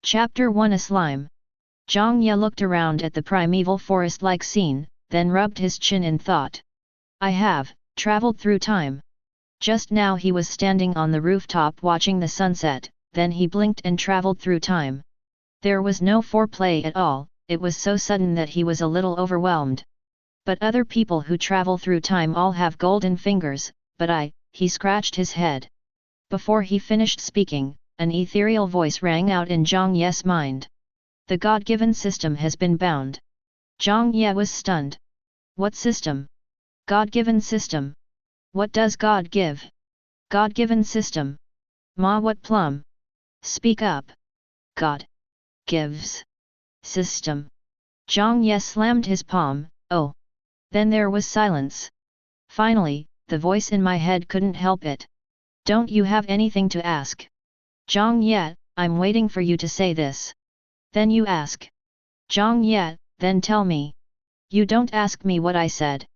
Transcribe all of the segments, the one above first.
Chapter 1 A Slime. Zhang Ye looked around at the primeval forest-like scene, then rubbed his chin in thought. I have traveled through time. Just now he was standing on the rooftop watching the sunset, then he blinked and traveled through time. There was no foreplay at all, it was so sudden that he was a little overwhelmed. But other people who travel through time all have golden fingers, but he scratched his head. Before he finished speaking, an ethereal voice rang out in Zhang Ye's mind. The God-given system has been bound. Zhang Ye was stunned. What system? God-given system. What does God give? God-given system. Ma what plum? Speak up. God gives system. Zhang Ye slammed his palm. Oh. Then there was silence. Finally, the voice in my head couldn't help it. Don't you have anything to ask? Zhang Ye, I'm waiting for you to say this. Then you ask. Zhang Ye, then tell me. You don't ask me what I said.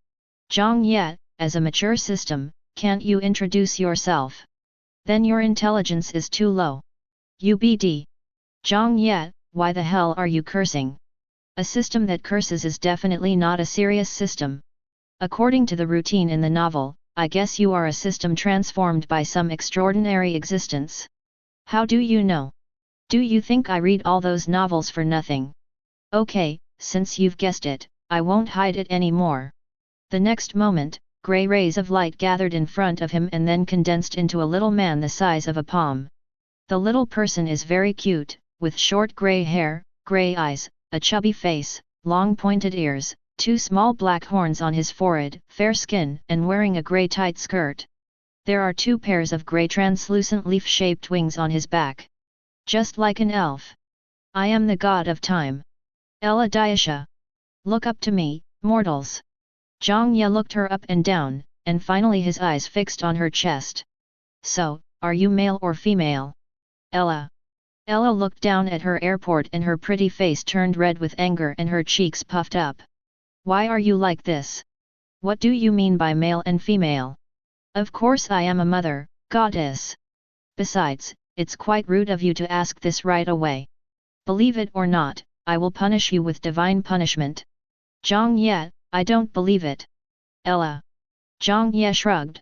Zhang Ye, as a mature system, can't you introduce yourself? Then your intelligence is too low. UBD. Zhang Ye, why the hell are you cursing? A system that curses is definitely not a serious system. According to the routine in the novel, I guess you are a system transformed by some extraordinary existence. How do you know? Do you think I read all those novels for nothing? Okay, since you've guessed it, I won't hide it anymore. The next moment, grey rays of light gathered in front of him and then condensed into a little man the size of a palm. The little person is very cute, with short grey hair, grey eyes, a chubby face, long pointed ears, two small black horns on his forehead, fair skin, and wearing a grey tight skirt. There are two pairs of grey translucent leaf-shaped wings on his back. Just like an elf. I am the god of time. Ella Diasha. Look up to me, mortals. Zhang Ye looked her up and down, and finally his eyes fixed on her chest. So, are you male or female? Ella. Ella looked down at her airport and her pretty face turned red with anger and her cheeks puffed up. Why are you like this? What do you mean by male and female? Of course I am a mother, goddess. Besides, it's quite rude of you to ask this right away. Believe it or not, I will punish you with divine punishment. Zhang Ye, I don't believe it. Ella. Zhang Ye shrugged.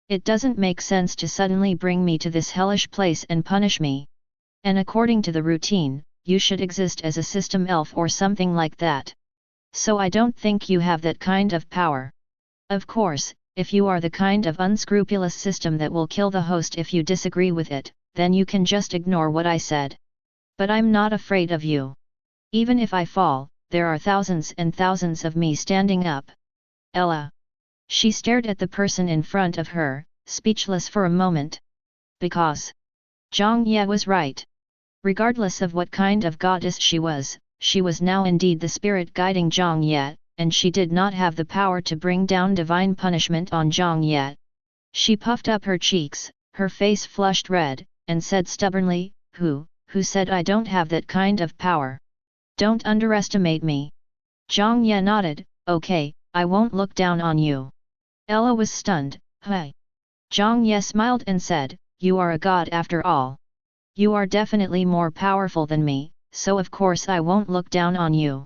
It doesn't make sense to suddenly bring me to this hellish place and punish me. And according to the routine, you should exist as a system elf or something like that. So I don't think you have that kind of power. Of course, if you are the kind of unscrupulous system that will kill the host if you disagree with it, then you can just ignore what I said. But I'm not afraid of you. Even if I fall, there are thousands and thousands of me standing up. Ella. She stared at the person in front of her, speechless for a moment. Because Zhang Ye was right. Regardless of what kind of goddess she was now indeed the spirit guiding Zhang Ye, and she did not have the power to bring down divine punishment on Zhang Ye. She puffed up her cheeks, her face flushed red, and said stubbornly, Who said I don't have that kind of power? Don't underestimate me. Zhang Ye nodded, okay, I won't look down on you. Ella was stunned, Hey. Zhang Ye smiled and said, You are a god after all. You are definitely more powerful than me, so of course I won't look down on you.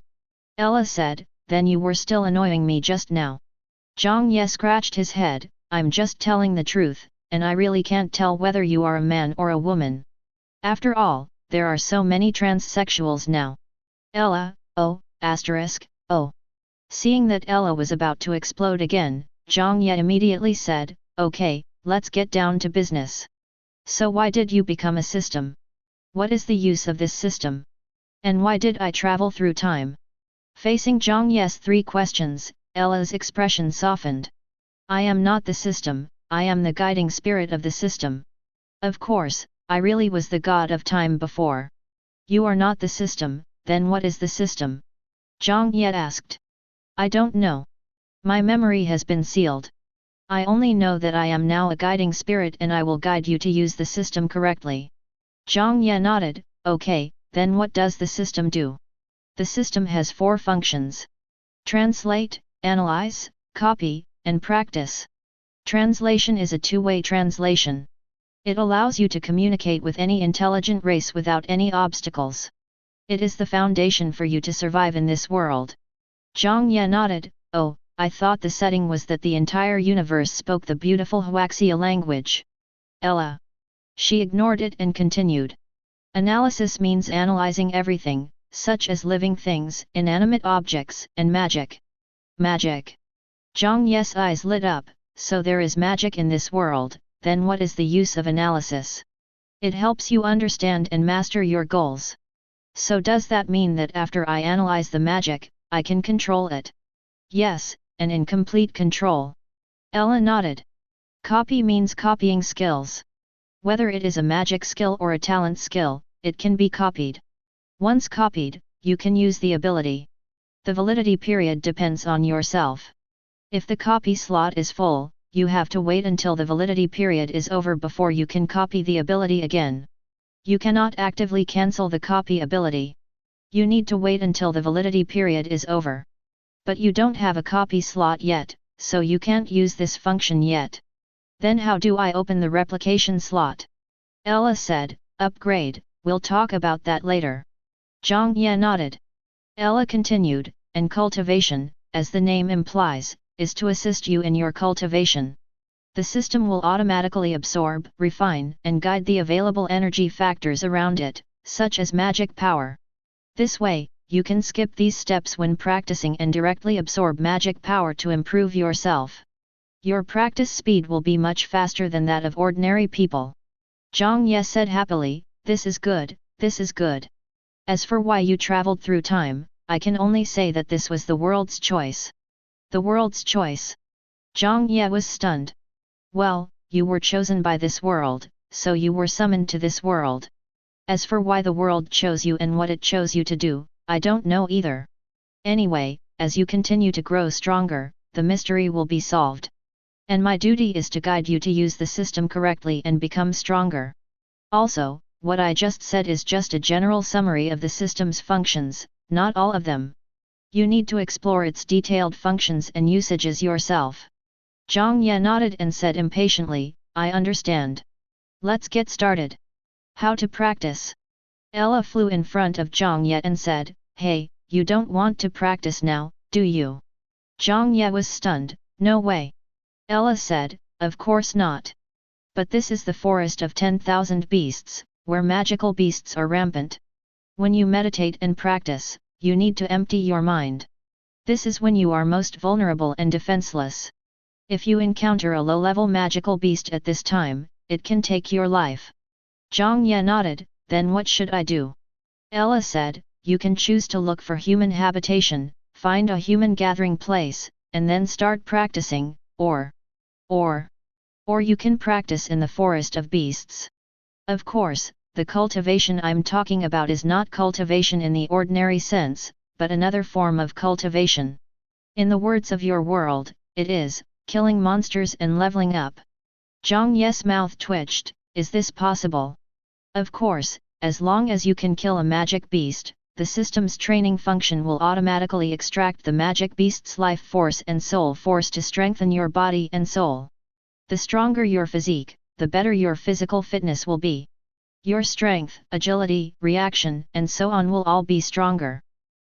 Ella said, Then you were still annoying me just now. Zhang Ye scratched his head, I'm just telling the truth, and I really can't tell whether you are a man or a woman. After all, there are so many transsexuals now. Ella, oh. Seeing that Ella was about to explode again, Zhang Ye immediately said, Okay, let's get down to business. So why did you become a system? What is the use of this system? And why did I travel through time? Facing Zhang Ye's three questions, Ella's expression softened. I am not the system, I am the guiding spirit of the system. Of course, I really was the god of time before. You are not the system, then what is the system? Zhang Ye asked. I don't know. My memory has been sealed. I only know that I am now a guiding spirit and I will guide you to use the system correctly. Zhang Ye nodded, okay, then what does the system do? The system has 4 functions. Translate, analyze, copy, and practice. Translation is a two-way translation. It allows you to communicate with any intelligent race without any obstacles. It is the foundation for you to survive in this world. Zhang Ye nodded. Oh, I thought the setting was that the entire universe spoke the beautiful Huaxia language. Ella. She ignored it and continued. Analysis means analyzing everything, such as living things, inanimate objects, and magic. Magic. Zhang Ye's eyes lit up. So there is magic in this world, then what is the use of analysis? It helps you understand and master your goals. So does that mean that after I analyze the magic, I can control it? Yes, and in complete control. Ella nodded. Copy means copying skills. Whether it is a magic skill or a talent skill, it can be copied. Once copied, you can use the ability. The validity period depends on yourself. If the copy slot is full, you have to wait until the validity period is over before you can copy the ability again. You cannot actively cancel the copy ability. You need to wait until the validity period is over. But you don't have a copy slot yet, so you can't use this function yet. Then how do I open the replication slot? Ella said, upgrade, we'll talk about that later. Zhang Ye nodded. Ella continued, and cultivation, as the name implies, is to assist you in your cultivation. The system will automatically absorb, refine, and guide the available energy factors around it, such as magic power. This way, you can skip these steps when practicing and directly absorb magic power to improve yourself. Your practice speed will be much faster than that of ordinary people. Zhang Ye said happily, this is good, this is good. As for why you traveled through time, I can only say that this was the world's choice. The world's choice. Zhang Ye was stunned. Well, you were chosen by this world, so you were summoned to this world. As for why the world chose you and what it chose you to do, I don't know either. Anyway, as you continue to grow stronger, the mystery will be solved. And my duty is to guide you to use the system correctly and become stronger. Also, what I just said is just a general summary of the system's functions, not all of them. You need to explore its detailed functions and usages yourself. Zhang Ye nodded and said impatiently, I understand. Let's get started. How to practice? Ella flew in front of Zhang Ye and said, hey, you don't want to practice now, do you? Zhang Ye was stunned, no way. Ella said, of course not. But this is the forest of 10,000 beasts, where magical beasts are rampant. When you meditate and practice, you need to empty your mind. This is when you are most vulnerable and defenseless. If you encounter a low-level magical beast at this time, it can take your life. Zhang Ye nodded, then what should I do? Ella said, you can choose to look for human habitation, find a human gathering place, and then start practicing, or you can practice in the forest of beasts. Of course, the cultivation I'm talking about is not cultivation in the ordinary sense, but another form of cultivation. In the words of your world, it is, killing monsters and leveling up. Zhang Ye's mouth twitched, is this possible? Of course, as long as you can kill a magic beast, the system's training function will automatically extract the magic beast's life force and soul force to strengthen your body and soul. The stronger your physique, the better your physical fitness will be. Your strength, agility, reaction, and so on will all be stronger.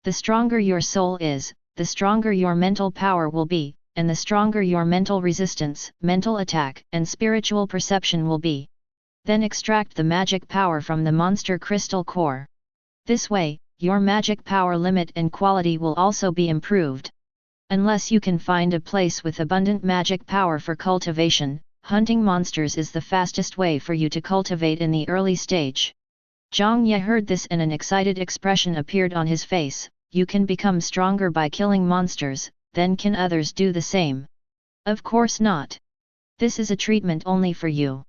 The stronger your soul is, the stronger your mental power will be, and the stronger your mental resistance, mental attack, and spiritual perception will be. Then extract the magic power from the monster crystal core. This way, your magic power limit and quality will also be improved. Unless you can find a place with abundant magic power for cultivation, hunting monsters is the fastest way for you to cultivate in the early stage. Zhang Ye heard this and an excited expression appeared on his face. You can become stronger by killing monsters, then can others do the same? Of course not. This is a treatment only for you.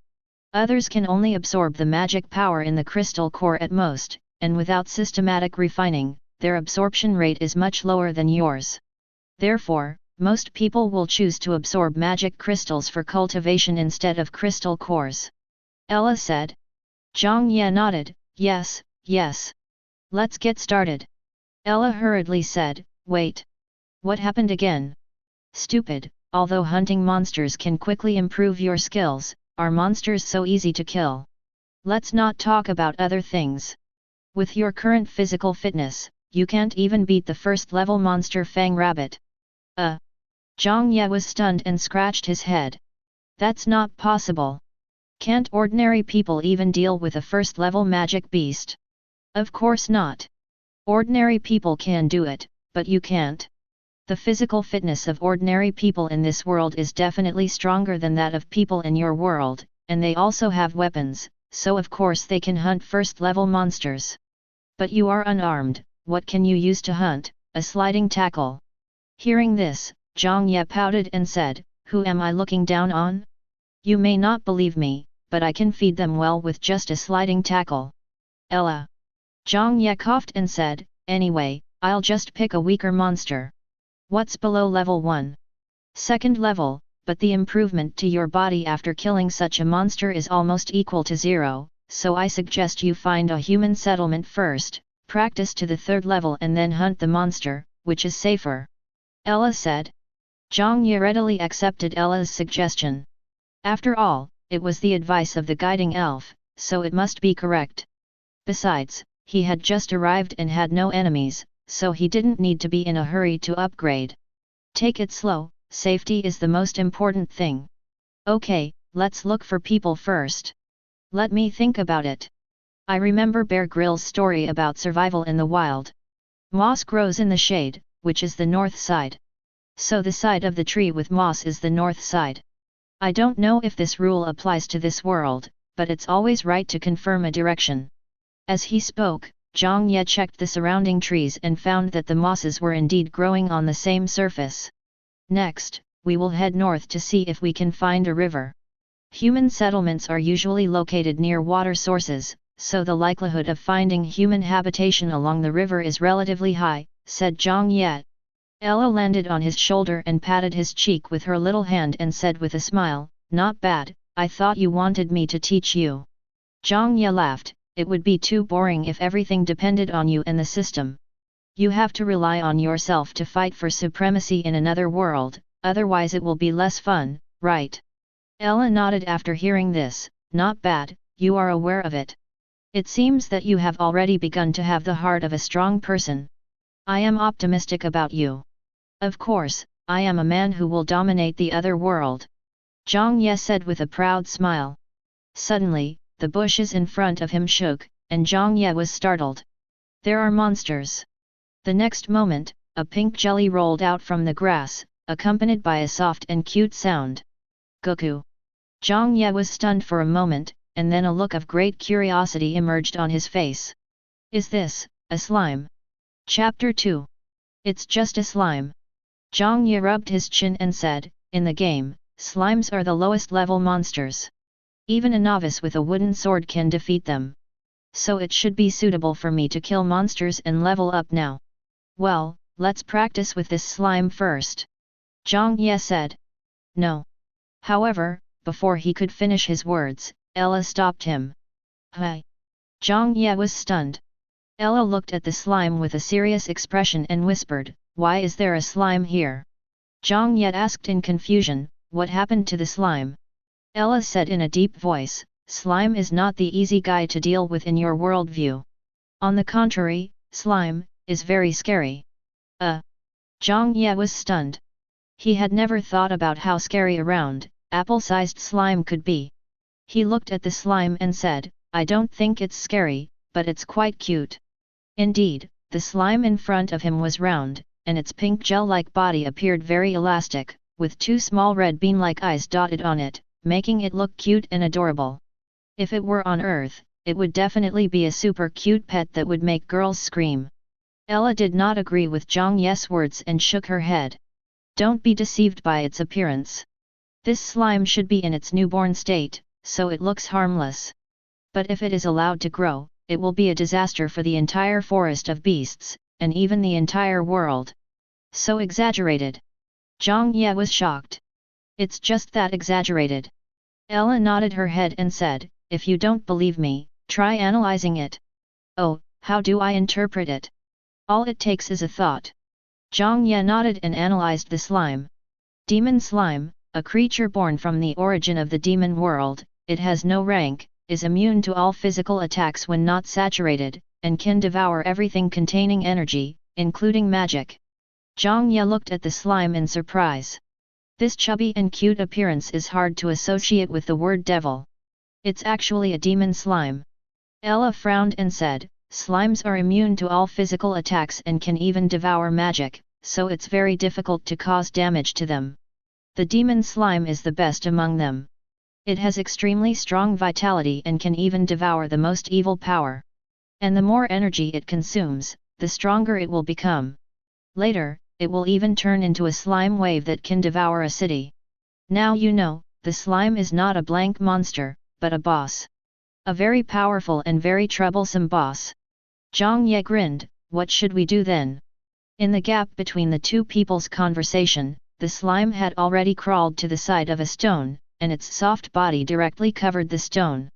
Others can only absorb the magic power in the crystal core at most, and without systematic refining, their absorption rate is much lower than yours. Therefore, most people will choose to absorb magic crystals for cultivation instead of crystal cores. Ella said. Zhang Ye nodded, yes, yes. Let's get started. Ella hurriedly said, wait. What happened again? Stupid, although hunting monsters can quickly improve your skills, are monsters so easy to kill? Let's not talk about other things. With your current physical fitness, you can't even beat the first level monster Fang Rabbit. Zhang Ye was stunned and scratched his head. That's not possible. Can't ordinary people even deal with a first level magic beast? Of course not. Ordinary people can do it, but you can't. The physical fitness of ordinary people in this world is definitely stronger than that of people in your world, and they also have weapons, so of course they can hunt first level monsters. But you are unarmed, what can you use to hunt? A sliding tackle. Hearing this, Zhang Ye pouted and said, who am I looking down on? You may not believe me, but I can feed them well with just a sliding tackle. Ella. Zhang Ye coughed and said, anyway, I'll just pick a weaker monster. What's below level 1? Second level, but the improvement to your body after killing such a monster is almost equal to 0, so I suggest you find a human settlement first, practice to the third level and then hunt the monster, which is safer. Ella said. Zhang Ye readily accepted Ella's suggestion. After all, it was the advice of the guiding elf, so it must be correct. Besides, he had just arrived and had no enemies, so he didn't need to be in a hurry to upgrade. Take it slow, safety is the most important thing. Okay, let's look for people first. Let me think about it. I remember Bear Grylls' story about survival in the wild. Moss grows in the shade, which is the north side. So the side of the tree with moss is the north side. I don't know if this rule applies to this world, but it's always right to confirm a direction. As he spoke, Zhang Ye checked the surrounding trees and found that the mosses were indeed growing on the same surface. Next, we will head north to see if we can find a river. Human settlements are usually located near water sources, so the likelihood of finding human habitation along the river is relatively high, said Zhang Ye. Ella landed on his shoulder and patted his cheek with her little hand and said with a smile, not bad, I thought you wanted me to teach you. Zhang Ye laughed, it would be too boring if everything depended on you and the system. You have to rely on yourself to fight for supremacy in another world, otherwise it will be less fun, right? Ella nodded after hearing this, not bad, you are aware of it. It seems that you have already begun to have the heart of a strong person. I am optimistic about you. Of course, I am a man who will dominate the other world. Zhang Ye said with a proud smile. Suddenly, the bushes in front of him shook, and Zhang Ye was startled. There are monsters. The next moment, a pink jelly rolled out from the grass, accompanied by a soft and cute sound. Goku. Zhang Ye was stunned for a moment, and then a look of great curiosity emerged on his face. Is this a slime? Chapter 2. It's just a slime. Zhang Ye rubbed his chin and said, in the game, slimes are the lowest level monsters. Even a novice with a wooden sword can defeat them. So it should be suitable for me to kill monsters and level up now. Well, let's practice with this slime first. Zhang Ye said. No. However, before he could finish his words, Ella stopped him. Hi. Zhang Ye was stunned. Ella looked at the slime with a serious expression and whispered, why is there a slime here? Zhang Ye asked in confusion, what happened to the slime? Ella said in a deep voice, slime is not the easy guy to deal with in your worldview. On the contrary, slime is very scary. Zhang Ye was stunned. He had never thought about how scary a round, apple-sized slime could be. He looked at the slime and said, I don't think it's scary, but it's quite cute. Indeed, the slime in front of him was round, and its pink gel-like body appeared very elastic, with two small red bean-like eyes dotted on it, making it look cute and adorable. If it were on Earth, it would definitely be a super cute pet that would make girls scream. Ella did not agree with Zhang Ye's words and shook her head. Don't be deceived by its appearance. This slime should be in its newborn state, so it looks harmless. But if it is allowed to grow, it will be a disaster for the entire forest of beasts, and even the entire world. So exaggerated. Zhang Ye was shocked. It's just that exaggerated. Ella nodded her head and said, if you don't believe me, try analyzing it. Oh, how do I interpret it? All it takes is a thought. Zhang Ye nodded and analyzed the slime. Demon slime, a creature born from the origin of the demon world. It has no rank, is immune to all physical attacks when not saturated, and can devour everything containing energy, including magic. Zhang Ye looked at the slime in surprise. This chubby and cute appearance is hard to associate with the word devil. It's actually a demon slime. Ella frowned and said, slimes are immune to all physical attacks and can even devour magic, so it's very difficult to cause damage to them. The demon slime is the best among them. It has extremely strong vitality and can even devour the most evil power. And the more energy it consumes, the stronger it will become. Later, it will even turn into a slime wave that can devour a city. Now you know, the slime is not a blank monster, but a boss. A very powerful and very troublesome boss. Zhang Ye grinned, what should we do then? In the gap between the two people's conversation, the slime had already crawled to the side of a stone, and its soft body directly covered the stone.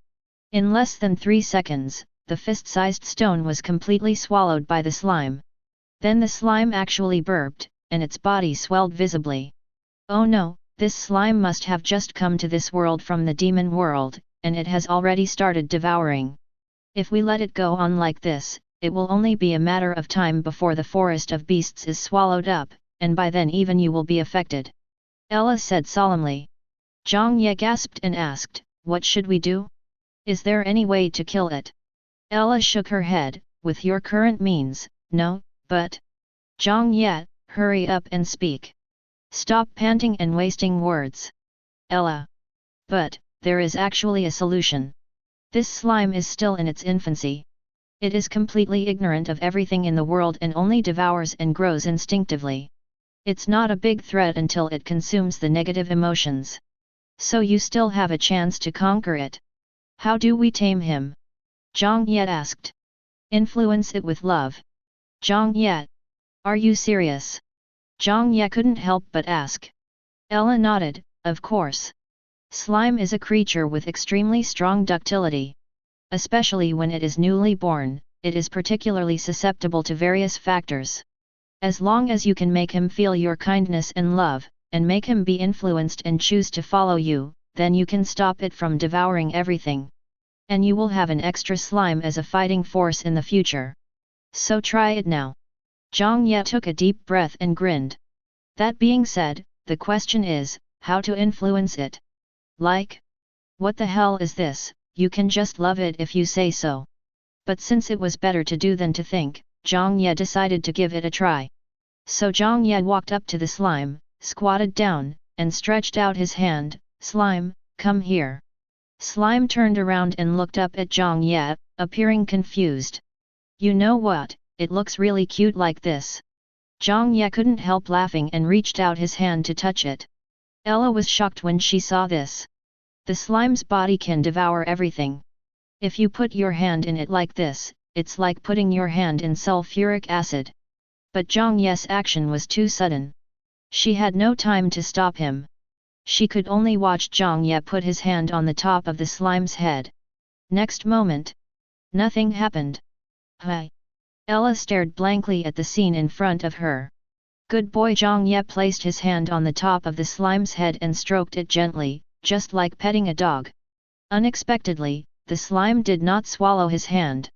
In less than 3 seconds, the fist-sized stone was completely swallowed by the slime. Then the slime actually burped, and its body swelled visibly. Oh no, this slime must have just come to this world from the demon world, and it has already started devouring. If we let it go on like this, it will only be a matter of time before the forest of beasts is swallowed up, and by then even you will be affected. Ella said solemnly. Zhang Ye gasped and asked, what should we do? Is there any way to kill it? Ella shook her head, with your current means, no, but... Zhang Ye, hurry up and speak. Stop panting and wasting words. Ella. But, there is actually a solution. This slime is still in its infancy. It is completely ignorant of everything in the world and only devours and grows instinctively. It's not a big threat until it consumes the negative emotions. So you still have a chance to conquer it. How do we tame him? Zhang Ye asked. Influence it with love. Zhang Ye. Are you serious? Zhang Ye couldn't help but ask. Ella nodded, of course. Slime is a creature with extremely strong ductility. Especially when it is newly born, it is particularly susceptible to various factors. As long as you can make him feel your kindness and love, and make him be influenced and choose to follow you, then you can stop it from devouring everything. And you will have an extra slime as a fighting force in the future. So try it now. Zhang Ye took a deep breath and grinned. That being said, the question is, how to influence it? Like? What the hell is this? You can just love it if you say so. But since it was better to do than to think, Zhang Ye decided to give it a try. So Zhang Ye walked up to the slime, squatted down, and stretched out his hand. Slime, come here. Slime turned around and looked up at Zhang Ye, appearing confused. You know what, it looks really cute like this. Zhang Ye couldn't help laughing and reached out his hand to touch it. Ella was shocked when she saw this. The slime's body can devour everything. If you put your hand in it like this, it's like putting your hand in sulfuric acid. But Zhang Ye's action was too sudden. She had no time to stop him. She could only watch Zhang Ye put his hand on the top of the slime's head. Next moment, nothing happened. Hi! Ella stared blankly at the scene in front of her. Good boy. Zhang Ye placed his hand on the top of the slime's head and stroked it gently, just like petting a dog. Unexpectedly, the slime did not swallow his hand.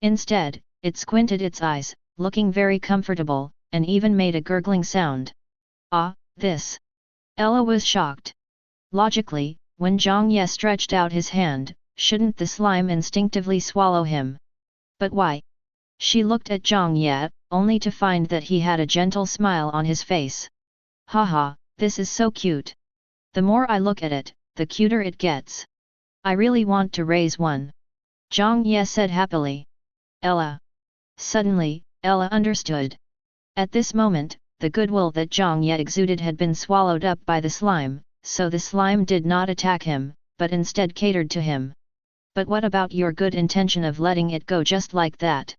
Instead, it squinted its eyes, looking very comfortable, and even made a gurgling sound. Ah, this! Ella was shocked. Logically, when Zhang Ye stretched out his hand, shouldn't the slime instinctively swallow him? But why? She looked at Zhang Ye, only to find that he had a gentle smile on his face. Haha, this is so cute. The more I look at it, the cuter it gets. I really want to raise one. Zhang Ye said happily. Ella. Suddenly, Ella understood. At this moment, the goodwill that Zhang Ye exuded had been swallowed up by the slime, so the slime did not attack him, but instead catered to him. But what about your good intention of letting it go just like that?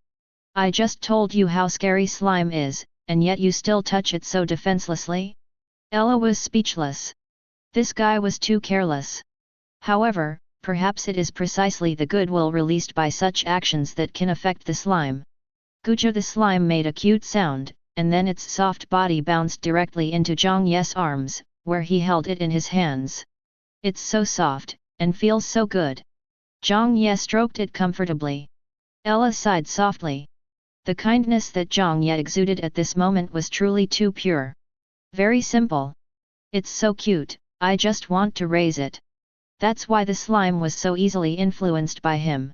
I just told you how scary slime is, and yet you still touch it so defenselessly? Ella was speechless. This guy was too careless. However, perhaps it is precisely the goodwill released by such actions that can affect the slime. Guja. The slime made a cute sound, and then its soft body bounced directly into Zhang Ye's arms, where he held it in his hands. It's so soft, and feels so good. Zhang Ye stroked it comfortably. Ella sighed softly. The kindness that Zhang Ye exuded at this moment was truly too pure. Very simple. It's so cute, I just want to raise it. That's why the slime was so easily influenced by him.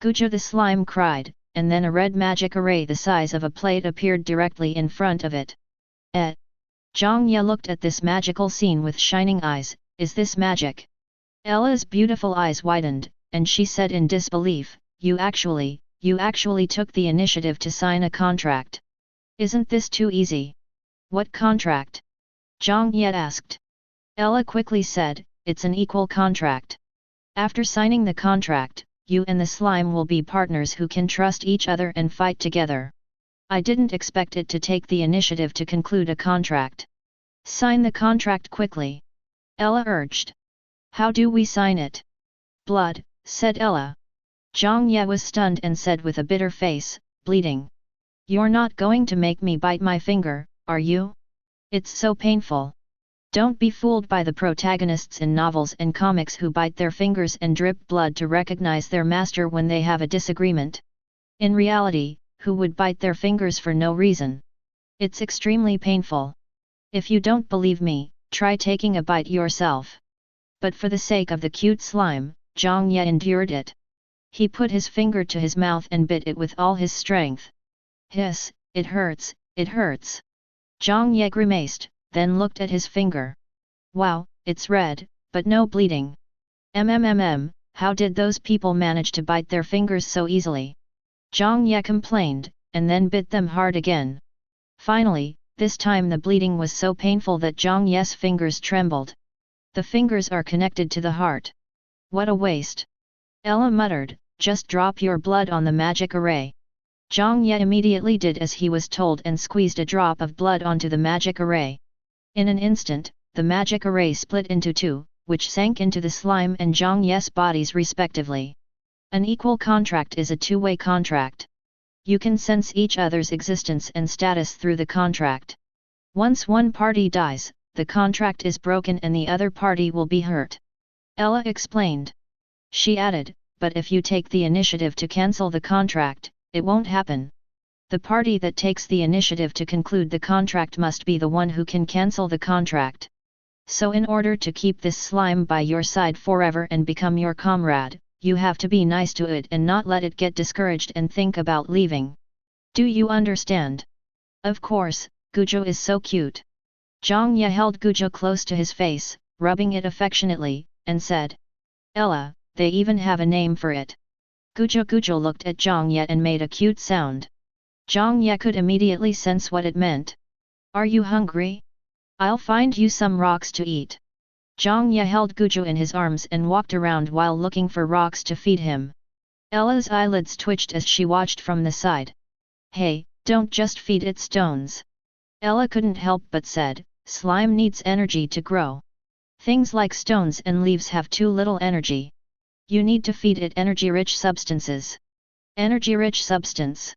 Gujo the slime cried, and then a red magic array the size of a plate appeared directly in front of it. Zhang Ye looked at this magical scene with shining eyes. Is this magic? Ella's beautiful eyes widened, and she said in disbelief, You actually took the initiative to sign a contract. Isn't this too easy? What contract? Zhang Ye asked. Ella quickly said, It's an equal contract. After signing the contract, you and the slime will be partners who can trust each other and fight together. I didn't expect it to take the initiative to conclude a contract. Sign the contract quickly. Ella urged. How do we sign it? Blood, said Ella. Zhang Ye was stunned and said with a bitter face, bleeding. You're not going to make me bite my finger, are you? It's so painful. Don't be fooled by the protagonists in novels and comics who bite their fingers and drip blood to recognize their master when they have a disagreement. In reality, who would bite their fingers for no reason? It's extremely painful. If you don't believe me, try taking a bite yourself. But for the sake of the cute slime, Zhang Ye endured it. He put his finger to his mouth and bit it with all his strength. Hiss, it hurts, it hurts. Zhang Ye grimaced, then looked at his finger. Wow, it's red, but no bleeding. How did those people manage to bite their fingers so easily? Zhang Ye complained, and then bit them hard again. Finally, this time the bleeding was so painful that Zhang Ye's fingers trembled. The fingers are connected to the heart. What a waste. Ella muttered, just drop your blood on the magic array. Zhang Ye immediately did as he was told and squeezed a drop of blood onto the magic array. In an instant, the magic array split into two, which sank into the slime and Zhang Ye's bodies respectively. An equal contract is a two-way contract. You can sense each other's existence and status through the contract. Once one party dies, the contract is broken and the other party will be hurt. Ella explained. She added, but if you take the initiative to cancel the contract, it won't happen. The party that takes the initiative to conclude the contract must be the one who can cancel the contract. So in order to keep this slime by your side forever and become your comrade, you have to be nice to it and not let it get discouraged and think about leaving. Do you understand? Of course, Gujo is so cute. Zhang Ye held Gujo close to his face, rubbing it affectionately, and said. Ella, they even have a name for it. Gujo looked at Zhang Ye and made a cute sound. Zhang Ye could immediately sense what it meant. Are you hungry? I'll find you some rocks to eat. Zhang Ye held Gujo in his arms and walked around while looking for rocks to feed him. Ella's eyelids twitched as she watched from the side. Hey, don't just feed it stones. Ella couldn't help but said, slime needs energy to grow. Things like stones and leaves have too little energy. You need to feed it energy-rich substances. Energy-rich substance.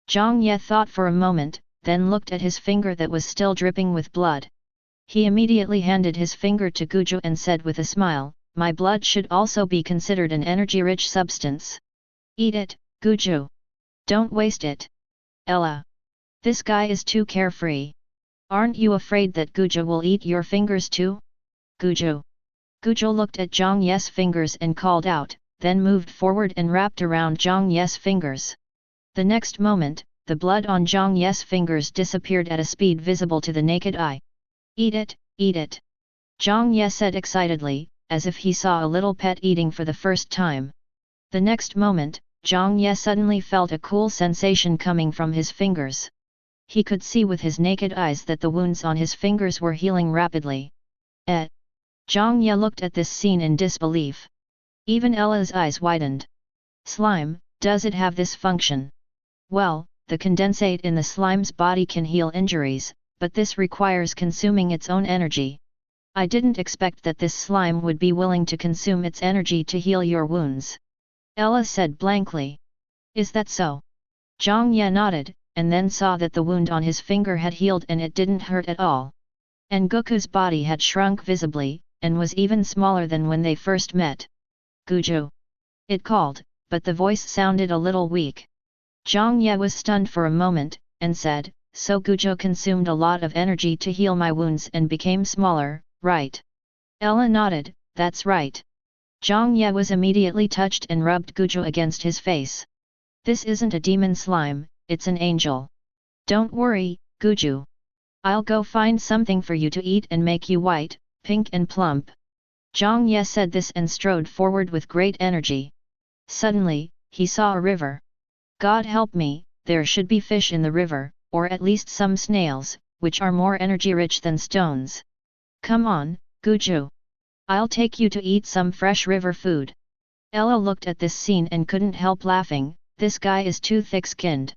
Zhang Ye thought for a moment, then looked at his finger that was still dripping with blood. He immediately handed his finger to Gujo and said with a smile, my blood should also be considered an energy-rich substance. Eat it, Gujo. Don't waste it. Ella. This guy is too carefree. Aren't you afraid that Gujo will eat your fingers too? Gujo. Gujo looked at Zhang Ye's fingers and called out, then moved forward and wrapped around Zhang Ye's fingers. The next moment, the blood on Zhang Ye's fingers disappeared at a speed visible to the naked eye. Eat it, eat it. Zhang Ye said excitedly, as if he saw a little pet eating for the first time. The next moment, Zhang Ye suddenly felt a cool sensation coming from his fingers. He could see with his naked eyes that the wounds on his fingers were healing rapidly. Zhang Ye looked at this scene in disbelief. Even Ella's eyes widened. Slime, does it have this function? Well, the condensate in the slime's body can heal injuries, but this requires consuming its own energy. I didn't expect that this slime would be willing to consume its energy to heal your wounds. Ella said blankly. Is that so? Zhang Ye nodded, and then saw that the wound on his finger had healed and it didn't hurt at all. and Goku's body had shrunk visibly, and was even smaller than when they first met. Guju! It called, but the voice sounded a little weak. Zhang Ye was stunned for a moment, and said, "So Guju consumed a lot of energy to heal my wounds and became smaller, right?" Ella nodded, "That's right." Zhang Ye was immediately touched and rubbed Guju against his face. "This isn't a demon slime, it's an angel. Don't worry, Guju. I'll go find something for you to eat and make you white, pink and plump." Zhang Ye said this and strode forward with great energy. Suddenly, he saw a river. "God help me, there should be fish in the river, or at least some snails, which are more energy-rich than stones. Come on, Guju. I'll take you to eat some fresh river food." Ella looked at this scene and couldn't help laughing, this guy is too thick-skinned.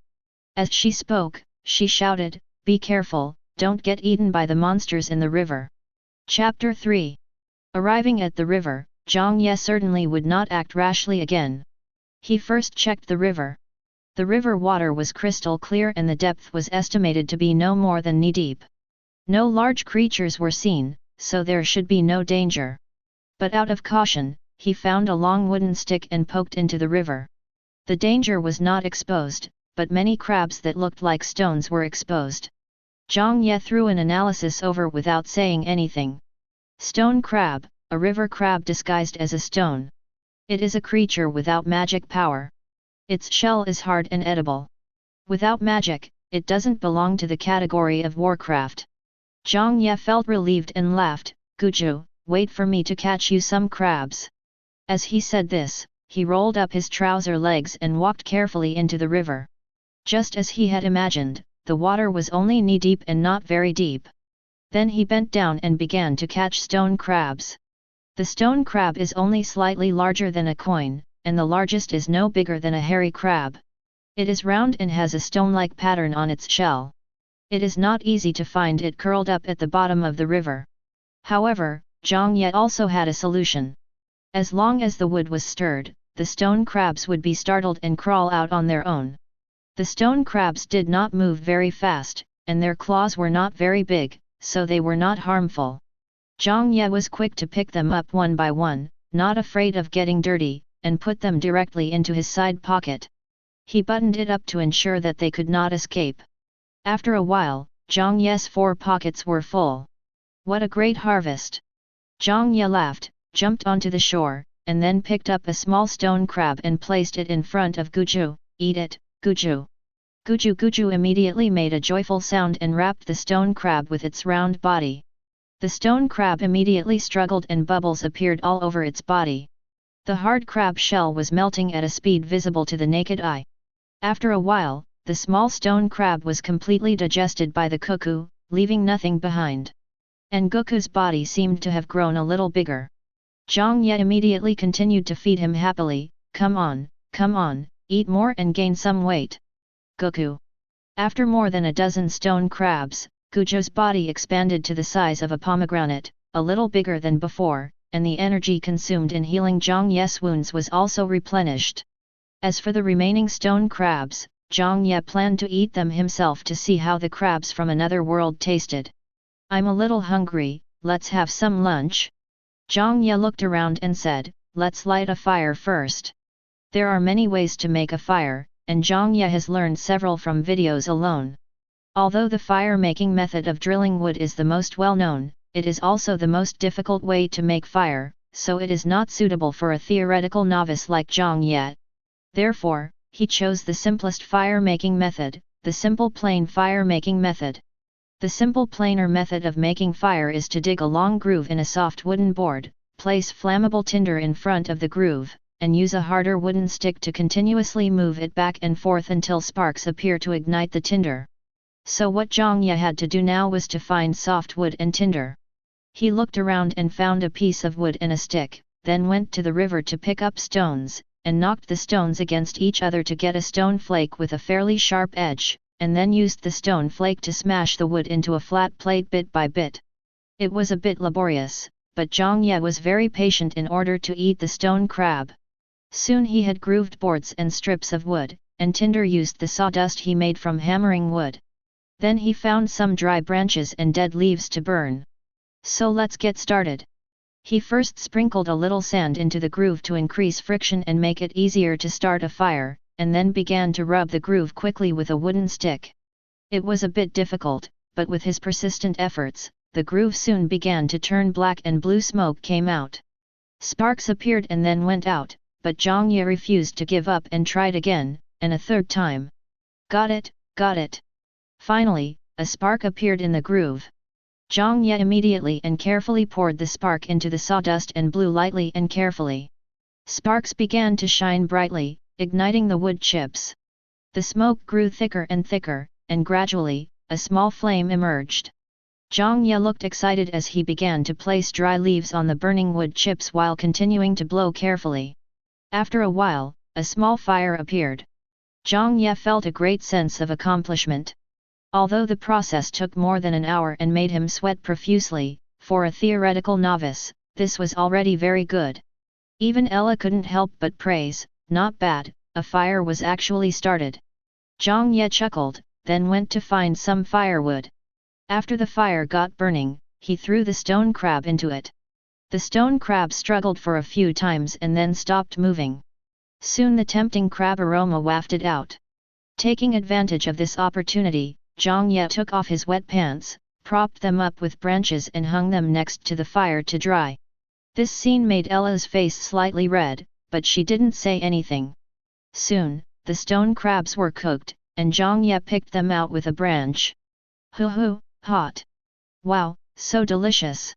As she spoke, she shouted, "Be careful, don't get eaten by the monsters in the river." Chapter 3. Arriving at the river, Zhang Ye certainly would not act rashly again. He first checked the river. The river water was crystal clear and the depth was estimated to be no more than knee-deep. No large creatures were seen, so there should be no danger. But out of caution, he found a long wooden stick and poked into the river. The danger was not exposed, but many crabs that looked like stones were exposed. Zhang Ye threw an analysis over without saying anything. Stone crab, a river crab disguised as a stone. It is a creature without magic power. Its shell is hard and edible. Without magic, it doesn't belong to the category of warcraft. Zhang Ye felt relieved and laughed, "Guju, wait for me to catch you some crabs." As he said this, he rolled up his trouser legs and walked carefully into the river. Just as he had imagined, the water was only knee-deep and not very deep. Then he bent down and began to catch stone crabs. The stone crab is only slightly larger than a coin, and the largest is no bigger than a hairy crab. It is round and has a stone-like pattern on its shell. It is not easy to find it curled up at the bottom of the river. However, Zhang Ye also had a solution. As long as the wood was stirred, the stone crabs would be startled and crawl out on their own. The stone crabs did not move very fast, and their claws were not very big, so they were not harmful. Zhang Ye was quick to pick them up one by one, not afraid of getting dirty, and put them directly into his side pocket. He buttoned it up to ensure that they could not escape. After a while, Zhang Ye's 4 pockets were full. What a great harvest! Zhang Ye laughed, jumped onto the shore, and then picked up a small stone crab and placed it in front of Guju. "Eat it, Guju." Guju Guju immediately made a joyful sound and wrapped the stone crab with its round body. The stone crab immediately struggled and bubbles appeared all over its body. The hard crab shell was melting at a speed visible to the naked eye. After a while, the small stone crab was completely digested by the cuckoo, leaving nothing behind. And Goku's body seemed to have grown a little bigger. Zhang Ye immediately continued to feed him happily, come on, eat more and gain some weight." Goku. After more than a dozen stone crabs, Guju's body expanded to the size of a pomegranate, a little bigger than before, and the energy consumed in healing Zhang Ye's wounds was also replenished. As for the remaining stone crabs, Zhang Ye planned to eat them himself to see how the crabs from another world tasted. "I'm a little hungry, let's have some lunch." Zhang Ye looked around and said, "Let's light a fire first." There are many ways to make a fire, and Zhang Ye has learned several from videos alone. Although the fire-making method of drilling wood is the most well-known, it is also the most difficult way to make fire, so it is not suitable for a theoretical novice like Zhang Ye. Therefore, he chose the simplest fire-making method, the simple plain fire-making method. The simple planar method of making fire is to dig a long groove in a soft wooden board, place flammable tinder in front of the groove, and use a harder wooden stick to continuously move it back and forth until sparks appear to ignite the tinder. So what Zhang Ye had to do now was to find soft wood and tinder. He looked around and found a piece of wood and a stick, then went to the river to pick up stones, and knocked the stones against each other to get a stone flake with a fairly sharp edge, and then used the stone flake to smash the wood into a flat plate bit by bit. It was a bit laborious, but Zhang Ye was very patient in order to eat the stone crab. Soon he had grooved boards and strips of wood, and tinder used the sawdust he made from hammering wood. Then he found some dry branches and dead leaves to burn. So let's get started. He first sprinkled a little sand into the groove to increase friction and make it easier to start a fire, and then began to rub the groove quickly with a wooden stick. It was a bit difficult, but with his persistent efforts, the groove soon began to turn black and blue smoke came out. Sparks appeared and then went out, but Zhang Ye refused to give up and tried again, and a third time. Got it, got it. Finally, a spark appeared in the groove. Zhang Ye immediately and carefully poured the spark into the sawdust and blew lightly and carefully. Sparks began to shine brightly, igniting the wood chips. The smoke grew thicker and thicker, and gradually, a small flame emerged. Zhang Ye looked excited as he began to place dry leaves on the burning wood chips while continuing to blow carefully. After a while, a small fire appeared. Zhang Ye felt a great sense of accomplishment. Although the process took more than an hour and made him sweat profusely, for a theoretical novice, this was already very good. Even Ella couldn't help but praise, not bad, a fire was actually started. Zhang Ye chuckled, then went to find some firewood. After the fire got burning, he threw the stone crab into it. The stone crab struggled for a few times and then stopped moving. Soon the tempting crab aroma wafted out. Taking advantage of this opportunity, Zhang Ye took off his wet pants, propped them up with branches and hung them next to the fire to dry. This scene made Ella's face slightly red, but she didn't say anything. Soon, the stone crabs were cooked, and Zhang Ye picked them out with a branch. Hoo, hot! Wow, so delicious!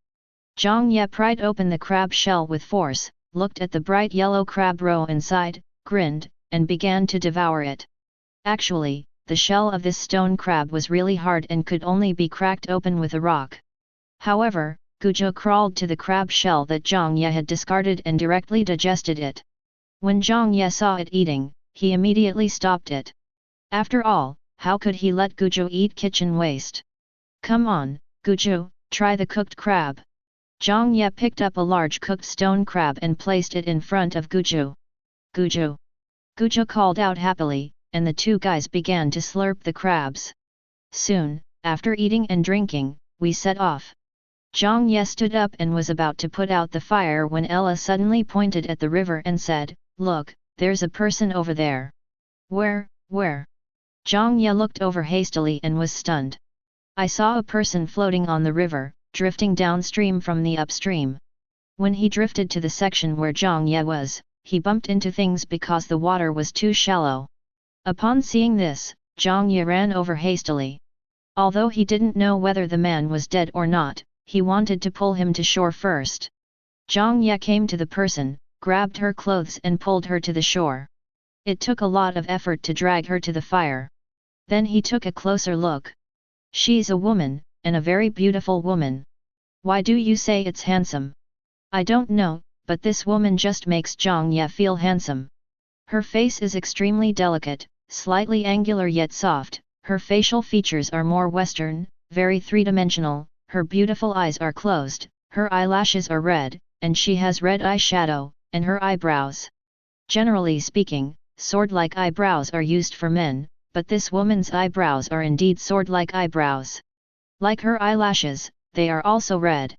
Zhang Ye pried open the crab shell with force, looked at the bright yellow crab roe inside, grinned, and began to devour it. Actually, the shell of this stone crab was really hard and could only be cracked open with a rock. However, Gujo crawled to the crab shell that Zhang Ye had discarded and directly digested it. When Zhang Ye saw it eating, he immediately stopped it. After all, how could he let Gujo eat kitchen waste? Come on, Gujo, try the cooked crab. Zhang Ye picked up a large cooked stone crab and placed it in front of Gujo. Gujo! Gujo called out happily, and the two guys began to slurp the crabs. Soon, after eating and drinking, we set off. Zhang Ye stood up and was about to put out the fire when Ella suddenly pointed at the river and said, "Look, there's a person over there." Where? Zhang Ye looked over hastily and was stunned. I saw a person floating on the river, drifting downstream from the upstream. When he drifted to the section where Zhang Ye was, he bumped into things because the water was too shallow. Upon seeing this, Zhang Ye ran over hastily. Although he didn't know whether the man was dead or not, he wanted to pull him to shore first. Zhang Ye came to the person, grabbed her clothes and pulled her to the shore. It took a lot of effort to drag her to the fire. Then he took a closer look. She's a woman, and a very beautiful woman. Why do you say it's handsome? I don't know, but this woman just makes Zhang Ye feel handsome. Her face is extremely delicate, slightly angular yet soft, her facial features are more Western, very three-dimensional, her beautiful eyes are closed, her eyelashes are red, and she has red eyeshadow, and her eyebrows. Generally speaking, sword-like eyebrows are used for men, but this woman's eyebrows are indeed sword-like eyebrows. Like her eyelashes, they are also red.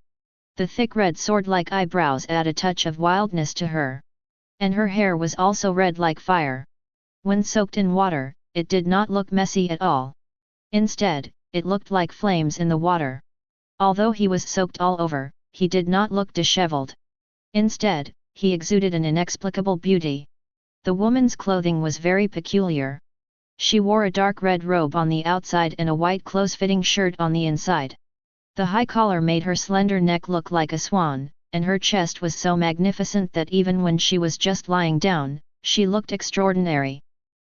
The thick red sword-like eyebrows add a touch of wildness to her. And her hair was also red like fire. When soaked in water, it did not look messy at all. Instead, it looked like flames in the water. Although he was soaked all over, he did not look disheveled. Instead, he exuded an inexplicable beauty. The woman's clothing was very peculiar. She wore a dark red robe on the outside and a white close-fitting shirt on the inside. The high collar made her slender neck look like a swan, and her chest was so magnificent that even when she was just lying down, she looked extraordinary.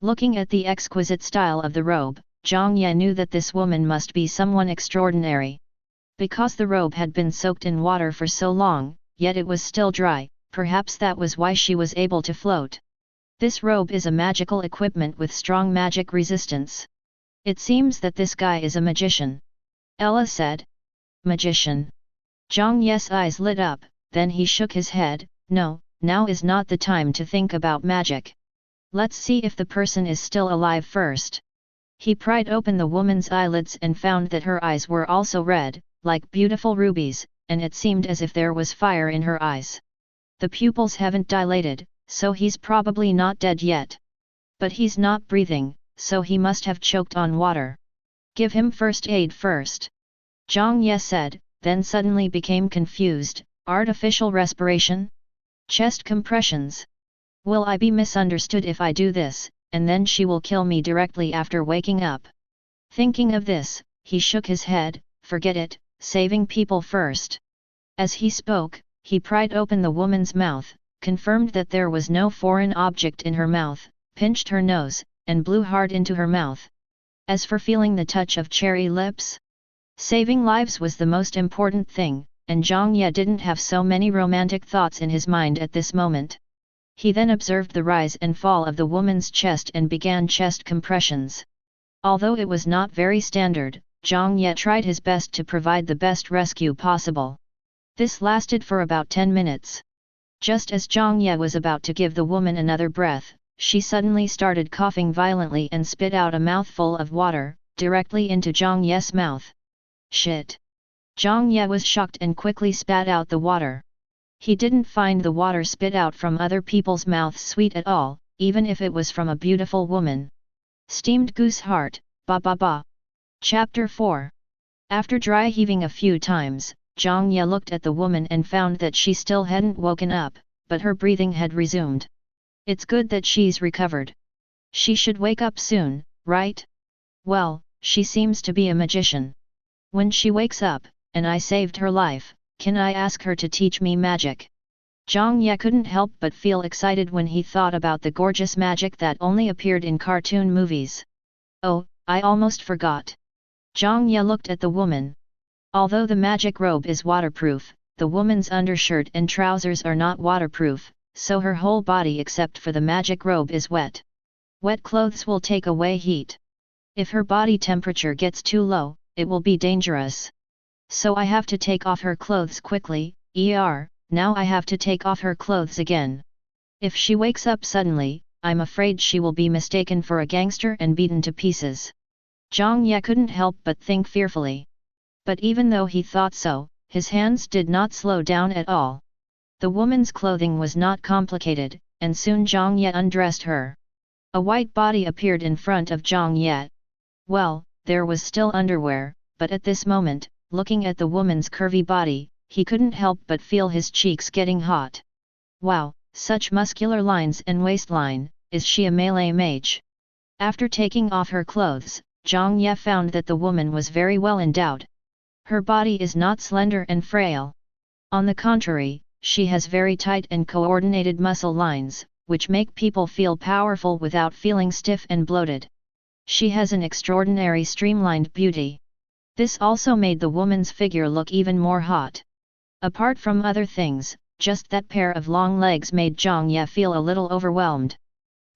Looking at the exquisite style of the robe, Zhang Ye knew that this woman must be someone extraordinary. Because the robe had been soaked in water for so long, yet it was still dry, perhaps that was why she was able to float. This robe is a magical equipment with strong magic resistance. It seems that this guy is a magician. Ella said. Magician. Zhang Ye's eyes lit up, then he shook his head. No, now is not the time to think about magic. Let's see if the person is still alive first. He pried open the woman's eyelids and found that her eyes were also red, like beautiful rubies, and it seemed as if there was fire in her eyes. The pupils haven't dilated, so he's probably not dead yet. But he's not breathing, so he must have choked on water. Give him first aid first. Zhang Ye said, then suddenly became confused. Artificial respiration? Chest compressions? Will I be misunderstood if I do this, and then she will kill me directly after waking up? Thinking of this, he shook his head. Forget it, saving people first. As he spoke, he pried open the woman's mouth, confirmed that there was no foreign object in her mouth, pinched her nose, and blew hard into her mouth. As for feeling the touch of cherry lips, saving lives was the most important thing, and Zhang Ye didn't have so many romantic thoughts in his mind at this moment. He then observed the rise and fall of the woman's chest and began chest compressions. Although it was not very standard, Zhang Ye tried his best to provide the best rescue possible. This lasted for about 10 minutes. Just as Zhang Ye was about to give the woman another breath, she suddenly started coughing violently and spit out a mouthful of water, directly into Zhang Ye's mouth. Shit! Zhang Ye was shocked and quickly spat out the water. He didn't find the water spit out from other people's mouths sweet at all, even if it was from a beautiful woman. Steamed goose heart, ba ba ba. Chapter 4. After dry heaving a few times, Zhang Ye looked at the woman and found that she still hadn't woken up, but her breathing had resumed. It's good that she's recovered. She should wake up soon, right? Well, she seems to be a magician. When she wakes up, and I saved her life, can I ask her to teach me magic? Zhang Ye couldn't help but feel excited when he thought about the gorgeous magic that only appeared in cartoon movies. Oh, I almost forgot. Zhang Ye looked at the woman. Although the magic robe is waterproof, the woman's undershirt and trousers are not waterproof, so her whole body except for the magic robe is wet. Wet clothes will take away heat. If her body temperature gets too low, it will be dangerous. So I have to take off her clothes quickly. Now I have to take off her clothes again. If she wakes up suddenly, I'm afraid she will be mistaken for a gangster and beaten to pieces. Zhang Ye couldn't help but think fearfully. But even though he thought so, his hands did not slow down at all. The woman's clothing was not complicated, and soon Zhang Ye undressed her. A white body appeared in front of Zhang Ye. Well, there was still underwear, but at this moment, looking at the woman's curvy body, he couldn't help but feel his cheeks getting hot. Wow, such muscular lines and waistline, is she a Malay mage? After taking off her clothes, Zhang Ye found that the woman was very well endowed. Her body is not slender and frail. On the contrary, she has very tight and coordinated muscle lines, which make people feel powerful without feeling stiff and bloated. She has an extraordinary streamlined beauty. This also made the woman's figure look even more hot. Apart from other things, just that pair of long legs made Zhang Ye feel a little overwhelmed.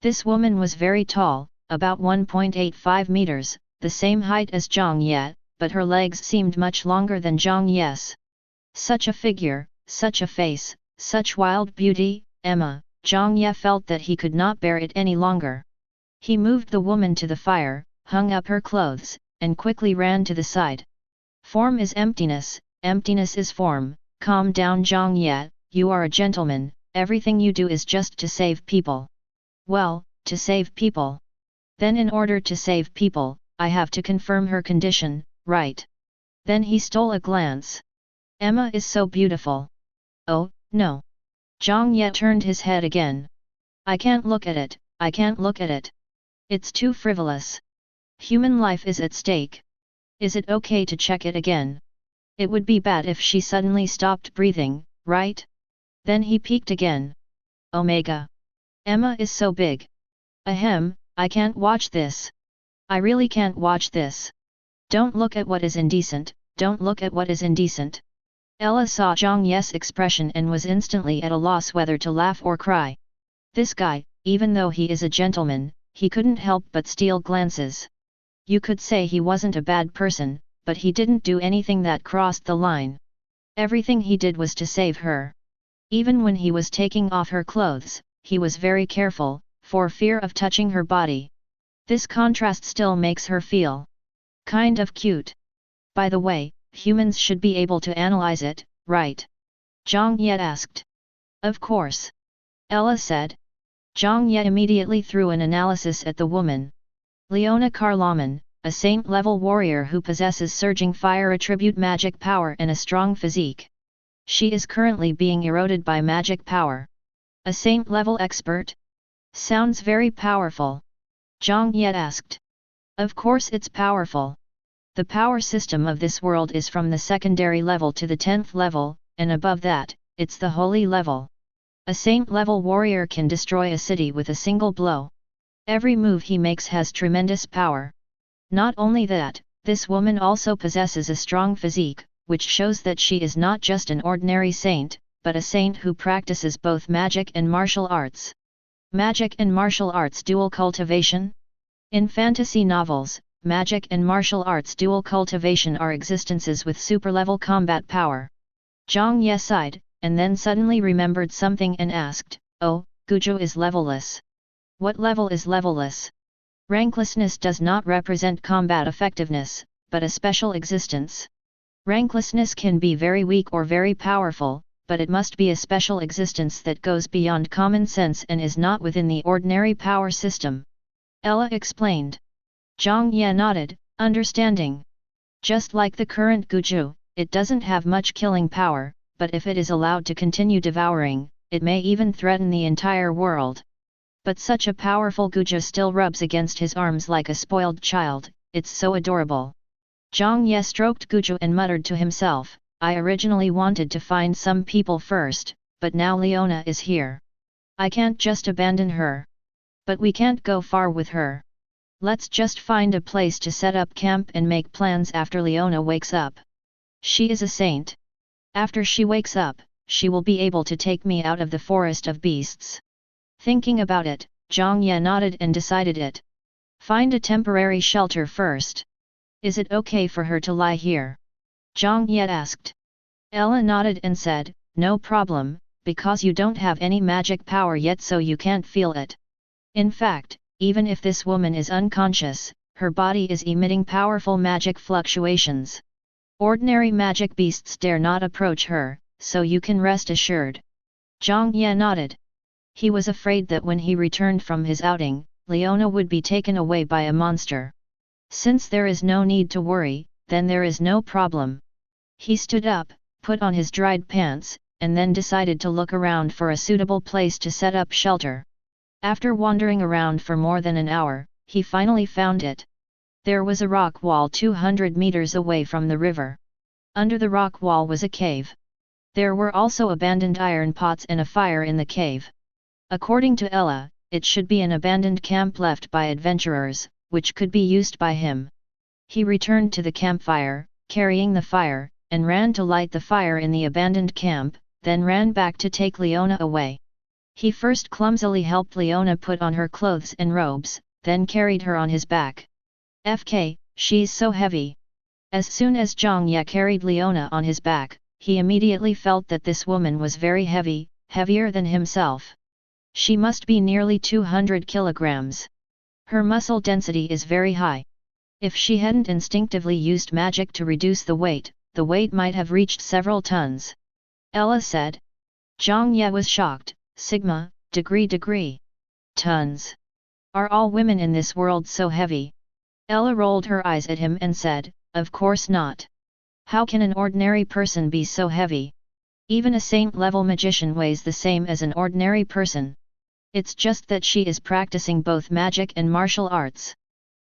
This woman was very tall, about 1.85 meters, the same height as Zhang Ye, but her legs seemed much longer than Zhang Ye's. Such a figure, such a face, such wild beauty, Zhang Ye felt that he could not bear it any longer. He moved the woman to the fire, hung up her clothes, and quickly ran to the side. Form is emptiness, emptiness is form. Calm down Zhang Ye, you are a gentleman, everything you do is just to save people. Well, to save people. Then in order to save people, I have to confirm her condition, right? Then he stole a glance. Emma is so beautiful. Oh, no. Zhang Ye turned his head again. I can't look at it, I can't look at it. It's too frivolous. Human life is at stake. Is it okay to check it again? It would be bad if she suddenly stopped breathing, right? Then he peeked again. Omega. Emma is so big. Ahem, I can't watch this. I really can't watch this. Don't look at what is indecent, don't look at what is indecent. Ella saw Zhang Ye's expression and was instantly at a loss whether to laugh or cry. This guy, even though he is a gentleman, he couldn't help but steal glances. You could say he wasn't a bad person, but he didn't do anything that crossed the line. Everything he did was to save her. Even when he was taking off her clothes, he was very careful, for fear of touching her body. This contrast still makes her feel kind of cute. By the way, humans should be able to analyze it, right? Zhang Ye asked. Of course. Ella said. Zhang Ye immediately threw an analysis at the woman. Leona Carlaman, a saint-level warrior who possesses surging fire attribute magic power and a strong physique. She is currently being eroded by magic power. A saint-level expert? Sounds very powerful. Zhang Ye asked. Of course it's powerful. The power system of this world is from the secondary level to the 10th level, and above that, it's the holy level. A saint-level warrior can destroy a city with a single blow. Every move he makes has tremendous power. Not only that, this woman also possesses a strong physique, which shows that she is not just an ordinary saint, but a saint who practices both magic and martial arts. Magic and martial arts dual cultivation? In fantasy novels, magic and martial arts dual cultivation are existences with super-level combat power. Zhang Ye sighed, and then suddenly remembered something and asked, "Oh, Guju is levelless. What level is levelless?" Ranklessness does not represent combat effectiveness, but a special existence. Ranklessness can be very weak or very powerful, but it must be a special existence that goes beyond common sense and is not within the ordinary power system. Ella explained. Zhang Ye nodded, understanding. Just like the current Guju, it doesn't have much killing power, but if it is allowed to continue devouring, it may even threaten the entire world. But such a powerful Guju still rubs against his arms like a spoiled child, it's so adorable. Zhang Ye stroked Guju and muttered to himself, I originally wanted to find some people first, but now Leona is here. I can't just abandon her. But we can't go far with her. Let's just find a place to set up camp and make plans after Leona wakes up. She is a saint. After she wakes up, she will be able to take me out of the forest of beasts. Thinking about it, Zhang Ye nodded and decided it. Find a temporary shelter first. Is it okay for her to lie here? Zhang Ye asked. Ella nodded and said, no problem, because you don't have any magic power yet so you can't feel it. In fact, even if this woman is unconscious, her body is emitting powerful magic fluctuations. Ordinary magic beasts dare not approach her, so you can rest assured. Zhang Ye nodded. He was afraid that when he returned from his outing, Leona would be taken away by a monster. Since there is no need to worry, then there is no problem. He stood up, put on his dried pants, and then decided to look around for a suitable place to set up shelter. After wandering around for more than an hour, he finally found it. There was a rock wall 200 meters away from the river. Under the rock wall was a cave. There were also abandoned iron pots and a fire in the cave. According to Ella, it should be an abandoned camp left by adventurers, which could be used by him. He returned to the campfire, carrying the fire, and ran to light the fire in the abandoned camp, then ran back to take Leona away. He first clumsily helped Leona put on her clothes and robes, then carried her on his back. FK, she's so heavy. As soon as Zhang Ye carried Leona on his back, he immediately felt that this woman was very heavy, heavier than himself. She must be nearly 200 kilograms. Her muscle density is very high. If she hadn't instinctively used magic to reduce the weight might have reached several tons. Ella said. Zhang Ye was shocked. Sigma, degree. Tons. Are all women in this world so heavy? Ella rolled her eyes at him and said, of course not. How can an ordinary person be so heavy? Even a saint-level magician weighs the same as an ordinary person. It's just that she is practicing both magic and martial arts.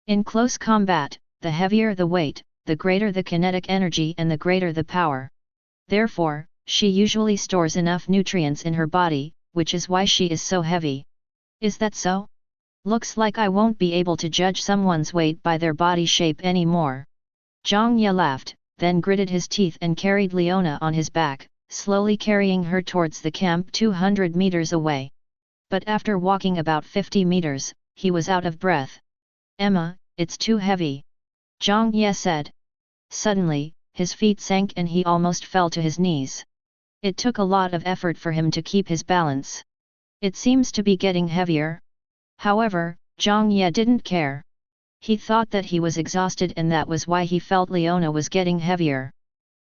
In close combat, the heavier the weight, the greater the kinetic energy and the greater the power. Therefore, she usually stores enough nutrients in her body, which is why she is so heavy. Is that so? Looks like I won't be able to judge someone's weight by their body shape anymore. Zhang Ye laughed, then gritted his teeth and carried Leona on his back, slowly carrying her towards the camp 200 meters away. But after walking about 50 meters, he was out of breath. Emma, it's too heavy. Zhang Ye said. Suddenly, his feet sank and he almost fell to his knees. It took a lot of effort for him to keep his balance. It seems to be getting heavier. However, Zhang Ye didn't care. He thought that he was exhausted and that was why he felt Leona was getting heavier.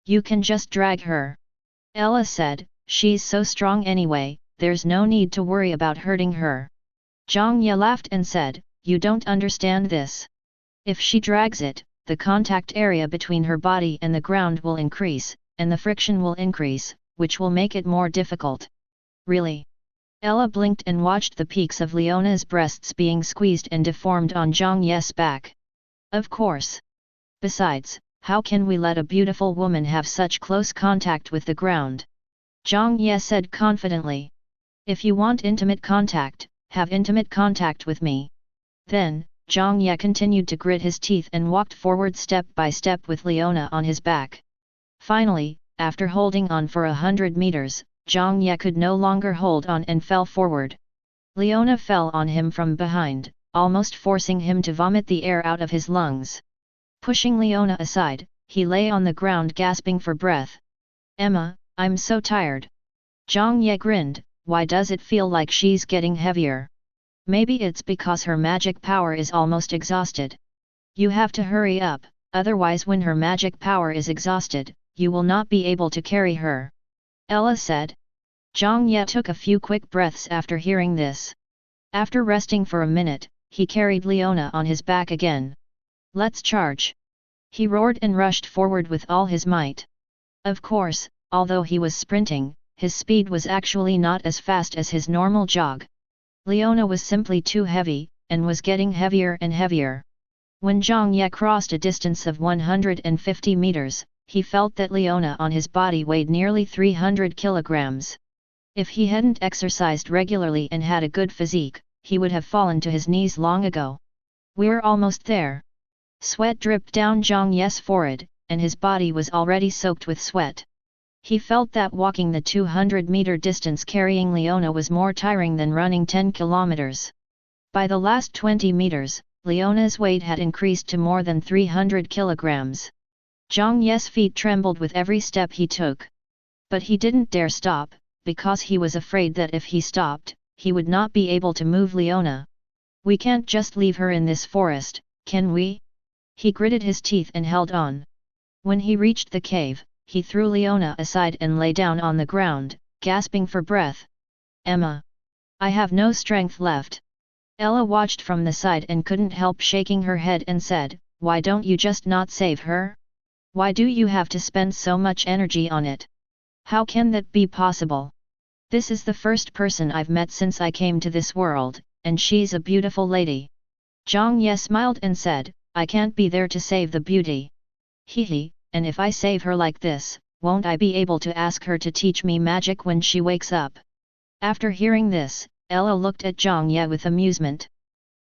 You can just drag her. Ella said, she's so strong anyway, there's no need to worry about hurting her. Zhang Ye laughed and said, you don't understand this. If she drags it, the contact area between her body and the ground will increase, and the friction will increase, which will make it more difficult. Really? Ella blinked and watched the peaks of Leona's breasts being squeezed and deformed on Zhang Ye's back. Of course. Besides, how can we let a beautiful woman have such close contact with the ground? Zhang Ye said confidently. If you want intimate contact, have intimate contact with me. Then, Zhang Ye continued to grit his teeth and walked forward step by step with Leona on his back. Finally, after holding on for 100 meters, Zhang Ye could no longer hold on and fell forward. Leona fell on him from behind, almost forcing him to vomit the air out of his lungs. Pushing Leona aside, he lay on the ground gasping for breath. Emma, I'm so tired. Zhang Ye grinned, why does it feel like she's getting heavier? Maybe it's because her magic power is almost exhausted. You have to hurry up, otherwise when her magic power is exhausted, you will not be able to carry her. Ella said. Zhang Ye took a few quick breaths after hearing this. After resting for a minute, he carried Leona on his back again. Let's charge! He roared and rushed forward with all his might. Of course, although he was sprinting, his speed was actually not as fast as his normal jog. Leona was simply too heavy, and was getting heavier and heavier. When Zhang Ye crossed a distance of 150 meters, he felt that Leona on his body weighed nearly 300 kilograms. If he hadn't exercised regularly and had a good physique, he would have fallen to his knees long ago. We're almost there. Sweat dripped down Zhang Ye's forehead, and his body was already soaked with sweat. He felt that walking the 200-meter distance carrying Leona was more tiring than running 10 kilometers. By the last 20 meters, Leona's weight had increased to more than 300 kilograms. Zhang Ye's feet trembled with every step he took. But he didn't dare stop, because he was afraid that if he stopped, he would not be able to move Leona. We can't just leave her in this forest, can we? He gritted his teeth and held on. When he reached the cave, he threw Leona aside and lay down on the ground, gasping for breath. Emma! I have no strength left. Ella watched from the side and couldn't help shaking her head and said, why don't you just not save her? Why do you have to spend so much energy on it? How can that be possible? This is the first person I've met since I came to this world, and she's a beautiful lady. Zhang Ye smiled and said, I can't be there to save the beauty. Hehe. And if I save her like this, won't I be able to ask her to teach me magic when she wakes up? After hearing this, Ella looked at Zhang Ye with amusement.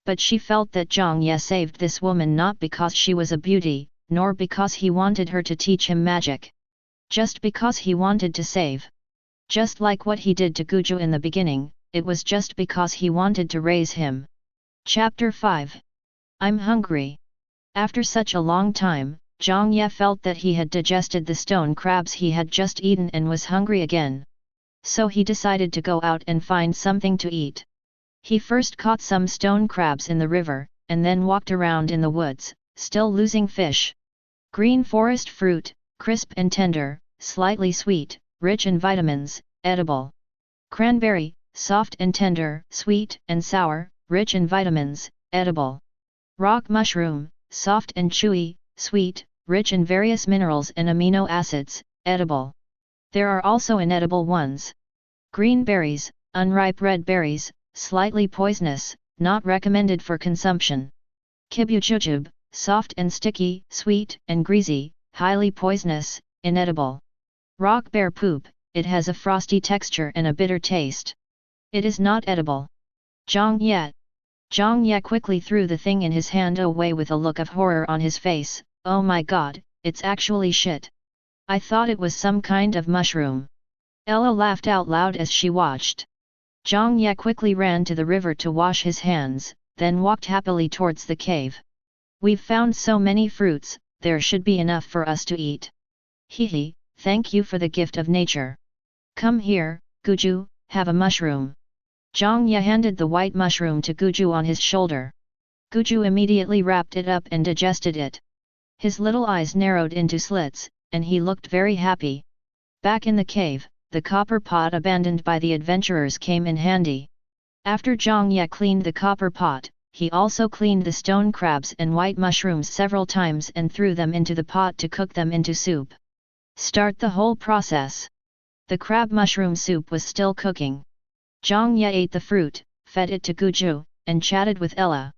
But she felt that Zhang Ye saved this woman not because she was a beauty, nor because he wanted her to teach him magic. Just because he wanted to save. Just like what he did to Guju in the beginning, it was just because he wanted to raise him. Chapter 5. I'm hungry. After such a long time, Zhang Ye felt that he had digested the stone crabs he had just eaten and was hungry again. So he decided to go out and find something to eat. He first caught some stone crabs in the river, and then walked around in the woods, still losing fish. Green forest fruit, crisp and tender, slightly sweet, rich in vitamins, edible. Cranberry, soft and tender, sweet and sour, rich in vitamins, edible. Rock mushroom, soft and chewy, sweet, rich in various minerals and amino acids, edible. There are also inedible ones. Green berries, unripe red berries, slightly poisonous, not recommended for consumption. Kibujujub, soft and sticky, sweet and greasy, highly poisonous, inedible. Rock bear poop, it has a frosty texture and a bitter taste. It is not edible. Zhang Ye quickly threw the thing in his hand away with a look of horror on his face. Oh my god, it's actually shit. I thought it was some kind of mushroom. Ella laughed out loud as she watched. Zhang Ye quickly ran to the river to wash his hands, then walked happily towards the cave. We've found so many fruits, there should be enough for us to eat. Hehe, thank you for the gift of nature. Come here, Guju, have a mushroom. Zhang Ye handed the white mushroom to Guju on his shoulder. Guju immediately wrapped it up and digested it. His little eyes narrowed into slits, and he looked very happy. Back in the cave, the copper pot abandoned by the adventurers came in handy. After Zhang Ye cleaned the copper pot, he also cleaned the stone crabs and white mushrooms several times and threw them into the pot to cook them into soup. Start the whole process. The crab mushroom soup was still cooking. Zhang Ye ate the fruit, fed it to Guju, and chatted with Ella.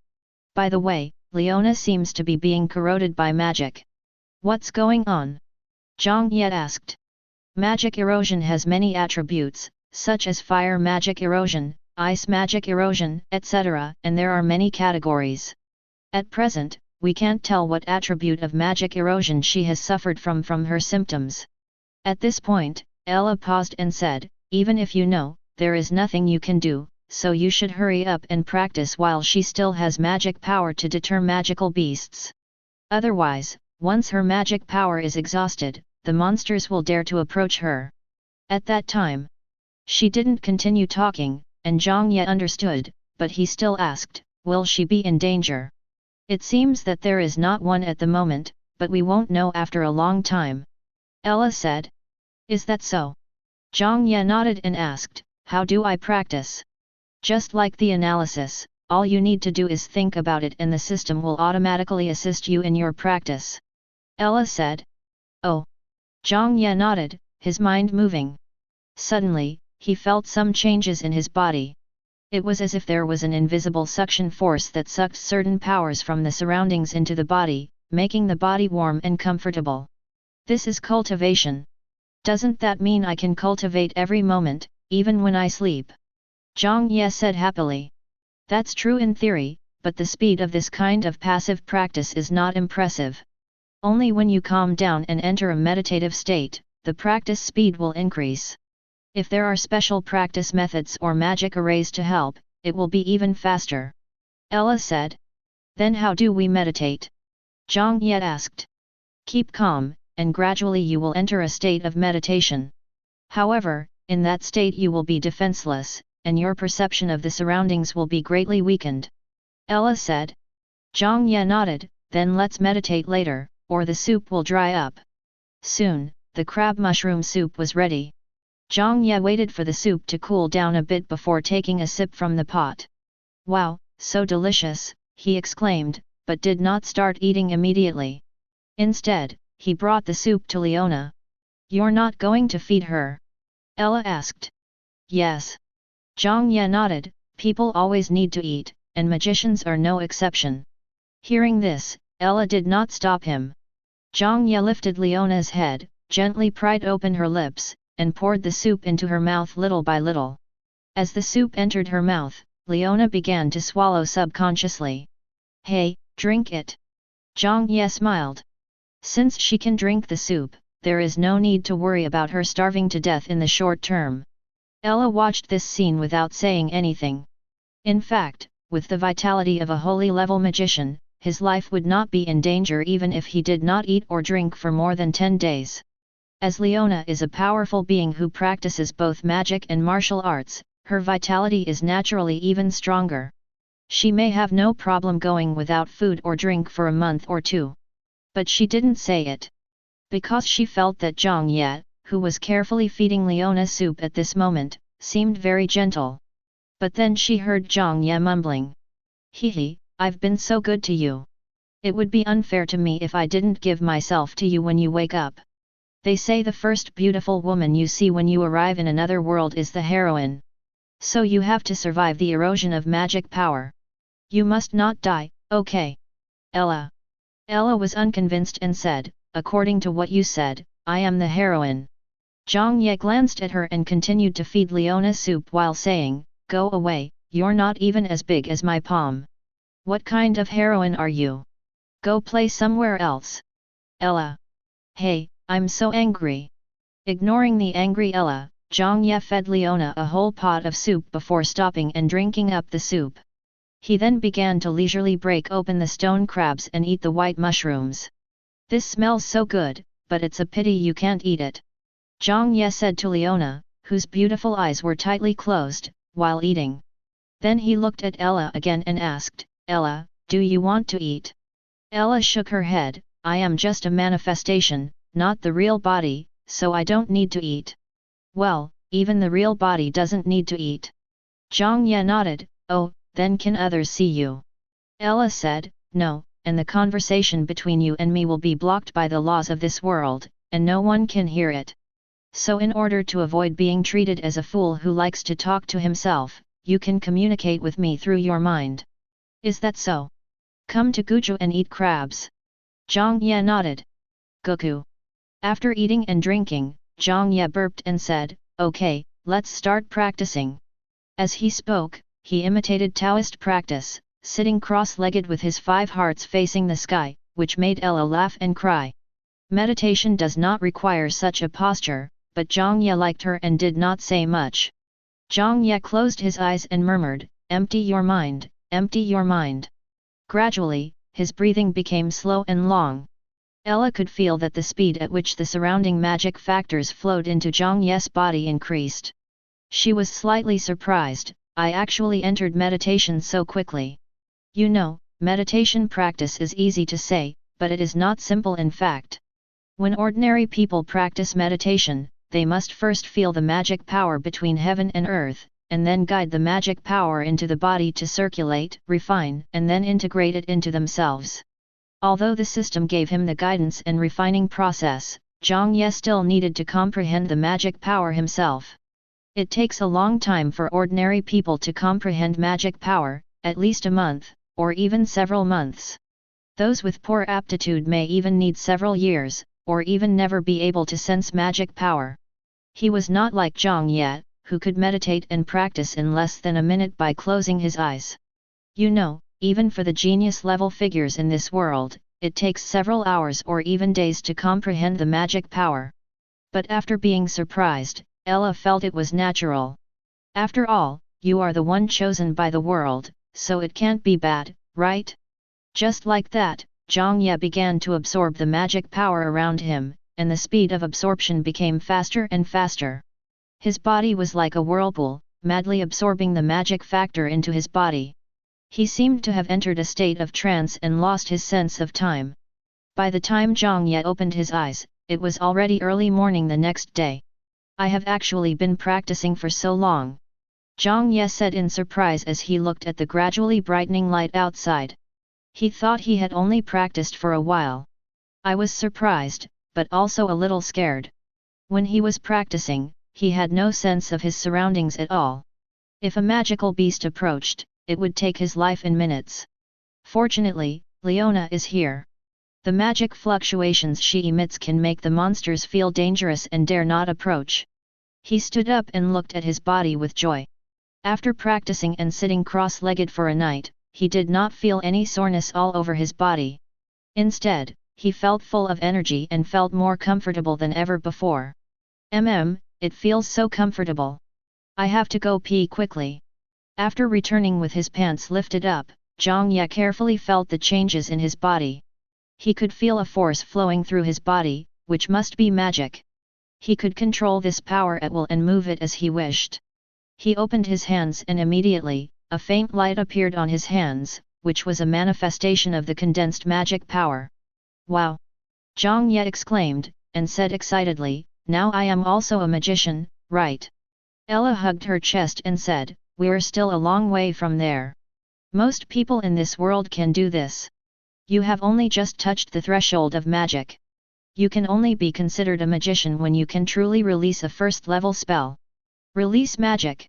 By the way, Leona seems to be being corroded by magic. What's going on? Zhang Ye asked. Magic erosion has many attributes, such as fire magic erosion, ice magic erosion, etc., and there are many categories. At present, we can't tell what attribute of magic erosion she has suffered from her symptoms. At this point, Ella paused and said, even if you know, there is nothing you can do, so you should hurry up and practice while she still has magic power to deter magical beasts. Otherwise, once her magic power is exhausted, the monsters will dare to approach her. At that time, she didn't continue talking, and Zhang Ye understood, but he still asked, will she be in danger? It seems that there is not one at the moment, but we won't know after a long time. Ella said. Is that so? Zhang Ye nodded and asked, how do I practice? Just like the analysis, all you need to do is think about it and the system will automatically assist you in your practice. Ella said. Oh. Zhang Ye nodded, his mind moving. Suddenly, he felt some changes in his body. It was as if there was an invisible suction force that sucked certain powers from the surroundings into the body, making the body warm and comfortable. This is cultivation. Doesn't that mean I can cultivate every moment, even when I sleep? Zhang Ye said happily. That's true in theory, but the speed of this kind of passive practice is not impressive. Only when you calm down and enter a meditative state, the practice speed will increase. If there are special practice methods or magic arrays to help, it will be even faster. Ella said. Then how do we meditate? Zhang Ye asked. Keep calm, and gradually you will enter a state of meditation. However, in that state you will be defenseless, and your perception of the surroundings will be greatly weakened. Ella said. Zhang Ye nodded, then let's meditate later, or the soup will dry up. Soon, the crab mushroom soup was ready. Zhang Ye waited for the soup to cool down a bit before taking a sip from the pot. Wow, so delicious, he exclaimed, but did not start eating immediately. Instead, he brought the soup to Leona. You're not going to feed her? Ella asked. Yes. Zhang Ye nodded, people always need to eat, and magicians are no exception. Hearing this, Ella did not stop him. Zhang Ye lifted Leona's head, gently pried open her lips, and poured the soup into her mouth little by little. As the soup entered her mouth, Leona began to swallow subconsciously. Hey, drink it. Zhang Ye smiled. Since she can drink the soup, there is no need to worry about her starving to death in the short term. Ella watched this scene without saying anything. In fact, with the vitality of a holy level magician, his life would not be in danger even if he did not eat or drink for more than 10 days. As Leona is a powerful being who practices both magic and martial arts, her vitality is naturally even stronger. She may have no problem going without food or drink for a month or two. But she didn't say it. Because she felt that Zhang Ye, who was carefully feeding Leona soup at this moment, seemed very gentle. But then she heard Zhang Ye mumbling. Hee, I've been so good to you. It would be unfair to me if I didn't give myself to you when you wake up. They say the first beautiful woman you see when you arrive in another world is the heroine. So you have to survive the erosion of magic power. You must not die, okay? Ella. Ella was unconvinced and said, according to what you said, I am the heroine. Zhang Ye glanced at her and continued to feed Leona soup while saying, go away, you're not even as big as my palm. What kind of heroine are you? Go play somewhere else. Ella. Hey, I'm so angry. Ignoring the angry Ella, Zhang Ye fed Leona a whole pot of soup before stopping and drinking up the soup. He then began to leisurely break open the stone crabs and eat the white mushrooms. This smells so good, but it's a pity you can't eat it. Zhang Ye said to Leona, whose beautiful eyes were tightly closed, while eating. Then he looked at Ella again and asked, Ella, Do you want to eat? Ella shook her head. I am just a manifestation, not the real body, so I don't need to eat. Well, even the real body doesn't need to eat. Zhang Ye nodded. Oh, then can others see you? Ella said, no, and the conversation between you and me will be blocked by the laws of this world, and no one can hear it. So in order to avoid being treated as a fool who likes to talk to himself, you can communicate with me through your mind. Is that so? Come to Guju and eat crabs. Zhang Ye nodded. Goku. After eating and drinking, Zhang Ye burped and said, okay, let's start practicing. As he spoke, he imitated Taoist practice, sitting cross-legged with his 5 hearts facing the sky, which made Ella laugh and cry. Meditation does not require such a posture, but Zhang Ye liked her and did not say much. Zhang Ye closed his eyes and murmured, empty your mind, empty your mind. Gradually, his breathing became slow and long. Ella could feel that the speed at which the surrounding magic factors flowed into Zhang Ye's body increased. She was slightly surprised. I actually entered meditation so quickly. You know, meditation practice is easy to say, but it is not simple in fact. When ordinary people practice meditation, they must first feel the magic power between heaven and earth, and then guide the magic power into the body to circulate, refine, and then integrate it into themselves. Although the system gave him the guidance and refining process, Zhang Ye still needed to comprehend the magic power himself. It takes a long time for ordinary people to comprehend magic power, at least a month, or even several months. Those with poor aptitude may even need several years, or even never be able to sense magic power. He was not like Zhang Ye, who could meditate and practice in less than a minute by closing his eyes. You know, even for the genius-level figures in this world, it takes several hours or even days to comprehend the magic power. But after being surprised, Ella felt it was natural. After all, you are the one chosen by the world, so it can't be bad, right? Just like that, Zhang Ye began to absorb the magic power around him, and the speed of absorption became faster and faster. His body was like a whirlpool, madly absorbing the magic factor into his body. He seemed to have entered a state of trance and lost his sense of time. By the time Zhang Ye opened his eyes, it was already early morning the next day. I have actually been practicing for so long. Zhang Ye said in surprise as he looked at the gradually brightening light outside. He thought he had only practiced for a while. I was surprised, but also a little scared. When he was practicing, he had no sense of his surroundings at all. If a magical beast approached, it would take his life in minutes. Fortunately, Leona is here. The magic fluctuations she emits can make the monsters feel dangerous and dare not approach. He stood up and looked at his body with joy. After practicing and sitting cross-legged for a night, he did not feel any soreness all over his body. Instead, he felt full of energy and felt more comfortable than ever before. It feels so comfortable. I have to go pee quickly. After returning with his pants lifted up, Zhang Ye carefully felt the changes in his body. He could feel a force flowing through his body, which must be magic. He could control this power at will and move it as he wished. He opened his hands and immediately, a faint light appeared on his hands, which was a manifestation of the condensed magic power. Wow! Zhang Ye exclaimed, and said excitedly, now I am also a magician, right? Ella hugged her chest and said, we're still a long way from there. Most people in this world can do this. You have only just touched the threshold of magic. You can only be considered a magician when you can truly release a first-level spell. Release magic.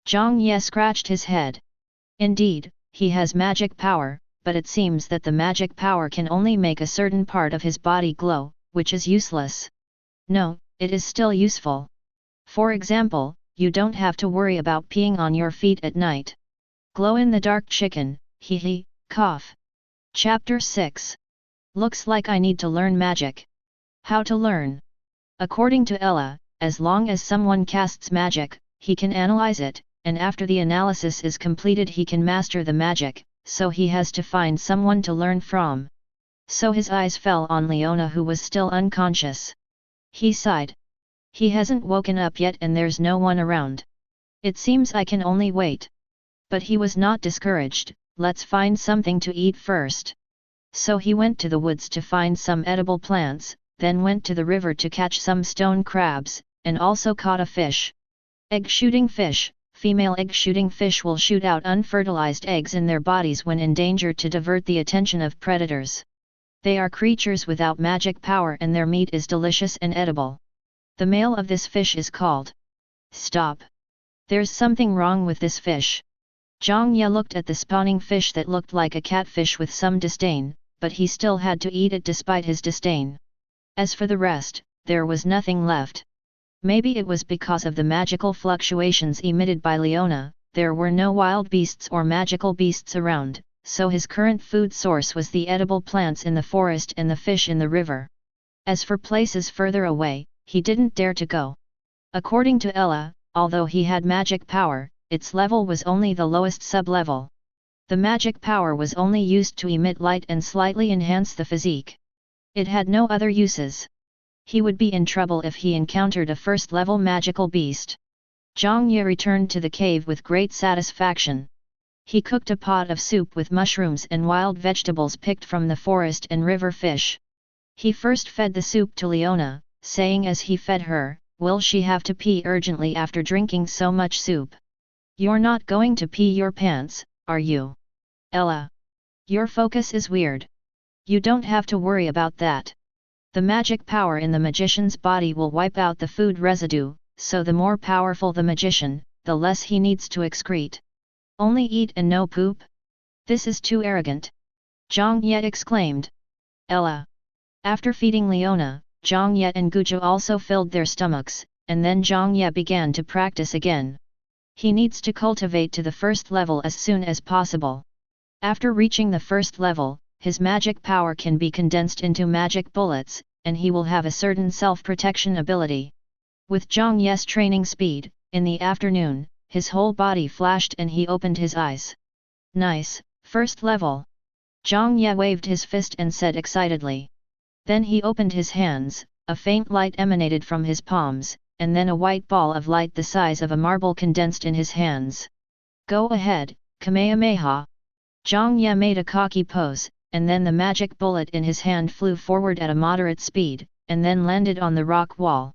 Zhang Ye scratched his head. Indeed, he has magic power, but it seems that the magic power can only make a certain part of his body glow, which is useless. No, it is still useful. For example, you don't have to worry about peeing on your feet at night. Glow-in-the-dark chicken, hee hee, cough. Chapter 6. Looks like I need to learn magic. How to learn? According to Ella, as long as someone casts magic, he can analyze it, and after the analysis is completed he can master the magic, so he has to find someone to learn from. So his eyes fell on Leona, who was still unconscious. He sighed. He hasn't woken up yet and there's no one around. It seems I can only wait. But he was not discouraged. let's find something to eat first. So he went to the woods to find some edible plants, then went to the river to catch some stone crabs, and also caught a fish. Egg-shooting fish. Female egg-shooting fish will shoot out unfertilized eggs in their bodies when in danger to divert the attention of predators. They are creatures without magic power and their meat is delicious and edible. The male of this fish is called. Stop! There's something wrong with this fish. Zhang Ye looked at the spawning fish that looked like a catfish with some disdain, but he still had to eat it despite his disdain. As for the rest, there was nothing left. Maybe it was because of the magical fluctuations emitted by Leona, there were no wild beasts or magical beasts around, so his current food source was the edible plants in the forest and the fish in the river. As for places further away, he didn't dare to go. According to Ella, although he had magic power, its level was only the lowest sub-level. The magic power was only used to emit light and slightly enhance the physique. It had no other uses. He would be in trouble if he encountered a first-level magical beast. Zhang Ye returned to the cave with great satisfaction. He cooked a pot of soup with mushrooms and wild vegetables picked from the forest and river fish. He first fed the soup to Leona, saying as he fed her, "Will she have to pee urgently after drinking so much soup? You're not going to pee your pants, are you? Ella. Your focus is weird. You don't have to worry about that. The magic power in the magician's body will wipe out the food residue, so the more powerful the magician, the less he needs to excrete. Only eat and no poop? This is too arrogant." Zhang Ye exclaimed. Ella. After feeding Leona, Zhang Ye and Guju also filled their stomachs, and then Zhang Ye began to practice again. He needs to cultivate to the first level as soon as possible. After reaching the first level, his magic power can be condensed into magic bullets, and he will have a certain self-protection ability. With Zhang Ye's training speed, in the afternoon, his whole body flashed and he opened his eyes. Nice, first level. Zhang Ye waved his fist and said excitedly. Then he opened his hands, a faint light emanated from his palms, and then a white ball of light the size of a marble condensed in his hands. Go ahead, Kamehameha. Zhang Ye made a cocky pose, and then the magic bullet in his hand flew forward at a moderate speed, and then landed on the rock wall.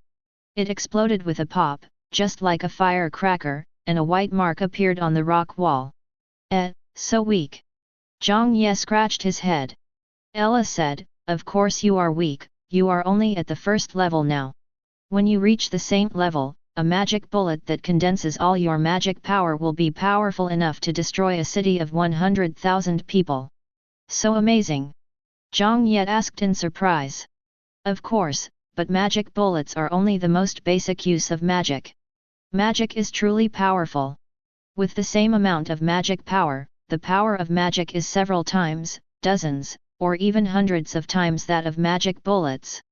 It exploded with a pop, just like a firecracker, and a white mark appeared on the rock wall. So weak. Zhang Ye scratched his head. Ella said, "Of course you are weak, you are only at the first level now. When you reach the saint level, a magic bullet that condenses all your magic power will be powerful enough to destroy a city of 100,000 people." So amazing! Zhang Ye asked in surprise. Of course, but magic bullets are only the most basic use of magic. Magic is truly powerful. With the same amount of magic power, the power of magic is several times, dozens, or even hundreds of times that of magic bullets.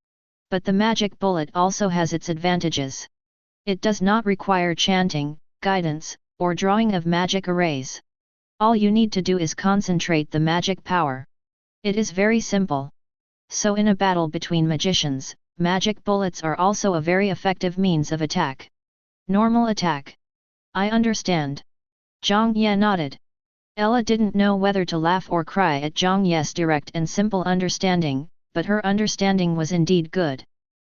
But the magic bullet also has its advantages. It does not require chanting, guidance, or drawing of magic arrays. All you need to do is concentrate the magic power. It is very simple. So in a battle between magicians, magic bullets are also a very effective means of attack. Normal attack. I understand. Zhang Ye nodded. Ella didn't know whether to laugh or cry at Zhang Ye's direct and simple understanding, but her understanding was indeed good.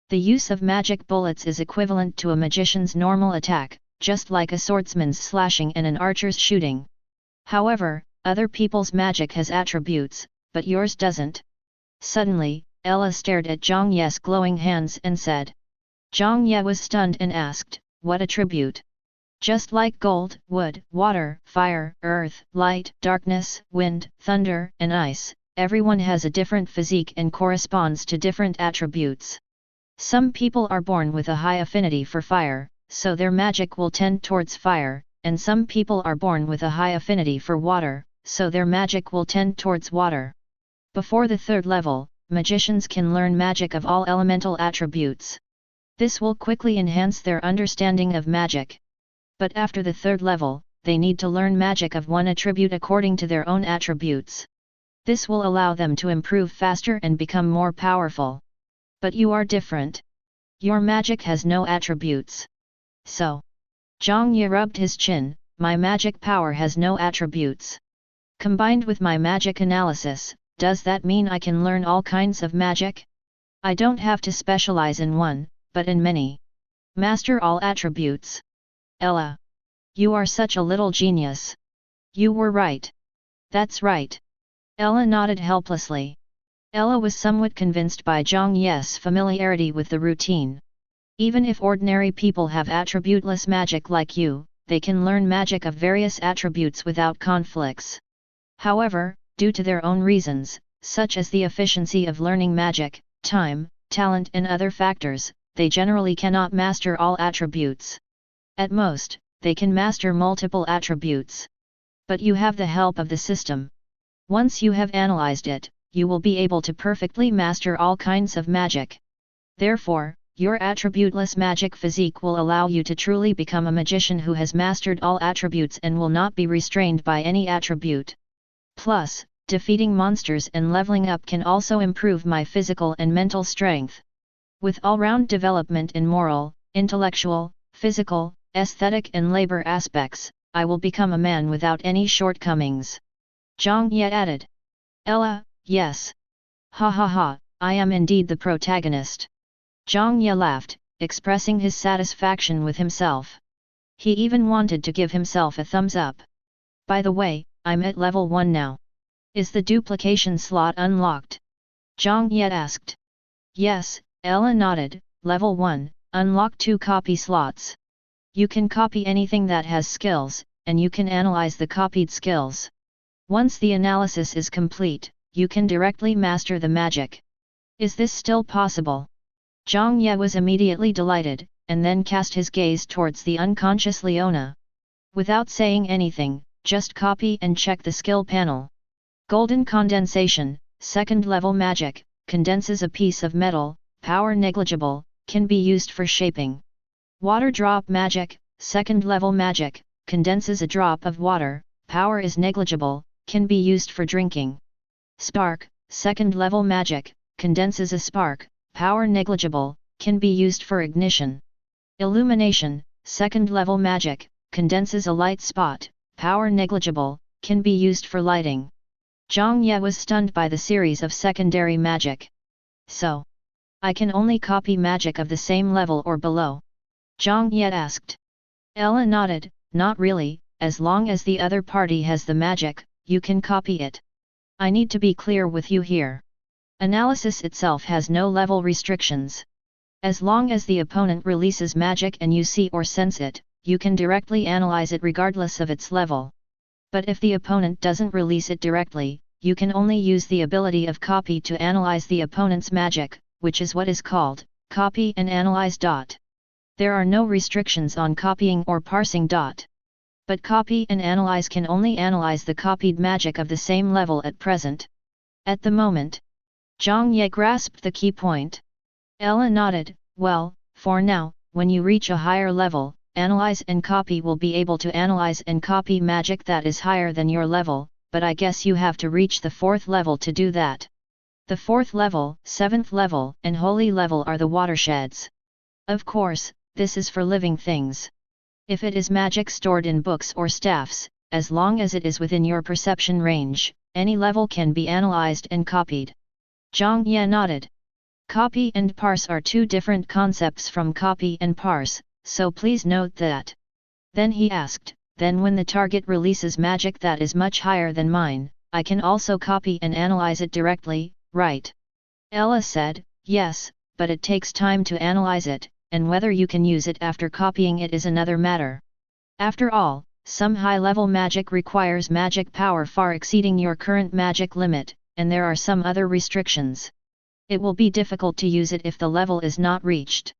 The use of magic bullets is equivalent to a magician's normal attack, just like a swordsman's slashing and an archer's shooting. However, other people's magic has attributes, but yours doesn't. Suddenly, Ella stared at Zhang Ye's glowing hands and said. Zhang Ye was stunned and asked, "What attribute?" Just like gold, wood, water, fire, earth, light, darkness, wind, thunder, and ice, everyone has a different physique and corresponds to different attributes. Some people are born with a high affinity for fire, so their magic will tend towards fire, and some people are born with a high affinity for water, so their magic will tend towards water. Before the third level, magicians can learn magic of all elemental attributes. This will quickly enhance their understanding of magic. But after the third level, they need to learn magic of one attribute according to their own attributes. This will allow them to improve faster and become more powerful. But you are different. Your magic has no attributes. So. Zhang Ye rubbed his chin, "My magic power has no attributes. Combined with my magic analysis, does that mean I can learn all kinds of magic? I don't have to specialize in one, but in many. Master all attributes. Ella. You are such a little genius. You were right. That's right. Ella nodded helplessly. Ella was somewhat convinced by Zhang Ye's familiarity with the routine. Even if ordinary people have attributeless magic like you, they can learn magic of various attributes without conflicts. However, due to their own reasons, such as the efficiency of learning magic, time, talent and other factors, they generally cannot master all attributes. At most, they can master multiple attributes. But you have the help of the system. Once you have analyzed it, you will be able to perfectly master all kinds of magic. Therefore, your attributeless magic physique will allow you to truly become a magician who has mastered all attributes and will not be restrained by any attribute. Plus, defeating monsters and leveling up can also improve my physical and mental strength. With all-round development in moral, intellectual, physical, aesthetic and labor aspects, I will become a man without any shortcomings. Zhang Ye added. Ella, yes. Ha ha ha, I am indeed the protagonist. Zhang Ye laughed, expressing his satisfaction with himself. He even wanted to give himself a thumbs up. By the way, I'm at level 1 now. Is the duplication slot unlocked? Zhang Ye asked. Yes, Ella nodded, level 1, unlock 2 copy slots. You can copy anything that has skills, and you can analyze the copied skills. Once the analysis is complete, you can directly master the magic. Is this still possible? Zhang Ye was immediately delighted, and then cast his gaze towards the unconscious Leona. Without saying anything, just copy and check the skill panel. Golden condensation, second level magic, condenses a piece of metal, power negligible, can be used for shaping. Water drop magic, second level magic, condenses a drop of water, power is negligible, can be used for drinking. Spark, second level magic, condenses a spark, power negligible, can be used for ignition. Illumination, second level magic, condenses a light spot, power negligible, can be used for lighting. Zhang Ye was stunned by the series of secondary magic. So, I can only copy magic of the same level or below? Zhang Ye asked. Ella nodded, not really, as long as the other party has the magic, you can copy it. I need to be clear with you here. Analysis itself has no level restrictions. As long as the opponent releases magic and you see or sense it, you can directly analyze it regardless of its level. But if the opponent doesn't release it directly, you can only use the ability of copy to analyze the opponent's magic, which is what is called, copy and analyze. There are no restrictions on copying or parsing. But copy and analyze can only analyze the copied magic of the same level at present. At the moment, Zhang Ye grasped the key point. Ella nodded, well, for now, when you reach a higher level, analyze and copy will be able to analyze and copy magic that is higher than your level, but I guess you have to reach the 4th level to do that. The 4th level, 7th level, and holy level are the watersheds. Of course, this is for living things. If it is magic stored in books or staffs, as long as it is within your perception range, any level can be analyzed and copied. Zhang Ye nodded. Copy and parse are two different concepts from copy and parse, so please note that. Then he asked, then when the target releases magic that is much higher than mine, I can also copy and analyze it directly, right? Ella said, yes, but it takes time to analyze it, and whether you can use it after copying it is another matter. After all, some high-level magic requires magic power far exceeding your current magic limit, and there are some other restrictions. It will be difficult to use it if the level is not reached.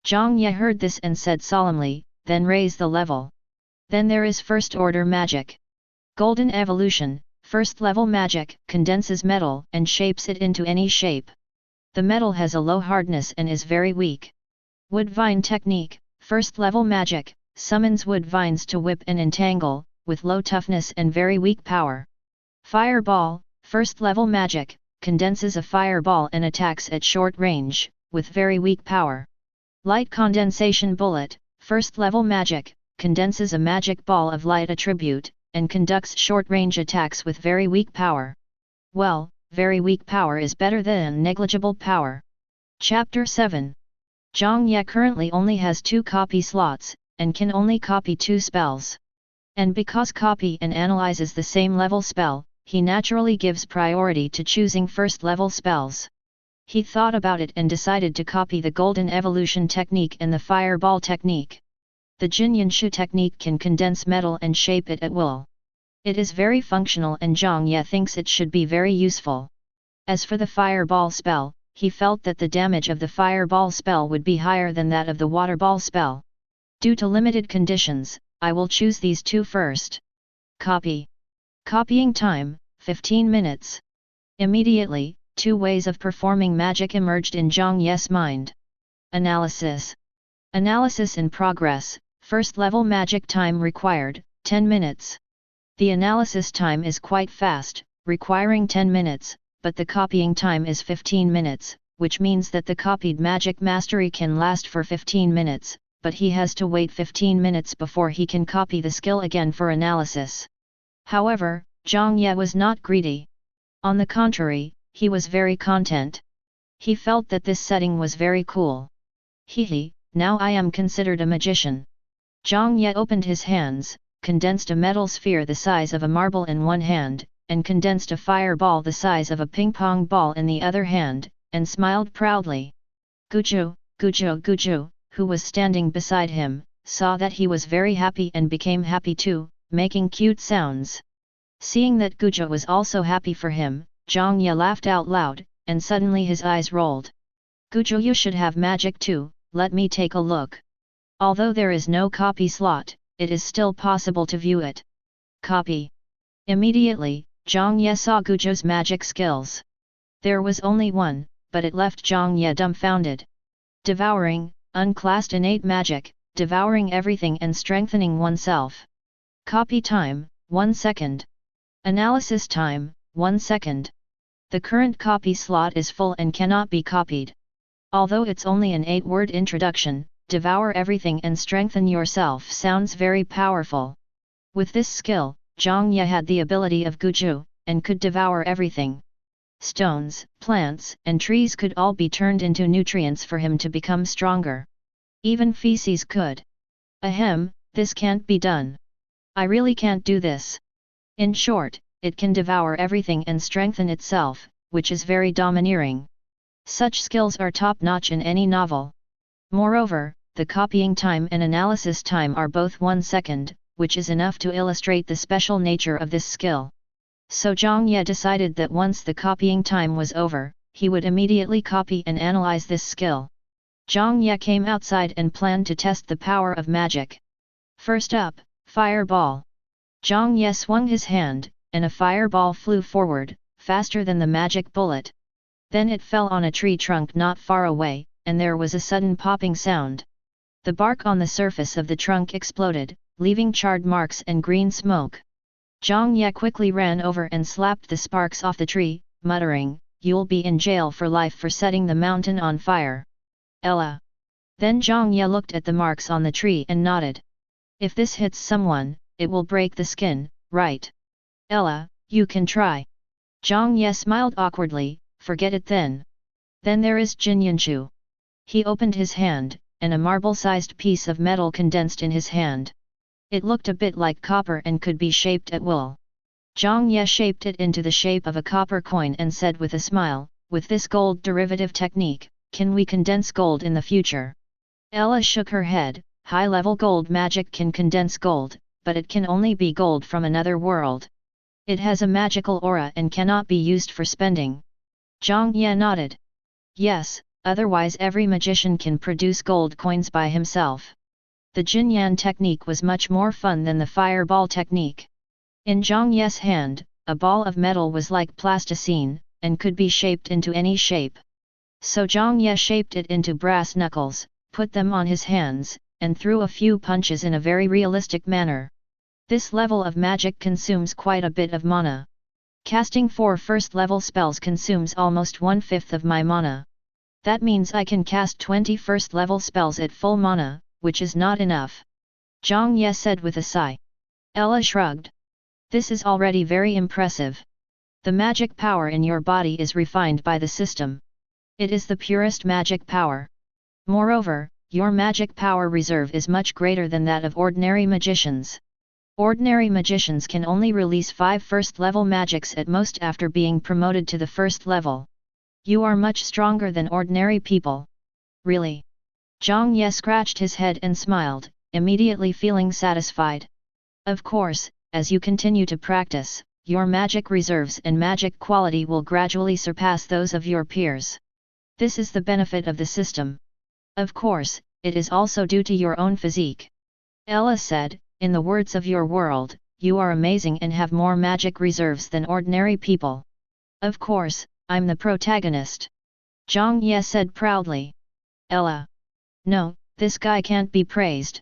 Zhang Ye heard this and said solemnly, then raise the level. Then there is first-order magic. Golden evolution, first-level magic, condenses metal and shapes it into any shape. The metal has a low hardness and is very weak. Wood vine technique, first-level magic, summons wood vines to whip and entangle, with low toughness and very weak power. Fireball, first-level magic, condenses a fireball and attacks at short range, with very weak power. Light condensation bullet, first-level magic, condenses a magic ball of light attribute, and conducts short-range attacks with very weak power. Well, very weak power is better than negligible power. Chapter 7. Zhang Ye currently only has 2 copy slots, and can only copy 2 spells. And because copy and analyze is the same level spell, he naturally gives priority to choosing first level spells. He thought about it and decided to copy the Golden Evolution technique and the Fireball technique. The Jinyanshu technique can condense metal and shape it at will. It is very functional and Zhang Ye thinks it should be very useful. As for the Fireball spell, he felt that the damage of the Fireball spell would be higher than that of the Waterball spell. Due to limited conditions, I will choose these 2 first. Copy. Copying time, 15 minutes. Immediately, 2 ways of performing magic emerged in Zhang Ye's mind. Analysis. Analysis in progress, first level magic time required, 10 minutes. The analysis time is quite fast, requiring 10 minutes, but the copying time is 15 minutes, which means that the copied magic mastery can last for 15 minutes, but he has to wait 15 minutes before he can copy the skill again for analysis. However, Zhang Ye was not greedy. On the contrary, he was very content. He felt that this setting was very cool. Hehe, now I am considered a magician. Zhang Ye opened his hands, condensed a metal sphere the size of a marble in one hand, and condensed a fireball the size of a ping-pong ball in the other hand, and smiled proudly. Guju, Guju, Guju, who was standing beside him, saw that he was very happy and became happy too, making cute sounds. Seeing that Guju was also happy for him, Zhang Ye laughed out loud, and suddenly his eyes rolled. Guju, you should have magic too, let me take a look. Although there is no copy slot, it is still possible to view it. Copy. Immediately, Zhang Ye saw Guju's magic skills. There was only one, but it left Zhang Ye dumbfounded. Devouring, unclassed innate magic, devouring everything and strengthening oneself. Copy time, 1 second. Analysis time, 1 second. The current copy slot is full and cannot be copied. Although it's only an 8-word introduction, devour everything and strengthen yourself sounds very powerful. With this skill, Zhang Ye had the ability of Guju, and could devour everything. Stones, plants, and trees could all be turned into nutrients for him to become stronger. Even feces could. Ahem, this can't be done. I really can't do this. In short, it can devour everything and strengthen itself, which is very domineering. Such skills are top-notch in any novel. Moreover, the copying time and analysis time are both 1 second, which is enough to illustrate the special nature of this skill. So Zhang Ye decided that once the copying time was over, he would immediately copy and analyze this skill. Zhang Ye came outside and planned to test the power of magic. First up, Fireball. Zhang Ye swung his hand, and a fireball flew forward, faster than the magic bullet. Then it fell on a tree trunk not far away, and there was a sudden popping sound. The bark on the surface of the trunk exploded, leaving charred marks and green smoke. Zhang Ye quickly ran over and slapped the sparks off the tree, muttering, "You'll be in jail for life for setting the mountain on fire." Ella. Then Zhang Ye looked at the marks on the tree and nodded. If this hits someone, it will break the skin, right? Ella, you can try. Zhang Ye smiled awkwardly, forget it then. Then there is Jinyanshu. He opened his hand, and a marble-sized piece of metal condensed in his hand. It looked a bit like copper and could be shaped at will. Zhang Ye shaped it into the shape of a copper coin and said with a smile, with this gold derivative technique, can we condense gold in the future? Ella shook her head, high-level gold magic can condense gold, but it can only be gold from another world. It has a magical aura and cannot be used for spending. Zhang Ye nodded. Yes, otherwise every magician can produce gold coins by himself. The Jinyan technique was much more fun than the fireball technique. In Zhang Ye's hand, a ball of metal was like plasticine, and could be shaped into any shape. So Zhang Ye shaped it into brass knuckles, put them on his hands, and threw a few punches in a very realistic manner. This level of magic consumes quite a bit of mana. Casting 4 first-level spells consumes almost 1/5 of my mana. That means I can cast 20 first-level spells at full mana, which is not enough. Zhang Ye said with a sigh. Ella shrugged. This is already very impressive. The magic power in your body is refined by the system. It is the purest magic power. Moreover, your magic power reserve is much greater than that of ordinary magicians. Ordinary magicians can only release 5 first-level magics at most after being promoted to the first level. You are much stronger than ordinary people. Really? Zhang Ye scratched his head and smiled, immediately feeling satisfied. Of course, as you continue to practice, your magic reserves and magic quality will gradually surpass those of your peers. This is the benefit of the system. Of course, it is also due to your own physique. Ella said, in the words of your world, you are amazing and have more magic reserves than ordinary people. Of course, I'm the protagonist. Zhang Ye said proudly. Ella. No, this guy can't be praised.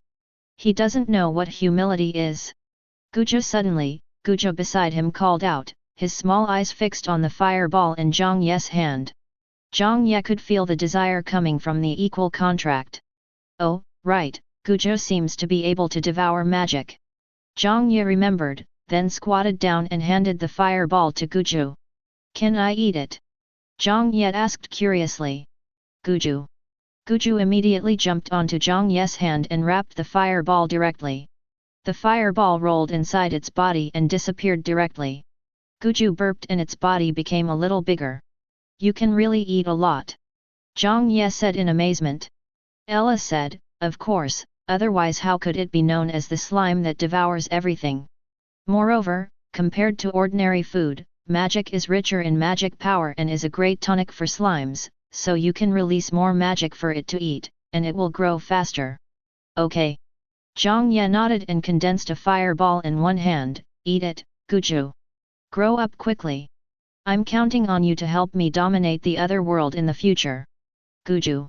He doesn't know what humility is. Gujo beside him called out, his small eyes fixed on the fireball in Zhang Ye's hand. Zhang Ye could feel the desire coming from the equal contract. Oh, right, Gujo seems to be able to devour magic. Zhang Ye remembered, then squatted down and handed the fireball to Gujo. Can I eat it? Zhang Ye asked curiously. Gujo. Gujo immediately jumped onto Zhang Ye's hand and wrapped the fireball directly. The fireball rolled inside its body and disappeared directly. Gujo burped and its body became a little bigger. You can really eat a lot. Zhang Ye said in amazement. Ella said, of course, otherwise how could it be known as the slime that devours everything? Moreover, compared to ordinary food, magic is richer in magic power and is a great tonic for slimes, so you can release more magic for it to eat, and it will grow faster. Okay. Zhang Ye nodded and condensed a fireball in one hand. Eat it, Gujo. Grow up quickly. I'm counting on you to help me dominate the other world in the future. Gujo.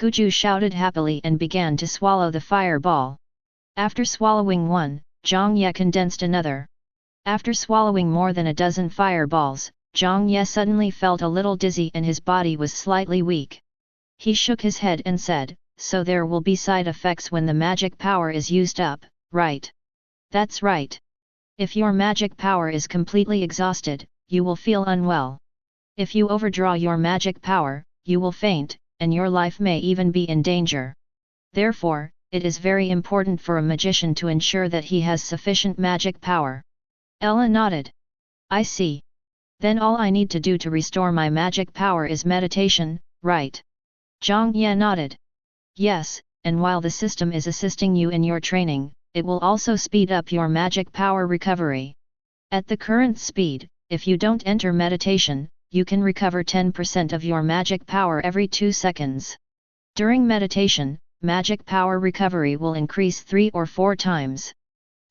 Gujo shouted happily and began to swallow the fireball. After swallowing one, Zhang Ye condensed another. After swallowing more than a dozen fireballs, Zhang Ye suddenly felt a little dizzy and his body was slightly weak. He shook his head and said, so there will be side effects when the magic power is used up, right? That's right. If your magic power is completely exhausted, you will feel unwell. If you overdraw your magic power, you will faint, and your life may even be in danger. Therefore, it is very important for a magician to ensure that he has sufficient magic power. Ella nodded. I see. Then all I need to do to restore my magic power is meditation, right? Zhang Ye nodded. Yes, and while the system is assisting you in your training, it will also speed up your magic power recovery. At the current speed, if you don't enter meditation, you can recover 10% of your magic power every 2 seconds. During meditation, magic power recovery will increase 3 or 4 times.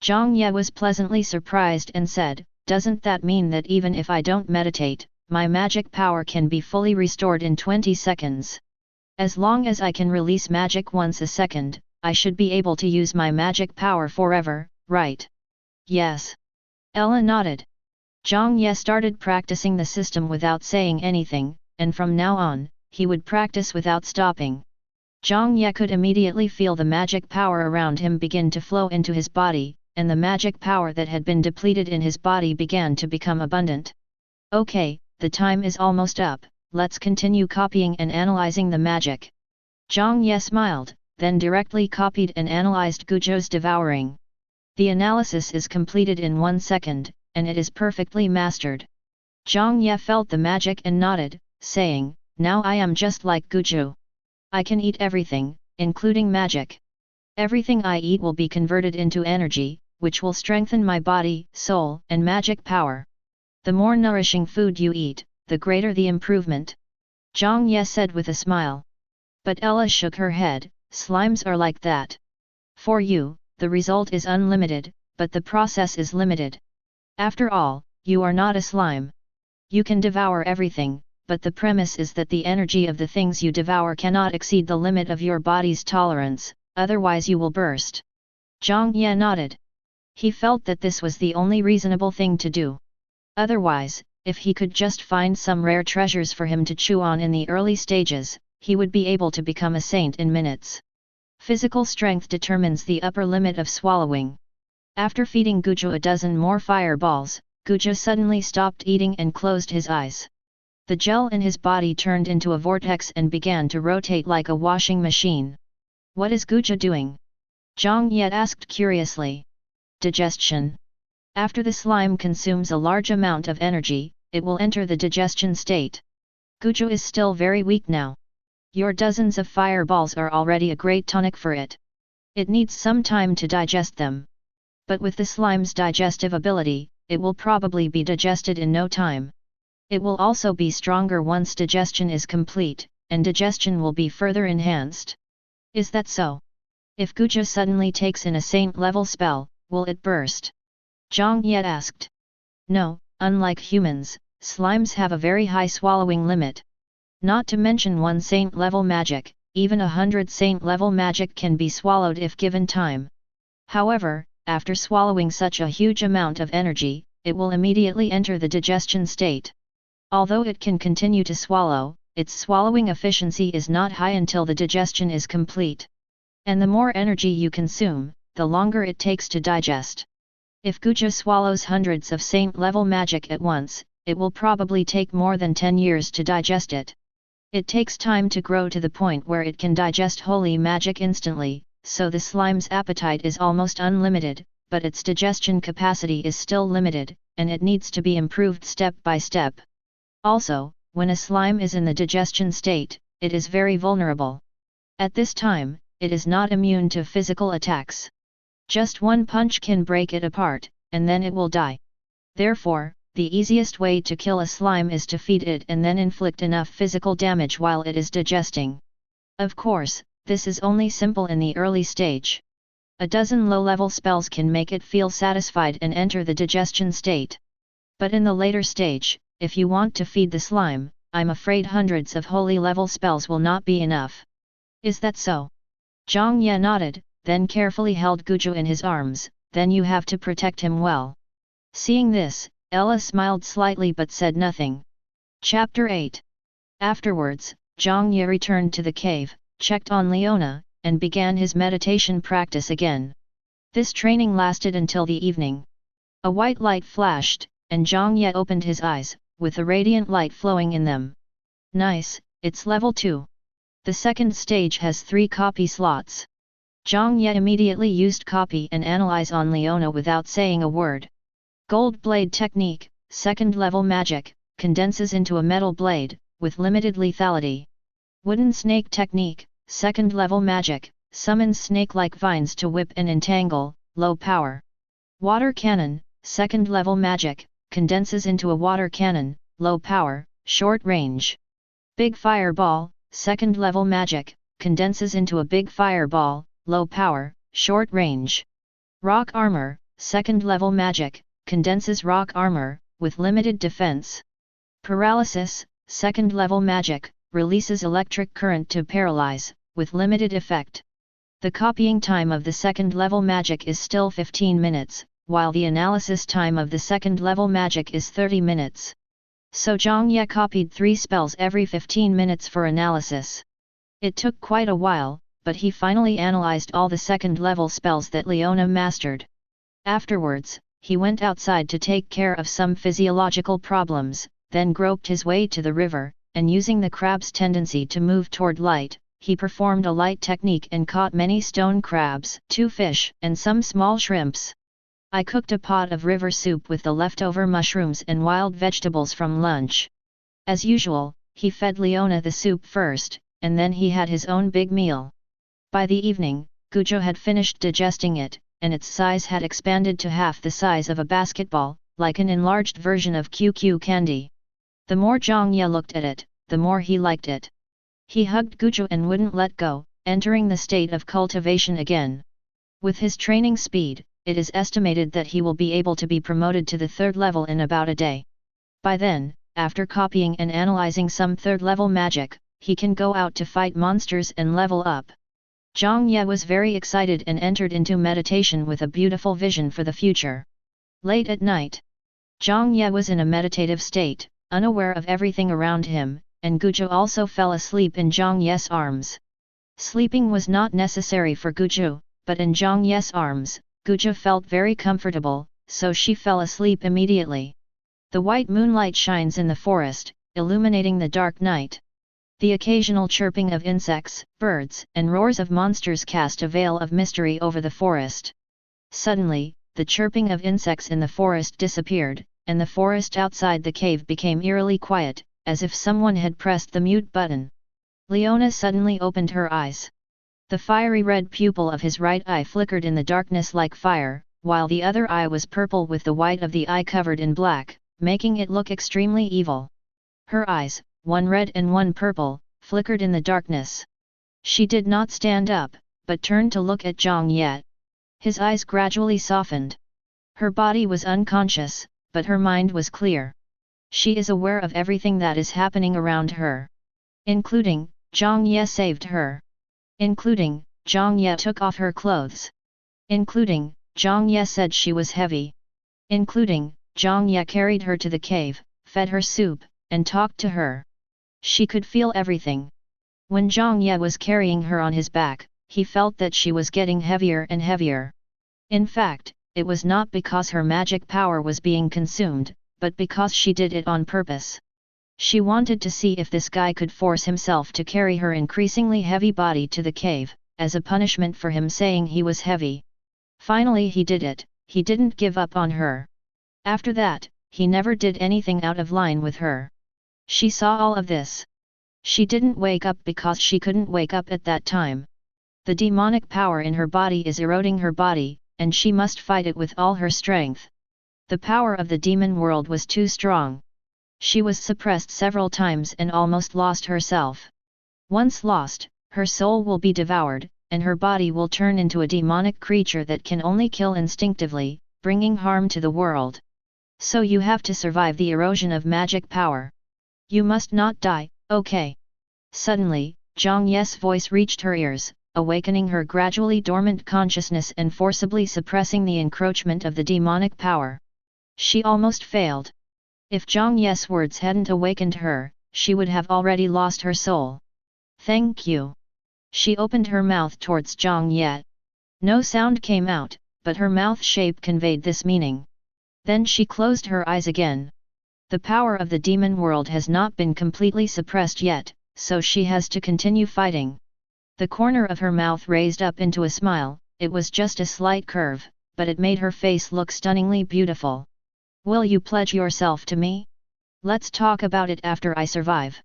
Zhang Ye was pleasantly surprised and said, doesn't that mean that even if I don't meditate, my magic power can be fully restored in 20 seconds? As long as I can release magic once a second, I should be able to use my magic power forever, right? Yes. Ella nodded. Zhang Ye started practicing the system without saying anything, and from now on, he would practice without stopping. Zhang Ye could immediately feel the magic power around him begin to flow into his body, and the magic power that had been depleted in his body began to become abundant. Okay, the time is almost up. Let's continue copying and analyzing the magic. Zhang Ye smiled, then directly copied and analyzed Gujo's devouring. The analysis is completed in 1 second, and it is perfectly mastered. Zhang Ye felt the magic and nodded, saying, now I am just like Gujo. I can eat everything, including magic. Everything I eat will be converted into energy, which will strengthen my body, soul, and magic power. The more nourishing food you eat, the greater the improvement. Zhang Ye said with a smile. But Ella shook her head, slimes are like that. For you, the result is unlimited, but the process is limited. After all, you are not a slime. You can devour everything, but the premise is that the energy of the things you devour cannot exceed the limit of your body's tolerance, otherwise you will burst. Zhang Ye nodded. He felt that this was the only reasonable thing to do. Otherwise, if he could just find some rare treasures for him to chew on in the early stages, he would be able to become a saint in minutes. Physical strength determines the upper limit of swallowing. After feeding Gujo a dozen more fireballs, Gujo suddenly stopped eating and closed his eyes. The gel in his body turned into a vortex and began to rotate like a washing machine. What is Gujo doing? Zhang Ye asked curiously. Digestion. After the slime consumes a large amount of energy, it will enter the digestion state. Gujo is still very weak now. Your dozens of fireballs are already a great tonic for it. It needs some time to digest them. But with the slime's digestive ability, it will probably be digested in no time. It will also be stronger once digestion is complete, and digestion will be further enhanced. Is that so? If Gujo suddenly takes in a saint-level spell, will it burst? Zhang Ye asked. No, unlike humans, slimes have a very high swallowing limit. Not to mention one saint-level magic, even 100 saint-level magic can be swallowed if given time. However, after swallowing such a huge amount of energy, it will immediately enter the digestion state. Although it can continue to swallow, its swallowing efficiency is not high until the digestion is complete. And the more energy you consume, the longer it takes to digest. If Gujo swallows hundreds of saint-level magic at once, it will probably take more than 10 years to digest it. It takes time to grow to the point where it can digest holy magic instantly, so the slime's appetite is almost unlimited, but its digestion capacity is still limited, and it needs to be improved step by step. Also, when a slime is in the digestion state, it is very vulnerable. At this time, it is not immune to physical attacks. Just one punch can break it apart, and then it will die. Therefore, the easiest way to kill a slime is to feed it and then inflict enough physical damage while it is digesting. Of course, this is only simple in the early stage. A dozen low-level spells can make it feel satisfied and enter the digestion state. But in the later stage, if you want to feed the slime, I'm afraid hundreds of holy level spells will not be enough. Is that so? Zhang Ye nodded, then carefully held Gujo in his arms, then you have to protect him well. Seeing this, Ella smiled slightly but said nothing. Chapter 8. Afterwards, Zhang Ye returned to the cave, checked on Leona, and began his meditation practice again. This training lasted until the evening. A white light flashed, and Zhang Ye opened his eyes, with a radiant light flowing in them. Nice, it's level 2. The second stage has 3 copy slots. Zhang Ye immediately used copy and analyze on Leona without saying a word. Gold blade technique, second level magic, condenses into a metal blade, with limited lethality. Wooden snake technique, second level magic, summons snake-like vines to whip and entangle, low power. Water cannon, second level magic, condenses into a water cannon, low power, short range. Big fireball, second level magic, condenses into a big fireball, low power, short range. Rock armor, second level magic, condenses rock armor, with limited defense. Paralysis, second level magic, releases electric current to paralyze, with limited effect. The copying time of the second level magic is still 15 minutes, while the analysis time of the second level magic is 30 minutes. So Zhang Ye copied 3 spells every 15 minutes for analysis. It took quite a while, but he finally analyzed all the second level spells that Leona mastered. Afterwards, he went outside to take care of some physiological problems, then groped his way to the river, and using the crab's tendency to move toward light, he performed a light technique and caught many stone crabs, 2 fish, and some small shrimps. I cooked a pot of river soup with the leftover mushrooms and wild vegetables from lunch. As usual, he fed Leona the soup first, and then he had his own big meal. By the evening, Gujo had finished digesting it, and its size had expanded to half the size of a basketball, like an enlarged version of QQ candy. The more Zhang Ye looked at it, the more he liked it. He hugged Gujo and wouldn't let go, entering the state of cultivation again. With his training speed, it is estimated that he will be able to be promoted to the 3rd level in about a day. By then, after copying and analyzing some 3rd level magic, he can go out to fight monsters and level up. Zhang Ye was very excited and entered into meditation with a beautiful vision for the future. Late at night, Zhang Ye was in a meditative state, unaware of everything around him, and Gujo also fell asleep in Zhang Ye's arms. Sleeping was not necessary for Gujo, but in Zhang Ye's arms, Guja felt very comfortable, so she fell asleep immediately. The white moonlight shines in the forest, illuminating the dark night. The occasional chirping of insects, birds, and roars of monsters cast a veil of mystery over the forest. Suddenly, the chirping of insects in the forest disappeared, and the forest outside the cave became eerily quiet, as if someone had pressed the mute button. Leona suddenly opened her eyes. The fiery red pupil of his right eye flickered in the darkness like fire, while the other eye was purple with the white of the eye covered in black, making it look extremely evil. Her eyes, one red and one purple, flickered in the darkness. She did not stand up, but turned to look at Zhang Ye. His eyes gradually softened. Her body was unconscious, but her mind was clear. She is aware of everything that is happening around her. Including, Zhang Ye saved her. Including, Zhang Ye took off her clothes. Including, Zhang Ye said she was heavy. Including, Zhang Ye carried her to the cave, fed her soup, and talked to her. She could feel everything. When Zhang Ye was carrying her on his back, he felt that she was getting heavier and heavier. In fact, it was not because her magic power was being consumed, but because she did it on purpose. She wanted to see if this guy could force himself to carry her increasingly heavy body to the cave, as a punishment for him saying he was heavy. Finally he did it, he didn't give up on her. After that, he never did anything out of line with her. She saw all of this. She didn't wake up because she couldn't wake up at that time. The demonic power in her body is eroding her body, and she must fight it with all her strength. The power of the demon world was too strong. She was suppressed several times and almost lost herself. Once lost, her soul will be devoured, and her body will turn into a demonic creature that can only kill instinctively, bringing harm to the world. So you have to survive the erosion of magic power. You must not die, okay? Suddenly, Zhang Ye's voice reached her ears, awakening her gradually dormant consciousness and forcibly suppressing the encroachment of the demonic power. She almost failed. If Zhang Ye's words hadn't awakened her, she would have already lost her soul. Thank you. She opened her mouth towards Zhang Ye. No sound came out, but her mouth shape conveyed this meaning. Then she closed her eyes again. The power of the demon world has not been completely suppressed yet, so she has to continue fighting. The corner of her mouth raised up into a smile, it was just a slight curve, but it made her face look stunningly beautiful. Will you pledge yourself to me? Let's talk about it after I survive.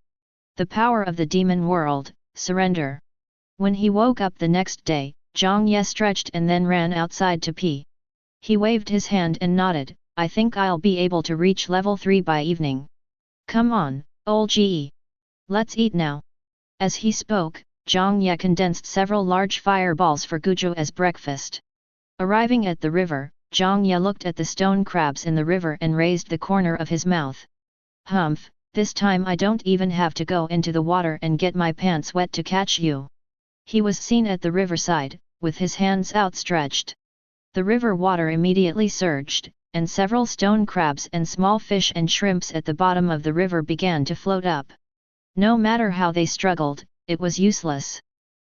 The power of the demon world, surrender. When he woke up the next day, Zhang Ye stretched and then ran outside to pee. He waved his hand and nodded, I think I'll be able to reach level 3 by evening. Come on, old GE. Let's eat now. As he spoke, Zhang Ye condensed several large fireballs for Guju as breakfast. Arriving at the river, Zhang Ye looked at the stone crabs in the river and raised the corner of his mouth. Humph, this time I don't even have to go into the water and get my pants wet to catch you. He was seen at the riverside, with his hands outstretched. The river water immediately surged, and several stone crabs and small fish and shrimps at the bottom of the river began to float up. No matter how they struggled, it was useless.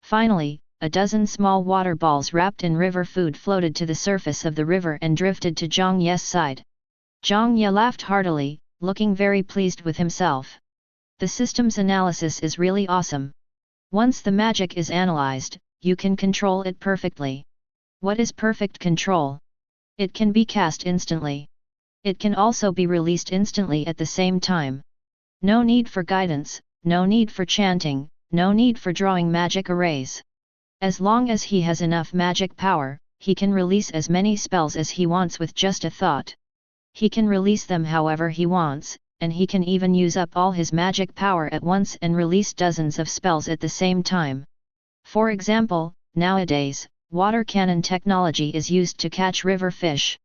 Finally, a dozen small water balls wrapped in river food floated to the surface of the river and drifted to Zhang Ye's side. Zhang Ye laughed heartily, looking very pleased with himself. The system's analysis is really awesome. Once the magic is analyzed, you can control it perfectly. What is perfect control? It can be cast instantly. It can also be released instantly at the same time. No need for guidance, no need for chanting, no need for drawing magic arrays. As long as he has enough magic power, he can release as many spells as he wants with just a thought. He can release them however he wants, and he can even use up all his magic power at once and release dozens of spells at the same time. For example, nowadays, water cannon technology is used to catch river fish.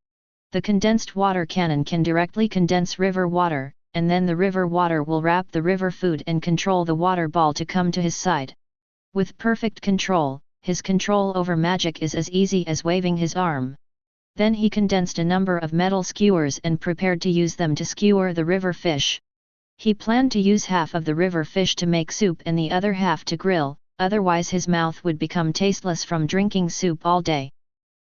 The condensed water cannon can directly condense river water, and then the river water will wrap the river food and control the water ball to come to his side. With perfect control, his control over magic is as easy as waving his arm. Then he condensed a number of metal skewers and prepared to use them to skewer the river fish. He planned to use half of the river fish to make soup and the other half to grill, otherwise his mouth would become tasteless from drinking soup all day.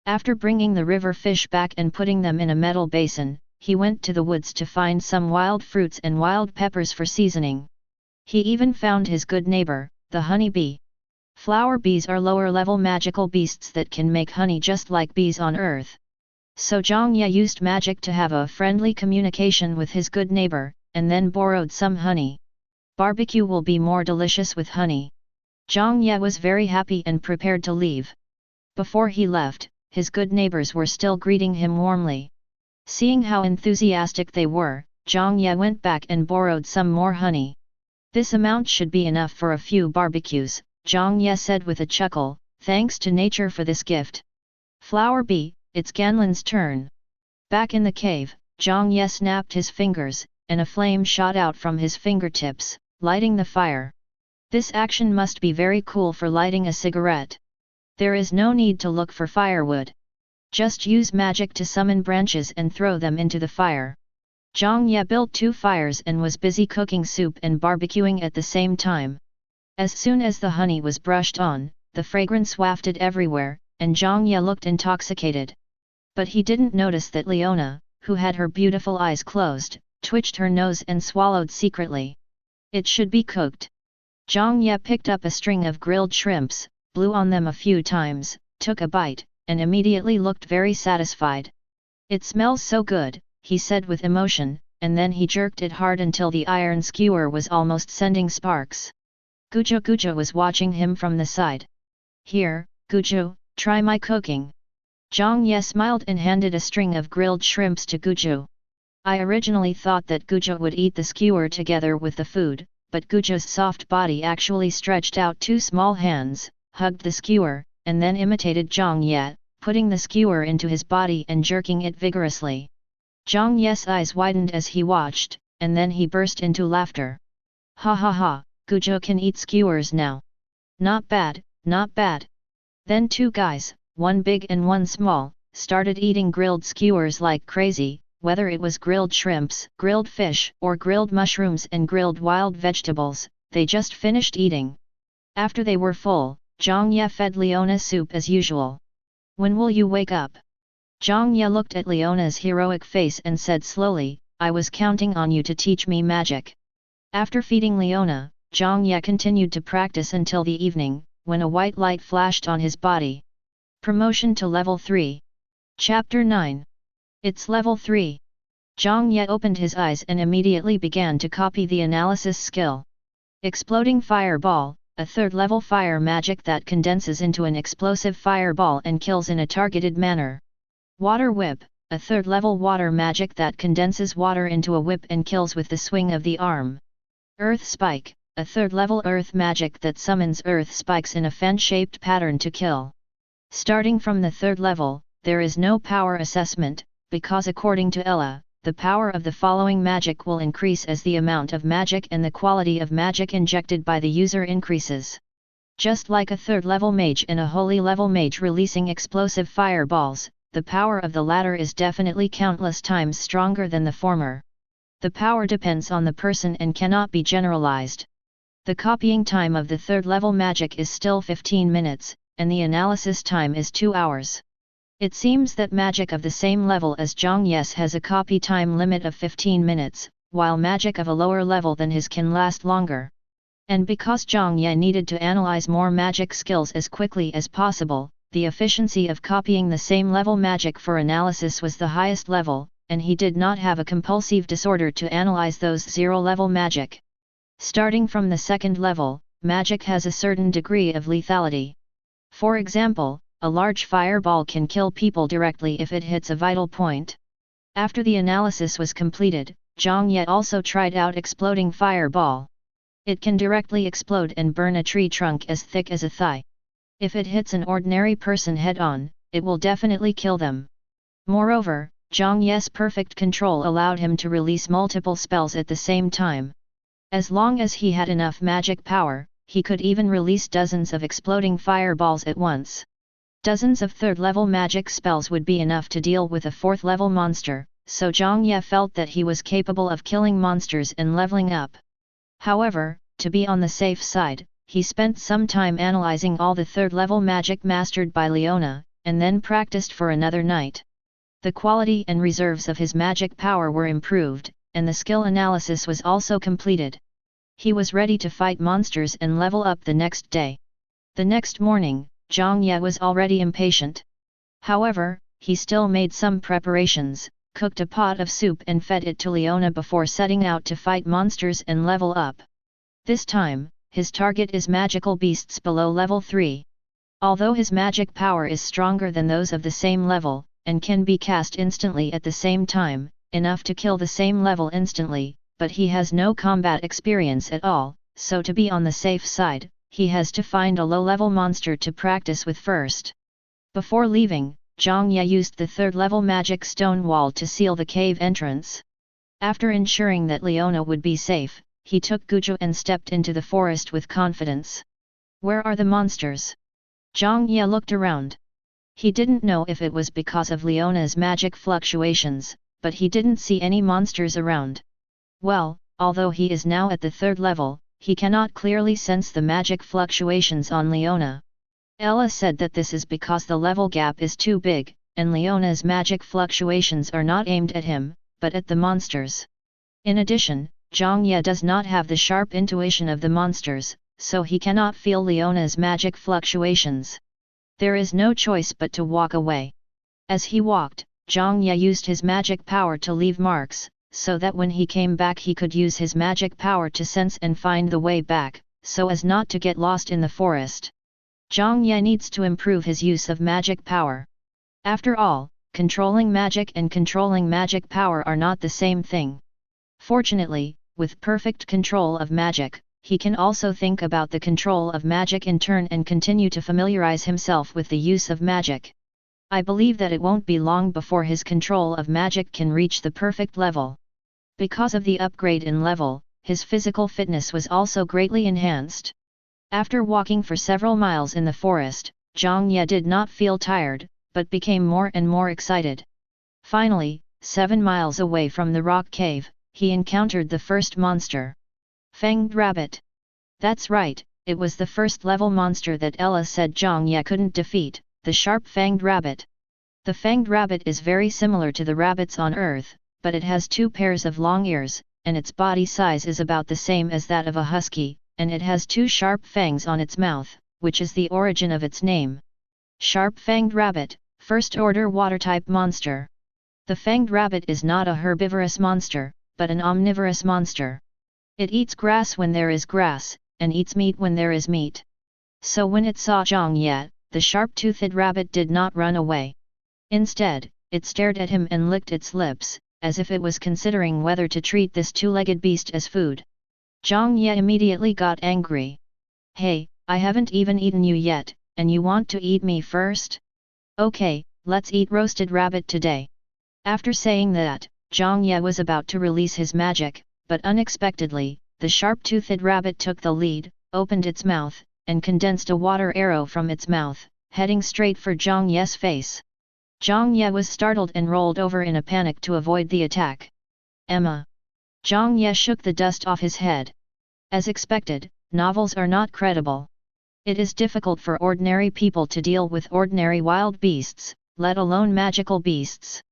After bringing the river fish back and putting them in a metal basin, he went to the woods to find some wild fruits and wild peppers for seasoning. He even found his good neighbor, the honey bee. Flower bees are lower-level magical beasts that can make honey just like bees on Earth. So Zhang Ye used magic to have a friendly communication with his good neighbor, and then borrowed some honey. Barbecue will be more delicious with honey. Zhang Ye was very happy and prepared to leave. Before he left, his good neighbors were still greeting him warmly. Seeing how enthusiastic they were, Zhang Ye went back and borrowed some more honey. This amount should be enough for a few barbecues, Zhang Ye said with a chuckle, thanks to nature for this gift. Flower bee, it's Ganlin's turn. Back in the cave, Zhang Ye snapped his fingers, and a flame shot out from his fingertips, lighting the fire. This action must be very cool for lighting a cigarette. There is no need to look for firewood. Just use magic to summon branches and throw them into the fire. Zhang Ye built 2 fires and was busy cooking soup and barbecuing at the same time. As soon as the honey was brushed on, the fragrance wafted everywhere, and Zhang Ye looked intoxicated. But he didn't notice that Leona, who had her beautiful eyes closed, twitched her nose and swallowed secretly. It should be cooked. Zhang Ye picked up a string of grilled shrimps, blew on them a few times, took a bite, and immediately looked very satisfied. It smells so good, he said with emotion, and then he jerked it hard until the iron skewer was almost sending sparks. Guju was watching him from the side. Here, Guju, try my cooking. Zhang Ye smiled and handed a string of grilled shrimps to Guju. I originally thought that Guju would eat the skewer together with the food, but Guju's soft body actually stretched out 2 small hands, hugged the skewer, and then imitated Zhang Ye, putting the skewer into his body and jerking it vigorously. Zhang Ye's eyes widened as he watched, and then he burst into laughter. Ha ha ha, Guju can eat skewers now. Not bad, not bad. Then 2 guys, one big and one small, started eating grilled skewers like crazy, whether it was grilled shrimps, grilled fish, or grilled mushrooms and grilled wild vegetables, they just finished eating. After they were full, Zhang Ye fed Leona soup as usual. When will you wake up? Zhang Ye looked at Leona's heroic face and said slowly, I was counting on you to teach me magic. After feeding Leona, Zhang Ye continued to practice until the evening, when a white light flashed on his body. Promotion to level 3. Chapter 9. It's level 3. Zhang Ye opened his eyes and immediately began to copy the analysis skill. Exploding Fireball, a 3rd level fire magic that condenses into an explosive fireball and kills in a targeted manner. Water Whip, a 3rd level water magic that condenses water into a whip and kills with the swing of the arm. Earth Spike, a 3rd level earth magic that summons earth spikes in a fan-shaped pattern to kill. Starting from the 3rd level, there is no power assessment, because according to Ella, the power of the following magic will increase as the amount of magic and the quality of magic injected by the user increases. Just like a 3rd level mage and a holy level mage releasing explosive fireballs, the power of the latter is definitely countless times stronger than the former. The power depends on the person and cannot be generalized. The copying time of the 3rd level magic is still 15 minutes, and the analysis time is 2 hours. It seems that magic of the same level as Zhang Ye's has a copy time limit of 15 minutes, while magic of a lower level than his can last longer. And because Zhang Ye needed to analyze more magic skills as quickly as possible, the efficiency of copying the same level magic for analysis was the highest level, and he did not have a compulsive disorder to analyze those 0-level magic. Starting from the 2nd level, magic has a certain degree of lethality. For example, a large fireball can kill people directly if it hits a vital point. After the analysis was completed, Zhang Ye also tried out exploding fireball. It can directly explode and burn a tree trunk as thick as a thigh. If it hits an ordinary person head-on, it will definitely kill them. Moreover, Zhang Ye's perfect control allowed him to release multiple spells at the same time. As long as he had enough magic power, he could even release dozens of exploding fireballs at once. Dozens of 3rd-level magic spells would be enough to deal with a 4th-level monster, so Zhang Ye felt that he was capable of killing monsters and leveling up. However, to be on the safe side, he spent some time analyzing all the 3rd-level magic mastered by Leona, and then practiced for another night. The quality and reserves of his magic power were improved, and the skill analysis was also completed. He was ready to fight monsters and level up the next day. The next morning, Zhang Ye was already impatient. However, he still made some preparations, cooked a pot of soup and fed it to Leona before setting out to fight monsters and level up. This time, his target is magical beasts below level 3. Although his magic power is stronger than those of the same level, and can be cast instantly at the same time, enough to kill the same level instantly, but he has no combat experience at all, so to be on the safe side, he has to find a low-level monster to practice with first. Before leaving, Zhang Ye used the third-level magic stone wall to seal the cave entrance. After ensuring that Leona would be safe, he took Guju and stepped into the forest with confidence. Where are the monsters? Zhang Ye looked around. He didn't know if it was because of Leona's magic fluctuations, but he didn't see any monsters around. Well, although he is now at the third level, he cannot clearly sense the magic fluctuations on Leona. Ella said that this is because the level gap is too big, and Leona's magic fluctuations are not aimed at him, but at the monsters. In addition, Zhang Ye does not have the sharp intuition of the monsters, so he cannot feel Leona's magic fluctuations. There is no choice but to walk away. As he walked, Zhang Ye used his magic power to leave marks, so that when he came back he could use his magic power to sense and find the way back, so as not to get lost in the forest. Zhang Ye needs to improve his use of magic power. After all, controlling magic and controlling magic power are not the same thing. Fortunately, with perfect control of magic, he can also think about the control of magic in turn and continue to familiarize himself with the use of magic. I believe that it won't be long before his control of magic can reach the perfect level. Because of the upgrade in level, his physical fitness was also greatly enhanced. After walking for several miles in the forest, Zhang Ye did not feel tired, but became more and more excited. Finally, 7 miles away from the rock cave, he encountered the first monster. Fanged rabbit. That's right, it was the first level monster that Ella said Zhang Ye couldn't defeat, the sharp-fanged rabbit. The fanged rabbit is very similar to the rabbits on Earth, but it has 2 pairs of long ears, and its body size is about the same as that of a husky, and it has 2 sharp fangs on its mouth, which is the origin of its name. Sharp-fanged rabbit, first-order water-type monster. The fanged rabbit is not a herbivorous monster, but an omnivorous monster. It eats grass when there is grass, and eats meat when there is meat. So when it saw Zhang Ye, the sharp-toothed rabbit did not run away. Instead, it stared at him and licked its lips, as if it was considering whether to treat this 2-legged beast as food. Zhang Ye immediately got angry. Hey, I haven't even eaten you yet, and you want to eat me first? Okay, let's eat roasted rabbit today. After saying that, Zhang Ye was about to release his magic, but unexpectedly, the sharp-toothed rabbit took the lead, opened its mouth, and condensed a water arrow from its mouth, heading straight for Zhang Ye's face. Zhang Ye was startled and rolled over in a panic to avoid the attack. Emma. Zhang Ye shook the dust off his head. As expected, novels are not credible. It is difficult for ordinary people to deal with ordinary wild beasts, let alone magical beasts.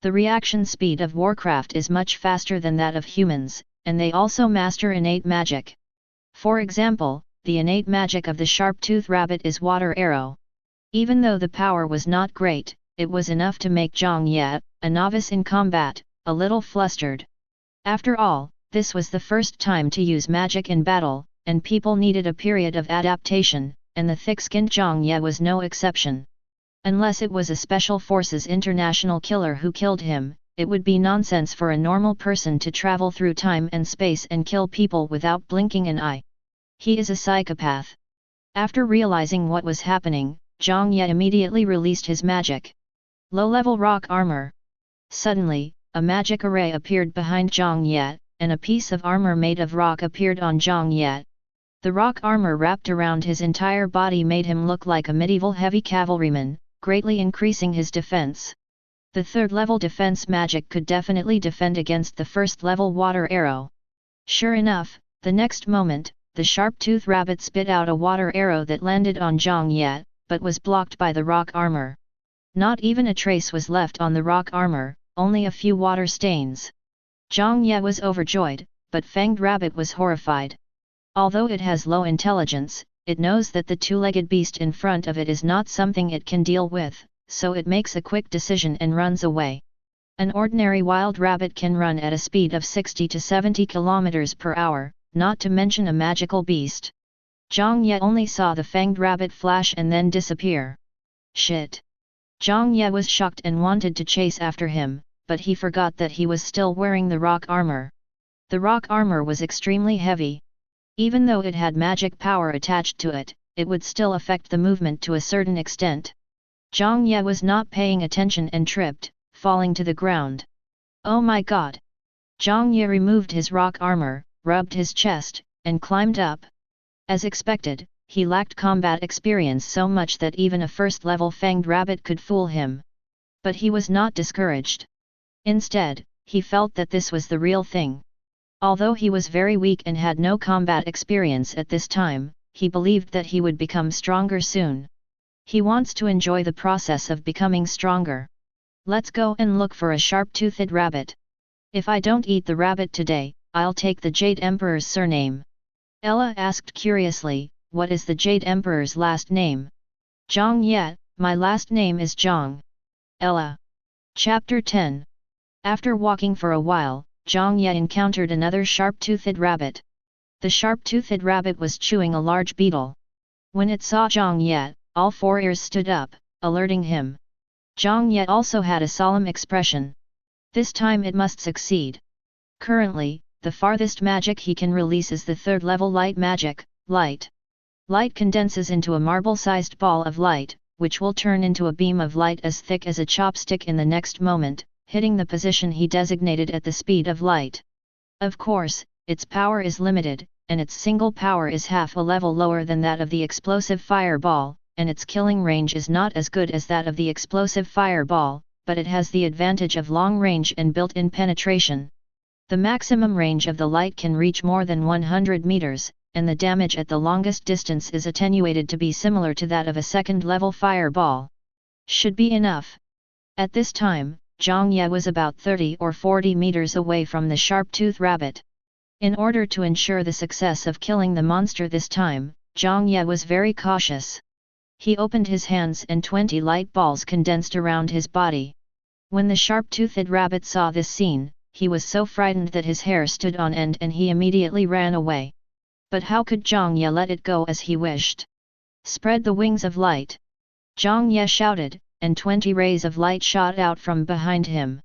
The reaction speed of Warcraft is much faster than that of humans, and they also master innate magic. For example, the innate magic of the sharp-toothed rabbit is water arrow. Even though the power was not great, it was enough to make Zhang Ye, a novice in combat, a little flustered. After all, this was the first time to use magic in battle, and people needed a period of adaptation, and the thick-skinned Zhang Ye was no exception. Unless it was a Special Forces international killer who killed him, it would be nonsense for a normal person to travel through time and space and kill people without blinking an eye. He is a psychopath. After realizing what was happening, Zhang Ye immediately released his magic. Low-level rock armor. Suddenly, a magic array appeared behind Zhang Ye, and a piece of armor made of rock appeared on Zhang Ye. The rock armor wrapped around his entire body made him look like a medieval heavy cavalryman, greatly increasing his defense. The third-level defense magic could definitely defend against the first-level water arrow. Sure enough, the next moment, the sharp-toothed rabbit spit out a water arrow that landed on Zhang Ye, but was blocked by the rock armor. Not even a trace was left on the rock armor, only a few water stains. Zhang Ye was overjoyed, but Fanged Rabbit was horrified. Although it has low intelligence, it knows that the two-legged beast in front of it is not something it can deal with, so it makes a quick decision and runs away. An ordinary wild rabbit can run at a speed of 60 to 70 km per hour, not to mention a magical beast. Zhang Ye only saw the Fanged Rabbit flash and then disappear. Shit! Zhang Ye was shocked and wanted to chase after him, but he forgot that he was still wearing the rock armor. The rock armor was extremely heavy. Even though it had magic power attached to it, it would still affect the movement to a certain extent. Zhang Ye was not paying attention and tripped, falling to the ground. Oh my god! Zhang Ye removed his rock armor, rubbed his chest, and climbed up. As expected, he lacked combat experience so much that even a first-level Fanged Rabbit could fool him. But he was not discouraged. Instead, he felt that this was the real thing. Although he was very weak and had no combat experience at this time, he believed that he would become stronger soon. He wants to enjoy the process of becoming stronger. Let's go and look for a sharp-toothed rabbit. If I don't eat the rabbit today, I'll take the Jade Emperor's surname. Ella asked curiously, what is the Jade Emperor's last name? Zhang Ye, my last name is Zhang. Ella. Chapter 10. After walking for a while, Zhang Ye encountered another sharp-toothed rabbit. The sharp-toothed rabbit was chewing a large beetle. When it saw Zhang Ye, all four ears stood up, alerting him. Zhang Ye also had a solemn expression. This time it must succeed. Currently, the farthest magic he can release is the third-level light magic, light. Light condenses into a marble-sized ball of light, which will turn into a beam of light as thick as a chopstick in the next moment, hitting the position he designated at the speed of light. Of course, its power is limited, and its single power is half a level lower than that of the explosive fireball, and its killing range is not as good as that of the explosive fireball, but it has the advantage of long range and built-in penetration. The maximum range of the light can reach more than 100 meters, and the damage at the longest distance is attenuated to be similar to that of a second-level fireball. Should be enough. At this time, Zhang Ye was about 30 or 40 meters away from the sharp-toothed rabbit. In order to ensure the success of killing the monster this time, Zhang Ye was very cautious. He opened his hands and 20 light balls condensed around his body. When the sharp-toothed rabbit saw this scene, he was so frightened that his hair stood on end and he immediately ran away. But how could Zhang Ye let it go as he wished? Spread the wings of light! Zhang Ye shouted, and 20 rays of light shot out from behind him.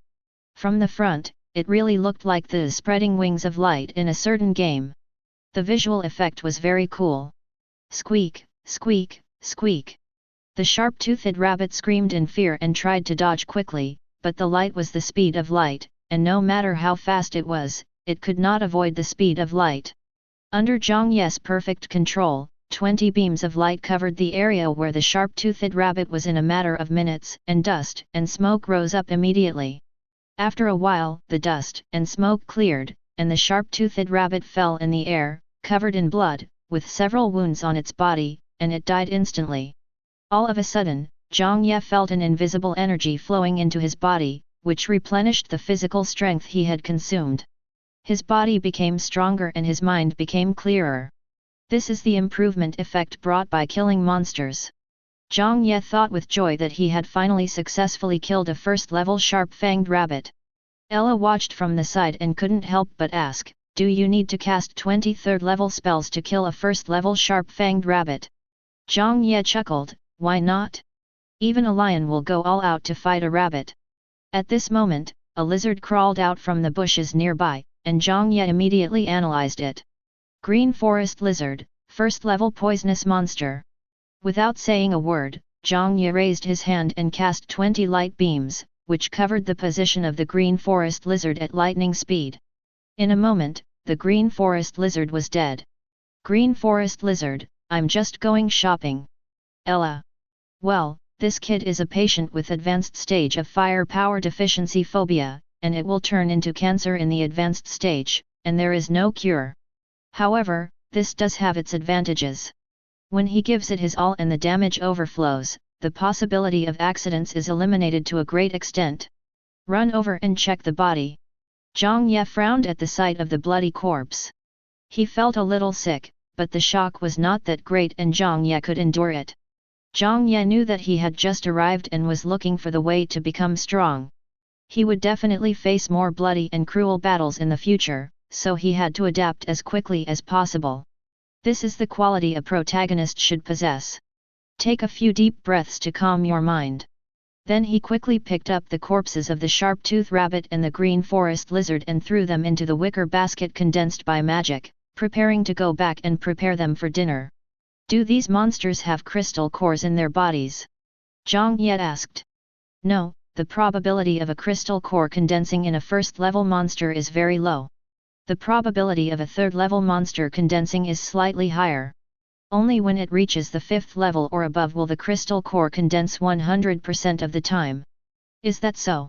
From the front, it really looked like the spreading wings of light in a certain game. The visual effect was very cool. Squeak, squeak, squeak. The sharp-toothed rabbit screamed in fear and tried to dodge quickly, but the light was the speed of light, and no matter how fast it was, it could not avoid the speed of light. Under Zhang Ye's perfect control, 20 beams of light covered the area where the sharp-toothed rabbit was in a matter of minutes, and dust and smoke rose up immediately. After a while, the dust and smoke cleared, and the sharp-toothed rabbit fell in the air, covered in blood, with several wounds on its body, and it died instantly. All of a sudden, Zhang Ye felt an invisible energy flowing into his body, which replenished the physical strength he had consumed. His body became stronger and his mind became clearer. This is the improvement effect brought by killing monsters. Zhang Ye thought with joy that he had finally successfully killed a first-level sharp-fanged rabbit. Ella watched from the side and couldn't help but ask, "Do you need to cast 20 third-level spells to kill a first-level sharp-fanged rabbit?" Zhang Ye chuckled, "Why not? Even a lion will go all out to fight a rabbit." At this moment, a lizard crawled out from the bushes nearby, and Zhang Ye immediately analyzed it. Green forest lizard, first-level poisonous monster. Without saying a word, Zhang Ye raised his hand and cast 20 light beams, which covered the position of the green forest lizard at lightning speed. In a moment, the green forest lizard was dead. Green forest lizard, I'm just going shopping. Ella. Well, this kid is a patient with advanced stage of fire power deficiency phobia, and it will turn into cancer in the advanced stage, and there is no cure. However, this does have its advantages. When he gives it his all and the damage overflows, the possibility of accidents is eliminated to a great extent. Run over and check the body. Zhang Ye frowned at the sight of the bloody corpse. He felt a little sick, but the shock was not that great and Zhang Ye could endure it. Zhang Ye knew that he had just arrived and was looking for the way to become strong. He would definitely face more bloody and cruel battles in the future, so he had to adapt as quickly as possible. This is the quality a protagonist should possess. Take a few deep breaths to calm your mind. Then he quickly picked up the corpses of the sharp-toothed rabbit and the green forest lizard and threw them into the wicker basket condensed by magic, preparing to go back and prepare them for dinner. Do these monsters have crystal cores in their bodies? Zhang Ye asked. No, the probability of a crystal core condensing in a first-level monster is very low. The probability of a third-level monster condensing is slightly higher. Only when it reaches the 5th level or above will the crystal core condense 100% of the time. Is that so?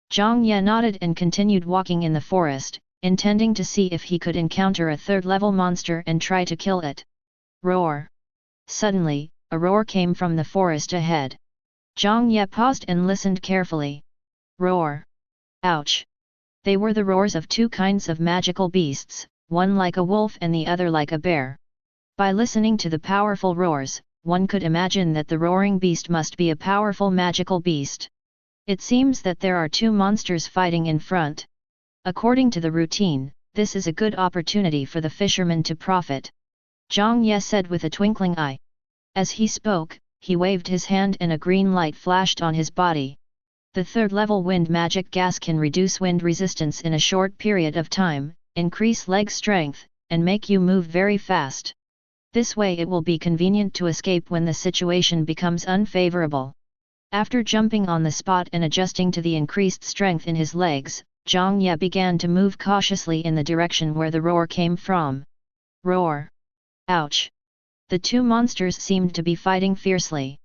Zhang Ye nodded and continued walking in the forest, intending to see if he could encounter a third-level monster and try to kill it. Roar! Suddenly, a roar came from the forest ahead. Zhang Ye paused and listened carefully. Roar! Ouch! They were the roars of two kinds of magical beasts, one like a wolf and the other like a bear. By listening to the powerful roars, one could imagine that the roaring beast must be a powerful magical beast. It seems that there are two monsters fighting in front. According to the routine, this is a good opportunity for the fisherman to profit. Zhang Ye said with a twinkling eye. As he spoke, he waved his hand and a green light flashed on his body. The third-level wind magic gas can reduce wind resistance in a short period of time, increase leg strength, and make you move very fast. This way it will be convenient to escape when the situation becomes unfavorable. After jumping on the spot and adjusting to the increased strength in his legs, Zhang Ye began to move cautiously in the direction where the roar came from. Roar! Ouch! The two monsters seemed to be fighting fiercely.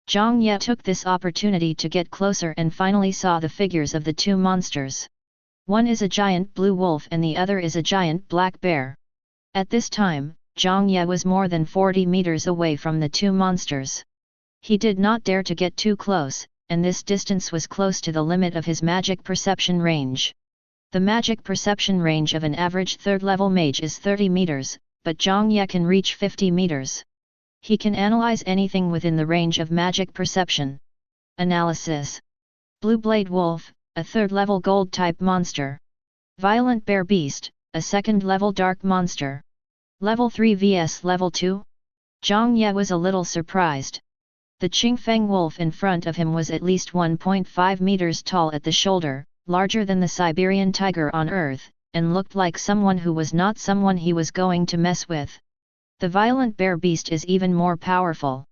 Zhang Ye took this opportunity to get closer and finally saw the figures of the two monsters. One is a giant blue wolf and the other is a giant black bear. At this time, Zhang Ye was more than 40 meters away from the two monsters. He did not dare to get too close, and this distance was close to the limit of his magic perception range. The magic perception range of an average third-level mage is 30 meters, but Zhang Ye can reach 50 meters. He can analyze anything within the range of magic perception. Analysis. Blue Blade Wolf, a third-level gold-type monster. Violent Bear Beast, a second-level dark monster. Level 3 vs Level 2? Zhang Ye was a little surprised. The Qingfeng wolf in front of him was at least 1.5 meters tall at the shoulder, larger than the Siberian tiger on Earth, and looked like someone who was not someone he was going to mess with. The violent bear beast is even more powerful.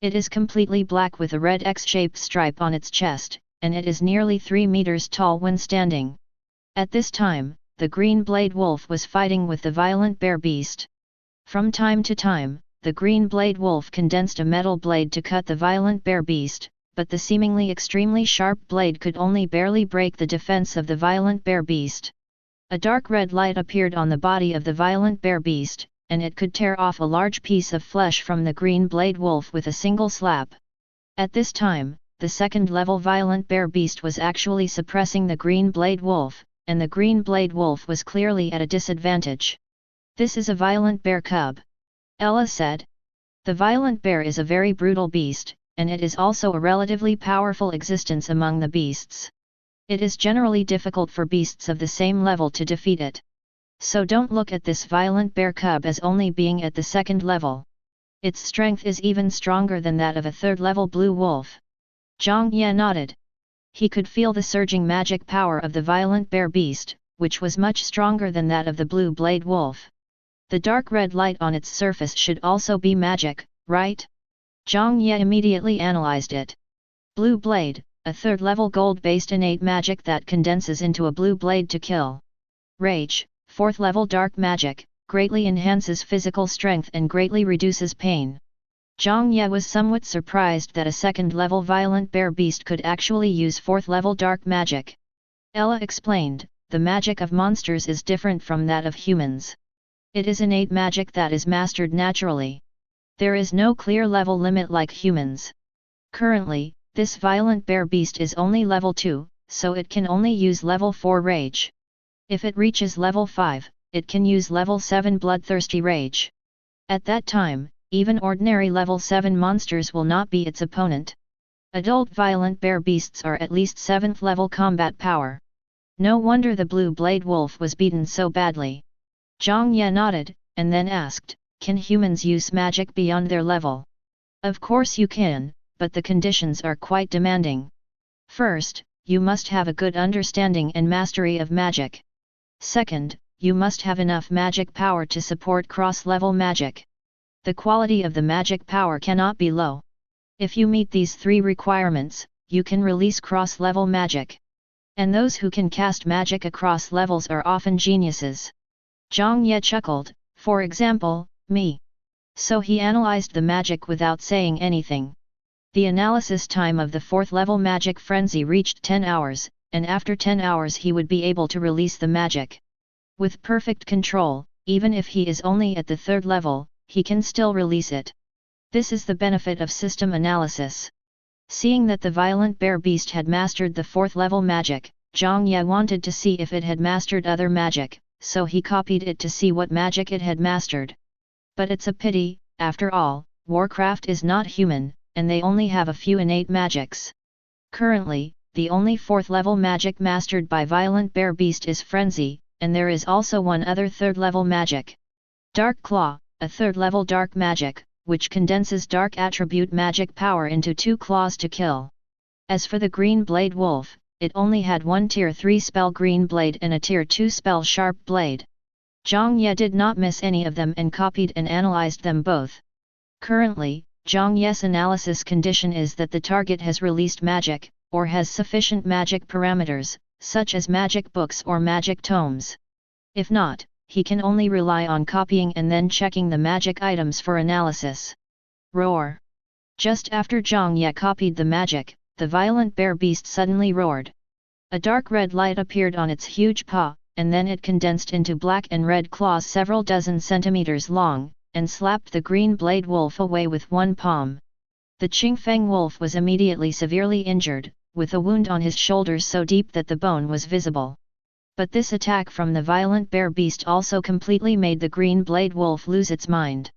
It is completely black with a red X-shaped stripe on its chest, and it is nearly 3 meters tall when standing. At this time, the green blade wolf was fighting with the violent bear beast. From time to time, the green blade wolf condensed a metal blade to cut the violent bear beast, but the seemingly extremely sharp blade could only barely break the defense of the violent bear beast. A dark red light appeared on the body of the violent bear beast, and it could tear off a large piece of flesh from the green blade wolf with a single slap. At this time, the second-level violent bear beast was actually suppressing the green blade wolf, and the green blade wolf was clearly at a disadvantage. This is a violent bear cub. Ella said. The violent bear is a very brutal beast, and it is also a relatively powerful existence among the beasts. It is generally difficult for beasts of the same level to defeat it. So don't look at this violent bear cub as only being at the second level. Its strength is even stronger than that of a third-level blue wolf. Zhang Ye nodded. He could feel the surging magic power of the violent bear beast, which was much stronger than that of the blue blade wolf. The dark red light on its surface should also be magic, right? Zhang Ye immediately analyzed it. Blue blade, a third-level gold-based innate magic that condenses into a blue blade to kill. Rage, fourth-level dark magic, greatly enhances physical strength and greatly reduces pain. Zhang Ye was somewhat surprised that a second-level violent bear beast could actually use fourth-level dark magic. Ella explained, the magic of monsters is different from that of humans. It is innate magic that is mastered naturally. There is no clear level limit like humans. Currently, this violent bear beast is only level 2, so it can only use level 4 rage. If it reaches level 5, it can use level 7 bloodthirsty rage. At that time, even ordinary level 7 monsters will not be its opponent. Adult violent bear beasts are at least 7th level combat power. No wonder the blue blade wolf was beaten so badly. Zhang Ye nodded, and then asked, "Can humans use magic beyond their level?" "Of course you can, but the conditions are quite demanding. First, you must have a good understanding and mastery of magic. Second, you must have enough magic power to support cross-level magic. The quality of the magic power cannot be low. If you meet these 3 requirements, you can release cross-level magic. And those who can cast magic across levels are often geniuses." Zhang Ye chuckled, "For example, me." So he analyzed the magic without saying anything. The analysis time of the 4th level magic frenzy reached 10 hours, and after 10 hours he would be able to release the magic. With perfect control, even if he is only at the 3rd level, he can still release it. This is the benefit of system analysis. Seeing that the violent bear beast had mastered the 4th level magic, Zhang Ye wanted to see if it had mastered other magic, so he copied it to see what magic it had mastered. But it's a pity, after all, Warcraft is not human, and they only have a few innate magics. Currently, the only 4th level magic mastered by violent bear beast is Frenzy, and there is also one other 3rd level magic. Dark Claw, a 3rd level dark magic, which condenses dark attribute magic power into 2 claws to kill. As for the green blade wolf, it only had one tier 3 spell green blade and a tier 2 spell sharp blade. Zhang Ye did not miss any of them and copied and analyzed them both. Currently, Zhang Ye's analysis condition is that the target has released magic, or has sufficient magic parameters, such as magic books or magic tomes. If not, he can only rely on copying and then checking the magic items for analysis. Roar! Just after Zhang Ye copied the magic, the violent bear beast suddenly roared. A dark red light appeared on its huge paw, and then it condensed into black and red claws several dozen centimeters long, and slapped the green blade wolf away with one palm. The Qingfeng wolf was immediately severely injured, with a wound on his shoulder so deep that the bone was visible. But this attack from the violent bear beast also completely made the green blade wolf lose its mind.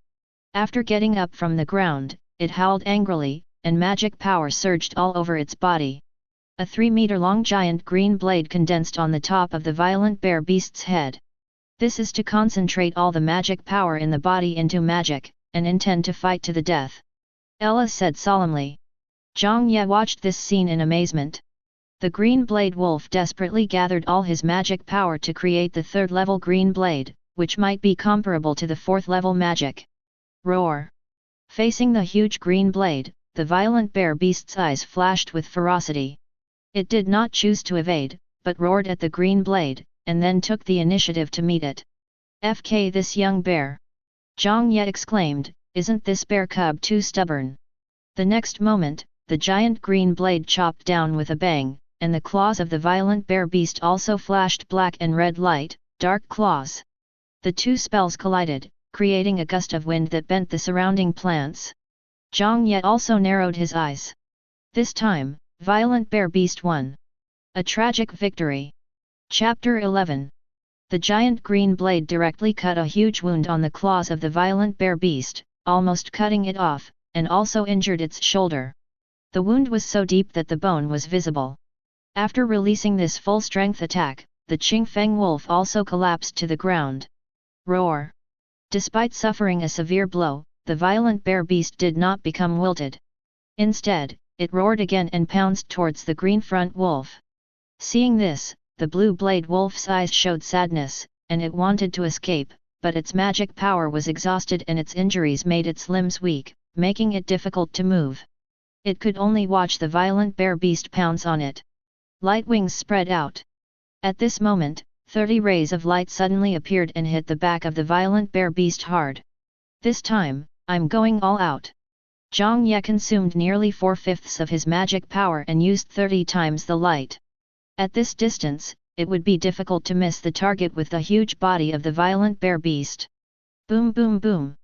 After getting up from the ground, it howled angrily, and magic power surged all over its body. A 3-meter-long giant green blade condensed on the top of the violent bear beast's head. This is to concentrate all the magic power in the body into magic, and intend to fight to the death. Ella said solemnly. Zhang Ye watched this scene in amazement. The green blade wolf desperately gathered all his magic power to create the 3rd level green blade, which might be comparable to the 4th level magic. Roar! Facing the huge green blade, the violent bear beast's eyes flashed with ferocity. It did not choose to evade, but roared at the green blade, and then took the initiative to meet it. "FK this young bear!" Zhang Ye exclaimed, "Isn't this bear cub too stubborn?" The next moment, the giant green blade chopped down with a bang, and the claws of the violent bear beast also flashed black and red light, dark claws. The 2 spells collided, creating a gust of wind that bent the surrounding plants. Zhang Ye also narrowed his eyes. This time, violent bear beast won. A tragic victory. Chapter 11. The giant green blade directly cut a huge wound on the claws of the violent bear beast, almost cutting it off, and also injured its shoulder. The wound was so deep that the bone was visible. After releasing this full-strength attack, the Qingfeng wolf also collapsed to the ground. Roar! Despite suffering a severe blow, the violent bear beast did not become wilted. Instead, it roared again and pounced towards the green front wolf. Seeing this, the blue blade wolf's eyes showed sadness, and it wanted to escape, but its magic power was exhausted and its injuries made its limbs weak, making it difficult to move. It could only watch the violent bear beast pounce on it. Light wings spread out. At this moment, 30 rays of light suddenly appeared and hit the back of the violent bear beast hard. This time, I'm going all out. Zhang Ye consumed nearly 4/5 of his magic power and used 30 times the light. At this distance, it would be difficult to miss the target with the huge body of the violent bear beast. Boom boom boom!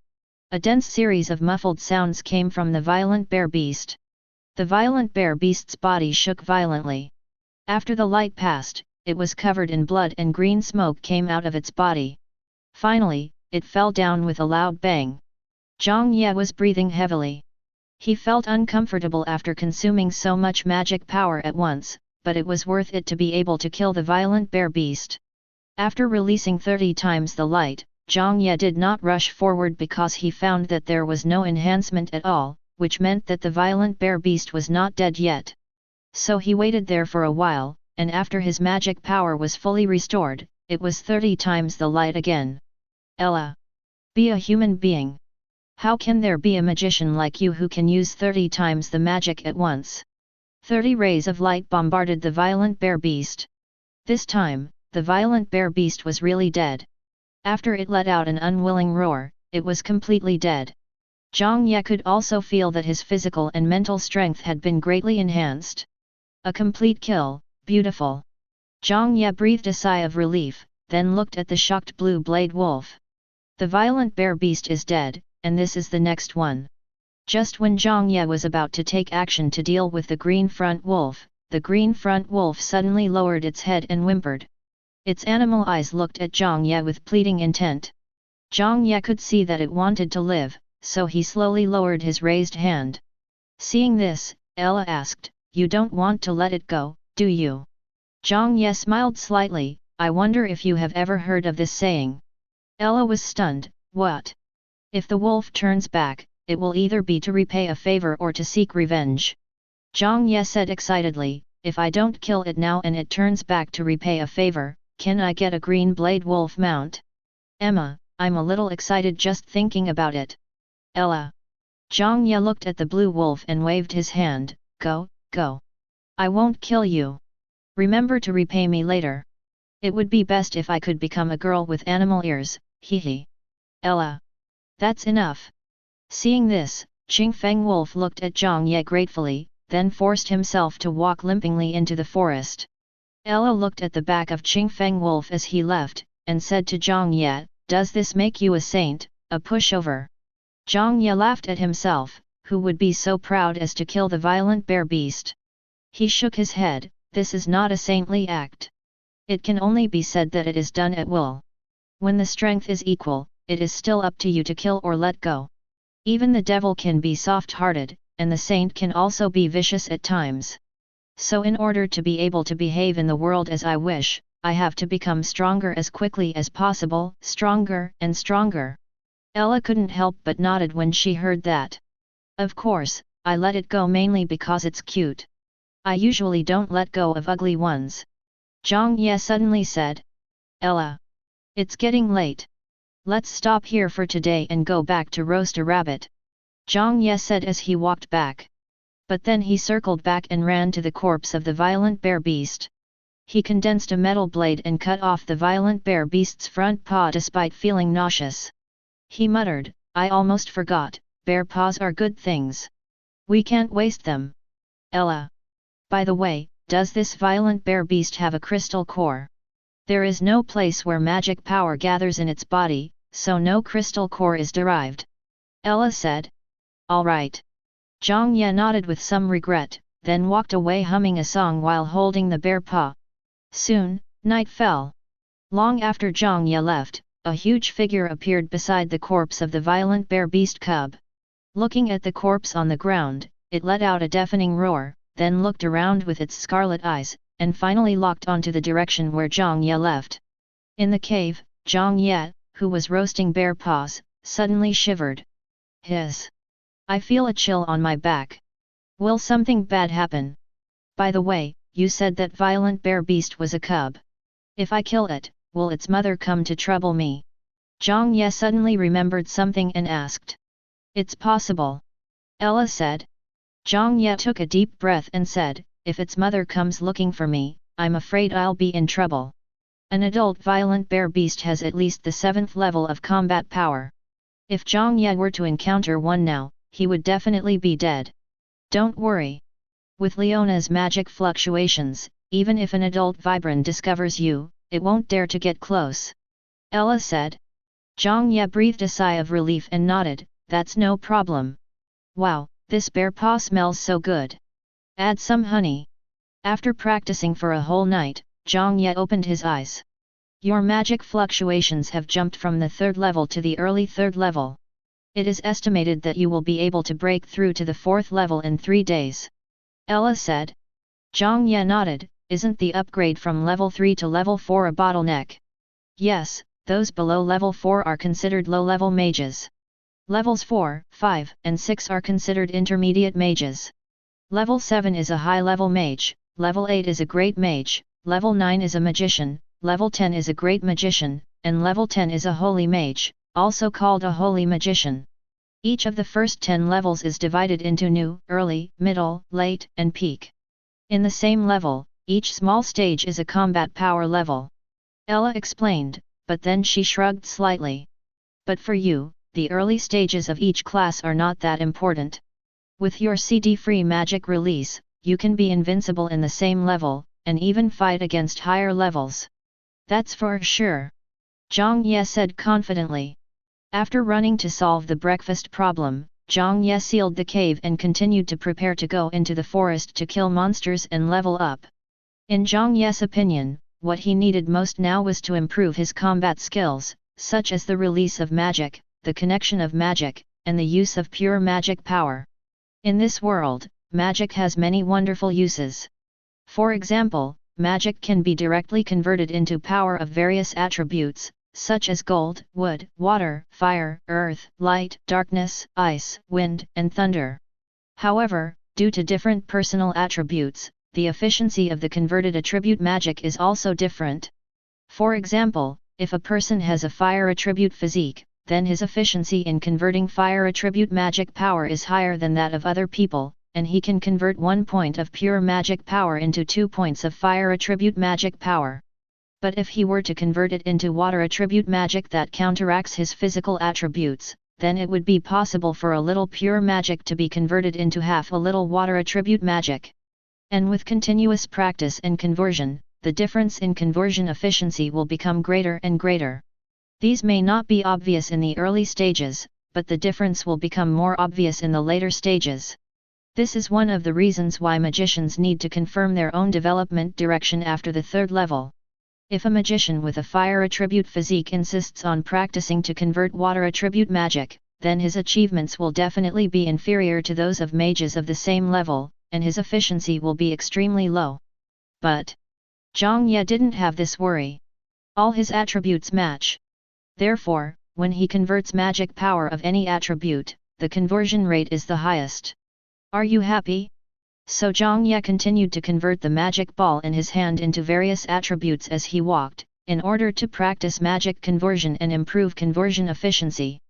A dense series of muffled sounds came from the violent bear beast. The violent bear beast's body shook violently. After the light passed, it was covered in blood and green smoke came out of its body. Finally, it fell down with a loud bang. Zhang Ye was breathing heavily. He felt uncomfortable after consuming so much magic power at once, but it was worth it to be able to kill the violent bear beast. After releasing 30 times the light, Zhang Ye did not rush forward because he found that there was no enhancement at all, which meant that the violent bear beast was not dead yet. So he waited there for a while, and after his magic power was fully restored, it was 30 times the light again. Ella! Be a human being. How can there be a magician like you who can use 30 times the magic at once? 30 rays of light bombarded the violent bear beast. This time, the violent bear beast was really dead. After it let out an unwilling roar, it was completely dead. Zhang Ye could also feel that his physical and mental strength had been greatly enhanced. A complete kill, beautiful. Zhang Ye breathed a sigh of relief, then looked at the shocked blue blade wolf. The violent bear beast is dead, and this is the next one. Just when Zhang Ye was about to take action to deal with the green front wolf, the green front wolf suddenly lowered its head and whimpered. Its animal eyes looked at Zhang Ye with pleading intent. Zhang Ye could see that it wanted to live, so he slowly lowered his raised hand. Seeing this, Ella asked, "You don't want to let it go, do you?" Zhang Ye smiled slightly, "I wonder if you have ever heard of this saying." Ella was stunned, "What? If the wolf turns back, it will either be to repay a favor or to seek revenge." Zhang Ye said excitedly, "If I don't kill it now and it turns back to repay a favor, can I get a green blade wolf mount?" "Emma, I'm a little excited just thinking about it." "Ella." Zhang Ye looked at the blue wolf and waved his hand, "Go, go. I won't kill you. Remember to repay me later. It would be best if I could become a girl with animal ears, hee." "Ella. That's enough." Seeing this, Qingfeng Wolf looked at Zhang Ye gratefully, then forced himself to walk limpingly into the forest. Ella looked at the back of Qingfeng Wolf as he left, and said to Zhang Ye, "Does this make you a saint, a pushover?" Zhang Ye laughed at himself, who would be so proud as to kill the violent bear beast. He shook his head, "This is not a saintly act. It can only be said that it is done at will. When the strength is equal, it is still up to you to kill or let go. Even the devil can be soft-hearted, and the saint can also be vicious at times. So in order to be able to behave in the world as I wish, I have to become stronger as quickly as possible, stronger and stronger." Ella couldn't help but nodded when she heard that. "Of course, I let it go mainly because it's cute. I usually don't let go of ugly ones." Zhang Ye suddenly said. "Ella. It's getting late. Let's stop here for today and go back to roast a rabbit," Zhang Ye said as he walked back. But then he circled back and ran to the corpse of the violent bear beast. He condensed a metal blade and cut off the violent bear beast's front paw despite feeling nauseous. He muttered, "I almost forgot, bear paws are good things. We can't waste them." "Ella. By the way, does this violent bear beast have a crystal core?" "There is no place where magic power gathers in its body, so no crystal core is derived," Ella said. "All right." Zhang Ye nodded with some regret, then walked away humming a song while holding the bear paw. Soon, night fell. Long after Zhang Ye left, a huge figure appeared beside the corpse of the violent bear beast cub. Looking at the corpse on the ground, it let out a deafening roar, then looked around with its scarlet eyes, and finally locked onto the direction where Zhang Ye left. In the cave, Zhang Ye, who was roasting bear paws, suddenly shivered. "Hiss! I feel a chill on my back. Will something bad happen? By the way, you said that violent bear beast was a cub. If I kill it, will its mother come to trouble me?" Zhang Ye suddenly remembered something and asked. "It's possible," Ella said. Zhang Ye took a deep breath and said, "If its mother comes looking for me, I'm afraid I'll be in trouble. An adult violent bear beast has at least the 7th level of combat power. If Zhang Ye were to encounter one now, he would definitely be dead. Don't worry. With Leona's magic fluctuations, even if an adult Vibran discovers you, it won't dare to get close," Ella said. Zhang Ye breathed a sigh of relief and nodded, "That's no problem. Wow, this bear paw smells so good." Add some honey. After practicing for a whole night, Zhang Ye opened his eyes. Your magic fluctuations have jumped from the 3rd level to the early 3rd level. It is estimated that you will be able to break through to the 4th level in 3 days. Ella said. Zhang Ye nodded. Isn't the upgrade from level 3 to level 4 a bottleneck? Yes, those below level 4 are considered low-level mages. Levels 4, 5, and 6 are considered intermediate mages. Level 7 is a high-level mage, level 8 is a great mage, level 9 is a magician, level 10 is a great magician, and level 10 is a holy mage, also called a holy magician. Each of the first 10 levels is divided into new, early, middle, late, and peak. In the same level, each small stage is a combat power level. Ella explained, but then she shrugged slightly. But for you, the early stages of each class are not that important. With your CD-free magic release, you can be invincible in the same level, and even fight against higher levels. That's for sure. Zhang Ye said confidently. After running to solve the breakfast problem, Zhang Ye sealed the cave and continued to prepare to go into the forest to kill monsters and level up. In Zhang Ye's opinion, what he needed most now was to improve his combat skills, such as the release of magic, the connection of magic, and the use of pure magic power. In this world, magic has many wonderful uses. For example, magic can be directly converted into power of various attributes, such as gold, wood, water, fire, earth, light, darkness, ice, wind, and thunder. However, due to different personal attributes, the efficiency of the converted attribute magic is also different. For example, if a person has a fire attribute physique, then his efficiency in converting fire attribute magic power is higher than that of other people, and he can convert 1 point of pure magic power into 2 points of fire attribute magic power. But if he were to convert it into water attribute magic that counteracts his physical attributes, then it would be possible for a little pure magic to be converted into half a little water attribute magic. And with continuous practice and conversion, the difference in conversion efficiency will become greater and greater. These may not be obvious in the early stages, but the difference will become more obvious in the later stages. This is one of the reasons why magicians need to confirm their own development direction after the 3rd level. If a magician with a fire attribute physique insists on practicing to convert water attribute magic, then his achievements will definitely be inferior to those of mages of the same level, and his efficiency will be extremely low. But Zhang Ye didn't have this worry. All his attributes match. Therefore, when he converts magic power of any attribute, the conversion rate is the highest. Are you happy? So Zhang Ye continued to convert the magic ball in his hand into various attributes as he walked, in order to practice magic conversion and improve conversion efficiency.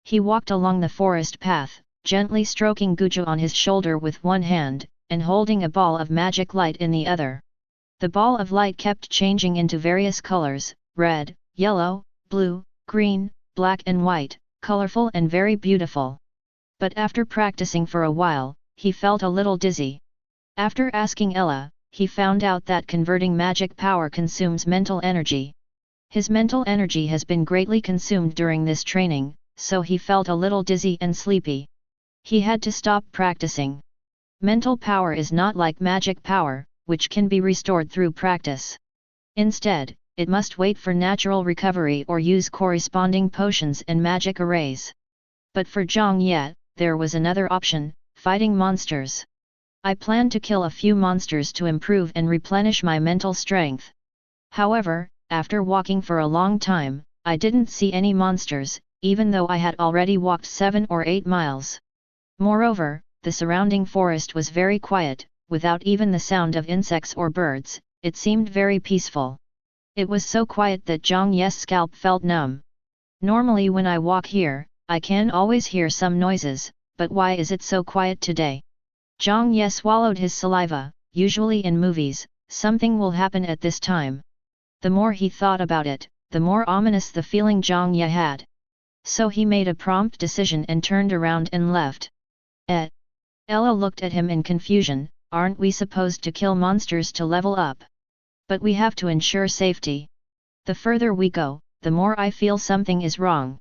He walked along the forest path, gently stroking Guju on his shoulder with one hand, and holding a ball of magic light in the other. The ball of light kept changing into various colors, red, yellow, blue, green, black and white, colorful and very beautiful. But after practicing for a while, he felt a little dizzy. After asking Ella, he found out that converting magic power consumes mental energy. His mental energy has been greatly consumed during this training, so he felt a little dizzy and sleepy. He had to stop practicing. Mental power is not like magic power, which can be restored through practice. Instead, it must wait for natural recovery or use corresponding potions and magic arrays. But for Zhang Ye, there was another option: fighting monsters. I plan to kill a few monsters to improve and replenish my mental strength. However, after walking for a long time, I didn't see any monsters, even though I had already walked 7 or 8 miles. Moreover, the surrounding forest was very quiet, without even the sound of insects or birds. It seemed very peaceful. It was so quiet that Zhang Ye's scalp felt numb. Normally when I walk here, I can always hear some noises, but why is it so quiet today? Zhang Ye swallowed his saliva. Usually in movies, something will happen at this time. The more he thought about it, the more ominous the feeling Zhang Ye had. So he made a prompt decision and turned around and left. Ella looked at him in confusion. Aren't we supposed to kill monsters to level up? But we have to ensure safety. The further we go, the more I feel something is wrong.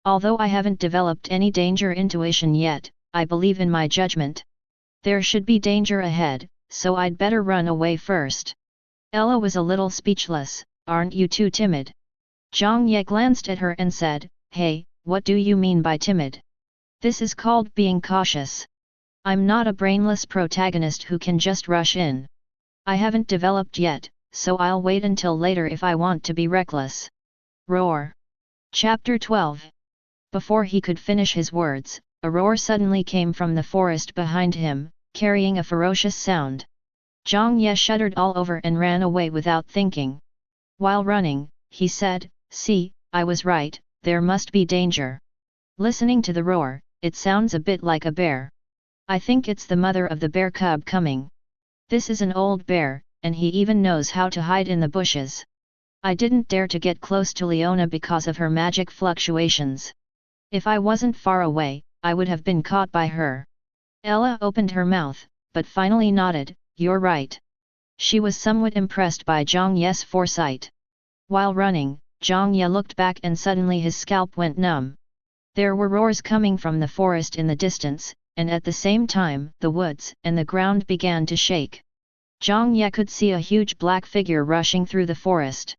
Although I haven't developed any danger intuition yet, I believe in my judgment. There should be danger ahead, so I'd better run away first. Ella was a little speechless. Aren't you too timid? Zhang Ye glanced at her and said, Hey, what do you mean by timid? This is called being cautious. I'm not a brainless protagonist who can just rush in. I haven't developed yet, so I'll wait until later if I want to be reckless. Roar. Chapter 12. Before he could finish his words, a roar suddenly came from the forest behind him, carrying a ferocious sound. Zhang Ye shuddered all over and ran away without thinking. While running, he said, See, I was right, there must be danger. Listening to the roar, it sounds a bit like a bear. I think it's the mother of the bear cub coming. This is an old bear, and he even knows how to hide in the bushes. I didn't dare to get close to Leona because of her magic fluctuations. If I wasn't far away, I would have been caught by her. Ella opened her mouth, but finally nodded, You're right. She was somewhat impressed by Zhang Ye's foresight. While running, Zhang Ye looked back and suddenly his scalp went numb. There were roars coming from the forest in the distance, and at the same time, the woods and the ground began to shake. Zhang Ye could see a huge black figure rushing through the forest.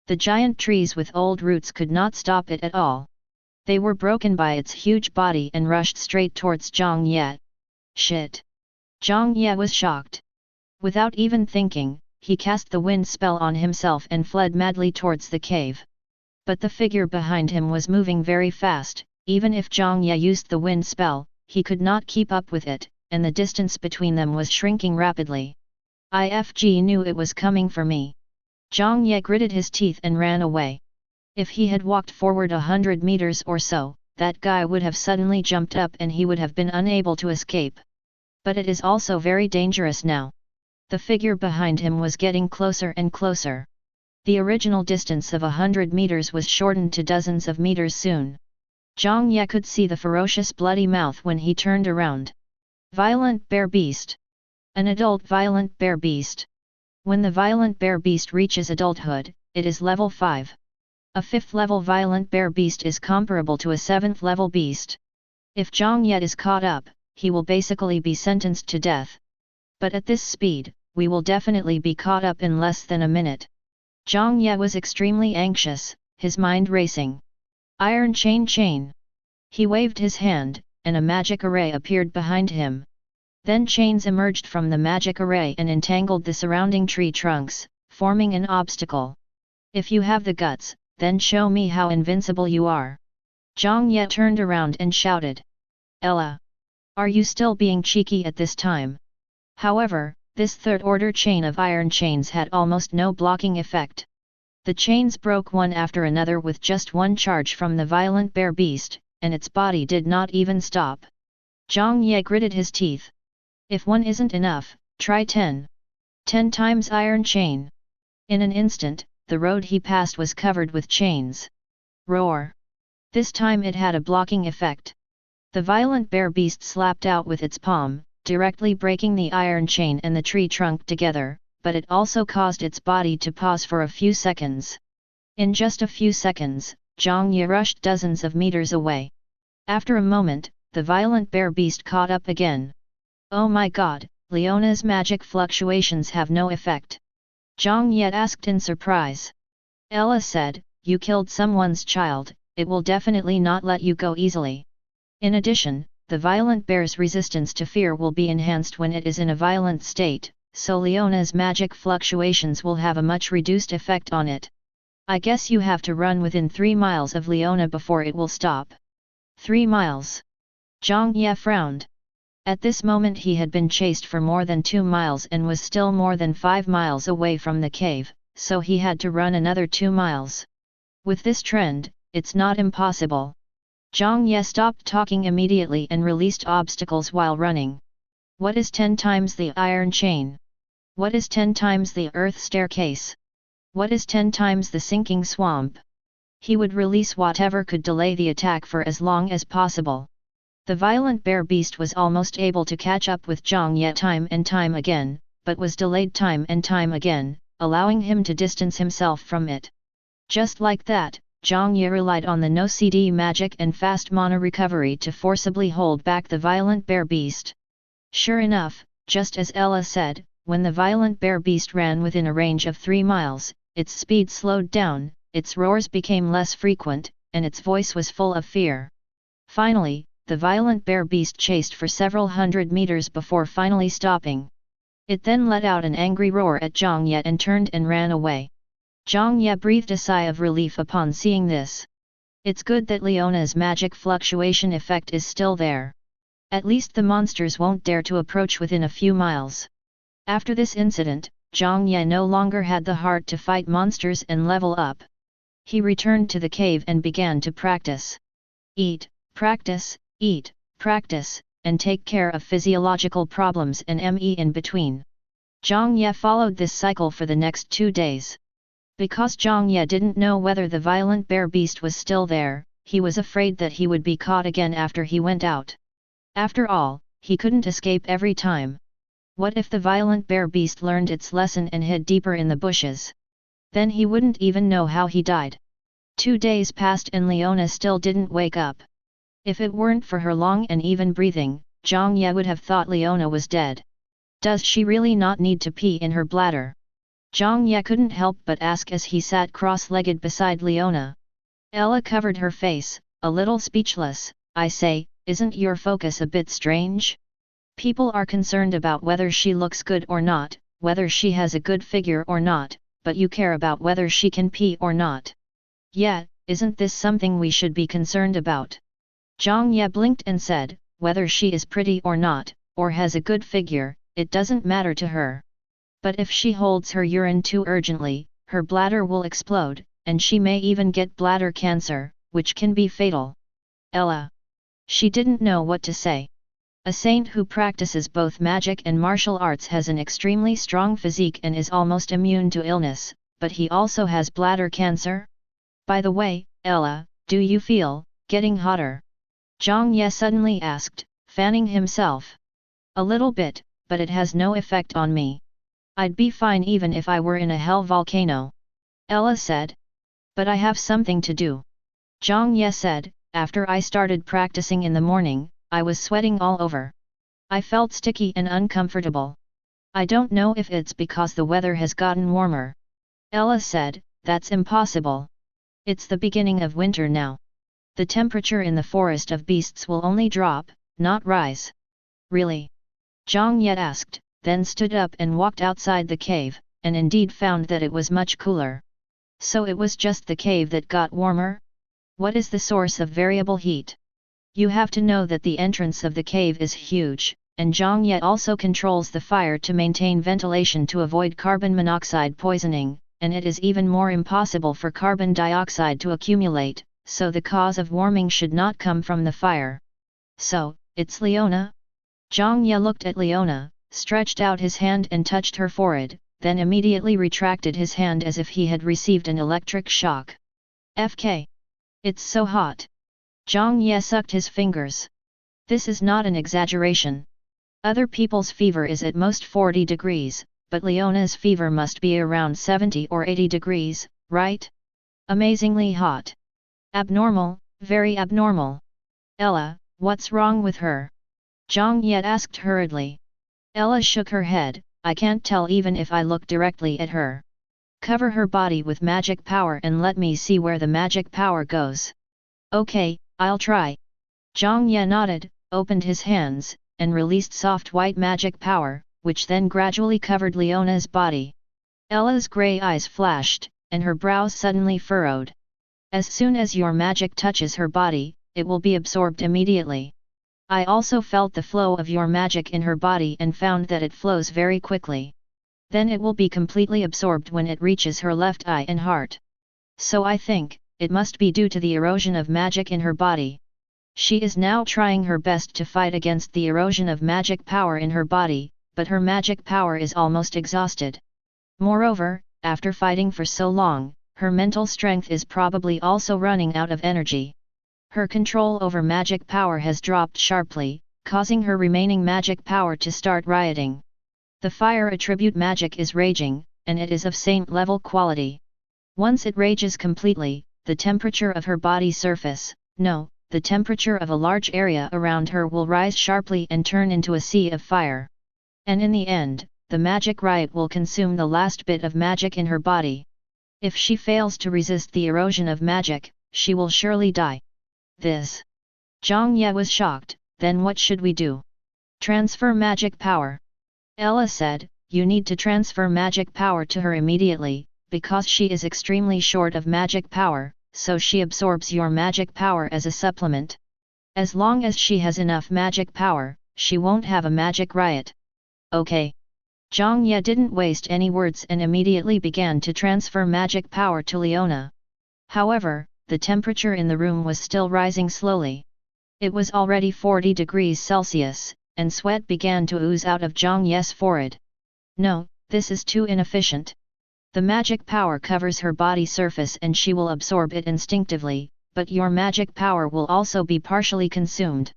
The giant trees with old roots could not stop it at all. They were broken by its huge body and rushed straight towards Zhang Ye. Shit! Zhang Ye was shocked. Without even thinking, he cast the wind spell on himself and fled madly towards the cave. But the figure behind him was moving very fast. Even if Zhang Ye used the wind spell, he could not keep up with it, and the distance between them was shrinking rapidly. IFG knew it was coming for me. Zhang Ye gritted his teeth and ran away. If he had walked forward 100 meters or so, that guy would have suddenly jumped up and he would have been unable to escape. But it is also very dangerous now. The figure behind him was getting closer and closer. The original distance of 100 meters was shortened to dozens of meters soon. Zhang Ye could see the ferocious bloody mouth when he turned around. Violent bear beast. An adult violent bear beast. When the violent bear beast reaches adulthood, it is level 5. A 5th level violent bear beast is comparable to a 7th level beast. If Zhang Ye is caught up, he will basically be sentenced to death. But at this speed, we will definitely be caught up in less than a minute. Zhang Ye was extremely anxious, his mind racing. Iron chain. He waved his hand, and a magic array appeared behind him. Then chains emerged from the magic array and entangled the surrounding tree trunks, forming an obstacle. If you have the guts, then show me how invincible you are. Zhang Ye turned around and shouted. Ella! Are you still being cheeky at this time? However, this third-order chain of iron chains had almost no blocking effect. The chains broke one after another with just one charge from the violent bear beast, and its body did not even stop. Zhang Ye gritted his teeth. If one isn't enough, try 10. 10 times iron chain. In an instant, the road he passed was covered with chains. Roar! This time it had a blocking effect. The violent bear beast slapped out with its palm, directly breaking the iron chain and the tree trunk together, but it also caused its body to pause for a few seconds. In just a few seconds, Zhang Ye rushed dozens of meters away. After a moment, the violent bear beast caught up again. Oh my god, Leona's magic fluctuations have no effect. Zhang Ye asked in surprise. Ella said, You killed someone's child, it will definitely not let you go easily. In addition, the violent bear's resistance to fear will be enhanced when it is in a violent state, so Leona's magic fluctuations will have a much reduced effect on it. I guess you have to run within 3 miles of Leona before it will stop. 3 miles. Zhang Ye frowned. At this moment he had been chased for more than 2 miles and was still more than 5 miles away from the cave, so he had to run another 2 miles. With this trend, it's not impossible. Zhang Ye stopped talking immediately and released obstacles while running. What is 10 times the iron chain? What is 10 times the earth staircase? What is 10 times the sinking swamp? He would release whatever could delay the attack for as long as possible. The violent bear beast was almost able to catch up with Zhang Ye time and time again, but was delayed time and time again, allowing him to distance himself from it. Just like that, Zhang Ye relied on the no-CD magic and fast mana recovery to forcibly hold back the violent bear beast. Sure enough, just as Ella said, when the violent bear beast ran within a range of 3 miles, its speed slowed down, its roars became less frequent, and its voice was full of fear. Finally, the violent bear beast chased for several hundred meters before finally stopping. It then let out an angry roar at Zhang Ye and turned and ran away. Zhang Ye breathed a sigh of relief upon seeing this. It's good that Leona's magic fluctuation effect is still there. At least the monsters won't dare to approach within a few miles. After this incident, Zhang Ye no longer had the heart to fight monsters and level up. He returned to the cave and began to practice. Eat, practice, and take care of physiological problems and me in between. Zhang Ye followed this cycle for the next 2 days. Because Zhang Ye didn't know whether the violent bear beast was still there, he was afraid that he would be caught again after he went out. After all, he couldn't escape every time. What if the violent bear beast learned its lesson and hid deeper in the bushes? Then he wouldn't even know how he died. 2 days passed and Leona still didn't wake up. If it weren't for her long and even breathing, Zhang Ye would have thought Leona was dead. Does she really not need to pee in her bladder? Zhang Ye couldn't help but ask as he sat cross-legged beside Leona. Ella covered her face, a little speechless. I say, isn't your focus a bit strange? People are concerned about whether she looks good or not, whether she has a good figure or not, but you care about whether she can pee or not. Yeah, isn't this something we should be concerned about? Zhang Ye blinked and said, whether she is pretty or not, or has a good figure, it doesn't matter to her. But if she holds her urine too urgently, her bladder will explode, and she may even get bladder cancer, which can be fatal. Ella. She didn't know what to say. A saint who practices both magic and martial arts has an extremely strong physique and is almost immune to illness, but he also has bladder cancer? By the way, Ella, do you feel getting hotter? Zhang Ye suddenly asked, fanning himself. A little bit, but it has no effect on me. I'd be fine even if I were in a hell volcano. Ella said. But I have something to do. Zhang Ye said, after I started practicing in the morning, I was sweating all over. I felt sticky and uncomfortable. I don't know if it's because the weather has gotten warmer. Ella said, that's impossible. It's the beginning of winter now. The temperature in the forest of beasts will only drop, not rise. Really? Zhang Ye asked, then stood up and walked outside the cave, and indeed found that it was much cooler. So it was just the cave that got warmer? What is the source of variable heat? You have to know that the entrance of the cave is huge, and Zhang Ye also controls the fire to maintain ventilation to avoid carbon monoxide poisoning, and it is even more impossible for carbon dioxide to accumulate, so the cause of warming should not come from the fire. So, it's Leona? Zhang Ye looked at Leona, stretched out his hand and touched her forehead, then immediately retracted his hand as if he had received an electric shock. FK. It's so hot. Zhang Ye sucked his fingers. This is not an exaggeration. Other people's fever is at most 40 degrees, but Leona's fever must be around 70 or 80 degrees, right? Amazingly hot. Abnormal, very abnormal. Ella, what's wrong with her? Zhang Ye asked hurriedly. Ella shook her head, I can't tell even if I look directly at her. Cover her body with magic power and let me see where the magic power goes. Okay, I'll try. Zhang Ye nodded, opened his hands, and released soft white magic power, which then gradually covered Leona's body. Ella's grey eyes flashed, and her brows suddenly furrowed. As soon as your magic touches her body, it will be absorbed immediately. I also felt the flow of your magic in her body and found that it flows very quickly. Then it will be completely absorbed when it reaches her left eye and heart. So I think, it must be due to the erosion of magic in her body. She is now trying her best to fight against the erosion of magic power in her body, but her magic power is almost exhausted. Moreover, after fighting for so long, her mental strength is probably also running out of energy. Her control over magic power has dropped sharply, causing her remaining magic power to start rioting. The fire attribute magic is raging, and it is of saint-level quality. Once it rages completely, the temperature of her body surface, no, the temperature of a large area around her will rise sharply and turn into a sea of fire. And in the end, the magic riot will consume the last bit of magic in her body. If she fails to resist the erosion of magic, she will surely die. This. Zhang Ye was shocked. Then what should we do? Transfer magic power. Ella said, you need to transfer magic power to her immediately, because she is extremely short of magic power, so she absorbs your magic power as a supplement. As long as she has enough magic power, she won't have a magic riot. Okay. Zhang Ye didn't waste any words and immediately began to transfer magic power to Leona. However, the temperature in the room was still rising slowly. It was already 40 degrees Celsius, and sweat began to ooze out of Zhang Ye's forehead. No, this is too inefficient. The magic power covers her body surface and she will absorb it instinctively, but your magic power will also be partially consumed.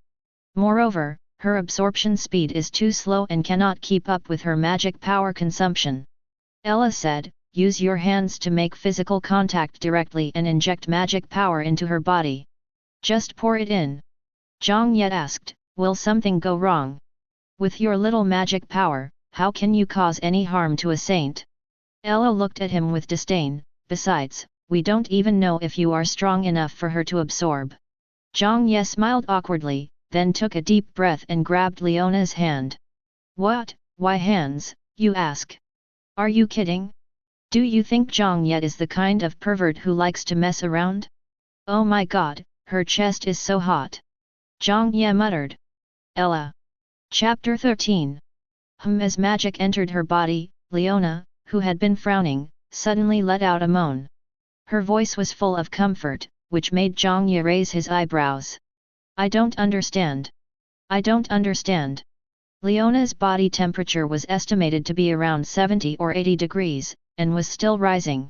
Moreover, her absorption speed is too slow and cannot keep up with her magic power consumption. Ella said, use your hands to make physical contact directly and inject magic power into her body. Just pour it in. Zhang Ye asked, will something go wrong? With your little magic power, how can you cause any harm to a saint? Ella looked at him with disdain, besides, we don't even know if you are strong enough for her to absorb. Zhang Ye smiled awkwardly, then took a deep breath and grabbed Leona's hand. What, why hands, you ask? Are you kidding? Do you think Zhang Ye is the kind of pervert who likes to mess around? Oh my god, her chest is so hot. Zhang Ye muttered. Ella. Chapter 13. As magic entered her body, Leona, who had been frowning, suddenly let out a moan. Her voice was full of comfort, which made Zhang Ye raise his eyebrows. I don't understand. I don't understand. Leona's body temperature was estimated to be around 70 or 80 degrees, and was still rising.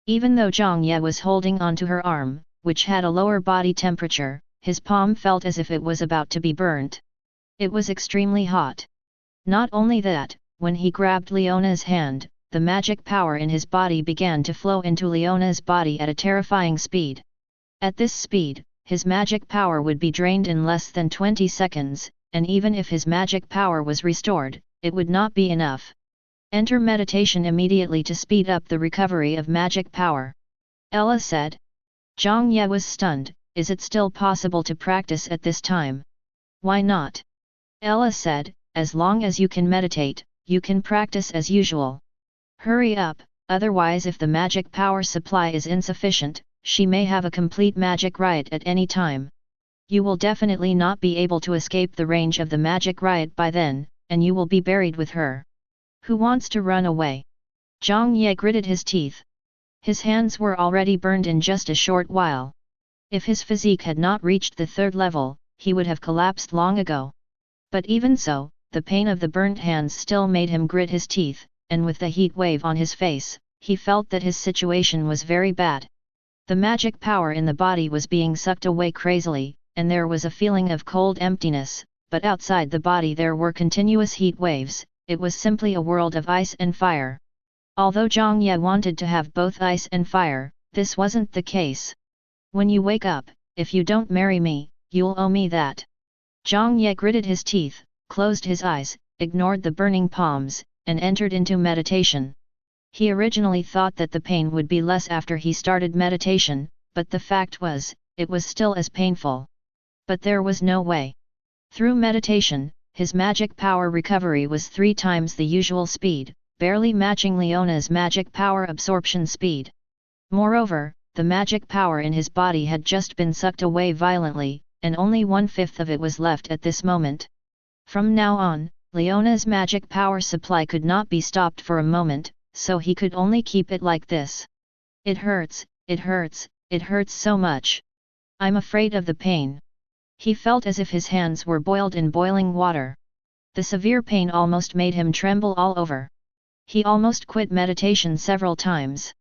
Even though Zhang Ye was holding onto her arm, which had a lower body temperature, his palm felt as if it was about to be burnt. It was extremely hot. Not only that, when he grabbed Leona's hand, the magic power in his body began to flow into Leona's body at a terrifying speed. At this speed, his magic power would be drained in less than 20 seconds, and even if his magic power was restored, it would not be enough. Enter meditation immediately to speed up the recovery of magic power. Ella said. Zhang Ye was stunned, is it still possible to practice at this time? Why not? Ella said, as long as you can meditate, you can practice as usual. Hurry up, otherwise if the magic power supply is insufficient, she may have a complete magic riot at any time. You will definitely not be able to escape the range of the magic riot by then, and you will be buried with her. Who wants to run away? Zhang Ye gritted his teeth. His hands were already burned in just a short while. If his physique had not reached the third level, he would have collapsed long ago. But even so, the pain of the burnt hands still made him grit his teeth, and with the heat wave on his face, he felt that his situation was very bad. The magic power in the body was being sucked away crazily, and there was a feeling of cold emptiness, but outside the body there were continuous heat waves. It was simply a world of ice and fire. Although Zhang Ye wanted to have both ice and fire, this wasn't the case. When you wake up, if you don't marry me, you'll owe me that. Zhang Ye gritted his teeth, closed his eyes, ignored the burning palms, and entered into meditation. He originally thought that the pain would be less after he started meditation, but the fact was, it was still as painful. But there was no way. Through meditation, his magic power recovery was 3 times the usual speed, barely matching Leona's magic power absorption speed. Moreover, the magic power in his body had just been sucked away violently, and only 1/5 of it was left at this moment. From now on, Leona's magic power supply could not be stopped for a moment, so he could only keep it like this. It hurts, it hurts, it hurts so much. I'm afraid of the pain. He felt as if his hands were boiled in boiling water. The severe pain almost made him tremble all over. He almost quit meditation several times.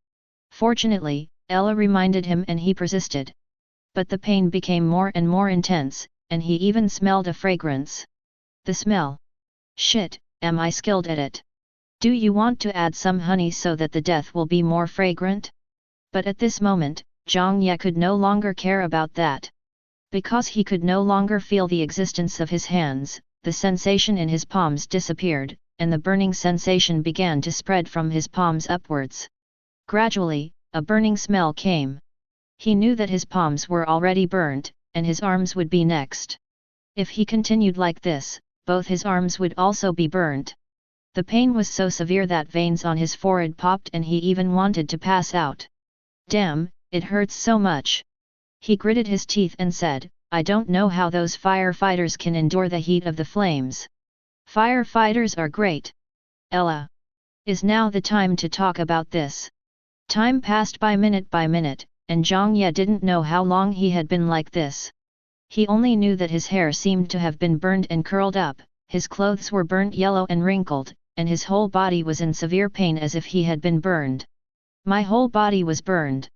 Fortunately, Ella reminded him and he persisted. But the pain became more and more intense, and he even smelled a fragrance. The smell. Shit, am I skilled at it? Do you want to add some honey so that the death will be more fragrant? But at this moment, Zhang Ye could no longer care about that. Because he could no longer feel the existence of his hands, the sensation in his palms disappeared, and the burning sensation began to spread from his palms upwards. Gradually, a burning smell came. He knew that his palms were already burnt, and his arms would be next. If he continued like this, both his arms would also be burnt. The pain was so severe that veins on his forehead popped and he even wanted to pass out. Damn, it hurts so much. He gritted his teeth and said, I don't know how those firefighters can endure the heat of the flames. Firefighters are great. Ella. Is now the time to talk about this. Time passed by minute, and Zhang Ye didn't know how long he had been like this. He only knew that his hair seemed to have been burned and curled up, his clothes were burnt yellow and wrinkled, and his whole body was in severe pain as if he had been burned. My whole body was burned.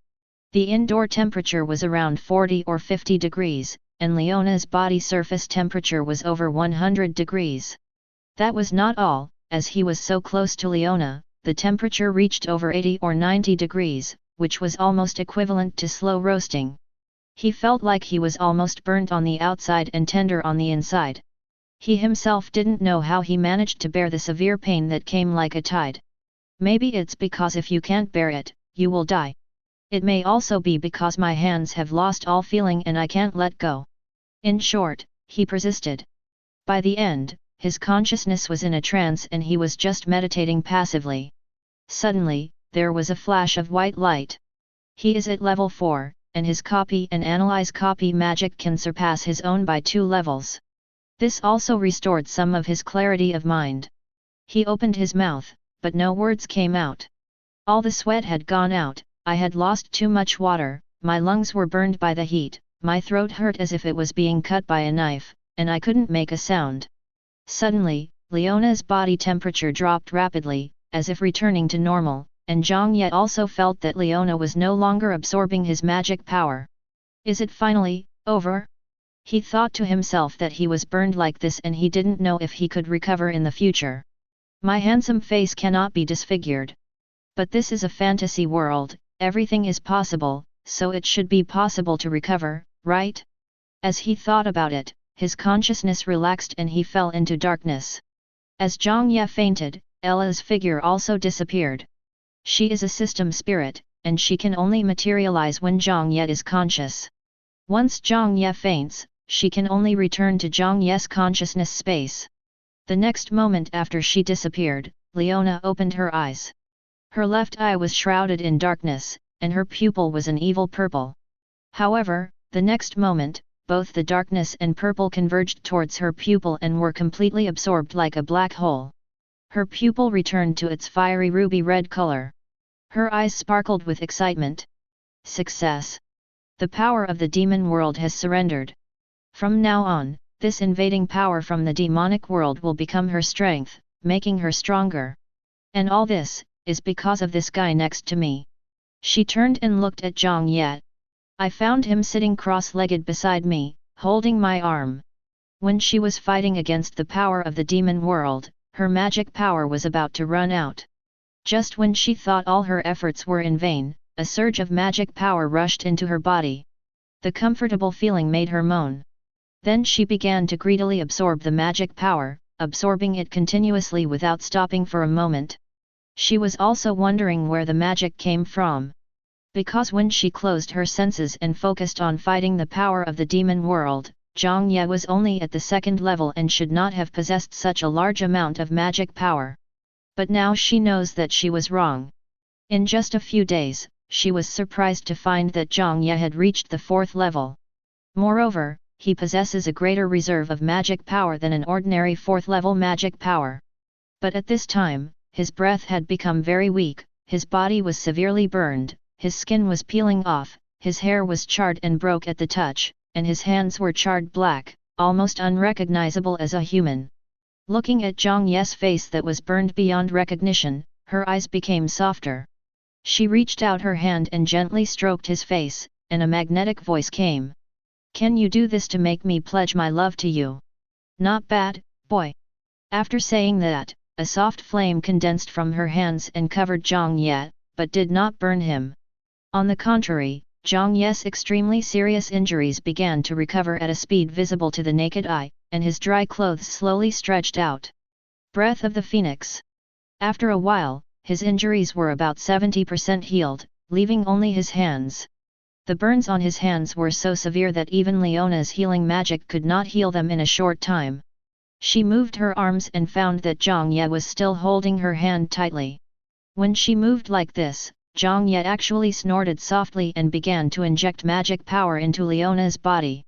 The indoor temperature was around 40 or 50 degrees, and Leona's body surface temperature was over 100 degrees. That was not all, as he was so close to Leona, the temperature reached over 80 or 90 degrees, which was almost equivalent to slow roasting. He felt like he was almost burnt on the outside and tender on the inside. He himself didn't know how he managed to bear the severe pain that came like a tide. Maybe it's because if you can't bear it, you will die. It may also be because my hands have lost all feeling and I can't let go. In short, he persisted. By the end, his consciousness was in a trance and he was just meditating passively. Suddenly, there was a flash of white light. He is at level 4, and his copy and analyze copy magic can surpass his own by 2 levels. This also restored some of his clarity of mind. He opened his mouth, but no words came out. All the sweat had gone out, I had lost too much water, my lungs were burned by the heat, my throat hurt as if it was being cut by a knife, and I couldn't make a sound. Suddenly, Leona's body temperature dropped rapidly, as if returning to normal, and Zhang Ye also felt that Leona was no longer absorbing his magic power. Is it finally over? He thought to himself that he was burned like this and he didn't know if he could recover in the future. My handsome face cannot be disfigured. But this is a fantasy world, everything is possible, so it should be possible to recover, right? As he thought about it, his consciousness relaxed and he fell into darkness. As Zhang Ye fainted, Ella's figure also disappeared. She is a system spirit, and she can only materialize when Zhang Ye is conscious. Once Zhang Ye faints, she can only return to Zhang Ye's consciousness space. The next moment after she disappeared, Leona opened her eyes. Her left eye was shrouded in darkness, and her pupil was an evil purple. However, the next moment, both the darkness and purple converged towards her pupil and were completely absorbed like a black hole. Her pupil returned to its fiery ruby red color. Her eyes sparkled with excitement. Success! The power of the demon world has surrendered. From now on, this invading power from the demonic world will become her strength, making her stronger. And all this is because of this guy next to me. She turned and looked at Zhang Ye. I found him sitting cross-legged beside me, holding my arm. When she was fighting against the power of the demon world, her magic power was about to run out. Just when she thought all her efforts were in vain, a surge of magic power rushed into her body. The comfortable feeling made her moan. Then she began to greedily absorb the magic power, absorbing it continuously without stopping for a moment. She was also wondering where the magic came from. Because when she closed her senses and focused on fighting the power of the demon world, Zhang Ye was only at the 2nd level and should not have possessed such a large amount of magic power. But now she knows that she was wrong. In just a few days, she was surprised to find that Zhang Ye had reached the 4th level. Moreover, he possesses a greater reserve of magic power than an ordinary 4th level magic power. But at this time, his breath had become very weak, his body was severely burned, his skin was peeling off, his hair was charred and broke at the touch, and his hands were charred black, almost unrecognizable as a human. Looking at Zhang Ye's face that was burned beyond recognition, her eyes became softer. She reached out her hand and gently stroked his face, and a magnetic voice came. Can you do this to make me pledge my love to you? Not bad, boy. After saying that, a soft flame condensed from her hands and covered Zhang Ye, but did not burn him. On the contrary, Zhang Ye's extremely serious injuries began to recover at a speed visible to the naked eye, and his dry clothes slowly stretched out. Breath of the Phoenix. After a while, his injuries were about 70% healed, leaving only his hands. The burns on his hands were so severe that even Leona's healing magic could not heal them in a short time. She moved her arms and found that Zhang Ye was still holding her hand tightly. When she moved like this, Zhang Ye actually snorted softly and began to inject magic power into Leona's body.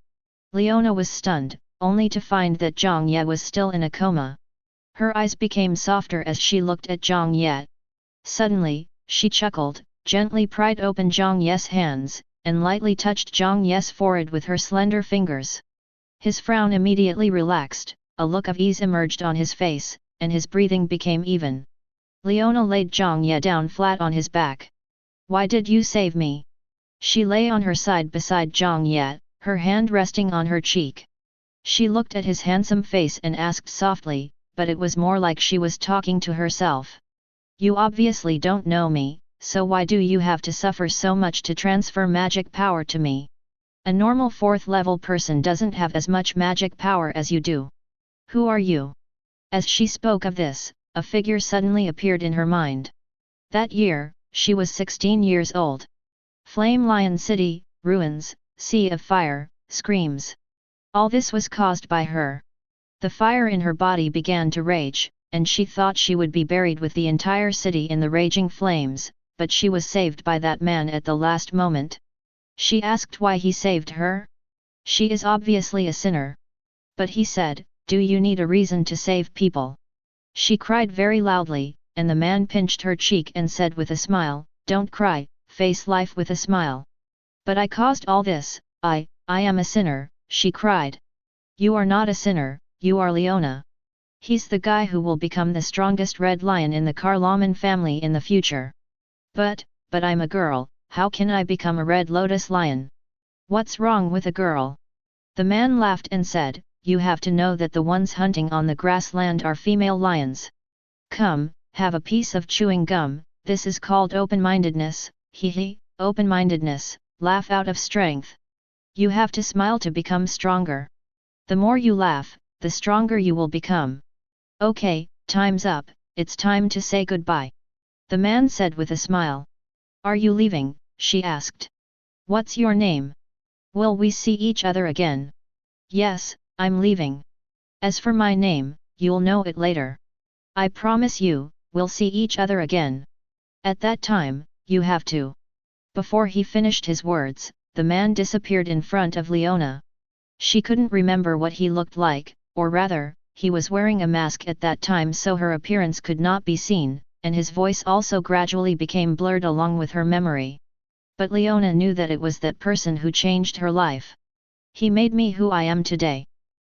Leona was stunned, only to find that Zhang Ye was still in a coma. Her eyes became softer as she looked at Zhang Ye. Suddenly, she chuckled, gently pried open Zhang Ye's hands, and lightly touched Zhang Ye's forehead with her slender fingers. His frown immediately relaxed, a look of ease emerged on his face, and his breathing became even. Leona laid Zhang Ye down flat on his back. "Why did you save me?" She lay on her side beside Zhang Ye, her hand resting on her cheek. She looked at his handsome face and asked softly, but it was more like she was talking to herself. "You obviously don't know me, so why do you have to suffer so much to transfer magic power to me? A normal 4th level person doesn't have as much magic power as you do. Who are you?" As she spoke of this, a figure suddenly appeared in her mind. That year, she was 16 years old. Flame Lion City, ruins, sea of fire, screams. All this was caused by her. The fire in her body began to rage, and she thought she would be buried with the entire city in the raging flames, but she was saved by that man at the last moment. She asked why he saved her. She is obviously a sinner. But he said, "Do you need a reason to save people?" She cried very loudly, and the man pinched her cheek and said with a smile, "Don't cry, face life with a smile." "But I caused all this, I am a sinner," she cried. "You are not a sinner, you are Leona. He's the guy who will become the strongest red lion in the Carloman family in the future." But I'm a girl, how can I become a red lotus lion? What's wrong with a girl?" The man laughed and said, "You have to know that the ones hunting on the grassland are female lions. Come, have a piece of chewing gum, this is called open-mindedness, hee, open-mindedness, laugh out of strength. You have to smile to become stronger. The more you laugh, the stronger you will become. Okay, time's up, it's time to say goodbye." The man said with a smile. "Are you leaving?" she asked. "What's your name? Will we see each other again?" "Yes, I'm leaving. As for my name, you'll know it later. I promise you, we'll see each other again. At that time, you have to." Before he finished his words, the man disappeared in front of Leona. She couldn't remember what he looked like, or rather, he was wearing a mask at that time so her appearance could not be seen, and his voice also gradually became blurred along with her memory. But Leona knew that it was that person who changed her life. "He made me who I am today."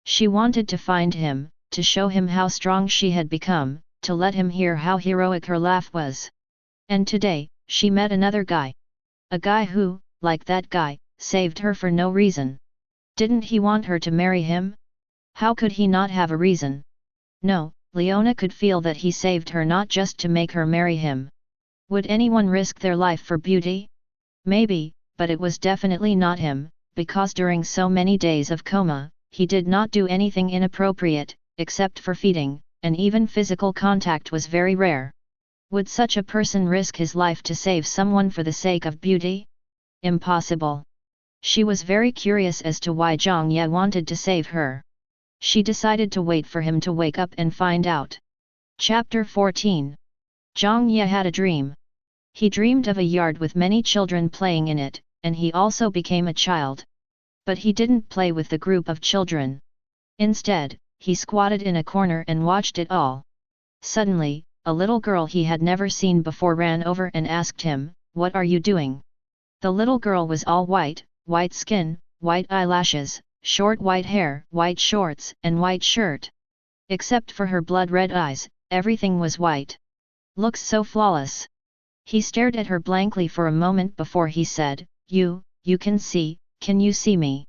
She wanted to find him, to show him how strong she had become, to let him hear how heroic her laugh was. And today, she met another guy. A guy who, like that guy, saved her for no reason. Didn't he want her to marry him? How could he not have a reason? No, Leona could feel that he saved her not just to make her marry him. Would anyone risk their life for beauty? Maybe, but it was definitely not him, because during so many days of coma, he did not do anything inappropriate, except for feeding, and even physical contact was very rare. Would such a person risk his life to save someone for the sake of beauty? Impossible. She was very curious as to why Zhang Ye wanted to save her. She decided to wait for him to wake up and find out. Chapter 14. Zhang Ye had a dream. He dreamed of a yard with many children playing in it, and he also became a child. But he didn't play with the group of children. Instead, he squatted in a corner and watched it all. Suddenly, a little girl he had never seen before ran over and asked him, "What are you doing?" The little girl was all white, white skin, white eyelashes, short white hair, white shorts, and white shirt. Except for her blood-red eyes, everything was white. "Looks so flawless." He stared at her blankly for a moment before he said, You can you see me?"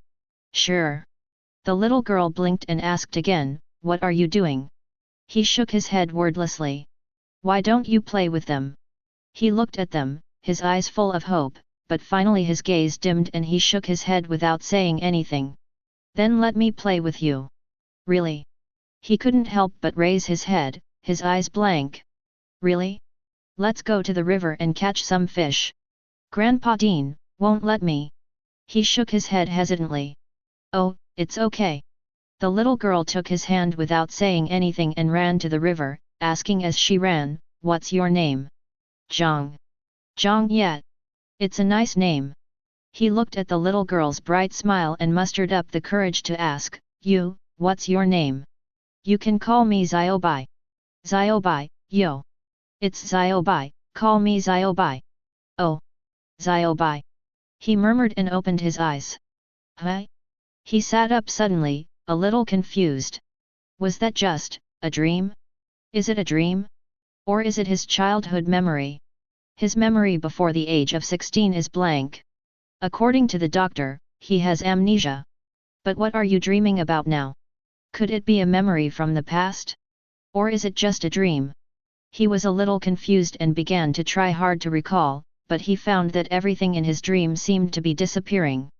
"Sure." The little girl blinked and asked again, "What are you doing?" He shook his head wordlessly. "Why don't you play with them?" He looked at them, his eyes full of hope, but finally his gaze dimmed and he shook his head without saying anything. Then let me play with you. Really? He couldn't help but raise his head, his eyes blank. Really? Let's go to the river and catch some fish. Grandpa Dean won't let me. He shook his head hesitantly. Oh, it's okay. The little girl took his hand without saying anything and ran to the river, asking as she ran, "What's your name?" Zhang. Zhang Ye. It's a nice name. He looked at the little girl's bright smile and mustered up the courage to ask, "You, what's your name?" "You can call me Xiaobai." "Xiaobai, yo. It's Xiaobai, call me Xiaobai." "Oh. Xiaobai." He murmured and opened his eyes. "Huh?" He sat up suddenly, a little confused. Was that just a dream? Is it a dream? Or is it his childhood memory? His memory before the age of 16 is blank. According to the doctor, he has amnesia. But what are you dreaming about now? Could it be a memory from the past? Or is it just a dream? He was a little confused and began to try hard to recall, but he found that everything in his dream seemed to be disappearing.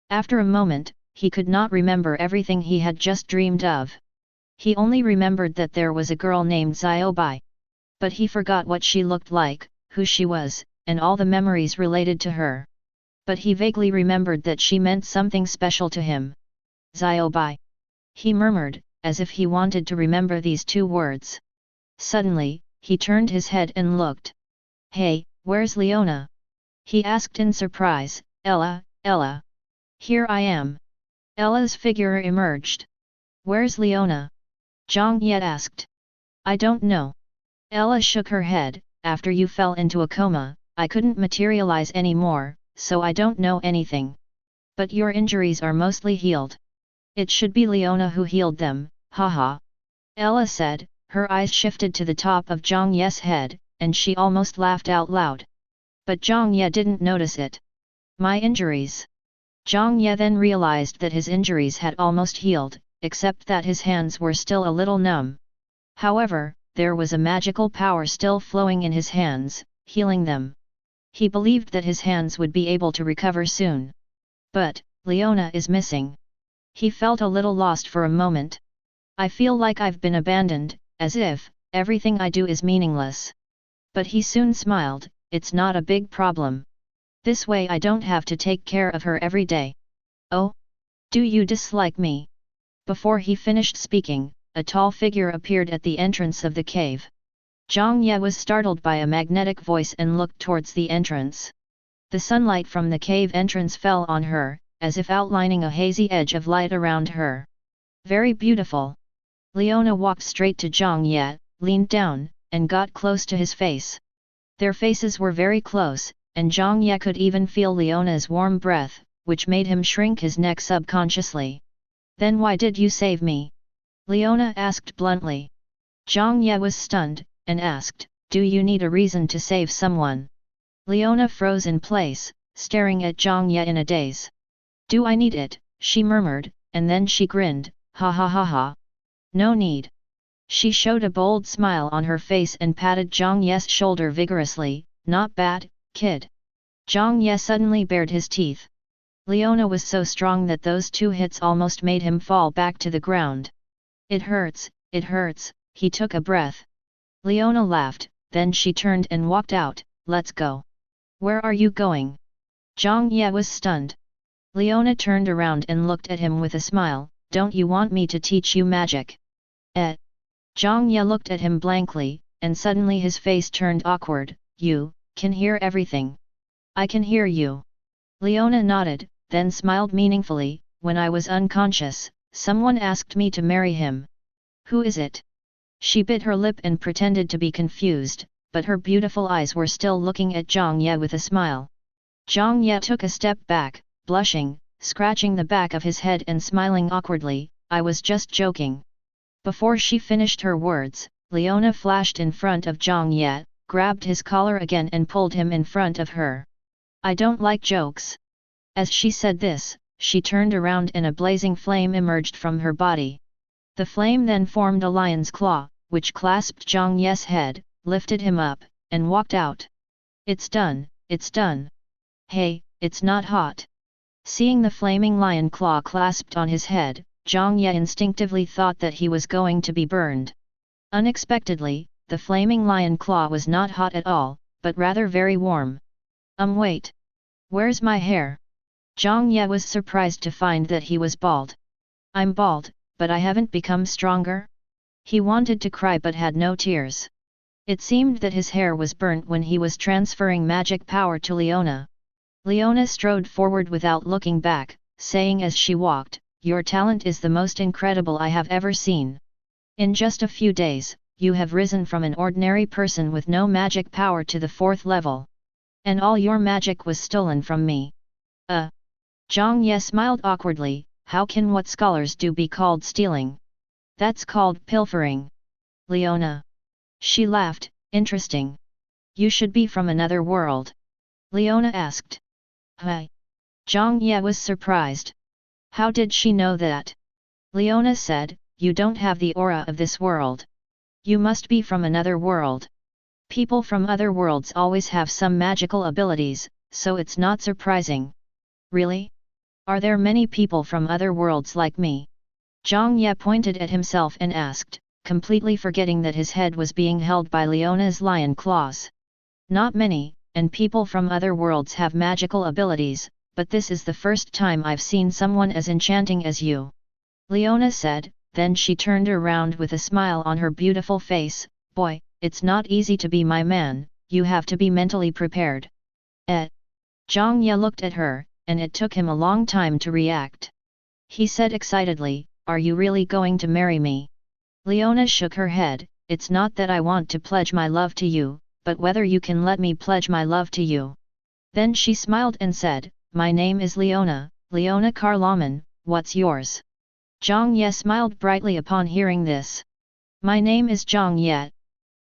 After a moment, he could not remember everything he had just dreamed of. He only remembered that there was a girl named Xiaobai. But he forgot what she looked like, who she was, and all the memories related to her. But he vaguely remembered that she meant something special to him. Xiaobai. He murmured, as if he wanted to remember these two words. Suddenly, he turned his head and looked. "Hey, where's Leona?" he asked in surprise. "Ella, Ella. Here I am." Ella's figure emerged. "Where's Leona?" Zhang Ye asked. "I don't know." Ella shook her head. "After you fell into a coma, I couldn't materialize anymore, so I don't know anything. But your injuries are mostly healed. It should be Leona who healed them, haha." Ella said. Her eyes shifted to the top of Zhang Ye's head, and she almost laughed out loud. But Zhang Ye didn't notice it. "My injuries?" Zhang Ye then realized that his injuries had almost healed, except that his hands were still a little numb. However, there was a magical power still flowing in his hands, healing them. He believed that his hands would be able to recover soon. But, Leona is missing. He felt a little lost for a moment. "I feel like I've been abandoned, as if everything I do is meaningless." But he soon smiled. "It's not a big problem. This way I don't have to take care of her every day." "Oh? Do you dislike me?" Before he finished speaking, a tall figure appeared at the entrance of the cave. Zhang Ye was startled by a magnetic voice and looked towards the entrance. The sunlight from the cave entrance fell on her, as if outlining a hazy edge of light around her. "Very beautiful." Leona walked straight to Zhang Ye, leaned down, and got close to his face. Their faces were very close, and Zhang Ye could even feel Leona's warm breath, which made him shrink his neck subconsciously. "Then why did you save me?" Leona asked bluntly. Zhang Ye was stunned, and asked, "Do you need a reason to save someone?" Leona froze in place, staring at Zhang Ye in a daze. "Do I need it?" she murmured, and then she grinned, "Ha ha ha ha. No need." She showed a bold smile on her face and patted Zhang Ye's shoulder vigorously. "Not bad, kid." Zhang Ye suddenly bared his teeth. Leona was so strong that those two hits almost made him fall back to the ground. It hurts," he took a breath. Leona laughed, then she turned and walked out. "Let's go." "Where are you going?" Zhang Ye was stunned. Leona turned around and looked at him with a smile. "Don't you want me to teach you magic?" Zhang Ye looked at him blankly, and suddenly his face turned awkward. "You can hear everything." "I can hear you." Leona nodded, then smiled meaningfully. "When I was unconscious, someone asked me to marry him." "Who is it?" She bit her lip and pretended to be confused, but her beautiful eyes were still looking at Zhang Ye with a smile. Zhang Ye took a step back, blushing, scratching the back of his head and smiling awkwardly. "I was just joking." Before she finished her words, Leona flashed in front of Zhang Ye, grabbed his collar again and pulled him in front of her. "I don't like jokes." As she said this, she turned around and a blazing flame emerged from her body. The flame then formed a lion's claw, which clasped Zhang Ye's head, lifted him up, and walked out. "It's done, it's done." Hey, it's not hot. Seeing the flaming lion claw clasped on his head, Zhang Ye instinctively thought that he was going to be burned. Unexpectedly, the flaming lion claw was not hot at all, but rather very warm. Wait. Where's my hair? Zhang Ye was surprised to find that he was bald. I'm bald, but I haven't become stronger? He wanted to cry but had no tears. It seemed that his hair was burnt when he was transferring magic power to Leona. Leona strode forward without looking back, saying as she walked, "Your talent is the most incredible I have ever seen. In just a few days, you have risen from an ordinary person with no magic power to the 4th level. And all your magic was stolen from me." Zhang Ye smiled awkwardly. How can what scholars do be called stealing? That's called pilfering. Leona. She laughed. Interesting. You should be from another world. Leona asked. Hi. Zhang Ye was surprised. How did she know that? Leona said, you don't have the aura of this world. You must be from another world. People from other worlds always have some magical abilities, so it's not surprising. Really? Are there many people from other worlds like me? Zhang Ye pointed at himself and asked, completely forgetting that his head was being held by Leona's lion claws. Not many, and people from other worlds have magical abilities, but this is the first time I've seen someone as enchanting as you. Leona said, then she turned around with a smile on her beautiful face. Boy, it's not easy to be my man, you have to be mentally prepared. Zhang Ye looked at her, and it took him a long time to react. He said excitedly, are you really going to marry me? Leona shook her head, it's not that I want to pledge my love to you, but whether you can let me pledge my love to you. Then she smiled and said, my name is Leona, Leona Carloman, what's yours? Zhang Ye smiled brightly upon hearing this. My name is Zhang Ye.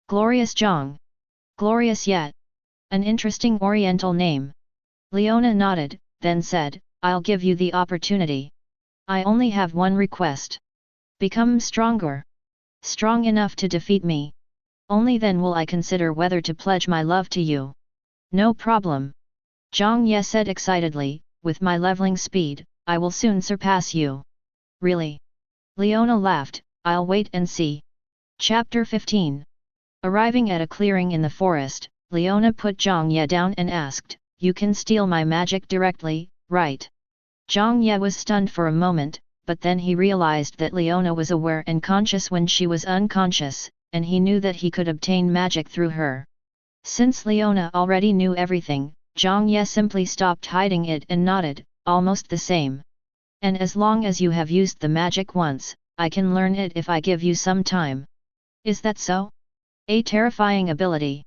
Glorious Zhang. Glorious Ye. An interesting oriental name. Leona nodded, then said, I'll give you the opportunity. I only have one request. Become stronger. Strong enough to defeat me. Only then will I consider whether to pledge my love to you. No problem. Zhang Ye said excitedly, with my leveling speed, I will soon surpass you. Really? Leona laughed, I'll wait and see. Chapter 15. Arriving at a clearing in the forest, Leona put Zhang Ye down and asked, you can steal my magic directly, right? Zhang Ye was stunned for a moment, but then he realized that Leona was aware and conscious when she was unconscious, and he knew that he could obtain magic through her. Since Leona already knew everything, Zhang Ye simply stopped hiding it and nodded, almost the same. And as long as you have used the magic once, I can learn it if I give you some time. Is that so? A terrifying ability.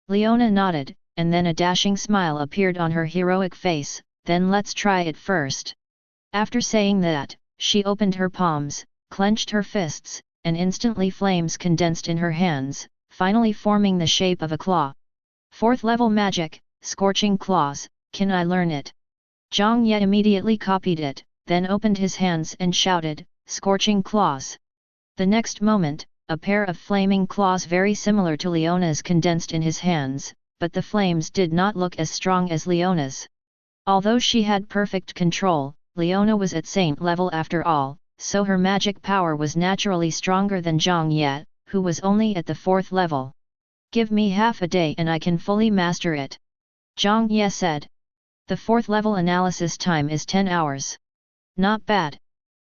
Leona nodded, and then a dashing smile appeared on her heroic face, then let's try it first. After saying that, she opened her palms, clenched her fists, and instantly flames condensed in her hands, finally forming the shape of a claw. 4th level magic, scorching claws, can I learn it? Zhang Ye immediately copied it, then opened his hands and shouted, scorching claws. The next moment, a pair of flaming claws very similar to Leona's condensed in his hands, but the flames did not look as strong as Leona's. Although she had perfect control, Leona was at saint level after all, so her magic power was naturally stronger than Zhang Ye, who was only at the 4th level. Give me half a day and I can fully master it. Zhang Ye said. The 4th level analysis time is 10 hours. Not bad.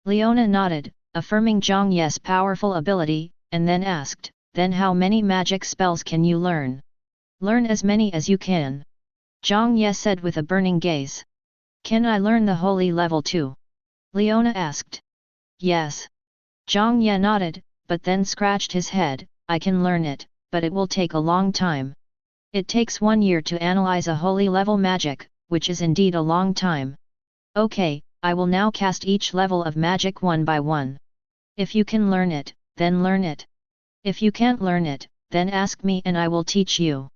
Leona nodded, affirming Zhang Ye's powerful ability, and then asked, then how many magic spells can you learn? Learn as many as you can. Zhang Ye said with a burning gaze. Can I learn the holy level too? Leona asked. Yes. Zhang Ye nodded, but then scratched his head, I can learn it, but it will take a long time. It takes 1 year to analyze a holy level magic, which is indeed a long time. Okay, I will now cast each level of magic one by one. If you can learn it, then learn it. If you can't learn it, then ask me and I will teach you.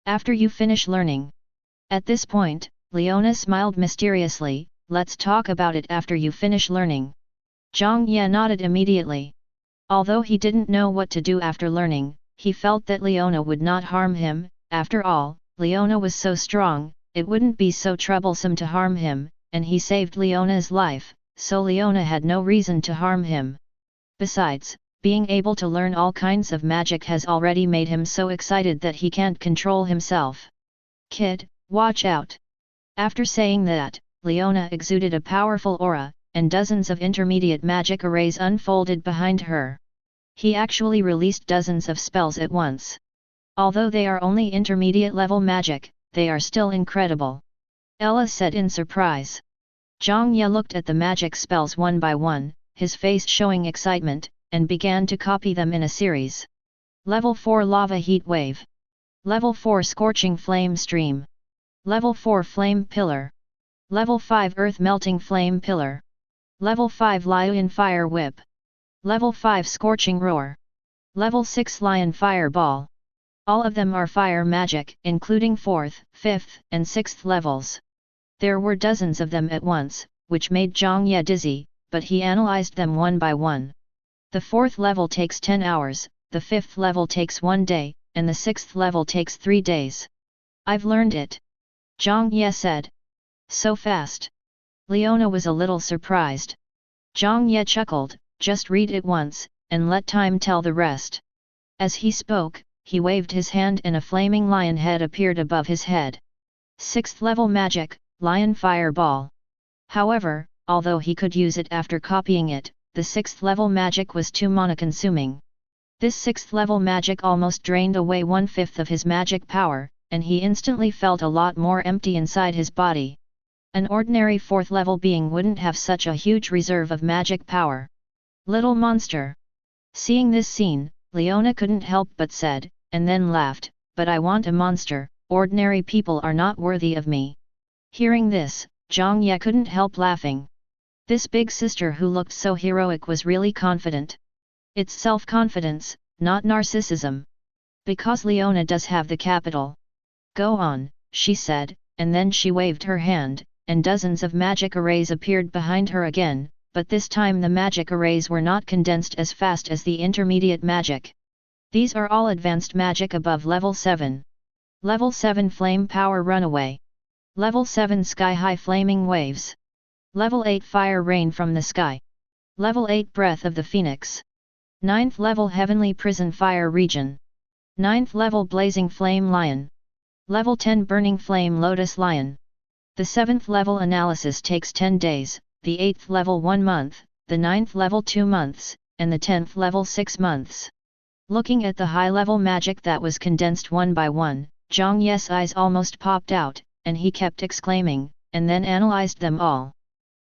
After you finish learning. At this point, Leona smiled mysteriously, let's talk about it after you finish learning. Zhang Ye nodded immediately. Although he didn't know what to do after learning, he felt that Leona would not harm him, after all, Leona was so strong, it wouldn't be so troublesome to harm him, and he saved Leona's life, so Leona had no reason to harm him. Besides, being able to learn all kinds of magic has already made him so excited that he can't control himself. Kid, watch out! After saying that, Leona exuded a powerful aura, and dozens of intermediate magic arrays unfolded behind her. He actually released dozens of spells at once. Although they are only intermediate level magic, they are still incredible. Ella said in surprise. Zhang Ye looked at the magic spells one by one, his face showing excitement, and began to copy them in a series. Level 4 Lava Heat Wave. Level 4 Scorching Flame Stream. Level 4 Flame Pillar. Level 5 Earth Melting Flame Pillar. Level 5 Lion Fire Whip. Level 5 Scorching Roar. Level 6 Lion Fireball. All of them are fire magic, including 4th, 5th, and 6th levels. There were dozens of them at once, which made Zhang Ye dizzy, but he analyzed them one by one. The 4th level takes 10 hours, the 5th level takes 1 day, and the 6th level takes 3 days. I've learned it. Zhang Ye said. So fast. Leona was a little surprised. Zhang Ye chuckled, just read it once, and let time tell the rest. As he spoke, he waved his hand and a flaming lion head appeared above his head. 6th level magic, Lion Fireball. However, although he could use it after copying it, the 6th level magic was too mana-consuming. This 6th level magic almost drained away 1/5 of his magic power, and he instantly felt a lot more empty inside his body. An ordinary 4th level being wouldn't have such a huge reserve of magic power. Little monster. Seeing this scene, Leona couldn't help but said, and then laughed, but I want a monster, ordinary people are not worthy of me. Hearing this, Zhang Ye couldn't help laughing. This big sister who looked so heroic was really confident. It's self-confidence, not narcissism. Because Leona does have the capital. Go on, she said, and then she waved her hand, and dozens of magic arrays appeared behind her again, but this time the magic arrays were not condensed as fast as the intermediate magic. These are all advanced magic above level 7. Level 7 Flame Power Runaway. Level 7 Sky High Flaming Waves. Level 8 Fire Rain from the Sky. Level 8 Breath of the Phoenix. 9th level Heavenly Prison Fire Region. 9th level Blazing Flame Lion. Level 10 Burning Flame Lotus Lion. The 7th level analysis takes 10 days, the 8th level 1 month, the 9th level 2 months, and the 10th level 6 months. Looking at the high-level magic that was condensed one by one, Zhang Ye's eyes almost popped out, and he kept exclaiming, and then analyzed them all.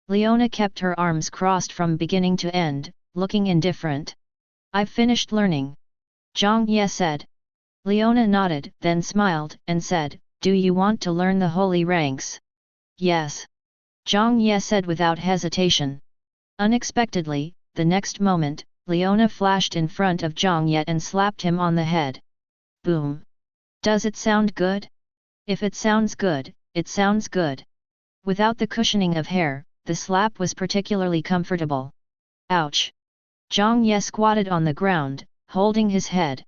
Leona kept her arms crossed from beginning to end, looking indifferent. I've finished learning. Zhang Ye said. Leona nodded, then smiled, and said, do you want to learn the holy ranks? Yes. Zhang Ye said without hesitation. Unexpectedly, the next moment, Leona flashed in front of Zhang Ye and slapped him on the head. Boom! Does it sound good? If it sounds good, it sounds good. Without the cushioning of hair, the slap was particularly comfortable. Ouch! Zhang Ye squatted on the ground, holding his head.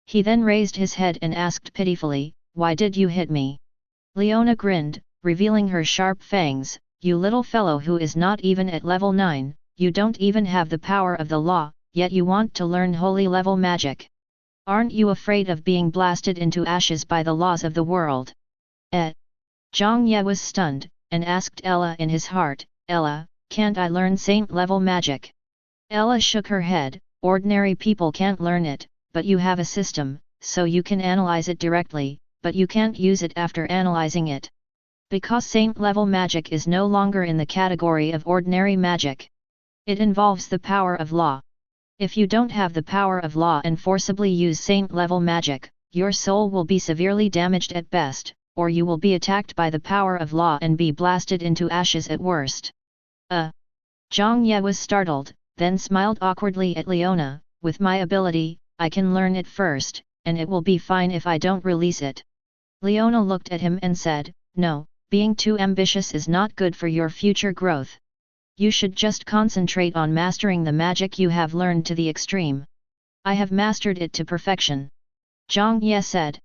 He then raised his head and asked pitifully, why did you hit me? Leona grinned, revealing her sharp fangs, you little fellow who is not even at level 9, you don't even have the power of the law, yet you want to learn holy level magic. Aren't you afraid of being blasted into ashes by the laws of the world? Zhang Ye was stunned, and asked Ella in his heart, Ella, can't I learn saint level magic? Ella shook her head, ordinary people can't learn it, but you have a system, so you can analyze it directly, but you can't use it after analyzing it. Because saint level magic is no longer in the category of ordinary magic. It involves the power of law. If you don't have the power of law and forcibly use saint-level magic, your soul will be severely damaged at best, or you will be attacked by the power of law and be blasted into ashes at worst. Zhang Ye was startled, then smiled awkwardly at Leona, with my ability, I can learn it first, and it will be fine if I don't release it. Leona looked at him and said, no, being too ambitious is not good for your future growth. You should just concentrate on mastering the magic you have learned to the extreme. I have mastered it to perfection. Zhang Ye said.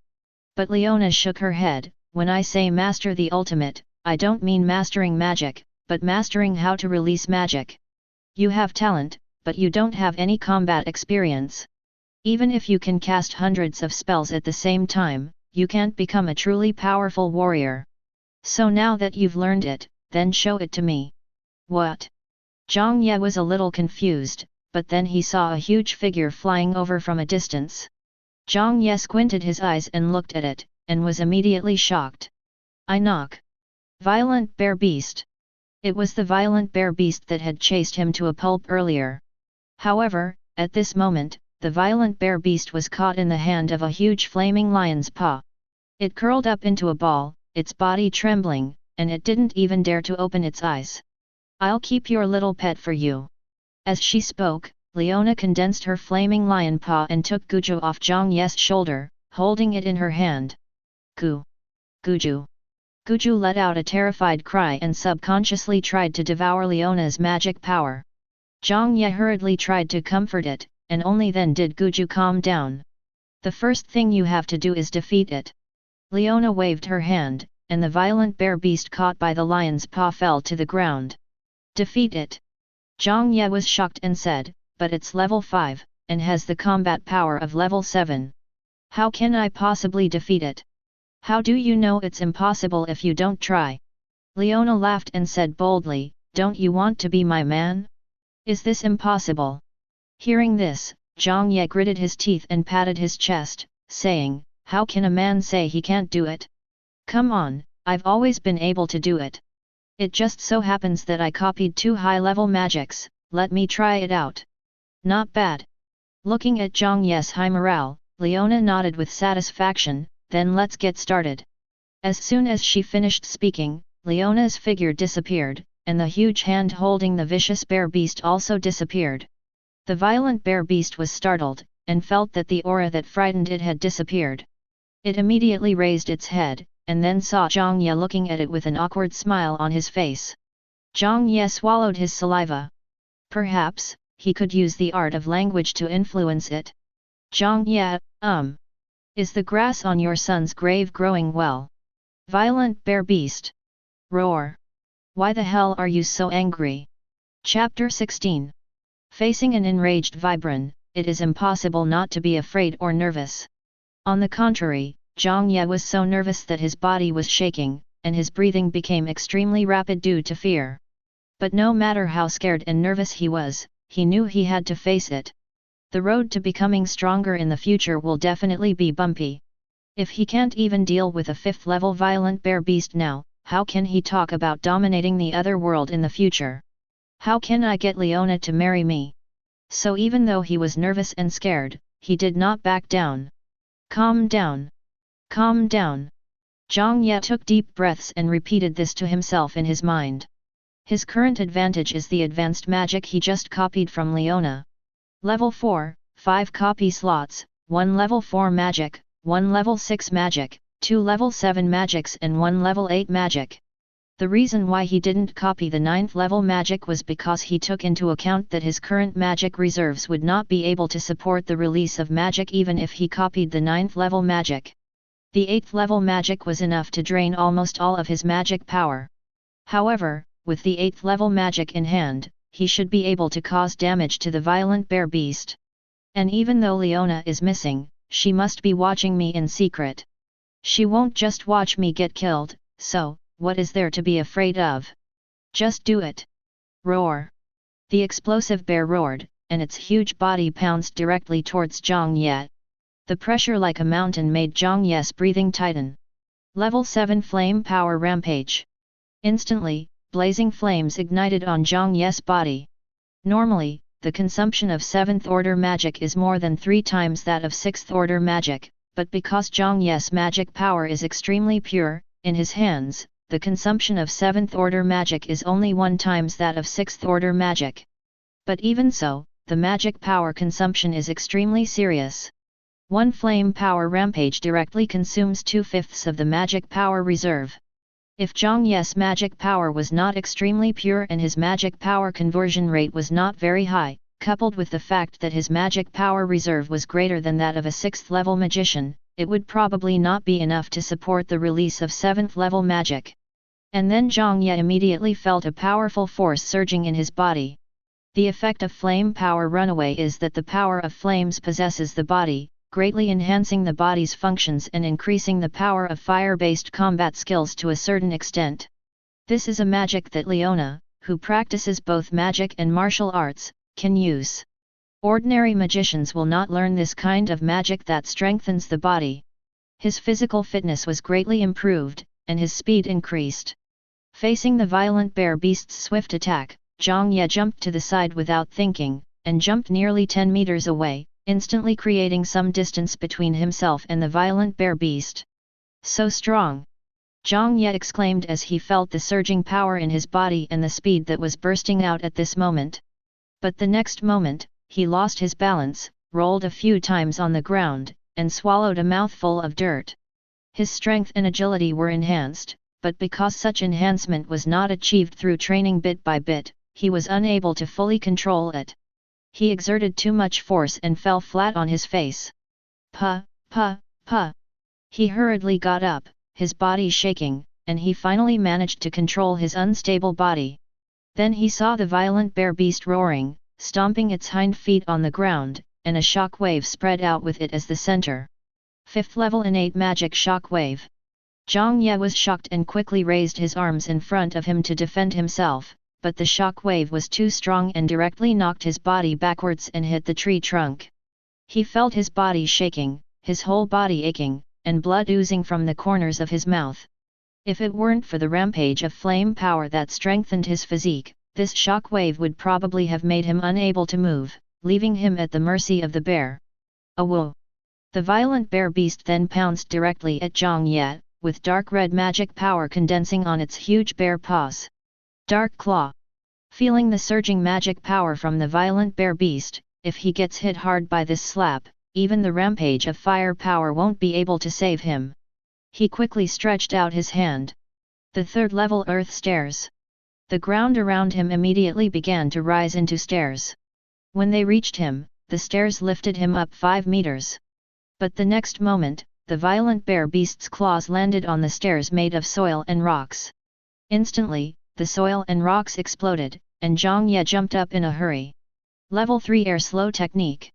But Leona shook her head, when I say master the ultimate, I don't mean mastering magic, but mastering how to release magic. You have talent, but you don't have any combat experience. Even if you can cast hundreds of spells at the same time, you can't become a truly powerful warrior. So now that you've learned it, then show it to me. What? Zhang Ye was a little confused, but then he saw a huge figure flying over from a distance. Zhang Ye squinted his eyes and looked at it, and was immediately shocked. I knock. Violent bear beast. It was the violent bear beast that had chased him to a pulp earlier. However, at this moment, the violent bear beast was caught in the hand of a huge flaming lion's paw. It curled up into a ball, its body trembling, and it didn't even dare to open its eyes. I'll keep your little pet for you. As she spoke, Leona condensed her flaming lion paw and took Guju off Zhang Ye's shoulder, holding it in her hand. Gu. Guju. Guju let out a terrified cry and subconsciously tried to devour Leona's magic power. Zhang Ye hurriedly tried to comfort it, and only then did Guju calm down. The first thing you have to do is defeat it. Leona waved her hand, and the violent bear beast caught by the lion's paw fell to the ground. Defeat it. Zhang Ye was shocked and said, but it's level 5, and has the combat power of level 7. How can I possibly defeat it? How do you know it's impossible if you don't try? Leona laughed and said boldly, don't you want to be my man? Is this impossible? Hearing this, Zhang Ye gritted his teeth and patted his chest, saying, how can a man say he can't do it? Come on, I've always been able to do it. It just so happens that I copied 2 high-level magics, let me try it out. Not bad. Looking at Zhang Ye's high morale, Leona nodded with satisfaction, then let's get started. As soon as she finished speaking, Leona's figure disappeared, and the huge hand holding the vicious bear beast also disappeared. The violent bear beast was startled, and felt that the aura that frightened it had disappeared. It immediately raised its head, and then saw Zhang Ye looking at it with an awkward smile on his face. Zhang Ye swallowed his saliva. Perhaps, he could use the art of language to influence it. Zhang Ye, is the grass on your son's grave growing well? Violent bear beast. Roar. Why the hell are you so angry? Chapter 16. Facing an enraged Vibran, it is impossible not to be afraid or nervous. On the contrary, Zhang Ye was so nervous that his body was shaking, and his breathing became extremely rapid due to fear. But no matter how scared and nervous he was, he knew he had to face it. The road to becoming stronger in the future will definitely be bumpy. If he can't even deal with a 5th level violent bear beast now, how can he talk about dominating the other world in the future? How can I get Leona to marry me? So even though he was nervous and scared, he did not back down. Calm down. Calm down. Zhang Ye took deep breaths and repeated this to himself in his mind. His current advantage is the advanced magic he just copied from Leona. Level 4, 5 copy slots, 1 level 4 magic, 1 level 6 magic, 2 level 7 magics and 1 level 8 magic. The reason why he didn't copy the 9th level magic was because he took into account that his current magic reserves would not be able to support the release of magic even if he copied the 9th level magic. The 8th level magic was enough to drain almost all of his magic power. However, with the 8th level magic in hand, he should be able to cause damage to the violent bear beast. And even though Leona is missing, she must be watching me in secret. She won't just watch me get killed, so, what is there to be afraid of? Just do it. Roar. The explosive bear roared, and its huge body pounced directly towards Zhang Ye. The pressure like a mountain made Zhang Ye's breathing tighten. Level 7 Flame Power Rampage. Instantly, blazing flames ignited on Zhang Ye's body. Normally, the consumption of 7th order magic is more than 3 times that of 6th order magic, but because Zhang Ye's magic power is extremely pure, in his hands, the consumption of 7th order magic is only 1 times that of 6th order magic. But even so, the magic power consumption is extremely serious. 1 flame power rampage directly consumes 2/5 of the magic power reserve. If Zhang Ye's magic power was not extremely pure and his magic power conversion rate was not very high, coupled with the fact that his magic power reserve was greater than that of a 6th level magician, it would probably not be enough to support the release of 7th level magic. And then Zhang Ye immediately felt a powerful force surging in his body. The effect of flame power runaway is that the power of flames possesses the body, greatly enhancing the body's functions and increasing the power of fire-based combat skills to a certain extent. This is a magic that Leona, who practices both magic and martial arts, can use. Ordinary magicians will not learn this kind of magic that strengthens the body. His physical fitness was greatly improved, and his speed increased. Facing the violent bear beast's swift attack, Zhang Ye jumped to the side without thinking, and jumped nearly 10 meters away, instantly creating some distance between himself and the violent bear beast. So strong! Zhang Ye exclaimed as he felt the surging power in his body and the speed that was bursting out at this moment. But the next moment, he lost his balance, rolled a few times on the ground, and swallowed a mouthful of dirt. His strength and agility were enhanced, but because such enhancement was not achieved through training bit by bit, he was unable to fully control it. He exerted too much force and fell flat on his face. Puh, puh, puh. He hurriedly got up, his body shaking, and he finally managed to control his unstable body. Then he saw the violent bear beast roaring, stomping its hind feet on the ground, and a shock wave spread out with it as the center. 5th level innate magic shock wave. Zhang Ye was shocked and quickly raised his arms in front of him to defend himself, but the shock wave was too strong and directly knocked his body backwards and hit the tree trunk. He felt his body shaking, his whole body aching, and blood oozing from the corners of his mouth. If it weren't for the rampage of flame power that strengthened his physique, this shock wave would probably have made him unable to move, leaving him at the mercy of the bear. Awoo! The violent bear beast then pounced directly at Zhang Ye, with dark red magic power condensing on its huge bear paws. Dark Claw. Feeling the surging magic power from the violent bear beast, if he gets hit hard by this slap, even the rampage of fire power won't be able to save him. He quickly stretched out his hand. The 3rd level earth stairs. The ground around him immediately began to rise into stairs. When they reached him, the stairs lifted him up 5 meters. But the next moment, the violent bear beast's claws landed on the stairs made of soil and rocks. Instantly, the soil and rocks exploded, and Zhang Ye jumped up in a hurry. Level 3 Air Slow Technique.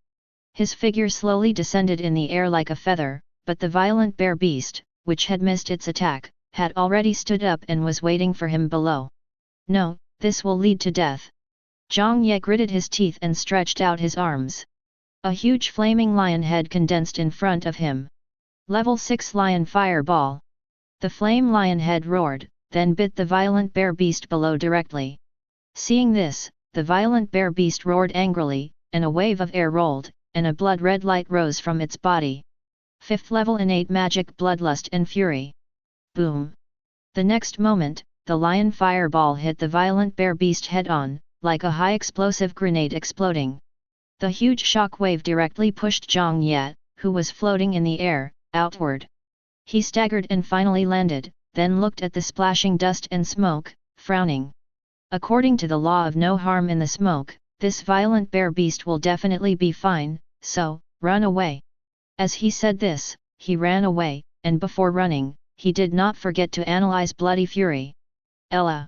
His figure slowly descended in the air like a feather, but the violent bear beast, which had missed its attack, had already stood up and was waiting for him below. No, this will lead to death. Zhang Ye gritted his teeth and stretched out his arms. A huge flaming lion head condensed in front of him. Level 6 Lion Fireball. The flame lion head roared, then bit the violent bear beast below directly. Seeing this, the violent bear beast roared angrily, and a wave of air rolled, and a blood-red light rose from its body. 5th level innate magic Bloodlust and Fury. Boom! The next moment, the lion fireball hit the violent bear beast head-on, like a high-explosive grenade exploding. The huge shock wave directly pushed Zhang Ye, who was floating in the air, outward. He staggered and finally landed, then looked at the splashing dust and smoke, frowning. According to the law of no harm in the smoke, this violent bear beast will definitely be fine, so, run away. As he said this, he ran away, and before running, he did not forget to analyze Bloody Fury. Ella!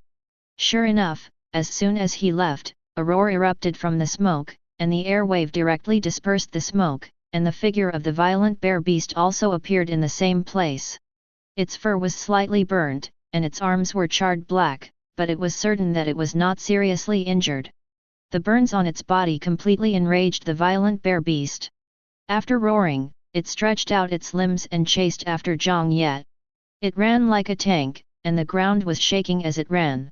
Sure enough, as soon as he left, a roar erupted from the smoke, and the air wave directly dispersed the smoke, and the figure of the violent bear beast also appeared in the same place. Its fur was slightly burnt, and its arms were charred black, but it was certain that it was not seriously injured. The burns on its body completely enraged the violent bear beast. After roaring, it stretched out its limbs and chased after Zhang Ye. It ran like a tank, and the ground was shaking as it ran.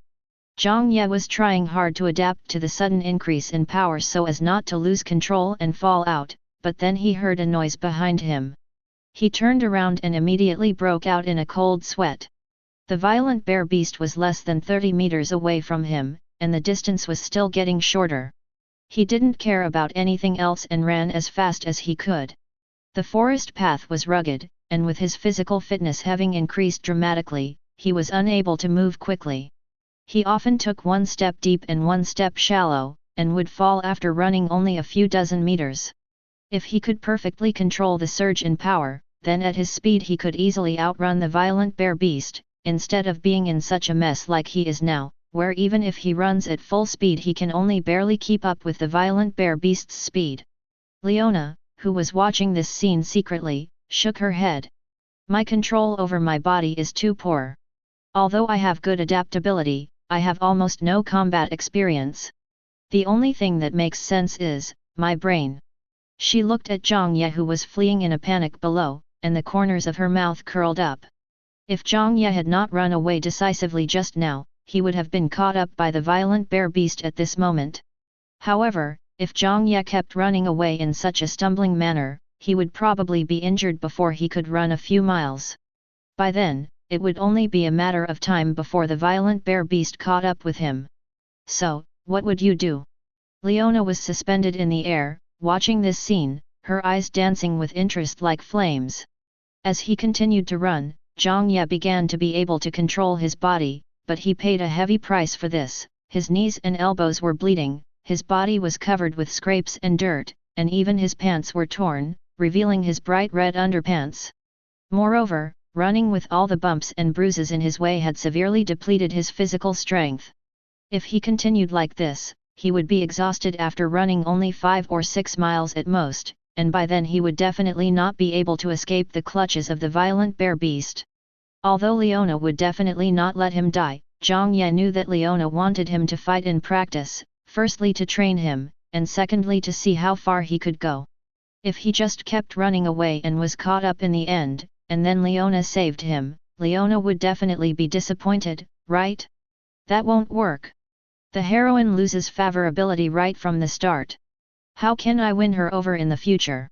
Zhang Ye was trying hard to adapt to the sudden increase in power so as not to lose control and fall out, but then he heard a noise behind him. He turned around and immediately broke out in a cold sweat. The violent bear beast was less than 30 meters away from him, and the distance was still getting shorter. He didn't care about anything else and ran as fast as he could. The forest path was rugged, and with his physical fitness having increased dramatically, he was unable to move quickly. He often took one step deep and one step shallow, and would fall after running only a few dozen meters. If he could perfectly control the surge in power, then at his speed he could easily outrun the violent bear beast, instead of being in such a mess like he is now, where even if he runs at full speed he can only barely keep up with the violent bear beast's speed. Leona, who was watching this scene secretly, shook her head. My control over my body is too poor. Although I have good adaptability, I have almost no combat experience. The only thing that makes sense is my brain. She looked at Zhang Ye, who was fleeing in a panic below, and the corners of her mouth curled up. If Zhang Ye had not run away decisively just now, he would have been caught up by the violent bear beast at this moment. However, if Zhang Ye kept running away in such a stumbling manner, he would probably be injured before he could run a few miles. By then, it would only be a matter of time before the violent bear beast caught up with him. So, what would you do? Leona was suspended in the air, watching this scene, her eyes dancing with interest like flames. As he continued to run, Zhang Ye began to be able to control his body, but he paid a heavy price for this. His knees and elbows were bleeding, his body was covered with scrapes and dirt, and even his pants were torn, revealing his bright red underpants. Moreover, running with all the bumps and bruises in his way had severely depleted his physical strength. If he continued like this, he would be exhausted after running only 5 or 6 miles at most, and by then he would definitely not be able to escape the clutches of the violent bear beast. Although Leona would definitely not let him die, Zhang Ye knew that Leona wanted him to fight in practice, firstly to train him, and secondly to see how far he could go. If he just kept running away and was caught up in the end, and then Leona saved him, Leona would definitely be disappointed, right? That won't work. The heroine loses favorability right from the start. How can I win her over in the future?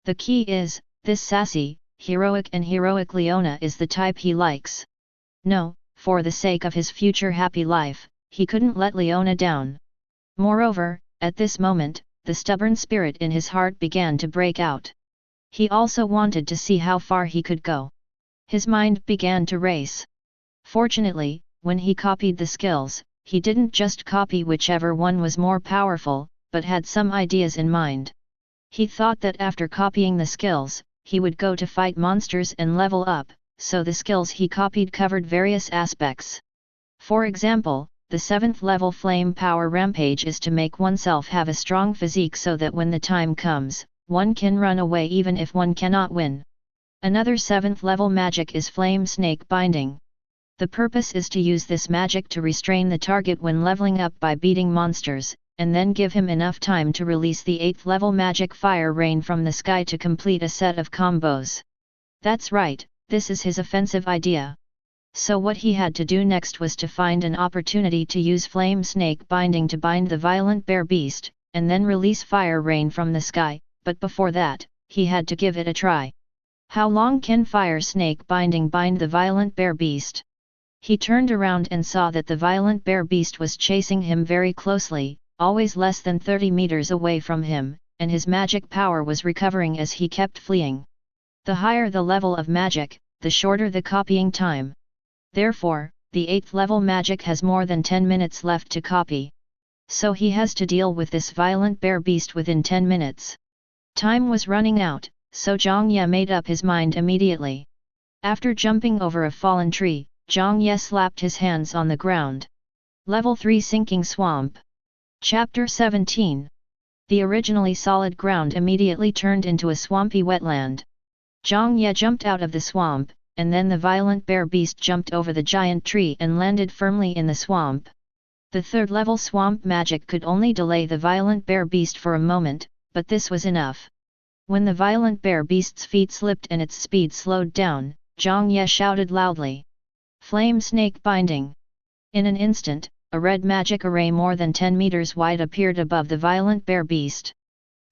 The key is, this sassy, heroic Leona is the type he likes. No, for the sake of his future happy life, he couldn't let Leona down. Moreover, at this moment, the stubborn spirit in his heart began to break out. He also wanted to see how far he could go. His mind began to race. Fortunately, when he copied the skills, he didn't just copy whichever one was more powerful, but had some ideas in mind. He thought that after copying the skills, he would go to fight monsters and level up, so the skills he copied covered various aspects. For example, the 7th level Flame Power Rampage is to make oneself have a strong physique so that when the time comes, one can run away even if one cannot win. Another 7th level magic is Flame Snake Binding. The purpose is to use this magic to restrain the target when leveling up by beating monsters, and then give him enough time to release the 8th level magic Fire Rain from the sky to complete a set of combos. That's right, this is his offensive idea. So what he had to do next was to find an opportunity to use Flame Snake Binding to bind the violent bear beast, and then release Fire Rain from the sky, but before that, he had to give it a try. How long can Fire Snake Binding bind the violent bear beast? He turned around and saw that the violent bear beast was chasing him very closely, always less than 30 meters away from him, and his magic power was recovering as he kept fleeing. The higher the level of magic, the shorter the copying time. Therefore, the 8th level magic has more than 10 minutes left to copy. So he has to deal with this violent bear beast within 10 minutes. Time was running out, so Zhang Ye made up his mind immediately. After jumping over a fallen tree, Zhang Ye slapped his hands on the ground. Level 3 Sinking Swamp. Chapter 17. The originally solid ground immediately turned into a swampy wetland. Zhang Ye jumped out of the swamp, and then the violent bear beast jumped over the giant tree and landed firmly in the swamp. The 3rd level swamp magic could only delay the violent bear beast for a moment, but this was enough. When the violent bear beast's feet slipped and its speed slowed down, Zhang Ye shouted loudly. Flame Snake Binding. In an instant, a red magic array more than 10 meters wide appeared above the violent bear beast.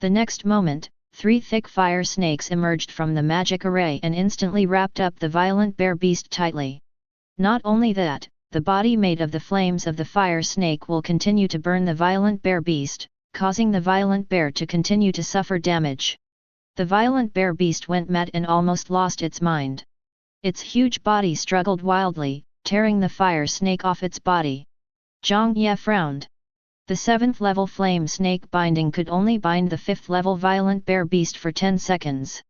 The next moment, 3 thick fire snakes emerged from the magic array and instantly wrapped up the violent bear beast tightly. Not only that, the body made of the flames of the fire snake will continue to burn the violent bear beast, causing the violent bear to continue to suffer damage. The violent bear beast went mad and almost lost its mind. Its huge body struggled wildly, tearing the fire snake off its body. Zhang Ye frowned. The 7th level Flame Snake Binding could only bind the 5th level Violent Bear Beast for 10 seconds.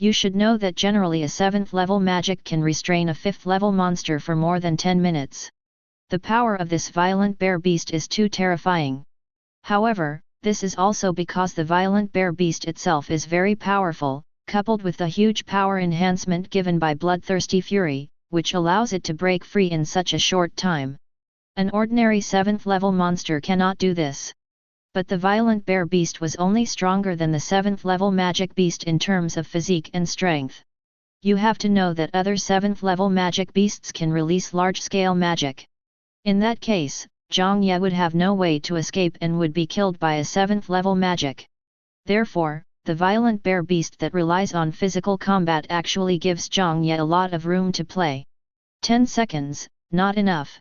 You should know that generally a 7th level magic can restrain a 5th level monster for more than 10 minutes. The power of this violent bear beast is too terrifying. However, this is also because the violent bear beast itself is very powerful, coupled with the huge power enhancement given by bloodthirsty fury, which allows it to break free in such a short time. An ordinary 7th level monster cannot do this. But the violent bear beast was only stronger than the 7th level magic beast in terms of physique and strength. You have to know that other 7th level magic beasts can release large-scale magic. In that case, Zhang Ye would have no way to escape and would be killed by a 7th level magic. Therefore, the violent bear beast that relies on physical combat actually gives Zhang Ye a lot of room to play. 10 seconds, not enough.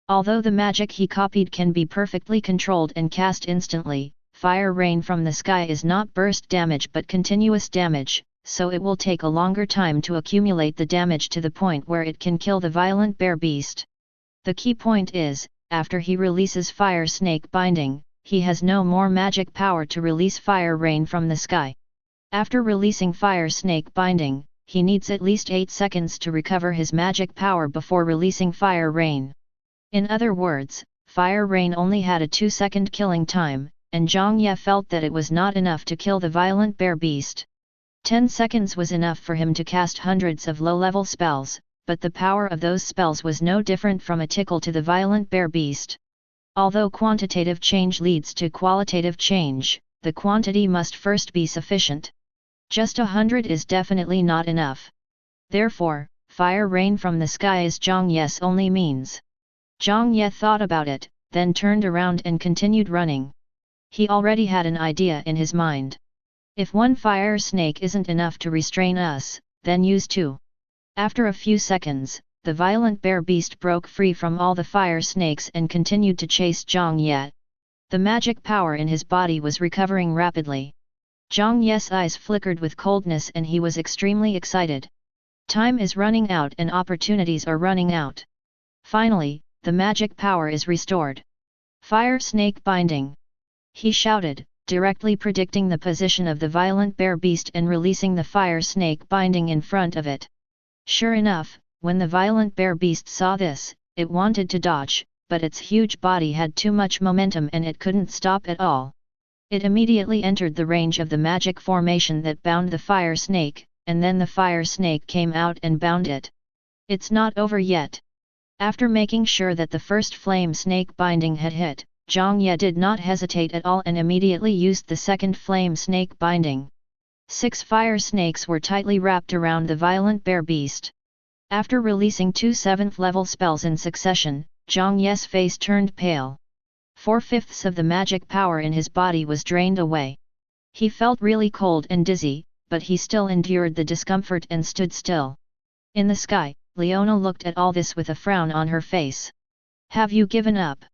Although the magic he copied can be perfectly controlled and cast instantly, fire rain from the sky is not burst damage but continuous damage, so it will take a longer time to accumulate the damage to the point where it can kill the violent bear beast. The key point is, after he releases fire snake binding, he has no more magic power to release fire rain from the sky. After releasing fire snake binding, he needs at least 8 seconds to recover his magic power before releasing fire rain. In other words, fire rain only had a 2-second killing time, and Zhang Ye felt that it was not enough to kill the violent bear beast. 10 seconds was enough for him to cast hundreds of low-level spells, but the power of those spells was no different from a tickle to the violent bear beast. Although quantitative change leads to qualitative change, the quantity must first be sufficient. Just 100 is definitely not enough. Therefore, fire rain from the sky is Zhang Ye's only means. Zhang Ye thought about it, then turned around and continued running. He already had an idea in his mind. If one fire snake isn't enough to restrain us, then use 2. After a few seconds, the violent bear beast broke free from all the fire snakes and continued to chase Zhang Ye. The magic power in his body was recovering rapidly. Zhang Ye's eyes flickered with coldness and he was extremely excited. Time is running out and opportunities are running out. Finally, the magic power is restored. Fire snake binding! He shouted, directly predicting the position of the violent bear beast and releasing the fire snake binding in front of it. Sure enough, when the violent bear beast saw this, it wanted to dodge, but its huge body had too much momentum and it couldn't stop at all. It immediately entered the range of the magic formation that bound the fire snake, and then the fire snake came out and bound it. It's not over yet. After making sure that the first flame snake binding had hit, Zhang Ye did not hesitate at all and immediately used the second flame snake binding. 6 fire snakes were tightly wrapped around the violent bear beast. After releasing 2 7th level spells in succession, Zhang Ye's face turned pale. 4/5 of the magic power in his body was drained away. He felt really cold and dizzy, but he still endured the discomfort and stood still. In the sky, Leona looked at all this with a frown on her face. Have you given up?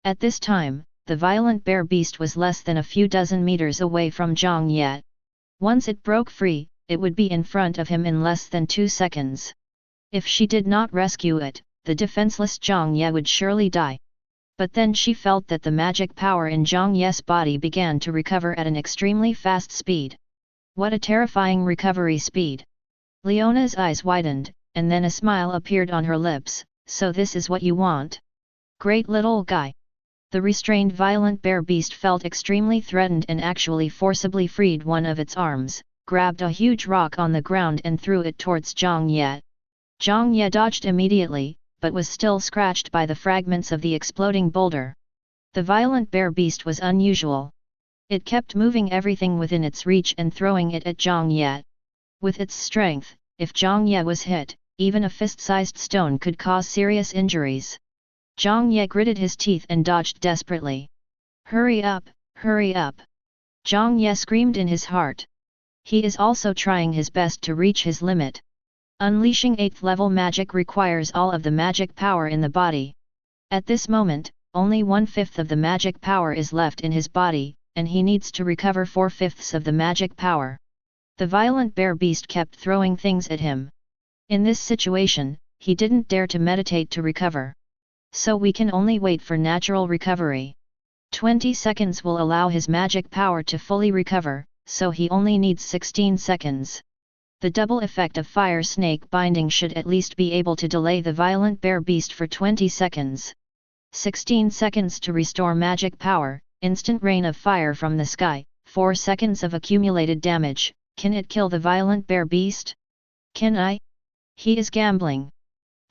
At this time, the violent bear beast was less than a few dozen meters away from Zhang Ye. Once it broke free, it would be in front of him in less than 2 seconds. If she did not rescue it, the defenseless Zhang Ye would surely die. But then she felt that the magic power in Zhang Ye's body began to recover at an extremely fast speed. What a terrifying recovery speed! Leona's eyes widened, and then a smile appeared on her lips. So this is what you want? Great little guy! The restrained violent bear beast felt extremely threatened and actually forcibly freed one of its arms, grabbed a huge rock on the ground and threw it towards Zhang Ye. Zhang Ye dodged immediately, but was still scratched by the fragments of the exploding boulder. The violent bear beast was unusual. It kept moving everything within its reach and throwing it at Zhang Ye. With its strength, if Zhang Ye was hit, even a fist-sized stone could cause serious injuries. Zhang Ye gritted his teeth and dodged desperately. Hurry up, hurry up! Zhang Ye screamed in his heart. He is also trying his best to reach his limit. Unleashing 8th level magic requires all of the magic power in the body. At this moment, only 1/5 of the magic power is left in his body, and he needs to recover 4/5 of the magic power. The violent bear beast kept throwing things at him. In this situation, he didn't dare to meditate to recover. So we can only wait for natural recovery. 20 seconds will allow his magic power to fully recover, so he only needs 16 seconds. The double effect of fire snake binding should at least be able to delay the violent bear beast for 20 seconds. 16 seconds to restore magic power, instant rain of fire from the sky, 4 seconds of accumulated damage. Can it kill the violent bear beast? Can I? He is gambling.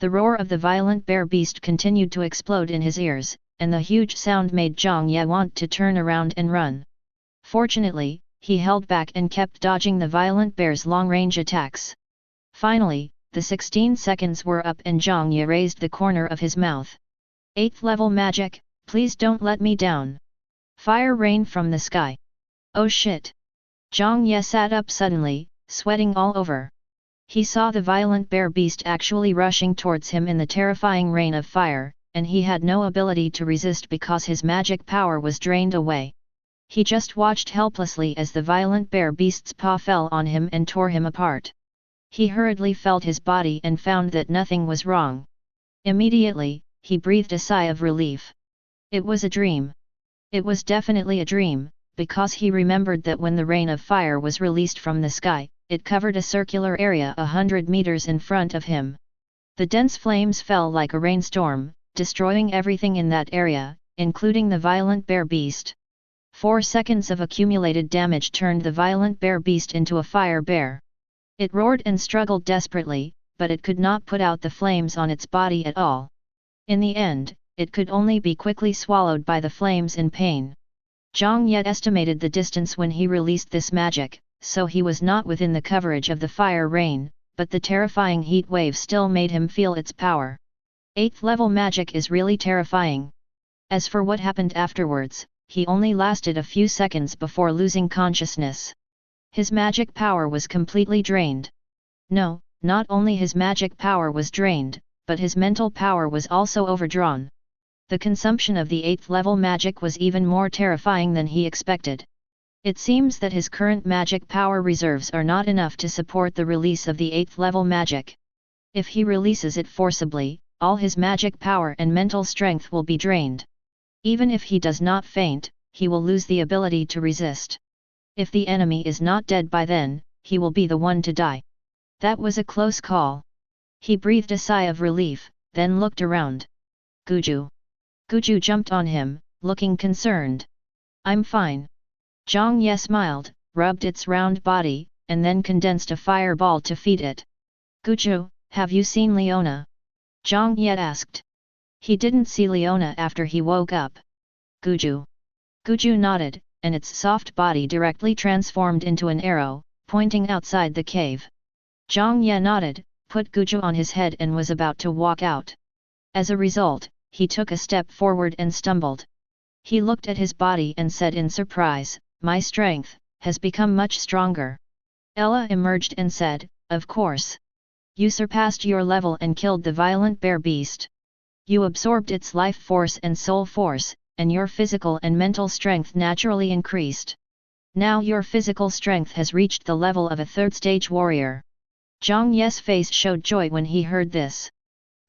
The roar of the violent bear beast continued to explode in his ears, and the huge sound made Zhang Ye want to turn around and run. Fortunately, he held back and kept dodging the violent bear's long-range attacks. Finally, the 16 seconds were up and Zhang Ye raised the corner of his mouth. 8th level magic, please don't let me down. Fire rained from the sky. Oh shit! Zhang Ye sat up suddenly, sweating all over. He saw the violent bear beast actually rushing towards him in the terrifying rain of fire, and he had no ability to resist because his magic power was drained away. He just watched helplessly as the violent bear beast's paw fell on him and tore him apart. He hurriedly felt his body and found that nothing was wrong. Immediately, he breathed a sigh of relief. It was a dream. It was definitely a dream, because he remembered that when the rain of fire was released from the sky, it covered a circular area 100 meters in front of him. The dense flames fell like a rainstorm, destroying everything in that area, including the violent bear beast. 4 seconds of accumulated damage turned the violent bear beast into a fire bear. It roared and struggled desperately, but it could not put out the flames on its body at all. In the end, it could only be quickly swallowed by the flames in pain. Zhang Ye estimated the distance when he released this magic, so he was not within the coverage of the fire rain, but the terrifying heat wave still made him feel its power. 8th level magic is really terrifying. As for what happened afterwards, he only lasted a few seconds before losing consciousness. His magic power was completely drained. No, not only his magic power was drained, but his mental power was also overdrawn. The consumption of the 8th level magic was even more terrifying than he expected. It seems that his current magic power reserves are not enough to support the release of the 8th level magic. If he releases it forcibly, all his magic power and mental strength will be drained. Even if he does not faint, he will lose the ability to resist. If the enemy is not dead by then, he will be the one to die. That was a close call. He breathed a sigh of relief, then looked around. Guju. Guju jumped on him, looking concerned. I'm fine. Zhang Ye smiled, rubbed its round body, and then condensed a fireball to feed it. Guju, have you seen Leona? Zhang Ye asked. He didn't see Leona after he woke up. Guju. Guju nodded, and its soft body directly transformed into an arrow, pointing outside the cave. Zhang Ye nodded, put Guju on his head and was about to walk out. As a result, he took a step forward and stumbled. He looked at his body and said in surprise, "My strength has become much stronger." Ella emerged and said, "Of course. You surpassed your level and killed the violent bear beast. You absorbed its life force and soul force, and your physical and mental strength naturally increased. Now your physical strength has reached the level of a 3rd stage warrior." Zhang Ye's face showed joy when he heard this.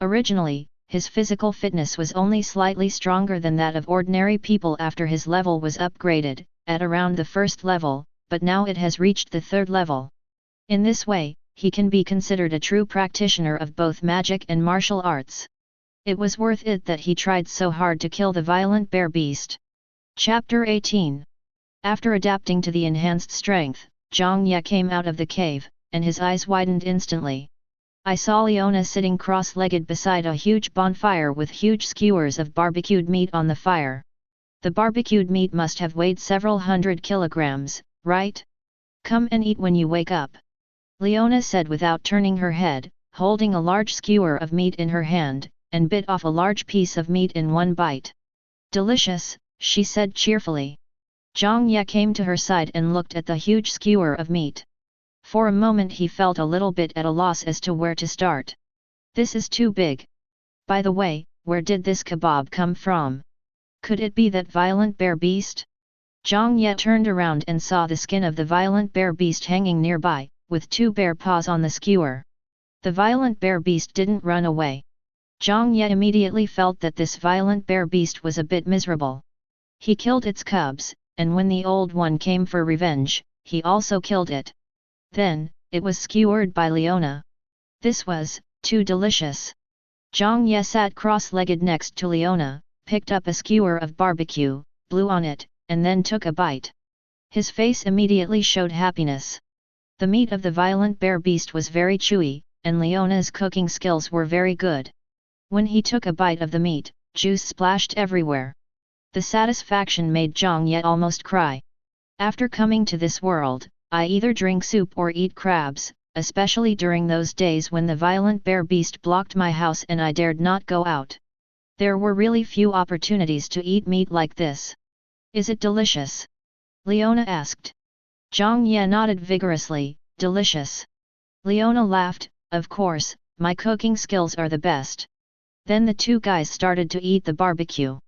Originally, his physical fitness was only slightly stronger than that of ordinary people after his level was upgraded, at around the 1st level, but now it has reached the 3rd level. In this way, he can be considered a true practitioner of both magic and martial arts. It was worth it that he tried so hard to kill the violent bear beast. Chapter 18. After adapting to the enhanced strength, Zhang Ye came out of the cave, and his eyes widened instantly. I saw Leona sitting cross-legged beside a huge bonfire with huge skewers of barbecued meat on the fire. The barbecued meat must have weighed several hundred kilograms, right? Come and eat when you wake up. Leona said without turning her head, holding a large skewer of meat in her hand, and bit off a large piece of meat in one bite. Delicious, she said cheerfully. Zhang Ye came to her side and looked at the huge skewer of meat. For a moment he felt a little bit at a loss as to where to start. This is too big. By the way, where did this kebab come from? Could it be that violent bear beast? Zhang Ye turned around and saw the skin of the violent bear beast hanging nearby, with 2 bear paws on the skewer. The violent bear beast didn't run away. Zhang Ye immediately felt that this violent bear beast was a bit miserable. He killed its cubs, and when the old one came for revenge, he also killed it. Then, it was skewered by Leona. This was too delicious. Zhang Ye sat cross-legged next to Leona, picked up a skewer of barbecue, blew on it, and then took a bite. His face immediately showed happiness. The meat of the violent bear beast was very chewy, and Leona's cooking skills were very good. When he took a bite of the meat, juice splashed everywhere. The satisfaction made Zhang Ye almost cry. After coming to this world, I either drink soup or eat crabs, especially during those days when the violent bear beast blocked my house and I dared not go out. There were really few opportunities to eat meat like this. Is it delicious? Leona asked. Zhang Ye nodded vigorously, delicious. Leona laughed, of course, my cooking skills are the best. Then the two guys started to eat the barbecue.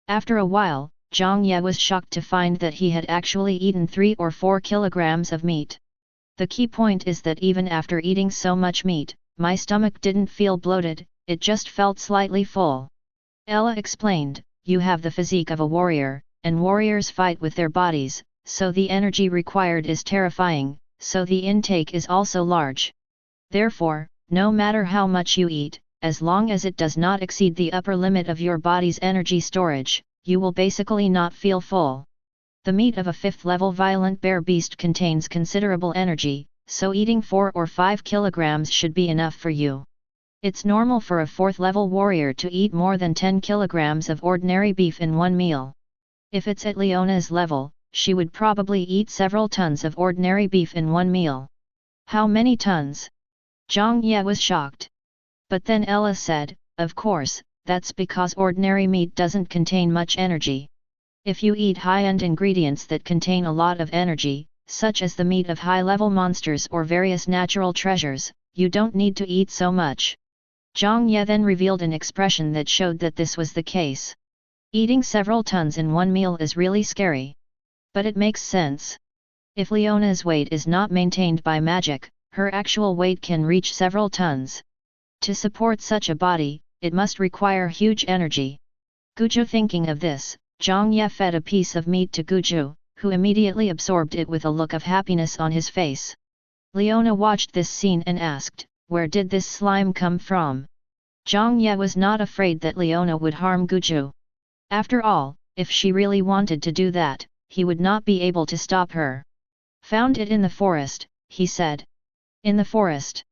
After a while, Zhang Ye was shocked to find that he had actually eaten 3 or 4 kilograms of meat. The key point is that even after eating so much meat, my stomach didn't feel bloated, it just felt slightly full. Ella explained, you have the physique of a warrior, and warriors fight with their bodies, so the energy required is terrifying, so the intake is also large. Therefore, no matter how much you eat, as long as it does not exceed the upper limit of your body's energy storage, you will basically not feel full. The meat of a 5th-level violent bear beast contains considerable energy, so eating 4 or 5 kilograms should be enough for you. It's normal for a 4th-level warrior to eat more than 10 kilograms of ordinary beef in one meal. If it's at Leona's level, she would probably eat several tons of ordinary beef in one meal. How many tons? Zhang Ye was shocked. But then Ella said, of course, that's because ordinary meat doesn't contain much energy. If you eat high-end ingredients that contain a lot of energy, such as the meat of high-level monsters or various natural treasures, you don't need to eat so much. Zhang Ye then revealed an expression that showed that this was the case. Eating several tons in one meal is really scary. But it makes sense. If Leona's weight is not maintained by magic, her actual weight can reach several tons. To support such a body, it must require huge energy. Guju thinking of this, Zhang Ye fed a piece of meat to Guju, who immediately absorbed it with a look of happiness on his face. Leona watched this scene and asked, where did this slime come from? Zhang Ye was not afraid that Leona would harm Guju. After all, if she really wanted to do that, he would not be able to stop her. Found it in the forest, he said. In the forest?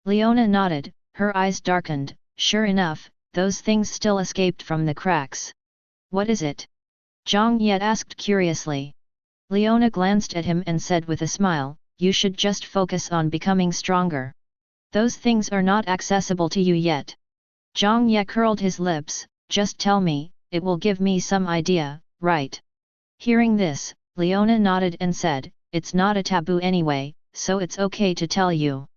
Leona nodded, her eyes darkened. Sure enough, those things still escaped from the cracks. What is it? Zhang Ye asked curiously. Leona glanced at him and said with a smile, you should just focus on becoming stronger. Those things are not accessible to you yet. Zhang Ye curled his lips, just tell me, it will give me some idea, right? Hearing this, Leona nodded and said, it's not a taboo anyway, so it's okay to tell you.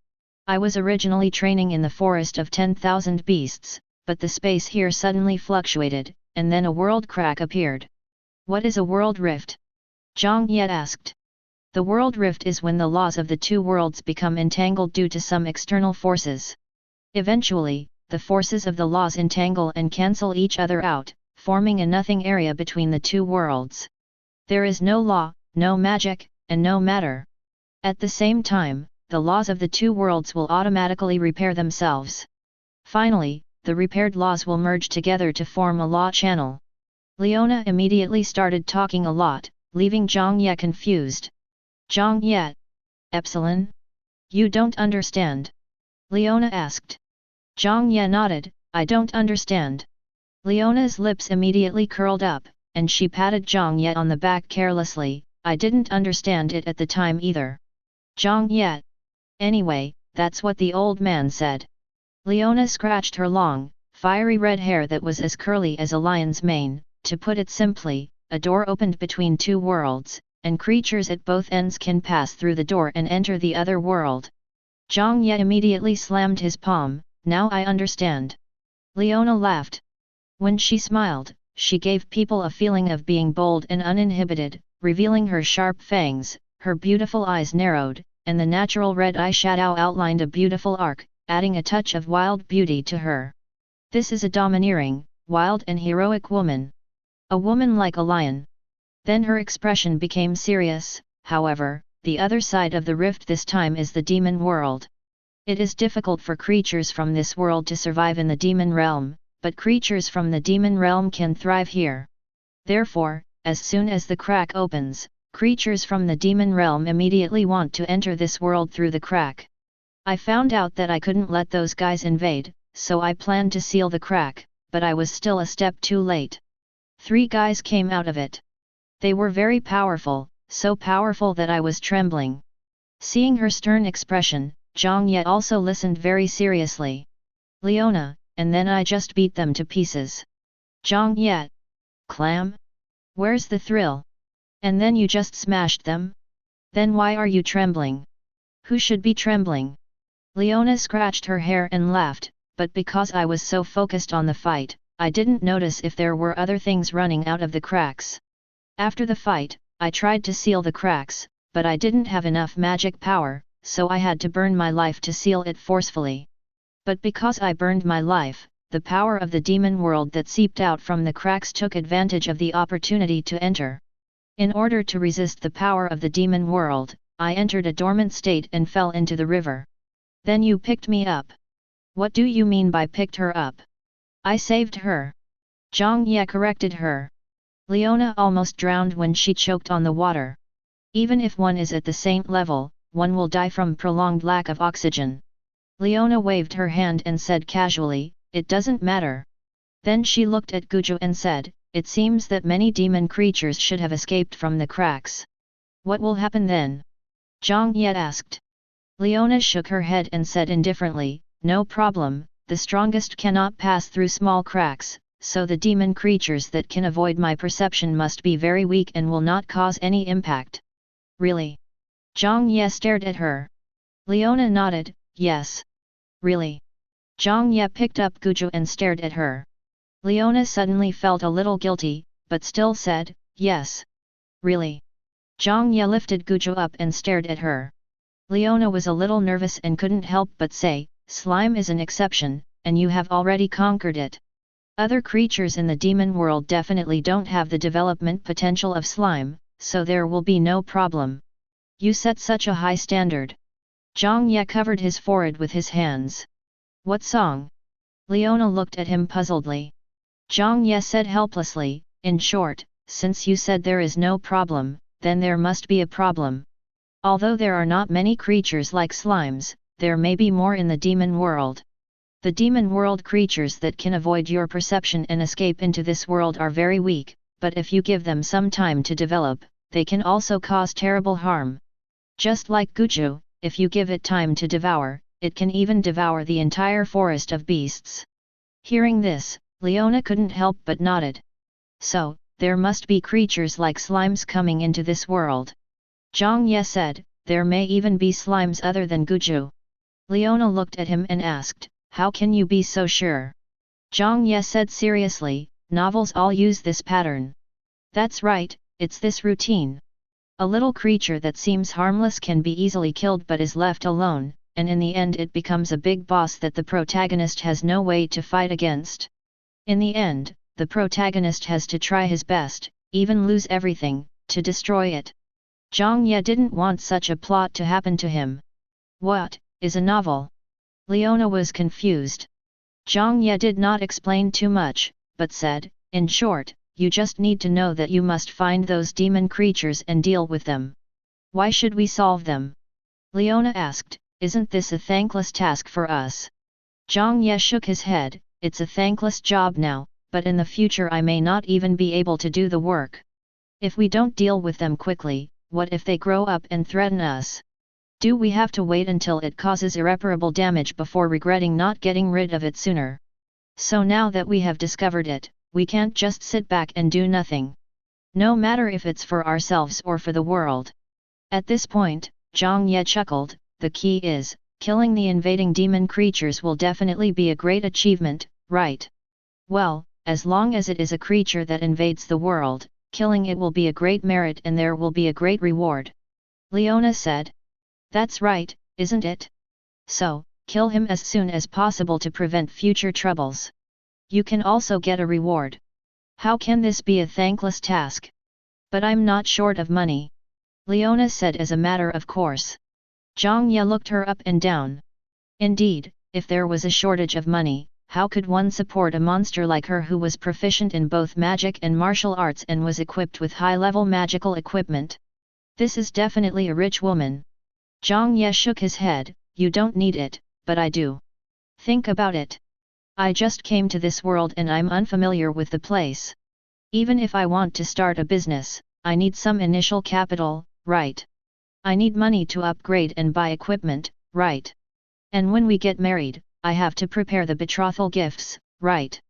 I was originally training in the forest of 10,000 beasts, but the space here suddenly fluctuated, and then a world crack appeared. What is a world rift? Zhang Ye asked. The world rift is when the laws of the two worlds become entangled due to some external forces. Eventually, the forces of the laws entangle and cancel each other out, forming a nothing area between the two worlds. There is no law, no magic, and no matter. At the same time, the laws of the two worlds will automatically repair themselves. Finally, the repaired laws will merge together to form a law channel. Leona immediately started talking a lot, leaving Zhang Ye confused. Zhang Ye? Epsilon? You don't understand? Leona asked. Zhang Ye nodded, I don't understand. Leona's lips immediately curled up, and she patted Zhang Ye on the back carelessly, I didn't understand it at the time either. Zhang Ye? Anyway, that's what the old man said. Leona scratched her long, fiery red hair that was as curly as a lion's mane. To put it simply, a door opened between two worlds, and creatures at both ends can pass through the door and enter the other world. Zhang Ye immediately slammed his palm, now I understand. Leona laughed. When she smiled, she gave people a feeling of being bold and uninhibited, revealing her sharp fangs, her beautiful eyes narrowed, and the natural red eyeshadow outlined a beautiful arc, adding a touch of wild beauty to her. This is a domineering, wild and heroic woman. A woman like a lion. Then her expression became serious, however, the other side of the rift this time is the demon world. It is difficult for creatures from this world to survive in the demon realm, but creatures from the demon realm can thrive here. Therefore, as soon as the crack opens, creatures from the demon realm immediately want to enter this world through the crack. I found out that I couldn't let those guys invade, so I planned to seal the crack, but I was still a step too late. 3 guys came out of it. They were very powerful, so powerful that I was trembling. Seeing her stern expression, Zhang Ye also listened very seriously. Leona, and then I just beat them to pieces. Zhang Ye. Clam? Where's the thrill? And then you just smashed them? Then why are you trembling? Who should be trembling? Leona scratched her hair and laughed, but because I was so focused on the fight, I didn't notice if there were other things running out of the cracks. After the fight, I tried to seal the cracks, but I didn't have enough magic power, so I had to burn my life to seal it forcefully. But because I burned my life, the power of the demon world that seeped out from the cracks took advantage of the opportunity to enter. In order to resist the power of the demon world, I entered a dormant state and fell into the river. Then you picked me up. What do you mean by picked her up? I saved her. Zhang Ye corrected her. Leona almost drowned when she choked on the water. Even if one is at the saint level, one will die from prolonged lack of oxygen. Leona waved her hand and said casually, "It doesn't matter." Then she looked at Guju and said, "It seems that many demon creatures should have escaped from the cracks. What will happen then?" Zhang Ye asked. Leona shook her head and said indifferently, "No problem, the strongest cannot pass through small cracks, so the demon creatures that can avoid my perception must be very weak and will not cause any impact." Really? Zhang Ye stared at her. Leona nodded, "Yes. Really?" Zhang Ye picked up Guju and stared at her. Leona suddenly felt a little guilty, but still said, "Yes. Really?" Zhang Ye lifted Guju up and stared at her. Leona was a little nervous and couldn't help but say, "Slime is an exception, and you have already conquered it. Other creatures in the demon world definitely don't have the development potential of slime, so there will be no problem. You set such a high standard." Zhang Ye covered his forehead with his hands. "What song?" Leona looked at him puzzledly. Zhang Ye said helplessly, "In short, since you said there is no problem, then there must be a problem. Although there are not many creatures like slimes, there may be more in the demon world. The demon world creatures that can avoid your perception and escape into this world are very weak, but if you give them some time to develop, they can also cause terrible harm. Just like Guju, if you give it time to devour, it can even devour the entire forest of beasts." Hearing this, Leona couldn't help but nodded. "So, there must be creatures like slimes coming into this world." Zhang Ye said, "There may even be slimes other than Guju." Leona looked at him and asked, "How can you be so sure?" Zhang Ye said seriously, "Novels all use this pattern." "That's right, it's this routine. A little creature that seems harmless can be easily killed but is left alone, and in the end it becomes a big boss that the protagonist has no way to fight against. In the end, the protagonist has to try his best, even lose everything, to destroy it." Zhang Ye didn't want such a plot to happen to him. "What is a novel?" Leona was confused. Zhang Ye did not explain too much, but said, "In short, you just need to know that you must find those demon creatures and deal with them." "Why should we solve them?" Leona asked, "Isn't this a thankless task for us?" Zhang Ye shook his head, "It's a thankless job now, but in the future I may not even be able to do the work. If we don't deal with them quickly, what if they grow up and threaten us? Do we have to wait until it causes irreparable damage before regretting not getting rid of it sooner? So now that we have discovered it, we can't just sit back and do nothing. No matter if it's for ourselves or for the world." At this point, Zhang Ye chuckled, "The key is, killing the invading demon creatures will definitely be a great achievement, right? Well, as long as it is a creature that invades the world, killing it will be a great merit and there will be a great reward." Leona said. "That's right, isn't it? So, kill him as soon as possible to prevent future troubles. You can also get a reward. How can this be a thankless task? But I'm not short of money." Leona said as a matter of course. Zhang Ye looked her up and down. Indeed, if there was a shortage of money, how could one support a monster like her who was proficient in both magic and martial arts and was equipped with high-level magical equipment? This is definitely a rich woman. Zhang Ye shook his head. You don't need it, but I do. Think about it. I just came to this world and I'm unfamiliar with the place. Even if I want to start a business, I need some initial capital, right? I need money to upgrade and buy equipment, right? And when we get married, I have to prepare the betrothal gifts, right?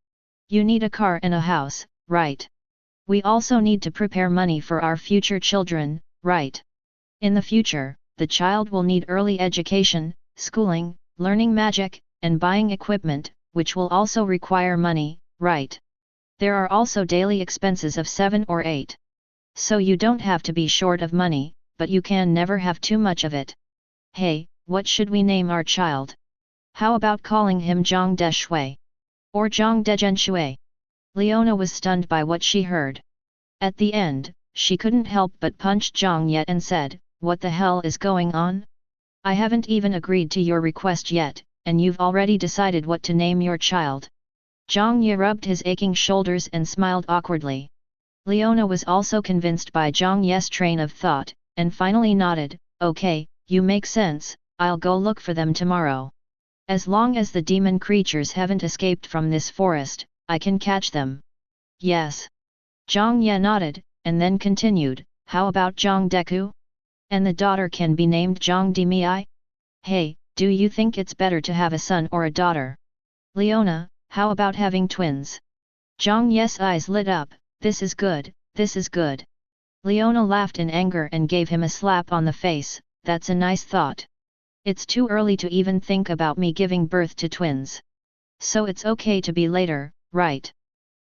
You need a car and a house, right? We also need to prepare money for our future children, right? In the future, the child will need early education, schooling, learning magic, and buying equipment, which will also require money, right? There are also daily expenses of 7 or 8. So you don't have to be short of money, but you can never have too much of it. Hey, what should we name our child? How about calling him Zhang Deshui? Or Zhang Dezhenshui? Leona was stunned by what she heard. At the end, she couldn't help but punch Zhang Ye and said, what the hell is going on? I haven't even agreed to your request yet, and you've already decided what to name your child. Zhang Ye rubbed his aching shoulders and smiled awkwardly. Leona was also convinced by Zhang Ye's train of thought, and finally nodded, okay, you make sense, I'll go look for them tomorrow. As long as the demon creatures haven't escaped from this forest, I can catch them. Yes. Zhang Ye nodded, and then continued, how about Zhang Deku? And the daughter can be named Zhang Demei? Hey, do you think it's better to have a son or a daughter? Leona, how about having twins? Zhang Ye's eyes lit up, this is good, this is good. Leona laughed in anger and gave him a slap on the face, that's a nice thought. It's too early to even think about me giving birth to twins. So it's okay to be later, right?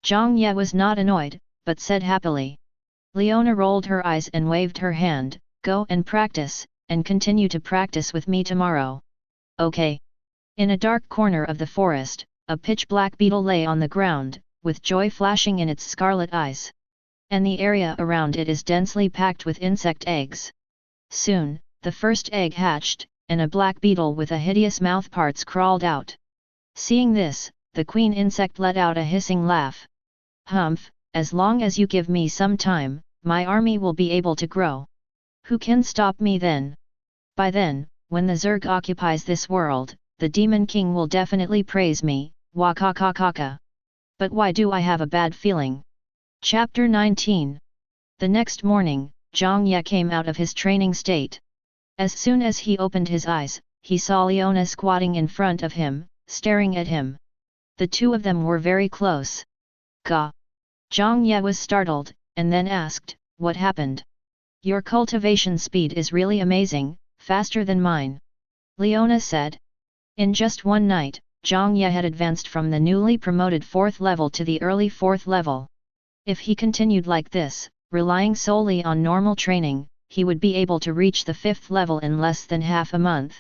Zhang Ye was not annoyed, but said happily. Leona rolled her eyes and waved her hand, go and practice, and continue to practice with me tomorrow. Okay. In a dark corner of the forest, a pitch-black beetle lay on the ground, with joy flashing in its scarlet eyes. And the area around it is densely packed with insect eggs. Soon, the first egg hatched, and a black beetle with a hideous mouthparts crawled out. Seeing this, the queen insect let out a hissing laugh. Humph, as long as you give me some time, my army will be able to grow. Who can stop me then? By then, when the Zerg occupies this world, the Demon King will definitely praise me, wakakakaka. But why do I have a bad feeling? Chapter 19. The next morning, Zhang Ye came out of his training state. As soon as he opened his eyes, he saw Leona squatting in front of him, staring at him. The two of them were very close. Gah! Zhang Ye was startled, and then asked, what happened? Your cultivation speed is really amazing, faster than mine. Leona said. In just one night, Zhang Ye had advanced from the newly promoted 4th level to the early 4th level. If he continued like this, relying solely on normal training, he would be able to reach the 5th level in less than half a month.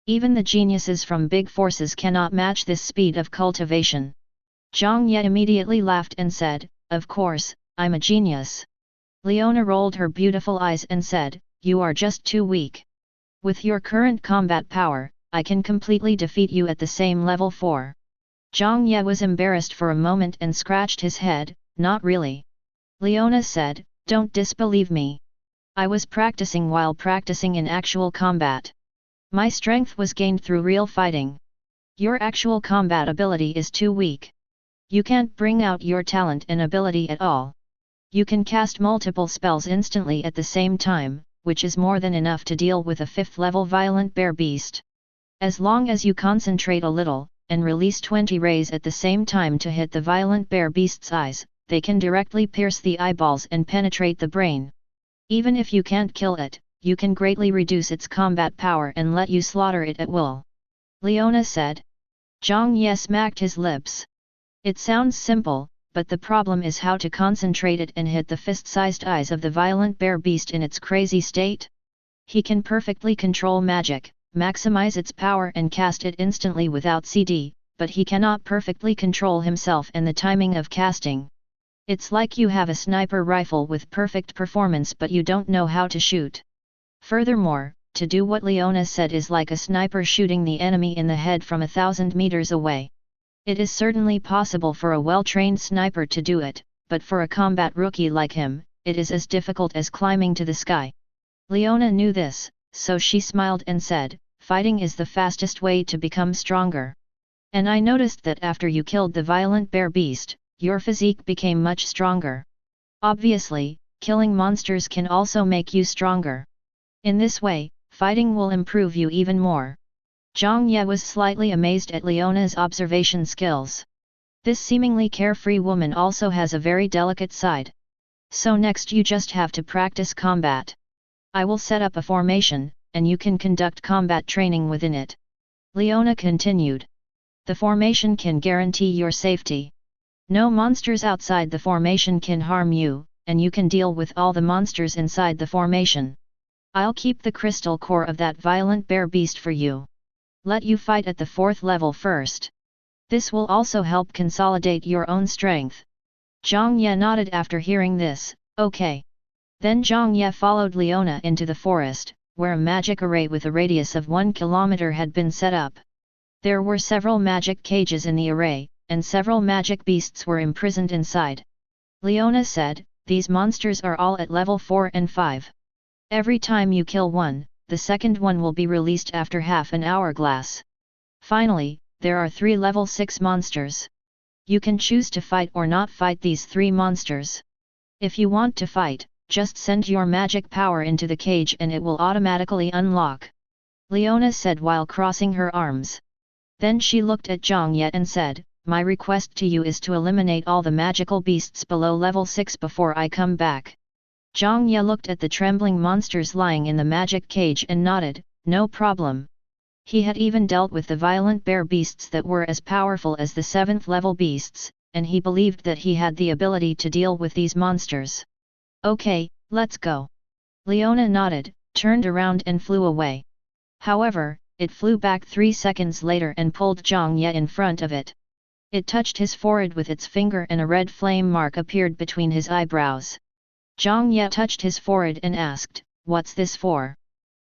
Even the geniuses from big forces cannot match this speed of cultivation. Zhang Ye immediately laughed and said, of course, I'm a genius. Leona rolled her beautiful eyes and said, you are just too weak. With your current combat power, I can completely defeat you at the same level 4. Zhang Ye was embarrassed for a moment and scratched his head, not really. Leona said, don't disbelieve me. I was practicing while practicing in actual combat. My strength was gained through real fighting. Your actual combat ability is too weak. You can't bring out your talent and ability at all. You can cast multiple spells instantly at the same time, which is more than enough to deal with a 5th level violent bear beast. As long as you concentrate a little, and release 20 rays at the same time to hit the violent bear beast's eyes, they can directly pierce the eyeballs and penetrate the brain. Even if you can't kill it, you can greatly reduce its combat power and let you slaughter it at will. Leona said. Zhang Ye smacked his lips. It sounds simple, but the problem is how to concentrate it and hit the fist-sized eyes of the violent bear beast in its crazy state. He can perfectly control magic, maximize its power and cast it instantly without CD, but he cannot perfectly control himself and the timing of casting. It's like you have a sniper rifle with perfect performance but you don't know how to shoot. Furthermore, to do what Leona said is like a sniper shooting the enemy in the head from 1,000 meters away. It is certainly possible for a well-trained sniper to do it, but for a combat rookie like him, it is as difficult as climbing to the sky. Leona knew this, so she smiled and said, "Fighting is the fastest way to become stronger. And I noticed that after you killed the violent bear beast, your physique became much stronger. Obviously, killing monsters can also make you stronger. In this way, fighting will improve you even more." Zhang Ye was slightly amazed at Leona's observation skills. This seemingly carefree woman also has a very delicate side. So next you just have to practice combat. I will set up a formation, and you can conduct combat training within it. Leona continued. The formation can guarantee your safety. No monsters outside the formation can harm you, and you can deal with all the monsters inside the formation. I'll keep the crystal core of that violent bear beast for you. Let you fight at the 4th level first. This will also help consolidate your own strength. Zhang Ye nodded after hearing this. Okay. Then Zhang Ye followed Leona into the forest, where a magic array with a radius of 1 kilometer had been set up. There were several magic cages in the array, and several magic beasts were imprisoned inside. Leona said, "These monsters are all at level 4 and 5. Every time you kill one, the second one will be released after half an hourglass. Finally, there are 3 level 6 monsters. You can choose to fight or not fight these 3 monsters. If you want to fight, just send your magic power into the cage and it will automatically unlock," Leona said while crossing her arms. Then she looked at Zhang Ye and said, "My request to you is to eliminate all the magical beasts below level 6 before I come back." Zhang Ye looked at the trembling monsters lying in the magic cage and nodded, "No problem." He had even dealt with the violent bear beasts that were as powerful as the 7th level beasts, and he believed that he had the ability to deal with these monsters. "Okay, let's go." Leona nodded, turned around and flew away. However, it flew back 3 seconds later and pulled Zhang Ye in front of it. It touched his forehead with its finger and a red flame mark appeared between his eyebrows. Zhang Ye touched his forehead and asked, "What's this for?"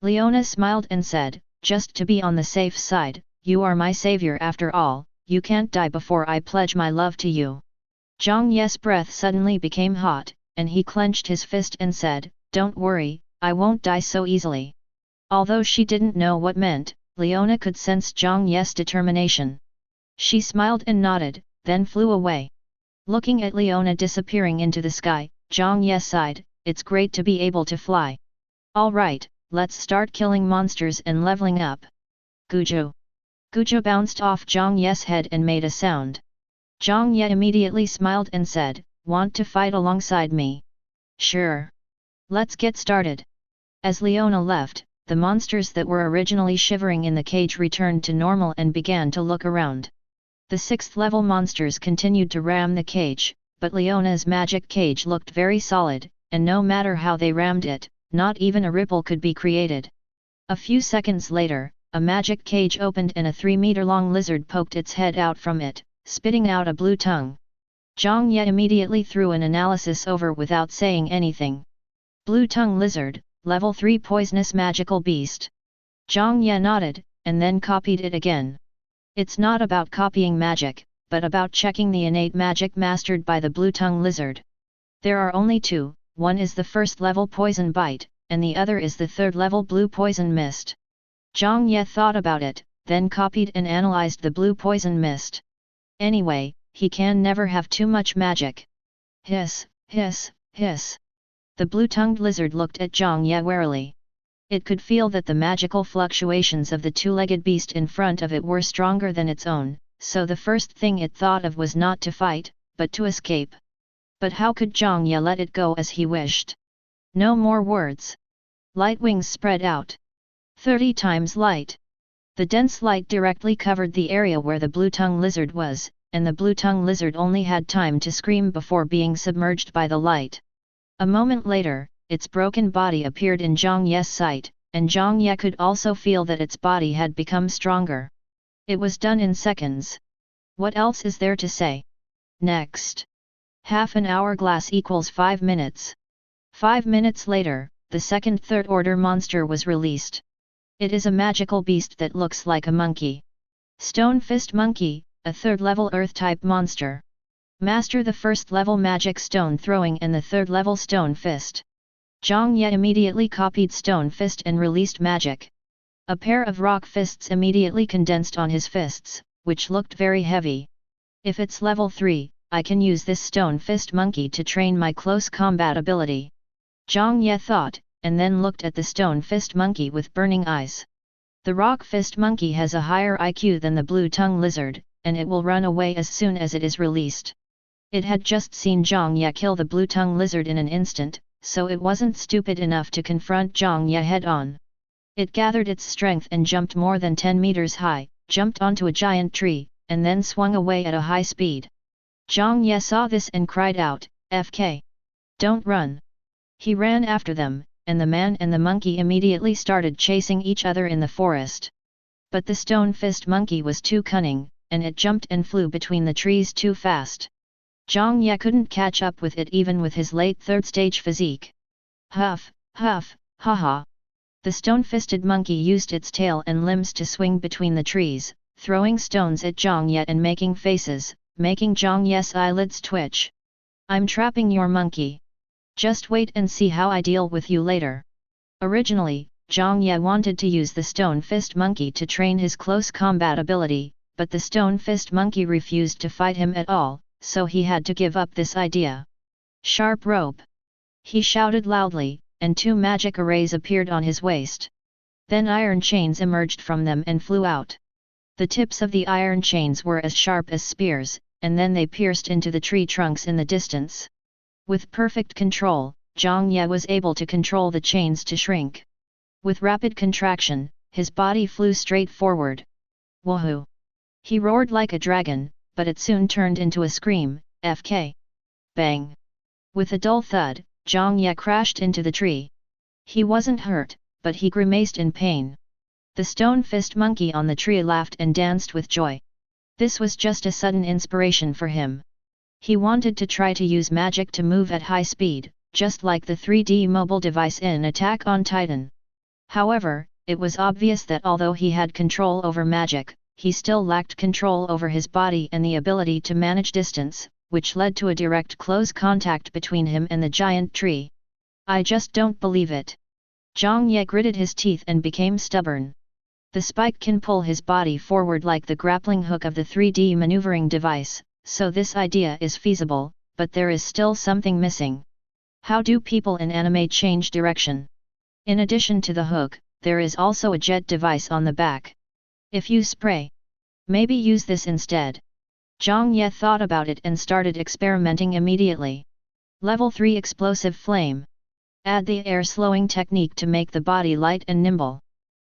Leona smiled and said, "Just to be on the safe side, you are my savior after all, you can't die before I pledge my love to you." Zhang Ye's breath suddenly became hot, and he clenched his fist and said, "Don't worry, I won't die so easily." Although she didn't know what meant, Leona could sense Zhang Ye's determination. She smiled and nodded, then flew away. Looking at Leona disappearing into the sky, Zhang Ye sighed, "It's great to be able to fly. Alright, let's start killing monsters and leveling up." Guju. Guju bounced off Zhang Ye's head and made a sound. Zhang Ye immediately smiled and said, "Want to fight alongside me?" "Sure. Let's get started." As Leona left, the monsters that were originally shivering in the cage returned to normal and began to look around. The 6th level monsters continued to ram the cage, but Leona's magic cage looked very solid, and no matter how they rammed it, not even a ripple could be created. A few seconds later, a magic cage opened and a 3-meter-long lizard poked its head out from it, spitting out a blue tongue. Zhang Ye immediately threw an analysis over without saying anything. Blue tongue lizard, level 3 poisonous magical beast. Zhang Ye nodded, and then copied it again. It's not about copying magic, but about checking the innate magic mastered by the blue tongue lizard. There are only 2, one is the 1st level poison bite, and the other is the 3rd level blue poison mist. Zhang Ye thought about it, then copied and analyzed the blue poison mist. Anyway, he can never have too much magic. Hiss, hiss, hiss. The blue-tongued lizard looked at Zhang Ye warily. It could feel that the magical fluctuations of the 2-legged beast in front of it were stronger than its own, so the first thing it thought of was not to fight, but to escape. But how could Zhang Ye let it go as he wished? No more words. Light wings spread out. 30 times light. The dense light directly covered the area where the blue-tongue lizard was, and the blue-tongue lizard only had time to scream before being submerged by the light. A moment later, its broken body appeared in Zhang Ye's sight, and Zhang Ye could also feel that its body had become stronger. It was done in seconds. What else is there to say? Next. Half an hourglass equals 5 minutes. 5 minutes later, the second third-order monster was released. It is a magical beast that looks like a monkey. Stone Fist Monkey, a third-level Earth-type monster. Master the first-level magic stone throwing and the third-level stone fist. Zhang Ye immediately copied stone fist and released magic. A pair of rock fists immediately condensed on his fists, which looked very heavy. If it's level 3, I can use this stone fist monkey to train my close combat ability. Zhang Ye thought, and then looked at the stone fist monkey with burning eyes. The rock fist monkey has a higher IQ than the blue tongue lizard, and it will run away as soon as it is released. It had just seen Zhang Ye kill the blue tongue lizard in an instant, so it wasn't stupid enough to confront Zhang Ye head-on. It gathered its strength and jumped more than 10 meters high, jumped onto a giant tree, and then swung away at a high speed. Zhang Ye saw this and cried out, "FK! Don't run!" He ran after them, and the man and the monkey immediately started chasing each other in the forest. But the stone fist monkey was too cunning, and it jumped and flew between the trees too fast. Zhang Ye couldn't catch up with it even with his late third-stage physique. Huff, huff, ha. The stone-fisted monkey used its tail and limbs to swing between the trees, throwing stones at Zhang Ye and making faces, making Zhang Ye's eyelids twitch. "I'm trapping your monkey. Just wait and see how I deal with you later." Originally, Zhang Ye wanted to use the stone fist monkey to train his close combat ability, but the stone fist monkey refused to fight him at all, so he had to give up this idea. "Sharp rope!" He shouted loudly, and 2 magic arrays appeared on his waist. Then iron chains emerged from them and flew out. The tips of the iron chains were as sharp as spears, and then they pierced into the tree trunks in the distance. With perfect control, Zhang Ye was able to control the chains to shrink. With rapid contraction, his body flew straight forward. "Woohoo!" He roared like a dragon, but it soon turned into a scream, "FK! Bang!" With a dull thud, Zhang Ye crashed into the tree. He wasn't hurt, but he grimaced in pain. The stone fist monkey on the tree laughed and danced with joy. This was just a sudden inspiration for him. He wanted to try to use magic to move at high speed, just like the 3D mobile device in Attack on Titan. However, it was obvious that although he had control over magic, he still lacked control over his body and the ability to manage distance, which led to a direct close contact between him and the giant tree. "I just don't believe it." Zhang Ye gritted his teeth and became stubborn. The spike can pull his body forward like the grappling hook of the 3D maneuvering device, so this idea is feasible, but there is still something missing. How do people in anime change direction? In addition to the hook, there is also a jet device on the back. If you spray, maybe use this instead. Zhang Ye thought about it and started experimenting immediately. Level 3 Explosive Flame. Add the air slowing technique to make the body light and nimble.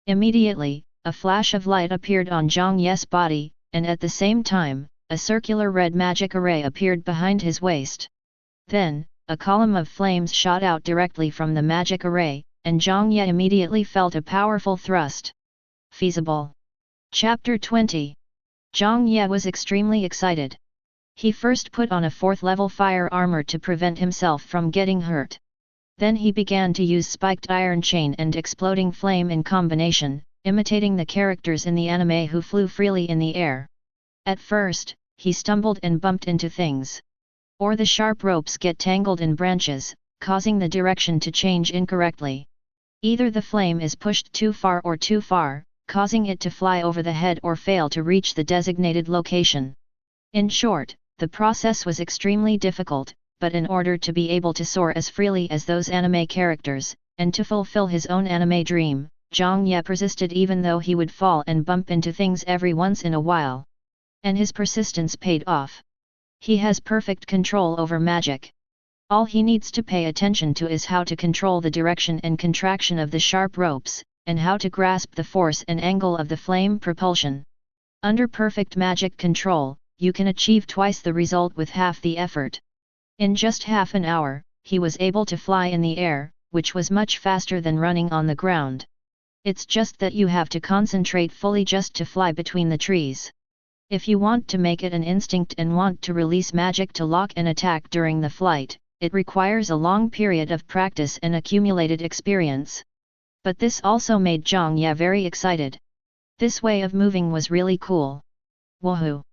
Immediately, a flash of light appeared on Zhang Ye's body, and at the same time, a circular red magic array appeared behind his waist. Then, a column of flames shot out directly from the magic array, and Zhang Ye immediately felt a powerful thrust. Feasible. Chapter 20. Zhang Ye was extremely excited. He first put on a 4th-level fire armor to prevent himself from getting hurt. Then he began to use spiked iron chain and exploding flame in combination, imitating the characters in the anime who flew freely in the air. At first, he stumbled and bumped into things. Or the sharp ropes get tangled in branches, causing the direction to change incorrectly. Either the flame is pushed too far or too far, causing it to fly over the head or fail to reach the designated location. In short, the process was extremely difficult, but in order to be able to soar as freely as those anime characters, and to fulfill his own anime dream, Zhang Ye persisted even though he would fall and bump into things every once in a while. And his persistence paid off. He has perfect control over magic. All he needs to pay attention to is how to control the direction and contraction of the sharp ropes, and how to grasp the force and angle of the flame propulsion. Under perfect magic control, you can achieve twice the result with half the effort. In just half an hour, he was able to fly in the air, which was much faster than running on the ground. It's just that you have to concentrate fully just to fly between the trees. If you want to make it an instinct and want to release magic to lock an attack during the flight, it requires a long period of practice and accumulated experience. But this also made Zhang Ye very excited. This way of moving was really cool. Woohoo!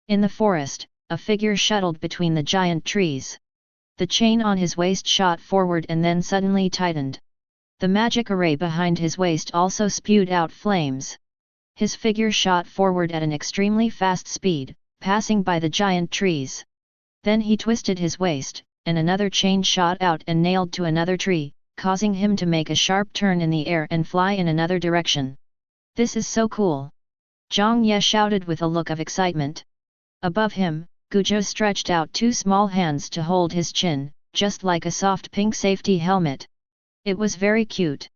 In the forest, a figure shuttled between the giant trees. The chain on his waist shot forward and then suddenly tightened. The magic array behind his waist also spewed out flames. His figure shot forward at an extremely fast speed, passing by the giant trees. Then he twisted his waist, and another chain shot out and nailed to another tree, causing him to make a sharp turn in the air and fly in another direction. This is so cool! Zhang Ye shouted with a look of excitement. Above him, Guizhou stretched out two small hands to hold his chin, just like a soft pink safety helmet. It was very cute.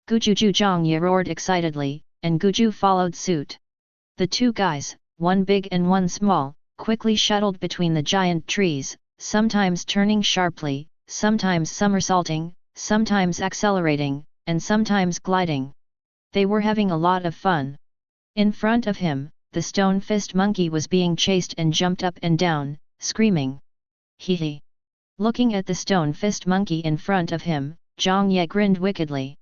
Guizhou, Zhang Ye roared excitedly, and Guizhou followed suit. The two guys, one big and one small, quickly shuttled between the giant trees, sometimes turning sharply, sometimes somersaulting, sometimes accelerating, and sometimes gliding. They were having a lot of fun. In front of him, the stone fist monkey was being chased and jumped up and down, screaming. Hee hee! Looking at the stone fist monkey in front of him, Zhang Ye grinned wickedly.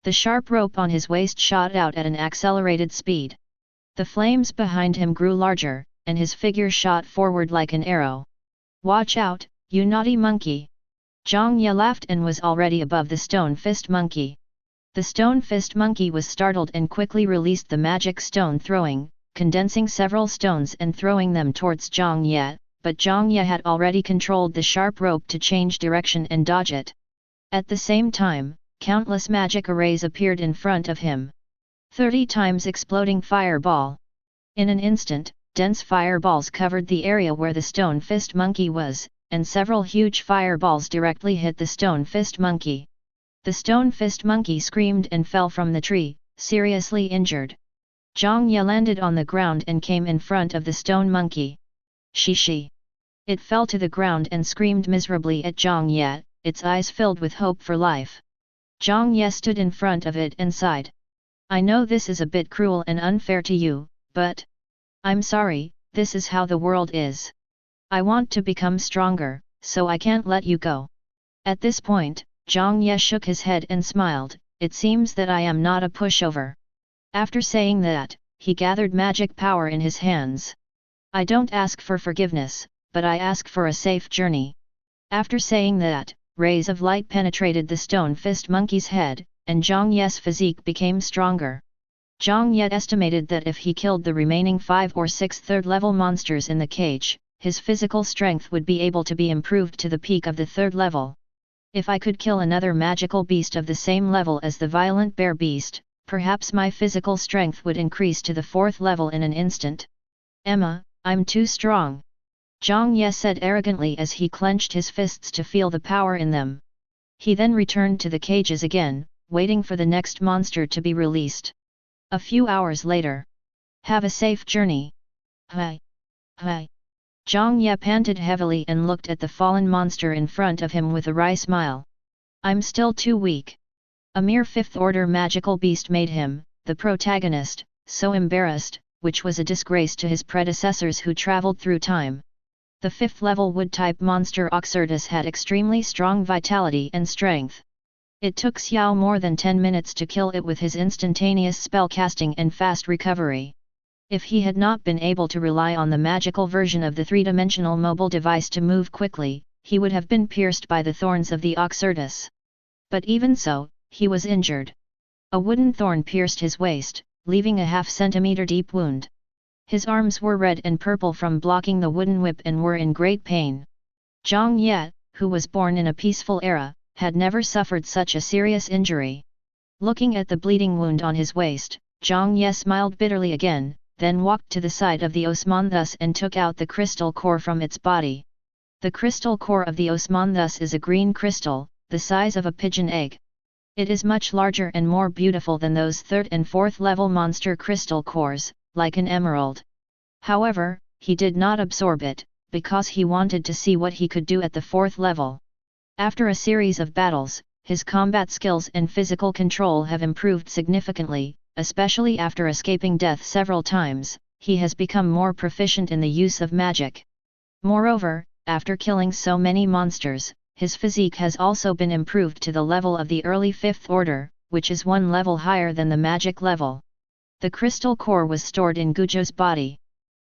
The sharp rope on his waist shot out at an accelerated speed. The flames behind him grew larger, and his figure shot forward like an arrow. Watch out, you naughty monkey! Zhang Ye laughed and was already above the stone fist monkey. The stone fist monkey was startled and quickly released the magic stone throwing, condensing several stones and throwing them towards Zhang Ye, but Zhang Ye had already controlled the sharp rope to change direction and dodge it. At the same time, countless magic arrays appeared in front of him. 30 times exploding fireball. In an instant, dense fireballs covered the area where the stone fist monkey was, and several huge fireballs directly hit the stone fist monkey. The stone fist monkey screamed and fell from the tree, seriously injured. Zhang Ye landed on the ground and came in front of the stone monkey. Shi. It fell to the ground and screamed miserably at Zhang Ye, its eyes filled with hope for life. Zhang Ye stood in front of it and sighed. I know this is a bit cruel and unfair to you, but I'm sorry, this is how the world is. I want to become stronger, so I can't let you go. At this point, Zhang Ye shook his head and smiled, it seems that I am not a pushover. After saying that, he gathered magic power in his hands. I don't ask for forgiveness, but I ask for a safe journey. After saying that, rays of light penetrated the stone fist monkey's head, and Zhang Ye's physique became stronger. Zhang Ye estimated that if he killed the remaining 5 or 6 third-level monsters in the cage, his physical strength would be able to be improved to the peak of the 3rd level. If I could kill another magical beast of the same level as the violent bear beast, perhaps my physical strength would increase to the 4th level in an instant. Emma, I'm too strong. Zhang Ye said arrogantly as he clenched his fists to feel the power in them. He then returned to the cages again, waiting for the next monster to be released. A few hours later. Have a safe journey. Hi. Zhang Ye panted heavily and looked at the fallen monster in front of him with a wry smile. I'm still too weak. A mere 5th order magical beast made him, the protagonist, so embarrassed, which was a disgrace to his predecessors who traveled through time. The 5th level wood-type monster Oxyrtus had extremely strong vitality and strength. It took Xiao more than 10 minutes to kill it with his instantaneous spell casting and fast recovery. If he had not been able to rely on the magical version of the 3-dimensional mobile device to move quickly, he would have been pierced by the thorns of the Oxyrtus. But even so, he was injured. A wooden thorn pierced his waist, leaving a half-centimeter deep wound. His arms were red and purple from blocking the wooden whip and were in great pain. Zhang Ye, who was born in a peaceful era, had never suffered such a serious injury. Looking at the bleeding wound on his waist, Zhang Ye smiled bitterly again, then walked to the side of the Osmanthus and took out the crystal core from its body. The crystal core of the Osmanthus is a green crystal, the size of a pigeon egg. It is much larger and more beautiful than those 3rd and 4th level monster crystal cores, like an emerald. However, he did not absorb it, because he wanted to see what he could do at the 4th level. After a series of battles, his combat skills and physical control have improved significantly, especially after escaping death several times. he has become more proficient in the use of magic. Moreover, after killing so many monsters, his physique has also been improved to the level of the early 5th order, which is one level higher than the magic level. The crystal core was stored in Gujo's body.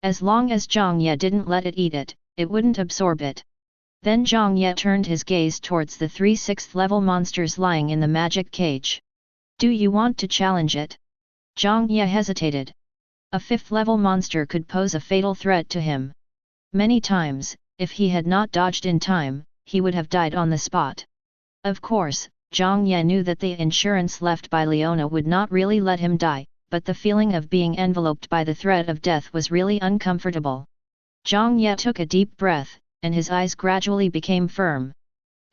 As long as Zhang Ye didn't let it eat it, it wouldn't absorb it. Then Zhang Ye turned his gaze towards the 3 6th level monsters lying in the magic cage. Do you want to challenge it? Zhang Ye hesitated. A 5th level monster could pose a fatal threat to him. Many times, if he had not dodged in time, he would have died on the spot. Of course, Zhang Ye knew that the insurance left by Leona would not really let him die, but the feeling of being enveloped by the threat of death was really uncomfortable. Zhang Ye took a deep breath, and his eyes gradually became firm.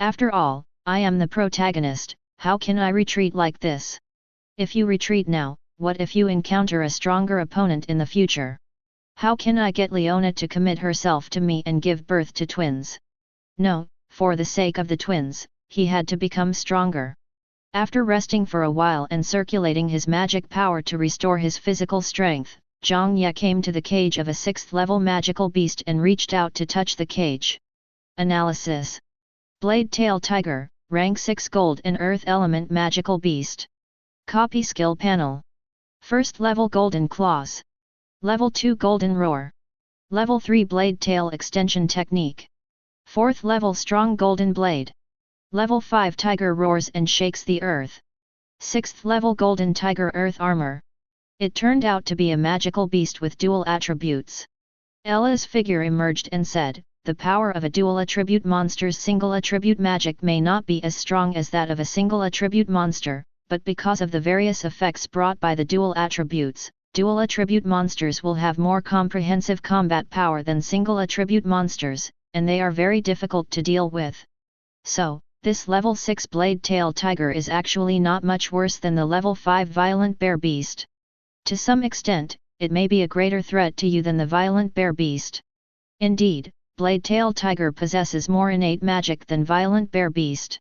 After all, I am the protagonist, how can I retreat like this? If you retreat now, what if you encounter a stronger opponent in the future? How can I get Leona to commit herself to me and give birth to twins? No, for the sake of the twins, he had to become stronger. After resting for a while and circulating his magic power to restore his physical strength, Zhang Ye came to the cage of a 6th level magical beast and reached out to touch the cage. Analysis. Blade Tail Tiger, Rank 6 Gold and Earth Element Magical Beast. Copy Skill Panel. 1st Level Golden Claws. Level 2 Golden Roar. Level 3 Blade Tail Extension Technique. 4th Level Strong Golden Blade. Level 5 Tiger Roars and Shakes the Earth. 6th Level Golden Tiger Earth Armor. It turned out to be a magical beast with dual attributes. Ella's figure emerged and said, the power of a dual attribute monster's single attribute magic may not be as strong as that of a single attribute monster, but because of the various effects brought by the dual attributes, dual attribute monsters will have more comprehensive combat power than single attribute monsters, and they are very difficult to deal with. So, this level 6 Blade Tail Tiger is actually not much worse than the level 5 Violent Bear Beast. To some extent, it may be a greater threat to you than the Violent Bear Beast. Indeed, Blade Tail Tiger possesses more innate magic than Violent Bear Beast.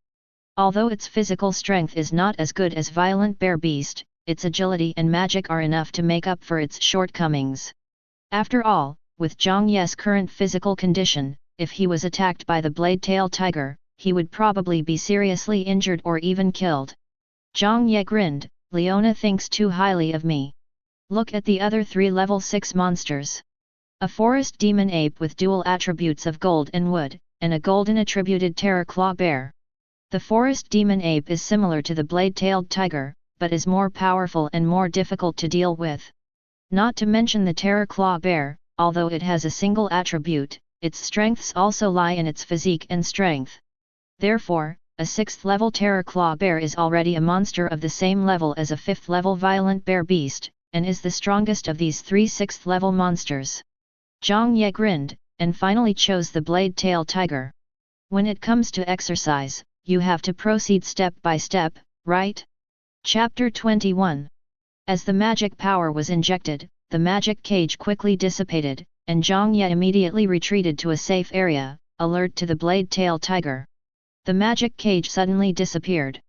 Although its physical strength is not as good as Violent Bear Beast, its agility and magic are enough to make up for its shortcomings. After all, with Zhang Ye's current physical condition, if he was attacked by the Blade Tail Tiger, he would probably be seriously injured or even killed. Zhang Ye grinned, Leona thinks too highly of me. Look at the other 3 level 6 monsters. A forest demon ape with dual attributes of gold and wood, and a golden attributed terror claw bear. The forest demon ape is similar to the blade-tailed tiger, but is more powerful and more difficult to deal with. Not to mention the terror claw bear, although it has a single attribute, its strengths also lie in its physique and strength. Therefore, a 6th level terror claw bear is already a monster of the same level as a 5th level violent bear beast, and is the strongest of these 3 6th level monsters. Zhang Ye grinned, and finally chose the blade tail tiger. When it comes to exercise, you have to proceed step by step, right? Chapter 21. As the magic power was injected, the magic cage quickly dissipated, and Zhang Ye immediately retreated to a safe area, alert to the blade tail tiger. The magic cage suddenly disappeared.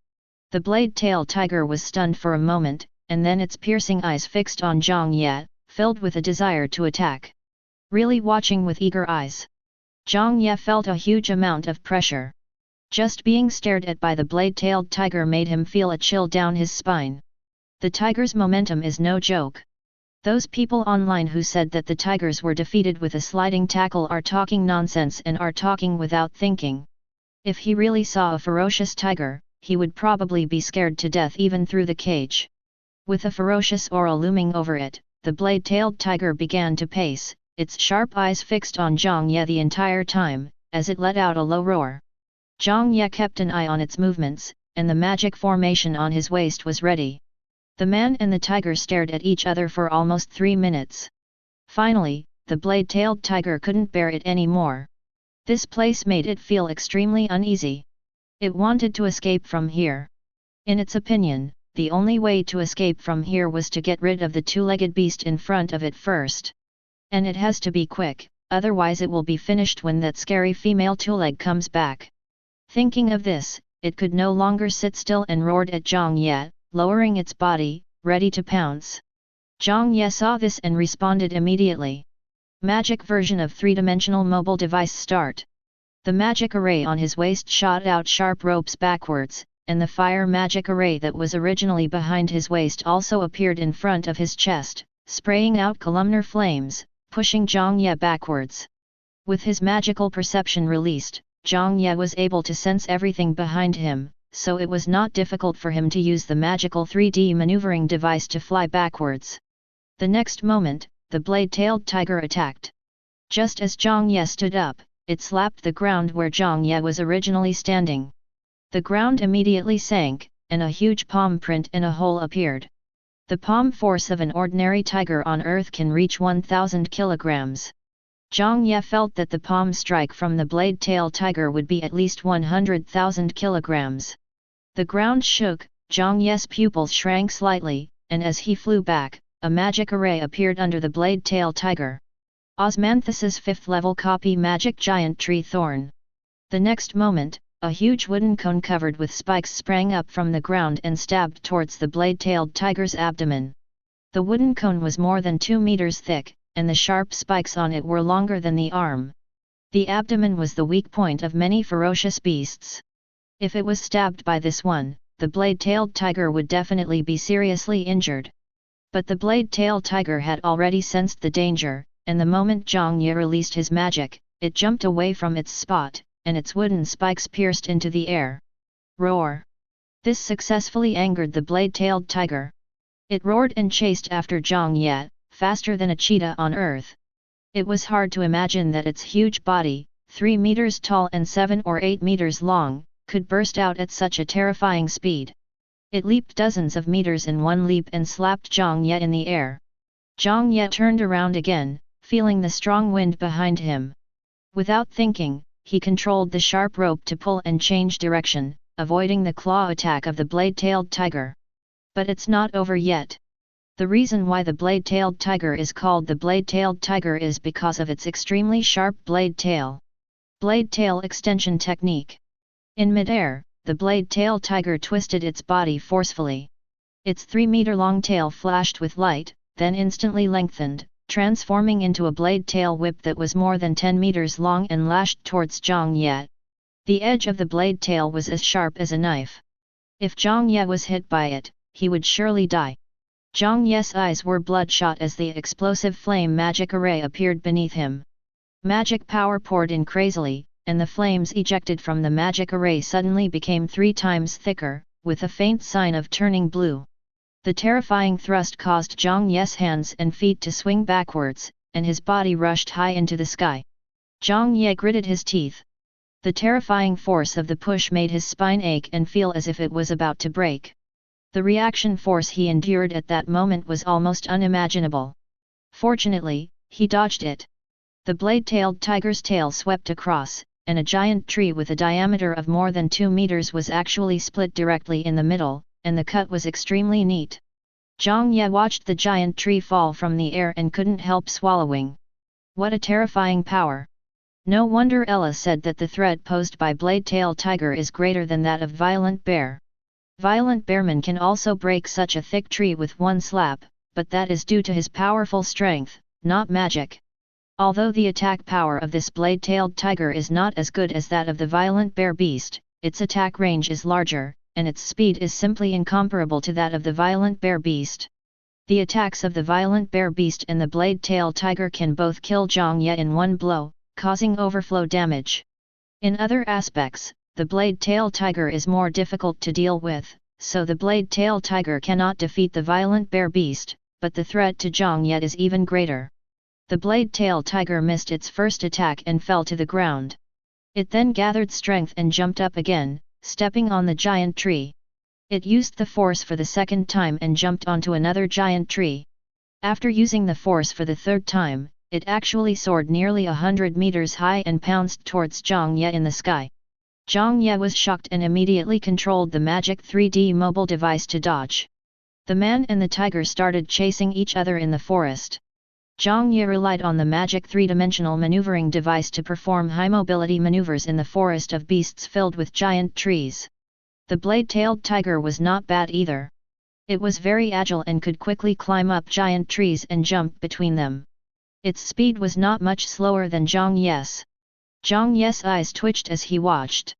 The blade tail tiger was stunned for a moment, and then its piercing eyes fixed on Zhang Ye, filled with a desire to attack. Really watching with eager eyes. Zhang Ye felt a huge amount of pressure. Just being stared at by the blade-tailed tiger made him feel a chill down his spine. The tiger's momentum is no joke. Those people online who said that the tigers were defeated with a sliding tackle are talking nonsense and are talking without thinking. If he really saw a ferocious tiger, he would probably be scared to death even through the cage. With a ferocious aura looming over it, the blade-tailed tiger began to pace, its sharp eyes fixed on Zhang Ye the entire time, as it let out a low roar. Zhang Ye kept an eye on its movements, and the magic formation on his waist was ready. The man and the tiger stared at each other for almost 3 minutes. Finally, the blade-tailed tiger couldn't bear it anymore. This place made it feel extremely uneasy. It wanted to escape from here. In its opinion, the only way to escape from here was to get rid of the two-legged beast in front of it first. And it has to be quick, otherwise it will be finished when that scary female two-leg comes back. Thinking of this, it could no longer sit still and roared at Zhang Ye, lowering its body, ready to pounce. Zhang Ye saw this and responded immediately. Magic version of three-dimensional mobile device start. The magic array on his waist shot out sharp ropes backwards, and the fire magic array that was originally behind his waist also appeared in front of his chest, spraying out columnar flames, pushing Zhang Ye backwards. With his magical perception released, Zhang Ye was able to sense everything behind him, so it was not difficult for him to use the magical 3D maneuvering device to fly backwards. The next moment, the blade-tailed tiger attacked. Just as Zhang Ye stood up, it slapped the ground where Zhang Ye was originally standing. The ground immediately sank, and a huge palm print in a hole appeared. The palm force of an ordinary tiger on earth can reach 1,000 kilograms. Zhang Ye felt that the palm strike from the blade-tailed tiger would be at least 100,000 kilograms. The ground shook, Zhang Ye's pupils shrank slightly, and as he flew back, a magic array appeared under the blade-tailed tiger. Osmanthus's 5th level copy magic giant tree thorn. The next moment, a huge wooden cone covered with spikes sprang up from the ground and stabbed towards the blade-tailed tiger's abdomen. The wooden cone was more than 2 meters thick, and the sharp spikes on it were longer than the arm. The abdomen was the weak point of many ferocious beasts. If it was stabbed by this one, the blade-tailed tiger would definitely be seriously injured. But the blade-tailed tiger had already sensed the danger, and the moment Zhang Ye released his magic, it jumped away from its spot, and its wooden spikes pierced into the air. Roar! This successfully angered the blade-tailed tiger. It roared and chased after Zhang Ye, faster than a cheetah on earth. It was hard to imagine that its huge body, 3 meters tall and 7 or 8 meters long, could burst out at such a terrifying speed. It leaped dozens of meters in one leap and slapped Zhang Ye in the air. Zhang Ye turned around again, feeling the strong wind behind him. Without thinking, he controlled the sharp rope to pull and change direction, avoiding the claw attack of the blade-tailed tiger. But it's not over yet. The reason why the blade-tailed tiger is called the blade-tailed tiger is because of its extremely sharp blade tail. Blade tail extension technique. In midair, the blade-tailed tiger twisted its body forcefully. Its 3-meter-long tail flashed with light, then instantly lengthened, transforming into a blade-tail whip that was more than 10 meters long and lashed towards Zhang Ye. The edge of the blade tail was as sharp as a knife. If Zhang Ye was hit by it, he would surely die. Zhang Ye's eyes were bloodshot as the explosive flame magic array appeared beneath him. Magic power poured in crazily, and the flames ejected from the magic array suddenly became 3 times thicker, with a faint sign of turning blue. The terrifying thrust caused Zhang Ye's hands and feet to swing backwards, and his body rushed high into the sky. Zhang Ye gritted his teeth. The terrifying force of the push made his spine ache and feel as if it was about to break. The reaction force he endured at that moment was almost unimaginable. Fortunately, he dodged it. The blade-tailed tiger's tail swept across, and a giant tree with a diameter of more than 2 meters was actually split directly in the middle, and the cut was extremely neat. Zhang Ye watched the giant tree fall from the air and couldn't help swallowing. What a terrifying power! No wonder Ella said that the threat posed by blade-tailed tiger is greater than that of violent bear. Violent bearman can also break such a thick tree with one slap, but that is due to his powerful strength, not magic. Although the attack power of this blade-tailed tiger is not as good as that of the violent bear beast, its attack range is larger, and its speed is simply incomparable to that of the violent bear beast. The attacks of the violent bear beast and the blade-tailed tiger can both kill Zhang Ye in one blow, causing overflow damage. In other aspects, the blade-tailed tiger is more difficult to deal with, so the blade-tailed tiger cannot defeat the violent bear beast, but the threat to Zhang Ye is even greater. The blade-tailed tiger missed its first attack and fell to the ground. It then gathered strength and jumped up again, stepping on the giant tree. It used the force for the second time and jumped onto another giant tree. After using the force for the third time, it actually soared nearly 100 meters high and pounced towards Zhang Ye in the sky. Zhang Ye was shocked and immediately controlled the magic 3D mobile device to dodge. The man and the tiger started chasing each other in the forest. Zhang Ye relied on the magic 3-dimensional maneuvering device to perform high-mobility maneuvers in the forest of beasts filled with giant trees. The blade-tailed tiger was not bad either. It was very agile and could quickly climb up giant trees and jump between them. Its speed was not much slower than Zhang Ye's. Zhang Ye's eyes twitched as he watched.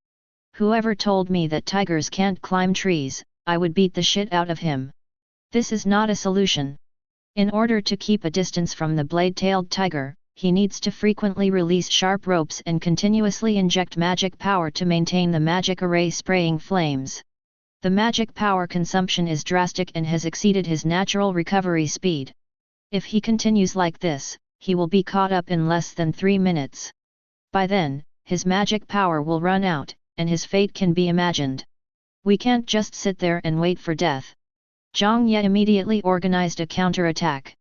Whoever told me that tigers can't climb trees, I would beat the shit out of him. This is not a solution. In order to keep a distance from the blade-tailed tiger, he needs to frequently release sharp ropes and continuously inject magic power to maintain the magic array spraying flames. The magic power consumption is drastic and has exceeded his natural recovery speed. If he continues like this, he will be caught up in less than 3 minutes. By then, his magic power will run out, and his fate can be imagined. We can't just sit there and wait for death. Zhang Ye immediately organized a counterattack.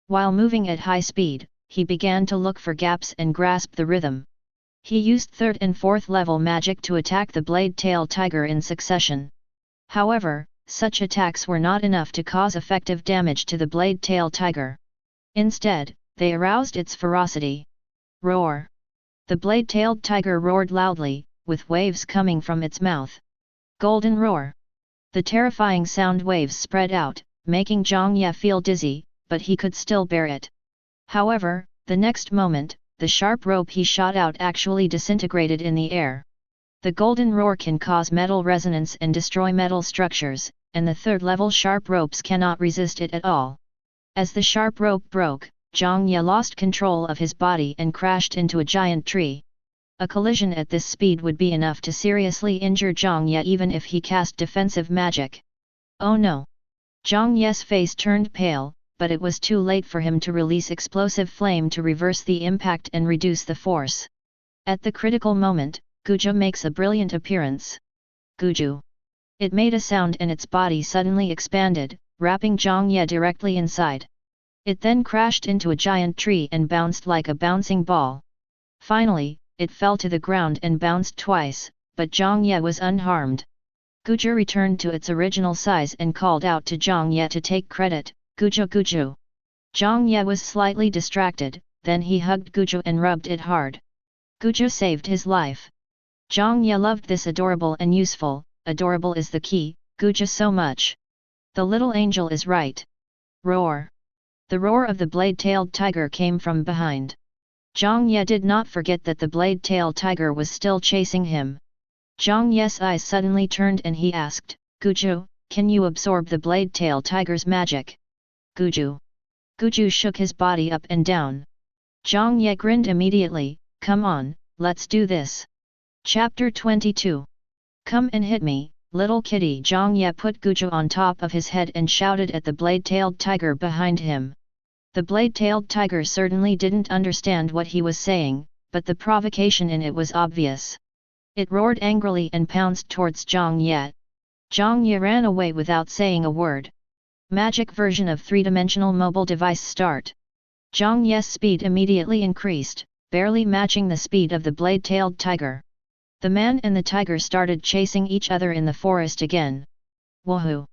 While moving at high speed, he began to look for gaps and grasp the rhythm. He used 3rd and 4th level magic to attack the blade-tailed tiger in succession. However, such attacks were not enough to cause effective damage to the blade-tailed tiger. Instead, they aroused its ferocity. Roar! The blade-tailed tiger roared loudly, with waves coming from its mouth. Golden roar! The terrifying sound waves spread out, making Zhang Ye feel dizzy, but he could still bear it. However, the next moment, the sharp rope he shot out actually disintegrated in the air. The golden roar can cause metal resonance and destroy metal structures, and the 3rd level sharp ropes cannot resist it at all. As the sharp rope broke, Zhang Ye lost control of his body and crashed into a giant tree. A collision at this speed would be enough to seriously injure Zhang Ye even if he cast defensive magic. Oh no! Zhang Ye's face turned pale, but it was too late for him to release explosive flame to reverse the impact and reduce the force. At the critical moment, Guju makes a brilliant appearance. Guju! It made a sound and its body suddenly expanded, wrapping Zhang Ye directly inside. It then crashed into a giant tree and bounced like a bouncing ball. Finally, it fell to the ground and bounced twice, but Zhang Ye was unharmed. Guju returned to its original size and called out to Zhang Ye to take credit. Guju Guju! Zhang Ye was slightly distracted, then he hugged Guju and rubbed it hard. Guju saved his life. Zhang Ye loved this adorable and useful, adorable is the key, Guju so much. The little angel is right. Roar! The roar of the blade-tailed tiger came from behind. Zhang Ye did not forget that the blade-tailed tiger was still chasing him. Zhang Ye's eyes suddenly turned and he asked, Guju, can you absorb the blade-tailed tiger's magic? Guju! Guju shook his body up and down. Zhang Ye grinned immediately, come on, let's do this. Chapter 22. Come and hit me, little kitty. Zhang Ye put Guju on top of his head and shouted at the blade-tailed tiger behind him. The blade-tailed tiger certainly didn't understand what he was saying, but the provocation in it was obvious. It roared angrily and pounced towards Zhang Ye. Zhang Ye ran away without saying a word. Magic version of 3-dimensional mobile device start. Zhang Ye's speed immediately increased, barely matching the speed of the blade-tailed tiger. The man and the tiger started chasing each other in the forest again. Woohoo!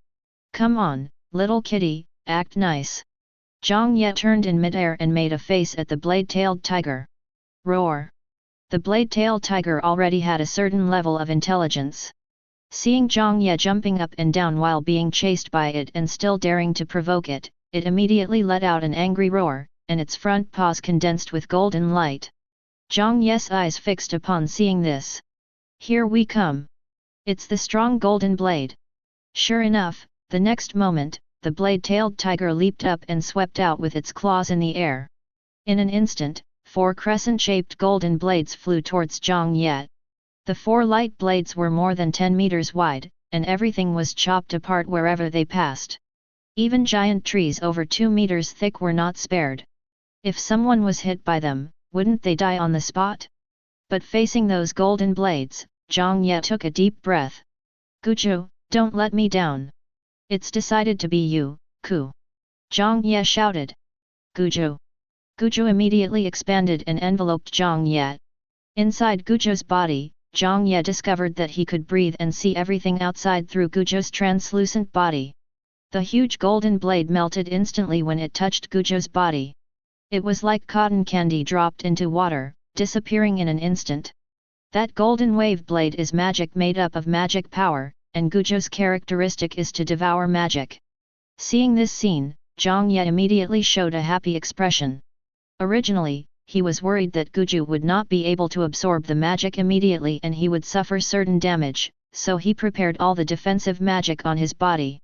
Come on, little kitty, act nice. Zhang Ye turned in midair and made a face at the blade-tailed tiger. Roar! The blade-tailed tiger already had a certain level of intelligence. Seeing Zhang Ye jumping up and down while being chased by it and still daring to provoke it, it immediately let out an angry roar, and its front paws condensed with golden light. Zhang Ye's eyes fixed upon seeing this. Here we come! It's the strong golden blade! Sure enough, the next moment, the blade-tailed tiger leaped up and swept out with its claws in the air. In an instant, 4 crescent-shaped golden blades flew towards Zhang Ye. The 4 light blades were more than 10 meters wide, and everything was chopped apart wherever they passed. Even giant trees over 2 meters thick were not spared. If someone was hit by them, wouldn't they die on the spot? But facing those golden blades, Zhang Ye took a deep breath. Guju, don't let me down. It's decided to be you, Ku. Zhang Ye shouted. Guju. Guju immediately expanded and enveloped Zhang Ye. Inside Guju's body, Zhang Ye discovered that he could breathe and see everything outside through Guju's translucent body. The huge golden blade melted instantly when it touched Guju's body. It was like cotton candy dropped into water, disappearing in an instant. That golden wave blade is magic made up of magic power, and Guju's characteristic is to devour magic. Seeing this scene, Zhang Ye immediately showed a happy expression. Originally, he was worried that Guju would not be able to absorb the magic immediately and he would suffer certain damage, so he prepared all the defensive magic on his body.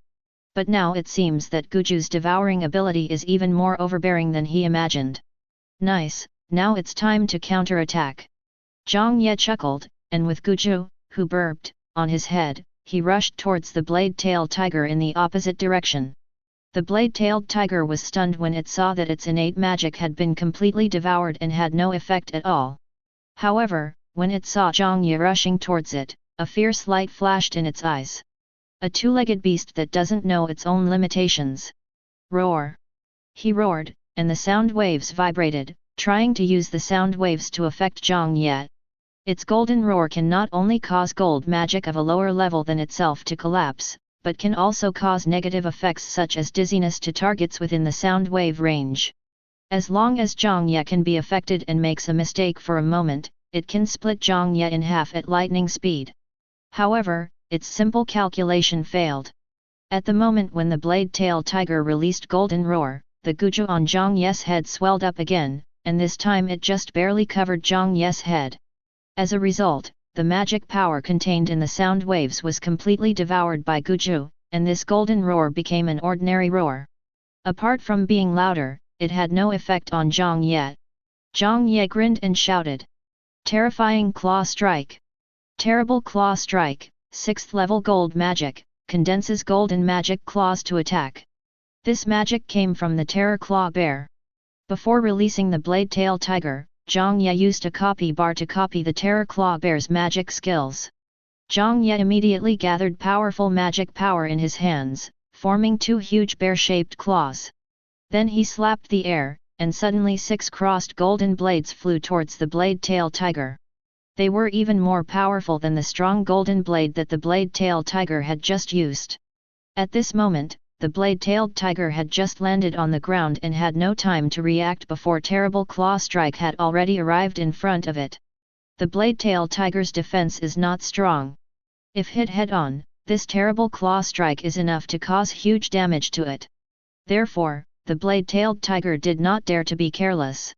But now it seems that Guju's devouring ability is even more overbearing than he imagined. Nice, now it's time to counterattack. Zhang Ye chuckled, and with Guju, who burped, on his head, he rushed towards the blade-tailed tiger in the opposite direction. The blade-tailed tiger was stunned when it saw that its innate magic had been completely devoured and had no effect at all. However, when it saw Zhang Ye rushing towards it, a fierce light flashed in its eyes. A two-legged beast that doesn't know its own limitations. Roar! He roared, and the sound waves vibrated, trying to use the sound waves to affect Zhang Ye. Its golden roar can not only cause gold magic of a lower level than itself to collapse, but can also cause negative effects such as dizziness to targets within the sound wave range. As long as Zhang Ye can be affected and makes a mistake for a moment, it can split Zhang Ye in half at lightning speed. However, its simple calculation failed. At the moment when the blade-tailed tiger released golden roar, the Guju on Zhang Ye's head swelled up again, and this time it just barely covered Zhang Ye's head. As a result, the magic power contained in the sound waves was completely devoured by Guju, and this golden roar became an ordinary roar. Apart from being louder, it had no effect on Zhang Ye. Zhang Ye grinned and shouted. Terrifying Claw Strike! Terrible Claw Strike, 6th level gold magic, condenses golden magic claws to attack. This magic came from the Terror Claw Bear. Before releasing the blade-tailed tiger, Zhang Ye used a copy bar to copy the Terror Claw Bear's magic skills. Zhang Ye immediately gathered powerful magic power in his hands, forming 2 huge bear-shaped claws. Then he slapped the air, and suddenly 6 crossed golden blades flew towards the blade-tailed tiger. They were even more powerful than the strong golden blade that the blade-tailed tiger had just used. At this moment, the blade-tailed tiger had just landed on the ground and had no time to react before terrible claw strike had already arrived in front of it. The blade-tailed tiger's defense is not strong. If hit head-on, this terrible claw strike is enough to cause huge damage to it. Therefore, the blade-tailed tiger did not dare to be careless.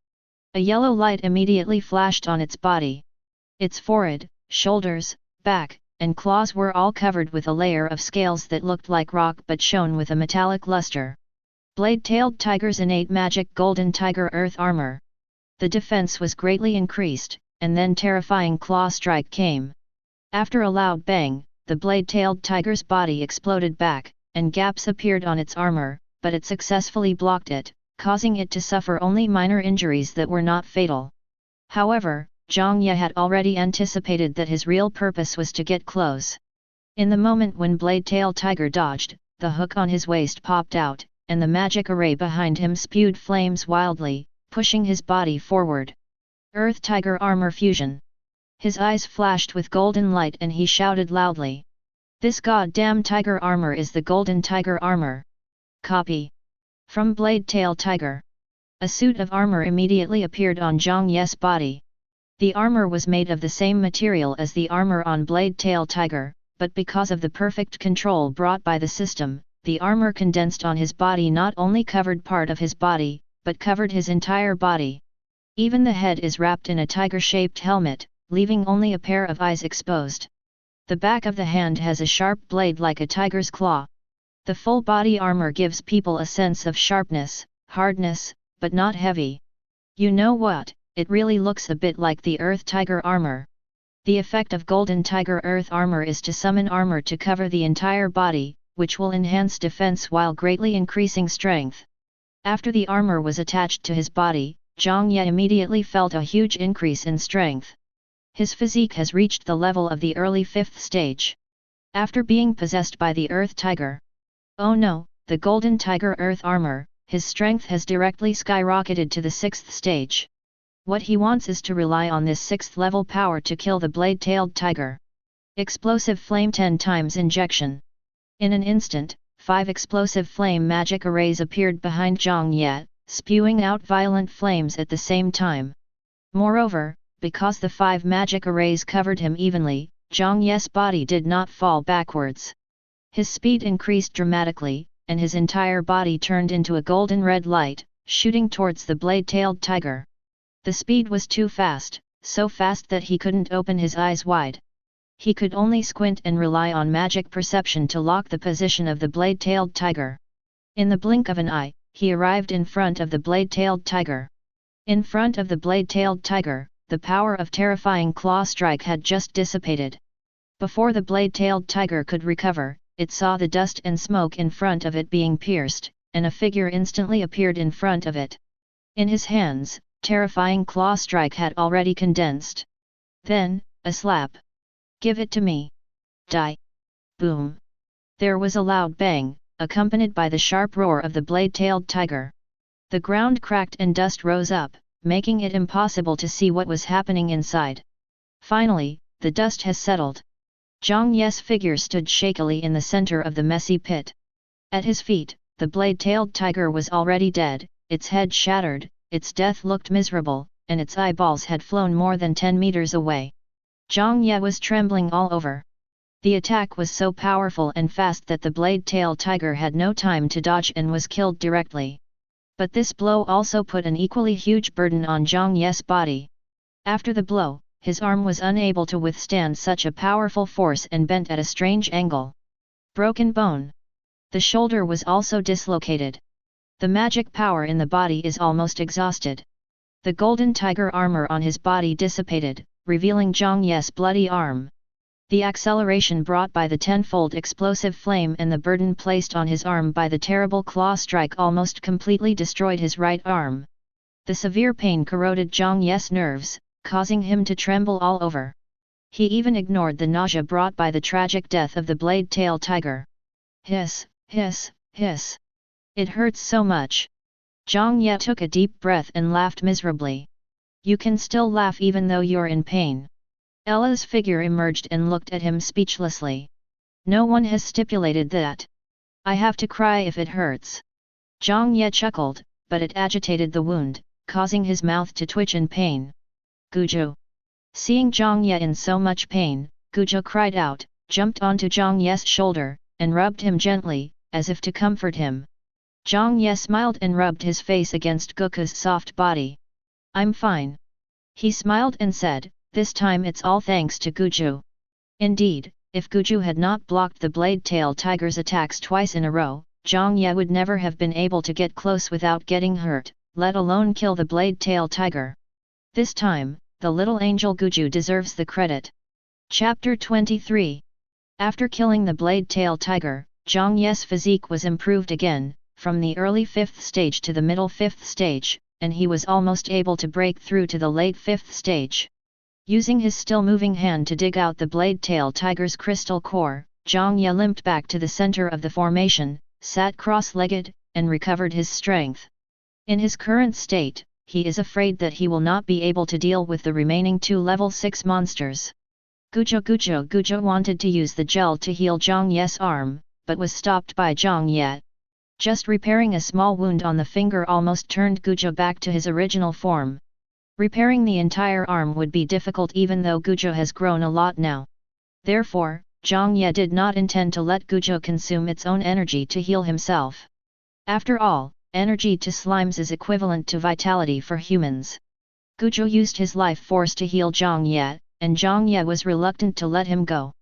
A yellow light immediately flashed on its body. Its forehead, shoulders, back, and claws were all covered with a layer of scales that looked like rock but shone with a metallic luster. Blade-tailed tiger's innate magic golden tiger earth armor. The defense was greatly increased, and then terrifying claw strike came. After a loud bang, the blade-tailed tiger's body exploded back, and gaps appeared on its armor, but it successfully blocked it, causing it to suffer only minor injuries that were not fatal. However, Zhang Ye had already anticipated that his real purpose was to get close. In the moment when blade-tailed tiger dodged, the hook on his waist popped out, and the magic array behind him spewed flames wildly, pushing his body forward. Earth Tiger Armor Fusion. His eyes flashed with golden light and he shouted loudly. This goddamn tiger armor is the golden tiger armor. Copy. From blade-tailed tiger. A suit of armor immediately appeared on Zhang Ye's body. The armor was made of the same material as the armor on blade-tailed tiger, but because of the perfect control brought by the system, the armor condensed on his body not only covered part of his body, but covered his entire body. Even the head is wrapped in a tiger-shaped helmet, leaving only a pair of eyes exposed. The back of the hand has a sharp blade like a tiger's claw. The full body armor gives people a sense of sharpness, hardness, but not heavy. You know what? It really looks a bit like the Earth Tiger armor. The effect of Golden Tiger Earth armor is to summon armor to cover the entire body, which will enhance defense while greatly increasing strength. After the armor was attached to his body, Zhang Ye immediately felt a huge increase in strength. His physique has reached the level of the early 5th stage. After being possessed by the Earth Tiger. Oh no, the Golden Tiger Earth armor, his strength has directly skyrocketed to the 6th stage. What he wants is to rely on this 6th level power to kill the blade-tailed tiger. Explosive Flame 10 times injection. In an instant, 5 explosive flame magic arrays appeared behind Zhang Ye, spewing out violent flames at the same time. Moreover, because the 5 magic arrays covered him evenly, Zhang Ye's body did not fall backwards. His speed increased dramatically, and his entire body turned into a golden red light, shooting towards the blade-tailed tiger. The speed was too fast, so fast that he couldn't open his eyes wide. He could only squint and rely on magic perception to lock the position of the blade-tailed tiger. In the blink of an eye, he arrived in front of the blade-tailed tiger. In front of the blade-tailed tiger, the power of terrifying claw strike had just dissipated. Before the blade-tailed tiger could recover, it saw the dust and smoke in front of it being pierced, and a figure instantly appeared in front of it. In his hands, terrifying claw strike had already condensed. Then, a slap. "Give it to me." Die. Boom. There was a loud bang, accompanied by the sharp roar of the blade-tailed tiger. The ground cracked and dust rose up, making it impossible to see what was happening inside. Finally, the dust has settled. Zhang Ye's figure stood shakily in the center of the messy pit. At his feet, the blade-tailed tiger was already dead, its head shattered, its death looked miserable, and its eyeballs had flown more than 10 meters away. Zhang Ye was trembling all over. The attack was so powerful and fast that the blade-tailed tiger had no time to dodge and was killed directly. But this blow also put an equally huge burden on Zhang Ye's body. After the blow, his arm was unable to withstand such a powerful force and bent at a strange angle. Broken bone. The shoulder was also dislocated. The magic power in the body is almost exhausted. The golden tiger armor on his body dissipated, revealing Zhang Ye's bloody arm. The acceleration brought by the tenfold explosive flame and the burden placed on his arm by the terrible claw strike almost completely destroyed his right arm. The severe pain corroded Zhang Ye's nerves, causing him to tremble all over. He even ignored the nausea brought by the tragic death of the blade-tailed tiger. Hiss, hiss, hiss. It hurts so much. Zhang Ye took a deep breath and laughed miserably. You can still laugh even though you're in pain. Ella's figure emerged and looked at him speechlessly. No one has stipulated that. I have to cry if it hurts. Zhang Ye chuckled, but it agitated the wound, causing his mouth to twitch in pain. Guju. Seeing Zhang Ye in so much pain, Guju cried out, jumped onto Zhang Ye's shoulder, and rubbed him gently, as if to comfort him. Zhang Ye smiled and rubbed his face against Guju's soft body. I'm fine. He smiled and said, this time it's all thanks to Guju. Indeed, if Guju had not blocked the blade-tailed tiger's attacks twice in a row, Zhang Ye would never have been able to get close without getting hurt, let alone kill the blade-tailed tiger. This time, the little angel Guju deserves the credit. Chapter 23. After killing the blade-tailed tiger, Zhang Ye's physique was improved again, from the early 5th stage to the middle 5th stage, and he was almost able to break through to the late 5th stage. Using his still-moving hand to dig out the blade-tailed tiger's crystal core, Zhang Ye limped back to the center of the formation, sat cross-legged, and recovered his strength. In his current state, he is afraid that he will not be able to deal with the remaining 2 level 6 monsters. Guju wanted to use the gel to heal Zhang Ye's arm, but was stopped by Zhang Ye. Just repairing a small wound on the finger almost turned Guju back to his original form. Repairing the entire arm would be difficult even though Guju has grown a lot now. Therefore, Zhang Ye did not intend to let Guju consume its own energy to heal himself. After all, energy to slimes is equivalent to vitality for humans. Guju used his life force to heal Zhang Ye, and Zhang Ye was reluctant to let him go.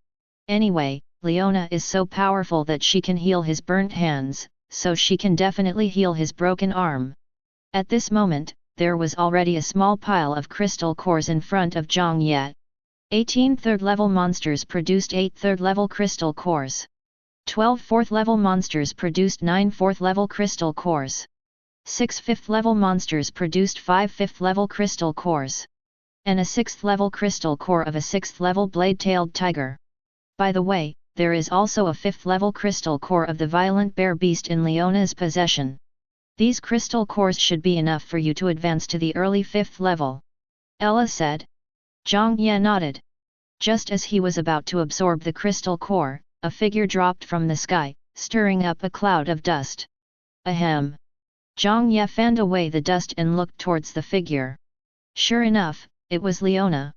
Anyway, Leona is so powerful that she can heal his burnt hands, so she can definitely heal his broken arm. At this moment, there was already a small pile of crystal cores in front of Zhang Ye. 18 third-level monsters produced 8 third-level crystal cores. 12 fourth-level monsters produced 9 fourth-level crystal cores. 6 fifth-level monsters produced 5 fifth-level crystal cores. And a 6th-level crystal core of a 6th-level blade-tailed tiger. By the way, there is also a 5th-level crystal core of the violent bear beast in Leona's possession. These crystal cores should be enough for you to advance to the early 5th level. Ella said. Zhang Ye nodded. Just as he was about to absorb the crystal core, a figure dropped from the sky, stirring up a cloud of dust. Ahem. Zhang Ye fanned away the dust and looked towards the figure. Sure enough, it was Leona.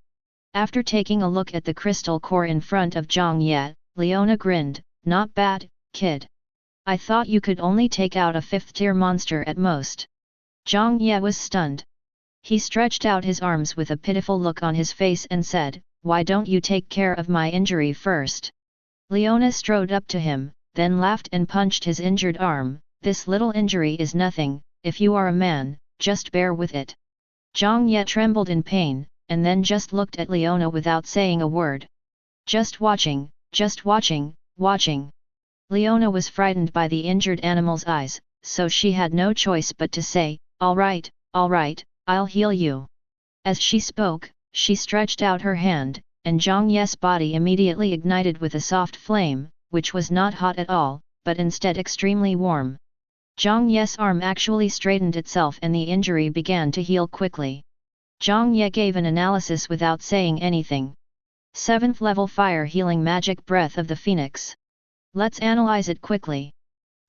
After taking a look at the crystal core in front of Zhang Ye, Leona grinned, not bad, kid. I thought you could only take out a 5th-tier monster at most. Zhang Ye was stunned. He stretched out his arms with a pitiful look on his face and said, "Why don't you take care of my injury first?" Leona strode up to him, then laughed and punched his injured arm. "This little injury is nothing, if you are a man, just bear with it." Zhang Ye trembled in pain, and then just looked at Leona without saying a word. Just watching, watching. Leona was frightened by the injured animal's eyes, so she had no choice but to say, all right, I'll heal you." As she spoke, she stretched out her hand, and Zhang Ye's body immediately ignited with a soft flame, which was not hot at all, but instead extremely warm. Zhang Ye's arm actually straightened itself and the injury began to heal quickly. Zhang Ye gave an analysis without saying anything. 7th level fire healing magic breath of the phoenix. Let's analyze it quickly.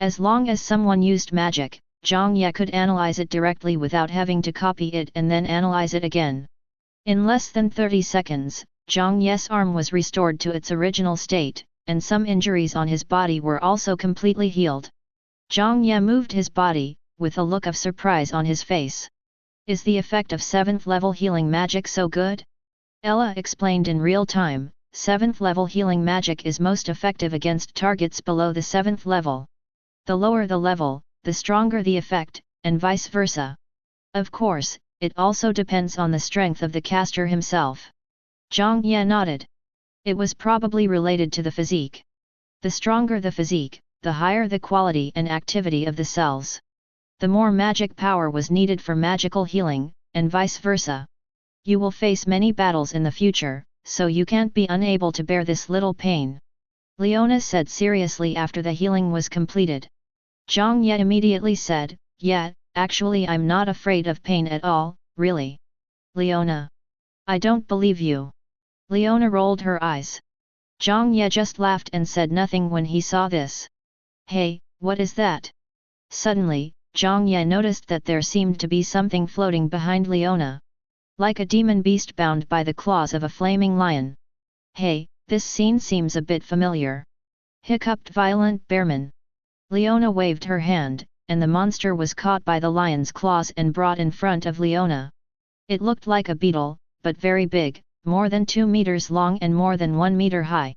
As long as someone used magic, Zhang Ye could analyze it directly without having to copy it and then analyze it again. In less than 30 seconds, Zhang Ye's arm was restored to its original state, and some injuries on his body were also completely healed. Zhang Ye moved his body, with a look of surprise on his face. Is the effect of 7th level healing magic so good? Ella explained in real time, 7th level healing magic is most effective against targets below the 7th level. The lower the level, the stronger the effect, and vice versa. Of course, it also depends on the strength of the caster himself. Zhang Ye nodded. It was probably related to the physique. The stronger the physique, the higher the quality and activity of the cells. The more magic power was needed for magical healing, and vice versa. You will face many battles in the future, so you can't be unable to bear this little pain. Leona said seriously after the healing was completed. Zhang Ye immediately said, "Yeah, actually I'm not afraid of pain at all, really." "Leona, I don't believe you." Leona rolled her eyes. Zhang Ye just laughed and said nothing when he saw this. "Hey, what is that?" Suddenly, Zhang Ye noticed that there seemed to be something floating behind Leona. Like a demon beast bound by the claws of a flaming lion. "Hey, this scene seems a bit familiar," hiccuped Violent Bearman. Leona waved her hand, and the monster was caught by the lion's claws and brought in front of Leona. It looked like a beetle, but very big, more than 2 meters long and more than 1 meter high.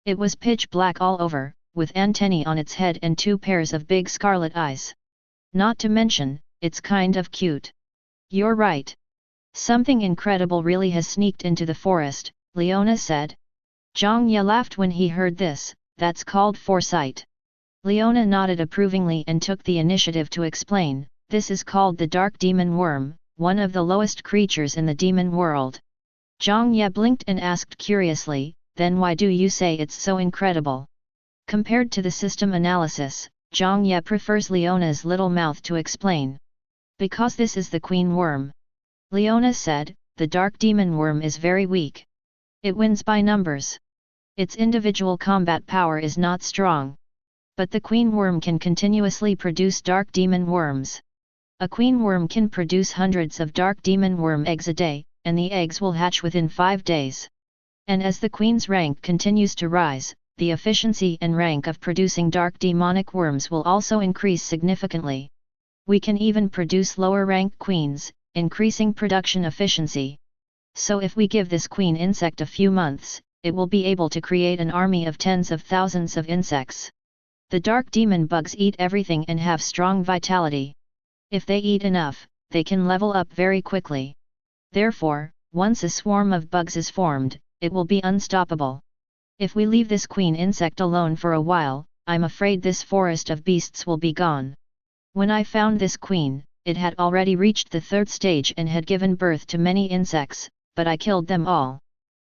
It was pitch black all over, with antennae on its head and 2 pairs of big scarlet eyes. Not to mention, it's kind of cute. "You're right. Something incredible really has sneaked into the forest," Leona said. Zhang Ye laughed when he heard this. "That's called foresight." Leona nodded approvingly and took the initiative to explain, "This is called the dark demon worm, one of the lowest creatures in the demon world." Zhang Ye blinked and asked curiously, "Then why do you say it's so incredible?" Compared to the system analysis, Zhang Ye prefers Leona's little mouth to explain. "Because this is the queen worm." Leona said, "The dark demon worm is very weak. It wins by numbers. Its individual combat power is not strong. But the queen worm can continuously produce dark demon worms. A queen worm can produce hundreds of dark demon worm eggs a day, and the eggs will hatch within 5 days. And as the queen's rank continues to rise, the efficiency and rank of producing dark demonic worms will also increase significantly. We can even produce lower rank queens, increasing production efficiency. So if we give this queen insect a few months, it will be able to create an army of tens of thousands of insects. The dark demon bugs eat everything and have strong vitality. If they eat enough, they can level up very quickly. Therefore, once a swarm of bugs is formed, it will be unstoppable. If we leave this queen insect alone for a while, I'm afraid this forest of beasts will be gone. When I found this queen, it had already reached the 3rd stage and had given birth to many insects, but I killed them all."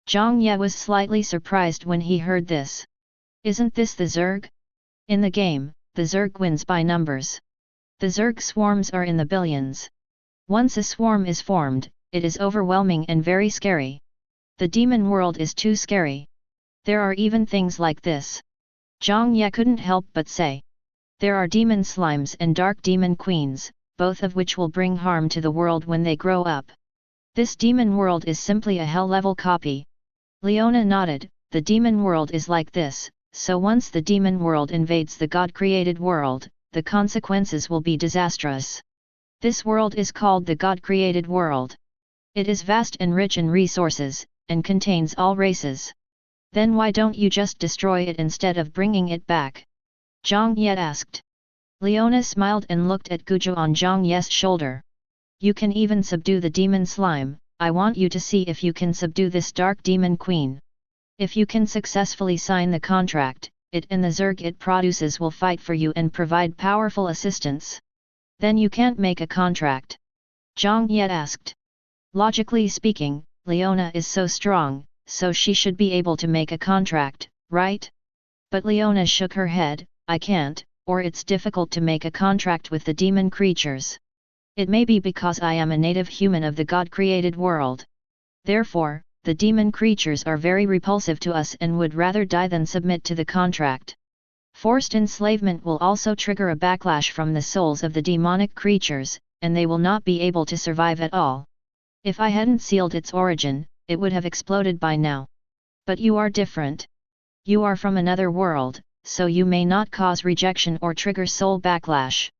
Zhang Ye was slightly surprised when he heard this. "Isn't this the Zerg? In the game, the Zerg wins by numbers. The Zerg swarms are in the billions. Once a swarm is formed, it is overwhelming and very scary. The demon world is too scary. There are even things like this." Zhang Ye couldn't help but say. "There are demon slimes and dark demon queens, both of which will bring harm to the world when they grow up. This demon world is simply a hell-level copy." Leona nodded, "The demon world is like this, so once the demon world invades the God-created world, the consequences will be disastrous. This world is called the God-created world. It is vast and rich in resources, and contains all races. Then why don't you just destroy it instead of bringing it back? Zhang Ye asked. Leona smiled and looked at Guju on Zhang Ye's shoulder. You can even subdue the demon slime. I want you to see if you can subdue this dark demon queen. If you can successfully sign the contract, it and the Zerg it produces will fight for you and provide powerful assistance. Then you can't make a contract? Zhang Ye asked. Logically speaking, Leona is so strong, so she should be able to make a contract, right? But Leona shook her head. I can't, or it's difficult to make a contract with the demon creatures. It may be because I am a native human of the God-created world. Therefore, the demon creatures are very repulsive to us and would rather die than submit to the contract. Forced enslavement will also trigger a backlash from the souls of the demonic creatures, and they will not be able to survive at all. If I hadn't sealed its origin, it would have exploded by now. But you are different. You are from another world, so you may not cause rejection or trigger soul backlash.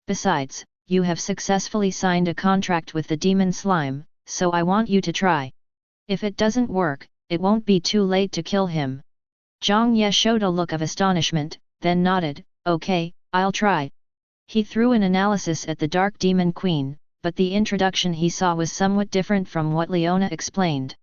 Besides, you have successfully signed a contract with the demon slime, so I want you to try. If it doesn't work, it won't be too late to kill him. Zhang Ye showed a look of astonishment, then nodded, okay, I'll try. He threw an analysis at the Dark Demon Queen, but the introduction he saw was somewhat different from what Leona explained.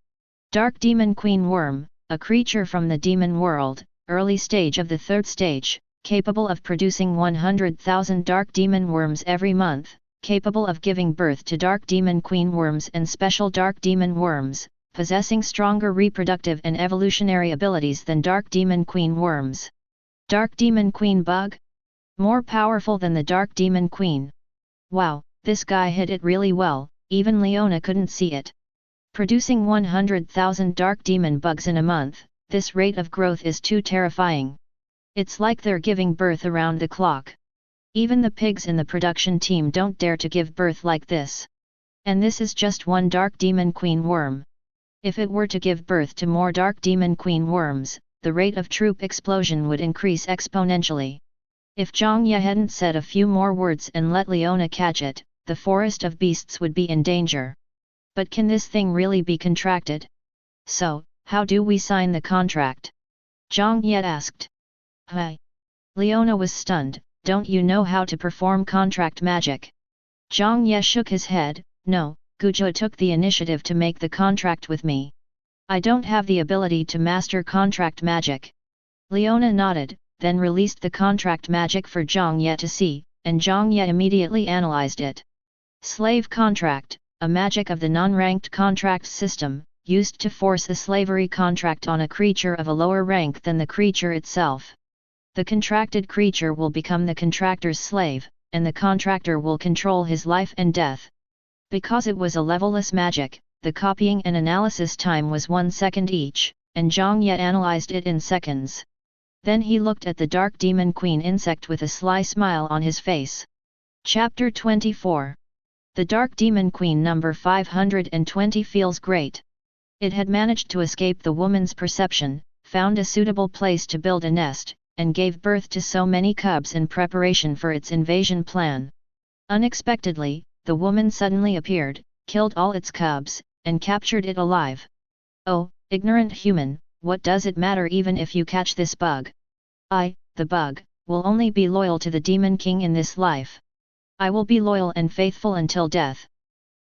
Dark Demon Queen Worm, a creature from the demon world, early stage of the third stage, capable of producing 100,000 dark demon worms every month, capable of giving birth to dark demon queen worms and special dark demon worms, possessing stronger reproductive and evolutionary abilities than dark demon queen worms. Dark demon queen bug? More powerful than the dark demon queen. Wow, this guy hit it really well, even Leona couldn't see it. Producing 100,000 dark demon bugs in a month, this rate of growth is too terrifying. It's like they're giving birth around the clock. Even the pigs in the production team don't dare to give birth like this. And this is just one dark demon queen worm. If it were to give birth to more dark demon queen worms, the rate of troop explosion would increase exponentially. If Zhang Ye hadn't said a few more words and let Leona catch it, the forest of beasts would be in danger. But can this thing really be contracted? So, how do we sign the contract? Zhang Ye asked. Hi. Leona was stunned. Don't you know how to perform contract magic? Zhang Ye shook his head. No, Guju took the initiative to make the contract with me. I don't have the ability to master contract magic. Leona nodded, then released the contract magic for Zhang Ye to see, and Zhang Ye immediately analyzed it. Slave contract, a magic of the non-ranked contract system, used to force a slavery contract on a creature of a lower rank than the creature itself. The contracted creature will become the contractor's slave, and the contractor will control his life and death. Because it was a levelless magic, the copying and analysis time was 1 second each, and Zhang Ye analyzed it in seconds. Then he looked at the Dark Demon Queen insect with a sly smile on his face. Chapter 24. The Dark Demon Queen number 520 feels great. It had managed to escape the woman's perception, found a suitable place to build a nest, and gave birth to so many cubs in preparation for its invasion plan. Unexpectedly, the woman suddenly appeared, killed all its cubs, and captured it alive. Oh, ignorant human, what does it matter even if you catch this bug? I, the bug, will only be loyal to the Demon King in this life. I will be loyal and faithful until death.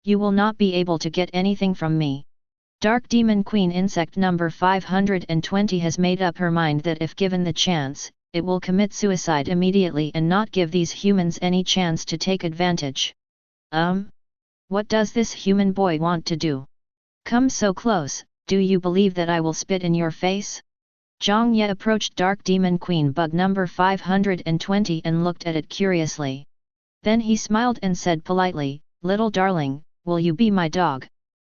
You will not be able to get anything from me. Dark Demon Queen insect number 520 has made up her mind that if given the chance, it will commit suicide immediately and not give these humans any chance to take advantage. What does this human boy want to do? Come so close, do you believe that I will spit in your face? Zhang Ye approached Dark Demon Queen bug number 520 and looked at it curiously. Then he smiled and said politely, "Little darling, will you be my dog?"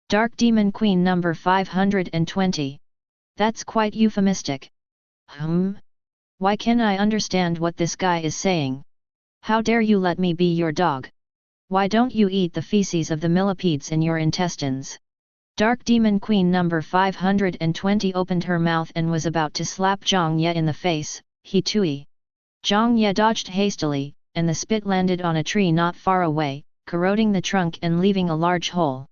Dark Demon Queen number 520. That's quite euphemistic. Why can't I understand what this guy is saying? How dare you let me be your dog? Why don't you eat the feces of the millipedes in your intestines? Dark Demon Queen number 520 opened her mouth and was about to slap Zhang Ye in the face. He too. Zhang Ye dodged hastily, and the spit landed on a tree not far away, corroding the trunk and leaving a large hole.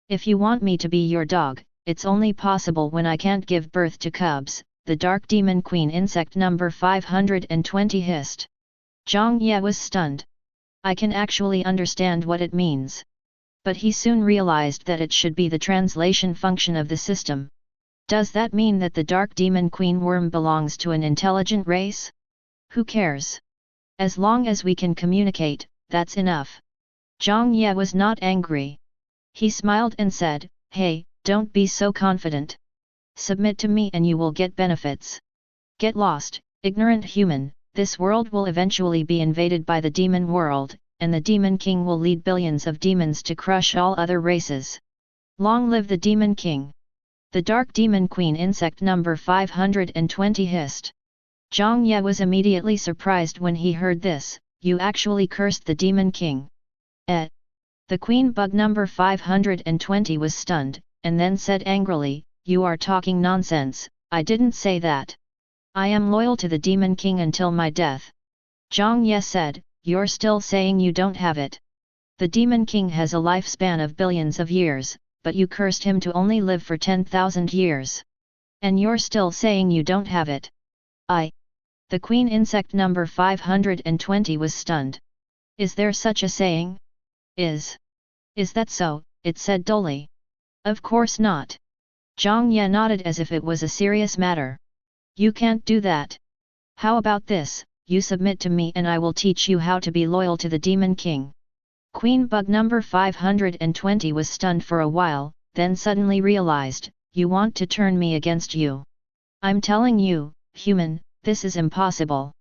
If you want me to be your dog, it's only possible when I can't give birth to cubs, the Dark Demon Queen insect number 520 hissed. Zhang Ye was stunned. I can actually understand what it means. But he soon realized that it should be the translation function of the system. Does that mean that the Dark Demon Queen worm belongs to an intelligent race? Who cares? As long as we can communicate, that's enough. Zhang Ye was not angry. He smiled and said, "Hey, don't be so confident. Submit to me and you will get benefits. Get lost, ignorant human, this world will eventually be invaded by the demon world, and the Demon King will lead billions of demons to crush all other races. Long live the Demon King!" The Dark Demon Queen insect number 520 hissed. Zhang Ye was immediately surprised when he heard this. You actually cursed the Demon King. The Queen Bug number 520 was stunned, and then said angrily, "You are talking nonsense, I didn't say that. I am loyal to the Demon King until my death." Zhang Ye said, "You're still saying you don't have it. The Demon King has a lifespan of billions of years, but you cursed him to only live for 10,000 years. And you're still saying you don't have it." The Queen insect number 520 was stunned. "Is there such a saying? Is that so?" it said dully. "Of course not." Zhang Ye nodded as if it was a serious matter. "You can't do that. How about this, you submit to me and I will teach you how to be loyal to the Demon King." Queen Bug number 520 was stunned for a while, then suddenly realized, "You want to turn me against you. I'm telling you, human, this is impossible.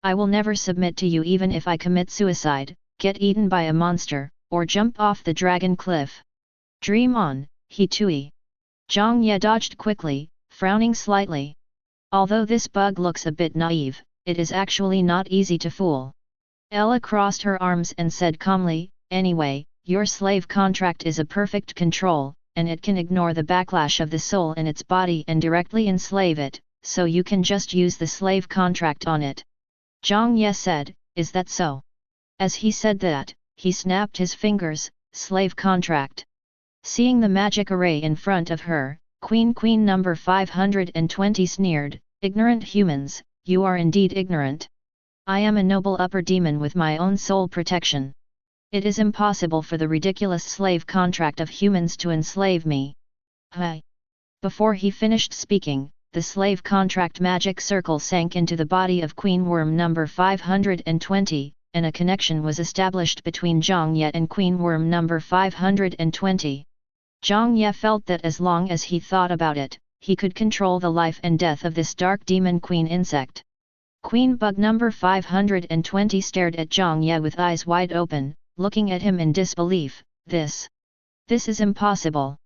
I will never submit to you even if I commit suicide, get eaten by a monster, or jump off the dragon cliff. Dream on, he too." Zhang Ye dodged quickly, frowning slightly. Although this bug looks a bit naive, it is actually not easy to fool. Ella crossed her arms and said calmly, "Anyway, your slave contract is a perfect control, and it can ignore the backlash of the soul in its body and directly enslave it, so you can just use the slave contract on it." Zhang Ye said, "Is that so?" As he said that, he snapped his fingers, "Slave contract." Seeing the magic array in front of her, Queen number 520 sneered, "Ignorant humans, you are indeed ignorant. I am a noble upper demon with my own soul protection. It is impossible for the ridiculous slave contract of humans to enslave me." Before he finished speaking, the slave contract magic circle sank into the body of Queen Worm number 520, and a connection was established between Zhang Ye and Queen Worm number 520. Zhang Ye felt that as long as he thought about it, he could control the life and death of this Dark Demon Queen insect. Queen Bug number 520 stared at Zhang Ye with eyes wide open, looking at him in disbelief. This is impossible.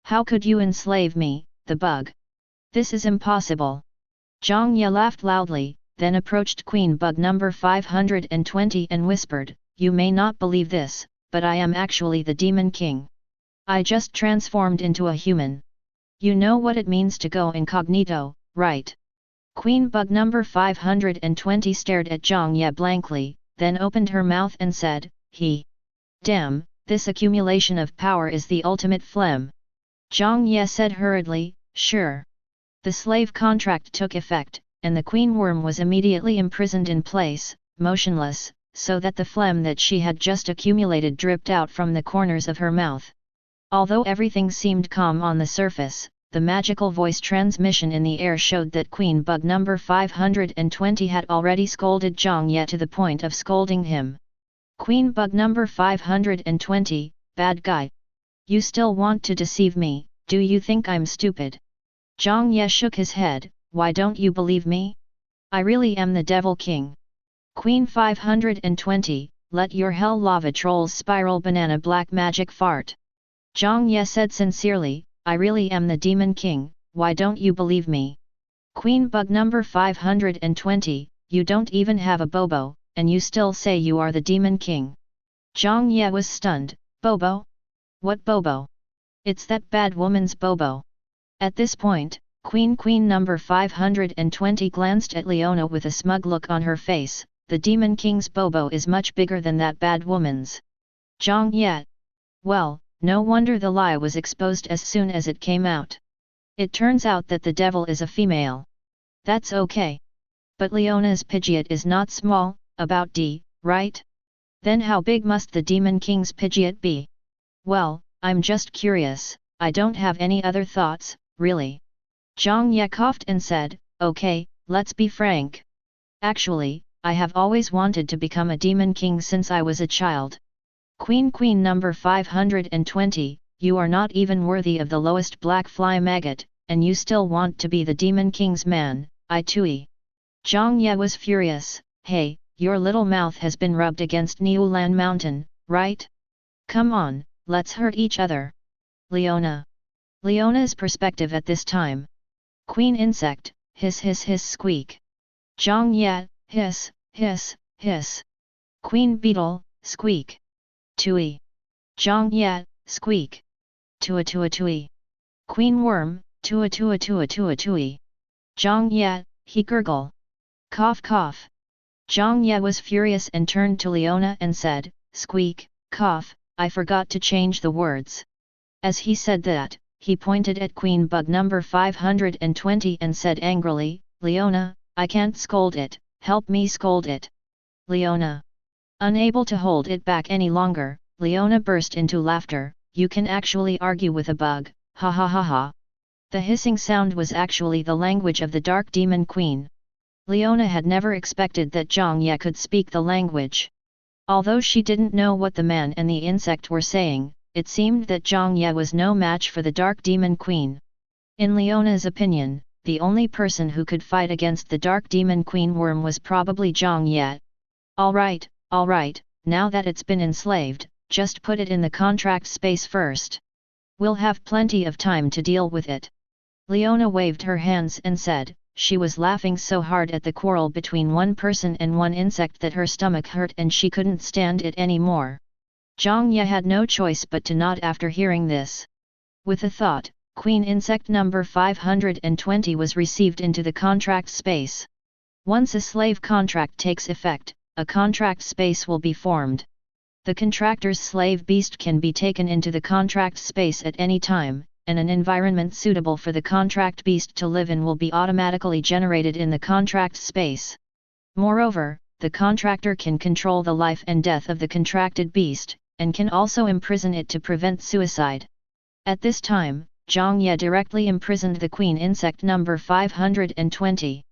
How could you enslave me, the bug? This is impossible." Zhang Ye laughed loudly, then approached Queen Bug number 520 and whispered, "You may not believe this, but I am actually the Demon King. I just transformed into a human. You know what it means to go incognito, right?" Queen Bug number 520 stared at Zhang Ye blankly, then opened her mouth and said, Damn, this accumulation of power is the ultimate phlegm." Zhang Ye said hurriedly, "Sure." The slave contract took effect, and the Queen Worm was immediately imprisoned in place, motionless, so that the phlegm that she had just accumulated dripped out from the corners of her mouth. Although everything seemed calm on the surface, the magical voice transmission in the air showed that Queen Bug number 520 had already scolded Zhang Ye to the point of scolding him. "Queen Bug number 520, bad guy. You still want to deceive me, do you think I'm stupid?" Zhang Ye shook his head, "Why don't you believe me? I really am the Devil King." Queen 520, "Let your hell lava trolls spiral banana black magic fart." Zhang Ye said sincerely, "I really am the Demon King, why don't you believe me?" Queen Bug number 520, "You don't even have a bobo, and you still say you are the Demon King." Zhang Ye was stunned, "Bobo? What bobo?" It's that bad woman's Bobo. At this point, Queen number 520 glanced at Leona with a smug look on her face. The Demon King's Bobo is much bigger than that bad woman's. Zhang Ye. Well, no wonder the lie was exposed as soon as it came out. It turns out that the devil is a female. That's okay. But Leona's Pidgeot is not small, about D, right? Then how big must the Demon King's Pidgeot be? Well, I'm just curious, I don't have any other thoughts, really. Zhang Ye coughed and said, okay, let's be frank. Actually, I have always wanted to become a Demon King since I was a child. Queen number 520, you are not even worthy of the lowest black fly maggot, and you still want to be the Demon King's man, I too. Zhang Ye was furious. Hey, your little mouth has been rubbed against Niulan Mountain, right? Come on, let's hurt each other. Leona's perspective at this time. Queen Insect, hiss squeak. Zhang Ye, hiss, hiss, hiss. Queen Beetle, squeak. Tui. Zhang Ye, squeak. Tua tui. Queen Worm, tua tui. Zhang Ye, he gurgle. Cough cough. Zhang Ye was furious and turned to Leona and said, squeak, cough, I forgot to change the words. As he said that, he pointed at Queen Bug number 520 and said angrily, Leona, I can't scold it, help me scold it. Leona. Unable to hold it back any longer, Leona burst into laughter. You can actually argue with a bug, ha ha ha ha. The hissing sound was actually the language of the Dark Demon Queen. Leona had never expected that Zhang Ye could speak the language. Although she didn't know what the man and the insect were saying, it seemed that Zhang Ye was no match for the Dark Demon Queen. In Leona's opinion, the only person who could fight against the Dark Demon Queen Worm was probably Zhang Ye. Alright, now that it's been enslaved, just put it in the contract space first. We'll have plenty of time to deal with it. Leona waved her hands and said, she was laughing so hard at the quarrel between one person and one insect that her stomach hurt and she couldn't stand it anymore. Zhang Ye had no choice but to nod after hearing this. With a thought, Queen Insect number 520 was received into the contract space. Once a slave contract takes effect, a contract space will be formed. The contractor's slave beast can be taken into the contract space at any time, and an environment suitable for the contract beast to live in will be automatically generated in the contract space. Moreover, the contractor can control the life and death of the contracted beast, and can also imprison it to prevent suicide. At this time, Zhang Ye directly imprisoned the Queen Insect number 520.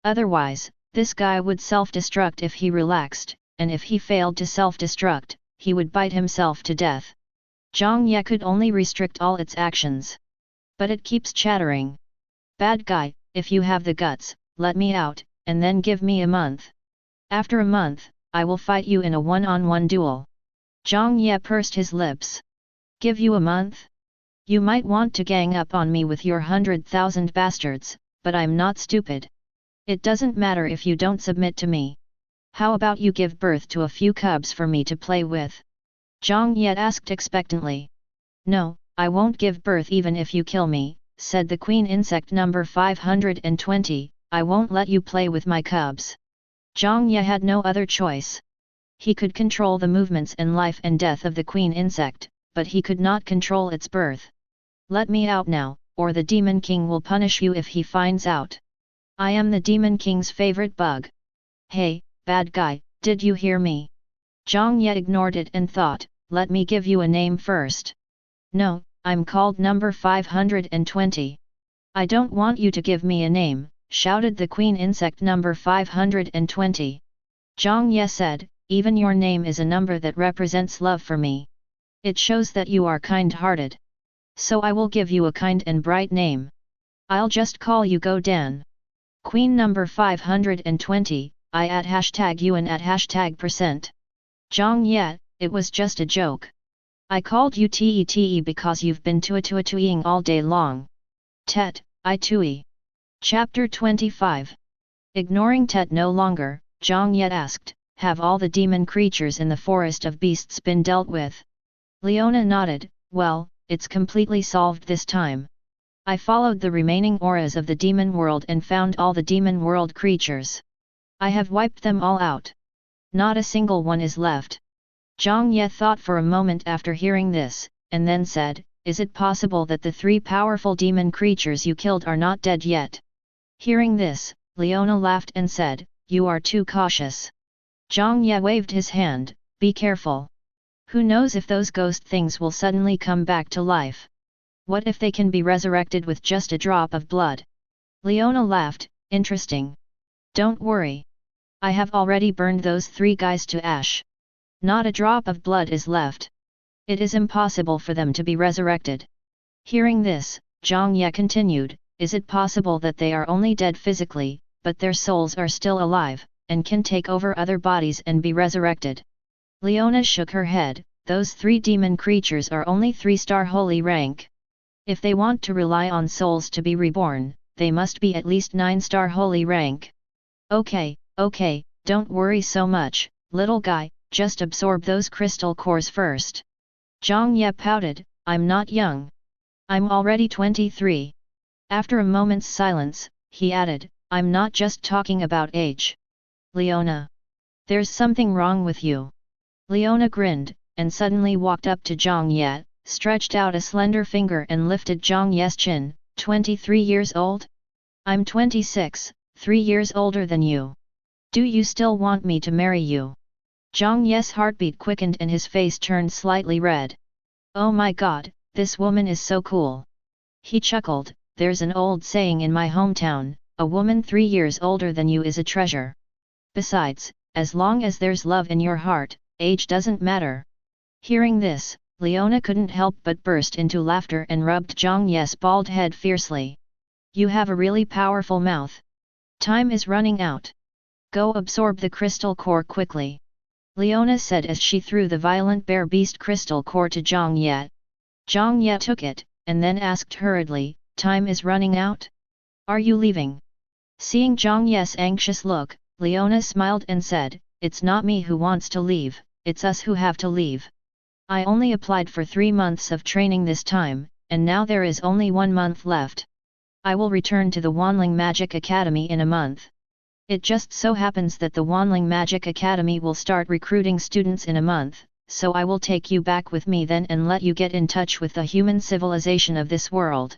Otherwise, this guy would self-destruct if he relaxed, and if he failed to self-destruct, he would bite himself to death. Zhang Ye could only restrict all its actions. But it keeps chattering. Bad guy, if you have the guts, let me out, and then give me a month. After a month, I will fight you in a one-on-one duel. Zhang Ye pursed his lips. Give you a month? You might want to gang up on me with your 100,000 bastards, but I'm not stupid. It doesn't matter if you don't submit to me. How about you give birth to a few cubs for me to play with? Zhang Ye asked expectantly. No, I won't give birth even if you kill me, said the Queen Insect number 520, I won't let you play with my cubs. Zhang Ye had no other choice. He could control the movements and life and death of the Queen Insect, but he could not control its birth. Let me out now, or the Demon King will punish you if he finds out. I am the Demon King's favorite bug. Hey, bad guy, did you hear me? Zhang Ye ignored it and thought, let me give you a name first. No, I'm called number 520. I don't want you to give me a name, shouted the Queen Insect number 520. Zhang Ye said, even your name is a number that represents love for me. It shows that you are kind-hearted. So I will give you a kind and bright name. I'll just call you Go Dan. Queen number 520, I at hashtag you and at hashtag %. Zhang Ye, it was just a joke. I called you Tete because you've been tuing all day long. Tet, I tui. Chapter 25. Ignoring Tet no longer, Zhang Ye asked, have all the demon creatures in the forest of beasts been dealt with? Leona nodded, well, it's completely solved this time. I followed the remaining auras of the demon world and found all the demon world creatures. I have wiped them all out. Not a single one is left. Zhang Ye thought for a moment after hearing this, and then said, "Is it possible that the 3 powerful demon creatures you killed are not dead yet?" Hearing this, Leona laughed and said, "You are too cautious." Zhang Ye waved his hand, "Be careful. Who knows if those ghost things will suddenly come back to life? What if they can be resurrected with just a drop of blood?" Leona laughed, "Interesting. Don't worry. I have already burned those 3 guys to ash. Not a drop of blood is left. It is impossible for them to be resurrected." Hearing this, Zhang Ye continued, "Is it possible that they are only dead physically, but their souls are still alive, and can take over other bodies and be resurrected?" Leona shook her head, "Those 3 demon creatures are only 3-star holy rank. If they want to rely on souls to be reborn, they must be at least 9-star holy rank." Okay, don't worry so much, little guy, just absorb those crystal cores first." Zhang Ye pouted, "I'm not young. I'm already 23. After a moment's silence, he added, "I'm not just talking about age. Leona. There's something wrong with you." Leona grinned, and suddenly walked up to Zhang Ye, stretched out a slender finger and lifted Zhang Ye's chin. 23 years old? I'm 26, 3 years older than you. Do you still want me to marry you?" Zhang Ye's heartbeat quickened and his face turned slightly red. "Oh my god, this woman is so cool." He chuckled, "There's an old saying in my hometown, a woman 3 years older than you is a treasure. Besides, as long as there's love in your heart, age doesn't matter." Hearing this, Leona couldn't help but burst into laughter and rubbed Zhang Ye's bald head fiercely. "You have a really powerful mouth. Time is running out. Go absorb the crystal core quickly," Leona said as she threw the violent bear beast crystal core to Zhang Ye. Zhang Ye took it, and then asked hurriedly, "Time is running out? Are you leaving?" Seeing Zhang Ye's anxious look, Leona smiled and said, "It's not me who wants to leave, it's us who have to leave. I only applied for 3 months of training this time, and now there is only 1 month left. I will return to the Wanling Magic Academy in a month. It just so happens that the Wanling Magic Academy will start recruiting students in a month, so I will take you back with me then and let you get in touch with the human civilization of this world.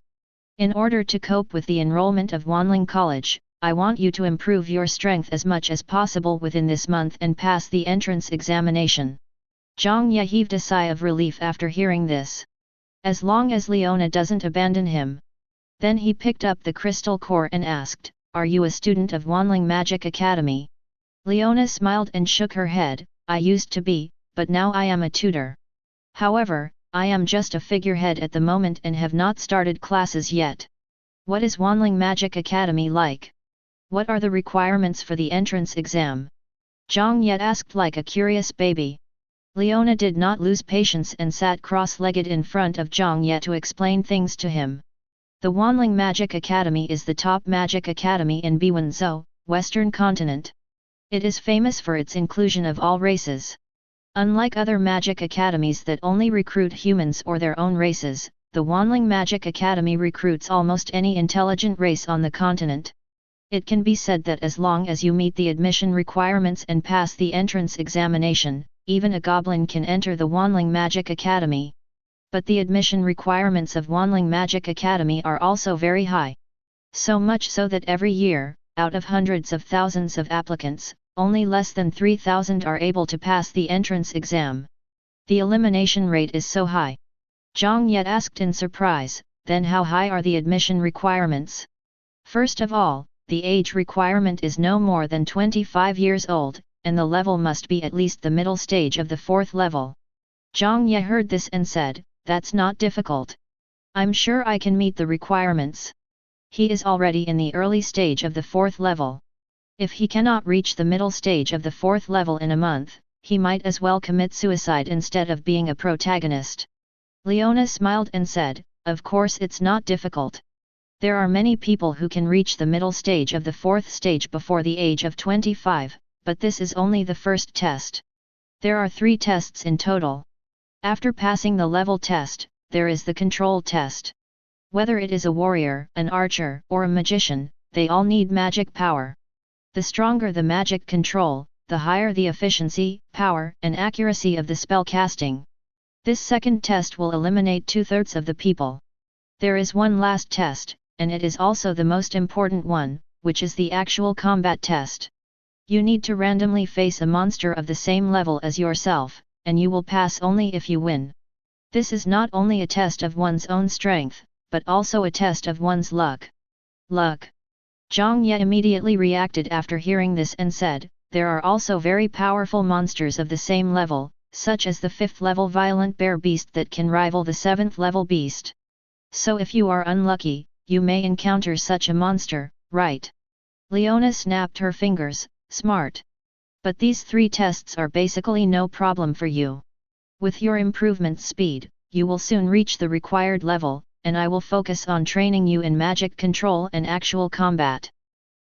In order to cope with the enrollment of Wanling College, I want you to improve your strength as much as possible within this month and pass the entrance examination." Zhang Ye heaved a sigh of relief after hearing this. As long as Leona doesn't abandon him. Then he picked up the crystal core and asked, "Are you a student of Wanling Magic Academy?" Leona smiled and shook her head, "I used to be, but now I am a tutor. However, I am just a figurehead at the moment and have not started classes yet." "What is Wanling Magic Academy like? What are the requirements for the entrance exam?" Zhang Ye asked like a curious baby. Leona did not lose patience and sat cross-legged in front of Zhang Ye to explain things to him. The Wanling Magic Academy is the top magic academy in Biwanzhou, Western Continent. It is famous for its inclusion of all races. Unlike other magic academies that only recruit humans or their own races, the Wanling Magic Academy recruits almost any intelligent race on the continent. It can be said that as long as you meet the admission requirements and pass the entrance examination, even a goblin can enter the Wanling Magic Academy. But the admission requirements of Wanling Magic Academy are also very high. So much so that every year, out of hundreds of thousands of applicants, only less than 3,000 are able to pass the entrance exam. The elimination rate is so high. Zhang Ye asked in surprise, "Then how high are the admission requirements?" "First of all, the age requirement is no more than 25 years old, and the level must be at least the middle stage of the 4th level." Zhang Ye heard this and said, "That's not difficult. I'm sure I can meet the requirements." He is already in the early stage of the 4th level. If he cannot reach the middle stage of the 4th level in a month, he might as well commit suicide instead of being a protagonist. Leona smiled and said, "Of course it's not difficult. There are many people who can reach the middle stage of the 4th stage before the age of 25, but this is only the first test. There are 3 tests in total. After passing the level test, there is the control test. Whether it is a warrior, an archer, or a magician, they all need magic power. The stronger the magic control, the higher the efficiency, power, and accuracy of the spell casting. This second test will eliminate 2/3 of the people. There is one last test, and it is also the most important one, which is the actual combat test. You need to randomly face a monster of the same level as yourself, and you will pass only if you win. This is not only a test of one's own strength, but also a test of one's luck. Luck. Zhang Ye immediately reacted after hearing this and said, there are also very powerful monsters of the same level, such as the 5th level violent bear beast that can rival the 7th level beast. So if you are unlucky, you may encounter such a monster, right? Leona snapped her fingers, smart. But these 3 tests are basically no problem for you. With your improvement speed, you will soon reach the required level, and I will focus on training you in magic control and actual combat.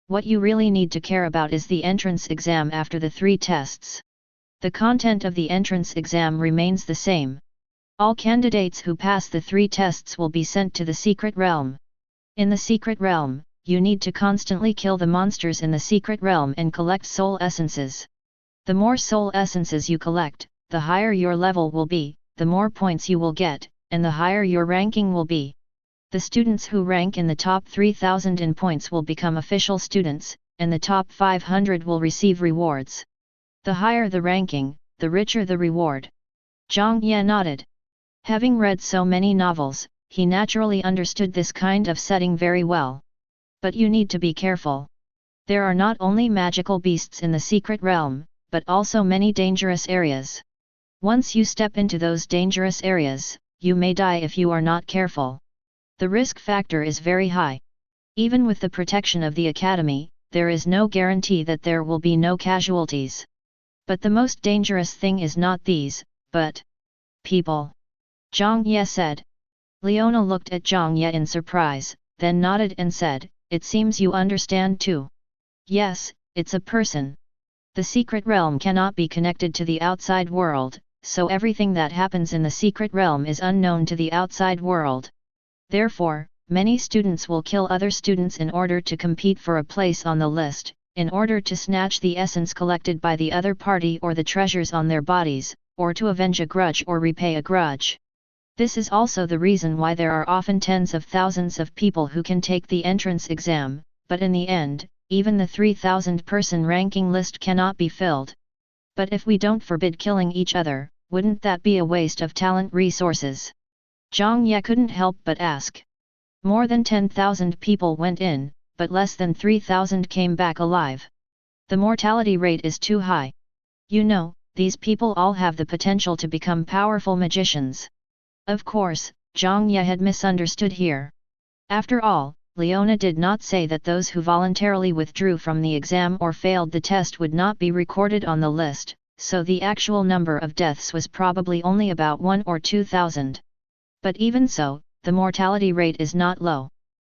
What you really need to care about is the entrance exam after the 3 tests. The content of the entrance exam remains the same. All candidates who pass the 3 tests will be sent to the secret realm. In the secret realm, you need to constantly kill the monsters in the secret realm and collect soul essences. The more soul essences you collect, the higher your level will be, the more points you will get, and the higher your ranking will be. The students who rank in the top 3,000 in points will become official students, and the top 500 will receive rewards. The higher the ranking, the richer the reward. Zhang Ye nodded. Having read so many novels, he naturally understood this kind of setting very well. But you need to be careful. There are not only magical beasts in the secret realm, but also many dangerous areas. Once you step into those dangerous areas, you may die if you are not careful. The risk factor is very high. Even with the protection of the academy, there is no guarantee that there will be no casualties. But the most dangerous thing is not these, but people. Zhang Ye said. Leona looked at Zhang Ye in surprise, then nodded and said, it seems you understand too. Yes, it's a person. The secret realm cannot be connected to the outside world, so everything that happens in the secret realm is unknown to the outside world. Therefore, many students will kill other students in order to compete for a place on the list, in order to snatch the essence collected by the other party or the treasures on their bodies, or to avenge a grudge or repay a grudge. This is also the reason why there are often tens of thousands of people who can take the entrance exam, but in the end, even the 3,000-person ranking list cannot be filled. But if we don't forbid killing each other, wouldn't that be a waste of talent resources? Zhang Ye couldn't help but ask. More than 10,000 people went in, but less than 3,000 came back alive. The mortality rate is too high. You know, these people all have the potential to become powerful magicians. Of course, Zhang Ye had misunderstood here. After all, Leona did not say that those who voluntarily withdrew from the exam or failed the test would not be recorded on the list, so the actual number of deaths was probably only about 1 or 2,000. But even so, the mortality rate is not low.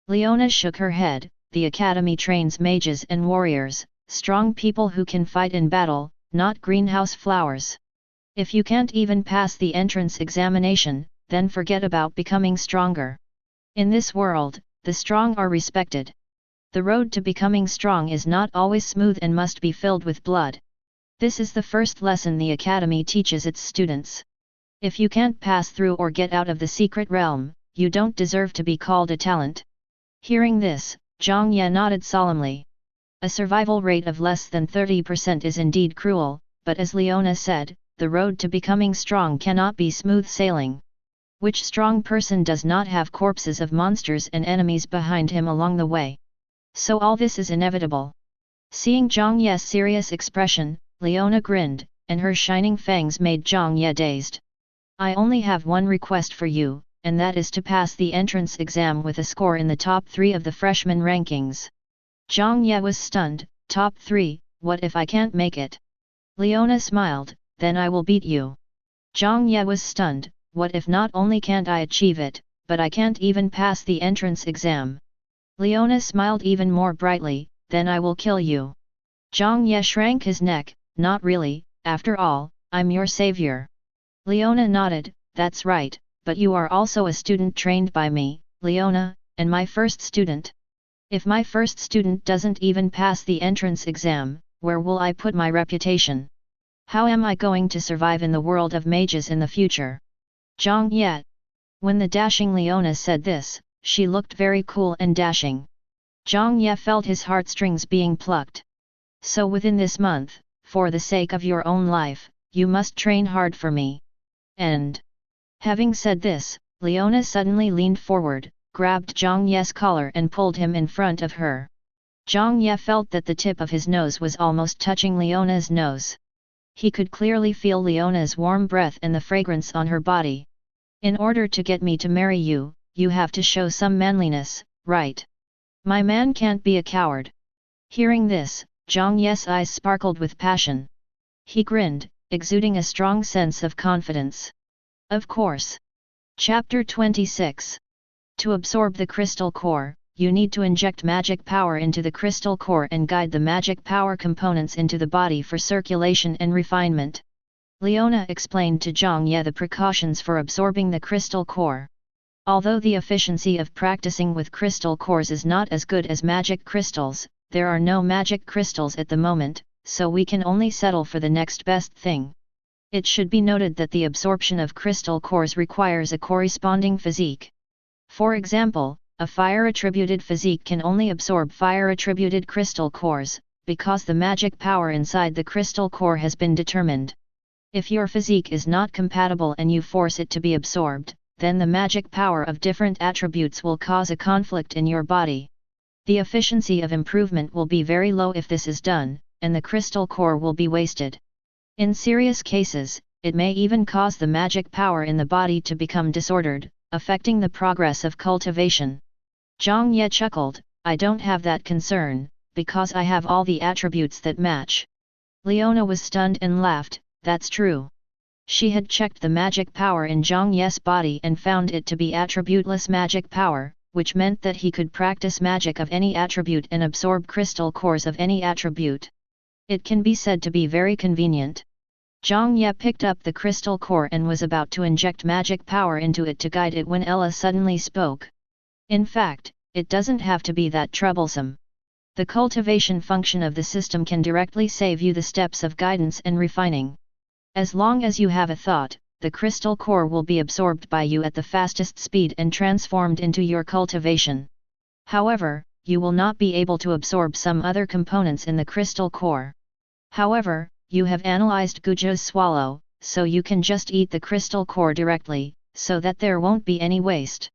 Leona shook her head. The academy trains mages and warriors, strong people who can fight in battle, not greenhouse flowers. If you can't even pass the entrance examination, then forget about becoming stronger. In this world, the strong are respected. The road to becoming strong is not always smooth and must be filled with blood. This is the first lesson the academy teaches its students. If you can't pass through or get out of the secret realm, you don't deserve to be called a talent. Hearing this, Zhang Ye nodded solemnly. A survival rate of less than 30% is indeed cruel, but as Leona said, the road to becoming strong cannot be smooth sailing. Which strong person does not have corpses of monsters and enemies behind him along the way? So all this is inevitable. Seeing Zhang Ye's serious expression, Leona grinned, and her shining fangs made Zhang Ye dazed. I only have one request for you, and that is to pass the entrance exam with a score in the top 3 of the freshman rankings. Zhang Ye was stunned. Top 3, what if I can't make it? Leona smiled, then I will beat you. Zhang Ye was stunned. What if not only can't I achieve it, but I can't even pass the entrance exam? Leona smiled even more brightly, then I will kill you. Zhang Ye shrank his neck, not really, after all, I'm your savior. Leona nodded, that's right, but you are also a student trained by me, Leona, and my first student. If my first student doesn't even pass the entrance exam, where will I put my reputation? How am I going to survive in the world of mages in the future? Zhang Ye. When the dashing Leona said this, she looked very cool and dashing. Zhang Ye felt his heartstrings being plucked. So within this month, for the sake of your own life, you must train hard for me. And having said this, Leona suddenly leaned forward, grabbed Zhang Ye's collar and pulled him in front of her. Zhang Ye felt that the tip of his nose was almost touching Leona's nose. He could clearly feel Leona's warm breath and the fragrance on her body. In order to get me to marry you, you have to show some manliness, right? My man can't be a coward. Hearing this, Zhang Ye's eyes sparkled with passion. He grinned, exuding a strong sense of confidence. Of course. Chapter 26. To absorb the crystal core, you need to inject magic power into the crystal core and guide the magic power components into the body for circulation and refinement. Leona explained to Zhang Ye the precautions for absorbing the crystal core. Although the efficiency of practicing with crystal cores is not as good as magic crystals, there are no magic crystals at the moment, so we can only settle for the next best thing. It should be noted that the absorption of crystal cores requires a corresponding physique. For example, a fire-attributed physique can only absorb fire-attributed crystal cores, because the magic power inside the crystal core has been determined. If your physique is not compatible and you force it to be absorbed, then the magic power of different attributes will cause a conflict in your body. The efficiency of improvement will be very low if this is done, and the crystal core will be wasted. In serious cases, it may even cause the magic power in the body to become disordered, affecting the progress of cultivation. Zhang Ye chuckled, I don't have that concern, because I have all the attributes that match. Leona was stunned and laughed, that's true. She had checked the magic power in Zhang Ye's body and found it to be attributeless magic power, which meant that he could practice magic of any attribute and absorb crystal cores of any attribute. It can be said to be very convenient. Zhang Ye picked up the crystal core and was about to inject magic power into it to guide it when Ella suddenly spoke. In fact, it doesn't have to be that troublesome. The cultivation function of the system can directly save you the steps of guidance and refining. As long as you have a thought, the crystal core will be absorbed by you at the fastest speed and transformed into your cultivation. However, you will not be able to absorb some other components in the crystal core. However, you have analyzed Gujo's swallow, so you can just eat the crystal core directly, so that there won't be any waste.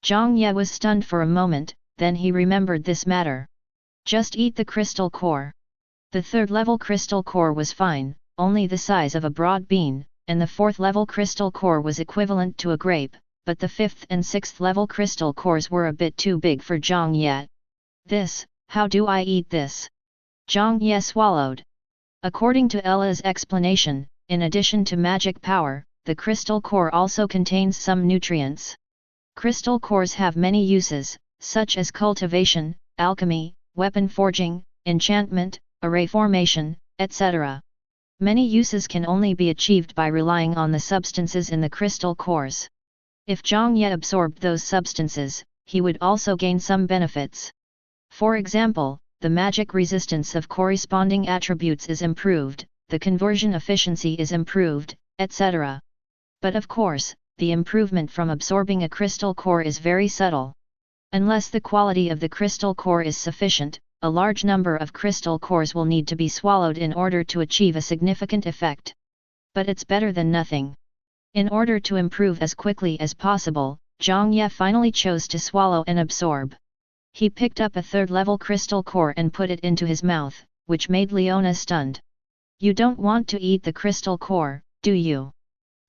Zhang Ye was stunned for a moment, then he remembered this matter. Just eat the crystal core. The third-level crystal core was fine, only the size of a broad bean, and the fourth-level crystal core was equivalent to a grape, but the fifth and sixth-level crystal cores were a bit too big for Zhang Ye. How do I eat this? Zhang Ye swallowed. According to Ella's explanation, in addition to magic power, the crystal core also contains some nutrients. Crystal cores have many uses, such as cultivation, alchemy, weapon forging, enchantment, array formation, etc. Many uses can only be achieved by relying on the substances in the crystal cores. If Zhang Ye absorbed those substances, he would also gain some benefits. For example, the magic resistance of corresponding attributes is improved, the conversion efficiency is improved, etc. But of course, the improvement from absorbing a crystal core is very subtle. Unless the quality of the crystal core is sufficient, a large number of crystal cores will need to be swallowed in order to achieve a significant effect. But it's better than nothing. In order to improve as quickly as possible, Zhang Ye finally chose to swallow and absorb. He picked up a third-level crystal core and put it into his mouth, which made Leona stunned. You don't want to eat the crystal core, do you?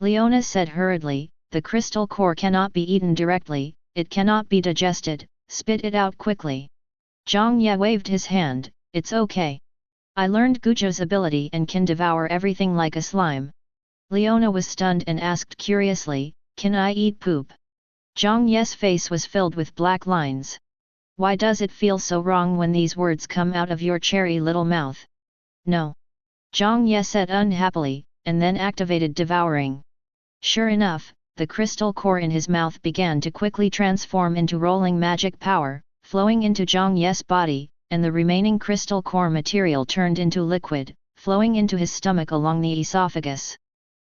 Leona said hurriedly, the crystal core cannot be eaten directly, it cannot be digested, spit it out quickly. Zhang Ye waved his hand, it's okay. I learned Gujo's ability and can devour everything like a slime. Leona was stunned and asked curiously, can I eat poop? Zhang Ye's face was filled with black lines. Why does it feel so wrong when these words come out of your cherry little mouth? No. Zhang Ye said unhappily, and then activated devouring. Sure enough, the crystal core in his mouth began to quickly transform into rolling magic power, flowing into Zhang Ye's body, and the remaining crystal core material turned into liquid, flowing into his stomach along the esophagus.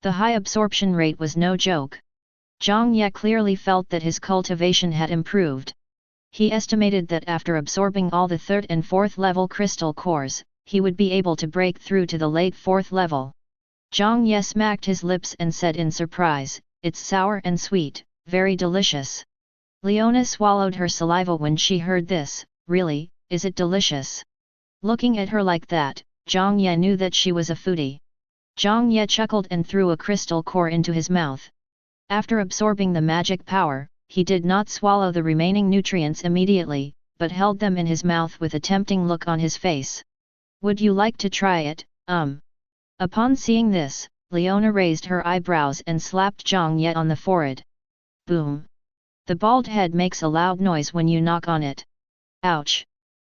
The high absorption rate was no joke. Zhang Ye clearly felt that his cultivation had improved. He estimated that after absorbing all the 3rd and 4th level crystal cores, he would be able to break through to the late 4th level. Zhang Ye smacked his lips and said in surprise, "It's sour and sweet, very delicious." Leona swallowed her saliva when she heard this. "Really, is it delicious?" Looking at her like that, Zhang Ye knew that she was a foodie. Zhang Ye chuckled and threw a crystal core into his mouth. After absorbing the magic power, he did not swallow the remaining nutrients immediately, but held them in his mouth with a tempting look on his face. "Would you like to try it?" Upon seeing this, Leona raised her eyebrows and slapped Zhang Ye on the forehead. Boom! The bald head makes a loud noise when you knock on it. Ouch!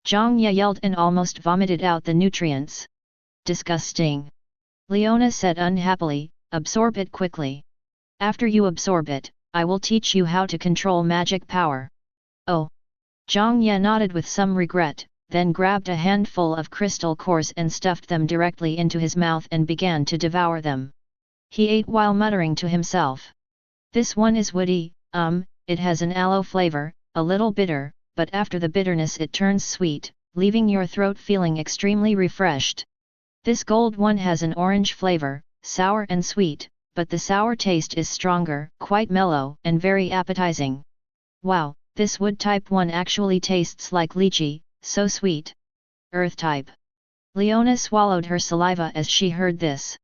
Zhang Ye yelled and almost vomited out the nutrients. Disgusting! Leona said unhappily, "Absorb it quickly. After you absorb it, I will teach you how to control magic power." Oh! Zhang Ye nodded with some regret, then grabbed a handful of crystal cores and stuffed them directly into his mouth and began to devour them. He ate while muttering to himself. "This one is woody, it has an aloe flavor, a little bitter, but after the bitterness it turns sweet, leaving your throat feeling extremely refreshed. This gold one has an orange flavor, sour and sweet, but the sour taste is stronger, quite mellow and very appetizing. Wow, this wood type one actually tastes like lychee, so sweet. Earth type." Leona swallowed her saliva as she heard this.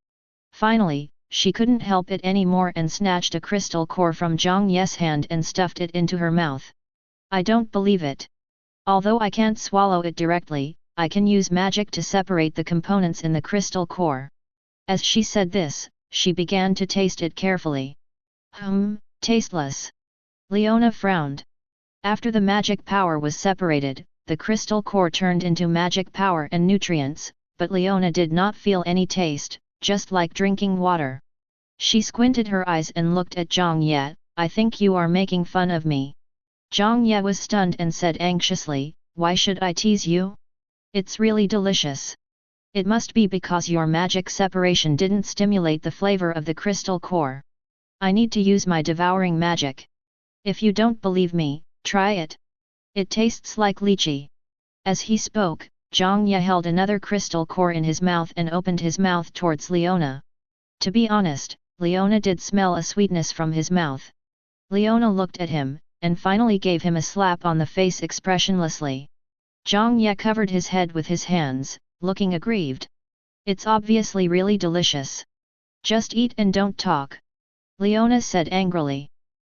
Finally, she couldn't help it anymore and snatched a crystal core from Zhang Ye's hand and stuffed it into her mouth. "I don't believe it. Although I can't swallow it directly, I can use magic to separate the components in the crystal core." As she said this, she began to taste it carefully. Tasteless. Leona frowned. After the magic power was separated, the crystal core turned into magic power and nutrients, but Leona did not feel any taste, just like drinking water. She squinted her eyes and looked at Zhang Ye. "I think you are making fun of me." Zhang Ye was stunned and said anxiously, "Why should I tease you? It's really delicious. It must be because your magic separation didn't stimulate the flavor of the crystal core. I need to use my devouring magic. If you don't believe me, try it. It tastes like lychee." As he spoke, Zhang Ye held another crystal core in his mouth and opened his mouth towards Leona. To be honest, Leona did smell a sweetness from his mouth. Leona looked at him, and finally gave him a slap on the face expressionlessly. Zhang Ye covered his head with his hands, looking aggrieved. "It's obviously really delicious. Just eat and don't talk," Leona said angrily.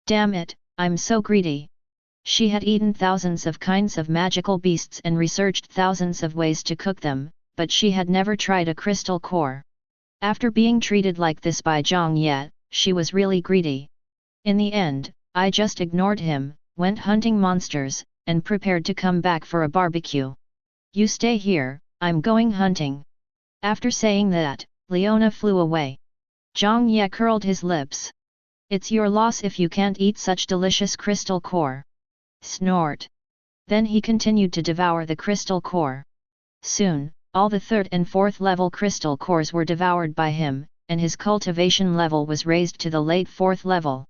"Damn it, I'm so greedy." She had eaten thousands of kinds of magical beasts and researched thousands of ways to cook them, but she had never tried a crystal core. After being treated like this by Zhang Ye, she was really greedy. In the end, I just ignored him, went hunting monsters, and prepared to come back for a barbecue. You stay here, I'm going hunting. After saying that, Leona flew away. Zhang Ye curled his lips. "It's your loss if you can't eat such delicious crystal core." Snort. Then he continued to devour the crystal core. Soon, all the 3rd and 4th level crystal cores were devoured by him, and his cultivation level was raised to the late 4th level.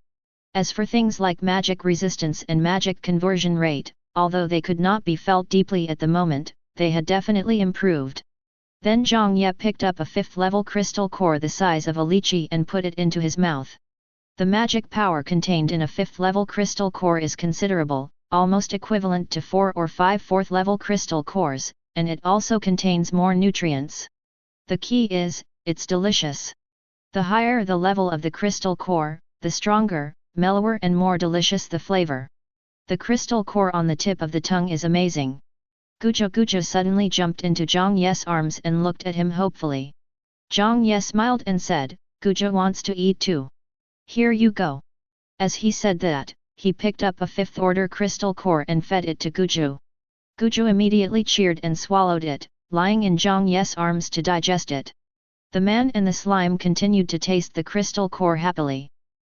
As for things like magic resistance and magic conversion rate, although they could not be felt deeply at the moment, they had definitely improved. Then Zhang Ye picked up a 5th level crystal core the size of a lychee and put it into his mouth. The magic power contained in a 5th level crystal core is considerable, almost equivalent to 4 or 5 4th level crystal cores, and it also contains more nutrients. The key is, it's delicious. The higher the level of the crystal core, the stronger, mellower and more delicious the flavor. The crystal core on the tip of the tongue is amazing. Guja suddenly jumped into Zhang Ye's arms and looked at him hopefully. Zhang Ye smiled and said, "Guja wants to eat too. Here you go." As he said that, he picked up a 5th order crystal core and fed it to Guju. Guju immediately cheered and swallowed it, lying in Zhang Ye's arms to digest it. The man and the slime continued to taste the crystal core happily.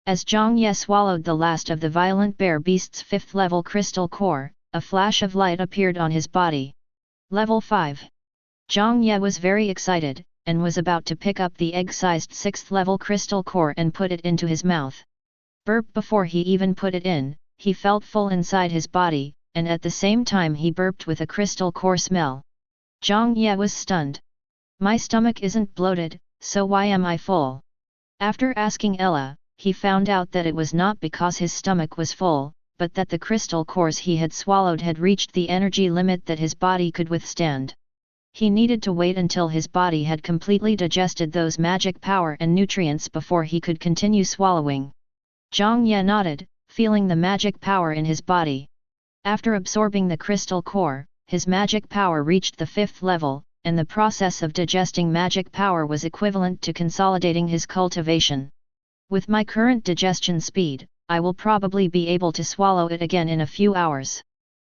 As Zhang Ye swallowed the last of the violent bear beast's 5th level crystal core, a flash of light appeared on his body. Level 5. Zhang Ye was very excited, and was about to pick up the egg-sized 6th level crystal core and put it into his mouth. Burp! Before he even put it in, he felt full inside his body, and at the same time he burped with a crystal core smell. Zhang Ye was stunned. My stomach isn't bloated, so why am I full? After asking Ella, he found out that it was not because his stomach was full, but that the crystal cores he had swallowed had reached the energy limit that his body could withstand. He needed to wait until his body had completely digested those magic power and nutrients before he could continue swallowing. Zhang Ye nodded, feeling the magic power in his body. After absorbing the crystal core, his magic power reached the 5th level, and the process of digesting magic power was equivalent to consolidating his cultivation. With my current digestion speed, I will probably be able to swallow it again in a few hours.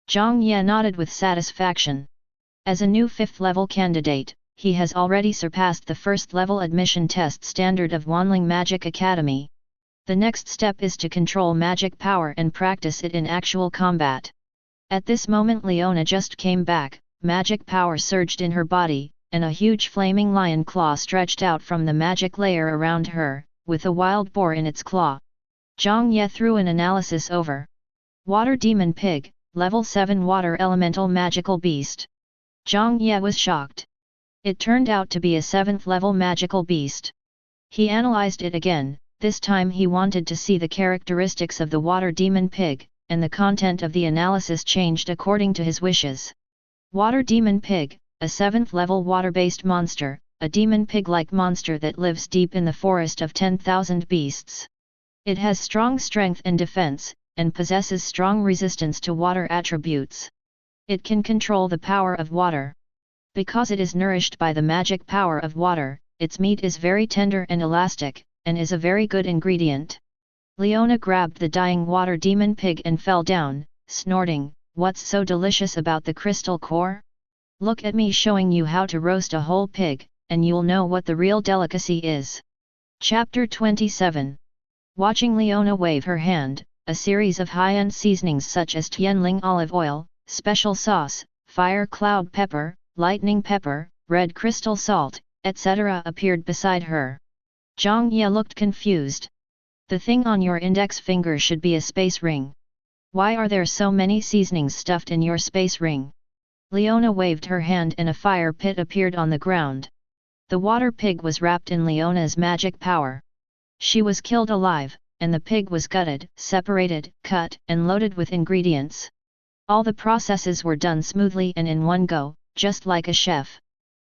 Zhang Ye nodded with satisfaction. As a new 5th level candidate, he has already surpassed the 1st level admission test standard of Wanling Magic Academy. The next step is to control magic power and practice it in actual combat. At this moment Leona just came back, magic power surged in her body, and a huge flaming lion claw stretched out from the magic layer around her, with a wild boar in its claw. Zhang Ye threw an analysis over. Water Demon Pig, Level 7 Water Elemental Magical Beast. Zhang Ye was shocked. It turned out to be a 7th level magical beast. He analyzed it again, this time he wanted to see the characteristics of the Water Demon Pig, and the content of the analysis changed according to his wishes. Water Demon Pig, a 7th level water-based monster, a demon pig-like monster that lives deep in the forest of 10,000 beasts. It has strong strength and defense, and possesses strong resistance to water attributes. It can control the power of water. Because it is nourished by the magic power of water, its meat is very tender and elastic, and is a very good ingredient. Leona grabbed the dying water demon pig and fell down, snorting, "What's so delicious about the crystal core? Look at me showing you how to roast a whole pig, and you'll know what the real delicacy is." Chapter 27. Watching Leona wave her hand, a series of high-end seasonings such as Tianling olive oil, special sauce, fire cloud pepper, lightning pepper, red crystal salt, etc. appeared beside her. Zhang Ye looked confused. The thing on your index finger should be a space ring. Why are there so many seasonings stuffed in your space ring? Leona waved her hand and a fire pit appeared on the ground. The water pig was wrapped in Leona's magic power. She was killed alive, and the pig was gutted, separated, cut, and loaded with ingredients. All the processes were done smoothly and in one go, just like a chef.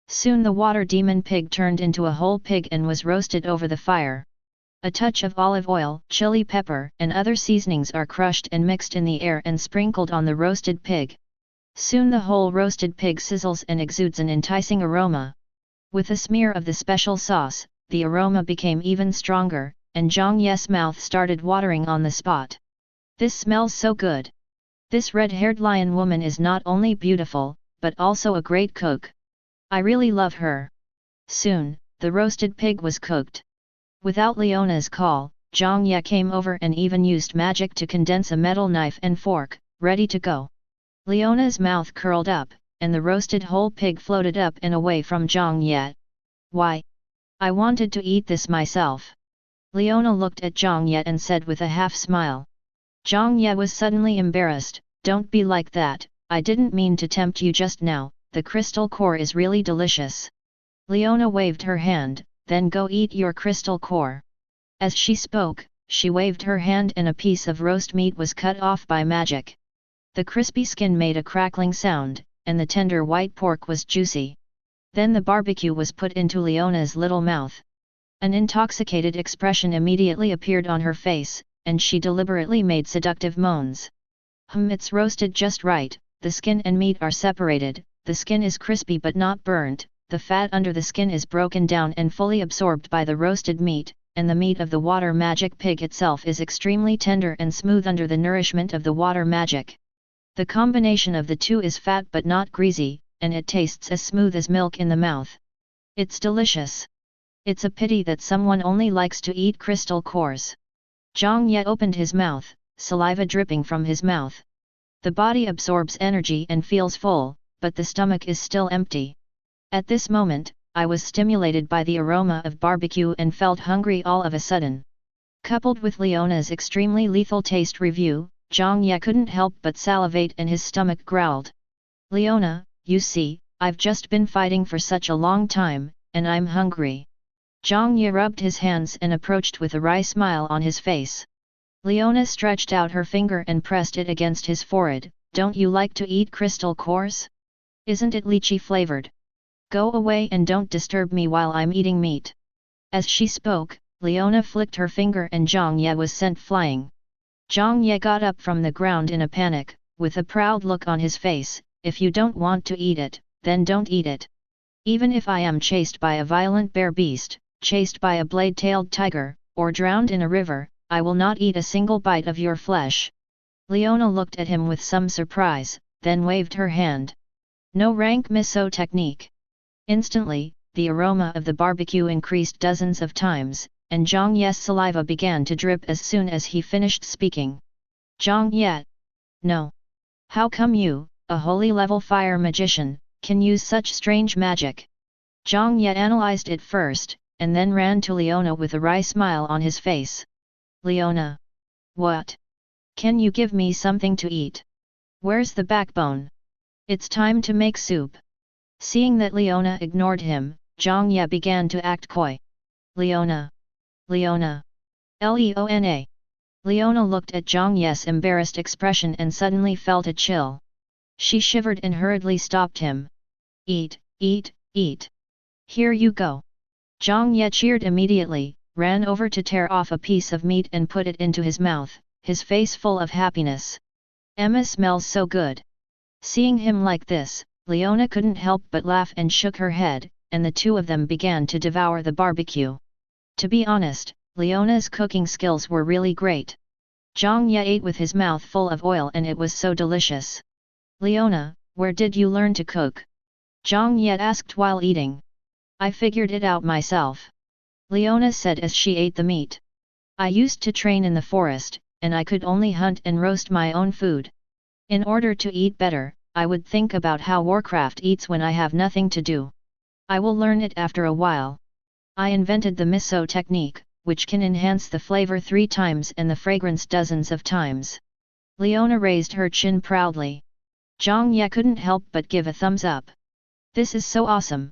Soon the water demon pig turned into a whole pig and was roasted over the fire. A touch of olive oil, chili pepper, and other seasonings are crushed and mixed in the air and sprinkled on the roasted pig. Soon the whole roasted pig sizzles and exudes an enticing aroma. With a smear of the special sauce, the aroma became even stronger, and Zhang Ye's mouth started watering on the spot. This smells so good. This red-haired lion woman is not only beautiful, but also a great cook. I really love her. Soon, the roasted pig was cooked. Without Leona's call, Zhang Ye came over and even used magic to condense a metal knife and fork, ready to go. Leona's mouth curled up, and the roasted whole pig floated up and away from Zhang Ye. Why? I wanted to eat this myself. Leona looked at Zhang Ye and said with a half-smile. Zhang Ye was suddenly embarrassed. Don't be like that, I didn't mean to tempt you just now, the crystal core is really delicious. Leona waved her hand, then go eat your crystal core. As she spoke, she waved her hand and a piece of roast meat was cut off by magic. The crispy skin made a crackling sound, and the tender white pork was juicy. Then the barbecue was put into Leona's little mouth. An intoxicated expression immediately appeared on her face, and she deliberately made seductive moans. It's roasted just right, the skin and meat are separated, the skin is crispy but not burnt, the fat under the skin is broken down and fully absorbed by the roasted meat, and the meat of the water magic pig itself is extremely tender and smooth under the nourishment of the water magic. The combination of the two is fat but not greasy, and it tastes as smooth as milk in the mouth. It's delicious. It's a pity that someone only likes to eat crystal cores. Zhang Ye opened his mouth, saliva dripping from his mouth. The body absorbs energy and feels full, but the stomach is still empty. At this moment, I was stimulated by the aroma of barbecue and felt hungry all of a sudden. Coupled with Leona's extremely lethal taste review, Zhang Ye couldn't help but salivate and his stomach growled. Leona, you see, I've just been fighting for such a long time, and I'm hungry. Zhang Ye rubbed his hands and approached with a wry smile on his face. Leona stretched out her finger and pressed it against his forehead. Don't you like to eat crystal cores? Isn't it lychee flavored? Go away and don't disturb me while I'm eating meat. As she spoke, Leona flicked her finger and Zhang Ye was sent flying. Zhang Ye got up from the ground in a panic, with a proud look on his face. If you don't want to eat it, then don't eat it. Even if I am chased by a violent bear beast, chased by a blade-tailed tiger, or drowned in a river, I will not eat a single bite of your flesh. Leona looked at him with some surprise, then waved her hand. No rank miso technique. Instantly, the aroma of the barbecue increased dozens of times, and Zhang Ye's saliva began to drip as soon as he finished speaking. Zhang Ye. No. How come you, a holy level fire magician, can use such strange magic? Zhang Ye analyzed it first, and then ran to Leona with a wry smile on his face. Leona. What? Can you give me something to eat? Where's the backbone? It's time to make soup. Seeing that Leona ignored him, Zhang Ye began to act coy. Leona. Leona. Leona. Leona looked at Zhang Ye's embarrassed expression and suddenly felt a chill. She shivered and hurriedly stopped him. Eat, eat, eat. Here you go. Zhang Ye cheered immediately, ran over to tear off a piece of meat and put it into his mouth, his face full of happiness. Emma smells so good. Seeing him like this, Leona couldn't help but laugh and shook her head, and the two of them began to devour the barbecue. To be honest, Leona's cooking skills were really great. Zhang Ye ate with his mouth full of oil and it was so delicious. Leona, where did you learn to cook? Zhang Ye asked while eating. I figured it out myself. Leona said as she ate the meat. I used to train in the forest, and I could only hunt and roast my own food. In order to eat better, I would think about how Warcraft eats when I have nothing to do. I will learn it after a while. I invented the miso technique, which can enhance the flavor 3 times and the fragrance dozens of times. Leona raised her chin proudly. Zhang Ye couldn't help but give a thumbs up. This is so awesome.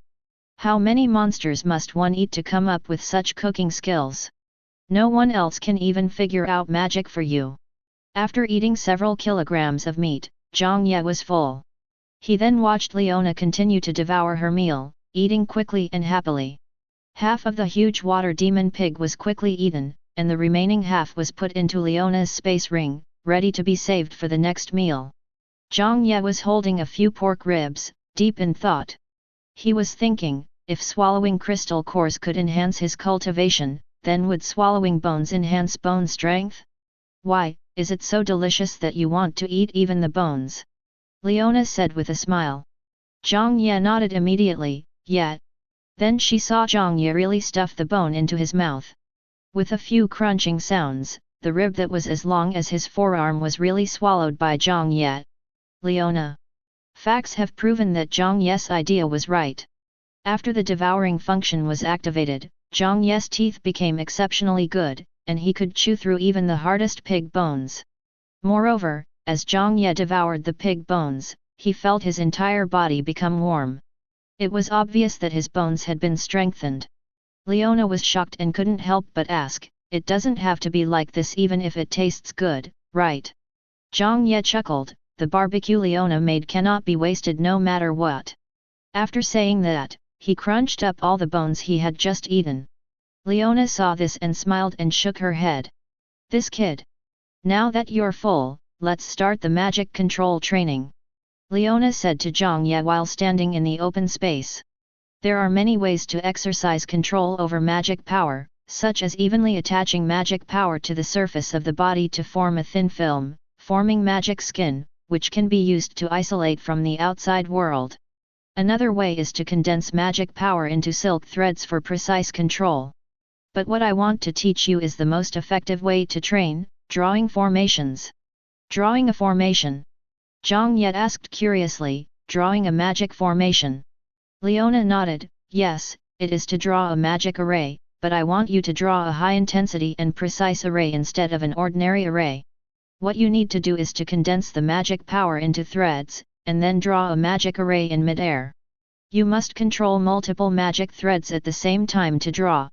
How many monsters must one eat to come up with such cooking skills? No one else can even figure out magic for you. After eating several kilograms of meat, Zhang Ye was full. He then watched Leona continue to devour her meal, eating quickly and happily. Half of the huge water demon pig was quickly eaten, and the remaining half was put into Leona's space ring, ready to be saved for the next meal. Zhang Ye was holding a few pork ribs, deep in thought. He was thinking, if swallowing crystal cores could enhance his cultivation, then would swallowing bones enhance bone strength? Why, is it so delicious that you want to eat even the bones? Leona said with a smile. Zhang Ye nodded immediately, yet. Then she saw Zhang Ye really stuff the bone into his mouth. With a few crunching sounds, the rib that was as long as his forearm was really swallowed by Zhang Ye. Leona. Facts have proven that Zhang Ye's idea was right. After the devouring function was activated, Zhang Ye's teeth became exceptionally good, and he could chew through even the hardest pig bones. Moreover, as Zhang Ye devoured the pig bones, he felt his entire body become warm. It was obvious that his bones had been strengthened. Leona was shocked and couldn't help but ask, it doesn't have to be like this even if it tastes good, right? Zhang Ye chuckled, the barbecue Leona made cannot be wasted no matter what. After saying that, he crunched up all the bones he had just eaten. Leona saw this and smiled and shook her head. This kid. Now that you're full, let's start the magic control training. Leona said to Zhang Ye while standing in the open space. There are many ways to exercise control over magic power, such as evenly attaching magic power to the surface of the body to form a thin film, forming magic skin, which can be used to isolate from the outside world. Another way is to condense magic power into silk threads for precise control. But what I want to teach you is the most effective way to train, drawing formations. Drawing a formation? Zhang Ye asked curiously, drawing a magic formation. Leona nodded, yes, it is to draw a magic array, but I want you to draw a high-intensity and precise array instead of an ordinary array. What you need to do is to condense the magic power into threads, and then draw a magic array in mid-air. You must control multiple magic threads at the same time to draw.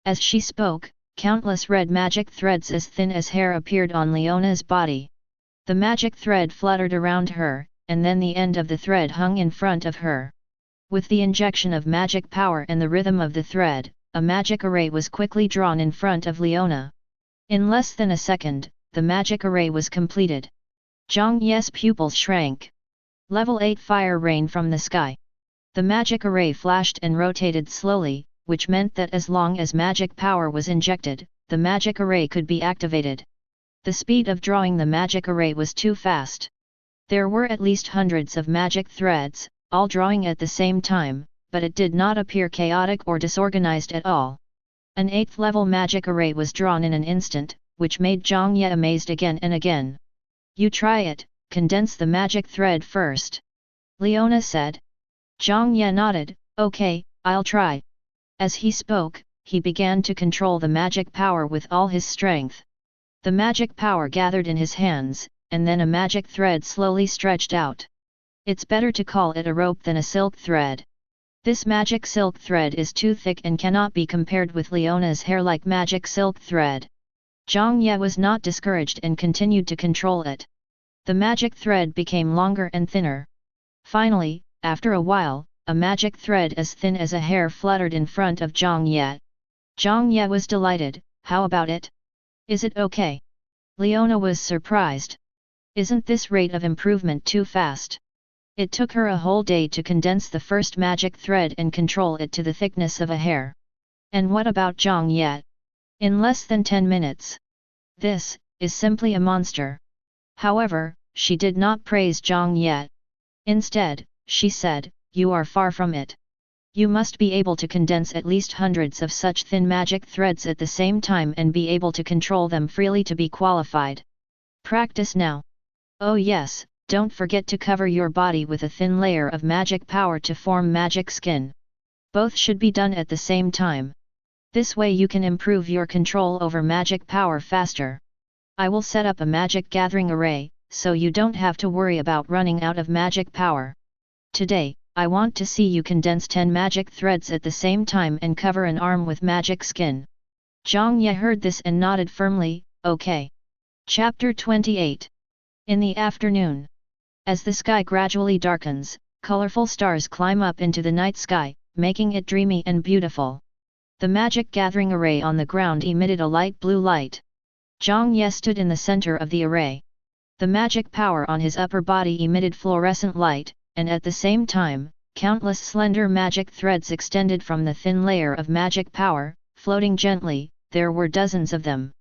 As she spoke, countless red magic threads as thin as hair appeared on Leona's body. The magic thread fluttered around her, and then the end of the thread hung in front of her. With the injection of magic power and the rhythm of the thread, a magic array was quickly drawn in front of Leona. In less than a second, the magic array was completed. Zhang Ye's pupils shrank. Level 8 fire rained from the sky. The magic array flashed and rotated slowly, which meant that as long as magic power was injected, the magic array could be activated. The speed of drawing the magic array was too fast. There were at least hundreds of magic threads, all drawing at the same time, but it did not appear chaotic or disorganized at all. An 8th level magic array was drawn in an instant, which made Zhang Ye amazed again and again. You try it, condense the magic thread first. Leona said. Zhang Ye nodded, okay, I'll try. As he spoke, he began to control the magic power with all his strength. The magic power gathered in his hands, and then a magic thread slowly stretched out. It's better to call it a rope than a silk thread. This magic silk thread is too thick and cannot be compared with Leona's hair-like magic silk thread. Zhang Ye was not discouraged and continued to control it. The magic thread became longer and thinner. Finally, after a while, a magic thread as thin as a hair fluttered in front of Zhang Ye. Zhang Ye was delighted, how about it? Is it okay? Leona was surprised. Isn't this rate of improvement too fast? It took her a whole day to condense the first magic thread and control it to the thickness of a hair. And what about Zhang Ye? In less than 10 minutes. This is simply a monster. However, she did not praise Zhang Ye. Instead, she said, you are far from it. You must be able to condense at least hundreds of such thin magic threads at the same time and be able to control them freely to be qualified. Practice now. Oh yes, don't forget to cover your body with a thin layer of magic power to form magic skin. Both should be done at the same time. This way you can improve your control over magic power faster. I will set up a magic gathering array, so you don't have to worry about running out of magic power. Today, I want to see you condense 10 magic threads at the same time and cover an arm with magic skin. Zhang Ye heard this and nodded firmly, okay. Chapter 28. In the afternoon. As the sky gradually darkens, colorful stars climb up into the night sky, making it dreamy and beautiful. The magic gathering array on the ground emitted a light blue light. Zhang Ye stood in the center of the array. The magic power on his upper body emitted fluorescent light, and at the same time, countless slender magic threads extended from the thin layer of magic power, floating gently, there were dozens of them.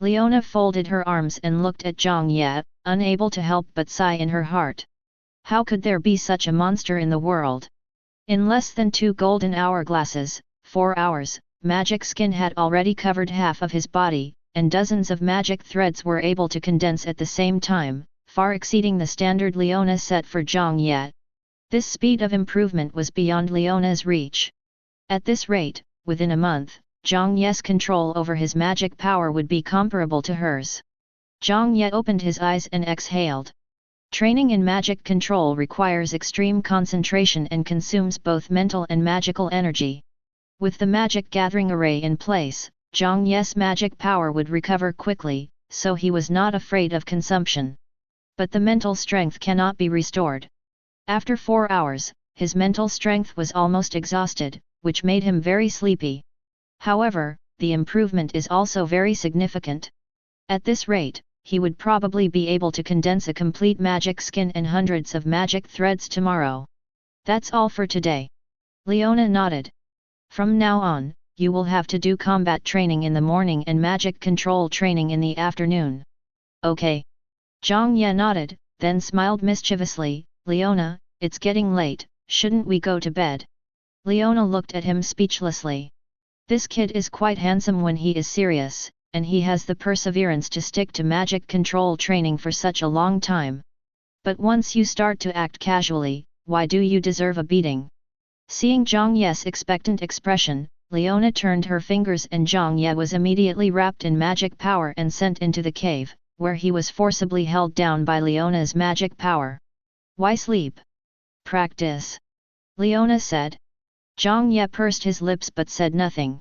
Leona folded her arms and looked at Zhang Ye, unable to help but sigh in her heart. How could there be such a monster in the world? In less than 2 golden hourglasses, 4 hours, magic skin had already covered half of his body, and dozens of magic threads were able to condense at the same time, far exceeding the standard Leona set for Zhang Ye. This speed of improvement was beyond Leona's reach. At this rate, within a month, Zhang Ye's control over his magic power would be comparable to hers. Zhang Ye opened his eyes and exhaled. Training in magic control requires extreme concentration and consumes both mental and magical energy. With the magic gathering array in place, Zhang Ye's magic power would recover quickly, so he was not afraid of consumption. But the mental strength cannot be restored. After 4 hours, his mental strength was almost exhausted, which made him very sleepy. However, the improvement is also very significant. At this rate, he would probably be able to condense a complete magic skin and hundreds of magic threads tomorrow. That's all for today. Leona nodded. From now on, you will have to do combat training in the morning and magic control training in the afternoon. Okay. Zhang Ye nodded, then smiled mischievously, Leona, it's getting late, shouldn't we go to bed? Leona looked at him speechlessly. This kid is quite handsome when he is serious, and he has the perseverance to stick to magic control training for such a long time. But once you start to act casually, why do you deserve a beating? Seeing Zhang Ye's expectant expression, Leona turned her fingers and Zhang Ye was immediately wrapped in magic power and sent into the cave, where he was forcibly held down by Leona's magic power. Why sleep? Practice. Leona said. Zhang Ye pursed his lips but said nothing.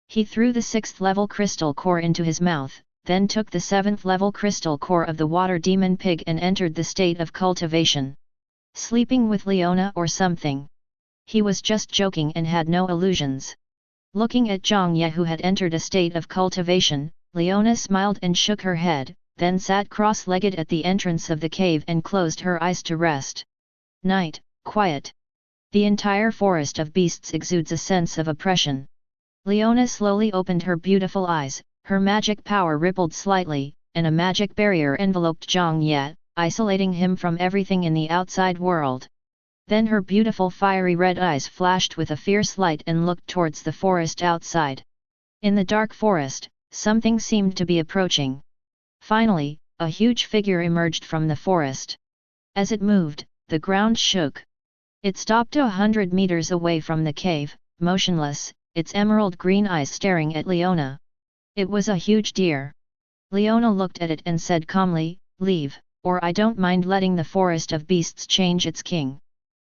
He threw the 6th level crystal core into his mouth, then took the 7th level crystal core of the water demon pig and entered the state of cultivation. Sleeping with Leona or something? He was just joking and had no illusions. Looking at Zhang Ye who had entered a state of cultivation, Leona smiled and shook her head, then sat cross-legged at the entrance of the cave and closed her eyes to rest. Night, quiet. The entire forest of beasts exudes a sense of oppression. Leona slowly opened her beautiful eyes, her magic power rippled slightly, and a magic barrier enveloped Zhang Ye, isolating him from everything in the outside world. Then her beautiful fiery red eyes flashed with a fierce light and looked towards the forest outside. In the dark forest, something seemed to be approaching. Finally, a huge figure emerged from the forest. As it moved, the ground shook. It stopped 100 meters away from the cave, motionless, its emerald green eyes staring at Leona. It was a huge deer. Leona looked at it and said calmly, "Leave, or I don't mind letting the forest of beasts change its king."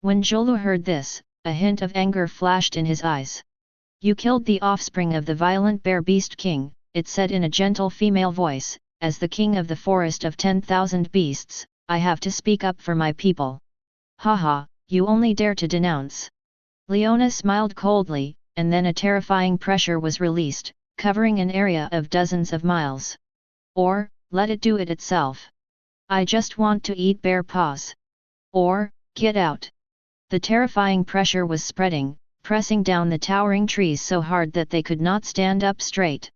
When Zholu heard this, a hint of anger flashed in his eyes. "You killed the offspring of the violent bear beast king," it said in a gentle female voice, "as the king of the forest of 10,000 beasts, I have to speak up for my people." "Haha, you only dare to denounce." Leona smiled coldly, and then a terrifying pressure was released, covering an area of dozens of miles. "Or, let it do it itself. I just want to eat bear paws. Or, get out." The terrifying pressure was spreading, pressing down the towering trees so hard that they could not stand up straight.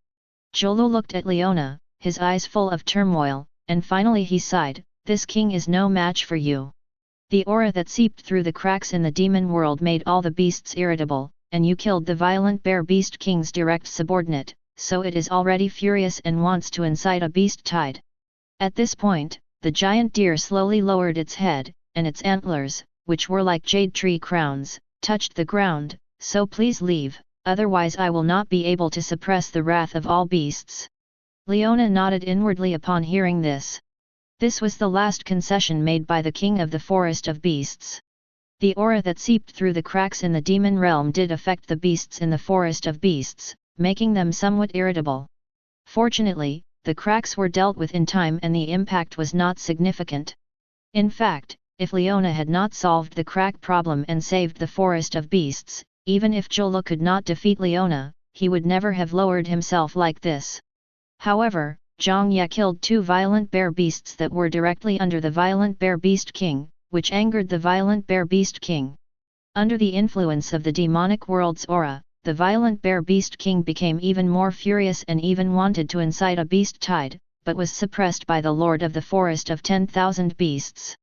Zholu looked at Leona, his eyes full of turmoil, and finally he sighed, "This king is no match for you." The aura that seeped through the cracks in the demon world made all the beasts irritable, and you killed the violent bear beast king's direct subordinate, so it is already furious and wants to incite a beast tide. At this point, the giant deer slowly lowered its head, and its antlers, which were like jade tree crowns, touched the ground. "So please leave, otherwise I will not be able to suppress the wrath of all beasts." Leona nodded inwardly upon hearing this. This was the last concession made by the king of the forest of beasts. The aura that seeped through the cracks in the demon realm did affect the beasts in the forest of beasts, making them somewhat irritable. Fortunately, the cracks were dealt with in time and the impact was not significant. In fact, if Leona had not solved the crack problem and saved the forest of beasts, even if Zholu could not defeat Leona, he would never have lowered himself like this. However, Zhang Ye killed 2 violent bear beasts that were directly under the violent bear beast king, which angered the violent bear beast king. Under the influence of the demonic world's aura, the violent bear beast king became even more furious and even wanted to incite a beast tide, but was suppressed by the lord of the forest of 10,000 beasts.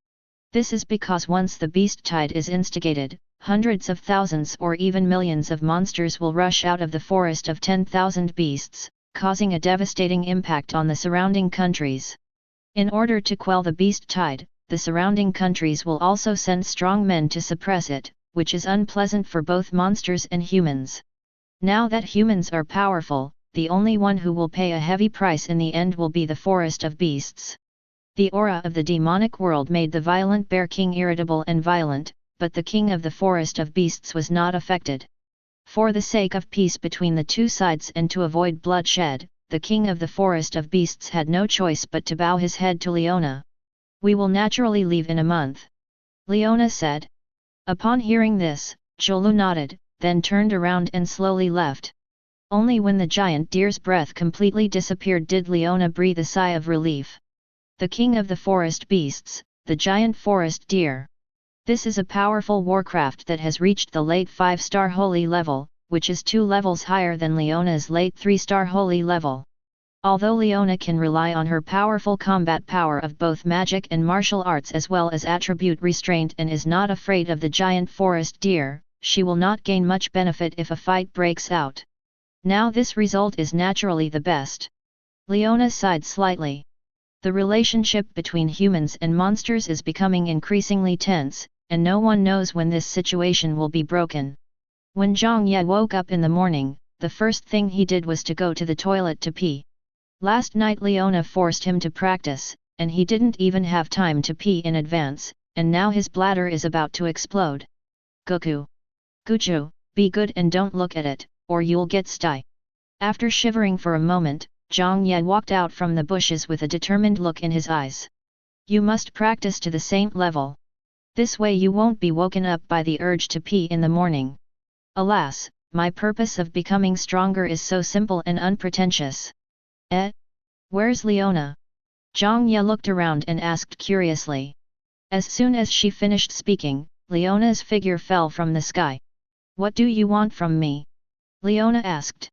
This is because once the beast tide is instigated, hundreds of thousands or even millions of monsters will rush out of the forest of 10,000 beasts, causing a devastating impact on the surrounding countries. In order to quell the beast tide, the surrounding countries will also send strong men to suppress it, which is unpleasant for both monsters and humans. Now that humans are powerful, the only one who will pay a heavy price in the end will be the forest of beasts. The aura of the demonic world made the violent bear king irritable and violent, but the king of the forest of beasts was not affected. For the sake of peace between the two sides and to avoid bloodshed, the king of the forest of beasts had no choice but to bow his head to Leona. "We will naturally leave in a month," Leona said. Upon hearing this, Zholu nodded, then turned around and slowly left. Only when the giant deer's breath completely disappeared did Leona breathe a sigh of relief. The king of the forest beasts, the giant forest deer. This is a powerful warcraft that has reached the late 5-star holy level, which is 2 levels higher than Leona's late 3-star holy level. Although Leona can rely on her powerful combat power of both magic and martial arts as well as attribute restraint and is not afraid of the giant forest deer, she will not gain much benefit if a fight breaks out. Now this result is naturally the best. Leona sighed slightly. The relationship between humans and monsters is becoming increasingly tense, and no one knows when this situation will be broken. When Zhang Ye woke up in the morning, the first thing he did was to go to the toilet to pee. Last night Leona forced him to practice, and he didn't even have time to pee in advance, and now his bladder is about to explode. Guju, be good and don't look at it, or you'll get sty. After shivering for a moment, Zhang Ye walked out from the bushes with a determined look in his eyes. You must practice to the saint level. This way you won't be woken up by the urge to pee in the morning. Alas, my purpose of becoming stronger is so simple and unpretentious. Where's Leona? Zhang Ye looked around and asked curiously. As soon as she finished speaking, Leona's figure fell from the sky. What do you want from me? Leona asked.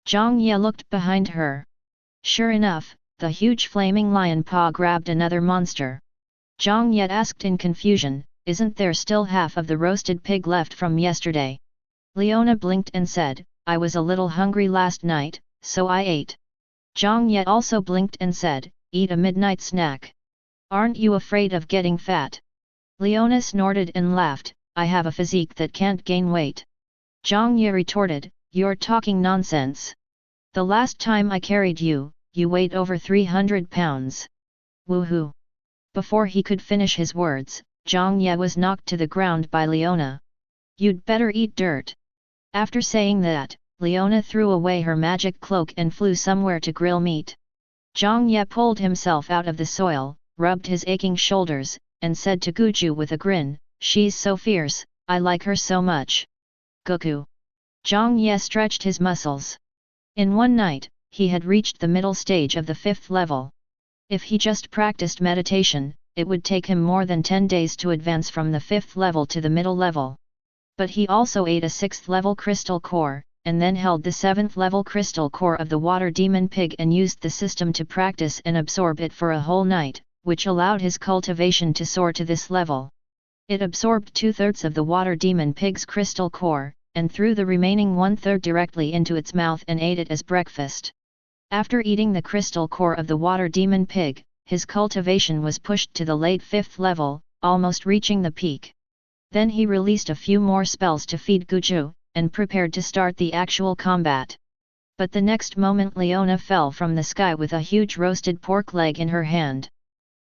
Zhang Ye looked behind her. Sure enough, the huge flaming lion paw grabbed another monster. Zhang Ye asked in confusion, isn't there still half of the roasted pig left from yesterday? Leona blinked and said, I was a little hungry last night, so I ate. Zhang Ye also blinked and said, eat a midnight snack. Aren't you afraid of getting fat? Leona snorted and laughed, I have a physique that can't gain weight. Zhang Ye retorted, you're talking nonsense. The last time I carried you, you weighed over 300 pounds. Woohoo! Before he could finish his words, Zhang Ye was knocked to the ground by Leona. You'd better eat dirt. After saying that, Leona threw away her magic cloak and flew somewhere to grill meat. Zhang Ye pulled himself out of the soil, rubbed his aching shoulders, and said to Guju with a grin, she's so fierce, I like her so much. Goku. Zhang Ye stretched his muscles. In one night, he had reached the middle stage of the 5th level. If he just practiced meditation, it would take him more than 10 days to advance from the 5th level to the middle level. But he also ate a 6th level crystal core, and then held the 7th level crystal core of the water demon pig and used the system to practice and absorb it for a whole night, which allowed his cultivation to soar to this level. It absorbed 2/3 of the water demon pig's crystal core, and threw the remaining 1/3 directly into its mouth and ate it as breakfast. After eating the crystal core of the water demon pig, his cultivation was pushed to the late 5th level, almost reaching the peak. Then he released a few more spells to feed Guju, and prepared to start the actual combat. But the next moment Leona fell from the sky with a huge roasted pork leg in her hand.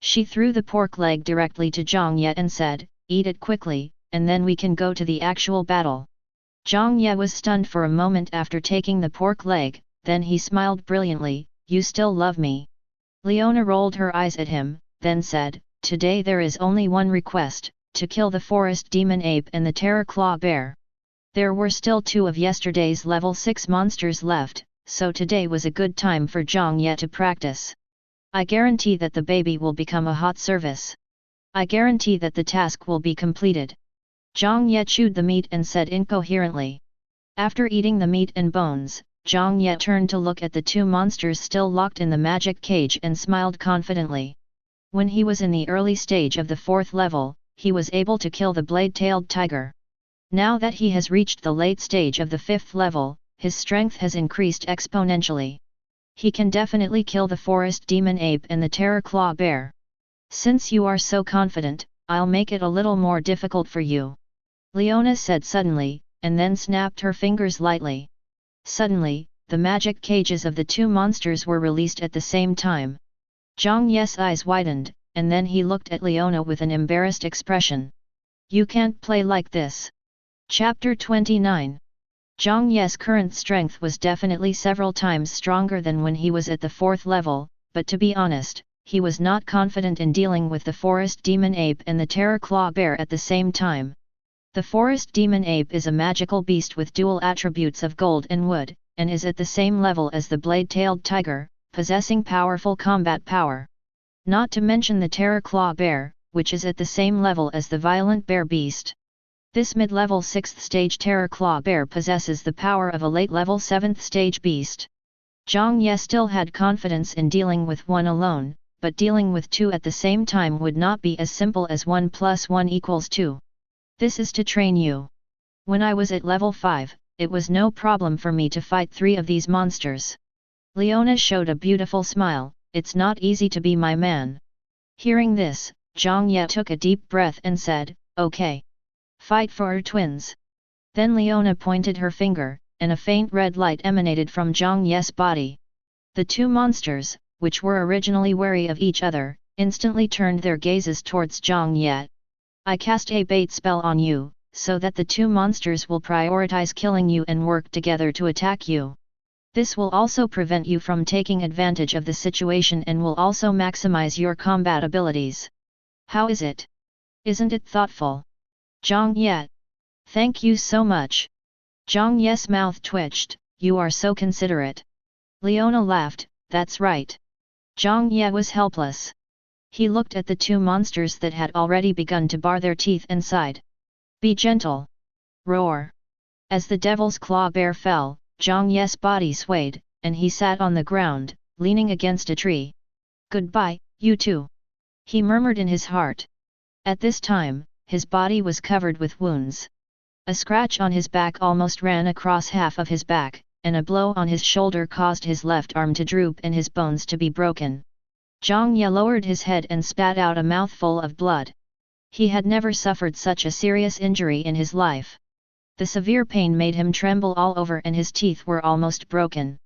She threw the pork leg directly to Zhang Ye and said, eat it quickly, and then we can go to the actual battle. Zhang Ye was stunned for a moment after taking the pork leg, then he smiled brilliantly, you still love me. Leona rolled her eyes at him, then said, today there is only one request, to kill the forest demon ape and the terror claw bear. There were still 2 of yesterday's level 6 monsters left, so today was a good time for Zhang Ye to practice. I guarantee that the baby will become a hot service. I guarantee that the task will be completed. Zhang Ye chewed the meat and said incoherently. After eating the meat and bones, Zhang Ye turned to look at the 2 monsters still locked in the magic cage and smiled confidently. When he was in the early stage of the 4th level, he was able to kill the blade-tailed tiger. Now that he has reached the late stage of the 5th level, his strength has increased exponentially. He can definitely kill the forest demon ape and the terror claw bear. Since you are so confident, I'll make it a little more difficult for you. Leona said suddenly, and then snapped her fingers lightly. Suddenly, the magic cages of the 2 monsters were released at the same time. Zhang Ye's eyes widened, and then he looked at Leona with an embarrassed expression. You can't play like this. Chapter 29. Zhang Ye's current strength was definitely several times stronger than when he was at the 4th level, but to be honest, he was not confident in dealing with the forest demon ape and the terror claw bear at the same time. The forest demon ape is a magical beast with dual attributes of gold and wood, and is at the same level as the blade-tailed tiger, possessing powerful combat power. Not to mention the terror claw bear, which is at the same level as the violent bear beast. This mid-level 6th stage terror claw bear possesses the power of a late-level 7th stage beast. Zhang Ye still had confidence in dealing with one alone, but dealing with 2 at the same time would not be as simple as 1 + 1 = 2. This is to train you. When I was at level 5, it was no problem for me to fight 3 of these monsters. Leona showed a beautiful smile, it's not easy to be my man. Hearing this, Zhang Ye took a deep breath and said, okay. Fight for her twins. Then Leona pointed her finger, and a faint red light emanated from Zhang Ye's body. The 2 monsters, which were originally wary of each other, instantly turned their gazes towards Zhang Ye. I cast a bait spell on you, so that the 2 monsters will prioritize killing you and work together to attack you. This will also prevent you from taking advantage of the situation and will also maximize your combat abilities. How is it? Isn't it thoughtful? Zhang Ye. Thank you so much. Zhang Ye's mouth twitched, you are so considerate. Leona laughed, that's right. Zhang Ye was helpless. He looked at the 2 monsters that had already begun to bar their teeth and sighed. Be gentle. Roar. As the devil's claw bear fell, Zhang Ye's body swayed, and he sat on the ground, leaning against a tree. Goodbye, you two. He murmured in his heart. At this time, his body was covered with wounds. A scratch on his back almost ran across half of his back, and a blow on his shoulder caused his left arm to droop and his bones to be broken. Zhang Ye lowered his head and spat out a mouthful of blood. He had never suffered such a serious injury in his life. The severe pain made him tremble all over and his teeth were almost broken.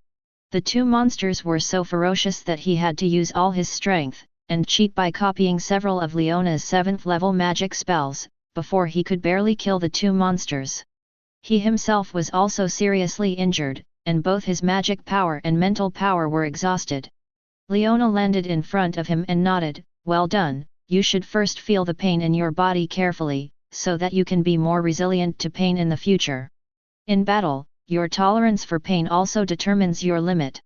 The 2 monsters were so ferocious that he had to use all his strength, and cheat by copying several of Leona's 7th level magic spells, before he could barely kill the 2 monsters. He himself was also seriously injured, and both his magic power and mental power were exhausted. Leona landed in front of him and nodded, well done, you should first feel the pain in your body carefully, so that you can be more resilient to pain in the future. In battle, your tolerance for pain also determines your limit.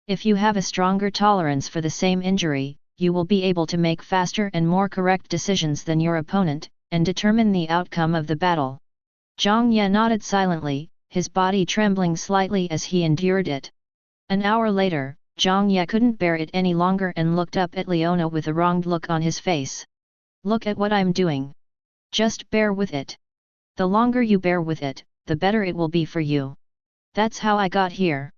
If you have a stronger tolerance for the same injury, you will be able to make faster and more correct decisions than your opponent, and determine the outcome of the battle. Zhang Ye nodded silently, his body trembling slightly as he endured it. An hour later, Zhang Ye couldn't bear it any longer and looked up at Leona with a wronged look on his face. Look at what I'm doing. Just bear with it. The longer you bear with it, the better it will be for you. That's how I got here.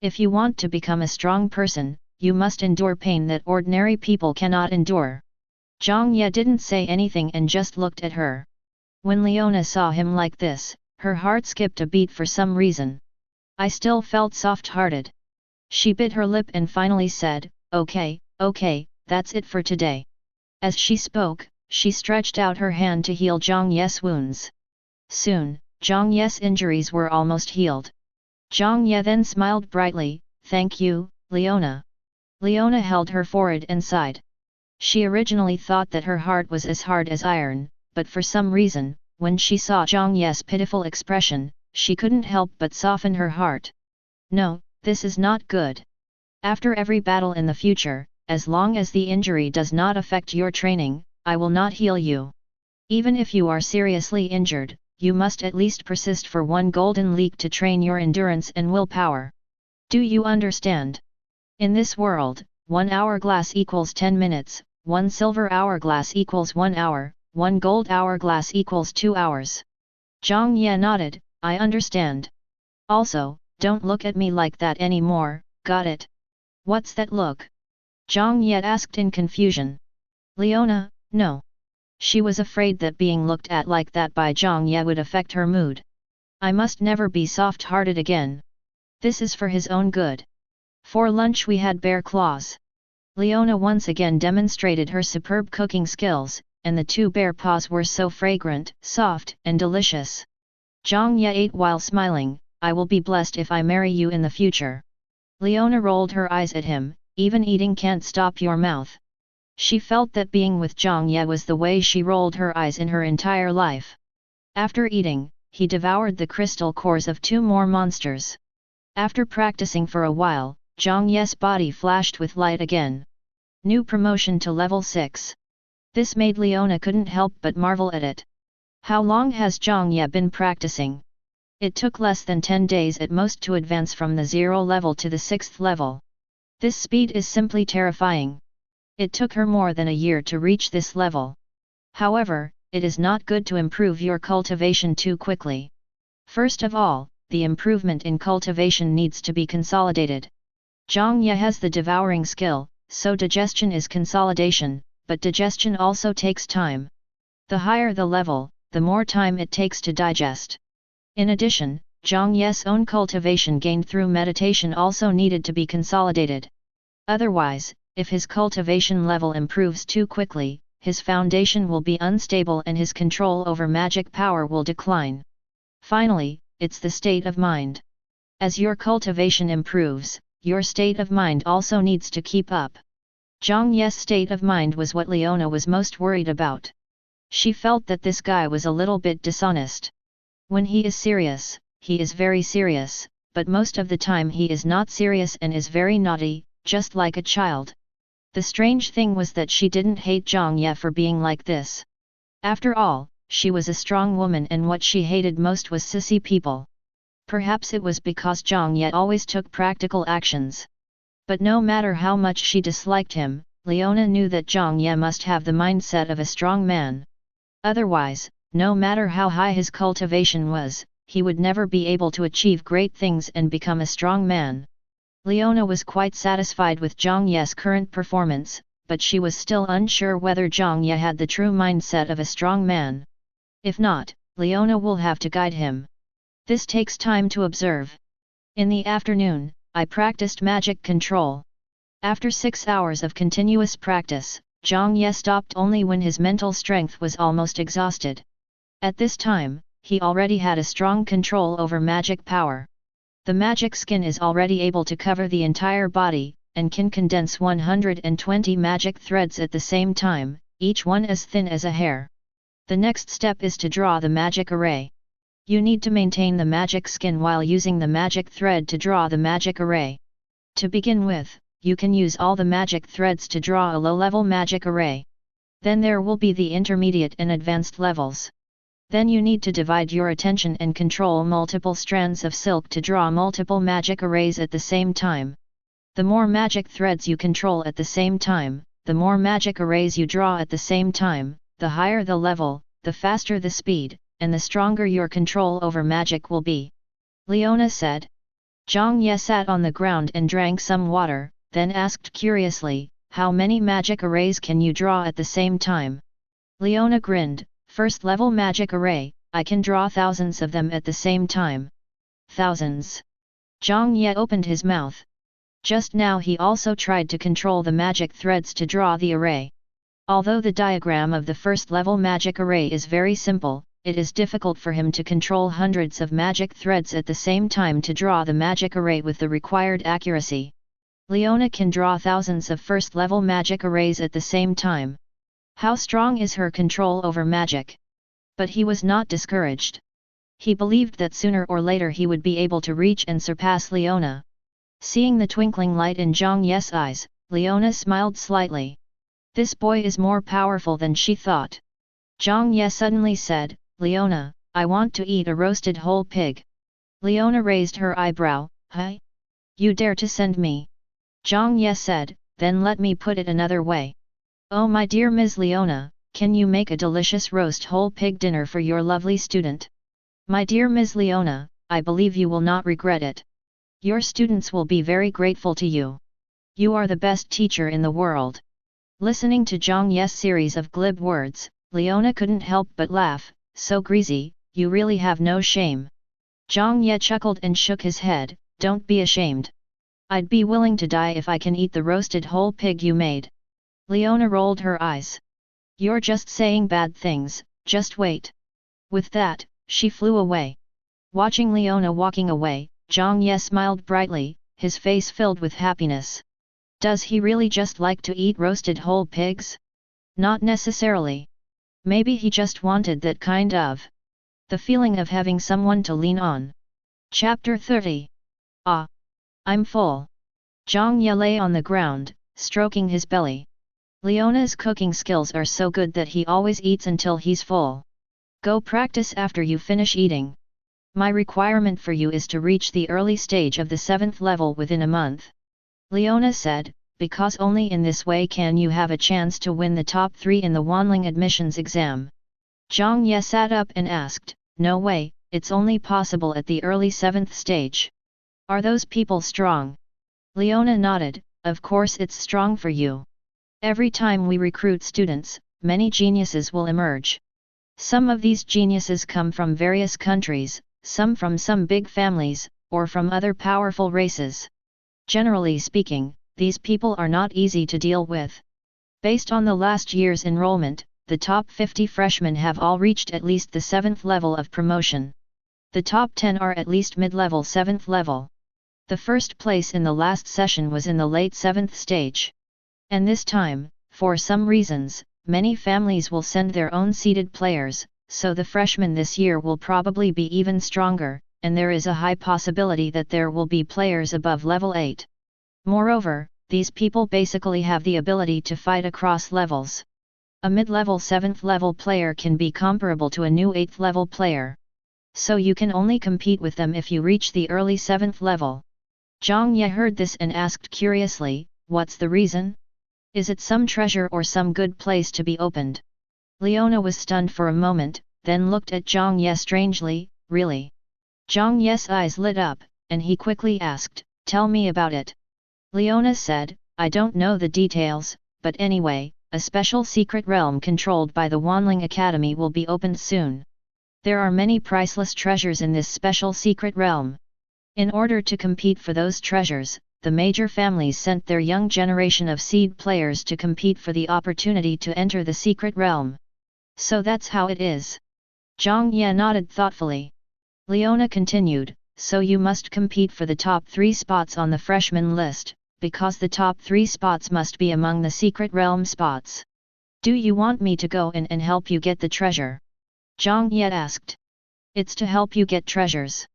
If you want to become a strong person, you must endure pain that ordinary people cannot endure. Zhang Ye didn't say anything and just looked at her. When Leona saw him like this, her heart skipped a beat for some reason. I still felt soft-hearted. She bit her lip and finally said, okay, that's it for today. As she spoke, she stretched out her hand to heal Zhang Ye's wounds. Soon, Zhang Ye's injuries were almost healed. Zhang Ye then smiled brightly, thank you, Leona. Leona held her forehead and sighed. She originally thought that her heart was as hard as iron, but for some reason, when she saw Zhang Ye's pitiful expression, she couldn't help but soften her heart. No, this is not good. After every battle in the future, as long as the injury does not affect your training, I will not heal you. Even if you are seriously injured, you must at least persist for 1 golden league to train your endurance and willpower. Do you understand? In this world, 1 hourglass equals 10 minutes, 1 silver hourglass equals 1 hour, 1 gold hourglass equals 2 hours. Zhang Ye nodded, I understand. Also, don't look at me like that anymore, got it? What's that look? Zhang Ye asked in confusion. Leona, no. She was afraid that being looked at like that by Zhang Ye would affect her mood. I must never be soft-hearted again. This is for his own good. For lunch we had bear claws. Leona once again demonstrated her superb cooking skills, and the 2 bear paws were so fragrant, soft, and delicious. Zhang Ye ate while smiling, I will be blessed if I marry you in the future. Leona rolled her eyes at him, even eating can't stop your mouth. She felt that being with Zhang Ye was the way she rolled her eyes in her entire life. After eating, he devoured the crystal cores of 2 more monsters. After practicing for a while, Zhang Ye's body flashed with light again. New promotion to level 6. This made Leona couldn't help but marvel at it. How long has Zhang Ye been practicing? It took less than 10 days at most to advance from the 0 level to the 6th level. This speed is simply terrifying. It took her more than a year to reach this level. However, it is not good to improve your cultivation too quickly. First of all, the improvement in cultivation needs to be consolidated. Zhang Ye has the devouring skill, so digestion is consolidation, but digestion also takes time. The higher the level, the more time it takes to digest. In addition, Zhang Ye's own cultivation gained through meditation also needed to be consolidated. Otherwise, if his cultivation level improves too quickly, his foundation will be unstable and his control over magic power will decline. Finally, it's the state of mind. As your cultivation improves, your state of mind also needs to keep up. Zhang Ye's state of mind was what Leona was most worried about. She felt that this guy was a little bit dishonest. When he is serious, he is very serious, but most of the time he is not serious and is very naughty, just like a child. The strange thing was that she didn't hate Zhang Ye for being like this. After all, she was a strong woman and what she hated most was sissy people. Perhaps it was because Zhang Ye always took practical actions. But no matter how much she disliked him, Leona knew that Zhang Ye must have the mindset of a strong man. Otherwise, no matter how high his cultivation was, he would never be able to achieve great things and become a strong man. Leona was quite satisfied with Zhang Ye's current performance, but she was still unsure whether Zhang Ye had the true mindset of a strong man. If not, Leona will have to guide him. This takes time to observe. In the afternoon, I practiced magic control. After 6 hours of continuous practice, Zhang Ye stopped only when his mental strength was almost exhausted. At this time, he already had a strong control over magic power. The magic skin is already able to cover the entire body, and can condense 120 magic threads at the same time, each one as thin as a hair. The next step is to draw the magic array. You need to maintain the magic skin while using the magic thread to draw the magic array. To begin with, you can use all the magic threads to draw a low-level magic array. Then there will be the intermediate and advanced levels. Then you need to divide your attention and control multiple strands of silk to draw multiple magic arrays at the same time. The more magic threads you control at the same time, the more magic arrays you draw at the same time, the higher the level, the faster the speed, and the stronger your control over magic will be. Leona said. Zhang Ye sat on the ground and drank some water, then asked curiously, "How many magic arrays can you draw at the same time?" Leona grinned. "First level magic array, I can draw thousands of them at the same time." Thousands. Zhang Ye opened his mouth. Just now he also tried to control the magic threads to draw the array. Although the diagram of the first level magic array is very simple, it is difficult for him to control hundreds of magic threads at the same time to draw the magic array with the required accuracy. Leona can draw thousands of first level magic arrays at the same time. How strong is her control over magic? But he was not discouraged. He believed that sooner or later he would be able to reach and surpass Leona. Seeing the twinkling light in Zhang Ye's eyes, Leona smiled slightly. This boy is more powerful than she thought. Zhang Ye suddenly said, "Leona, I want to eat a roasted whole pig." Leona raised her eyebrow. "Huh? You dare to send me?" Zhang Ye said, "Then let me put it another way. Oh my dear Ms. Leona, can you make a delicious roast whole pig dinner for your lovely student? My dear Ms. Leona, I believe you will not regret it. Your students will be very grateful to you. You are the best teacher in the world." Listening to Zhang Ye's series of glib words, Leona couldn't help but laugh. "So greasy, you really have no shame." Zhang Ye chuckled and shook his head. "Don't be ashamed. I'd be willing to die if I can eat the roasted whole pig you made." Leona rolled her eyes. "You're just saying bad things, just wait." With that, she flew away. Watching Leona walking away, Zhang Ye smiled brightly, his face filled with happiness. Does he really just like to eat roasted whole pigs? Not necessarily. Maybe he just wanted that kind of the feeling of having someone to lean on. Chapter 30. Ah! I'm full. Zhang Ye lay on the ground, stroking his belly. Leona's cooking skills are so good that he always eats until he's full. Go practice after you finish eating. My requirement for you is to reach the early stage of the 7th level within a month. Leona said, because only in this way can you have a chance to win the top 3 in the Wanling admissions exam. Zhang Ye sat up and asked, "No way, it's only possible at the early 7th stage. Are those people strong? Leona nodded, of course it's strong for you. Every time we recruit students, many geniuses will emerge. Some of these geniuses come from various countries, some from some big families, or from other powerful races. Generally speaking, these people are not easy to deal with. Based on the last year's enrollment, the top 50 freshmen have all reached at least the 7th level of promotion. The top 10 are at least mid-level 7th level. The first place in the last session was in the late 7th stage. And this time, for some reasons, many families will send their own seeded players, so the freshmen this year will probably be even stronger, and there is a high possibility that there will be players above level 8. Moreover, these people basically have the ability to fight across levels. A mid-level 7th level player can be comparable to a new 8th level player. So you can only compete with them if you reach the early 7th level. Zhang Ye heard this and asked curiously, what's the reason? Is it some treasure or some good place to be opened? Leona was stunned for a moment, then looked at Zhang Ye strangely, really? Zhang Ye's eyes lit up, and he quickly asked, tell me about it. Leona said, I don't know the details, but anyway, a special secret realm controlled by the Wanling Academy will be opened soon. There are many priceless treasures in this special secret realm. In order to compete for those treasures, the major families sent their young generation of seed players to compete for the opportunity to enter the secret realm. So that's how it is. Zhang Ye nodded thoughtfully. Leona continued, so you must compete for the top 3 spots on the freshman list, because the top 3 spots must be among the secret realm spots. Do you want me to go in and help you get the treasure? Zhang Ye asked. It's to help you get treasures.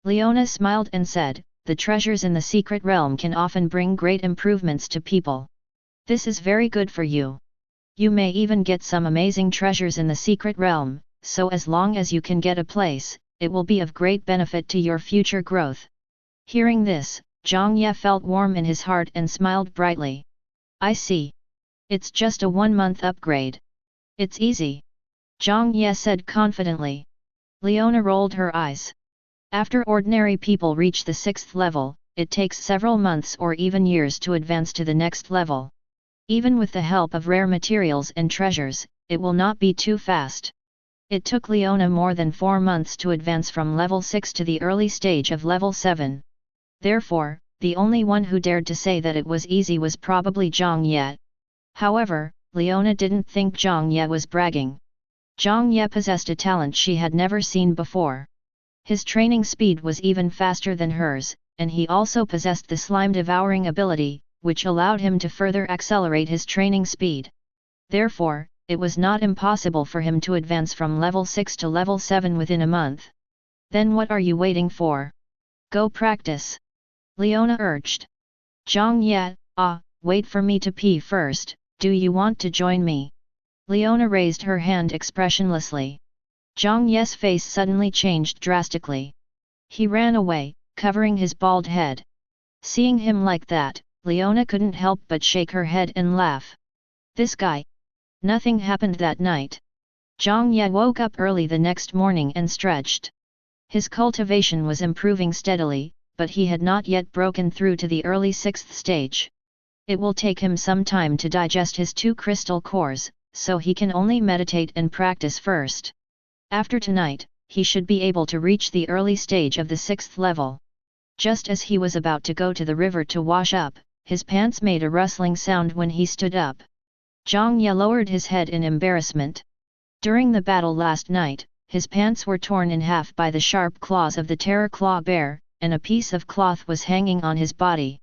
Leona smiled and said, the treasures in the secret realm can often bring great improvements to people. This is very good for you. You may even get some amazing treasures in the secret realm, so as long as you can get a place, it will be of great benefit to your future growth. Hearing this, Zhang Ye felt warm in his heart and smiled brightly. I see. It's just a 1-month upgrade. It's easy. Zhang Ye said confidently. Leona rolled her eyes. After ordinary people reach the 6th level, it takes several months or even years to advance to the next level. Even with the help of rare materials and treasures, it will not be too fast. It took Leona more than 4 months to advance from level 6 to the early stage of level 7. Therefore, the only one who dared to say that it was easy was probably Zhang Ye. However, Leona didn't think Zhang Ye was bragging. Zhang Ye possessed a talent she had never seen before. His training speed was even faster than hers, and he also possessed the slime-devouring ability, which allowed him to further accelerate his training speed. Therefore, it was not impossible for him to advance from level 6 to level 7 within a month. Then what are you waiting for? Go practice. Leona urged. Zhang Ye, wait for me to pee first, do you want to join me? Leona raised her hand expressionlessly. Zhang Ye's face suddenly changed drastically. He ran away, covering his bald head. Seeing him like that, Leona couldn't help but shake her head and laugh. This guy. Nothing happened that night. Zhang Ye woke up early the next morning and stretched. His cultivation was improving steadily, but he had not yet broken through to the early 6th stage. It will take him some time to digest his 2 crystal cores, so he can only meditate and practice first. After tonight, he should be able to reach the early stage of the 6th level. Just as he was about to go to the river to wash up, his pants made a rustling sound when he stood up. Zhang Ye lowered his head in embarrassment. During the battle last night, his pants were torn in half by the sharp claws of the terror claw bear, and a piece of cloth was hanging on his body.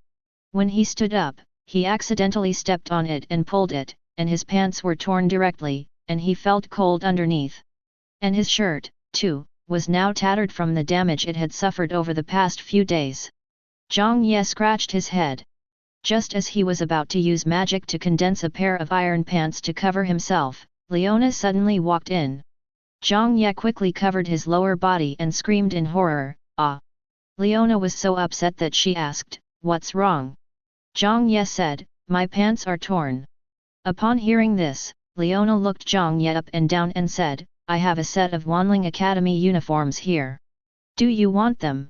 When he stood up, he accidentally stepped on it and pulled it, and his pants were torn directly, and he felt cold underneath. And his shirt, too, was now tattered from the damage it had suffered over the past few days. Zhang Ye scratched his head. Just as he was about to use magic to condense a pair of iron pants to cover himself, Leona suddenly walked in. Zhang Ye quickly covered his lower body and screamed in horror, "Ah!" Leona was so upset that she asked, "What's wrong?" Zhang Ye said, "My pants are torn." Upon hearing this, Leona looked Zhang Ye up and down and said, I have a set of Wanling Academy uniforms here. Do you want them?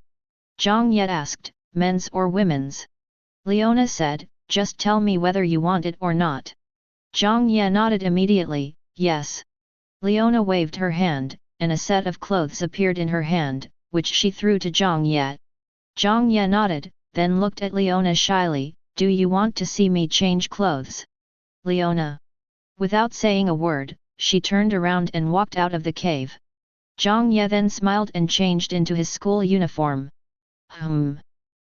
Zhang Ye asked, men's or women's? Leona said, just tell me whether you want it or not. Zhang Ye nodded immediately, yes. Leona waved her hand, and a set of clothes appeared in her hand, which she threw to Zhang Ye. Zhang Ye nodded, then looked at Leona shyly, do you want to see me change clothes? Leona. Without saying a word, she turned around and walked out of the cave. Zhang Ye then smiled and changed into his school uniform.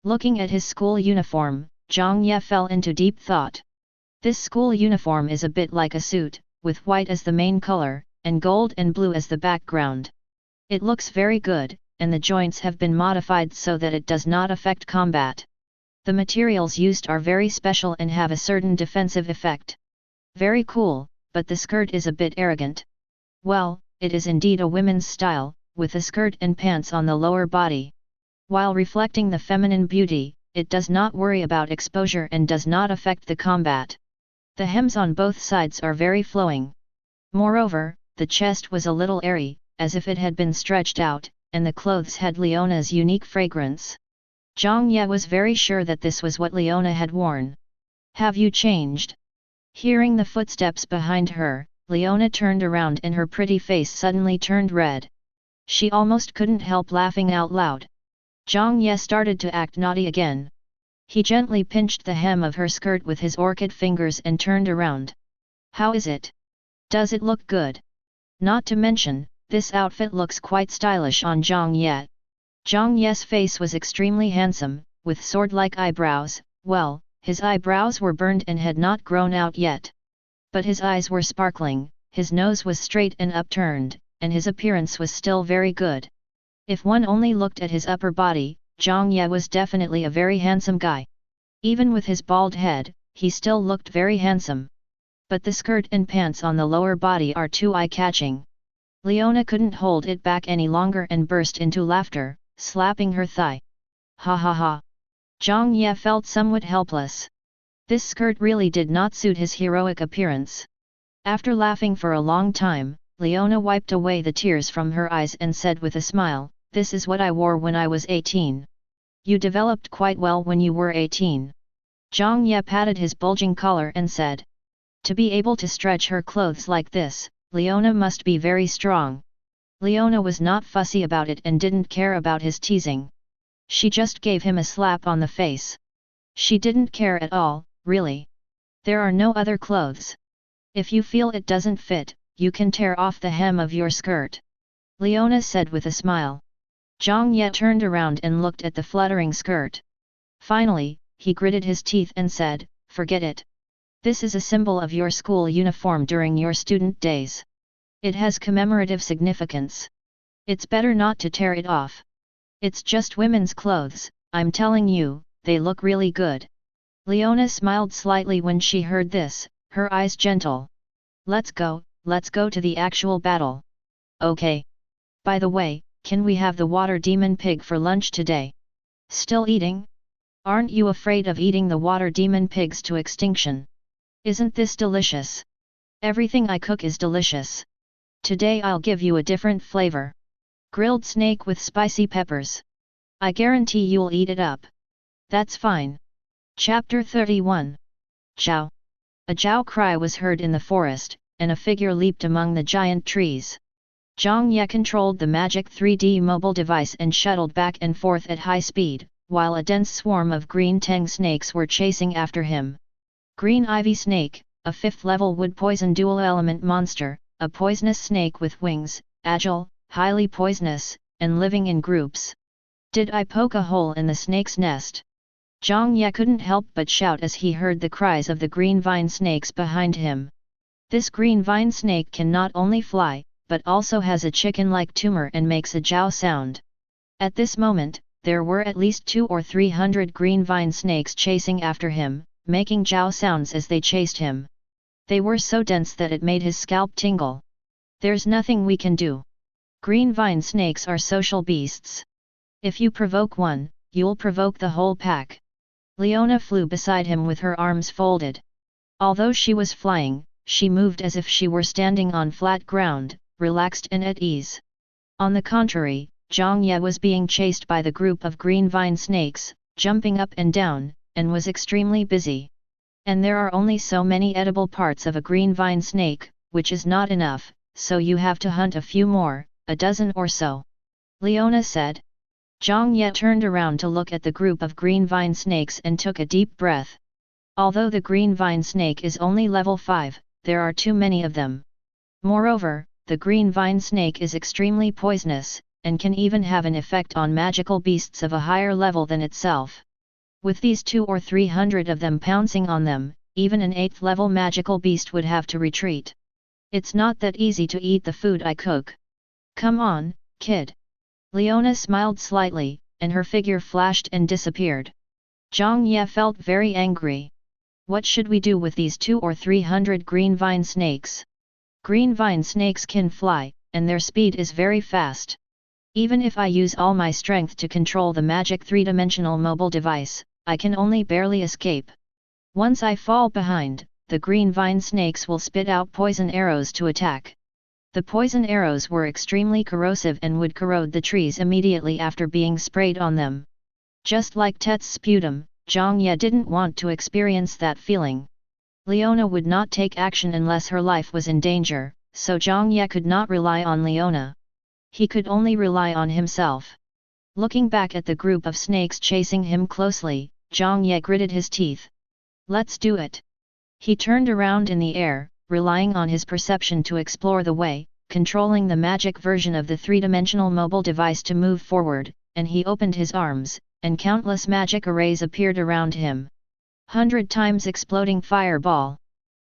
Looking at his school uniform, Zhang Ye fell into deep thought. This school uniform is a bit like a suit, with white as the main color, and gold and blue as the background. It looks very good, and the joints have been modified so that it does not affect combat. The materials used are very special and have a certain defensive effect. Very cool, but the skirt is a bit arrogant. Well, it is indeed a women's style, with a skirt and pants on the lower body. While reflecting the feminine beauty, it does not worry about exposure and does not affect the combat. The hems on both sides are very flowing. Moreover, the chest was a little airy, as if it had been stretched out, and the clothes had Leona's unique fragrance. Zhang Ye was very sure that this was what Leona had worn. Have you changed? Hearing the footsteps behind her, Leona turned around and her pretty face suddenly turned red. She almost couldn't help laughing out loud. Zhang Ye started to act naughty again. He gently pinched the hem of her skirt with his orchid fingers and turned around. How is it? Does it look good? Not to mention, this outfit looks quite stylish on Zhang Ye. Zhang Ye's face was extremely handsome, with sword-like eyebrows. Well, his eyebrows were burned and had not grown out yet. But his eyes were sparkling, his nose was straight and upturned, and his appearance was still very good. If one only looked at his upper body, Zhang Ye was definitely a very handsome guy. Even with his bald head, he still looked very handsome. But the skirt and pants on the lower body are too eye-catching. Leona couldn't hold it back any longer and burst into laughter, slapping her thigh. Ha ha ha! Zhang Ye felt somewhat helpless. This skirt really did not suit his heroic appearance. After laughing for a long time, Leona wiped away the tears from her eyes and said with a smile, this is what I wore when I was 18. You developed quite well when you were 18. Zhang Ye patted his bulging collar and said. To be able to stretch her clothes like this, Leona must be very strong. Leona was not fussy about it and didn't care about his teasing. She just gave him a slap on the face. She didn't care at all, really. There are no other clothes. If you feel it doesn't fit, you can tear off the hem of your skirt. Leona said with a smile. Zhang Ye turned around and looked at the fluttering skirt. Finally, he gritted his teeth and said, forget it. This is a symbol of your school uniform during your student days. It has commemorative significance. It's better not to tear it off. It's just women's clothes, I'm telling you, they look really good. Leona smiled slightly when she heard this, her eyes gentle. Let's go to the actual battle. Okay. By the way, can we have the water demon pig for lunch today? Still eating? Aren't you afraid of eating the water demon pigs to extinction? Isn't this delicious? Everything I cook is delicious. Today I'll give you a different flavor. Grilled snake with spicy peppers. I guarantee you'll eat it up. That's fine. Chapter 31. Zhao. A Zhao cry was heard in the forest, and a figure leaped among the giant trees. Zhang Ye controlled the magic 3D mobile device and shuttled back and forth at high speed, while a dense swarm of green tang snakes were chasing after him. Green ivy snake, a 5th level wood poison dual element monster, a poisonous snake with wings, agile, highly poisonous, and living in groups. Did I poke a hole in the snake's nest? Zhang Ye couldn't help but shout as he heard the cries of the green vine snakes behind him. This green vine snake can not only fly, but also has a chicken-like tumor and makes a jiao sound. At this moment, there were at least 200 or 300 green vine snakes chasing after him, making jiao sounds as they chased him. They were so dense that it made his scalp tingle. There's nothing we can do. Green vine snakes are social beasts. If you provoke one, you'll provoke the whole pack. Leona flew beside him with her arms folded. Although she was flying, she moved as if she were standing on flat ground, relaxed and at ease. On the contrary, Zhang Ye was being chased by the group of green vine snakes, jumping up and down, and was extremely busy. And there are only so many edible parts of a green vine snake, which is not enough, so you have to hunt a few more, a dozen or so. Leona said. Zhang Ye turned around to look at the group of green vine snakes and took a deep breath. Although the green vine snake is only level 5, there are too many of them. Moreover, the green vine snake is extremely poisonous, and can even have an effect on magical beasts of a higher level than itself. With these 200 or 300 of them pouncing on them, even an 8th level magical beast would have to retreat. It's not that easy to eat the food I cook. Come on, kid. Leona smiled slightly, and her figure flashed and disappeared. Zhang Ye felt very angry. What should we do with these 200 or 300 green vine snakes? Green vine snakes can fly, and their speed is very fast. Even if I use all my strength to control the magic 3-dimensional mobile device, I can only barely escape. Once I fall behind, the green vine snakes will spit out poison arrows to attack. The poison arrows were extremely corrosive and would corrode the trees immediately after being sprayed on them. Just like Tet's sputum, Zhang Ye didn't want to experience that feeling. Leona would not take action unless her life was in danger, so Zhang Ye could not rely on Leona. He could only rely on himself. Looking back at the group of snakes chasing him closely, Zhang Ye gritted his teeth. Let's do it. He turned around in the air, relying on his perception to explore the way, controlling the magic version of the 3-dimensional mobile device to move forward, and he opened his arms, and countless magic arrays appeared around him. 100 times exploding fireball.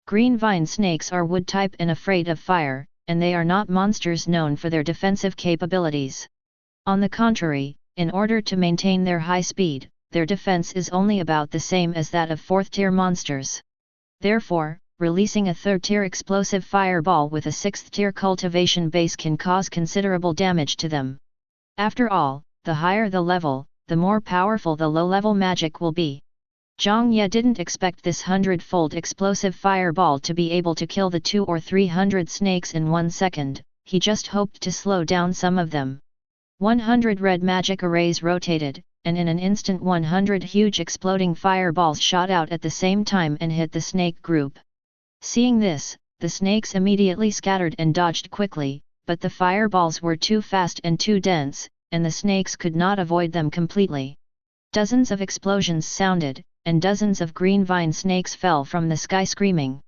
Green vine snakes are wood type and afraid of fire, and they are not monsters known for their defensive capabilities. On the contrary, in order to maintain their high speed, their defense is only about the same as that of 4th-tier monsters. Therefore, releasing a 3rd-tier explosive fireball with a 6th-tier cultivation base can cause considerable damage to them. After all, the higher the level, the more powerful the low-level magic will be. Zhang Ye didn't expect this 100-fold explosive fireball to be able to kill the 200 or 300 snakes in 1 second, he just hoped to slow down some of them. 100 red magic arrays rotated, and in an instant 100 huge exploding fireballs shot out at the same time and hit the snake group. Seeing this, the snakes immediately scattered and dodged quickly, but the fireballs were too fast and too dense, and the snakes could not avoid them completely. Dozens of explosions sounded, and dozens of green vine snakes fell from the sky screaming.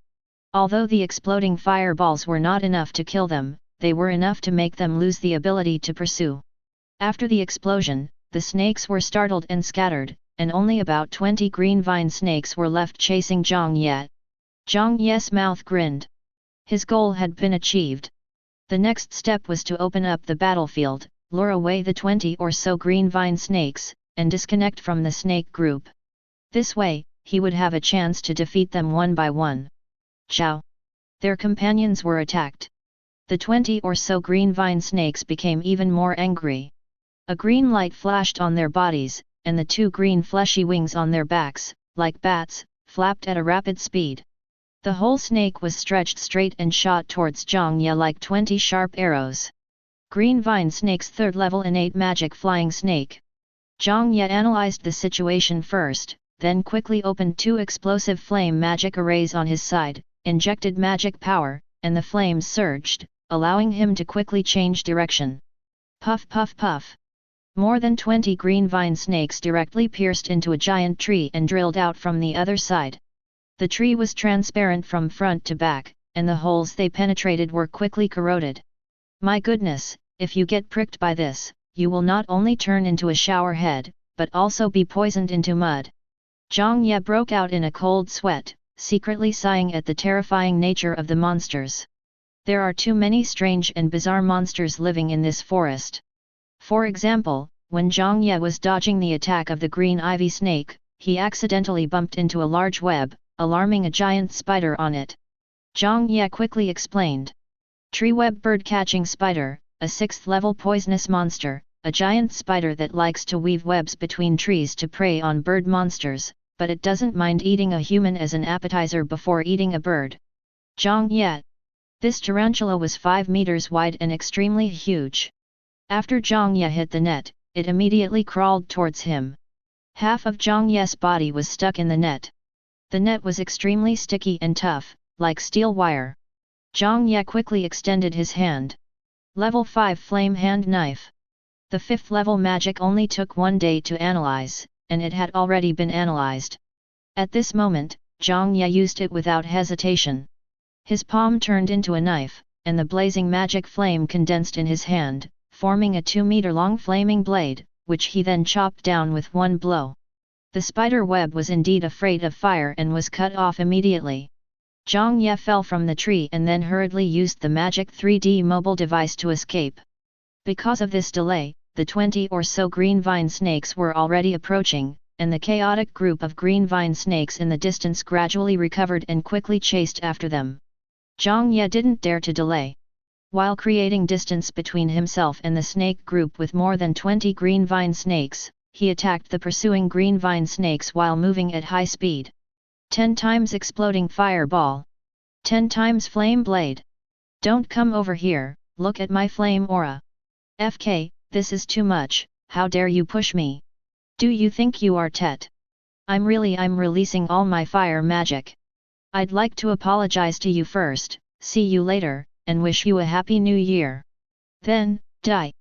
Although the exploding fireballs were not enough to kill them, they were enough to make them lose the ability to pursue. After the explosion, the snakes were startled and scattered, and only about 20 green vine snakes were left chasing Zhang Ye. Zhang Ye's mouth grinned. His goal had been achieved. The next step was to open up the battlefield, lure away the 20 or so green vine snakes, and disconnect from the snake group. This way, he would have a chance to defeat them one by one. Chow! Their companions were attacked. The 20 or so green vine snakes became even more angry. A green light flashed on their bodies, and the 2 green fleshy wings on their backs, like bats, flapped at a rapid speed. The whole snake was stretched straight and shot towards Zhang Ye like 20 sharp arrows. Green vine snake's 3rd level innate magic flying snake. Zhang Ye analyzed the situation first, then quickly opened 2 explosive flame magic arrays on his side, injected magic power, and the flames surged, allowing him to quickly change direction. Puff puff puff. More than 20 green vine snakes directly pierced into a giant tree and drilled out from the other side. The tree was transparent from front to back, and the holes they penetrated were quickly corroded. My goodness, if you get pricked by this, you will not only turn into a shower head, but also be poisoned into mud. Zhang Ye broke out in a cold sweat, secretly sighing at the terrifying nature of the monsters. There are too many strange and bizarre monsters living in this forest. For example, when Zhang Ye was dodging the attack of the green ivy snake, he accidentally bumped into a large web, alarming a giant spider on it. Zhang Ye quickly explained. Tree web bird-catching spider, a 6th-level poisonous monster, a giant spider that likes to weave webs between trees to prey on bird monsters, but it doesn't mind eating a human as an appetizer before eating a bird. Zhang Ye. This tarantula was 5 meters wide and extremely huge. After Zhang Ye hit the net, it immediately crawled towards him. Half of Zhang Ye's body was stuck in the net. The net was extremely sticky and tough, like steel wire. Zhang Ye quickly extended his hand. Level 5 Flame Hand Knife. The 5th level magic only took 1 day to analyze, and it had already been analyzed. At this moment, Zhang Ye used it without hesitation. His palm turned into a knife, and the blazing magic flame condensed in his hand, forming a 2-meter-long flaming blade, which he then chopped down with 1 blow. The spider web was indeed afraid of fire and was cut off immediately. Zhang Ye fell from the tree and then hurriedly used the magic 3D mobile device to escape. Because of this delay, the 20 or so green vine snakes were already approaching, and the chaotic group of green vine snakes in the distance gradually recovered and quickly chased after them. Zhang Ye didn't dare to delay. While creating distance between himself and the snake group with more than 20 green vine snakes, he attacked the pursuing green vine snakes while moving at high speed. 10 times exploding fireball. 10 times flame blade. Don't come over here, look at my flame aura. FK, this is too much, how dare you push me? Do you think you are Tet? I'm releasing all my fire magic. I'd like to apologize to you first, see you later, and wish you a happy new year. Then, die.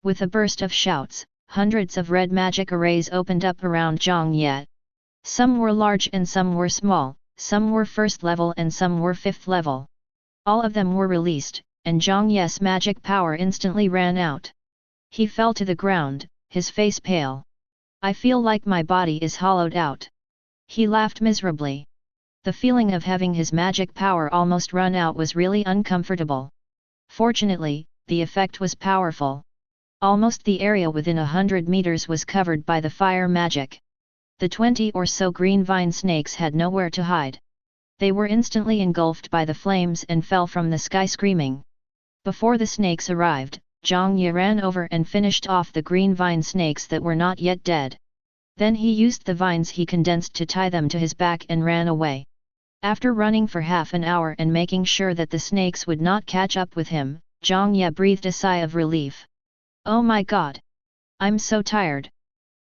With a burst of shouts, hundreds of red magic arrays opened up around Zhang Ye. Some were large and some were small, some were 1st level and some were 5th level. All of them were released, and Zhang Ye's magic power instantly ran out. He fell to the ground, his face pale. I feel like my body is hollowed out. He laughed miserably. The feeling of having his magic power almost run out was really uncomfortable. Fortunately, the effect was powerful. Almost the area within 100 meters was covered by the fire magic. The 20 or so green vine snakes had nowhere to hide. They were instantly engulfed by the flames and fell from the sky screaming. Before the snakes arrived, Zhang Ye ran over and finished off the green vine snakes that were not yet dead. Then he used the vines he condensed to tie them to his back and ran away. After running for half an hour and making sure that the snakes would not catch up with him, Zhang Ye breathed a sigh of relief. Oh my god! I'm so tired.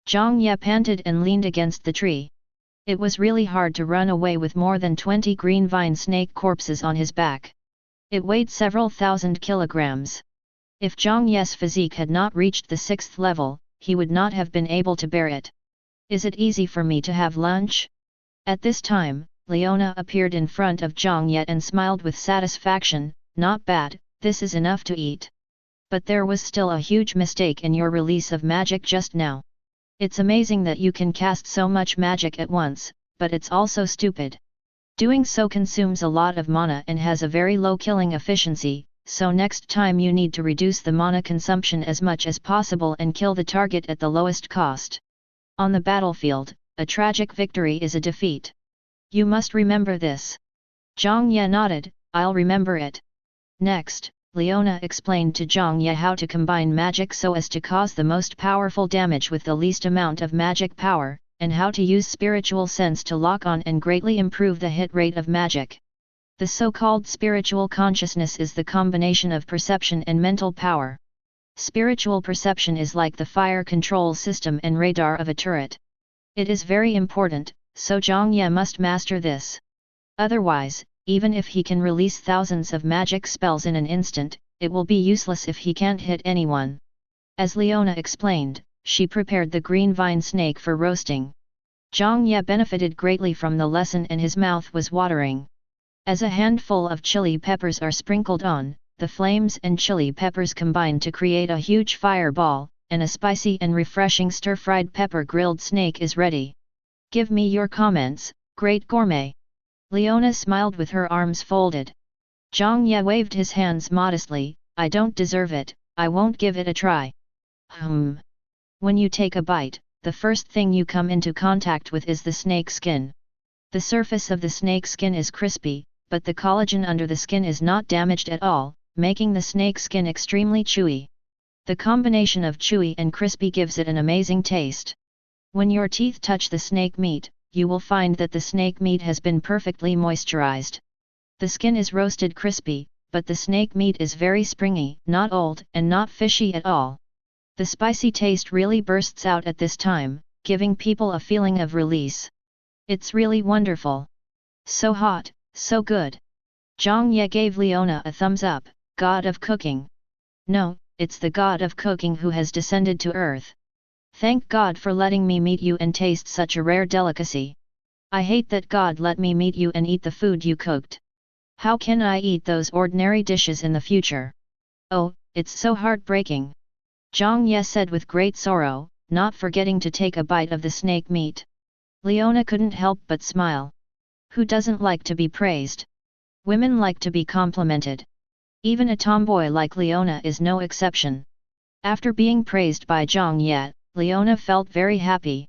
Zhang Ye panted and leaned against the tree. It was really hard to run away with more than 20 green vine snake corpses on his back. It weighed several thousand kilograms. If Zhang Ye's physique had not reached the 6th level, he would not have been able to bear it. Is it easy for me to have lunch? At this time, Leona appeared in front of Zhang Ye and smiled with satisfaction. Not bad, this is enough to eat. But there was still a huge mistake in your release of magic just now. It's amazing that you can cast so much magic at once, but it's also stupid. Doing so consumes a lot of mana and has a very low killing efficiency, so next time you need to reduce the mana consumption as much as possible and kill the target at the lowest cost. On the battlefield, a tragic victory is a defeat. You must remember this. Zhang Ye nodded, I'll remember it. Next, Leona explained to Zhang Ye how to combine magic so as to cause the most powerful damage with the least amount of magic power, and how to use spiritual sense to lock on and greatly improve the hit rate of magic. The so-called spiritual consciousness is the combination of perception and mental power. Spiritual perception is like the fire control system and radar of a turret. It is very important, so Zhang Ye must master this. Otherwise, even if he can release thousands of magic spells in an instant, it will be useless if he can't hit anyone. As Leona explained, she prepared the green vine snake for roasting. Zhang Ye benefited greatly from the lesson and his mouth was watering. As a handful of chili peppers are sprinkled on, the flames and chili peppers combine to create a huge fireball, and a spicy and refreshing stir-fried pepper grilled snake is ready. Give me your comments, great gourmet. Leona smiled with her arms folded. Zhang Ye waved his hands modestly, I don't deserve it, I won't give it a try. When you take a bite, the first thing you come into contact with is the snake skin. The surface of the snake skin is crispy, but the collagen under the skin is not damaged at all, making the snake skin extremely chewy. The combination of chewy and crispy gives it an amazing taste. When your teeth touch the snake meat, you will find that the snake meat has been perfectly moisturized. The skin is roasted crispy, but the snake meat is very springy, not old and not fishy at all. The spicy taste really bursts out at this time, giving people a feeling of release. It's really wonderful. So hot, so good. Zhang Ye gave Leona a thumbs up. God of cooking. No, it's the God of cooking who has descended to earth. Thank God for letting me meet you and taste such a rare delicacy. I hate that God let me meet you and eat the food you cooked. How can I eat those ordinary dishes in the future? Oh, it's so heartbreaking. Zhang Ye said with great sorrow, not forgetting to take a bite of the snake meat. Leona couldn't help but smile. Who doesn't like to be praised? Women like to be complimented. Even a tomboy like Leona is no exception. After being praised by Zhang Ye, Leona felt very happy.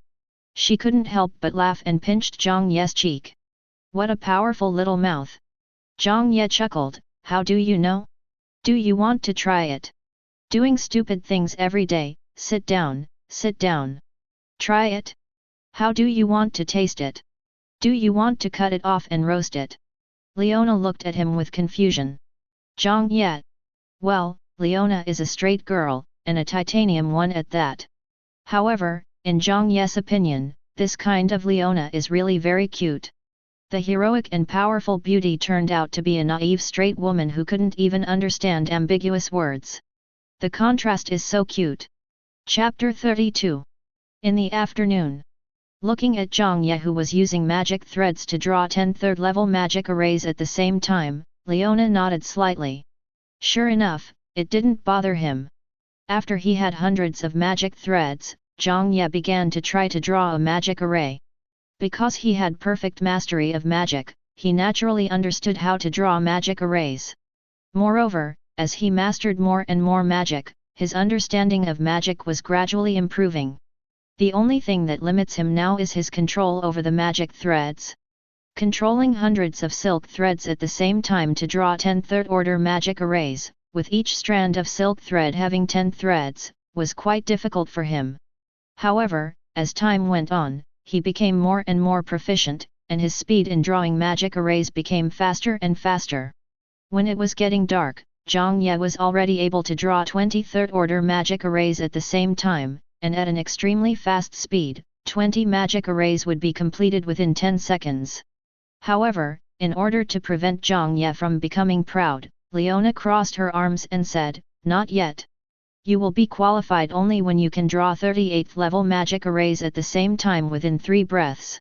She couldn't help but laugh and pinched Zhang Ye's cheek. What a powerful little mouth. Zhang Ye chuckled, how do you know? Do you want to try it? Doing stupid things every day, sit down, sit down. Try it? How do you want to taste it? Do you want to cut it off and roast it? Leona looked at him with confusion. Zhang Ye. Well, Leona is a straight girl, and a titanium one at that. However, in Zhang Ye's opinion, this kind of Leona is really very cute. The heroic and powerful beauty turned out to be a naive straight woman who couldn't even understand ambiguous words. The contrast is so cute. Chapter 32. In the afternoon. Looking at Zhang Ye who was using magic threads to draw 10 third-level magic arrays at the same time, Leona nodded slightly. Sure enough, it didn't bother him. After he had hundreds of magic threads, Zhang Ye began to try to draw a magic array. Because he had perfect mastery of magic, he naturally understood how to draw magic arrays. Moreover, as he mastered more and more magic, his understanding of magic was gradually improving. The only thing that limits him now is his control over the magic threads. Controlling hundreds of silk threads at the same time to draw 10 third-order magic arrays, with each strand of silk thread having 10 threads, was quite difficult for him. However, as time went on, he became more and more proficient, and his speed in drawing magic arrays became faster and faster. When it was getting dark, Zhang Ye was already able to draw 20 third-order magic arrays at the same time, and at an extremely fast speed, 20 magic arrays would be completed within 10 seconds. However, in order to prevent Zhang Ye from becoming proud, Leona crossed her arms and said, not yet. You will be qualified only when you can draw 38th level magic arrays at the same time within 3 breaths.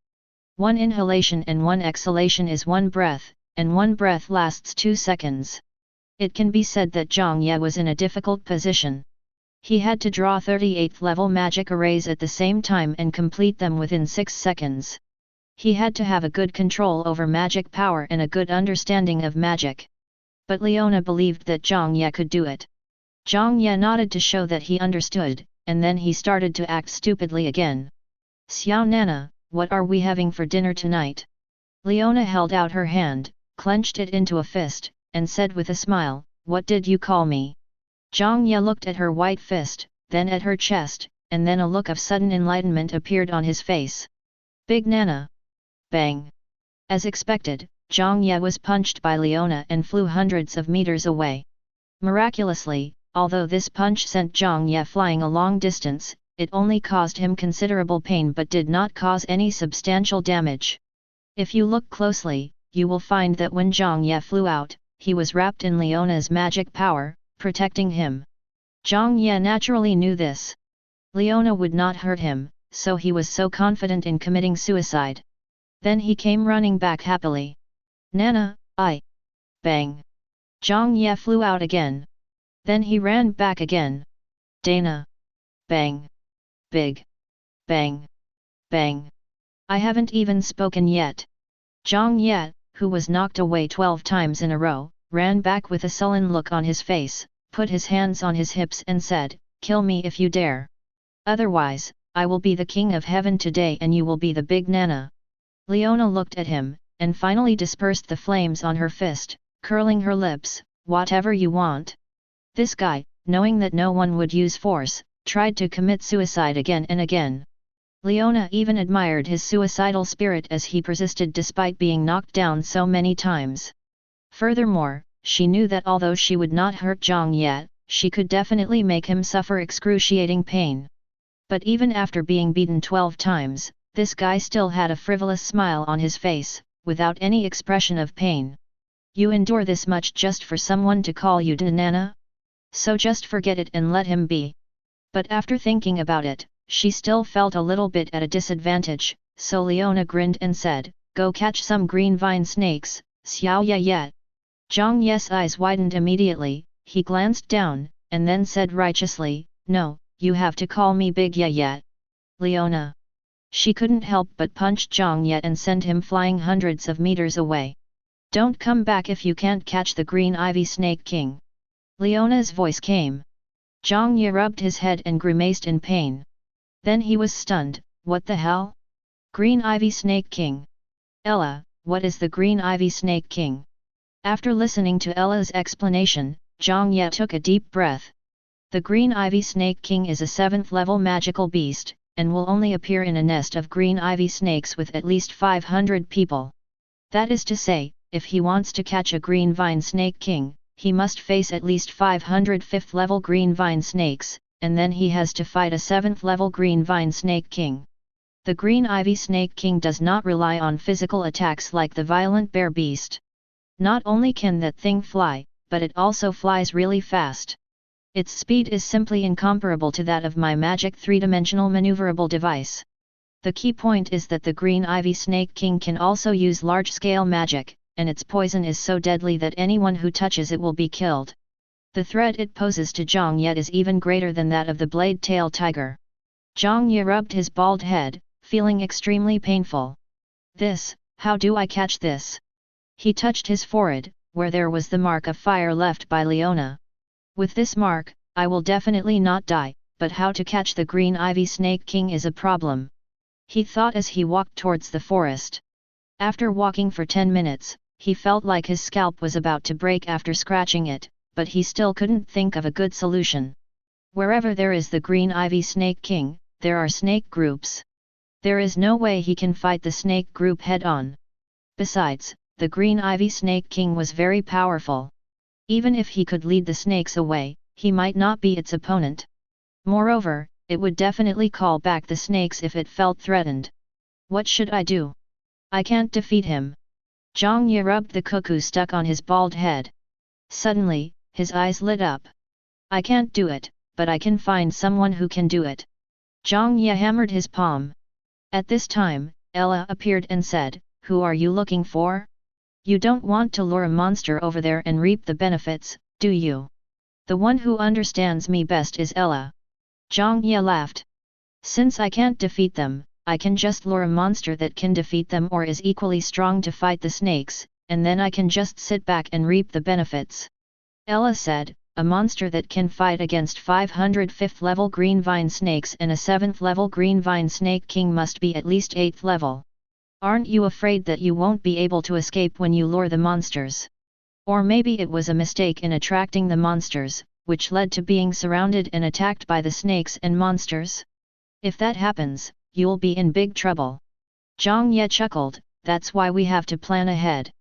One inhalation and one exhalation is 1 breath, and 1 breath lasts 2 seconds. It can be said that Zhang Ye was in a difficult position. He had to draw 38th level magic arrays at the same time and complete them within 6 seconds. He had to have a good control over magic power and a good understanding of magic. But Leona believed that Zhang Ye could do it. Zhang Ye nodded to show that he understood, and then he started to act stupidly again. Xiao Nana, what are we having for dinner tonight? Leona held out her hand, clenched it into a fist, and said with a smile, what did you call me? Zhang Ye looked at her white fist, then at her chest, and then a look of sudden enlightenment appeared on his face. Big Nana! Bang! As expected, Zhang Ye was punched by Leona and flew hundreds of meters away. Miraculously, although this punch sent Zhang Ye flying a long distance, it only caused him considerable pain but did not cause any substantial damage. If you look closely, you will find that when Zhang Ye flew out, he was wrapped in Leona's magic power, protecting him. Zhang Ye naturally knew this. Leona would not hurt him, so he was so confident in committing suicide. Then he came running back happily. Nana, I. Bang! Zhang Ye flew out again. Then he ran back again. Dana. Bang! Big! Bang! Bang! I haven't even spoken yet. Zhang Ye, who was knocked away 12 times in a row, ran back with a sullen look on his face, put his hands on his hips and said, kill me if you dare. Otherwise, I will be the king of heaven today and you will be the big Nana. Leona looked at him, and finally dispersed the flames on her fist, curling her lips, whatever you want. This guy, knowing that no one would use force, tried to commit suicide again and again. Leona even admired his suicidal spirit as he persisted despite being knocked down so many times. Furthermore, she knew that although she would not hurt Zhang Ye, she could definitely make him suffer excruciating pain. But even after being beaten 12 times, this guy still had a frivolous smile on his face, without any expression of pain. You endure this much just for someone to call you Nana? So just forget it and let him be. But after thinking about it, she still felt a little bit at a disadvantage, so Leona grinned and said, "Go catch some green vine snakes, Xiao Ye." Zhang Ye's eyes widened immediately, he glanced down, and then said righteously, "No, you have to call me Big Ye. Leona." She couldn't help but punch Zhang Ye and send him flying hundreds of meters away. "Don't come back if you can't catch the green ivy snake king." Leona's voice came. Zhang Ye rubbed his head and grimaced in pain. Then he was stunned. What the hell? Green ivy snake king? Ella, what is the green ivy snake king? After listening to Ella's explanation, Zhang Ye took a deep breath. The green ivy snake king is a 7th level magical beast, and will only appear in a nest of green ivy snakes with at least 500 people. That is to say, if he wants to catch a green vine snake king, he must face at least 500 5th level green vine snakes, and then he has to fight a 7th level green vine snake king. The green ivy snake king does not rely on physical attacks like the violent bear beast. Not only can that thing fly, but it also flies really fast. Its speed is simply incomparable to that of my magic 3-dimensional maneuverable device. The key point is that the green ivy snake king can also use large-scale magic, and its poison is so deadly that anyone who touches it will be killed. The threat it poses to Zhang Ye is even greater than that of the blade-tail tiger. Zhang Ye rubbed his bald head, feeling extremely painful. How do I catch this? He touched his forehead, where there was the mark of fire left by Leona. With this mark, I will definitely not die, but how to catch the green ivy snake king is a problem. He thought as he walked towards the forest. After walking for 10 minutes, he felt like his scalp was about to break after scratching it, but he still couldn't think of a good solution. Wherever there is the green ivy snake king, there are snake groups. There is no way he can fight the snake group head-on. Besides, the green ivy snake king was very powerful. Even if he could lead the snakes away, he might not be its opponent. Moreover, it would definitely call back the snakes if it felt threatened. What should I do? I can't defeat him. Zhang Ye rubbed the cuckoo stuck on his bald head. Suddenly, his eyes lit up. I can't do it, but I can find someone who can do it. Zhang Ye hammered his palm. At this time, Ella appeared and said, "Who are you looking for? You don't want to lure a monster over there and reap the benefits, do you? The one who understands me best is Ella." Zhang Ye laughed. "Since I can't defeat them, I can just lure a monster that can defeat them or is equally strong to fight the snakes, and then I can just sit back and reap the benefits." Ella said, "A monster that can fight against 500 5th level green vine snakes and a 7th level green vine snake king must be at least 8th level. Aren't you afraid that you won't be able to escape when you lure the monsters? Or maybe it was a mistake in attracting the monsters, which led to being surrounded and attacked by the snakes and monsters? If that happens, you'll be in big trouble." Zhang Ye chuckled, "That's why we have to plan ahead.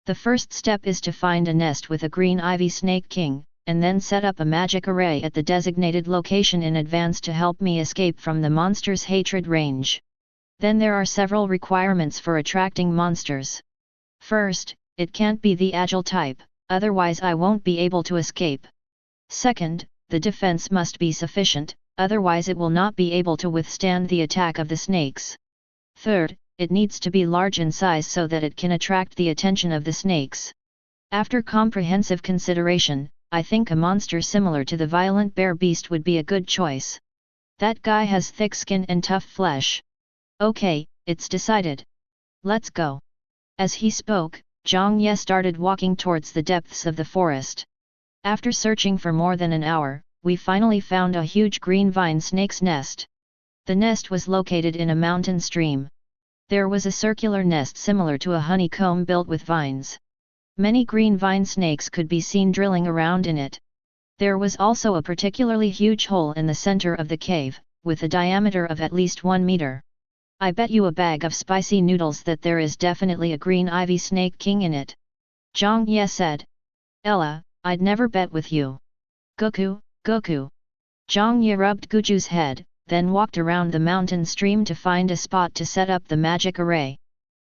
The first step is to find a nest with a green ivy snake king, and then set up a magic array at the designated location in advance to help me escape from the monster's hatred range. Then there are several requirements for attracting monsters. First, it can't be the agile type, otherwise I won't be able to escape. Second, the defense must be sufficient, otherwise it will not be able to withstand the attack of the snakes. Third, it needs to be large in size so that it can attract the attention of the snakes. After comprehensive consideration, I think a monster similar to the violent bear beast would be a good choice. That guy has thick skin and tough flesh. Okay, it's decided. Let's go." As he spoke, Zhang Ye started walking towards the depths of the forest. After searching for more than an hour, we finally found a huge green vine snake's nest. The nest was located in a mountain stream. There was a circular nest similar to a honeycomb built with vines. Many green vine snakes could be seen drilling around in it. There was also a particularly huge hole in the center of the cave, with a diameter of at least 1 meter. "I bet you a bag of spicy noodles that there is definitely a green ivy snake king in it," Zhang Ye said. Ella, I'd never bet with you. Goku, Goku. Zhang Ye rubbed Guju's head, then walked around the mountain stream to find a spot to set up the magic array.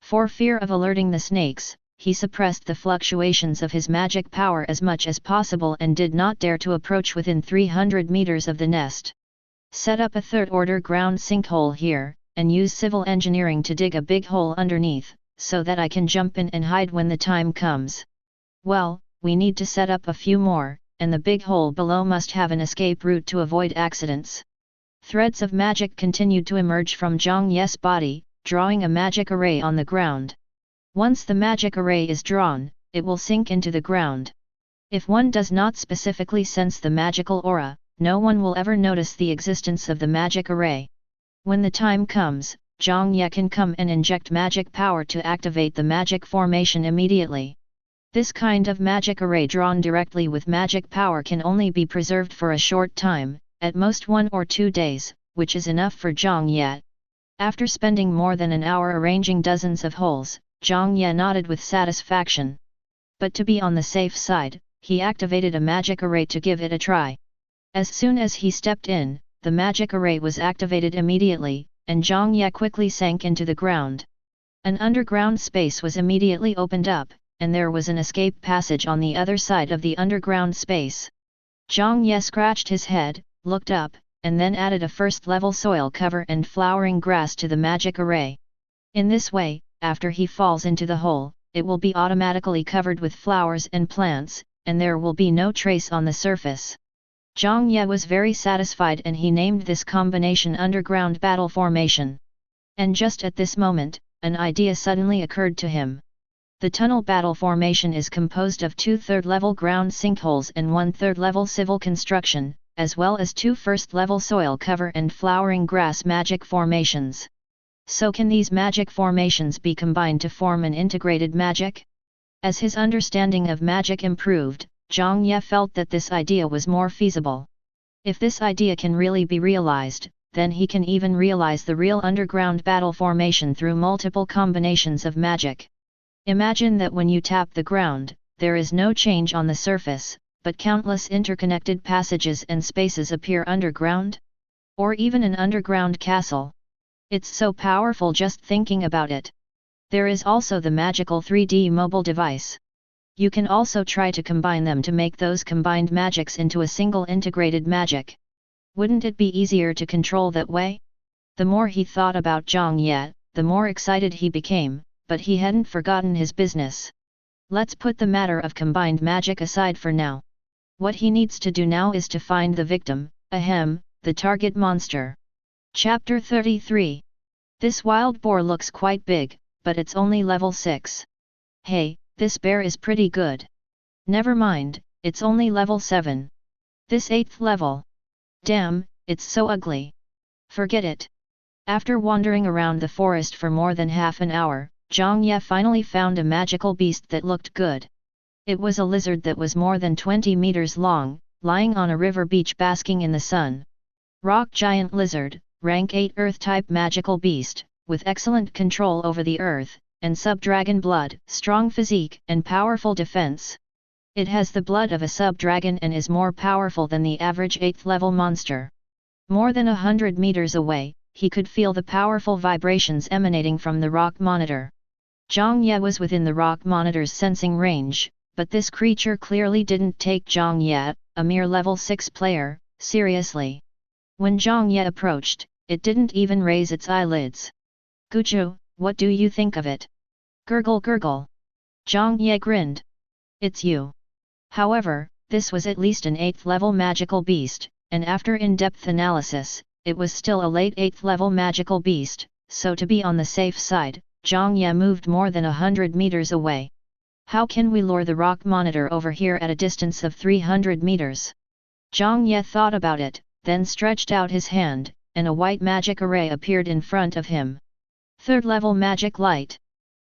For fear of alerting the snakes, he suppressed the fluctuations of his magic power as much as possible and did not dare to approach within 300 meters of the nest. Set up a third-order ground sinkhole here, and use civil engineering to dig a big hole underneath, so that I can jump in and hide when the time comes. Well, we need to set up a few more, and the big hole below must have an escape route to avoid accidents. Threads of magic continued to emerge from Zhang Ye's body, drawing a magic array on the ground. Once the magic array is drawn, it will sink into the ground. If one does not specifically sense the magical aura, no one will ever notice the existence of the magic array. When the time comes, Zhang Ye can come and inject magic power to activate the magic formation immediately. This kind of magic array drawn directly with magic power can only be preserved for a short time, at most 1 or 2 days, which is enough for Zhang Ye. After spending more than an hour arranging dozens of holes, Zhang Ye nodded with satisfaction. But to be on the safe side, he activated a magic array to give it a try. As soon as he stepped in, the magic array was activated immediately, and Zhang Ye quickly sank into the ground. An underground space was immediately opened up, and there was an escape passage on the other side of the underground space. Zhang Ye scratched his head, looked up, and then added a first-level soil cover and flowering grass to the magic array. In this way, after he falls into the hole, it will be automatically covered with flowers and plants, and there will be no trace on the surface. Zhang Ye was very satisfied and he named this combination Underground Battle Formation. And just at this moment, an idea suddenly occurred to him. The tunnel battle formation is composed of 2 third-level ground sinkholes and 1 third-level civil construction, as well as 2 first-level soil cover and flowering grass magic formations. So can these magic formations be combined to form an integrated magic? As his understanding of magic improved, Zhang Ye felt that this idea was more feasible. If this idea can really be realized, then he can even realize the real underground battle formation through multiple combinations of magic. Imagine that when you tap the ground, there is no change on the surface, but countless interconnected passages and spaces appear underground? Or even an underground castle. It's so powerful just thinking about it. There is also the magical 3D mobile device. You can also try to combine them to make those combined magics into a single integrated magic. Wouldn't it be easier to control that way? The more he thought about Zhang Ye, the more excited he became, but he hadn't forgotten his business. Let's put the matter of combined magic aside for now. What he needs to do now is to find the victim, the target monster. Chapter 33. This wild boar looks quite big, but it's only level 6. Hey, this bear is pretty good. Never mind, it's only level 7. This 8th level. Damn, it's so ugly. Forget it. After wandering around the forest for more than half an hour, Zhang Ye finally found a magical beast that looked good. It was a lizard that was more than 20 meters long, lying on a river beach basking in the sun. Rock giant lizard, rank 8 earth-type magical beast, with excellent control over the earth, and sub-dragon blood, strong physique and powerful defense. It has the blood of a sub-dragon and is more powerful than the average 8th level monster. More than 100 meters away, he could feel the powerful vibrations emanating from the rock monitor. Zhang Ye was within the rock monitor's sensing range, but this creature clearly didn't take Zhang Ye, a mere level 6 player, seriously. When Zhang Ye approached, it didn't even raise its eyelids. Guju, what do you think of it? Gurgle gurgle. Zhang Ye grinned. It's you. However, this was at least an 8th level magical beast, and after in-depth analysis, it was still a late 8th level magical beast, so to be on the safe side, Zhang Ye moved more than 100 meters away. How can we lure the rock monitor over here at a distance of 300 meters? Zhang Ye thought about it, then stretched out his hand, and a white magic array appeared in front of him. 3rd level magic light.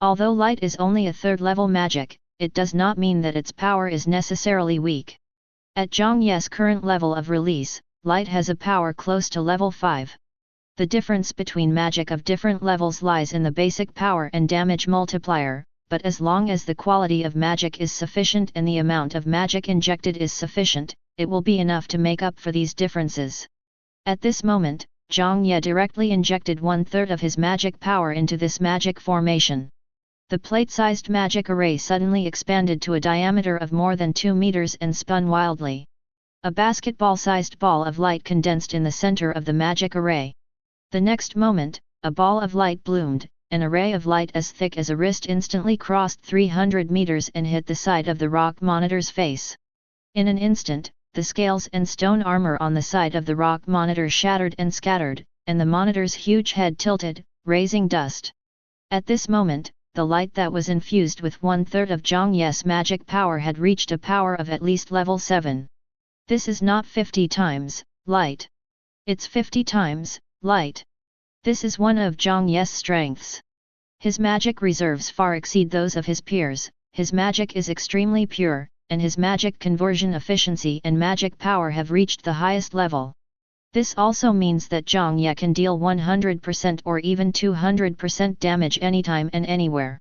Although light is only a 3rd level magic, it does not mean that its power is necessarily weak. At Zhang Ye's current level of release, light has a power close to level 5. The difference between magic of different levels lies in the basic power and damage multiplier, but as long as the quality of magic is sufficient and the amount of magic injected is sufficient, it will be enough to make up for these differences. At this moment, Zhang Ye directly injected 1/3 of his magic power into this magic formation. The plate-sized magic array suddenly expanded to a diameter of more than 2 meters and spun wildly. A basketball-sized ball of light condensed in the center of the magic array. The next moment, a ball of light bloomed. An array of light as thick as a wrist instantly crossed 300 meters and hit the side of the rock monitor's face. In an instant, the scales and stone armor on the side of the rock monitor shattered and scattered, and the monitor's huge head tilted, raising dust. At this moment, the light that was infused with 1/3 of Zhang Ye's magic power had reached a power of at least level 7. This is not 50 times light. It's 50 times light. This is one of Zhang Ye's strengths. His magic reserves far exceed those of his peers, his magic is extremely pure, and his magic conversion efficiency and magic power have reached the highest level. This also means that Zhang Ye can deal 100% or even 200% damage anytime and anywhere.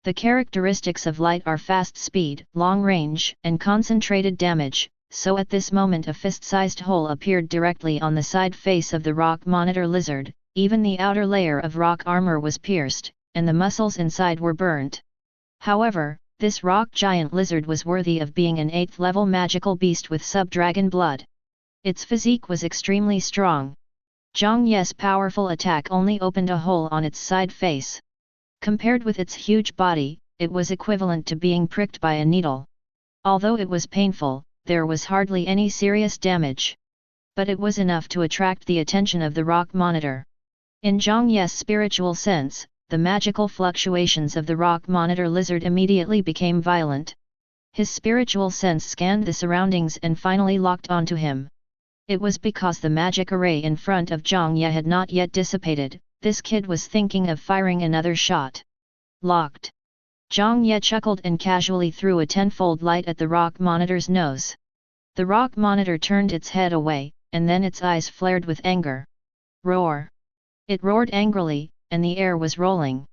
The characteristics of light are fast speed, long range, and concentrated damage, so at this moment a fist-sized hole appeared directly on the side face of the rock monitor lizard, even the outer layer of rock armor was pierced, and the muscles inside were burnt. However, this rock giant lizard was worthy of being an 8th level magical beast with sub-dragon blood. Its physique was extremely strong. Zhang Ye's powerful attack only opened a hole on its side face. Compared with its huge body, it was equivalent to being pricked by a needle. Although it was painful, there was hardly any serious damage. But it was enough to attract the attention of the rock monitor. In Zhang Ye's spiritual sense, the magical fluctuations of the rock monitor lizard immediately became violent. His spiritual sense scanned the surroundings and finally locked onto him. It was because the magic array in front of Zhang Ye had not yet dissipated. This kid was thinking of firing another shot. Locked. Zhang Ye chuckled and casually threw a 10-fold light at the rock monitor's nose. The rock monitor turned its head away, and then its eyes flared with anger. Roar! It roared angrily, and the air was rolling.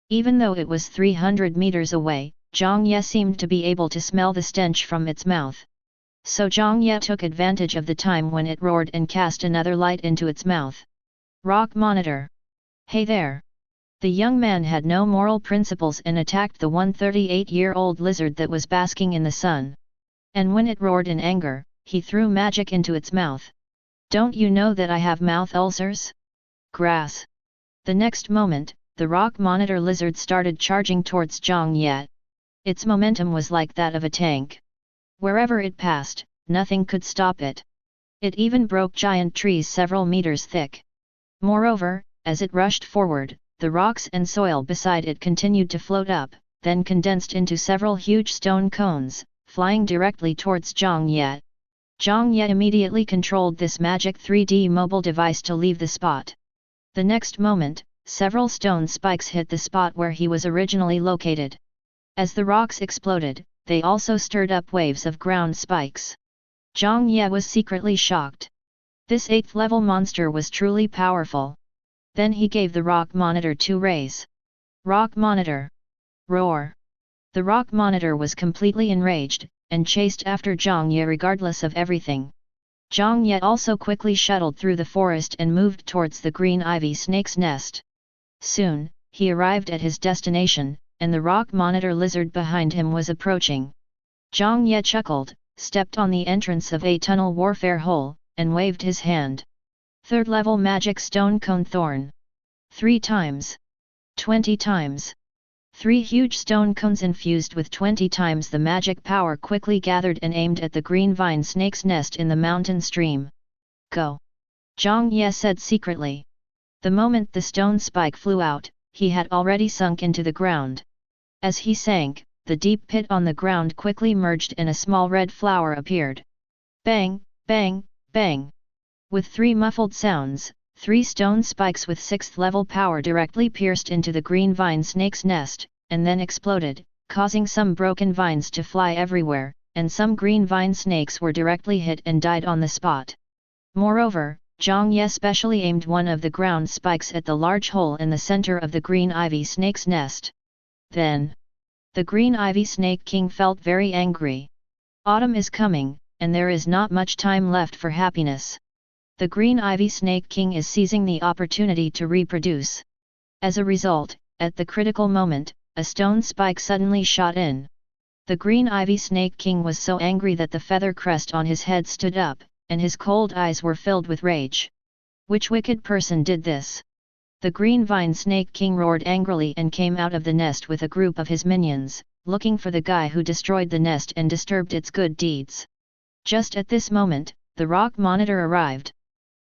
Even though it was 300 meters away, Zhang Ye seemed to be able to smell the stench from its mouth. So Zhang Ye took advantage of the time when it roared and cast another light into its mouth. Rock monitor! Hey there! The young man had no moral principles and attacked the 138-year-old lizard that was basking in the sun. And when it roared in anger, he threw magic into its mouth. Don't you know that I have mouth ulcers? Grass! The next moment, the rock monitor lizard started charging towards Zhang Ye. Its momentum was like that of a tank. Wherever it passed, nothing could stop it. It even broke giant trees several meters thick. Moreover, as it rushed forward, the rocks and soil beside it continued to float up, then condensed into several huge stone cones, flying directly towards Zhang Ye. Zhang Ye immediately controlled this magic 3D mobile device to leave the spot. The next moment, several stone spikes hit the spot where he was originally located. As the rocks exploded, they also stirred up waves of ground spikes. Zhang Ye was secretly shocked. This 8th level monster was truly powerful. Then he gave the rock monitor 2 rays. Rock monitor! Roar! The rock monitor was completely enraged, and chased after Zhang Ye regardless of everything. Zhang Ye also quickly shuttled through the forest and moved towards the green ivy snake's nest. Soon, he arrived at his destination, and the rock monitor lizard behind him was approaching. Zhang Ye chuckled, stepped on the entrance of a tunnel warfare hole, and waved his hand. 3rd level magic stone cone thorn. 3 times. 20 times. 3 huge stone cones infused with 20 times the magic power quickly gathered and aimed at the green vine snake's nest in the mountain stream. Go! Zhang Ye said secretly. The moment the stone spike flew out, he had already sunk into the ground. As he sank, the deep pit on the ground quickly merged and a small red flower appeared. Bang, bang, bang! With 3 muffled sounds, 3 stone spikes with 6th level power directly pierced into the green vine snake's nest, and then exploded, causing some broken vines to fly everywhere, and some green vine snakes were directly hit and died on the spot. Moreover, Zhang Ye specially aimed one of the ground spikes at the large hole in the center of the green ivy snake's nest. Then, The Green Ivy Snake King felt very angry. Autumn is coming, and there is not much time left for happiness. The Green Ivy Snake King is seizing the opportunity to reproduce. As a result, at the critical moment, a stone spike suddenly shot in. The Green Ivy Snake King was so angry that the feather crest on his head stood up, and his cold eyes were filled with rage. Which wicked person did this? The Green Vine Snake King roared angrily and came out of the nest with a group of his minions, looking for the guy who destroyed the nest and disturbed its good deeds. Just at this moment, the rock monitor arrived.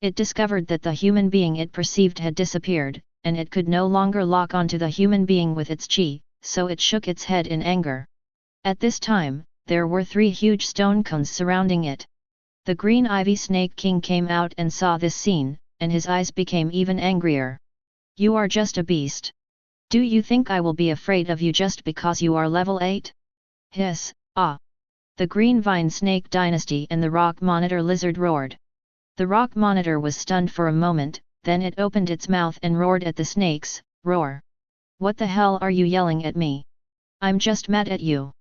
It discovered that the human being it perceived had disappeared, and it could no longer lock onto the human being with its chi, so it shook its head in anger. At this time, there were 3 huge stone cones surrounding it. The Green Ivy Snake King came out and saw this scene, and his eyes became even angrier. You are just a beast. Do you think I will be afraid of you just because you are level 8? Hiss, ah! The Green Vine Snake Dynasty and the Rock Monitor Lizard roared. The Rock Monitor was stunned for a moment, then it opened its mouth and roared at the snakes, roar. What the hell are you yelling at me? I'm just mad at you.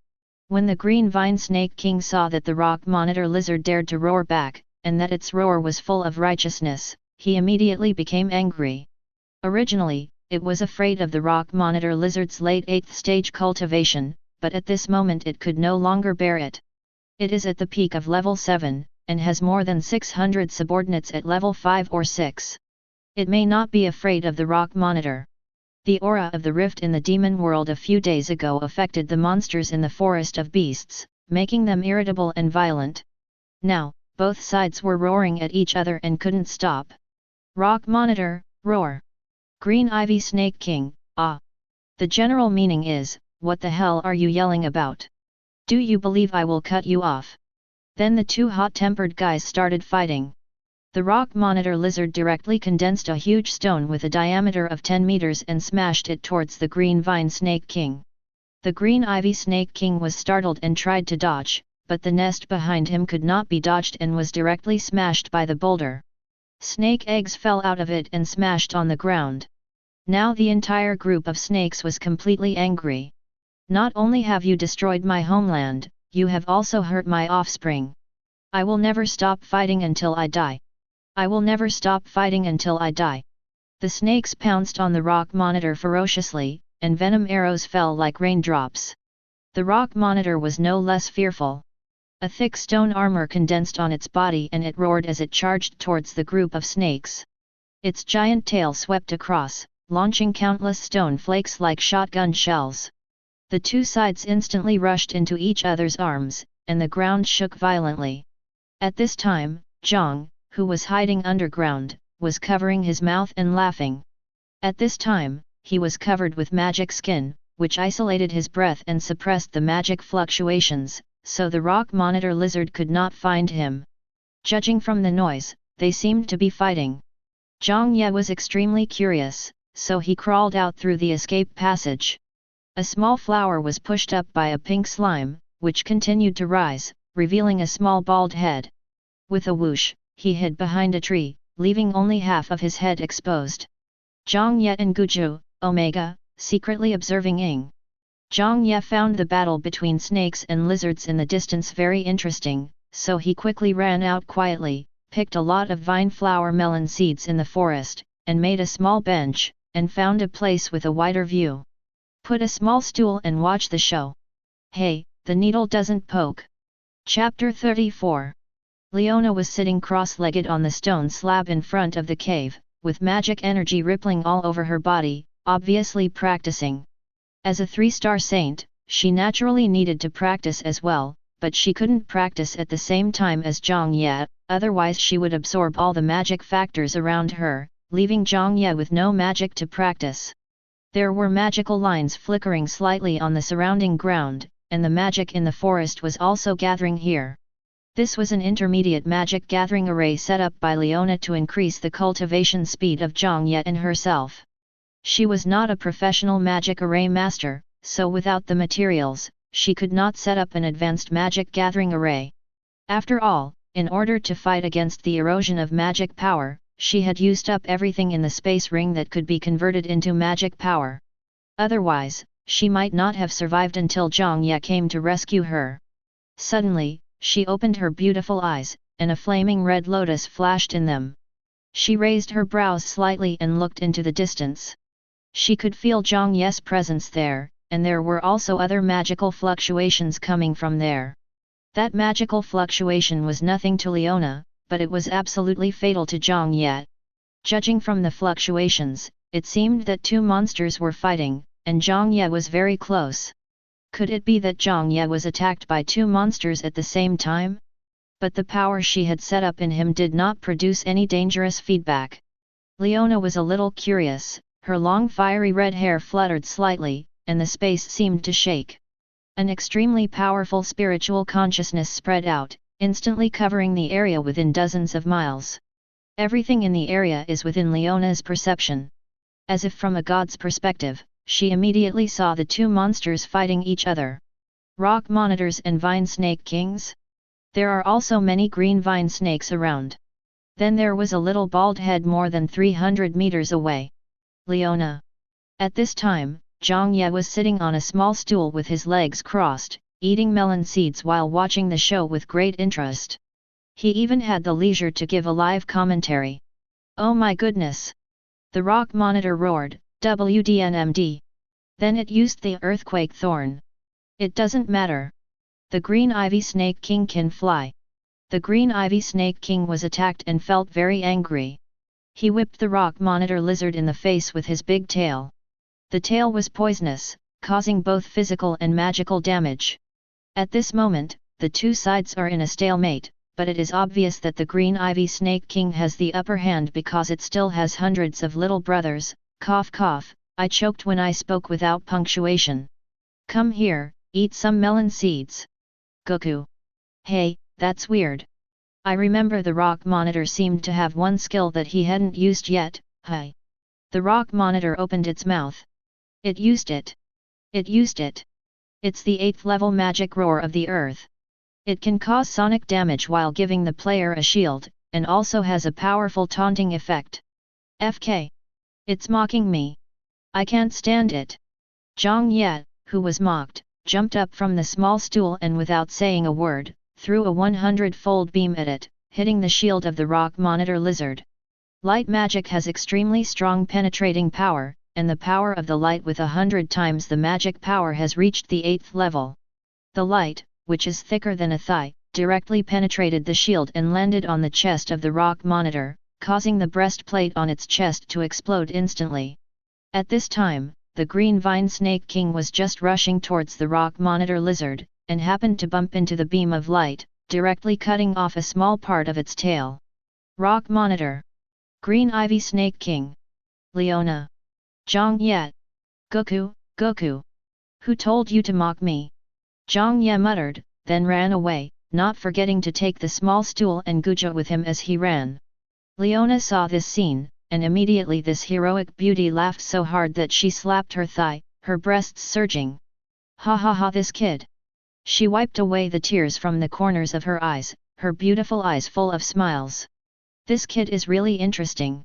When the Green Vine Snake King saw that the Rock Monitor Lizard dared to roar back, and that its roar was full of righteousness, he immediately became angry. Originally, it was afraid of the Rock Monitor Lizard's late 8th stage cultivation, but at this moment it could no longer bear it. It is at the peak of level 7, and has more than 600 subordinates at level 5 or 6. It may not be afraid of the Rock Monitor. The aura of the rift in the demon world a few days ago affected the monsters in the forest of beasts, making them irritable and violent. Now, both sides were roaring at each other and couldn't stop. Rock Monitor, roar! Green Ivy Snake King, ah! The general meaning is, what the hell are you yelling about? Do you believe I will cut you off? Then the 2 hot-tempered guys started fighting. The Rock Monitor Lizard directly condensed a huge stone with a diameter of 10 meters and smashed it towards the Green Vine Snake King. The Green Ivy Snake King was startled and tried to dodge, but the nest behind him could not be dodged and was directly smashed by the boulder. Snake eggs fell out of it and smashed on the ground. Now the entire group of snakes was completely angry. Not only have you destroyed my homeland, you have also hurt my offspring. I will never stop fighting until I die. I will never stop fighting until I die. The snakes pounced on the Rock Monitor ferociously, and venom arrows fell like raindrops. The Rock Monitor was no less fearful. A thick stone armor condensed on its body and it roared as it charged towards the group of snakes. Its giant tail swept across, launching countless stone flakes like shotgun shells. The 2 sides instantly rushed into each other's arms, and the ground shook violently. At this time, Zhang, who was hiding underground, was covering his mouth and laughing. At this time, he was covered with magic skin, which isolated his breath and suppressed the magic fluctuations, so the Rock Monitor Lizard could not find him. Judging from the noise, they seemed to be fighting. Zhang Ye was extremely curious, so he crawled out through the escape passage. A small flower was pushed up by a pink slime, which continued to rise, revealing a small bald head. With a whoosh, he hid behind a tree, leaving only half of his head exposed. Zhang Ye and Guju, Omega, secretly observing Ying. Zhang Ye found the battle between snakes and lizards in the distance very interesting, so he quickly ran out quietly, picked a lot of vine flower melon seeds in the forest, and made a small bench, and found a place with a wider view. Put a small stool and watch the show. Hey, the needle doesn't poke. Chapter 34. Leona was sitting cross-legged on the stone slab in front of the cave, with magic energy rippling all over her body, obviously practicing. As a 3-star saint, she naturally needed to practice as well, but she couldn't practice at the same time as Zhang Ye, otherwise she would absorb all the magic factors around her, leaving Zhang Ye with no magic to practice. There were magical lines flickering slightly on the surrounding ground, and the magic in the forest was also gathering here. This was an intermediate magic gathering array set up by Leona to increase the cultivation speed of Zhang Ye and herself. She was not a professional magic array master, so without the materials, she could not set up an advanced magic gathering array. After all, in order to fight against the erosion of magic power, she had used up everything in the space ring that could be converted into magic power. Otherwise, she might not have survived until Zhang Ye came to rescue her. Suddenly, she opened her beautiful eyes, and a flaming red lotus flashed in them. She raised her brows slightly and looked into the distance. She could feel Zhang Ye's presence there, and there were also other magical fluctuations coming from there. That magical fluctuation was nothing to Leona, but it was absolutely fatal to Zhang Ye. Judging from the fluctuations, it seemed that two monsters were fighting, and Zhang Ye was very close. Could it be that Zhang Ye was attacked by two monsters at the same time? But the power she had set up in him did not produce any dangerous feedback. Leona was a little curious, her long fiery red hair fluttered slightly, and the space seemed to shake. An extremely powerful spiritual consciousness spread out, instantly covering the area within dozens of miles. Everything in the area is within Leona's perception. As if from a god's perspective, she immediately saw the two monsters fighting each other. Rock monitors and vine snake kings? There are also many green vine snakes around. Then there was a little bald head more than 300 meters away. Leona. At this time, Zhang Ye was sitting on a small stool with his legs crossed, eating melon seeds while watching the show with great interest. He even had the leisure to give a live commentary. "Oh my goodness!" The rock monitor roared, "WDNMD!" Then it used the earthquake thorn. "It doesn't matter. The green ivy snake king can fly." The green ivy snake king was attacked and felt very angry. He whipped the rock monitor lizard in the face with his big tail. The tail was poisonous, causing both physical and magical damage. At this moment, the two sides are in a stalemate, but it is obvious that the green ivy snake king has the upper hand because it still has hundreds of little brothers. Cough cough, I choked when I spoke without punctuation. "Come here, eat some melon seeds." Goku. "Hey, that's weird. I remember the rock monitor seemed to have one skill that he hadn't used yet." "Hi." The rock monitor opened its mouth. "It used it. It used it. It's the 8th level magic roar of the earth. It can cause sonic damage while giving the player a shield, and also has a powerful taunting effect. FK. It's mocking me. I can't stand it." Zhang Ye, who was mocked, jumped up from the small stool and without saying a word, threw a 100-fold beam at it, hitting the shield of the rock monitor lizard. Light magic has extremely strong penetrating power, and the power of the light with 100 times the magic power has reached the 8th level. The light, which is thicker than a thigh, directly penetrated the shield and landed on the chest of the rock monitor, causing the breastplate on its chest to explode instantly. At this time, the green vine snake king was just rushing towards the rock monitor lizard, and happened to bump into the beam of light, directly cutting off a small part of its tail. Rock monitor. Green ivy snake king. Leona. Zhang Ye. Goku, Goku. Who told you to mock me? Zhang Ye muttered, then ran away, not forgetting to take the small stool and Guja with him as he ran. Leona saw this scene, and immediately this heroic beauty laughed so hard that she slapped her thigh, her breasts surging. "Ha ha ha, this kid!" She wiped away the tears from the corners of her eyes, her beautiful eyes full of smiles. "This kid is really interesting."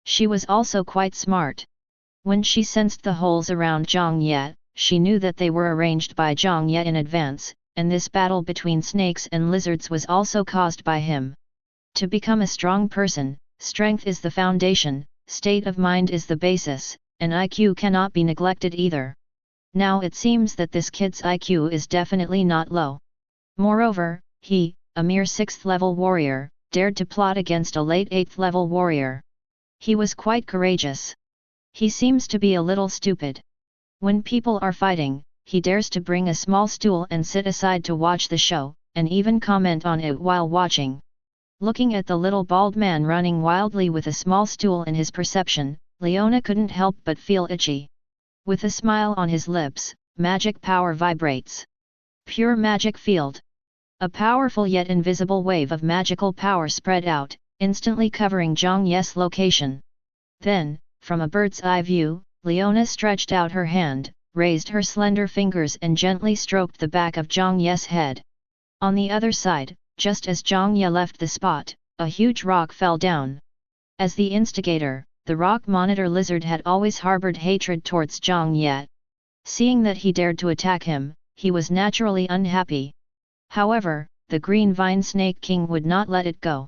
She was also quite smart. When she sensed the holes around Zhang Ye, she knew that they were arranged by Zhang Ye in advance, and this battle between snakes and lizards was also caused by him. To become a strong person, strength is the foundation, state of mind is the basis, and IQ cannot be neglected either. Now it seems that this kid's IQ is definitely not low. Moreover, he, a mere 6th level warrior, dared to plot against a late 8th level warrior. He was quite courageous. He seems to be a little stupid. When people are fighting, he dares to bring a small stool and sit aside to watch the show, and even comment on it while watching. Looking at the little bald man running wildly with a small stool in his perception, Leona couldn't help but feel itchy. With a smile on his lips, magic power vibrates. Pure magic field. A powerful yet invisible wave of magical power spread out, instantly covering Zhang Ye's location. Then, from a bird's eye view, Leona stretched out her hand, raised her slender fingers and gently stroked the back of Zhang Ye's head. On the other side, just as Zhang Ye left the spot, a huge rock fell down. As the instigator, the rock monitor lizard had always harbored hatred towards Zhang Ye. Seeing that he dared to attack him, he was naturally unhappy. However, the green vine snake king would not let it go.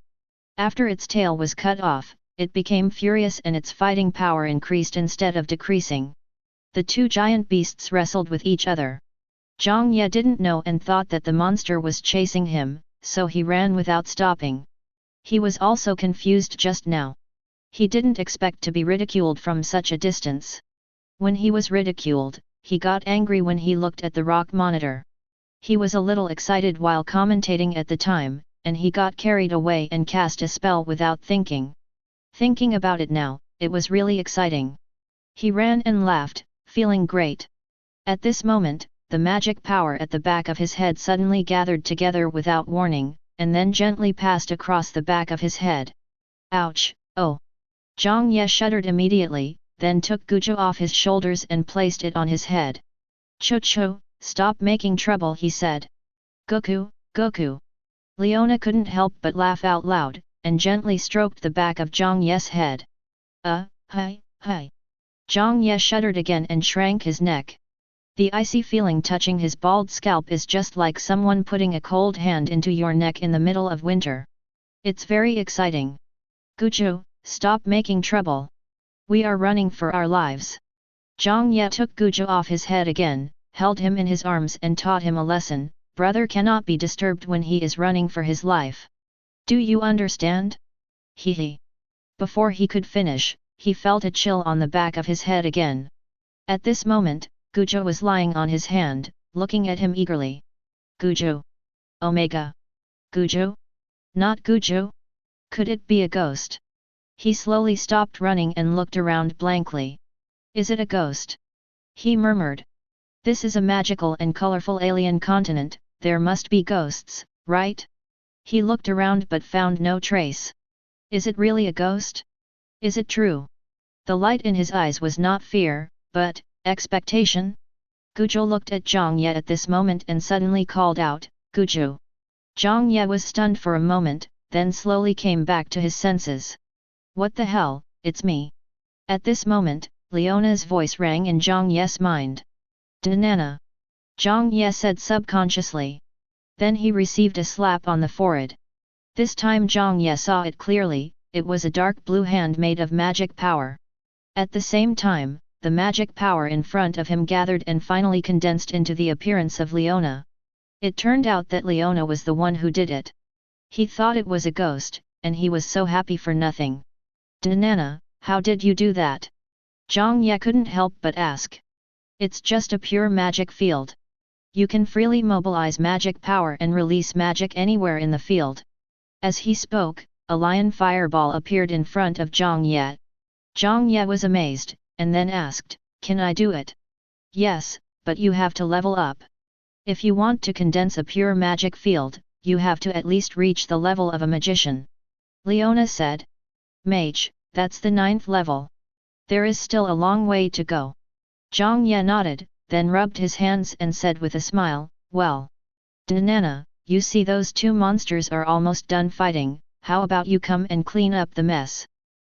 After its tail was cut off, it became furious and its fighting power increased instead of decreasing. The two giant beasts wrestled with each other. Zhang Ye didn't know and thought that the monster was chasing him, so he ran without stopping. He was also confused just now. He didn't expect to be ridiculed from such a distance. When he was ridiculed, he got angry when he looked at the rock monitor. He was a little excited while commentating at the time, and he got carried away and cast a spell without thinking. Thinking about it now, it was really exciting. He ran and laughed, feeling great. At this moment, the magic power at the back of his head suddenly gathered together without warning, and then gently passed across the back of his head. Ouch, oh! Zhang Ye shuddered immediately, then took Gujo off his shoulders and placed it on his head. Cho, stop making trouble, he said. Goku, Goku. Leona couldn't help but laugh out loud, and gently stroked the back of Zhang Ye's head. Hi. Zhang Ye shuddered again and shrank his neck. The icy feeling touching his bald scalp is just like someone putting a cold hand into your neck in the middle of winter. It's very exciting. Gujo, stop making trouble. We are running for our lives. Zhang Ye took Gujo off his head again, held him in his arms and taught him a lesson. Brother cannot be disturbed when he is running for his life. Do you understand? He. Before he could finish, he felt a chill on the back of his head again. At this moment, Gujo was lying on his hand, looking at him eagerly. Gujo. Omega. Gujo? Not Gujo? Could it be a ghost? He slowly stopped running and looked around blankly. Is it a ghost? He murmured. This is a magical and colorful alien continent, there must be ghosts, right? He looked around but found no trace. Is it really a ghost? Is it true? The light in his eyes was not fear, but expectation. Gujo looked at Zhang Ye at this moment and suddenly called out, Gujo. Zhang Ye was stunned for a moment, then slowly came back to his senses. What the hell, it's me. At this moment, Leona's voice rang in Zhang Ye's mind. Danana. Zhang Ye said subconsciously. Then he received a slap on the forehead. This time Zhang Ye saw it clearly, it was a dark blue hand made of magic power. At the same time, the magic power in front of him gathered and finally condensed into the appearance of Leona. It turned out that Leona was the one who did it. He thought it was a ghost, and he was so happy for nothing. Danana, how did you do that? Zhang Ye couldn't help but ask. It's just a pure magic field. You can freely mobilize magic power and release magic anywhere in the field. As he spoke, a lion fireball appeared in front of Zhang Ye. Zhang Ye was amazed, and then asked, can I do it? Yes, but you have to level up. If you want to condense a pure magic field, you have to at least reach the level of a magician. Leona said. Mage, that's the 9th level. There is still a long way to go. Zhang Ye nodded, then rubbed his hands and said with a smile, well. Danana, you see those two monsters are almost done fighting, how about you come and clean up the mess?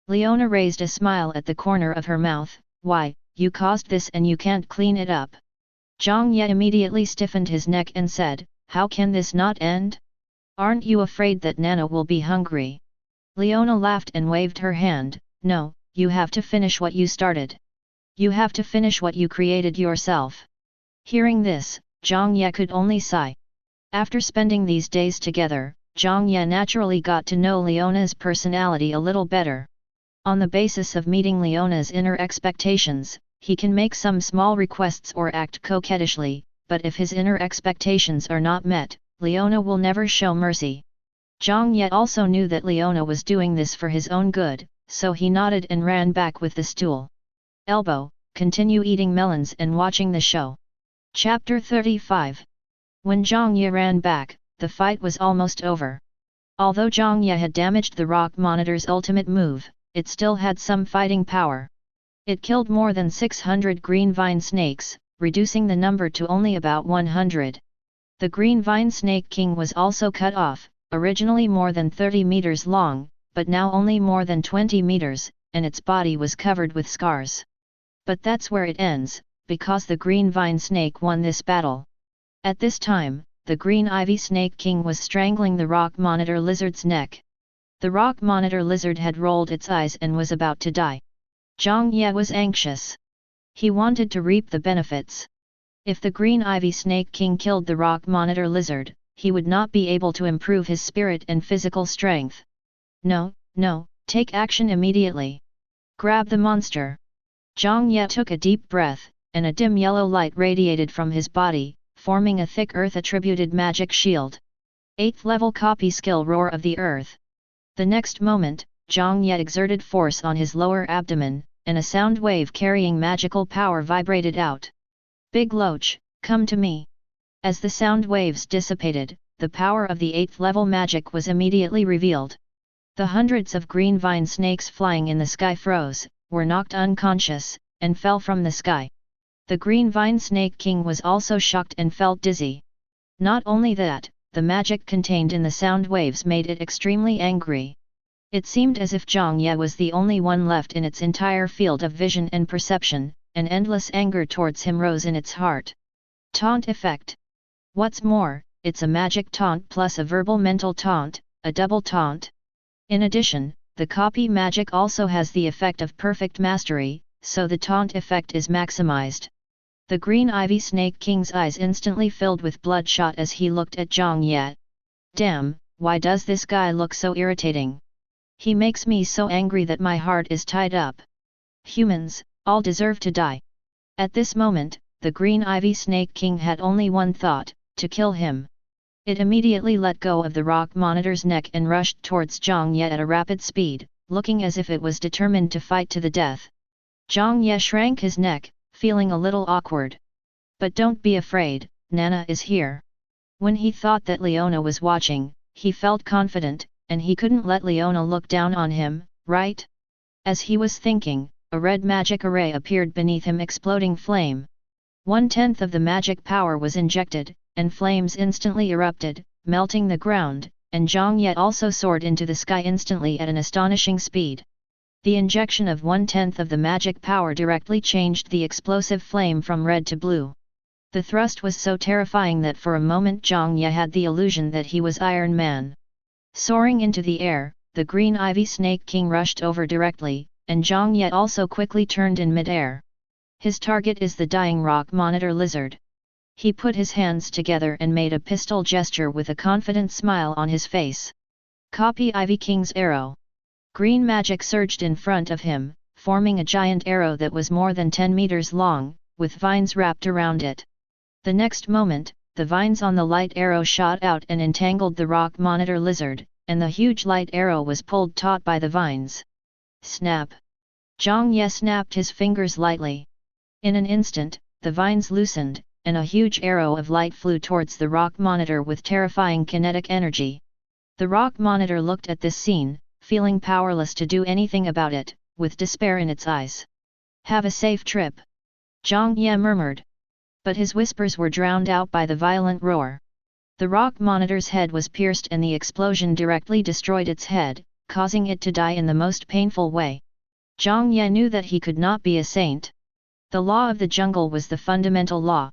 Leona raised a smile at the corner of her mouth, why, you caused this and you can't clean it up. Zhang Ye immediately stiffened his neck and said, how can this not end? Aren't you afraid that Nana will be hungry? Leona laughed and waved her hand, no, you have to finish what you started. You have to finish what you created yourself. Hearing this, Zhang Ye could only sigh. After spending these days together, Zhang Ye naturally got to know Leona's personality a little better. On the basis of meeting Leona's inner expectations, he can make some small requests or act coquettishly, but if his inner expectations are not met, Leona will never show mercy. Zhang Ye also knew that Leona was doing this for his own good, so he nodded and ran back with the stool. Elbow, continue eating melons and watching the show. Chapter 35. When Zhang Ye ran back, the fight was almost over. Although Zhang Ye had damaged the rock monitor's ultimate move, it still had some fighting power. It killed more than 600 green vine snakes, reducing the number to only about 100. The green vine snake king was also cut off, originally more than 30 meters long, but now only more than 20 meters, and its body was covered with scars. But that's where it ends, because the green vine snake won this battle. At this time, the green ivy snake king was strangling the rock monitor lizard's neck. The rock monitor lizard had rolled its eyes and was about to die. Zhang Ye was anxious. He wanted to reap the benefits. If the green ivy snake king killed the rock monitor lizard, he would not be able to improve his spirit and physical strength. No, take action immediately. Grab the monster. Zhang Ye took a deep breath, and a dim yellow light radiated from his body, forming a thick earth-attributed magic shield. 8th level copy skill Roar of the Earth. The next moment, Zhang Ye exerted force on his lower abdomen, and a sound wave carrying magical power vibrated out. Big Loach, come to me. As the sound waves dissipated, the power of the 8th level magic was immediately revealed. The hundreds of green vine snakes flying in the sky froze, were knocked unconscious, and fell from the sky. The green vine snake king was also shocked and felt dizzy. Not only that, the magic contained in the sound waves made it extremely angry. It seemed as if Zhang Ye was the only one left in its entire field of vision and perception, and endless anger towards him rose in its heart. Taunt effect. What's more, it's a magic taunt plus a verbal mental taunt, a double taunt. In addition, the copy magic also has the effect of perfect mastery, so the taunt effect is maximized. The green ivy snake king's eyes instantly filled with bloodshot as he looked at Zhang Ye. Damn, why does this guy look so irritating? He makes me so angry that my heart is tied up. Humans, all deserve to die. At this moment, the green ivy snake king had only one thought, to kill him. It immediately let go of the rock monitor's neck and rushed towards Zhang Ye at a rapid speed, looking as if it was determined to fight to the death. Zhang Ye shrank his neck, feeling a little awkward. But don't be afraid, Nana is here. When he thought that Leona was watching, he felt confident, and he couldn't let Leona look down on him, right? As he was thinking, a red magic array appeared beneath him, exploding flame. 1/10 of the magic power was injected, and flames instantly erupted, melting the ground, and Zhang Ye also soared into the sky instantly at an astonishing speed. The injection of 1/10 of the magic power directly changed the explosive flame from red to blue. The thrust was so terrifying that for a moment Zhang Ye had the illusion that he was Iron Man. Soaring into the air, the green ivy snake king rushed over directly, and Zhang Ye also quickly turned in mid-air. His target is the dying rock monitor lizard. He put his hands together and made a pistol gesture with a confident smile on his face. Copy Ivy King's arrow. Green magic surged in front of him, forming a giant arrow that was more than 10 meters long, with vines wrapped around it. The next moment, the vines on the light arrow shot out and entangled the rock monitor lizard, and the huge light arrow was pulled taut by the vines. Snap! Zhang Ye snapped his fingers lightly. In an instant, the vines loosened, and a huge arrow of light flew towards the rock monitor with terrifying kinetic energy. The rock monitor looked at this scene, feeling powerless to do anything about it, with despair in its eyes. Have a safe trip. Zhang Ye murmured. But his whispers were drowned out by the violent roar. The rock monitor's head was pierced and the explosion directly destroyed its head, causing it to die in the most painful way. Zhang Ye knew that he could not be a saint. The law of the jungle was the fundamental law.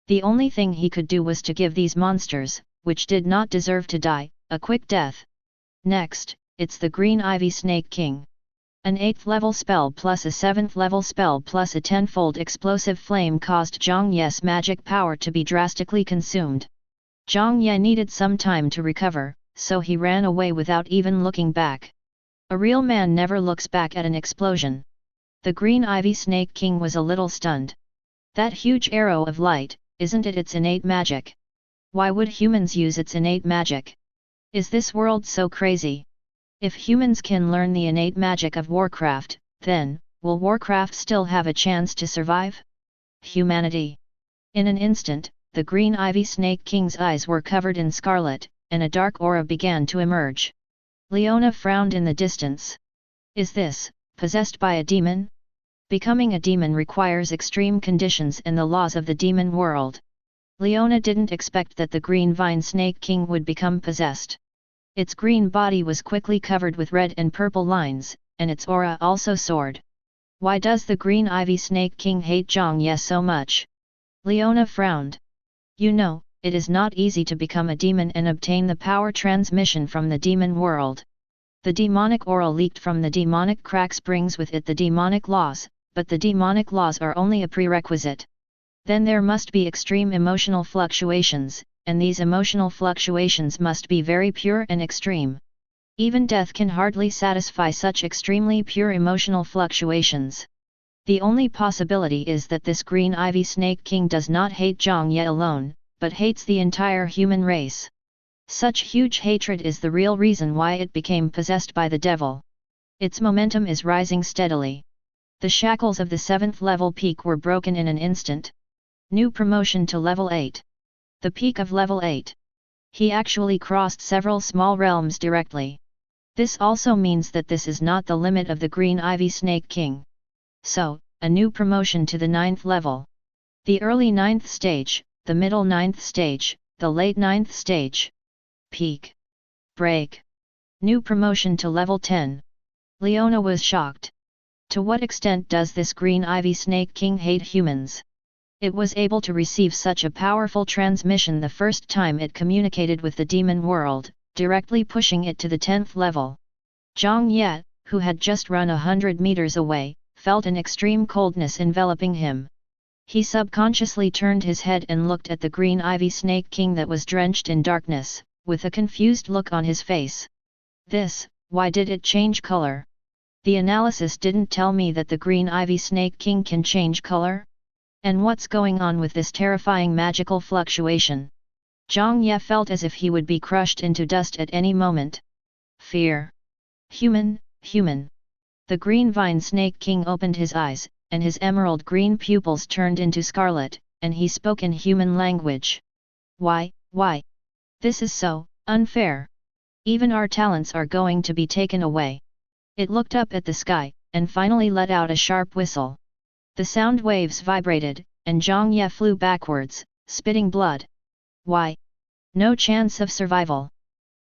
The only thing he could do was to give these monsters, which did not deserve to die, a quick death. Next, it's the Green Ivy Snake King. An 8th level spell plus a 7th level spell plus a 10-fold explosive flame caused Zhang Ye's magic power to be drastically consumed. Zhang Ye needed some time to recover, so he ran away without even looking back. A real man never looks back at an explosion. The Green Ivy Snake King was a little stunned. That huge arrow of light, isn't it its innate magic? Why would humans use its innate magic? Is this world so crazy? If humans can learn the innate magic of Warcraft, then, will Warcraft still have a chance to survive? Humanity. In an instant, the Green Ivy Snake King's eyes were covered in scarlet, and a dark aura began to emerge. Leona frowned in the distance. Is this, possessed by a demon? Becoming a demon requires extreme conditions and the laws of the demon world. Leona didn't expect that the Green Vine Snake King would become possessed. Its green body was quickly covered with red and purple lines, and its aura also soared. Why does the Green Ivy Snake King hate Zhang Ye so much? Leona frowned. You know, it is not easy to become a demon and obtain the power transmission from the demon world. The demonic aura leaked from the demonic cracks brings with it the demonic laws, but the demonic laws are only a prerequisite. Then there must be extreme emotional fluctuations, and these emotional fluctuations must be very pure and extreme. Even death can hardly satisfy such extremely pure emotional fluctuations. The only possibility is that this Green Ivy Snake King does not hate Zhang Ye alone, but hates the entire human race. Such huge hatred is the real reason why it became possessed by the devil. Its momentum is rising steadily. The shackles of the 7th level peak were broken in an instant. New promotion to level 8. The peak of level 8. He actually crossed several small realms directly. This also means that this is not the limit of the Green Ivy Snake King. So, a new promotion to the 9th level. The early 9th stage, the middle 9th stage, the late 9th stage. Peak. Break. New promotion to level 10. Leona was shocked. To what extent does this Green Ivy Snake King hate humans? It was able to receive such a powerful transmission the first time it communicated with the demon world, directly pushing it to the 10th level. Zhang Ye, who had just run 100 meters away, felt an extreme coldness enveloping him. He subconsciously turned his head and looked at the Green Ivy Snake King that was drenched in darkness, with a confused look on his face. Why did it change color? The analysis didn't tell me that the Green Ivy Snake King can change color? And what's going on with this terrifying magical fluctuation? Zhang Ye felt as if he would be crushed into dust at any moment. Fear. Human. The Green Vine Snake King opened his eyes, and his emerald green pupils turned into scarlet, and he spoke in human language. Why? This is so unfair. Even our talents are going to be taken away. It looked up at the sky, and finally let out a sharp whistle. The sound waves vibrated, and Zhang Ye flew backwards, spitting blood. Why? No chance of survival.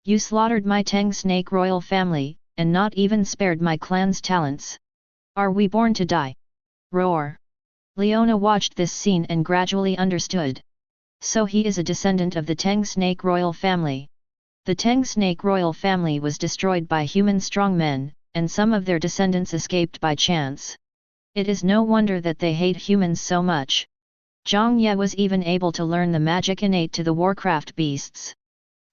You slaughtered my Tang Snake royal family, and not even spared my clan's talents. Are we born to die? Roar. Leona watched this scene and gradually understood. So he is a descendant of the Tang Snake royal family. The Tang Snake royal family was destroyed by human strongmen, and some of their descendants escaped by chance. It is no wonder that they hate humans so much. Zhang Ye was even able to learn the magic innate to the Warcraft beasts.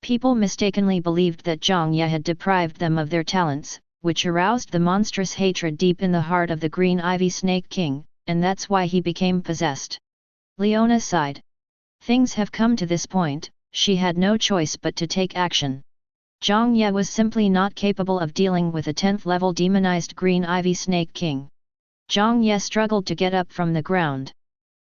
People mistakenly believed that Zhang Ye had deprived them of their talents, which aroused the monstrous hatred deep in the heart of the Green Ivy Snake King, and that's why he became possessed. Leona sighed. Things have come to this point, she had no choice but to take action. Zhang Ye was simply not capable of dealing with a 10th level demonized Green Ivy Snake King. Zhang Ye struggled to get up from the ground.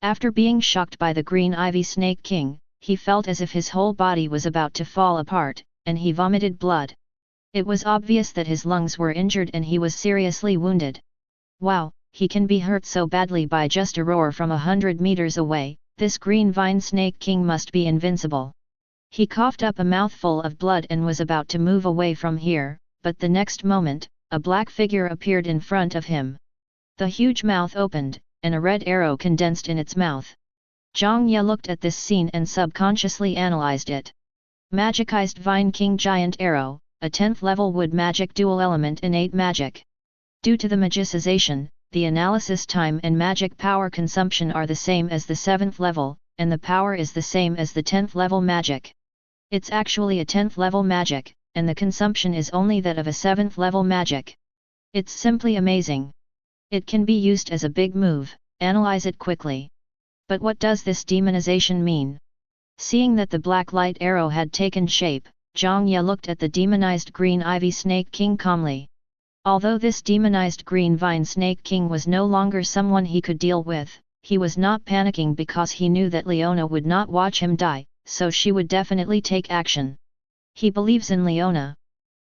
After being shocked by the Green Ivy Snake King, he felt as if his whole body was about to fall apart, and he vomited blood. It was obvious that his lungs were injured and he was seriously wounded. Wow, he can be hurt so badly by just a roar from 100 meters away, this Green Vine Snake King must be invincible. He coughed up a mouthful of blood and was about to move away from here, but the next moment, a black figure appeared in front of him. The huge mouth opened, and a red arrow condensed in its mouth. Zhang Ye looked at this scene and subconsciously analyzed it. Magicized Vine King Giant Arrow, a 10th level wood magic dual element innate magic. Due to the magicization, the analysis time and magic power consumption are the same as the 7th level, and the power is the same as the 10th level magic. It's actually a 10th level magic, and the consumption is only that of a 7th level magic. It's simply amazing. It can be used as a big move, analyze it quickly. But what does this demonization mean? Seeing that the black light arrow had taken shape, Zhang Ye looked at the demonized Green Ivy Snake King calmly. Although this demonized Green Vine Snake King was no longer someone he could deal with, he was not panicking because he knew that Leona would not watch him die, so she would definitely take action. He believes in Leona.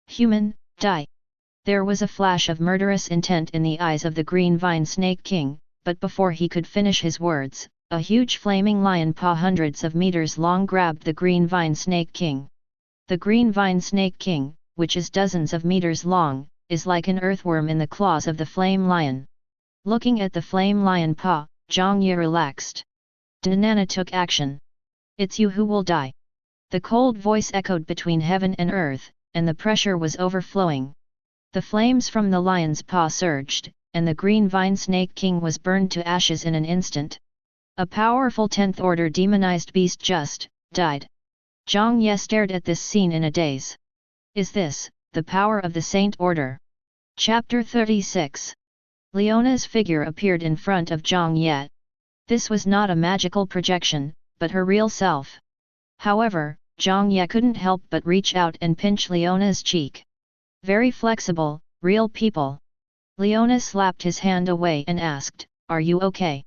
Human, die. There was a flash of murderous intent in the eyes of the Green Vine Snake King, but before he could finish his words, a huge flaming lion paw hundreds of meters long grabbed the Green Vine Snake King. The Green Vine Snake King, which is dozens of meters long, is like an earthworm in the claws of the flame lion. Looking at the flame lion paw, Zhang Ye relaxed. Nana took action. It's you who will die. The cold voice echoed between heaven and earth, and the pressure was overflowing. The flames from the lion's paw surged, and the green vine snake king was burned to ashes in an instant. A powerful 10th order demonized beast just died. Zhang Ye stared at this scene in a daze. Is this the power of the Saint Order? Chapter 36. Leona's figure appeared in front of Zhang Ye. This was not a magical projection, but her real self. However, Zhang Ye couldn't help but reach out and pinch Leona's cheek. Very flexible, real people. Leona slapped his hand away and asked, "Are you okay?"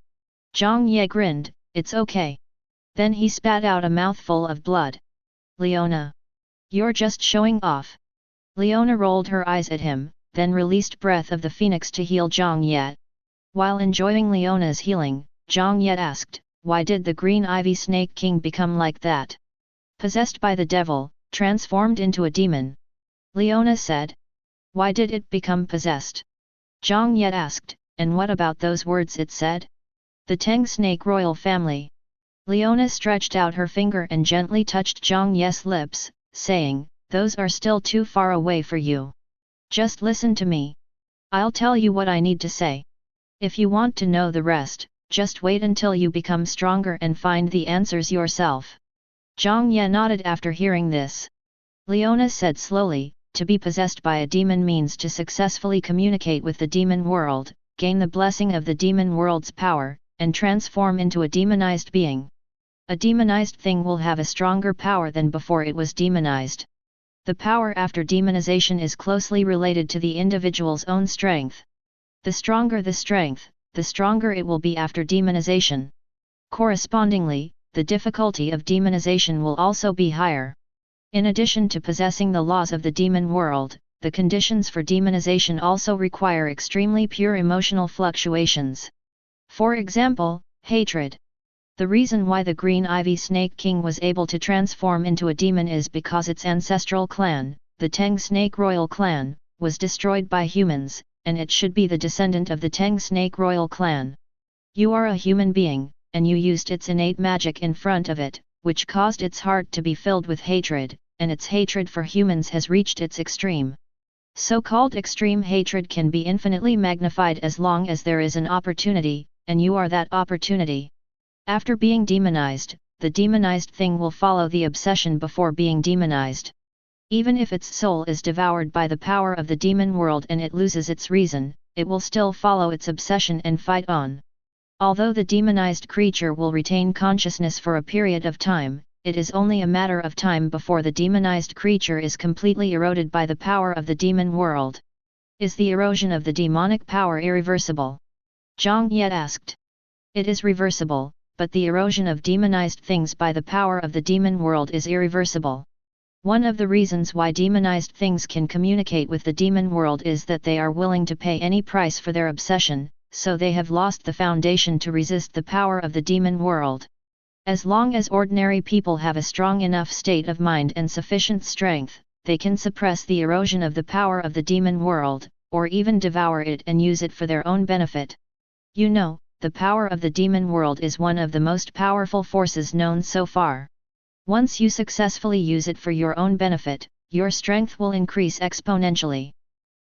Zhang Ye grinned, "It's okay." Then he spat out a mouthful of blood. "Leona, you're just showing off." Leona rolled her eyes at him, then released breath of the phoenix to heal Zhang Ye. While enjoying Leona's healing, Zhang Ye asked, "Why did the green ivy snake king become like that?" "Possessed by the devil, transformed into a demon." Leona said. "Why did it become possessed?" Zhang Ye asked, "And what about those words it said?" "The Tang snake royal family." Leona stretched out her finger and gently touched Zhang Ye's lips, saying, "Those are still too far away for you. Just listen to me. I'll tell you what I need to say. If you want to know the rest, just wait until you become stronger and find the answers yourself." Zhang Ye nodded after hearing this. Leona said slowly, "To be possessed by a demon means to successfully communicate with the demon world, gain the blessing of the demon world's power, and transform into a demonized being. A demonized thing will have a stronger power than before it was demonized. The power after demonization is closely related to the individual's own strength. The stronger the strength, the stronger it will be after demonization. Correspondingly, the difficulty of demonization will also be higher. In addition to possessing the laws of the demon world, the conditions for demonization also require extremely pure emotional fluctuations. For example, hatred. The reason why the Green Ivy Snake King was able to transform into a demon is because its ancestral clan, the Tang Snake Royal Clan, was destroyed by humans, and it should be the descendant of the Tang Snake Royal Clan. You are a human being, and you used its innate magic in front of it, which caused its heart to be filled with hatred, and its hatred for humans has reached its extreme. So-called extreme hatred can be infinitely magnified as long as there is an opportunity, and you are that opportunity. After being demonized, the demonized thing will follow the obsession before being demonized. Even if its soul is devoured by the power of the demon world and it loses its reason, it will still follow its obsession and fight on. Although the demonized creature will retain consciousness for a period of time, it is only a matter of time before the demonized creature is completely eroded by the power of the demon world. Is the erosion of the demonic power irreversible? Zhang Ye asked. It is reversible, but the erosion of demonized things by the power of the demon world is irreversible. One of the reasons why demonized things can communicate with the demon world is that they are willing to pay any price for their obsession, so they have lost the foundation to resist the power of the demon world. As long as ordinary people have a strong enough state of mind and sufficient strength, they can suppress the erosion of the power of the demon world, or even devour it and use it for their own benefit. You know, the power of the demon world is one of the most powerful forces known so far. Once you successfully use it for your own benefit, your strength will increase exponentially.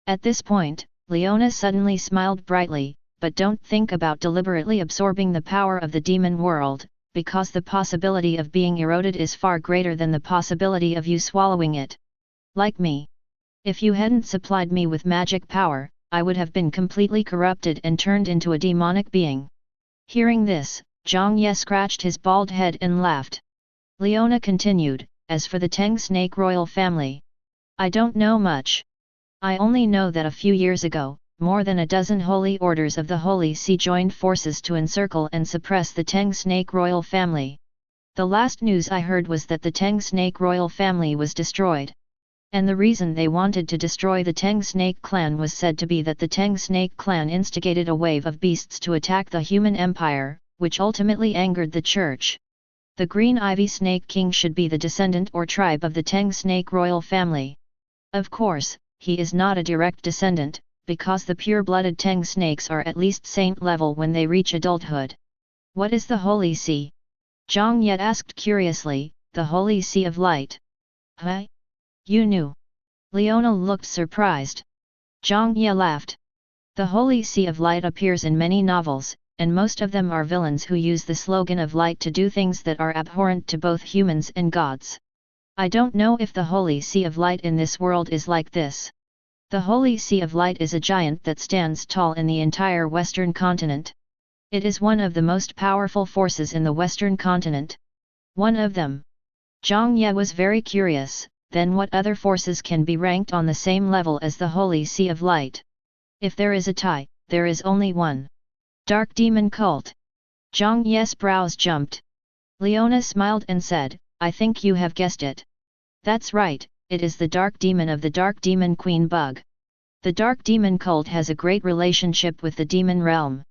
At this point, Leona suddenly smiled brightly, but don't think about deliberately absorbing the power of the demon world, because the possibility of being eroded is far greater than the possibility of you swallowing it. Like me. If you hadn't supplied me with magic power, I would have been completely corrupted and turned into a demonic being. Hearing this, Zhang Ye scratched his bald head and laughed. Leona continued, as for the Tang Snake royal family, I don't know much. I only know that a few years ago, more than a dozen holy orders of the Holy See joined forces to encircle and suppress the Tang Snake royal family. The last news I heard was that the Tang Snake royal family was destroyed. And the reason they wanted to destroy the Tang Snake clan was said to be that the Tang Snake clan instigated a wave of beasts to attack the human empire, which ultimately angered the church. The Green Ivy Snake King should be the descendant or tribe of the Tang Snake royal family. Of course, he is not a direct descendant, because the pure-blooded Tang snakes are at least saint level when they reach adulthood. What is the Holy Sea? Zhang Ye asked curiously. The Holy Sea of Light. Huh? You knew? Leona looked surprised. Zhang Ye laughed. The Holy Sea of Light appears in many novels, and most of them are villains who use the slogan of light to do things that are abhorrent to both humans and gods. I don't know if the Holy Sea of Light in this world is like this. The Holy Sea of Light is a giant that stands tall in the entire Western continent. It is one of the most powerful forces in the Western continent. One of them. Zhang Ye was very curious, then what other forces can be ranked on the same level as the Holy Sea of Light? If there is a tie, there is only one. Dark Demon Cult. Zhang Ye's brows jumped. Leona smiled and said, I think you have guessed it. That's right, it is the Dark Demon of the Dark Demon Queen Bug. The Dark Demon Cult has a great relationship with the demon realm.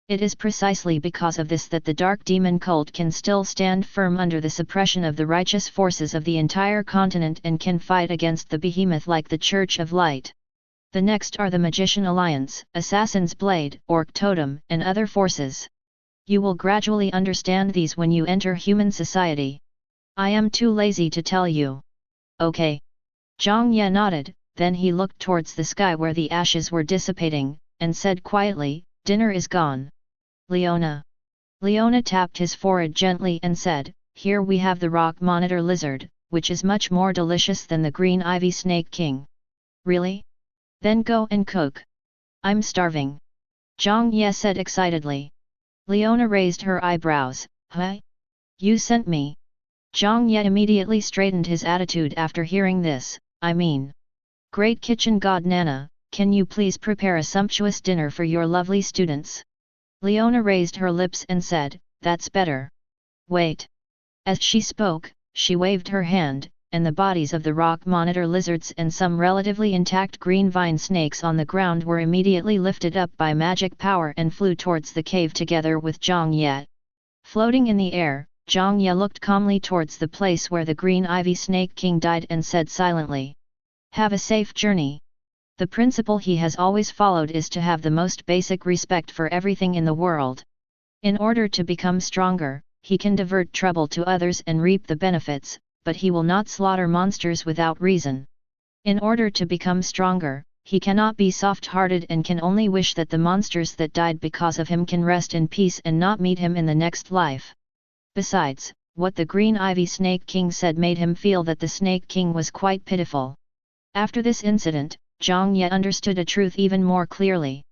It is precisely because of this that the Dark Demon Cult can still stand firm under the suppression of the righteous forces of the entire continent and can fight against the behemoth like the Church of Light. The next are the Magician Alliance, Assassin's Blade, Orc Totem, and other forces. You will gradually understand these when you enter human society. I am too lazy to tell you. Okay. Zhang Ye nodded, then he looked towards the sky where the ashes were dissipating, and said quietly, dinner is gone. Leona. Leona tapped his forehead gently and said, here we have the rock monitor lizard, which is much more delicious than the green ivy snake king. Really? Then go and cook. I'm starving. Zhang Ye said excitedly. Leona raised her eyebrows. Huh? You sent me? Zhang Ye immediately straightened his attitude after hearing this. I mean. Great kitchen god Nana, can you please prepare a sumptuous dinner for your lovely students? Leona raised her lips and said, that's better. Wait. As she spoke, she waved her hand, and the bodies of the rock monitor lizards and some relatively intact green vine snakes on the ground were immediately lifted up by magic power and flew towards the cave together with Zhang Ye. Floating in the air, Zhang Ye looked calmly towards the place where the green ivy snake king died and said silently, have a safe journey. The principle he has always followed is to have the most basic respect for everything in the world. In order to become stronger, he can divert trouble to others and reap the benefits, but he will not slaughter monsters without reason. In order to become stronger, he cannot be soft-hearted and can only wish that the monsters that died because of him can rest in peace and not meet him in the next life. Besides, what the Green Ivy Snake King said made him feel that the Snake King was quite pitiful. After this incident, Zhang Ye understood a truth even more clearly.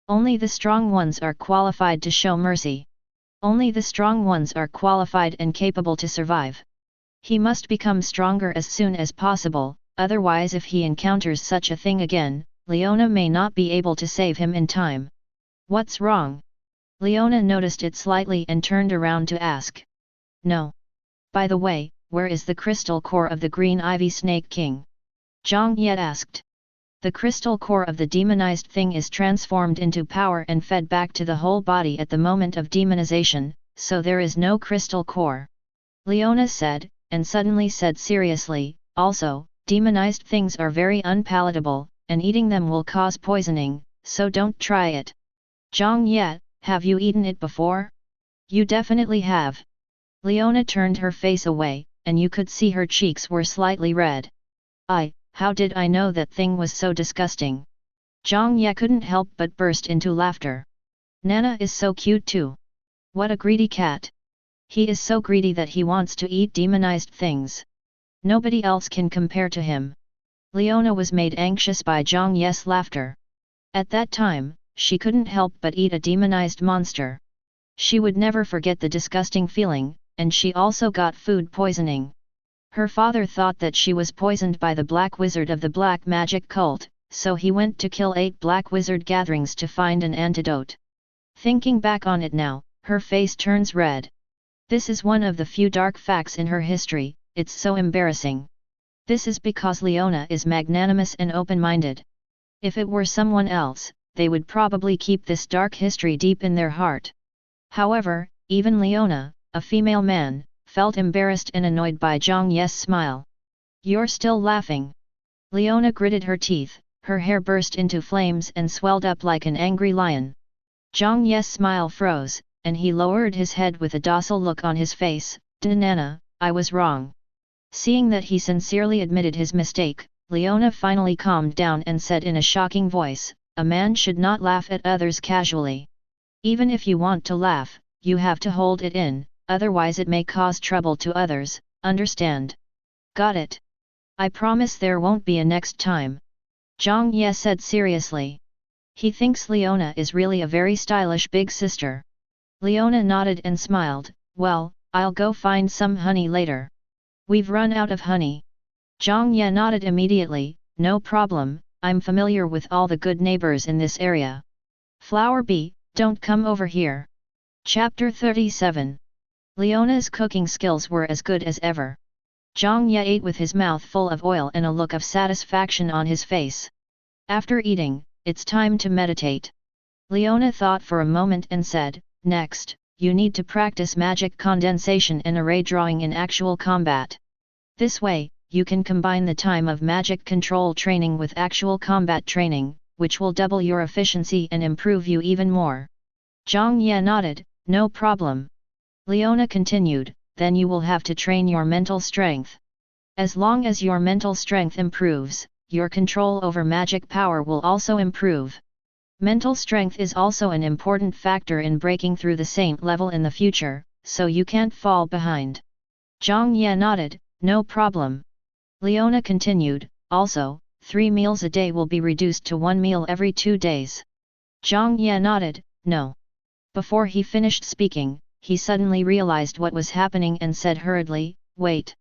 Only the strong ones are qualified to show mercy. Only the strong ones are qualified and capable to survive. He must become stronger as soon as possible, otherwise if he encounters such a thing again, Leona may not be able to save him in time. What's wrong? Leona noticed it slightly and turned around to ask. No. By the way, where is the crystal core of the Green Ivy Snake King? Zhang Ye asked. The crystal core of the demonized thing is transformed into power and fed back to the whole body at the moment of demonization, so there is no crystal core. Leona said, and suddenly said seriously, also, demonized things are very unpalatable, and eating them will cause poisoning, so don't try it. Zhang Ye, have you eaten it before? You definitely have. Leona turned her face away, and you could see her cheeks were slightly red. How did I know that thing was so disgusting? Zhang Ye couldn't help but burst into laughter. Nana is so cute too. What a greedy cat. He is so greedy that he wants to eat demonized things. Nobody else can compare to him. Leona was made anxious by Zhang Ye's laughter. At that time, she couldn't help but eat a demonized monster. She would never forget the disgusting feeling, and she also got food poisoning. Her father thought that she was poisoned by the Black Wizard of the Black Magic Cult, so he went to kill 8 Black Wizard gatherings to find an antidote. Thinking back on it now, her face turns red. This is one of the few dark facts in her history, it's so embarrassing. This is because Leona is magnanimous and open-minded. If it were someone else, they would probably keep this dark history deep in their heart. However, even Leona, a female man, felt embarrassed and annoyed by Zhang Ye's smile. You're still laughing. Leona gritted her teeth, Her hair burst into flames and swelled up like an angry lion. Zhang Ye's smile froze, and he lowered his head with a docile look on his face. Nana, I was wrong. Seeing that he sincerely admitted his mistake, Leona finally calmed down and said in a shocking voice, a man should not laugh at others casually. Even if you want to laugh, you have to hold it in, otherwise it may cause trouble to others, understand? Got it? I promise there won't be a next time. Zhang Ye said seriously. He thinks Leona is really a very stylish big sister. Leona nodded and smiled, well, I'll go find some honey later. We've run out of honey. Zhang Ye nodded immediately, no problem, I'm familiar with all the good neighbors in this area. Flower bee, don't come over here. Chapter 37. Leona's cooking skills were as good as ever. Zhang Ye ate with his mouth full of oil and a look of satisfaction on his face. After eating, it's time to meditate. Leona thought for a moment and said, next, you need to practice magic condensation and array drawing in actual combat. This way, you can combine the time of magic control training with actual combat training, which will double your efficiency and improve you even more. Zhang Ye nodded, no problem. Leona continued, then you will have to train your mental strength. As long as your mental strength improves, your control over magic power will also improve. Mental strength is also an important factor in breaking through the saint level in the future, so you can't fall behind. Zhang Ye nodded, no problem. Leona continued, also, 3 meals a day will be reduced to 1 meal every 2 days. Zhang Ye nodded, no. Before he finished speaking, he suddenly realized what was happening and said hurriedly, wait.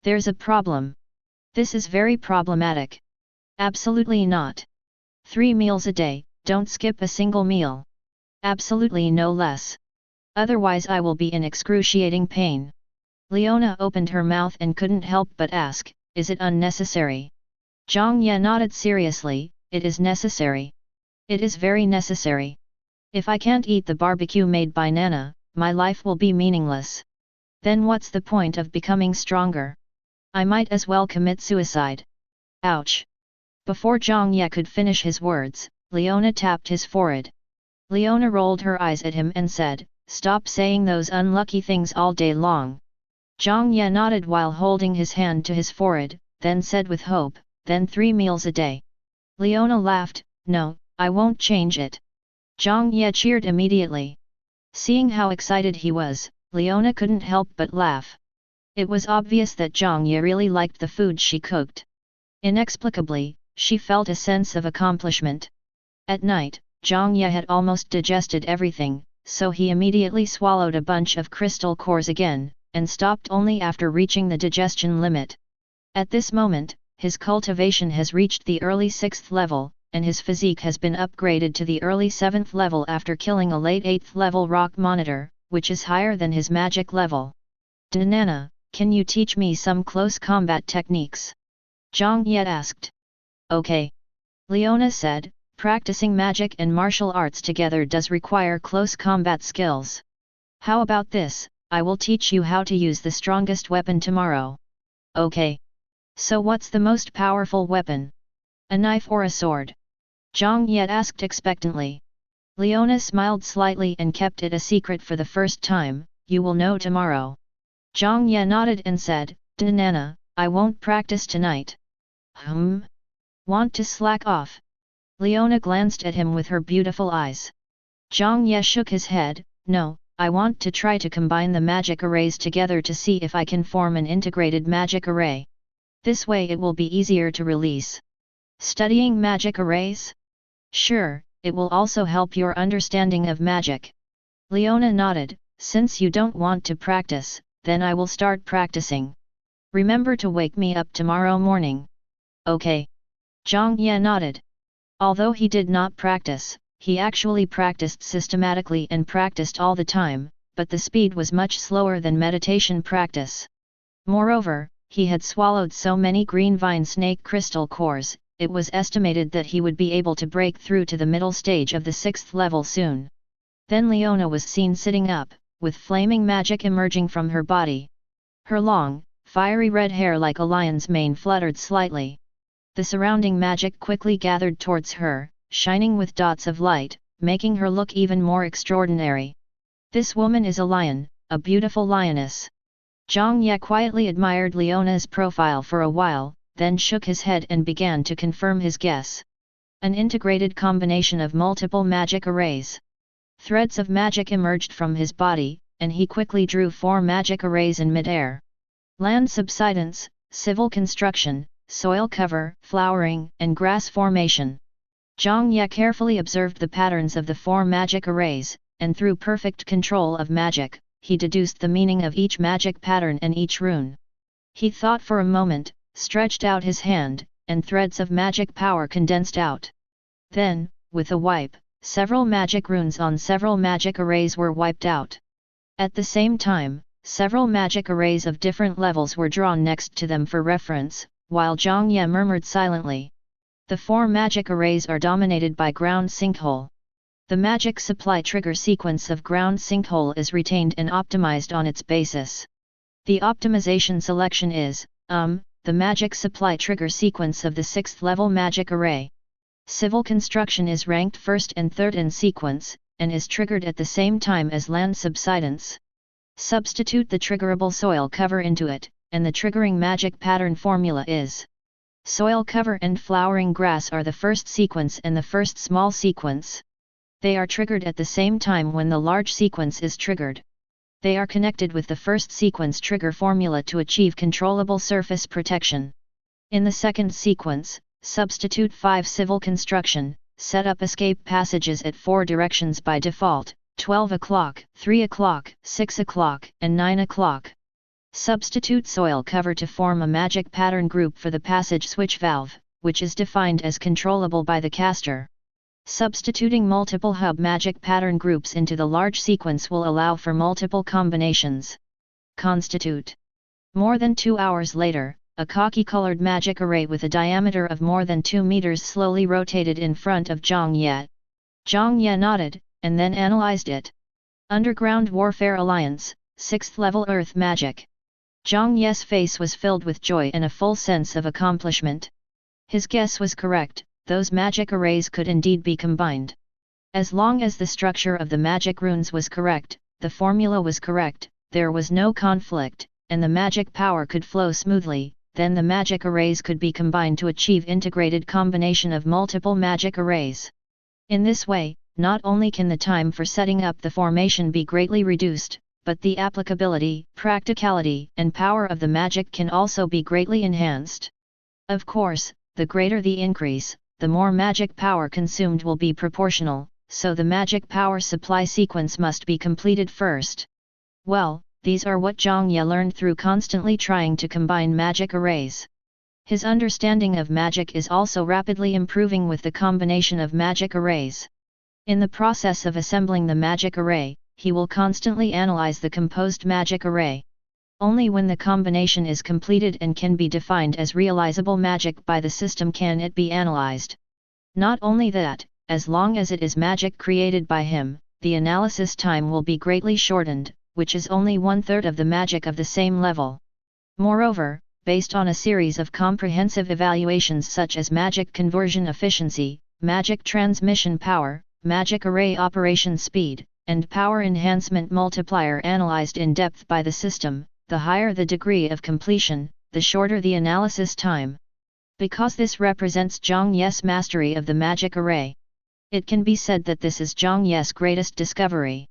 There's a problem. This is very problematic. Absolutely not. 3 meals a day, don't skip a single meal. Absolutely no less. Otherwise I will be in excruciating pain. Leona opened her mouth and couldn't help but ask, is it unnecessary? Zhang Ye nodded seriously, it is necessary. It is very necessary. If I can't eat the barbecue made by Nana, my life will be meaningless. Then what's the point of becoming stronger? I might as well commit suicide. Ouch! Before Zhang Ye could finish his words, Leona tapped his forehead. Leona rolled her eyes at him and said, stop saying those unlucky things all day long. Zhang Ye nodded while holding his hand to his forehead, then said with hope, then 3 meals a day. Leona laughed, no, I won't change it. Zhang Ye cheered immediately. Seeing how excited he was, Leona couldn't help but laugh. It was obvious that Zhang Ye really liked the food she cooked. Inexplicably, she felt a sense of accomplishment. At night, Zhang Ye had almost digested everything, so he immediately swallowed a bunch of crystal cores again, and stopped only after reaching the digestion limit. At this moment, his cultivation has reached the early 6th level, and his physique has been upgraded to the early 7th level after killing a late 8th level rock monitor, which is higher than his magic level. Nana, can you teach me some close combat techniques? Zhang Ye asked. Okay. Leona said, practicing magic and martial arts together does require close combat skills. How about this, I will teach you how to use the strongest weapon tomorrow. Okay. So what's the most powerful weapon? A knife or a sword? Zhang Ye asked expectantly. Leona smiled slightly and kept it a secret for the first time, you will know tomorrow. Zhang Ye nodded and said, Nana, I won't practice tonight. Want to slack off? Leona glanced at him with her beautiful eyes. Zhang Ye shook his head, no, I want to try to combine the magic arrays together to see if I can form an integrated magic array. This way it will be easier to release. Studying magic arrays? Sure, it will also help your understanding of magic. Leona nodded, since you don't want to practice, then I will start practicing. Remember to wake me up tomorrow morning. Okay. Zhang Ye nodded. Although he did not practice, he actually practiced systematically and practiced all the time, but the speed was much slower than meditation practice. Moreover, he had swallowed so many green vine snake crystal cores, it was estimated that he would be able to break through to the middle stage of the 6th level soon. Then Leona was seen sitting up, with flaming magic emerging from her body. Her long, fiery red hair like a lion's mane fluttered slightly. The surrounding magic quickly gathered towards her, shining with dots of light, making her look even more extraordinary. This woman is a lion, a beautiful lioness. Zhang Ye quietly admired Leona's profile for a while, then shook his head and began to confirm his guess. An integrated combination of multiple magic arrays. Threads of magic emerged from his body, and he quickly drew 4 magic arrays in mid-air. Land subsidence, civil construction, soil cover, flowering, and grass formation. Zhang Ye carefully observed the patterns of the 4 magic arrays, and through perfect control of magic, he deduced the meaning of each magic pattern and each rune. He thought for a moment, stretched out his hand, and threads of magic power condensed out. Then, with a wipe, several magic runes on several magic arrays were wiped out. At the same time, several magic arrays of different levels were drawn next to them for reference, while Zhang Ye murmured silently. The 4 magic arrays are dominated by ground sinkhole. The magic supply trigger sequence of ground sinkhole is retained and optimized on its basis. The optimization selection is, the magic supply trigger sequence of the 6th level magic array. Civil construction is ranked 1st and 3rd in sequence, and is triggered at the same time as land subsidence. Substitute the triggerable soil cover into it, and the triggering magic pattern formula is: soil cover and flowering grass are the 1st sequence and the 1st small sequence. They are triggered at the same time when the large sequence is triggered. They are connected with the 1st sequence trigger formula to achieve controllable surface protection. In the 2nd sequence, substitute 5 civil construction, set up escape passages at 4 directions by default, 12 o'clock, 3 o'clock, 6 o'clock, and 9 o'clock. Substitute soil cover to form a magic pattern group for the passage switch valve, which is defined as controllable by the caster. Substituting multiple hub magic pattern groups into the large sequence will allow for multiple combinations. Constitute. More than 2 hours later, a khaki-colored magic array with a diameter of more than 2 meters slowly rotated in front of Zhang Ye. Zhang Ye nodded, and then analyzed it. Underground Warfare Alliance, 6th level Earth Magic. Zhang Ye's face was filled with joy and a full sense of accomplishment. His guess was correct. Those magic arrays could indeed be combined. As long as the structure of the magic runes was correct, the formula was correct, there was no conflict, and the magic power could flow smoothly, then the magic arrays could be combined to achieve integrated combination of multiple magic arrays. In this way, not only can the time for setting up the formation be greatly reduced, but the applicability, practicality, and power of the magic can also be greatly enhanced. Of course, the greater the increase, the more magic power consumed will be proportional, so the magic power supply sequence must be completed first. Well, these are what Zhang Ye learned through constantly trying to combine magic arrays. His understanding of magic is also rapidly improving with the combination of magic arrays. In the process of assembling the magic array, he will constantly analyze the composed magic array. Only when the combination is completed and can be defined as realizable magic by the system can it be analyzed. Not only that, as long as it is magic created by him, the analysis time will be greatly shortened, which is only 1/3 of the magic of the same level. Moreover, based on a series of comprehensive evaluations such as magic conversion efficiency, magic transmission power, magic array operation speed, and power enhancement multiplier analyzed in depth by the system, the higher the degree of completion, the shorter the analysis time. Because this represents Zhang Ye's mastery of the magic array. It can be said that this is Zhang Ye's greatest discovery.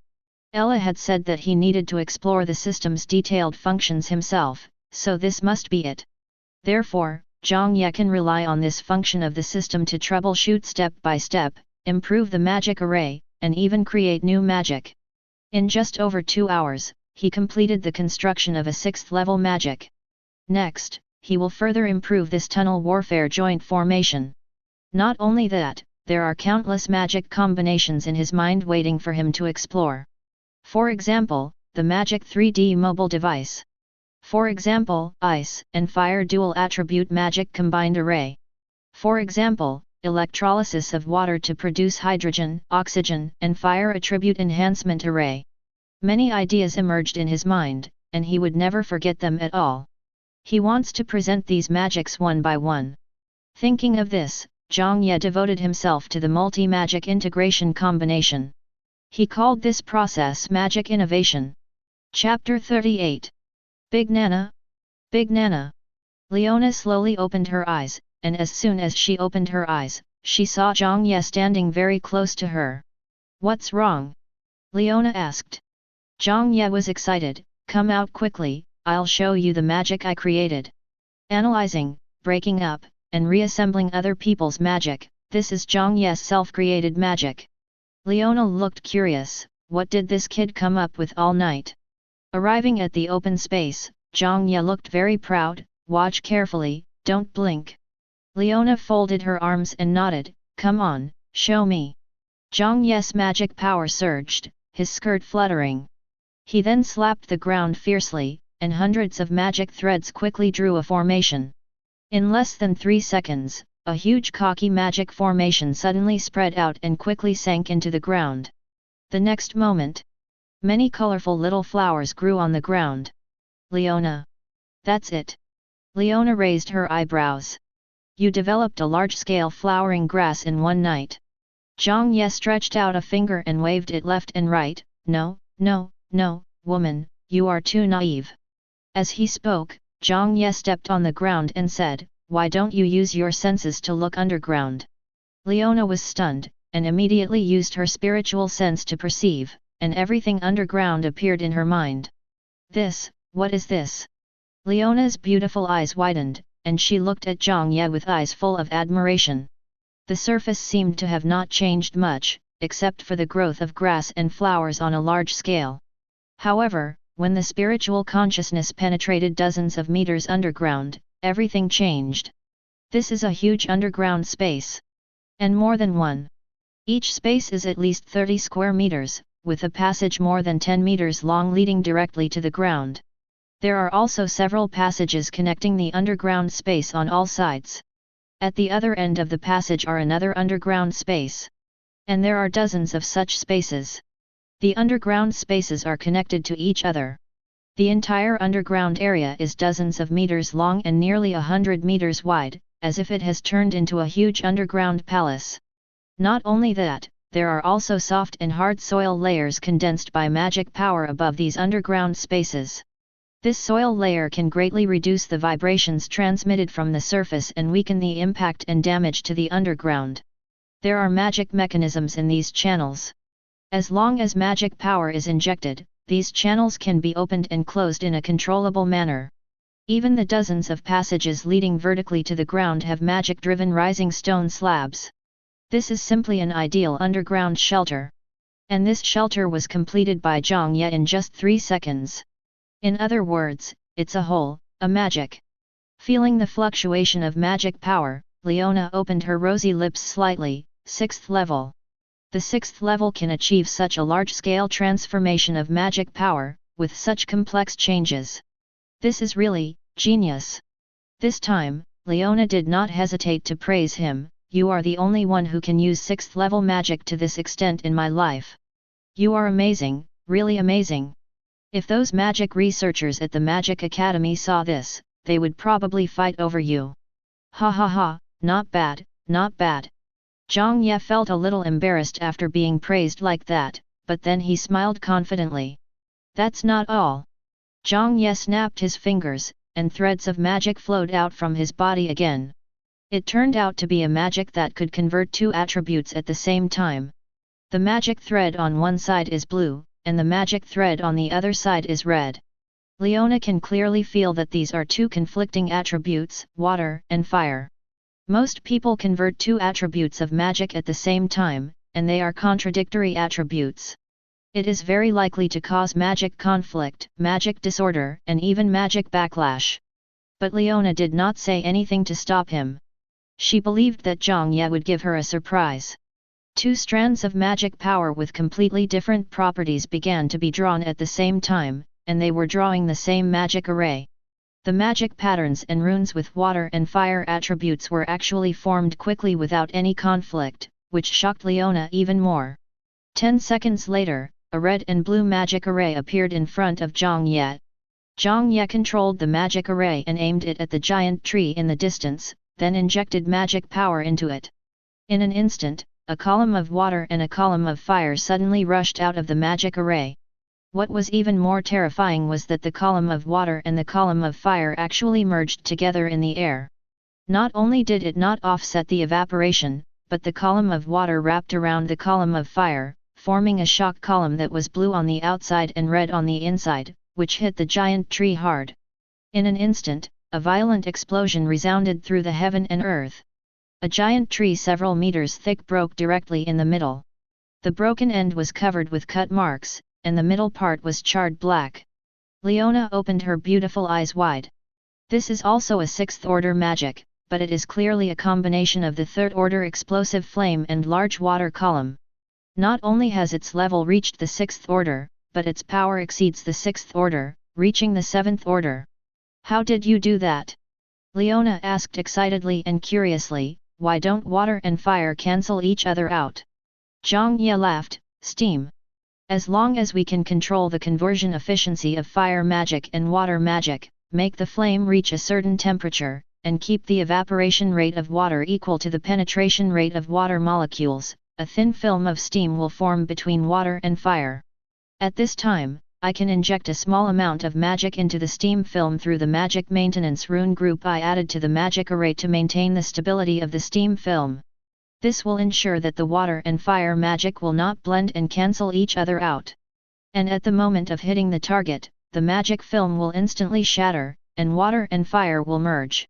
Ella had said that he needed to explore the system's detailed functions himself, so this must be it. Therefore, Zhang Ye can rely on this function of the system to troubleshoot step by step, improve the magic array, and even create new magic. In just over 2 hours, he completed the construction of a 6th level magic. Next, he will further improve this tunnel warfare joint formation. Not only that, there are countless magic combinations in his mind waiting for him to explore. For example, the magic 3D mobile device. For example, ice and fire dual attribute magic combined array. For example, electrolysis of water to produce hydrogen, oxygen, and fire attribute enhancement array. Many ideas emerged in his mind, and he would never forget them at all. He wants to present these magics one by one. Thinking of this, Zhang Ye devoted himself to the multi-magic integration combination. He called this process magic innovation. Chapter 38. Big Nana? Big Nana. Leona slowly opened her eyes, and as soon as she opened her eyes, she saw Zhang Ye standing very close to her. What's wrong? Leona asked. Zhang Ye was excited. Come out quickly, I'll show you the magic I created. Analyzing, breaking up, and reassembling other people's magic, this is Zhang Ye's self-created magic. Leona looked curious, what did this kid come up with all night? Arriving at the open space, Zhang Ye looked very proud. Watch carefully, don't blink. Leona folded her arms and nodded, come on, show me. Zhang Ye's magic power surged, his skirt fluttering. He then slapped the ground fiercely, and hundreds of magic threads quickly drew a formation. In less than 3 seconds, a huge cocky magic formation suddenly spread out and quickly sank into the ground. The next moment, many colorful little flowers grew on the ground. Leona. That's it. Leona raised her eyebrows. You developed a large-scale flowering grass in one night. Zhang Ye stretched out a finger and waved it left and right. No, no, no, woman, you are too naive. As he spoke, Zhang Ye stepped on the ground and said, why don't you use your senses to look underground? Leona was stunned, and immediately used her spiritual sense to perceive, and everything underground appeared in her mind. What is this? Leona's beautiful eyes widened, and she looked at Zhang Ye with eyes full of admiration. The surface seemed to have not changed much, except for the growth of grass and flowers on a large scale. However, when the spiritual consciousness penetrated dozens of meters underground, everything changed. This is a huge underground space. And more than one. Each space is at least 30 square meters, with a passage more than 10 meters long leading directly to the ground. There are also several passages connecting the underground space on all sides. At the other end of the passage are another underground space. And there are dozens of such spaces. The underground spaces are connected to each other. The entire underground area is dozens of meters long and nearly 100 meters wide, as if it has turned into a huge underground palace. Not only that, there are also soft and hard soil layers condensed by magic power above these underground spaces. This soil layer can greatly reduce the vibrations transmitted from the surface and weaken the impact and damage to the underground. There are magic mechanisms in these channels. As long as magic power is injected, these channels can be opened and closed in a controllable manner. Even the dozens of passages leading vertically to the ground have magic-driven rising stone slabs. This is simply an ideal underground shelter. And this shelter was completed by Zhang Ye in just 3 seconds. In other words, it's a magic. Feeling the fluctuation of magic power, Leona opened her rosy lips slightly. 6th level. The 6th level can achieve such a large-scale transformation of magic power, with such complex changes. This is really genius. This time, Leona did not hesitate to praise him. You are the only one who can use 6th level magic to this extent in my life. You are amazing, really amazing. If those magic researchers at the Magic Academy saw this, they would probably fight over you. Ha ha ha, not bad, not bad. Zhang Ye felt a little embarrassed after being praised like that, but then he smiled confidently. That's not all. Zhang Ye snapped his fingers, and threads of magic flowed out from his body again. It turned out to be a magic that could convert 2 attributes at the same time. The magic thread on one side is blue, and the magic thread on the other side is red. Leona can clearly feel that these are 2 conflicting attributes, water and fire. Most people convert 2 attributes of magic at the same time, and they are contradictory attributes. It is very likely to cause magic conflict, magic disorder, and even magic backlash. But Leona did not say anything to stop him. She believed that Zhang Ye would give her a surprise. 2 strands of magic power with completely different properties began to be drawn at the same time, and they were drawing the same magic array. The magic patterns and runes with water and fire attributes were actually formed quickly without any conflict, which shocked Leona even more. 10 seconds later, a red and blue magic array appeared in front of Zhang Ye. Zhang Ye controlled the magic array and aimed it at the giant tree in the distance. then injected magic power into it. In an instant, a column of water and a column of fire suddenly rushed out of the magic array. What was even more terrifying was that the column of water and the column of fire actually merged together in the air. Not only did it not offset the evaporation, but the column of water wrapped around the column of fire, forming a shock column that was blue on the outside and red on the inside, which hit the giant tree hard. In an instant, a violent explosion resounded through the heaven and earth. A giant tree several meters thick broke directly in the middle. The broken end was covered with cut marks, and the middle part was charred black. Leona opened her beautiful eyes wide. This is also a 6th-order magic, but it is clearly a combination of the 3rd-order explosive flame and large water column. Not only has its level reached the 6th order, but its power exceeds the 6th order, reaching the 7th order. How did you do that? Leona asked excitedly and curiously. Why don't water and fire cancel each other out? Zhang Ye laughed. Steam. As long as we can control the conversion efficiency of fire magic and water magic, make the flame reach a certain temperature, and keep the evaporation rate of water equal to the penetration rate of water molecules, a thin film of steam will form between water and fire. At this time, I can inject a small amount of magic into the steam film through the magic maintenance rune group I added to the magic array to maintain the stability of the steam film. This will ensure that the water and fire magic will not blend and cancel each other out. And at the moment of hitting the target, the magic film will instantly shatter, and water and fire will merge.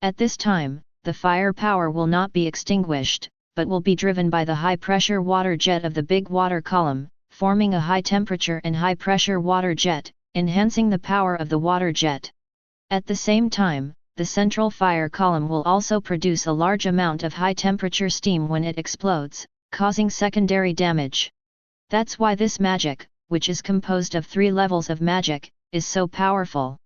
At this time, the fire power will not be extinguished, but will be driven by the high-pressure water jet of the big water column, forming a high-temperature and high-pressure water jet, enhancing the power of the water jet. At the same time, the central fire column will also produce a large amount of high-temperature steam when it explodes, causing secondary damage. That's why this magic, which is composed of 3 levels of magic, is so powerful.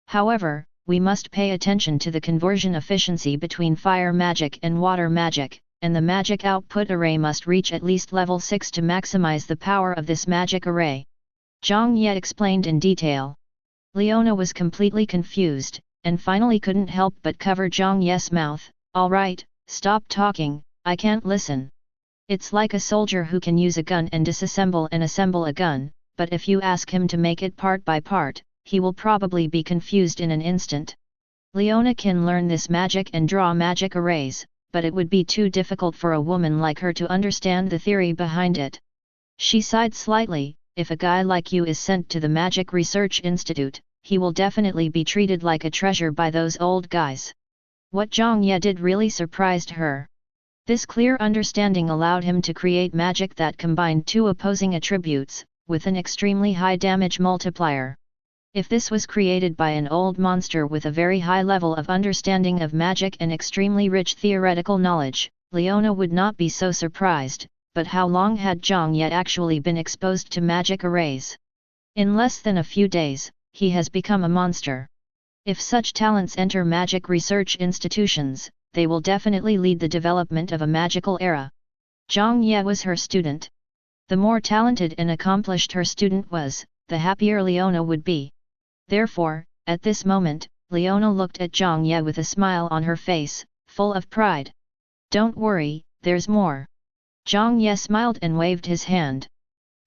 However, we must pay attention to the conversion efficiency between fire magic and water magic, and the magic output array must reach at least level 6 to maximize the power of this magic array. Zhang Ye explained in detail. Leona was completely confused, and finally couldn't help but cover Zhang Ye's mouth. All right, stop talking, I can't listen. It's like a soldier who can use a gun and disassemble and assemble a gun, but if you ask him to make it part by part, he will probably be confused in an instant. Leona can learn this magic and draw magic arrays, but it would be too difficult for a woman like her to understand the theory behind it. She sighed slightly. If a guy like you is sent to the Magic Research Institute, he will definitely be treated like a treasure by those old guys. What Zhang Ye did really surprised her. This clear understanding allowed him to create magic that combined 2 opposing attributes, with an extremely high damage multiplier. If this was created by an old monster with a very high level of understanding of magic and extremely rich theoretical knowledge, Leona would not be so surprised, but how long had Zhang Ye actually been exposed to magic arrays? In less than a few days, he has become a monster. If such talents enter magic research institutions, they will definitely lead the development of a magical era. Zhang Ye was her student. The more talented and accomplished her student was, the happier Leona would be. Therefore, at this moment, Leona looked at Zhang Ye with a smile on her face, full of pride. Don't worry, there's more. Zhang Ye smiled and waved his hand.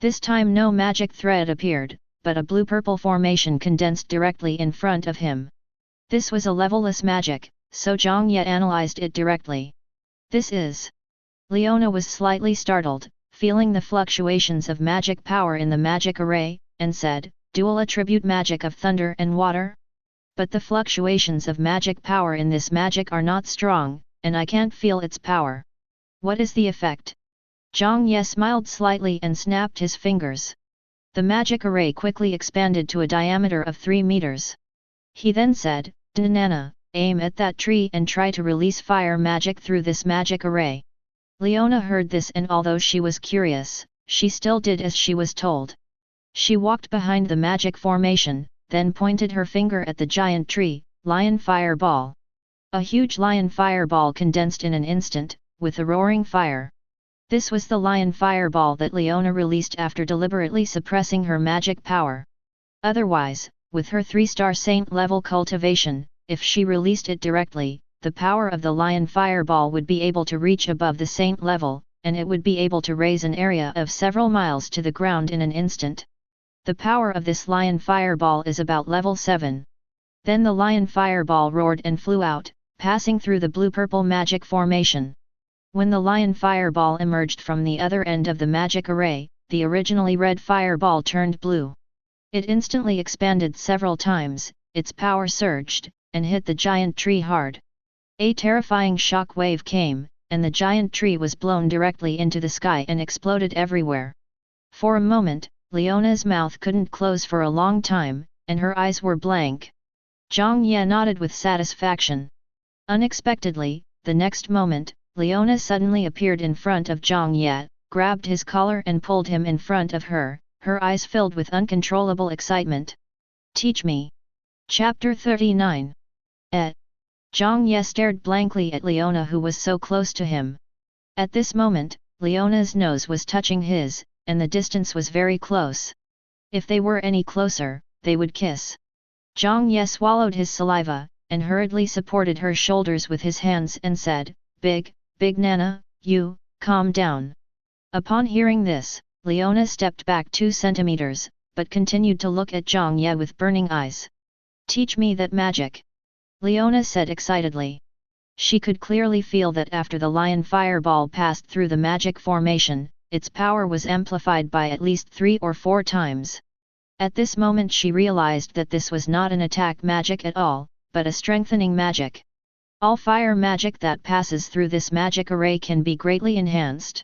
This time no magic thread appeared, but a blue-purple formation condensed directly in front of him. This was a levelless magic, so Zhang Ye analyzed it directly. This is... Leona was slightly startled, feeling the fluctuations of magic power in the magic array, and said, dual attribute magic of thunder and water? But the fluctuations of magic power in this magic are not strong, and I can't feel its power. What is the effect? Zhang Ye smiled slightly and snapped his fingers. The magic array quickly expanded to a diameter of 3 meters. He then said, Danana, aim at that tree and try to release fire magic through this magic array. Leona heard this, and although she was curious, she still did as she was told. She walked behind the magic formation, then pointed her finger at the giant tree, lion fireball. A huge lion fireball condensed in an instant, with a roaring fire. This was the lion fireball that Leona released after deliberately suppressing her magic power. Otherwise, with her 3-star saint level cultivation, if she released it directly, the power of the lion fireball would be able to reach above the saint level, and it would be able to raise an area of several miles to the ground in an instant. The power of this lion fireball is about level 7. Then the lion fireball roared and flew out, passing through the blue-purple magic formation. When the lion fireball emerged from the other end of the magic array, the originally red fireball turned blue. It instantly expanded several times, its power surged, and hit the giant tree hard. A terrifying shock wave came, and the giant tree was blown directly into the sky and exploded everywhere. For a moment, Leona's mouth couldn't close for a long time, and her eyes were blank. Zhang Ye nodded with satisfaction. Unexpectedly, the next moment, Leona suddenly appeared in front of Zhang Ye, grabbed his collar and pulled him in front of her, her eyes filled with uncontrollable excitement. Teach me. Chapter 39. Zhang Ye stared blankly at Leona, who was so close to him. At this moment, Leona's nose was touching his, and the distance was very close. If they were any closer, they would kiss. Zhang Ye swallowed his saliva, and hurriedly supported her shoulders with his hands and said, Big Nana, you, calm down. Upon hearing this, Leona stepped back 2 centimeters, but continued to look at Zhang Ye with burning eyes. Teach me that magic. Leona said excitedly. She could clearly feel that after the lion fireball passed through the magic formation, its power was amplified by at least 3 or 4 times. At this moment she realized that this was not an attack magic at all, but a strengthening magic. All fire magic that passes through this magic array can be greatly enhanced.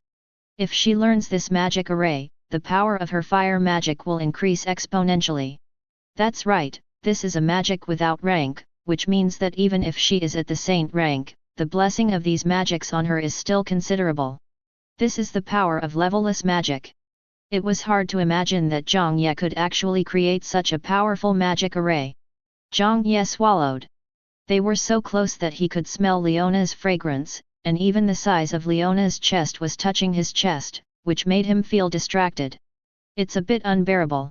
If she learns this magic array, the power of her fire magic will increase exponentially. That's right, this is a magic without rank, which means that even if she is at the saint rank, the blessing of these magics on her is still considerable. This is the power of levelless magic. It was hard to imagine that Zhang Ye could actually create such a powerful magic array. Zhang Ye swallowed. They were so close that he could smell Leona's fragrance, and even the size of Leona's chest was touching his chest, which made him feel distracted. It's a bit unbearable.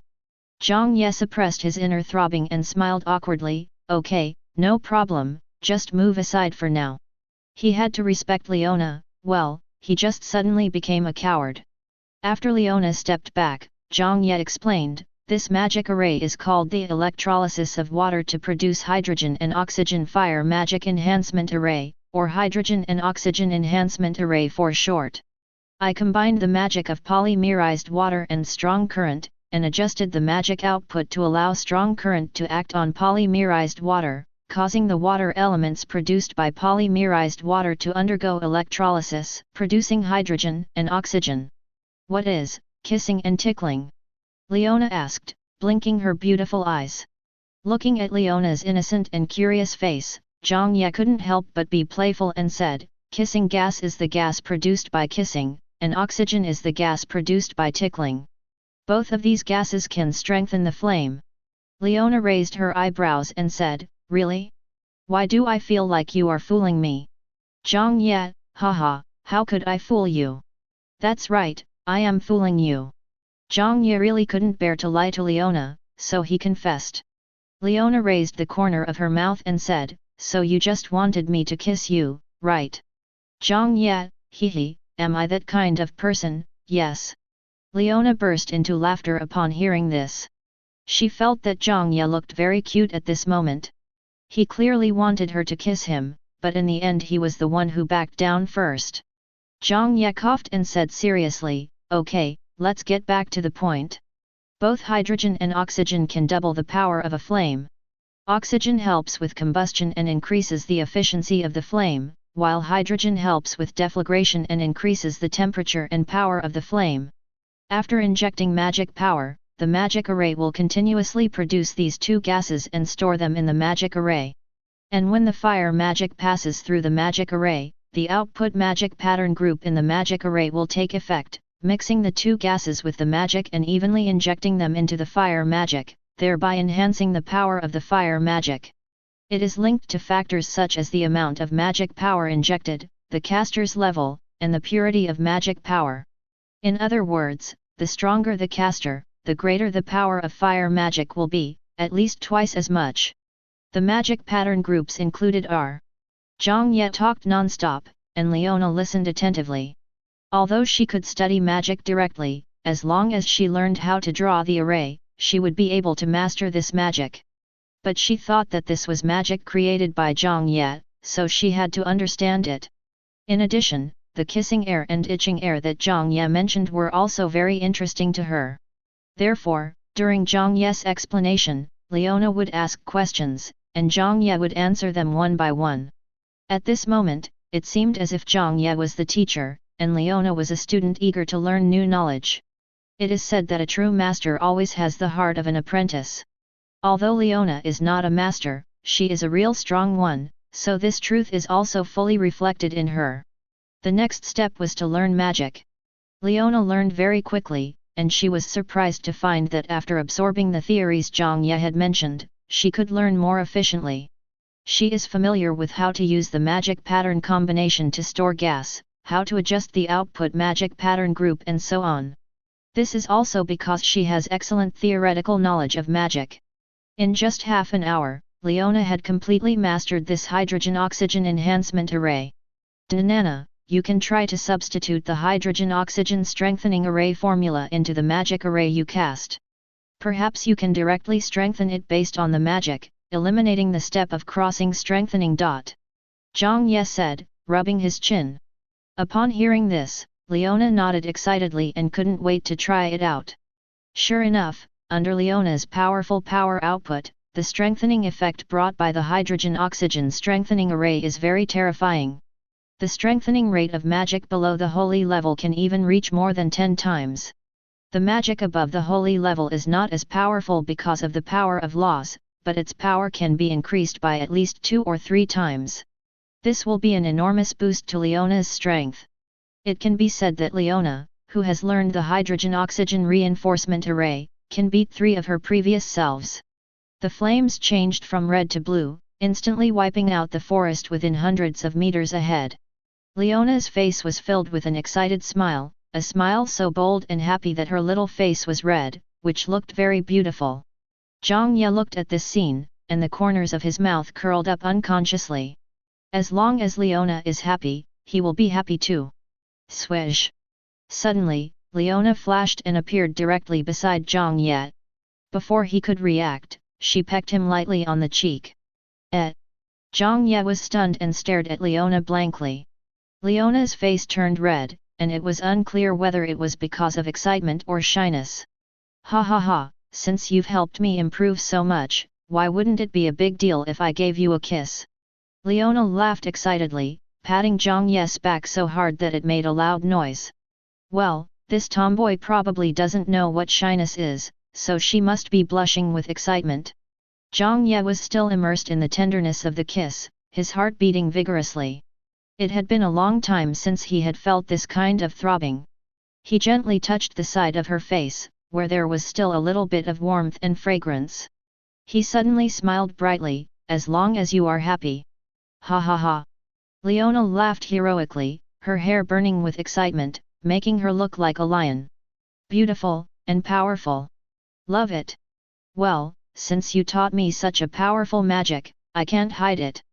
Zhang Ye suppressed his inner throbbing and smiled awkwardly. Okay, no problem, just move aside for now. He had to respect Leona, well, he just suddenly became a coward. After Leona stepped back, Zhang Ye explained, this magic array is called the electrolysis of water to produce hydrogen and oxygen fire magic enhancement array, or hydrogen and oxygen enhancement array for short. I combined the magic of polymerized water and strong current, and adjusted the magic output to allow strong current to act on polymerized water, causing the water elements produced by polymerized water to undergo electrolysis, producing hydrogen and oxygen. What is kissing and tickling? Leona asked, blinking her beautiful eyes. Looking at Leona's innocent and curious face, Zhang Ye couldn't help but be playful and said, kissing gas is the gas produced by kissing, and oxygen is the gas produced by tickling. Both of these gases can strengthen the flame. Leona raised her eyebrows and said, really? Why do I feel like you are fooling me? Zhang Ye, haha, how could I fool you? That's right, I am fooling you. Zhang Ye really couldn't bear to lie to Leona, so he confessed. Leona raised the corner of her mouth and said, so you just wanted me to kiss you, right? Zhang Ye, hee, am I that kind of person? Yes. Leona burst into laughter upon hearing this. She felt that Zhang Ye looked very cute at this moment. He clearly wanted her to kiss him, but in the end he was the one who backed down first. Zhang Ye coughed and said seriously, okay, let's get back to the point. Both hydrogen and oxygen can double the power of a flame. Oxygen helps with combustion and increases the efficiency of the flame, while hydrogen helps with deflagration and increases the temperature and power of the flame. After injecting magic power, the magic array will continuously produce these 2 gases and store them in the magic array. And when the fire magic passes through the magic array, the output magic pattern group in the magic array will take effect, mixing the 2 gases with the magic and evenly injecting them into the fire magic, thereby enhancing the power of the fire magic. It is linked to factors such as the amount of magic power injected, the caster's level, and the purity of magic power. In other words, the stronger the caster, the greater the power of fire magic will be, at least twice as much. The magic pattern groups included are Zhang Ye talked non-stop, and Leona listened attentively. Although she could study magic directly, as long as she learned how to draw the array, she would be able to master this magic. But she thought that this was magic created by Zhang Ye, so she had to understand it. In addition, the kissing air and itching air that Zhang Ye mentioned were also very interesting to her. Therefore, during Zhang Ye's explanation, Leona would ask questions, and Zhang Ye would answer them one by one. At this moment, it seemed as if Zhang Ye was the teacher, and Leona was a student eager to learn new knowledge. It is said that a true master always has the heart of an apprentice. Although Leona is not a master, she is a real strong one, so this truth is also fully reflected in her. The next step was to learn magic. Leona learned very quickly, and she was surprised to find that after absorbing the theories Zhang Ye had mentioned, she could learn more efficiently. She is familiar with how to use the magic pattern combination to store gas, how to adjust the output magic pattern group and so on. This is also because she has excellent theoretical knowledge of magic. In just half an hour, Leona had completely mastered this hydrogen-oxygen enhancement array. Nana, you can try to substitute the hydrogen-oxygen strengthening array formula into the magic array you cast. Perhaps you can directly strengthen it based on the magic, eliminating the step of crossing strengthening. Zhang Ye said, rubbing his chin. Upon hearing this, Leona nodded excitedly and couldn't wait to try it out. Sure enough, under Leona's powerful power output, the strengthening effect brought by the hydrogen-oxygen strengthening array is very terrifying. The strengthening rate of magic below the holy level can even reach more than 10 times. The magic above the holy level is not as powerful because of the power of laws, but its power can be increased by at least 2 or 3 times. This will be an enormous boost to Leona's strength. It can be said that Leona, who has learned the hydrogen-oxygen reinforcement array, can beat 3 of her previous selves. The flames changed from red to blue, instantly wiping out the forest within hundreds of meters ahead. Leona's face was filled with an excited smile, a smile so bold and happy that her little face was red, which looked very beautiful. Zhang Ye looked at this scene, and the corners of his mouth curled up unconsciously. As long as Leona is happy, he will be happy too. Swish! Suddenly, Leona flashed and appeared directly beside Zhang Ye. Before he could react, she pecked him lightly on the cheek. Zhang Ye was stunned and stared at Leona blankly. Leona's face turned red, and it was unclear whether it was because of excitement or shyness. Ha ha ha, since you've helped me improve so much, why wouldn't it be a big deal if I gave you a kiss? Leona laughed excitedly, patting Zhang Ye's back so hard that it made a loud noise. Well, this tomboy probably doesn't know what shyness is, so she must be blushing with excitement. Zhang Ye was still immersed in the tenderness of the kiss, his heart beating vigorously. It had been a long time since he had felt this kind of throbbing. He gently touched the side of her face, where there was still a little bit of warmth and fragrance. He suddenly smiled brightly, as long as you are happy. Ha ha ha. Leona laughed heroically, her hair burning with excitement, making her look like a lion. Beautiful, and powerful. Love it. Well, since you taught me such a powerful magic, I can't hide it.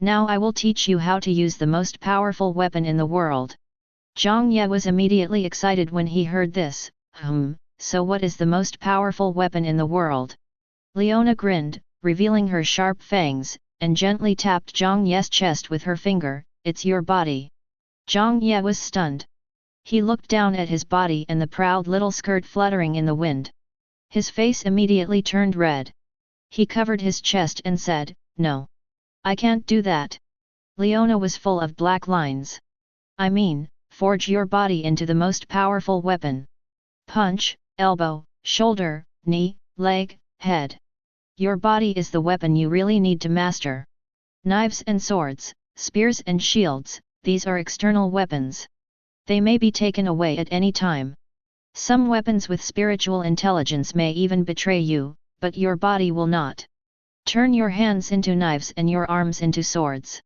Now I will teach you how to use the most powerful weapon in the world. Zhang Ye was immediately excited when he heard this. So what is the most powerful weapon in the world? Leona grinned, revealing her sharp fangs, and gently tapped Zhang Ye's chest with her finger. It's your body. Zhang Ye was stunned. He looked down at his body and the proud little skirt fluttering in the wind. His face immediately turned red. He covered his chest and said, No. I can't do that. Leona was full of black lines. I mean, forge your body into the most powerful weapon. Punch, elbow, shoulder, knee, leg, head. Your body is the weapon you really need to master. Knives and swords, spears and shields, these are external weapons. They may be taken away at any time. Some weapons with spiritual intelligence may even betray you, but your body will not. Turn your hands into knives and your arms into swords.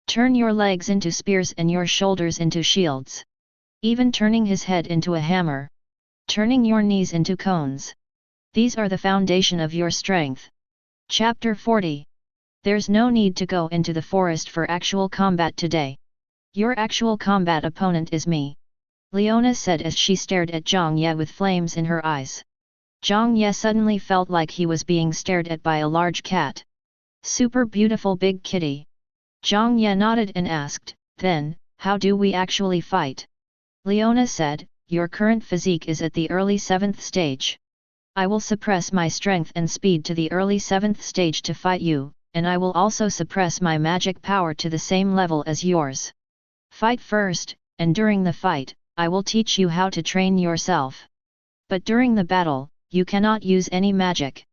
Turn your legs into spears and your shoulders into shields. Even turning his head into a hammer. Turning your knees into cones. These are the foundation of your strength. Chapter 40. There's no need to go into the forest for actual combat today. Your actual combat opponent is me, Leona said as she stared at Zhang Ye with flames in her eyes. Zhang Ye suddenly felt like he was being stared at by a large cat. Super beautiful big kitty. Zhang Ye nodded and asked, then, how do we actually fight? Leona said, your current physique is at the early 7th stage. I will suppress my strength and speed to the early 7th stage to fight you, and I will also suppress my magic power to the same level as yours. Fight first, and during the fight, I will teach you how to train yourself. But during the battle, you cannot use any magic.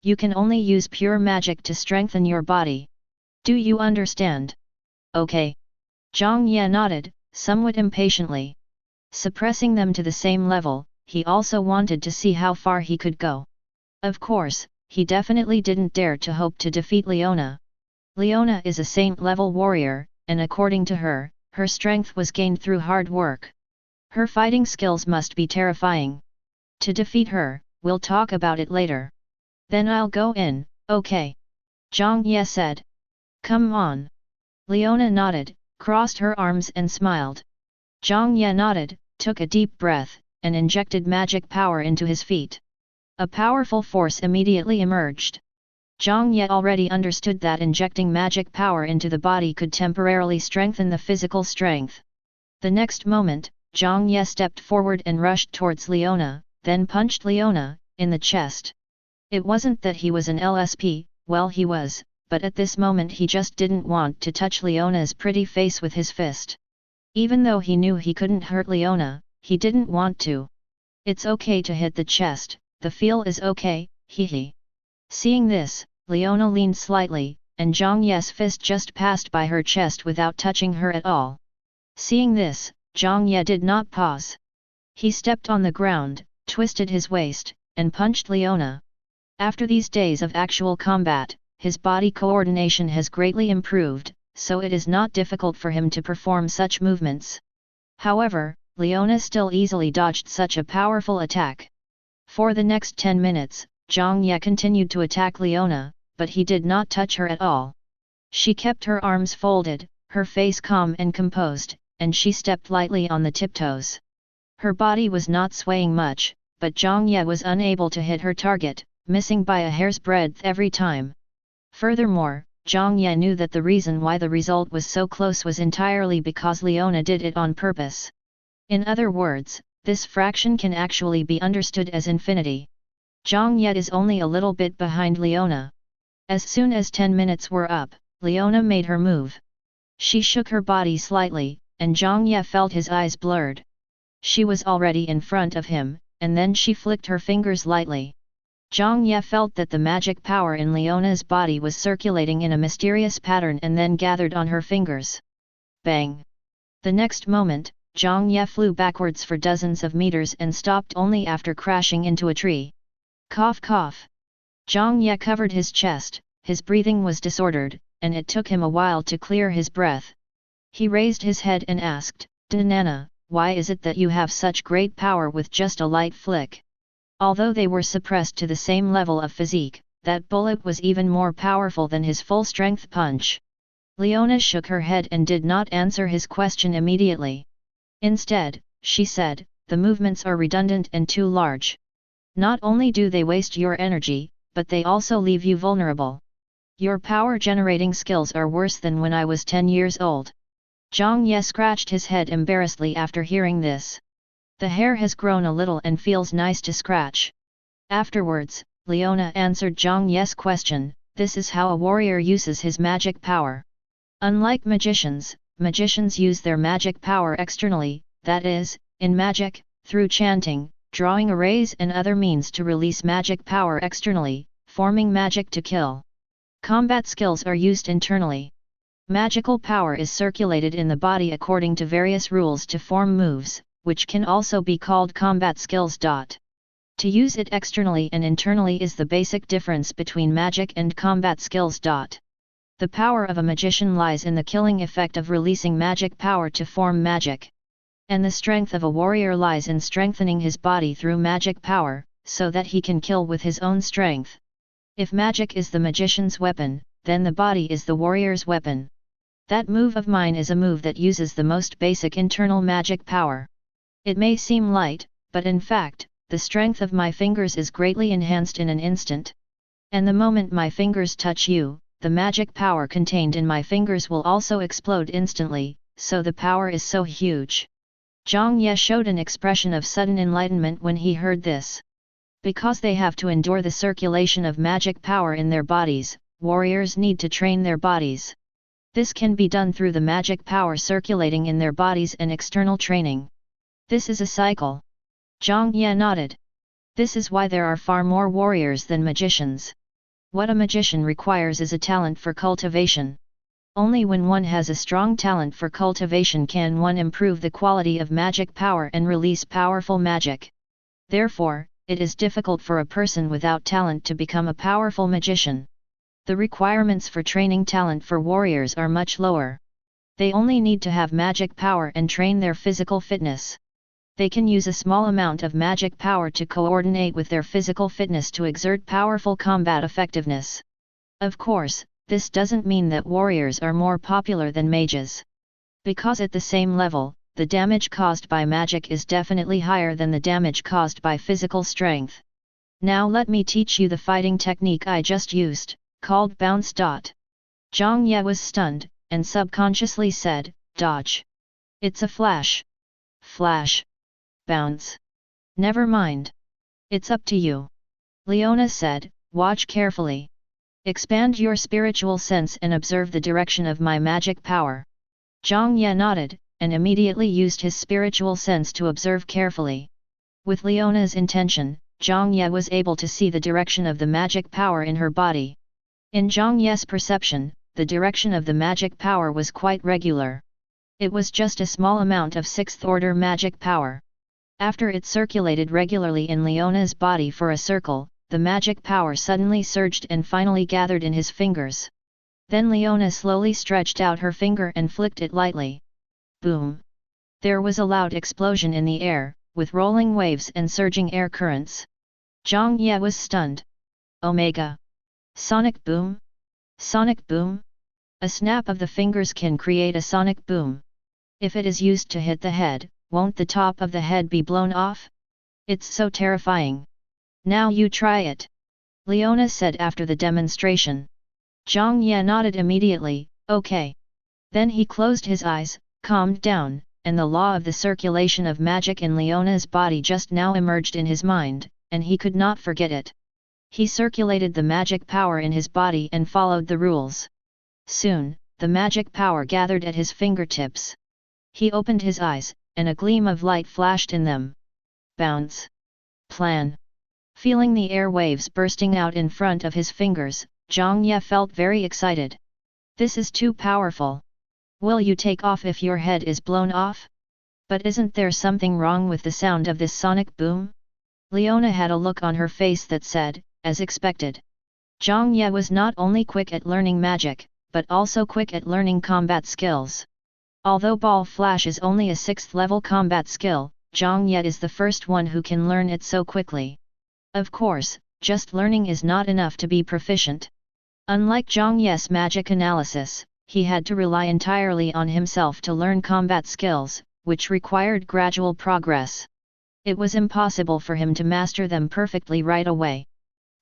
You can only use pure magic to strengthen your body. Do you understand? Okay. Zhang Ye nodded, somewhat impatiently. Suppressing them to the same level, he also wanted to see how far he could go. Of course, he definitely didn't dare to hope to defeat Leona. Leona is a saint-level warrior, and according to her, her strength was gained through hard work. Her fighting skills must be terrifying. To defeat her, we'll talk about it later. Then I'll go in, okay? Zhang Ye said. Come on. Leona nodded, crossed her arms and smiled. Zhang Ye nodded, took a deep breath, and injected magic power into his feet. A powerful force immediately emerged. Zhang Ye already understood that injecting magic power into the body could temporarily strengthen the physical strength. The next moment, Zhang Ye stepped forward and rushed towards Leona, then punched Leona in the chest. It wasn't that he was an LSP, well he was, but at this moment he just didn't want to touch Leona's pretty face with his fist. Even though he knew he couldn't hurt Leona, he didn't want to. It's okay to hit the chest, the feel is okay, hee. Seeing this, Leona leaned slightly, and Zhang Ye's fist just passed by her chest without touching her at all. Seeing this, Zhang Ye did not pause. He stepped on the ground, twisted his waist, and punched Leona. After these days of actual combat, his body coordination has greatly improved, so it is not difficult for him to perform such movements. However, Leona still easily dodged such a powerful attack. For the next 10 minutes, Zhang Ye continued to attack Leona, but he did not touch her at all. She kept her arms folded, her face calm and composed, and she stepped lightly on the tiptoes. Her body was not swaying much, but Zhang Ye was unable to hit her target, missing by a hair's breadth every time. Furthermore, Zhang Ye knew that the reason why the result was so close was entirely because Leona did it on purpose. In other words, this fraction can actually be understood as infinity. Zhang Ye is only a little bit behind Leona. As soon as 10 minutes were up, Leona made her move. She shook her body slightly, and Zhang Ye felt his eyes blurred. She was already in front of him, and then she flicked her fingers lightly. Zhang Ye felt that the magic power in Leona's body was circulating in a mysterious pattern and then gathered on her fingers. Bang! The next moment, Zhang Ye flew backwards for dozens of meters and stopped only after crashing into a tree. Cough cough! Zhang Ye covered his chest, his breathing was disordered, and it took him a while to clear his breath. He raised his head and asked, Nana, why is it that you have such great power with just a light flick? Although they were suppressed to the same level of physique, that bullet was even more powerful than his full-strength punch. Leona shook her head and did not answer his question immediately. Instead, she said, the movements are redundant and too large. Not only do they waste your energy, but they also leave you vulnerable. Your power-generating skills are worse than when I was 10 years old. Zhang Ye scratched his head embarrassedly after hearing this. The hair has grown a little and feels nice to scratch. Afterwards, Leona answered Zhang Ye's question, this is how a warrior uses his magic power. Unlike magicians, magicians use their magic power externally, that is, in magic, through chanting, drawing arrays and other means to release magic power externally, forming magic to kill. Combat skills are used internally. Magical power is circulated in the body according to various rules to form moves, which can also be called combat skills. To use it externally and internally is the basic difference between magic and combat skills. The power of a magician lies in the killing effect of releasing magic power to form magic. And the strength of a warrior lies in strengthening his body through magic power, so that he can kill with his own strength. If magic is the magician's weapon, then the body is the warrior's weapon. That move of mine is a move that uses the most basic internal magic power. It may seem light, but in fact, the strength of my fingers is greatly enhanced in an instant. And the moment my fingers touch you, the magic power contained in my fingers will also explode instantly, so the power is so huge. Zhang Ye showed an expression of sudden enlightenment when he heard this. Because they have to endure the circulation of magic power in their bodies, warriors need to train their bodies. This can be done through the magic power circulating in their bodies and external training. This is a cycle. Zhang Ye nodded. This is why there are far more warriors than magicians. What a magician requires is a talent for cultivation. Only when one has a strong talent for cultivation can one improve the quality of magic power and release powerful magic. Therefore, it is difficult for a person without talent to become a powerful magician. The requirements for training talent for warriors are much lower. They only need to have magic power and train their physical fitness. They can use a small amount of magic power to coordinate with their physical fitness to exert powerful combat effectiveness. Of course, this doesn't mean that warriors are more popular than mages. Because at the same level, the damage caused by magic is definitely higher than the damage caused by physical strength. Now let me teach you the fighting technique I just used, called bounce. Zhang Ye was stunned, and subconsciously said, dodge. It's a flash. Flash. Bounce. Never mind. It's up to you. Leona said, watch carefully. Expand your spiritual sense and observe the direction of my magic power. Zhang Ye nodded, and immediately used his spiritual sense to observe carefully. With Leona's intention, Zhang Ye was able to see the direction of the magic power in her body. In Zhang Ye's perception, the direction of the magic power was quite regular. It was just a small amount of 6th order magic power. After it circulated regularly in Leona's body for a circle, the magic power suddenly surged and finally gathered in his fingers. Then Leona slowly stretched out her finger and flicked it lightly. Boom! There was a loud explosion in the air, with rolling waves and surging air currents. Zhang Ye was stunned. Omega! Sonic boom? Sonic boom? A snap of the fingers can create a sonic boom. If it is used to hit the head, won't the top of the head be blown off? It's so terrifying. Now you try it. Leona said after the demonstration. Zhang Ye nodded immediately, okay. Then he closed his eyes, calmed down, and the law of the circulation of magic in Leona's body just now emerged in his mind, and he could not forget it. He circulated the magic power in his body and followed the rules. Soon, the magic power gathered at his fingertips. He opened his eyes, and a gleam of light flashed in them. Bounce. Plan. Feeling the air waves bursting out in front of his fingers, Zhang Ye felt very excited. This is too powerful. Will you take off if your head is blown off? But isn't there something wrong with the sound of this sonic boom? Leona had a look on her face that said, as expected. Zhang Ye was not only quick at learning magic, but also quick at learning combat skills. Although Ball Flash is only a 6th level combat skill, Zhang Ye is the first one who can learn it so quickly. Of course, just learning is not enough to be proficient. Unlike Zhang Ye's magic analysis, he had to rely entirely on himself to learn combat skills, which required gradual progress. It was impossible for him to master them perfectly right away.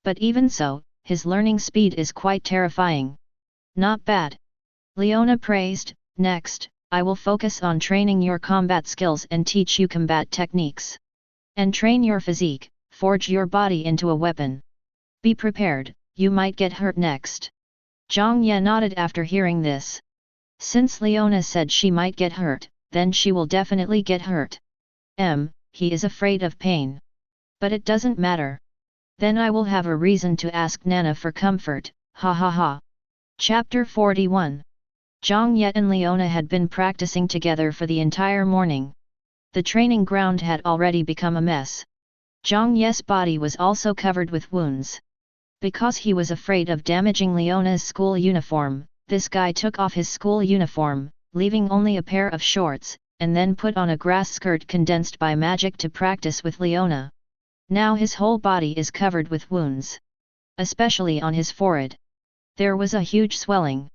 But even so, his learning speed is quite terrifying. Not bad. Leona praised. Next, I will focus on training your combat skills and teach you combat techniques. And train your physique, forge your body into a weapon. Be prepared, you might get hurt next. Zhang Ye nodded after hearing this. Since Leona said she might get hurt, then she will definitely get hurt. He is afraid of pain. But it doesn't matter. Then I will have a reason to ask Nana for comfort, ha ha ha. Chapter 41. Zhang Ye and Leona had been practicing together for the entire morning. The training ground had already become a mess. Zhang Ye's body was also covered with wounds. Because he was afraid of damaging Leona's school uniform, this guy took off his school uniform, leaving only a pair of shorts, and then put on a grass skirt condensed by magic to practice with Leona. Now his whole body is covered with wounds. Especially on his forehead. There was a huge swelling.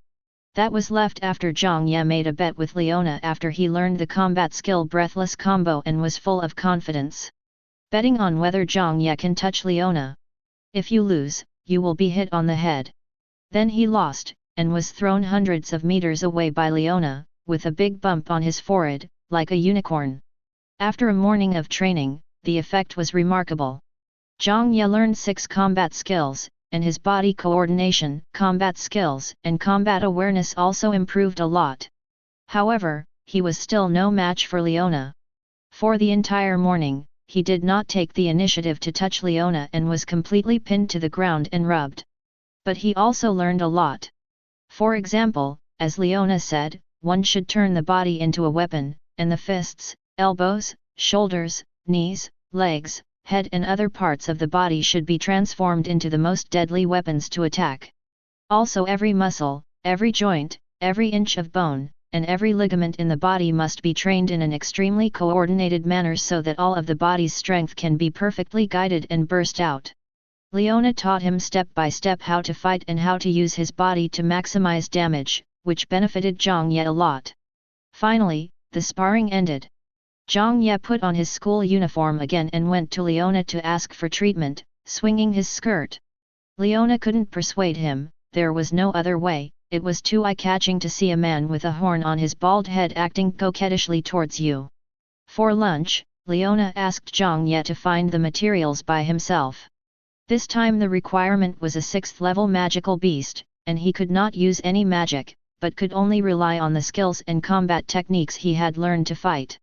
That was left after Zhang Ye made a bet with Leona after he learned the combat skill Breathless Combo and was full of confidence. Betting on whether Zhang Ye can touch Leona. If you lose, you will be hit on the head. Then he lost, and was thrown hundreds of meters away by Leona, with a big bump on his forehead, like a unicorn. After a morning of training, the effect was remarkable. Zhang Ye learned 6 combat skills, and his body coordination, combat skills, and combat awareness also improved a lot. However, he was still no match for Leona. For the entire morning, he did not take the initiative to touch Leona and was completely pinned to the ground and rubbed. But he also learned a lot. For example, as Leona said, one should turn the body into a weapon, and the fists, elbows, shoulders, knees, legs, head and other parts of the body should be transformed into the most deadly weapons to attack. Also every muscle, every joint, every inch of bone, and every ligament in the body must be trained in an extremely coordinated manner so that all of the body's strength can be perfectly guided and burst out. Leona taught him step by step how to fight and how to use his body to maximize damage, which benefited Zhang Ye a lot. Finally, the sparring ended. Zhang Ye put on his school uniform again and went to Leona to ask for treatment, swinging his skirt. Leona couldn't persuade him, there was no other way. It was too eye-catching to see a man with a horn on his bald head acting coquettishly towards you. For lunch, Leona asked Zhang Ye to find the materials by himself. This time the requirement was a 6th level magical beast, and he could not use any magic, but could only rely on the skills and combat techniques he had learned to fight.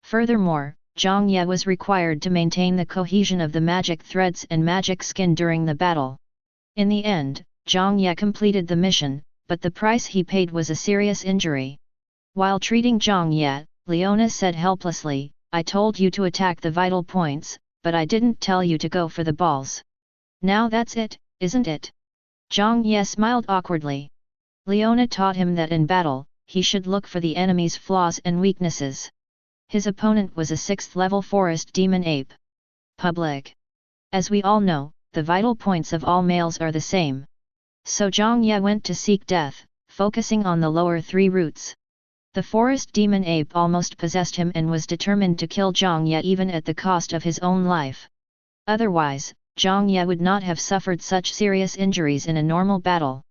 Furthermore, Zhang Ye was required to maintain the cohesion of the magic threads and magic skin during the battle. In the end, Zhang Ye completed the mission, but the price he paid was a serious injury. While treating Zhang Ye, Leona said helplessly, "I told you to attack the vital points, but I didn't tell you to go for the balls. Now that's it, isn't it?" Zhang Ye smiled awkwardly. Leona taught him that in battle, he should look for the enemy's flaws and weaknesses. His opponent was a 6th level forest demon ape. Public. As we all know, the vital points of all males are the same. So Zhang Ye went to seek death, focusing on the lower 3 roots. The forest demon ape almost possessed him and was determined to kill Zhang Ye even at the cost of his own life. Otherwise, Zhang Ye would not have suffered such serious injuries in a normal battle.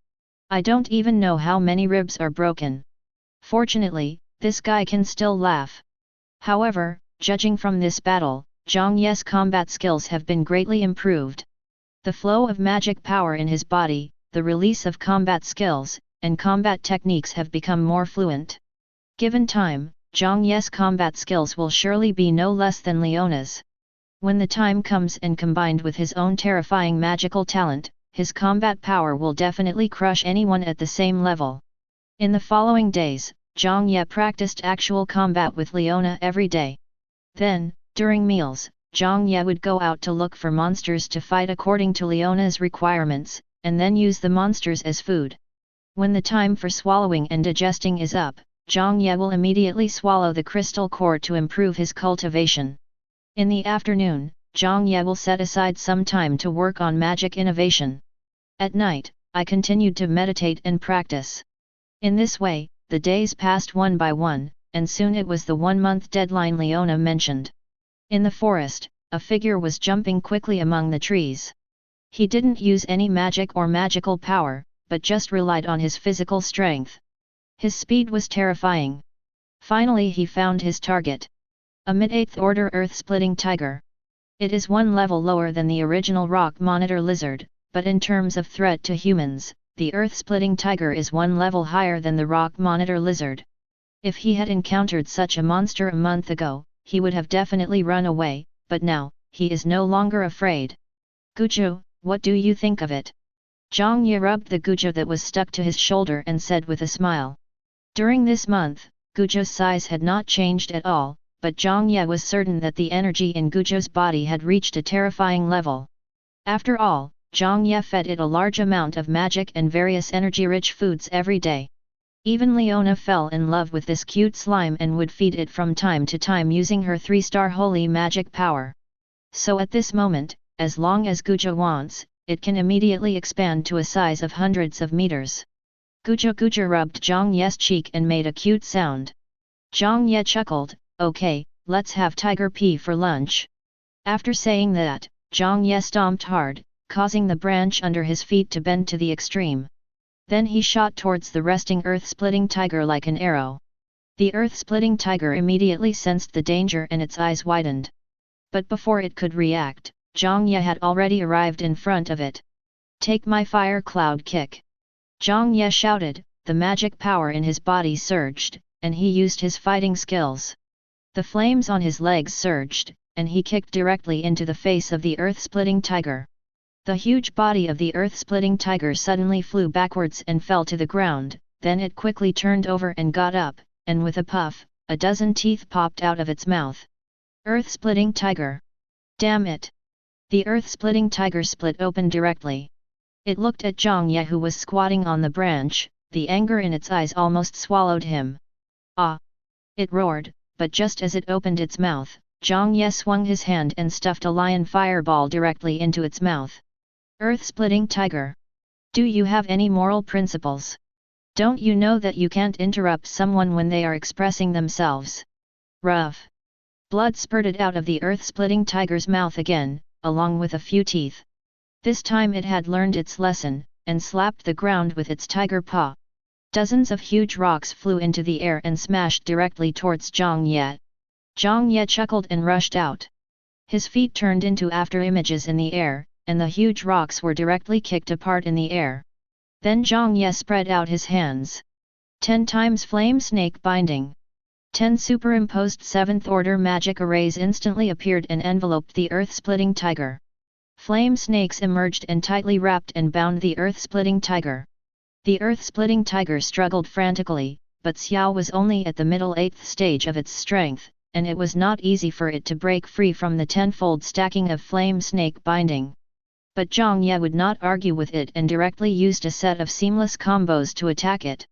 I don't even know how many ribs are broken. Fortunately, this guy can still laugh. However, judging from this battle, Zhang Ye's combat skills have been greatly improved. The flow of magic power in his body, the release of combat skills, and combat techniques have become more fluent. Given time, Zhang Ye's combat skills will surely be no less than Leona's. When the time comes and combined with his own terrifying magical talent, his combat power will definitely crush anyone at the same level. In the following days, Zhang Ye practiced actual combat with Leona every day. Then, during meals, Zhang Ye would go out to look for monsters to fight according to Leona's requirements, and then use the monsters as food. When the time for swallowing and digesting is up, Zhang Ye will immediately swallow the crystal core to improve his cultivation. In the afternoon, Zhang Ye will set aside some time to work on magic innovation. At night, I continued to meditate and practice. In this way, the days passed one by one, and soon it was the 1-month deadline Leona mentioned. In the forest, a figure was jumping quickly among the trees. He didn't use any magic or magical power, but just relied on his physical strength. His speed was terrifying. Finally he found his target. A mid-8th order earth-splitting tiger. It is 1 level lower than the original rock monitor lizard, but in terms of threat to humans, the earth-splitting tiger is 1 level higher than the rock monitor lizard. If he had encountered such a monster a month ago, he would have definitely run away, but now, he is no longer afraid. "Guju, what do you think of it?" Zhang Ye rubbed the guju that was stuck to his shoulder and said with a smile. During this month, Guju's size had not changed at all, but Zhang Ye was certain that the energy in Guju's body had reached a terrifying level. After all, Zhang Ye fed it a large amount of magic and various energy-rich foods every day. Even Leona fell in love with this cute slime and would feed it from time to time using her 3-star holy magic power. So at this moment, as long as Guju wants, it can immediately expand to a size of hundreds of meters. Guja Guja rubbed Zhang Ye's cheek and made a cute sound. Zhang Ye chuckled, okay, let's have tiger pea for lunch. After saying that, Zhang Ye stomped hard, causing the branch under his feet to bend to the extreme. Then he shot towards the resting earth-splitting tiger like an arrow. The earth-splitting tiger immediately sensed the danger and its eyes widened. But before it could react, Zhang Ye had already arrived in front of it. Take my fire cloud kick! Zhang Ye shouted, the magic power in his body surged, and he used his fighting skills. The flames on his legs surged, and he kicked directly into the face of the earth-splitting tiger. The huge body of the earth-splitting tiger suddenly flew backwards and fell to the ground, then it quickly turned over and got up, and with a puff, a dozen teeth popped out of its mouth. Earth-splitting tiger! Damn it! The earth-splitting tiger split open directly. It looked at Zhang Ye who was squatting on the branch, the anger in its eyes almost swallowed him. Ah! It roared, but just as it opened its mouth, Zhang Ye swung his hand and stuffed a lion fireball directly into its mouth. Earth-splitting tiger! Do you have any moral principles? Don't you know that you can't interrupt someone when they are expressing themselves? Rough! Blood spurted out of the earth-splitting tiger's mouth again, along with a few teeth. This time it had learned its lesson, and slapped the ground with its tiger paw. Dozens of huge rocks flew into the air and smashed directly towards Zhang Ye. Zhang Ye chuckled and rushed out. His feet turned into after-images in the air, and the huge rocks were directly kicked apart in the air. Then Zhang Ye spread out his hands. 10 times flame snake binding. 10 superimposed 7th order magic arrays instantly appeared and enveloped the earth-splitting tiger. Flame snakes emerged and tightly wrapped and bound the earth-splitting tiger. The earth-splitting tiger struggled frantically, but Xiao was only at the middle 8th stage of its strength, and it was not easy for it to break free from the 10-fold stacking of flame snake binding. But Zhang Ye would not argue with it and directly used a set of seamless combos to attack it.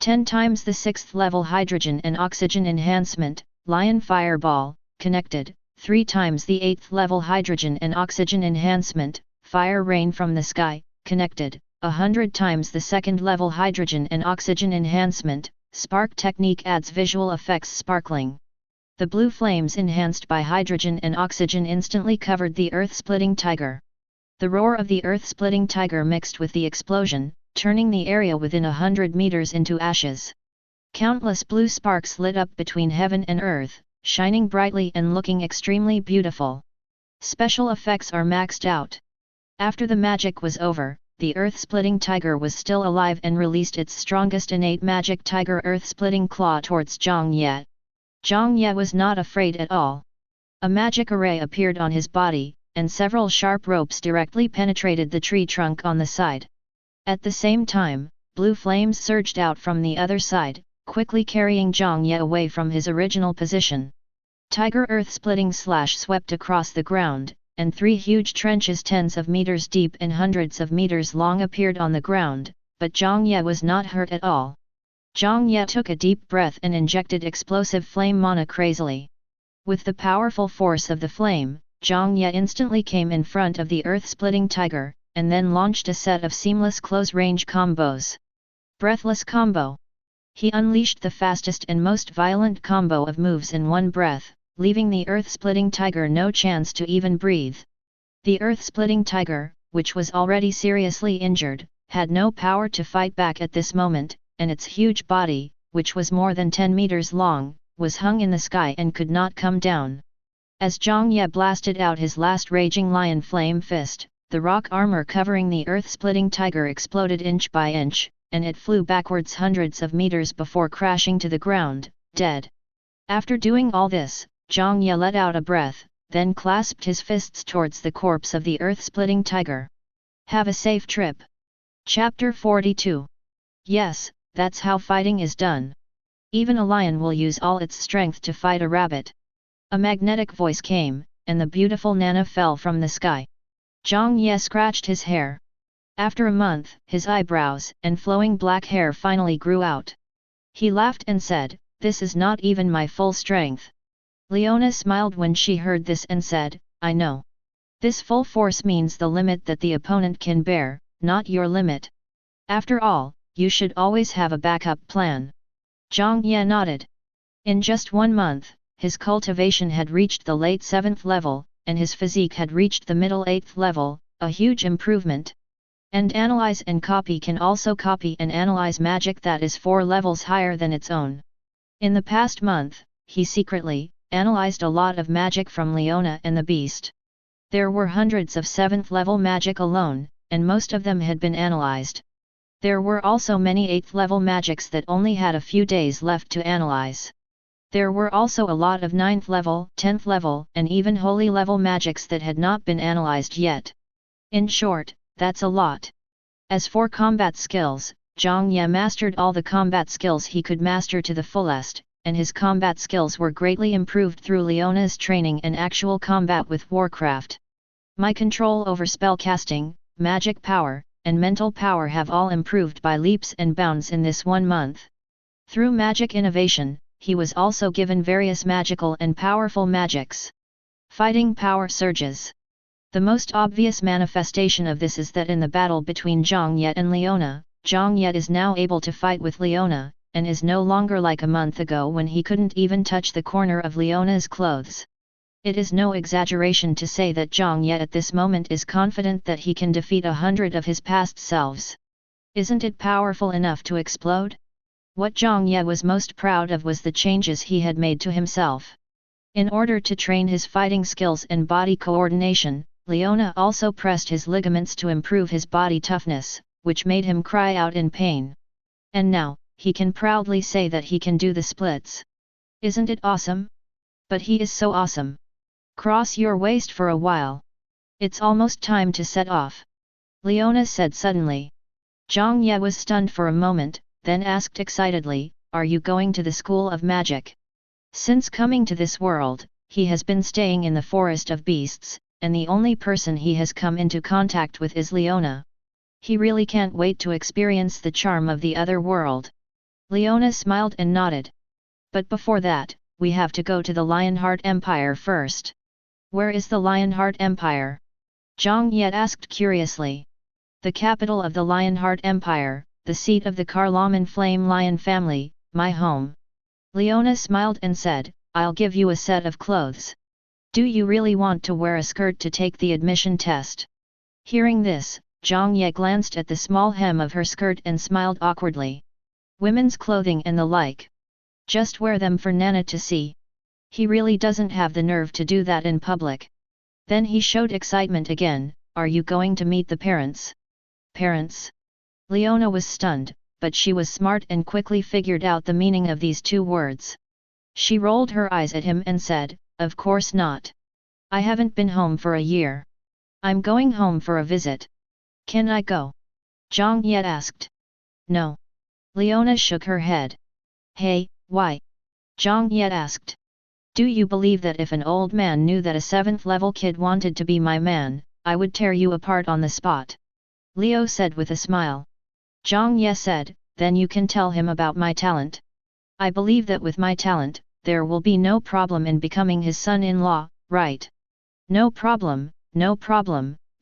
10 times the 6th level hydrogen and oxygen enhancement, lion fireball, connected. 3 times the 8th level hydrogen and oxygen enhancement, fire rain from the sky, connected. 100 times the 2nd level hydrogen and oxygen enhancement, spark technique adds visual effects sparkling. The blue flames enhanced by hydrogen and oxygen instantly covered the earth-splitting tiger. The roar of the earth-splitting tiger mixed with the explosion, turning the area within 100 meters into ashes. Countless blue sparks lit up between heaven and earth, shining brightly and looking extremely beautiful. Special effects are maxed out. After the magic was over, the earth-splitting tiger was still alive and released its strongest innate magic tiger earth-splitting claw towards Zhang Ye. Zhang Ye was not afraid at all. A magic array appeared on his body, and several sharp ropes directly penetrated the tree trunk on the side. At the same time, blue flames surged out from the other side, quickly carrying Zhang Ye away from his original position. Tiger earth-splitting slash swept across the ground, and 3 huge trenches tens of meters deep and hundreds of meters long appeared on the ground, but Zhang Ye was not hurt at all. Zhang Ye took a deep breath and injected explosive flame mana crazily. With the powerful force of the flame, Zhang Ye instantly came in front of the earth-splitting tiger, and then launched a set of seamless close-range combos. Breathless combo. He unleashed the fastest and most violent combo of moves in one breath, leaving the earth-splitting tiger no chance to even breathe. The earth-splitting tiger, which was already seriously injured, had no power to fight back at this moment, and its huge body, which was more than 10 meters long, was hung in the sky and could not come down. As Zhang Ye blasted out his last raging lion flame fist, the rock armor covering the earth-splitting tiger exploded inch by inch, and it flew backwards hundreds of meters before crashing to the ground, dead. After doing all this, Zhang Ye let out a breath, then clasped his fists towards the corpse of the earth-splitting tiger. Have a safe trip. Chapter 42. Yes, that's how fighting is done. Even a lion will use all its strength to fight a rabbit. A magnetic voice came, and the beautiful Nana fell from the sky. Zhang Ye scratched his hair. After a month, his eyebrows and flowing black hair finally grew out. He laughed and said, "This is not even my full strength." Leona smiled when she heard this and said, "I know. This full force means the limit that the opponent can bear, not your limit. After all, you should always have a backup plan. Zhang Ye nodded. In just 1 month, his cultivation had reached the late 7th level, and his physique had reached the middle 8th level, a huge improvement. And analyze and copy can also copy and analyze magic that is 4 levels higher than its own. In the past month, he secretly analyzed a lot of magic from Leona and the Beast. There were hundreds of 7th level magic alone, and most of them had been analyzed. There were also many 8th level magics that only had a few days left to analyze. There were also a lot of 9th level, 10th level, and even holy level magics that had not been analyzed yet. In short, that's a lot. As for combat skills, Zhang Ye mastered all the combat skills he could master to the fullest, and his combat skills were greatly improved through Leona's training and actual combat with Warcraft. My control over spellcasting, magic power, and mental power have all improved by leaps and bounds in this 1 month. Through magic innovation, he was also given various magical and powerful magics. Fighting power surges. The most obvious manifestation of this is that in the battle between Zhang Ye and Leona, Zhang Ye is now able to fight with Leona, and is no longer like a month ago when he couldn't even touch the corner of Leona's clothes. It is no exaggeration to say that Zhang Ye at this moment is confident that he can defeat 100 of his past selves. Isn't it powerful enough to explode? What Zhang Ye was most proud of was the changes he had made to himself. In order to train his fighting skills and body coordination, Leona also pressed his ligaments to improve his body toughness, which made him cry out in pain. And now, he can proudly say that he can do the splits. Isn't it awesome? But he is so awesome. Cross your waist for a while. It's almost time to set off. Leona said suddenly. Zhang Ye was stunned for a moment, then asked excitedly, "Are you going to the School of Magic?" Since coming to this world, he has been staying in the Forest of Beasts, and the only person he has come into contact with is Leona. He really can't wait to experience the charm of the other world. Leona smiled and nodded. But before that, we have to go to the Lionheart Empire first. Where is the Lionheart Empire? Zhang Ye asked curiously. The capital of the Lionheart Empire, the seat of the Carloman Flame Lion family, my home. Leona smiled and said, "I'll give you a set of clothes. Do you really want to wear a skirt to take the admission test?" Hearing this, Zhang Ye glanced at the small hem of her skirt and smiled awkwardly. Women's clothing and the like. Just wear them for Nana to see. He really doesn't have the nerve to do that in public. Then he showed excitement again. "Are you going to meet the parents?" Parents? Leona was stunned, but she was smart and quickly figured out the meaning of these 2 words. She rolled her eyes at him and said, "Of course not. I haven't been home for a year. I'm going home for a visit. Can I go?" Zhang Ye asked. "No." Leona shook her head. "Hey, why?" Zhang Ye asked. "Do you believe that if an old man knew that a 7th level kid wanted to be my man, I would tear you apart on the spot?" Leo said with a smile. Zhang Ye said, "Then you can tell him about my talent. I believe that with my talent, there will be no problem in becoming his son-in-law, right?" No problem,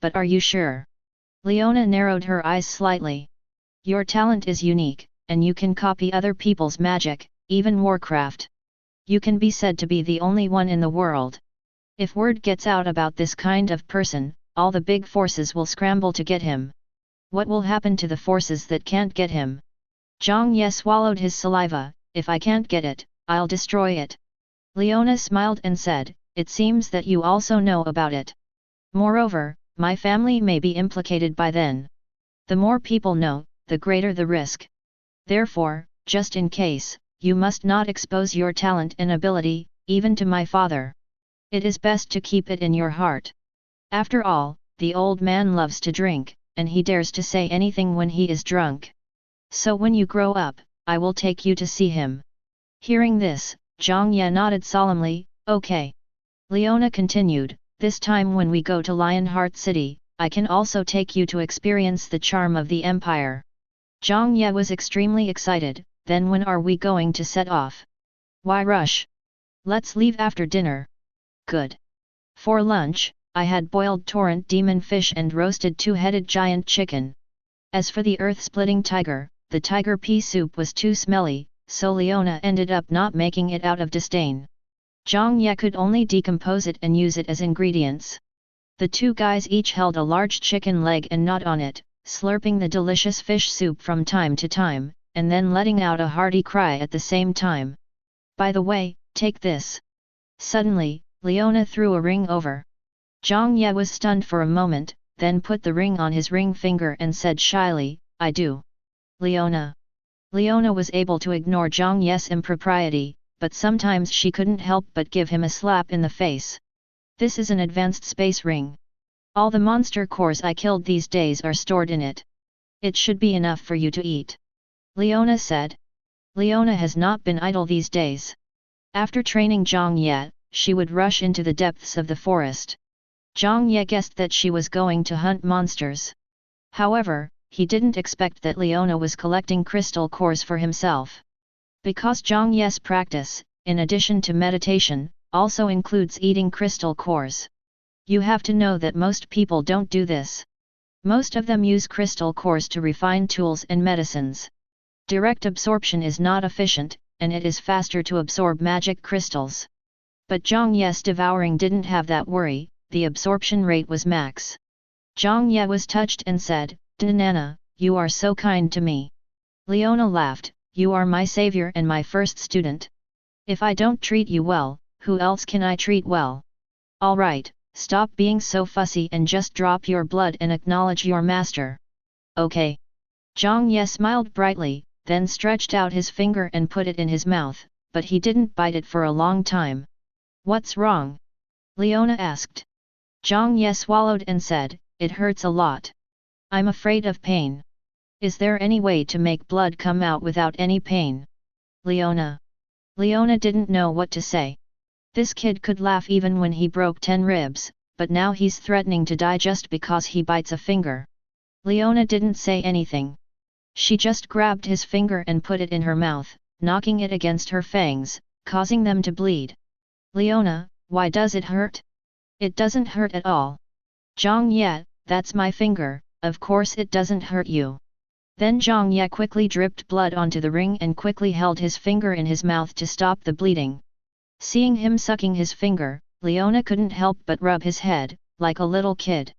but are you sure?" Leona narrowed her eyes slightly. "Your talent is unique, and you can copy other people's magic, even Warcraft. You can be said to be the only one in the world. If word gets out about this kind of person, all the big forces will scramble to get him. What will happen to the forces that can't get him?" Zhang Ye swallowed his saliva. "If I can't get it, I'll destroy it." Leona smiled and said, "It seems that you also know about it. Moreover, my family may be implicated by then. The more people know, the greater the risk. Therefore, just in case, you must not expose your talent and ability, even to my father. It is best to keep it in your heart. After all, the old man loves to drink, and he dares to say anything when he is drunk. So when you grow up, I will take you to see him." Hearing this, Zhang Ye nodded solemnly. "Okay." Leona continued, "This time when we go to Lionheart City, I can also take you to experience the charm of the Empire." Zhang Ye was extremely excited. "Then when are we going to set off?" "Why rush? Let's leave after dinner." "Good. For lunch, I had boiled torrent demon fish and roasted two-headed giant chicken. As for the earth-splitting tiger, the tiger pea soup was too smelly, so Leona ended up not making it out of disdain. Zhang Ye could only decompose it and use it as ingredients. The two guys each held a large chicken leg and gnawed on it, slurping the delicious fish soup from time to time, and then letting out a hearty cry at the same time. By the way, take this. Suddenly, Leona threw a ring over. Zhang Ye was stunned for a moment, then put the ring on his ring finger and said shyly, I do. Leona. Leona was able to ignore Zhang Ye's impropriety, but sometimes she couldn't help but give him a slap in the face. This is an advanced space ring. All the monster cores I killed these days are stored in it. It should be enough for you to eat. Leona said. Leona has not been idle these days. After training Zhang Ye, she would rush into the depths of the forest. Zhang Ye guessed that she was going to hunt monsters. However, he didn't expect that Leona was collecting crystal cores for himself. Because Zhang Ye's practice, in addition to meditation, also includes eating crystal cores. You have to know that most people don't do this. Most of them use crystal cores to refine tools and medicines. Direct absorption is not efficient, and it is faster to absorb magic crystals. But Zhang Ye's devouring didn't have that worry, the absorption rate was max. Zhang Ye was touched and said, Nana, you are so kind to me. Leona laughed, you are my savior and my first student. If I don't treat you well, who else can I treat well? Alright, stop being so fussy and just drop your blood and acknowledge your master. Okay. Zhang Ye smiled brightly, then stretched out his finger and put it in his mouth, but he didn't bite it for a long time. What's wrong? Leona asked. Zhang Ye swallowed and said, it hurts a lot. I'm afraid of pain. Is there any way to make blood come out without any pain? Leona. Leona didn't know what to say. This kid could laugh even when he broke 10 ribs, but now he's threatening to die just because he bites a finger. Leona didn't say anything. She just grabbed his finger and put it in her mouth, knocking it against her fangs, causing them to bleed. Leona, why does it hurt? It doesn't hurt at all. Zhang Ye, that's my finger, of course it doesn't hurt you. Then Zhang Ye quickly dripped blood onto the ring and quickly held his finger in his mouth to stop the bleeding. Seeing him sucking his finger, Leona couldn't help but rub his head, like a little kid.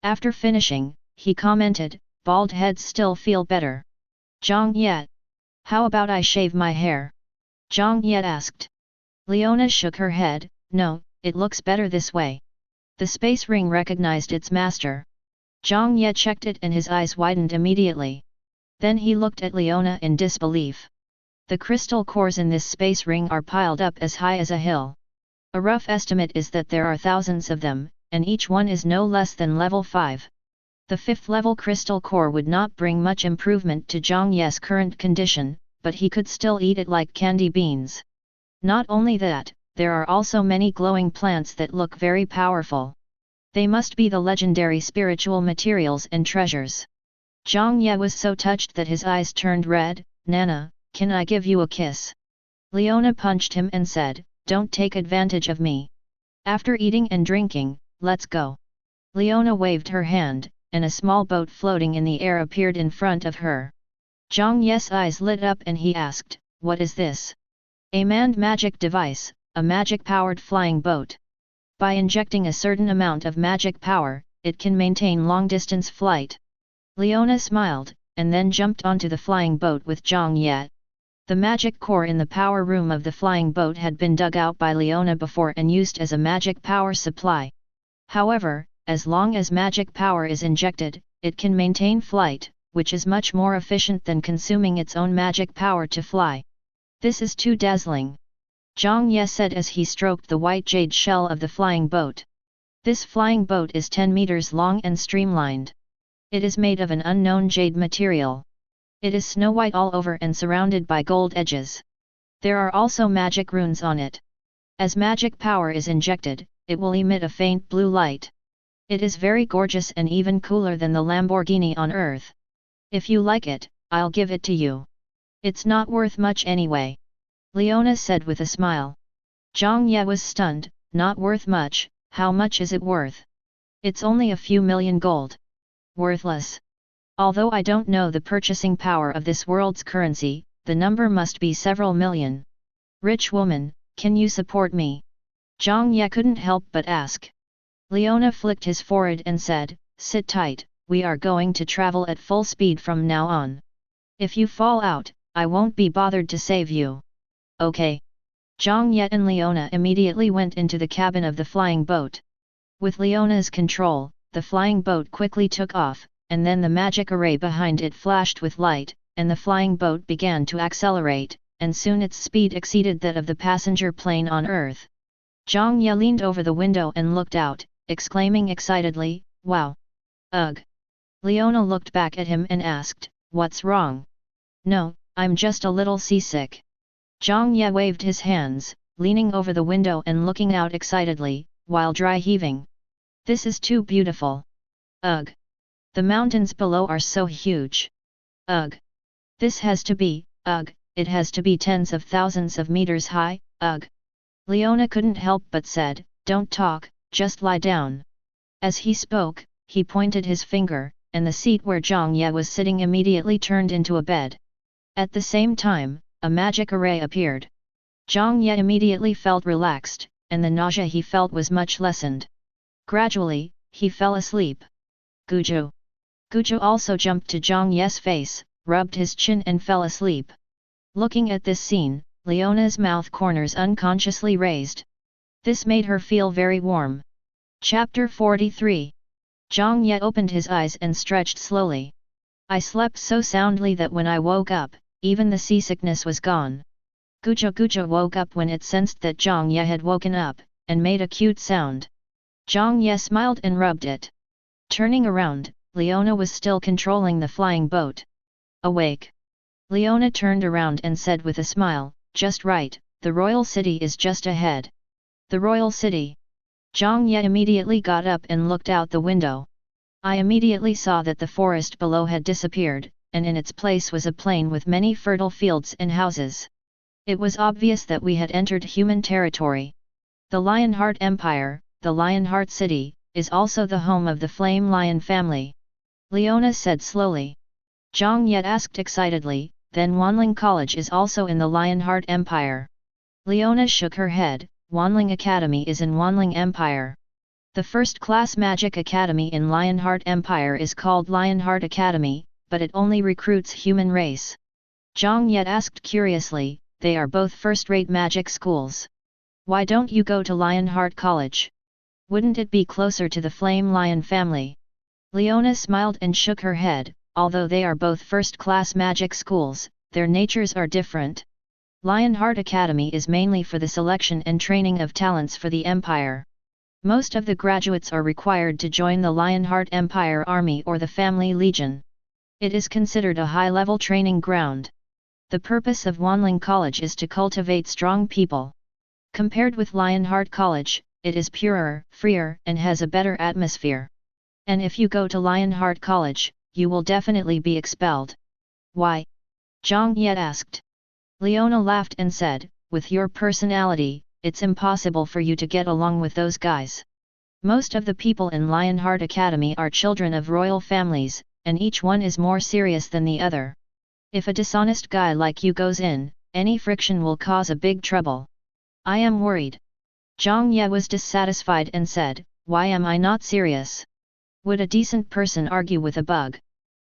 After finishing, he commented, bald heads still feel better. Zhang Ye. How about I shave my hair? Zhang Ye asked. Leona shook her head, no, it looks better this way. The space ring recognized its master. Zhang Ye checked it and his eyes widened immediately. Then he looked at Leona in disbelief. The crystal cores in this space ring are piled up as high as a hill. A rough estimate is that there are thousands of them, and each one is no less than level 5. The 5th level crystal core would not bring much improvement to Zhang Ye's current condition, but he could still eat it like candy beans. Not only that, there are also many glowing plants that look very powerful. They must be the legendary spiritual materials and treasures. Zhang Ye was so touched that his eyes turned red. Nana, can I give you a kiss? Leona punched him and said, don't take advantage of me. After eating and drinking, let's go. Leona waved her hand, and a small boat floating in the air appeared in front of her. Zhang Ye's eyes lit up and he asked, what is this? A manned magic device, a magic-powered flying boat. By injecting a certain amount of magic power, it can maintain long-distance flight. Leona smiled, and then jumped onto the flying boat with Zhang Ye. The magic core in the power room of the flying boat had been dug out by Leona before and used as a magic power supply. However, as long as magic power is injected, it can maintain flight, which is much more efficient than consuming its own magic power to fly. This is too dazzling. Zhang Ye said as he stroked the white jade shell of the flying boat. This flying boat is 10 meters long and streamlined. It is made of an unknown jade material. It is snow white all over and surrounded by gold edges. There are also magic runes on it. As magic power is injected, it will emit a faint blue light. It is very gorgeous and even cooler than the Lamborghini on Earth. If you like it, I'll give it to you. It's not worth much anyway. Leona said with a smile. Zhang Ye was stunned, not worth much, how much is it worth? It's only a few million gold. Worthless. Although I don't know the purchasing power of this world's currency, the number must be several million. Rich woman, can you support me? Zhang Ye couldn't help but ask. Leona flicked his forehead and said, sit tight, we are going to travel at full speed from now on. If you fall out, I won't be bothered to save you. Okay. Zhang Ye and Leona immediately went into the cabin of the flying boat. With Leona's control, the flying boat quickly took off, and then the magic array behind it flashed with light, and the flying boat began to accelerate, and soon its speed exceeded that of the passenger plane on Earth. Zhang Ye leaned over the window and looked out, exclaiming excitedly, wow! Ugh! Leona looked back at him and asked, what's wrong? No, I'm just a little seasick. Zhang Ye waved his hands, leaning over the window and looking out excitedly, while dry heaving. This is too beautiful. Ugh! The mountains below are so huge. Ugh! This has to be, it has to be tens of thousands of meters high, ugh! Leona couldn't help but said, don't talk, just lie down. As he spoke, he pointed his finger, and the seat where Zhang Ye was sitting immediately turned into a bed. At the same time, a magic array appeared. Zhang Ye immediately felt relaxed, and the nausea he felt was much lessened. Gradually, he fell asleep. Guju. Guju also jumped to Zhang Ye's face, rubbed his chin and fell asleep. Looking at this scene, Leona's mouth corners unconsciously raised. This made her feel very warm. Chapter 43. Zhang Ye opened his eyes and stretched slowly. I slept so soundly that when I woke up, even the seasickness was gone. Guju woke up when it sensed that Zhang Ye had woken up, and made a cute sound. Zhang Ye smiled and rubbed it. Turning around, Leona was still controlling the flying boat. Awake. Leona turned around and said with a smile, just right, the royal city is just ahead. The royal city. Zhang Ye immediately got up and looked out the window. I immediately saw that the forest below had disappeared, and in its place was a plain with many fertile fields and houses. It was obvious that we had entered human territory. The Lionheart Empire, the Lionheart City, is also the home of the Flame Lion family. Leona said slowly. Zhang Ye asked excitedly, then Wanling College is also in the Lionheart Empire. Leona shook her head, Wanling Academy is in Wanling Empire. The first-class magic academy in Lionheart Empire is called Lionheart Academy, but it only recruits human race. Zhang Ye asked curiously, they are both first-rate magic schools. Why don't you go to Lionheart College? Wouldn't it be closer to the Flame Lion family? Leona smiled and shook her head, although they are both first-class magic schools, their natures are different. Lionheart Academy is mainly for the selection and training of talents for the Empire. Most of the graduates are required to join the Lionheart Empire Army or the Family Legion. It is considered a high-level training ground. The purpose of Wanling College is to cultivate strong people. Compared with Lionheart College, it is purer, freer, and has a better atmosphere. And if you go to Lionheart College, you will definitely be expelled. Why? Zhang Ye asked. Leona laughed and said, with your personality, it's impossible for you to get along with those guys. Most of the people in Lionheart Academy are children of royal families, and each one is more serious than the other. If a dishonest guy like you goes in, any friction will cause a big trouble. I am worried. Zhang Ye was dissatisfied and said, why am I not serious? Would a decent person argue with a bug?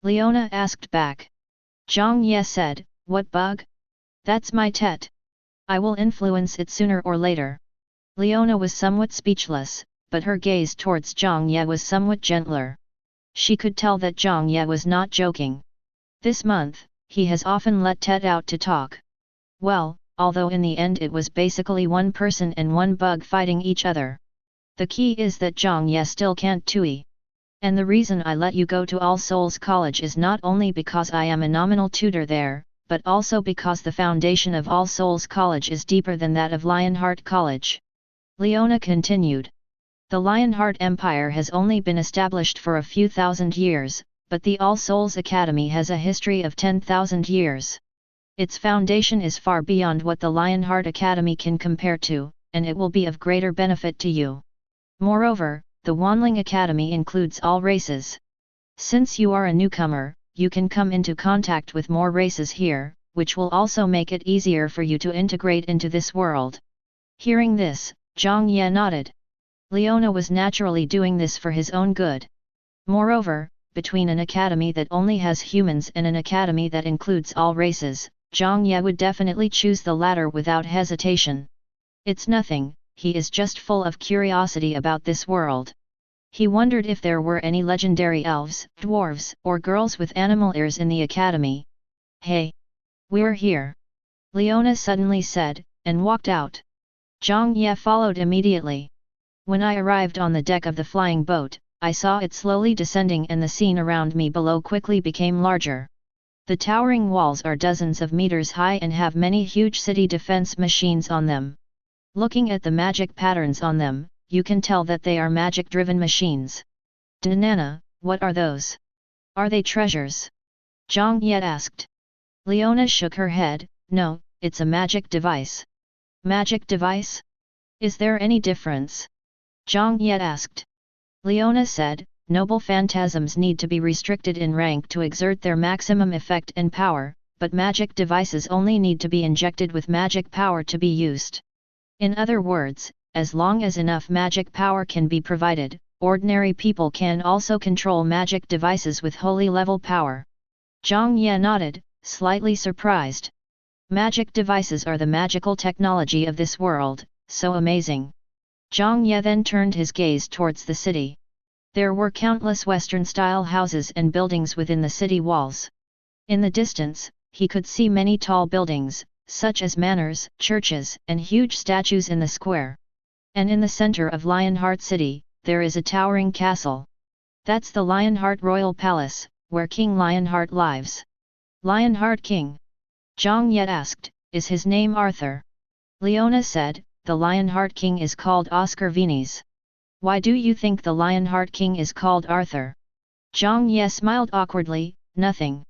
Leona asked back. Zhang Ye said, what bug? That's my pet. I will influence it sooner or later. Leona was somewhat speechless, but her gaze towards Zhang Ye was somewhat gentler. She could tell that Zhang Ye was not joking. This month, he has often let Ted out to talk. Well, although in the end it was basically one person and one bug fighting each other. The key is that Zhang Ye still can't tui. And the reason I let you go to All Souls College is not only because I am a nominal tutor there, but also because the foundation of All Souls College is deeper than that of Lionheart College. Leona continued. The Lionheart Empire has only been established for a few thousand years, but the All Souls Academy has a history of 10,000 years. Its foundation is far beyond what the Lionheart Academy can compare to, and it will be of greater benefit to you. Moreover, the Wanling Academy includes all races. Since you are a newcomer, you can come into contact with more races here, which will also make it easier for you to integrate into this world. Hearing this, Zhang Ye nodded. Leona was naturally doing this for his own good. Moreover, between an academy that only has humans and an academy that includes all races, Zhang Ye would definitely choose the latter without hesitation. It's nothing, he is just full of curiosity about this world. He wondered if there were any legendary elves, dwarves, or girls with animal ears in the academy. Hey! We're here! Leona suddenly said, and walked out. Zhang Ye followed immediately. When I arrived on the deck of the flying boat, I saw it slowly descending and the scene around me below quickly became larger. The towering walls are dozens of meters high and have many huge city defense machines on them. Looking at the magic patterns on them, you can tell that they are magic-driven machines. Nana, what are those? Are they treasures? Zhang Ye asked. Leona shook her head, no, it's a magic device. Magic device? Is there any difference? Zhang Ye asked. Leona said, noble phantasms need to be restricted in rank to exert their maximum effect and power, but magic devices only need to be injected with magic power to be used. In other words, as long as enough magic power can be provided, ordinary people can also control magic devices with holy level power. Zhang Ye nodded, slightly surprised. Magic devices are the magical technology of this world, so amazing. Zhang Ye then turned his gaze towards the city. There were countless Western-style houses and buildings within the city walls. In the distance, he could see many tall buildings, such as manors, churches, and huge statues in the square. And in the center of Lionheart City, there is a towering castle. That's the Lionheart Royal Palace, where King Lionheart lives. Lionheart King? Zhang Ye asked, is his name Arthur? Leona said, the Lionheart King is called Oscar Vinis. Why do you think the Lionheart King is called Arthur? Zhang Ye smiled awkwardly, nothing.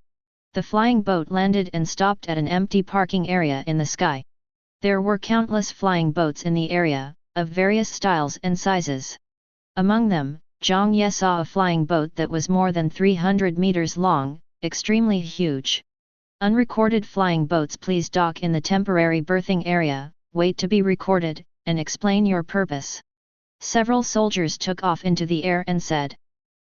The flying boat landed and stopped at an empty parking area in the sky. There were countless flying boats in the area, of various styles and sizes. Among them, Zhang Ye saw a flying boat that was more than 300 meters long, extremely huge. Unrecorded flying boats, please dock in the temporary berthing area, wait to be recorded, and explain your purpose. Several soldiers took off into the air and said,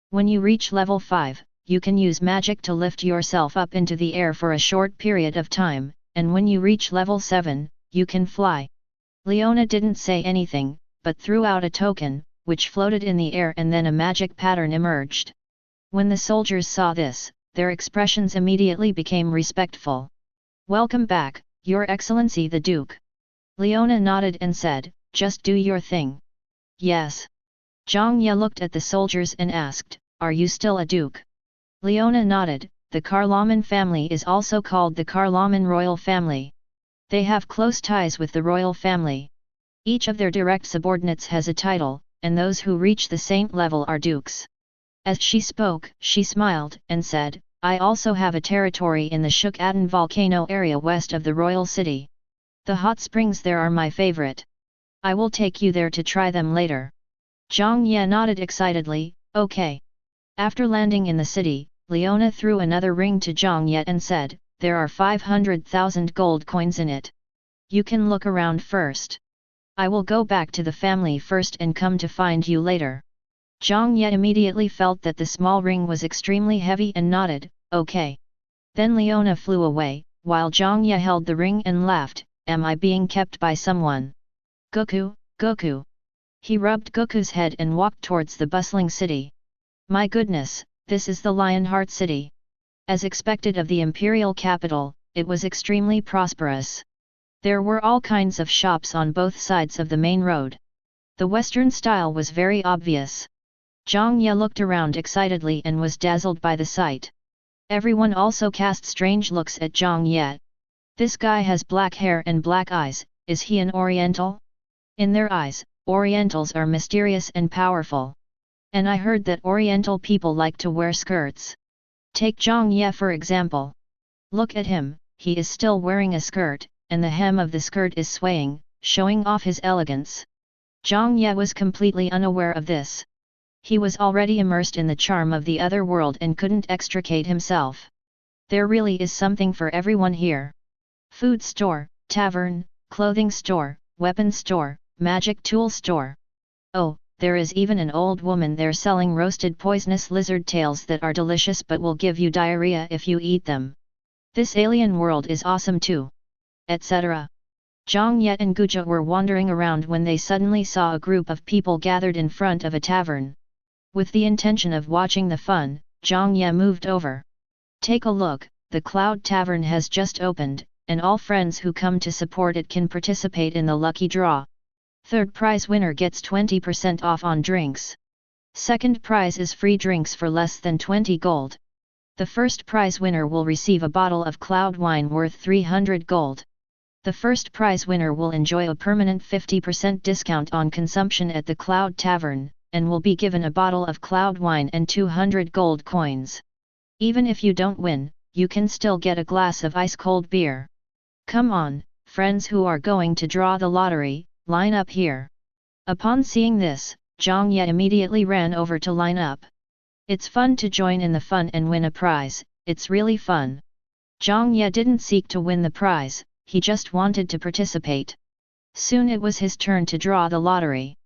when you reach level 5, you can use magic to lift yourself up into the air for a short period of time, and when you reach level 7, you can fly. Leona didn't say anything, but threw out a token, which floated in the air and then a magic pattern emerged. When the soldiers saw this, their expressions immediately became respectful. Welcome back, Your Excellency the Duke. Leona nodded and said, just do your thing. Yes. Zhang Ye looked at the soldiers and asked, are you still a duke? Leona nodded, the Carloman family is also called the Carloman royal family. They have close ties with the royal family. Each of their direct subordinates has a title, and those who reach the saint level are dukes. As she spoke, she smiled, and said, I also have a territory in the Shuk-Aden volcano area west of the royal city. The hot springs there are my favorite. I will take you there to try them later. Zhang Ye nodded excitedly, okay. After landing in the city, Leona threw another ring to Zhang Ye and said, there are 500,000 gold coins in it. You can look around first. I will go back to the family first and come to find you later. Zhang Ye immediately felt that the small ring was extremely heavy and nodded, okay. Then Leona flew away, while Zhang Ye held the ring and laughed, am I being kept by someone? Goku, Goku. He rubbed Goku's head and walked towards the bustling city. My goodness, this is the Lionheart City. As expected of the imperial capital, it was extremely prosperous. There were all kinds of shops on both sides of the main road. The Western style was very obvious. Zhang Ye looked around excitedly and was dazzled by the sight. Everyone also cast strange looks at Zhang Ye. This guy has black hair and black eyes, is he an Oriental? In their eyes, Orientals are mysterious and powerful. And I heard that Oriental people like to wear skirts. Take Zhang Ye for example. Look at him, he is still wearing a skirt, and the hem of the skirt is swaying, showing off his elegance. Zhang Ye was completely unaware of this. He was already immersed in the charm of the other world and couldn't extricate himself. There really is something for everyone here. Food store, tavern, clothing store, weapon store, magic tool store. Oh, there is even an old woman there selling roasted poisonous lizard tails that are delicious but will give you diarrhea if you eat them. This alien world is awesome too. Etc. Zhang Ye and Guja were wandering around when they suddenly saw a group of people gathered in front of a tavern. With the intention of watching the fun, Zhang Ye moved over. Take a look, the Cloud Tavern has just opened, and all friends who come to support it can participate in the lucky draw. Third prize winner gets 20% off on drinks. Second prize is free drinks for less than 20 gold. The first prize winner will receive a bottle of cloud wine worth 300 gold. The first prize winner will enjoy a permanent 50% discount on consumption at the Cloud Tavern, and will be given a bottle of cloud wine and 200 gold coins. Even if you don't win, you can still get a glass of ice-cold beer. Come on, friends who are going to draw the lottery, line up here. Upon seeing this, Zhang Ye immediately ran over to line up. It's fun to join in the fun and win a prize, it's really fun. Zhang Ye didn't seek to win the prize, he just wanted to participate. Soon it was his turn to draw the lottery.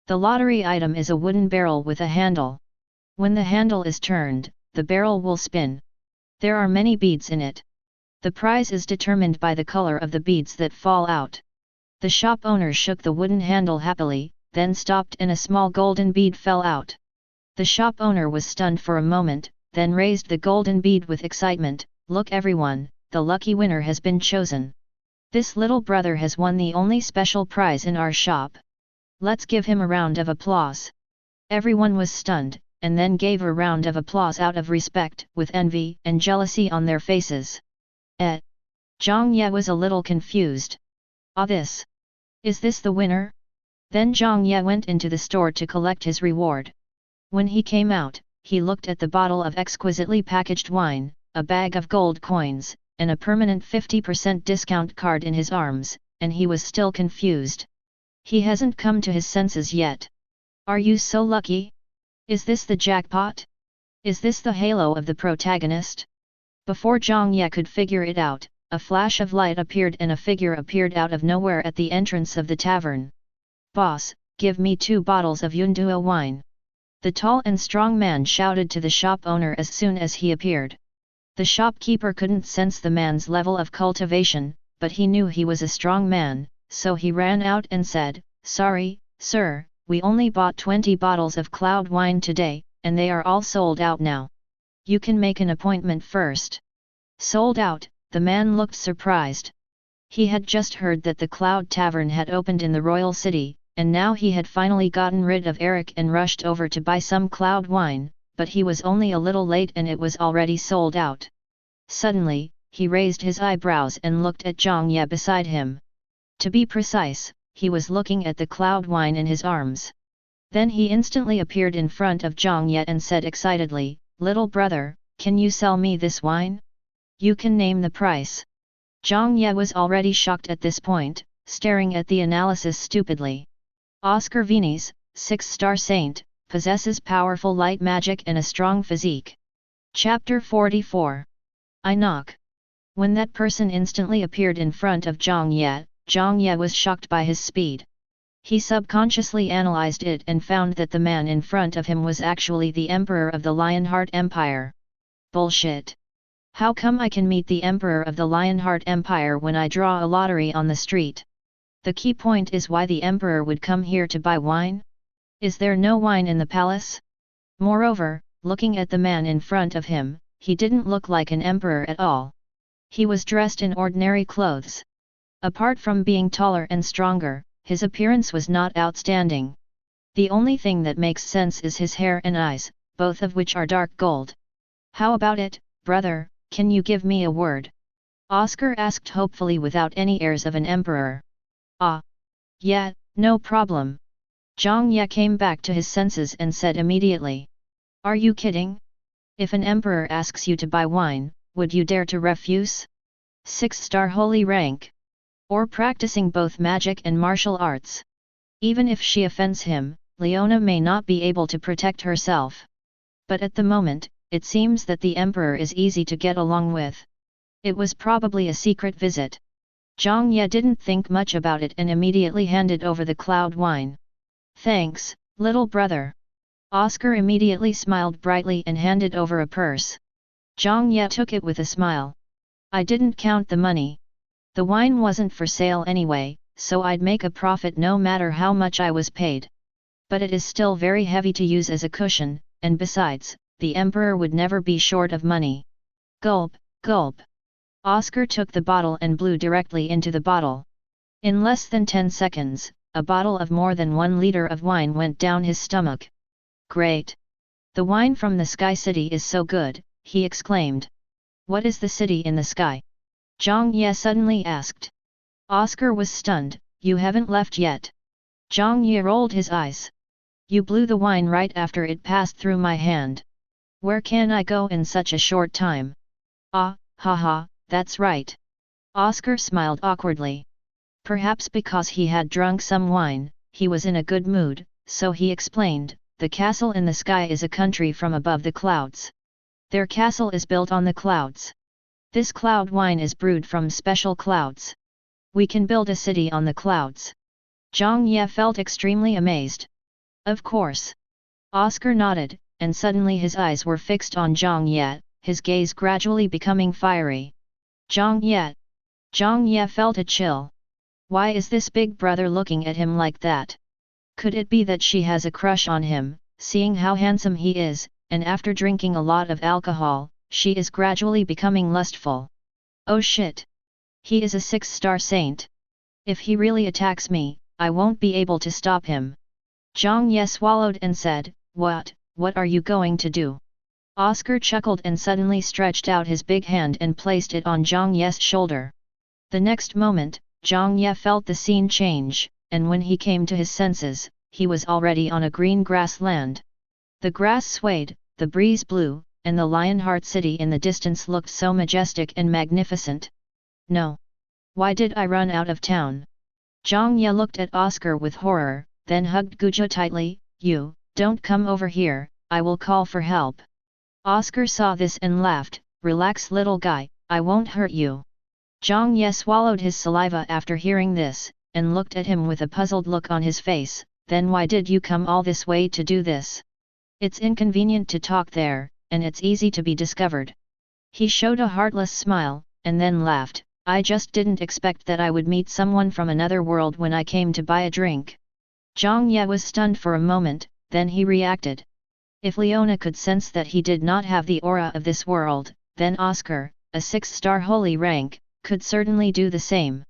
The lottery item is a wooden barrel with a handle. When the handle is turned, the barrel will spin. There are many beads in it. The prize is determined by the color of the beads that fall out. The shop owner shook the wooden handle happily, then stopped and a small golden bead fell out. The shop owner was stunned for a moment, then raised the golden bead with excitement. Look everyone, the lucky winner has been chosen. This little brother has won the only special prize in our shop. Let's give him a round of applause. Everyone was stunned, and then gave a round of applause out of respect, with envy and jealousy on their faces. Zhang Ye was a little confused. Is this the winner? Then Zhang Ye went into the store to collect his reward. When he came out, he looked at the bottle of exquisitely packaged wine, a bag of gold coins, and a permanent 50% discount card in his arms, and he was still confused. He hasn't come to his senses yet. Are you so lucky? Is this the jackpot? Is this the halo of the protagonist? Before Zhang Ye could figure it out, a flash of light appeared and a figure appeared out of nowhere at the entrance of the tavern. Boss, give me 2 bottles of Yunduo wine. The tall and strong man shouted to the shop owner as soon as he appeared. The shopkeeper couldn't sense the man's level of cultivation, but he knew he was a strong man, so he ran out and said, "Sorry, sir, we only bought 20 bottles of cloud wine today, and they are all sold out now. You can make an appointment first." Sold out, the man looked surprised. He had just heard that the Cloud Tavern had opened in the royal city, and now he had finally gotten rid of Eric and rushed over to buy some cloud wine, but he was only a little late and it was already sold out. Suddenly, he raised his eyebrows and looked at Zhang Ye beside him. To be precise, he was looking at the cloud wine in his arms. Then he instantly appeared in front of Zhang Ye and said excitedly, "Little brother, can you sell me this wine? You can name the price." Zhang Ye was already shocked at this point, staring at the analysis stupidly. Oscar Vinis, 6-star saint, possesses powerful light magic and a strong physique. Chapter 44. I knock. When that person instantly appeared in front of Zhang Ye was shocked by his speed. He subconsciously analyzed it and found that the man in front of him was actually the Emperor of the Lionheart Empire. Bullshit. How come I can meet the Emperor of the Lionheart Empire when I draw a lottery on the street? The key point is why the Emperor would come here to buy wine? Is there no wine in the palace? Moreover, looking at the man in front of him, he didn't look like an emperor at all. He was dressed in ordinary clothes. Apart from being taller and stronger, his appearance was not outstanding. The only thing that makes sense is his hair and eyes, both of which are dark gold. "How about it, brother, can you give me a word?" Oscar asked hopefully without any airs of an emperor. Yeah, no problem." Zhang Ye came back to his senses and said immediately. "Are you kidding? If an emperor asks you to buy wine, would you dare to refuse? 6-star holy rank. Or practicing both magic and martial arts. Even if she offends him, Leona may not be able to protect herself. But at the moment, it seems that the Emperor is easy to get along with. It was probably a secret visit. Zhang Ye didn't think much about it and immediately handed over the cloud wine. Thanks, little brother. Oscar immediately smiled brightly and handed over a purse. Zhang Ye took it with a smile. I didn't count the money. The wine wasn't for sale anyway, so I'd make a profit no matter how much I was paid. But it is still very heavy to use as a cushion, and besides, the Emperor would never be short of money. Gulp, gulp. Oscar took the bottle and blew directly into the bottle. In less than 10 seconds, a bottle of more than 1 liter of wine went down his stomach. Great! The wine from the Sky City is so good, he exclaimed. What is the city in the sky? Zhang Ye suddenly asked. Oscar was stunned. You haven't left yet. Zhang Ye rolled his eyes. You blew the wine right after it passed through my hand. Where can I go in such a short time? Ah, haha, that's right. Oscar smiled awkwardly. Perhaps because he had drunk some wine, he was in a good mood, so he explained, the castle in the sky is a country from above the clouds. Their castle is built on the clouds. This cloud wine is brewed from special clouds. We can build a city on the clouds. Zhang Ye felt extremely amazed. Of course. Oscar nodded, and suddenly his eyes were fixed on Zhang Ye, his gaze gradually becoming fiery. Zhang Ye. Zhang Ye felt a chill. Why is this big brother looking at him like that? Could it be that she has a crush on him, seeing how handsome he is, and after drinking a lot of alcohol, she is gradually becoming lustful? Oh shit! He is a 6-star saint. If he really attacks me, I won't be able to stop him. Zhang Ye swallowed and said, What are you going to do? Oscar chuckled and suddenly stretched out his big hand and placed it on Zhang Ye's shoulder. The next moment, Zhang Ye felt the scene change, and when he came to his senses, he was already on a green grassland. The grass swayed, the breeze blew, and the Lionheart city in the distance looked so majestic and magnificent. No. Why did I run out of town? Zhang Ye looked at Oscar with horror, then hugged Guja tightly. You, don't come over here, I will call for help. Oscar saw this and laughed. Relax little guy, I won't hurt you. Zhang Ye swallowed his saliva after hearing this, and looked at him with a puzzled look on his face. Then why did you come all this way to do this? It's inconvenient to talk there, and it's easy to be discovered. He showed a heartless smile, and then laughed. I just didn't expect that I would meet someone from another world when I came to buy a drink. Zhang Ye was stunned for a moment, then he reacted. If Leona could sense that he did not have the aura of this world, then Oscar, a 6-star holy rank, could certainly do the same.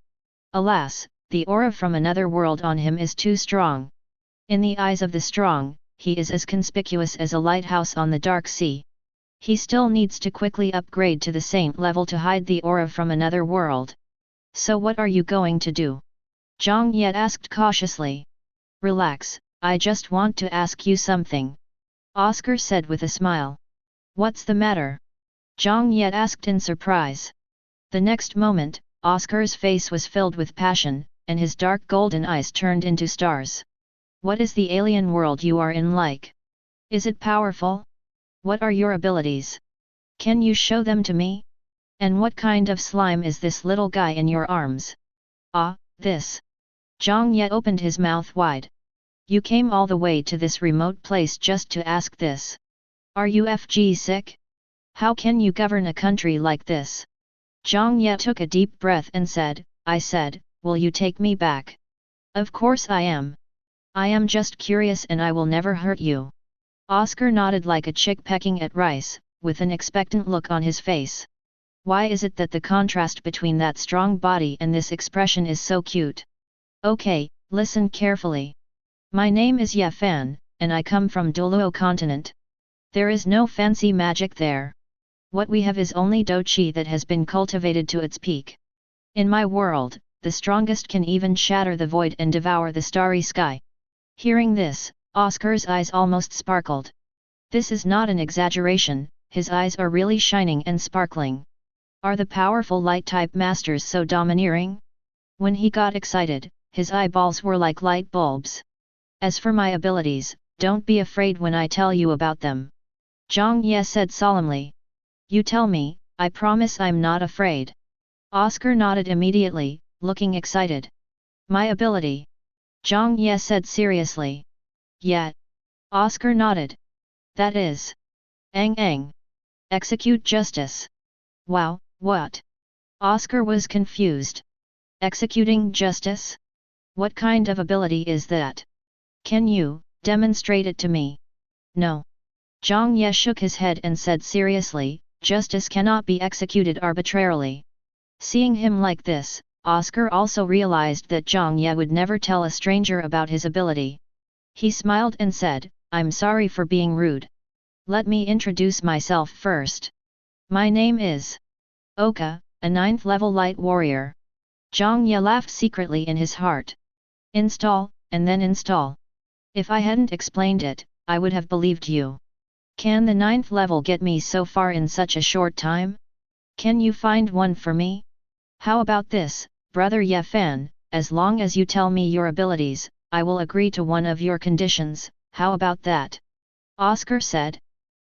Alas, the aura from another world on him is too strong. In the eyes of the strong, he is as conspicuous as a lighthouse on the dark sea. He still needs to quickly upgrade to the saint level to hide the aura from another world. So what are you going to do? Zhang Ye asked cautiously. Relax, I just want to ask you something. Oscar said with a smile. What's the matter? Zhang Ye asked in surprise. The next moment, Oscar's face was filled with passion, and his dark golden eyes turned into stars. What is the alien world you are in like? Is it powerful? What are your abilities? Can you show them to me? And what kind of slime is this little guy in your arms? Ah, this. Zhang Ye opened his mouth wide. You came all the way to this remote place just to ask this. Are you FG sick? How can you govern a country like this? Zhang Ye took a deep breath and said, I said, will you take me back? Of course I am. I am just curious and I will never hurt you. Oscar nodded like a chick pecking at rice, with an expectant look on his face. Why is it that the contrast between that strong body and this expression is so cute? Okay, listen carefully. My name is Ye Fan, and I come from Doluo continent. There is no fancy magic there. What we have is only Doqi that has been cultivated to its peak. In my world, the strongest can even shatter the void and devour the starry sky. Hearing this, Oscar's eyes almost sparkled. This is not an exaggeration, his eyes are really shining and sparkling. Are the powerful light-type masters so domineering? When he got excited, his eyeballs were like light bulbs. As for my abilities, don't be afraid when I tell you about them. Zhang Ye said solemnly. You tell me, I promise I'm not afraid. Oscar nodded immediately, looking excited. My ability. Zhang Ye said seriously. Yeah. Oscar nodded. That is. Ang. Execute justice. Wow, what? Oscar was confused. Executing justice? What kind of ability is that? Can you demonstrate it to me? No. Zhang Ye shook his head and said seriously, justice cannot be executed arbitrarily. Seeing him like this, Oscar also realized that Zhang Ye would never tell a stranger about his ability. He smiled and said, I'm sorry for being rude. Let me introduce myself first. My name is Oka, a 9th level light warrior. Zhang Ye laughed secretly in his heart. Install, and then install. If I hadn't explained it, I would have believed you. Can the 9th level get me so far in such a short time? Can you find one for me? How about this, brother Ye Fan, as long as you tell me your abilities, I will agree to one of your conditions, how about that? Oscar said.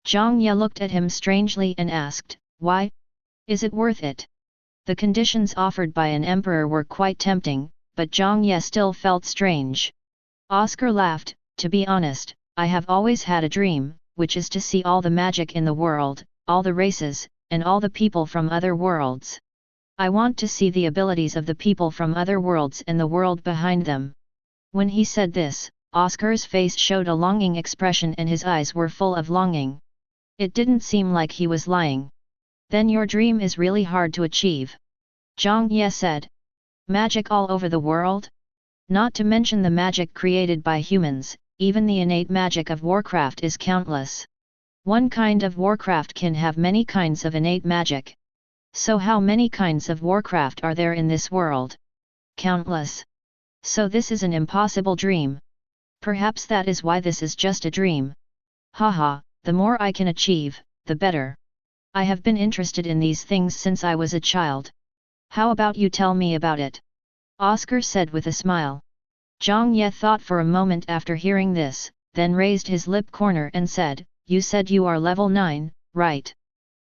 Zhang Ye looked at him strangely and asked, why? Is it worth it? The conditions offered by an emperor were quite tempting, but Zhang Ye still felt strange. Oscar laughed, to be honest, I have always had a dream, which is to see all the magic in the world, all the races, and all the people from other worlds. I want to see the abilities of the people from other worlds and the world behind them. When he said this, Oscar's face showed a longing expression and his eyes were full of longing. It didn't seem like he was lying. Then your dream is really hard to achieve. Zhang Ye said. Magic all over the world? Not to mention the magic created by humans, even the innate magic of Warcraft is countless. One kind of Warcraft can have many kinds of innate magic. So how many kinds of Warcraft are there in this world? Countless. So this is an impossible dream. Perhaps that is why this is just a dream. Haha, the more I can achieve, the better. I have been interested in these things since I was a child. How about you tell me about it? Oscar said with a smile. Zhang Ye thought for a moment after hearing this, then raised his lip corner and said, you said you are level 9, right?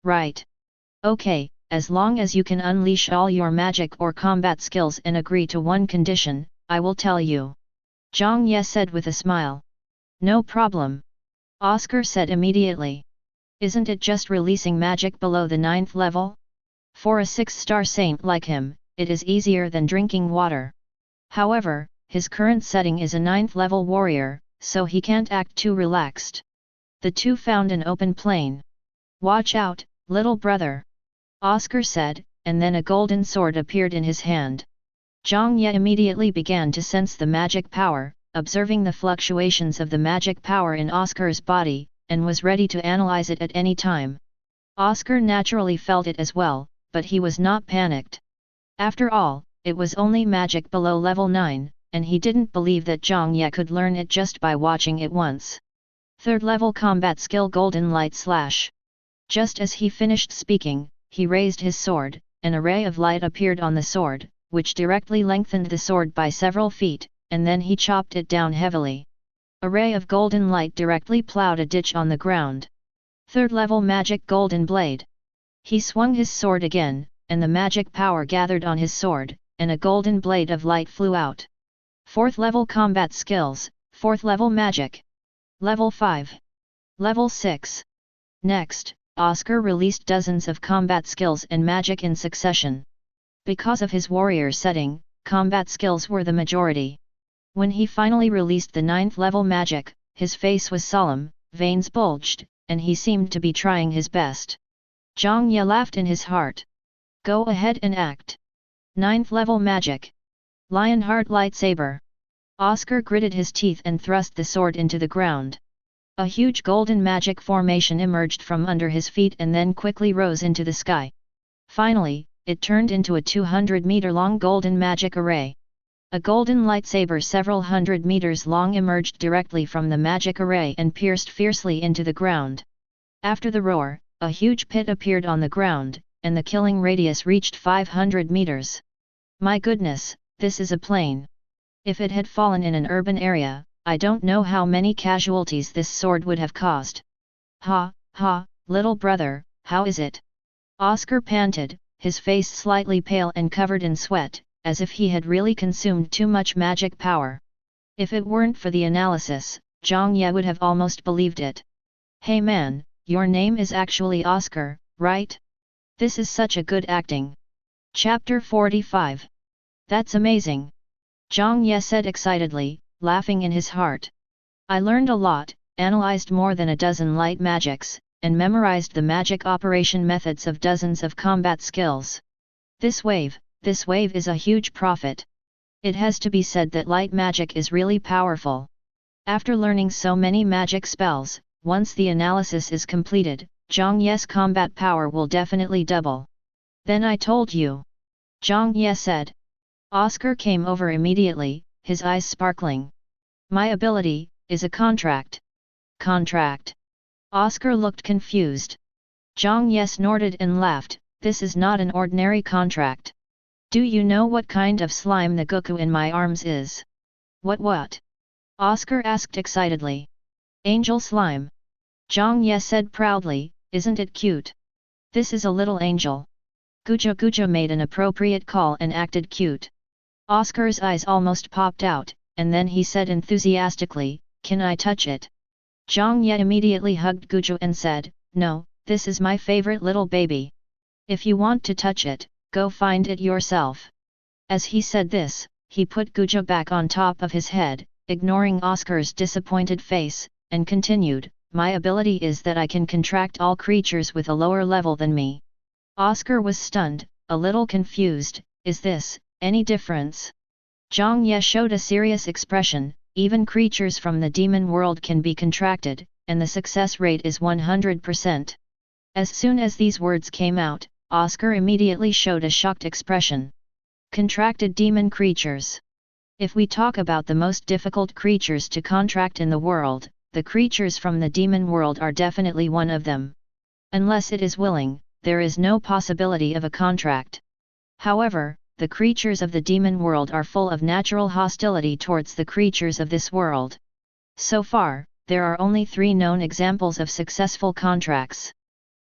Right. Okay, as long as you can unleash all your magic or combat skills and agree to one condition, I will tell you. Zhang Ye said with a smile. No problem. Oscar said immediately. Isn't it just releasing magic below the 9th level? For a 6-star saint like him, it is easier than drinking water. However, his current setting is a 9th level warrior, so he can't act too relaxed. The two found an open plain. Watch out, little brother. Oscar said, and then a golden sword appeared in his hand. Zhang Ye immediately began to sense the magic power, observing the fluctuations of the magic power in Oscar's body, and was ready to analyze it at any time. Oscar naturally felt it as well, but he was not panicked. After all, it was only magic below level 9, and he didn't believe that Zhang Ye could learn it just by watching it once. 3rd level combat skill Golden Light Slash. Just as he finished speaking, he raised his sword, an array of light appeared on the sword, which directly lengthened the sword by several feet, and then he chopped it down heavily. A ray of golden light directly plowed a ditch on the ground. 3rd level magic Golden Blade. He swung his sword again, and the magic power gathered on his sword, and a golden blade of light flew out. 4th level combat skills, 4th level magic. Level 5. Level 6. Next, Oscar released dozens of combat skills and magic in succession. Because of his warrior setting, combat skills were the majority. When he finally released the 9th level magic, his face was solemn, veins bulged, and he seemed to be trying his best. Zhang Ye laughed in his heart. Go ahead and act. 9th level magic. Lionheart Lightsaber. Oscar gritted his teeth and thrust the sword into the ground. A huge golden magic formation emerged from under his feet and then quickly rose into the sky. Finally, it turned into a 200-meter-long golden magic array. A golden lightsaber several hundred meters long emerged directly from the magic array and pierced fiercely into the ground. After the roar, a huge pit appeared on the ground, and the killing radius reached 500 meters. My goodness, this is a plane. If it had fallen in an urban area, I don't know how many casualties this sword would have caused. Ha, ha, little brother, how is it? Oscar panted, his face slightly pale and covered in sweat, as if he had really consumed too much magic power. If it weren't for the analysis, Zhang Ye would have almost believed it. Hey man, your name is actually Oscar, right? This is such a good acting. Chapter 45. That's amazing. Zhang Ye said excitedly, laughing in his heart. I learned a lot, analyzed more than a dozen light magics, and memorized the magic operation methods of dozens of combat skills. This wave is a huge profit. It has to be said that light magic is really powerful. After learning so many magic spells, once the analysis is completed, Zhang Ye's combat power will definitely double. Then I told you. Zhang Ye said. Oscar came over immediately, his eyes sparkling. My ability is a contract. Contract. Oscar looked confused. Zhang Ye snorted and laughed, this is not an ordinary contract. Do you know what kind of slime the Goku in my arms is? What? Oscar asked excitedly. Angel slime. Zhang Ye said proudly, isn't it cute? This is a little angel. Guja made an appropriate call and acted cute. Oscar's eyes almost popped out, and then he said enthusiastically, can I touch it? Zhang Ye immediately hugged Guja and said, no, this is my favorite little baby. If you want to touch it, go find it yourself. As he said this, he put Guja back on top of his head, ignoring Oscar's disappointed face, and continued, my ability is that I can contract all creatures with a lower level than me. Oscar was stunned, a little confused, is this any difference? Zhang Ye showed a serious expression, even creatures from the demon world can be contracted, and the success rate is 100%. As soon as these words came out, Oscar immediately showed a shocked expression. Contracted demon creatures. If we talk about the most difficult creatures to contract in the world, the creatures from the demon world are definitely one of them. Unless it is willing, there is no possibility of a contract. However, the creatures of the demon world are full of natural hostility towards the creatures of this world. So far, there are only 3 known examples of successful contracts.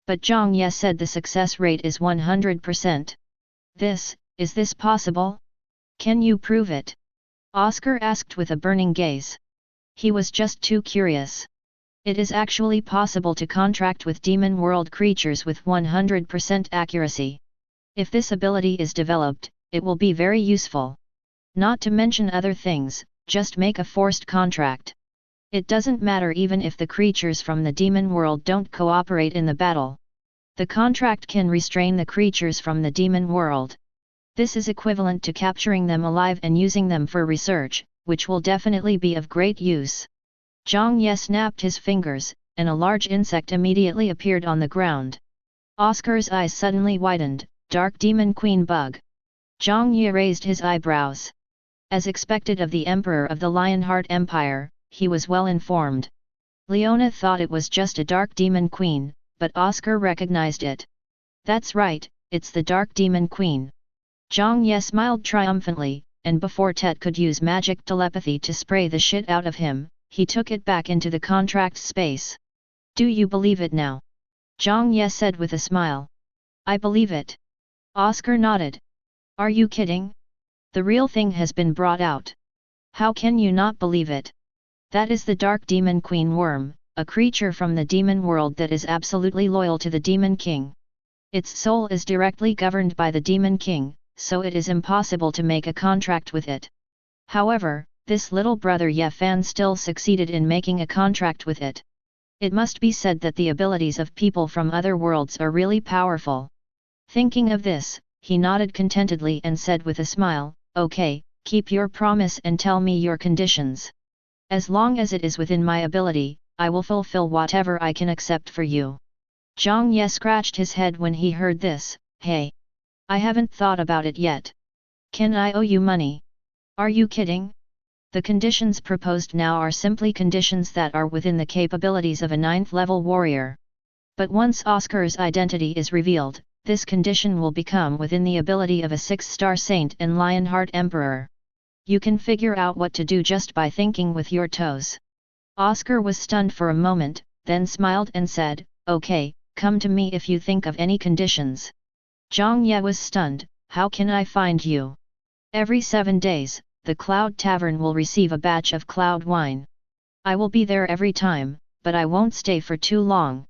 But Zhang Ye said the success rate is 100%. Is this possible? Can you prove it? Oscar asked with a burning gaze. He was just too curious. It is actually possible to contract with demon world creatures with 100% accuracy. If this ability is developed, it will be very useful. Not to mention other things, just make a forced contract. It doesn't matter even if the creatures from the demon world don't cooperate in the battle. The contract can restrain the creatures from the demon world. This is equivalent to capturing them alive and using them for research, which will definitely be of great use. Zhang Ye snapped his fingers, and a large insect immediately appeared on the ground. Oscar's eyes suddenly widened, dark demon queen bug. Zhang Ye raised his eyebrows. As expected of the Emperor of the Lionheart Empire, he was well informed. Leona thought it was just a dark demon queen, but Oscar recognized it. That's right, it's the dark demon queen. Zhang Ye smiled triumphantly, and before Tet could use magic telepathy to spray the shit out of him, he took it back into the contract space. Do you believe it now? Zhang Ye said with a smile. I believe it. Oscar nodded. Are you kidding? The real thing has been brought out. How can you not believe it? That is the Dark Demon Queen Worm, a creature from the demon world that is absolutely loyal to the Demon King. Its soul is directly governed by the Demon King, so it is impossible to make a contract with it. However, this little brother Ye Fan still succeeded in making a contract with it. It must be said that the abilities of people from other worlds are really powerful. Thinking of this, he nodded contentedly and said with a smile, okay, keep your promise and tell me your conditions. As long as it is within my ability, I will fulfill whatever I can accept for you. Zhang Ye scratched his head when he heard this. Hey! I haven't thought about it yet. Can I owe you money? Are you kidding? The conditions proposed now are simply conditions that are within the capabilities of a 9th level warrior. But once Oscar's identity is revealed, this condition will become within the ability of a 6-star saint and Lionheart Emperor. You can figure out what to do just by thinking with your toes. Oscar was stunned for a moment, then smiled and said, "Okay, come to me if you think of any conditions." Zhang Ye was stunned. "How can I find you?" "Every 7 days, the Cloud Tavern will receive a batch of cloud wine. I will be there every time, but I won't stay for too long.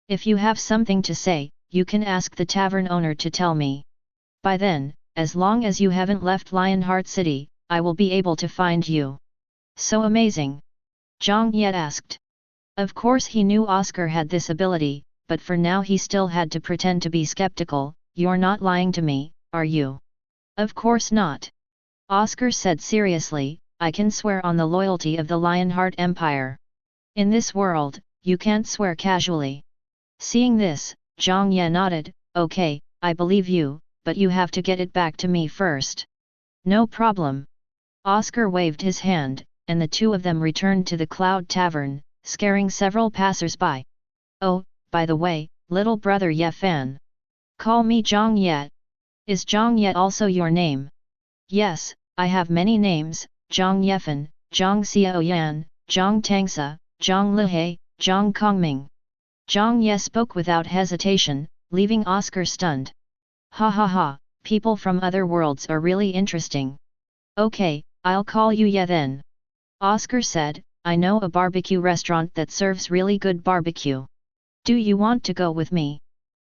If you have something to say, you can ask the tavern owner to tell me. By then, as long as you haven't left Lionheart City, I will be able to find you." "So amazing?" Zhang Ye asked. Of course he knew Oscar had this ability, but for now he still had to pretend to be skeptical. "You're not lying to me, are you?" "Of course not," Oscar said seriously. "I can swear on the loyalty of the Lionheart Empire. In this world, you can't swear casually." Seeing this, Zhang Ye nodded. "Okay, I believe you, but you have to get it back to me first." "No problem." Oscar waved his hand, and the two of them returned to the Cloud Tavern, scaring several passers-by. "Oh, by the way, little brother Ye Fan. Call me Zhang Ye. Is Zhang Ye also your name?" "Yes, I have many names, Zhang Yefan, Zhang Xiaoyan, Zhang Tangsa, Zhang Lihei, Zhang Kongming." Zhang Ye spoke without hesitation, leaving Oscar stunned. "Ha ha ha, people from other worlds are really interesting. Okay, I'll call you Ye then." Oscar said, "I know a barbecue restaurant that serves really good barbecue. Do you want to go with me?"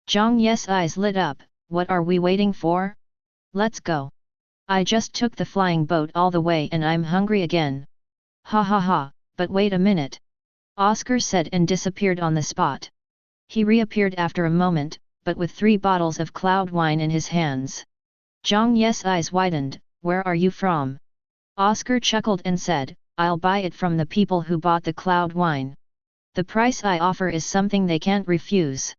Zhang Ye's eyes lit up. "What are we waiting for? Let's go. I just took the flying boat all the way and I'm hungry again." "Ha ha ha, but wait a minute," Oscar said and disappeared on the spot. He reappeared after a moment, but with 3 bottles of cloud wine in his hands. Zhang Ye's eyes widened. "Where are you from?" Oscar chuckled and said, "I'll buy it from the people who bought the cloud wine. The price I offer is something they can't refuse."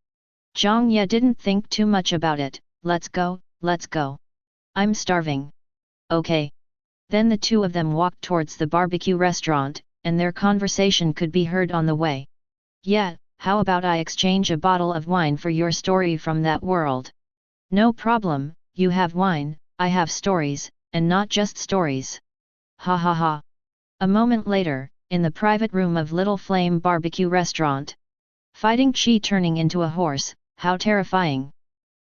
Zhang Ye didn't think too much about it. Let's go, let's go. I'm starving." "Okay." Then the two of them walked towards the barbecue restaurant, and their conversation could be heard on the way. "Yeah, how about I exchange a bottle of wine for your story from that world?" "No problem, you have wine, I have stories, and not just stories." Ha ha ha. A moment later, in the private room of Little Flame Barbecue Restaurant. Fighting Chi turning into a horse, how terrifying.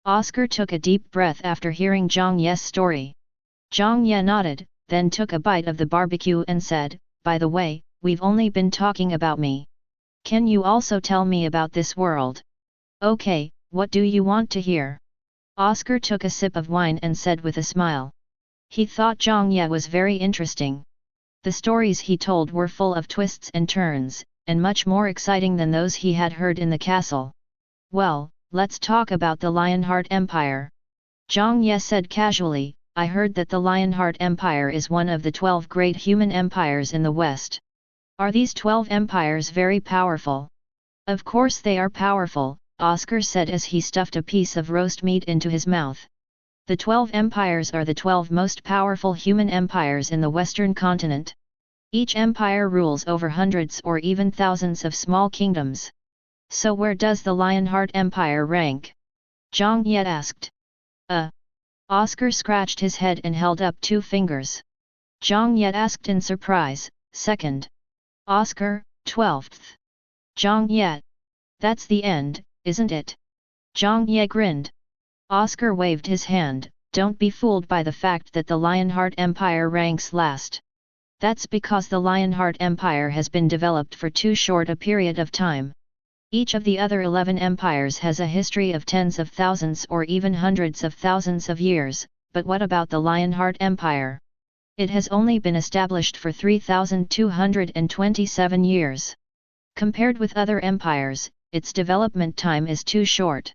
Oscar took a deep breath after hearing Zhang Ye's story. Zhang Ye nodded, then took a bite of the barbecue and said, "By the way, we've only been talking about me. Can you also tell me about this world?" "Okay, what do you want to hear?" Oscar took a sip of wine and said with a smile. He thought Zhang Ye was very interesting. The stories he told were full of twists and turns, and much more exciting than those he had heard in the castle. "Well, let's talk about the Lionheart Empire." Zhang Ye said casually, "I heard that the Lionheart Empire is one of the 12 great human empires in the West. Are these 12 empires very powerful?" "Of course they are powerful," Oscar said as he stuffed a piece of roast meat into his mouth. "The 12 empires are the 12 most powerful human empires in the Western continent. Each empire rules over hundreds or even thousands of small kingdoms. So where does the Lionheart Empire rank?" Zhang Ye asked. Oscar scratched his head and held up 2 fingers. Zhang Ye asked in surprise, "Second." Oscar, 12th. Zhang Ye. "That's the end, isn't it?" Zhang Ye grinned. Oscar waved his hand, "Don't be fooled by the fact that the Lionheart Empire ranks last. That's because the Lionheart Empire has been developed for too short a period of time. Each of the other 11 empires has a history of tens of thousands or even hundreds of thousands of years, but what about the Lionheart Empire? It has only been established for 3,227 years. Compared with other empires, its development time is too short.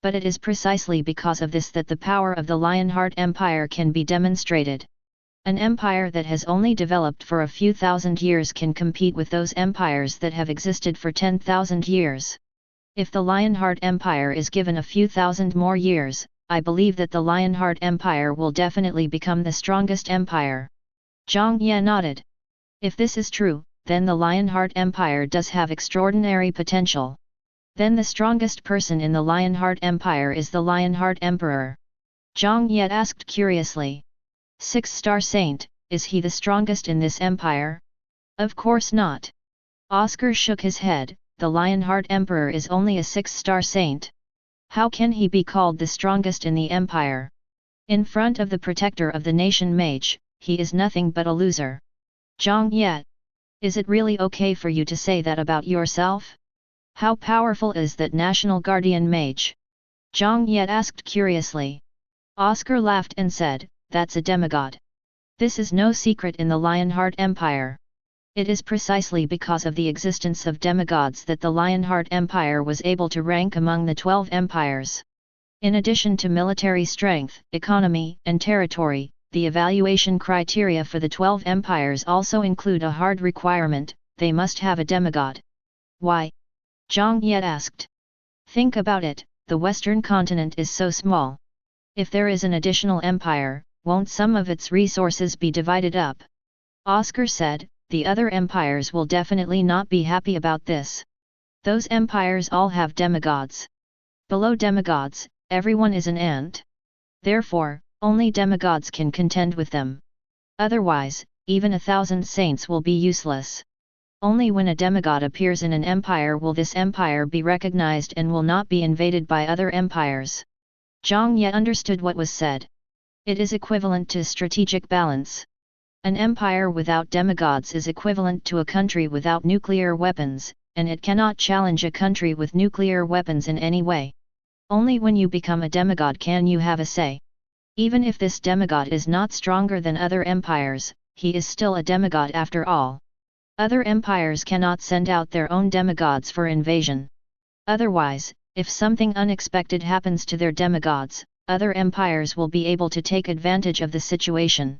But it is precisely because of this that the power of the Lionheart Empire can be demonstrated. An empire that has only developed for a few thousand years can compete with those empires that have existed for 10,000 years. If the Lionheart Empire is given a few thousand more years, I believe that the Lionheart Empire will definitely become the strongest empire." Zhang Ye nodded. "If this is true, then the Lionheart Empire does have extraordinary potential. Then the strongest person in the Lionheart Empire is the Lionheart Emperor?" Zhang Ye asked curiously. 6-star saint, is he the strongest in this empire? Of course not. Oscar shook his head, the Lionheart Emperor is only a 6-star saint. How can he be called the strongest in the empire? In front of the protector of the nation mage, he is nothing but a loser. Zhang Ye, is it really okay for you to say that about yourself? How powerful is that national guardian mage? Zhang Ye asked curiously. Oscar laughed and said, that's a demigod. This is no secret in the Lionheart Empire. It is precisely because of the existence of demigods that the Lionheart Empire was able to rank among the 12 empires. In addition to military strength, economy, and territory, the evaluation criteria for the 12 empires also include a hard requirement: they must have a demigod. Why? Zhang Ye asked. Think about it, the western continent is so small. If there is an additional empire, won't some of its resources be divided up? Oscar said, the other empires will definitely not be happy about this. Those empires all have demigods. Below demigods, everyone is an ant. Therefore, only demigods can contend with them. Otherwise, even 1,000 saints will be useless. Only when a demigod appears in an empire will this empire be recognized and will not be invaded by other empires. Zhang Ye understood what was said. It is equivalent to strategic balance. An empire without demigods is equivalent to a country without nuclear weapons, and it cannot challenge a country with nuclear weapons in any way. Only when you become a demigod can you have a say. Even if this demigod is not stronger than other empires, he is still a demigod after all. Other empires cannot send out their own demigods for invasion. Otherwise, if something unexpected happens to their demigods, other empires will be able to take advantage of the situation.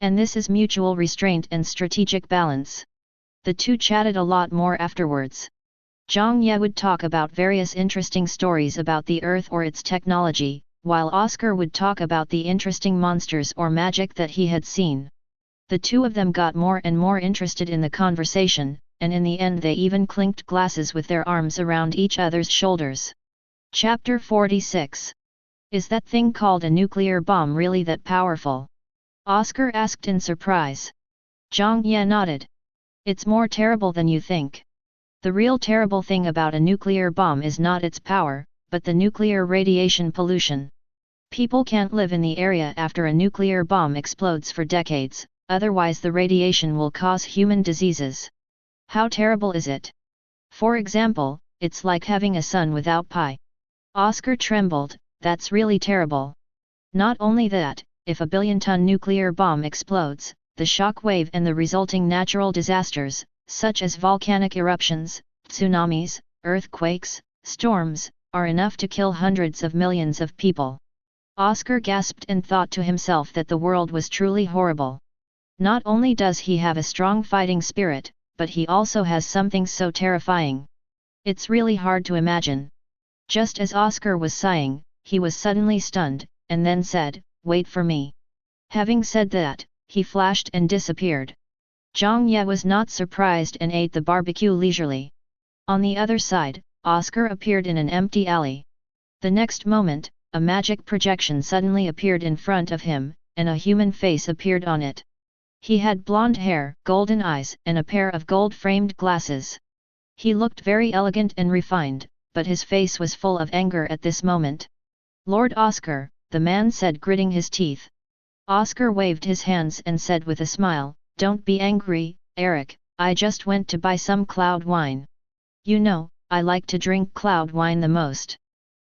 And this is mutual restraint and strategic balance. The two chatted a lot more afterwards. Zhang Ye would talk about various interesting stories about the Earth or its technology, while Oscar would talk about the interesting monsters or magic that he had seen. The two of them got more and more interested in the conversation, and in the end they even clinked glasses with their arms around each other's shoulders. Chapter 46. Is that thing called a nuclear bomb really that powerful? Oscar asked in surprise. Zhang Ye nodded. It's more terrible than you think. The real terrible thing about a nuclear bomb is not its power, but the nuclear radiation pollution. People can't live in the area after a nuclear bomb explodes for decades, otherwise the radiation will cause human diseases. How terrible is it? For example, it's like having a son without pi. Oscar trembled, that's really terrible. Not only that, if a billion-ton nuclear bomb explodes, the shock wave and the resulting natural disasters, such as volcanic eruptions, tsunamis, earthquakes, storms, are enough to kill hundreds of millions of people. Oscar gasped and thought to himself that the world was truly horrible. Not only does he have a strong fighting spirit, but he also has something so terrifying. It's really hard to imagine. Just as Oscar was sighing, he was suddenly stunned, and then said, "Wait for me." Having said that, he flashed and disappeared. Zhang Ye was not surprised and ate the barbecue leisurely. On the other side, Oscar appeared in an empty alley. The next moment, a magic projection suddenly appeared in front of him, and a human face appeared on it. He had blonde hair, golden eyes, and a pair of gold-framed glasses. He looked very elegant and refined, but his face was full of anger at this moment. "Lord Oscar," the man said, gritting his teeth. Oscar waved his hands and said with a smile, "Don't be angry, Eric, I just went to buy some cloud wine. You know, I like to drink cloud wine the most.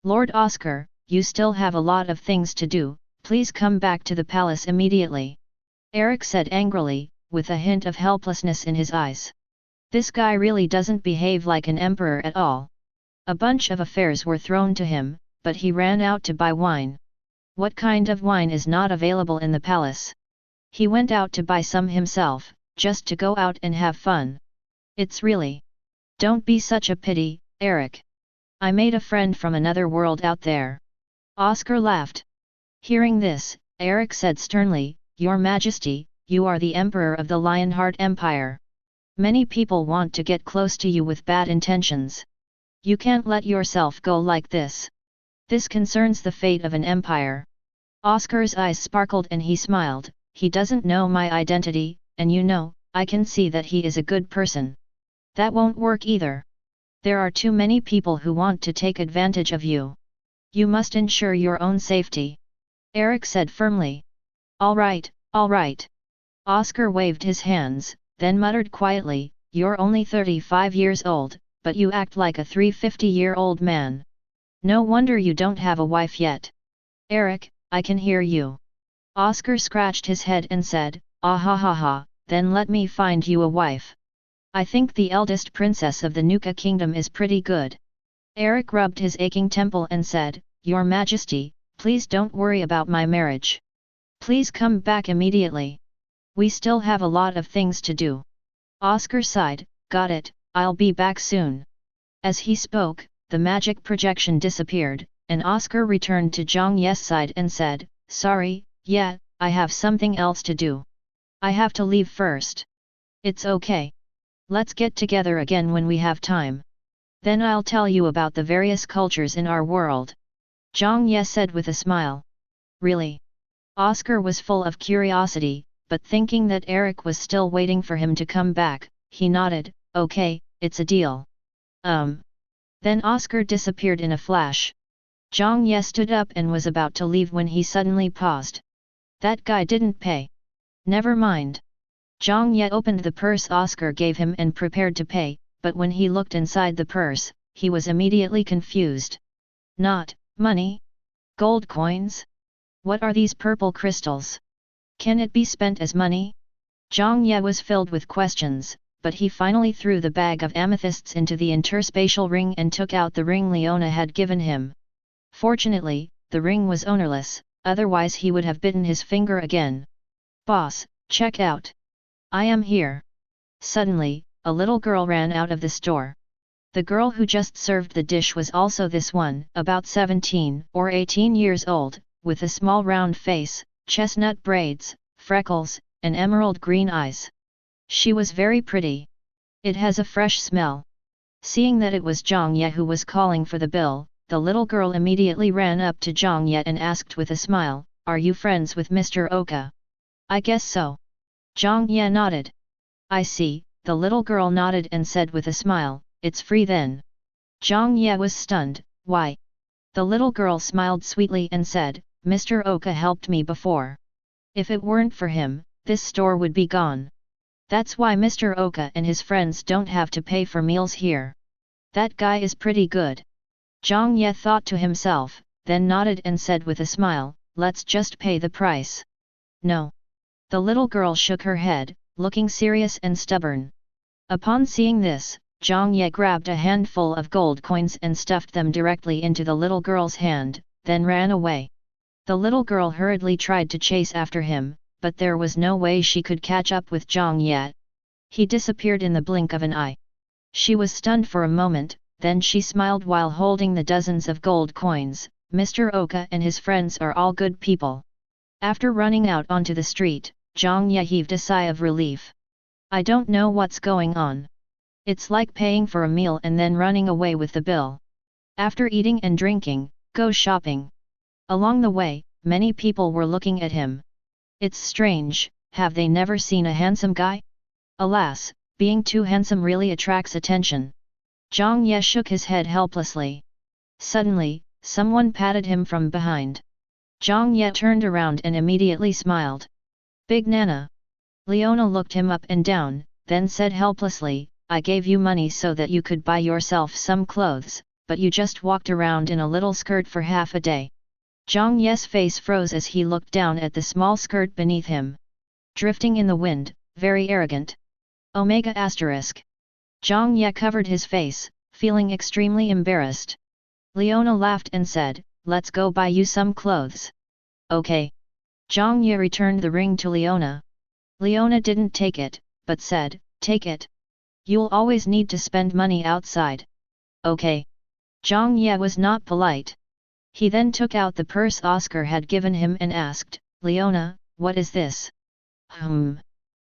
Lord Oscar, you still have a lot of things to do, please come back to the palace immediately." Eric said angrily, with a hint of helplessness in his eyes. This guy really doesn't behave like an emperor at all. A bunch of affairs were thrown to him, but he ran out to buy wine. What kind of wine is not available in the palace? He went out to buy some himself, just to go out and have fun. It's really... Don't be such a pity, Eric. I made a friend from another world out there. Oscar laughed. Hearing this, Eric said sternly, "Your Majesty, you are the Emperor of the Lionheart Empire. Many people want to get close to you with bad intentions. You can't let yourself go like this. This concerns the fate of an empire." Oscar's eyes sparkled and he smiled. he doesn't know my identity, and you know, I can see that he is a good person. That won't work either. There are too many people who want to take advantage of you. You must ensure your own safety. Eric said firmly. All right, all right. Oscar waved his hands, then muttered quietly, you're only 35 years old, but you act like a 350-year-old man. No wonder you don't have a wife yet. Eric, I can hear you. Oscar scratched his head and said, ah ha ha ha, then let me find you a wife. I think the eldest princess of the Nuka kingdom is pretty good. Eric rubbed his aching temple and said, Your Majesty, please don't worry about my marriage. Please come back immediately. We still have a lot of things to do. Oscar sighed, got it, I'll be back soon. As he spoke, the magic projection disappeared, and Oscar returned to Zhang Ye's side and said, sorry, yeah, I have something else to do. I have to leave first. It's okay. Let's get together again when we have time. Then I'll tell you about the various cultures in our world. Zhang Ye said with a smile. Really? Oscar was full of curiosity, but thinking that Eric was still waiting for him to come back, he nodded, okay, it's a deal. Then Oscar disappeared in a flash. Zhang Ye stood up and was about to leave when he suddenly paused. That guy didn't pay. Never mind. Zhang Ye opened the purse Oscar gave him and prepared to pay, but when he looked inside the purse, he was immediately confused. Not money? Gold coins? What are these purple crystals? Can it be spent as money? Zhang Ye was filled with questions, but he finally threw the bag of amethysts into the interspatial ring and took out the ring Leona had given him. Fortunately, the ring was ownerless, otherwise he would have bitten his finger again. Boss, check out. I am here. Suddenly, a little girl ran out of the store. The girl who just served the dish was also this one, about 17 or 18 years old, with a small round face, chestnut braids, freckles, and emerald green eyes. She was very pretty. It has a fresh smell. Seeing that it was Zhang Ye who was calling for the bill, the little girl immediately ran up to Zhang Ye and asked with a smile, are you friends with Mr. Oka? I guess so. Zhang Ye nodded. I see, the little girl nodded and said with a smile, it's free then. Zhang Ye was stunned, why? The little girl smiled sweetly and said, Mr. Oka helped me before. If it weren't for him, this store would be gone. That's why Mr. Oka and his friends don't have to pay for meals here. That guy is pretty good. Zhang Ye thought to himself, then nodded and said with a smile, let's just pay the price. No. The little girl shook her head, looking serious and stubborn. Upon seeing this, Zhang Ye grabbed a handful of gold coins and stuffed them directly into the little girl's hand, then ran away. The little girl hurriedly tried to chase after him, but there was no way she could catch up with Zhang Ye. He disappeared in the blink of an eye. She was stunned for a moment, then she smiled while holding the dozens of gold coins. Mr. Oka and his friends are all good people. After running out onto the street, Zhang Ye heaved a sigh of relief. I don't know what's going on. It's like paying for a meal and then running away with the bill. After eating and drinking, go shopping. Along the way, many people were looking at him. It's strange, have they never seen a handsome guy? Alas, being too handsome really attracts attention. Zhang Ye shook his head helplessly. Suddenly, someone patted him from behind. Zhang Ye turned around and immediately smiled. Big Nana. Leona looked him up and down, then said helplessly, I gave you money so that you could buy yourself some clothes, but you just walked around in a little skirt for half a day. Zhang Ye's face froze as he looked down at the small skirt beneath him. Drifting in the wind, very arrogant. Omega asterisk. Zhang Ye covered his face, feeling extremely embarrassed. Leona laughed and said, let's go buy you some clothes. Okay. Zhang Ye returned the ring to Leona. Leona didn't take it, but said, take it. You'll always need to spend money outside. Okay. Zhang Ye was not polite. He then took out the purse Oscar had given him and asked, Leona, what is this?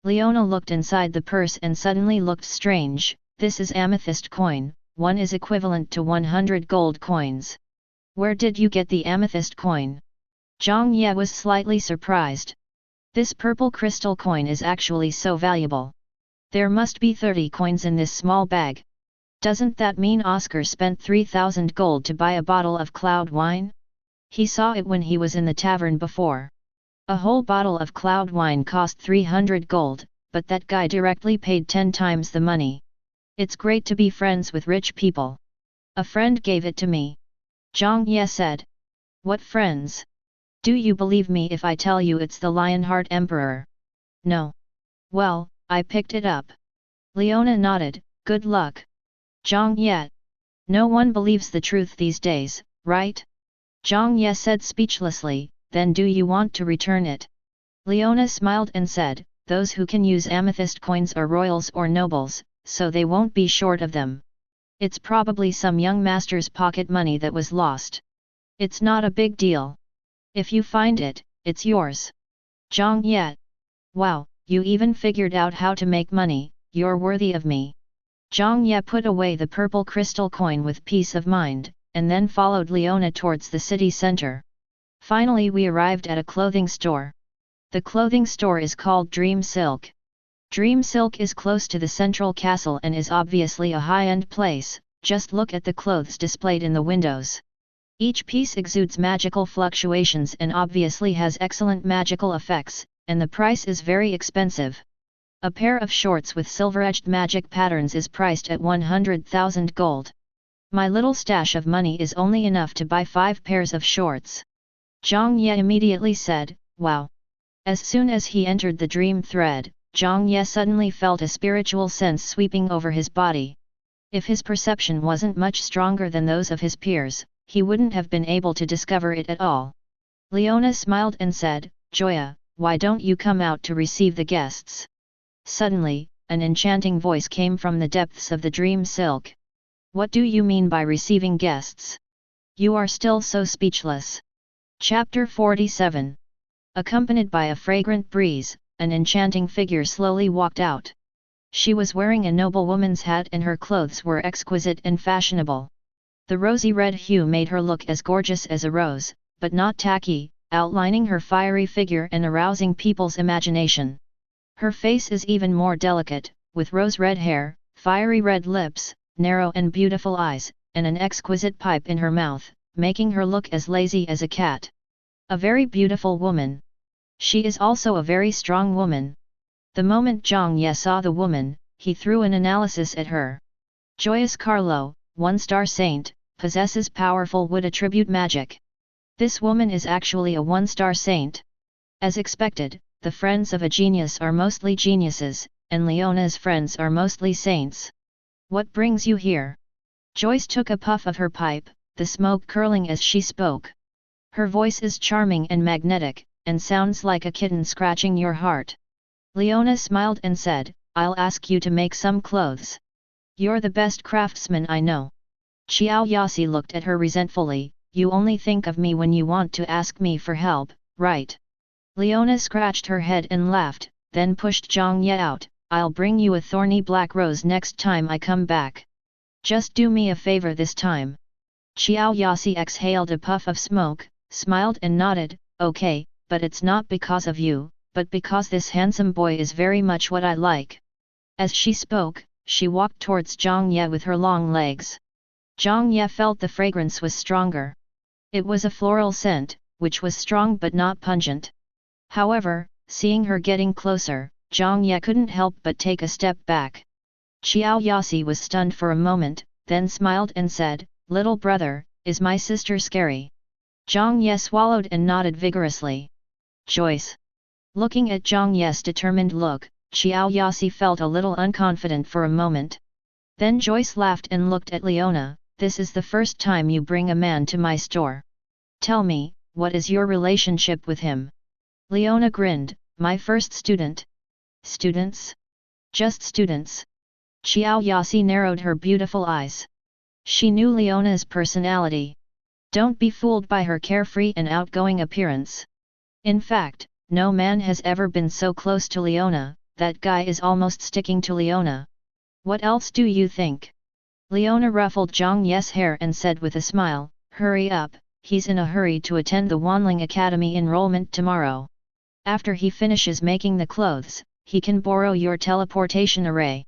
Leona looked inside the purse and suddenly looked strange, this is amethyst coin, one is equivalent to 100 gold coins. Where did you get the amethyst coin? Zhang Ye was slightly surprised. This purple crystal coin is actually so valuable. There must be 30 coins in this small bag. Doesn't that mean Oscar spent 3,000 gold to buy a bottle of cloud wine? He saw it when he was in the tavern before. A whole bottle of cloud wine cost 300 gold, but that guy directly paid 10 times the money. It's great to be friends with rich people. A friend gave it to me. Zhang Ye said. What friends? Do you believe me if I tell you it's the Lionheart Emperor? No. Well, I picked it up. Leona nodded, good luck. Zhang Ye. No one believes the truth these days, right? Zhang Ye said speechlessly, then do you want to return it? Leona smiled and said, those who can use amethyst coins are royals or nobles, so they won't be short of them. It's probably some young master's pocket money that was lost. It's not a big deal. If you find it, it's yours. Zhang Ye. Wow, you even figured out how to make money, you're worthy of me. Zhang Ye put away the purple crystal coin with peace of mind, and then followed Leona towards the city center. Finally we arrived at a clothing store. The clothing store is called Dream Silk. Dream Silk is close to the central castle and is obviously a high-end place, just look at the clothes displayed in the windows. Each piece exudes magical fluctuations and obviously has excellent magical effects, and the price is very expensive. A pair of shorts with silver-edged magic patterns is priced at 100,000 gold. My little stash of money is only enough to buy 5 pairs of shorts. Zhang Ye immediately said, wow. As soon as he entered the dream thread, Zhang Ye suddenly felt a spiritual sense sweeping over his body. If his perception wasn't much stronger than those of his peers, he wouldn't have been able to discover it at all. Leona smiled and said, Joya, why don't you come out to receive the guests? Suddenly, an enchanting voice came from the depths of the dream silk. What do you mean by receiving guests? You are still so speechless. Chapter 47. Accompanied by a fragrant breeze, an enchanting figure slowly walked out. She was wearing a noblewoman's hat and her clothes were exquisite and fashionable. The rosy red hue made her look as gorgeous as a rose, but not tacky, outlining her fiery figure and arousing people's imagination. Her face is even more delicate, with rose-red hair, fiery red lips, narrow and beautiful eyes, and an exquisite pipe in her mouth, making her look as lazy as a cat. A very beautiful woman. She is also a very strong woman. The moment Zhang Ye saw the woman, he threw an analysis at her. Joyous Carlo, 1-star saint, possesses powerful wood attribute magic. This woman is actually a 1-star saint. As expected, the friends of a genius are mostly geniuses, and Leona's friends are mostly saints. What brings you here? Joyce took a puff of her pipe, the smoke curling as she spoke. Her voice is charming and magnetic, and sounds like a kitten scratching your heart. Leona smiled and said, I'll ask you to make some clothes. You're the best craftsman I know. Xiao Yasi looked at her resentfully, you only think of me when you want to ask me for help, right? Leona scratched her head and laughed, then pushed Zhang Ye out, I'll bring you a thorny black rose next time I come back. Just do me a favor this time. Xiao Yasi exhaled a puff of smoke, smiled and nodded, okay, but it's not because of you, but because this handsome boy is very much what I like. As she spoke, she walked towards Zhang Ye with her long legs. Zhang Ye felt the fragrance was stronger. It was a floral scent, which was strong but not pungent. However, seeing her getting closer, Zhang Ye couldn't help but take a step back. Xiao Yasi was stunned for a moment, then smiled and said, little brother, is my sister scary? Zhang Ye swallowed and nodded vigorously. Joyce. Looking at Zhang Ye's determined look, Xiao Yasi felt a little unconfident for a moment. Then Joyce laughed and looked at Leona, this is the first time you bring a man to my store. Tell me, what is your relationship with him? Leona grinned, my first student. Students? Just students. Xiao Yasi narrowed her beautiful eyes. She knew Leona's personality. Don't be fooled by her carefree and outgoing appearance. In fact, no man has ever been so close to Leona, that guy is almost sticking to Leona. What else do you think? Leona ruffled Zhang Ye's hair and said with a smile, hurry up, he's in a hurry to attend the Wanling Academy enrollment tomorrow. After he finishes making the clothes, he can borrow your teleportation array.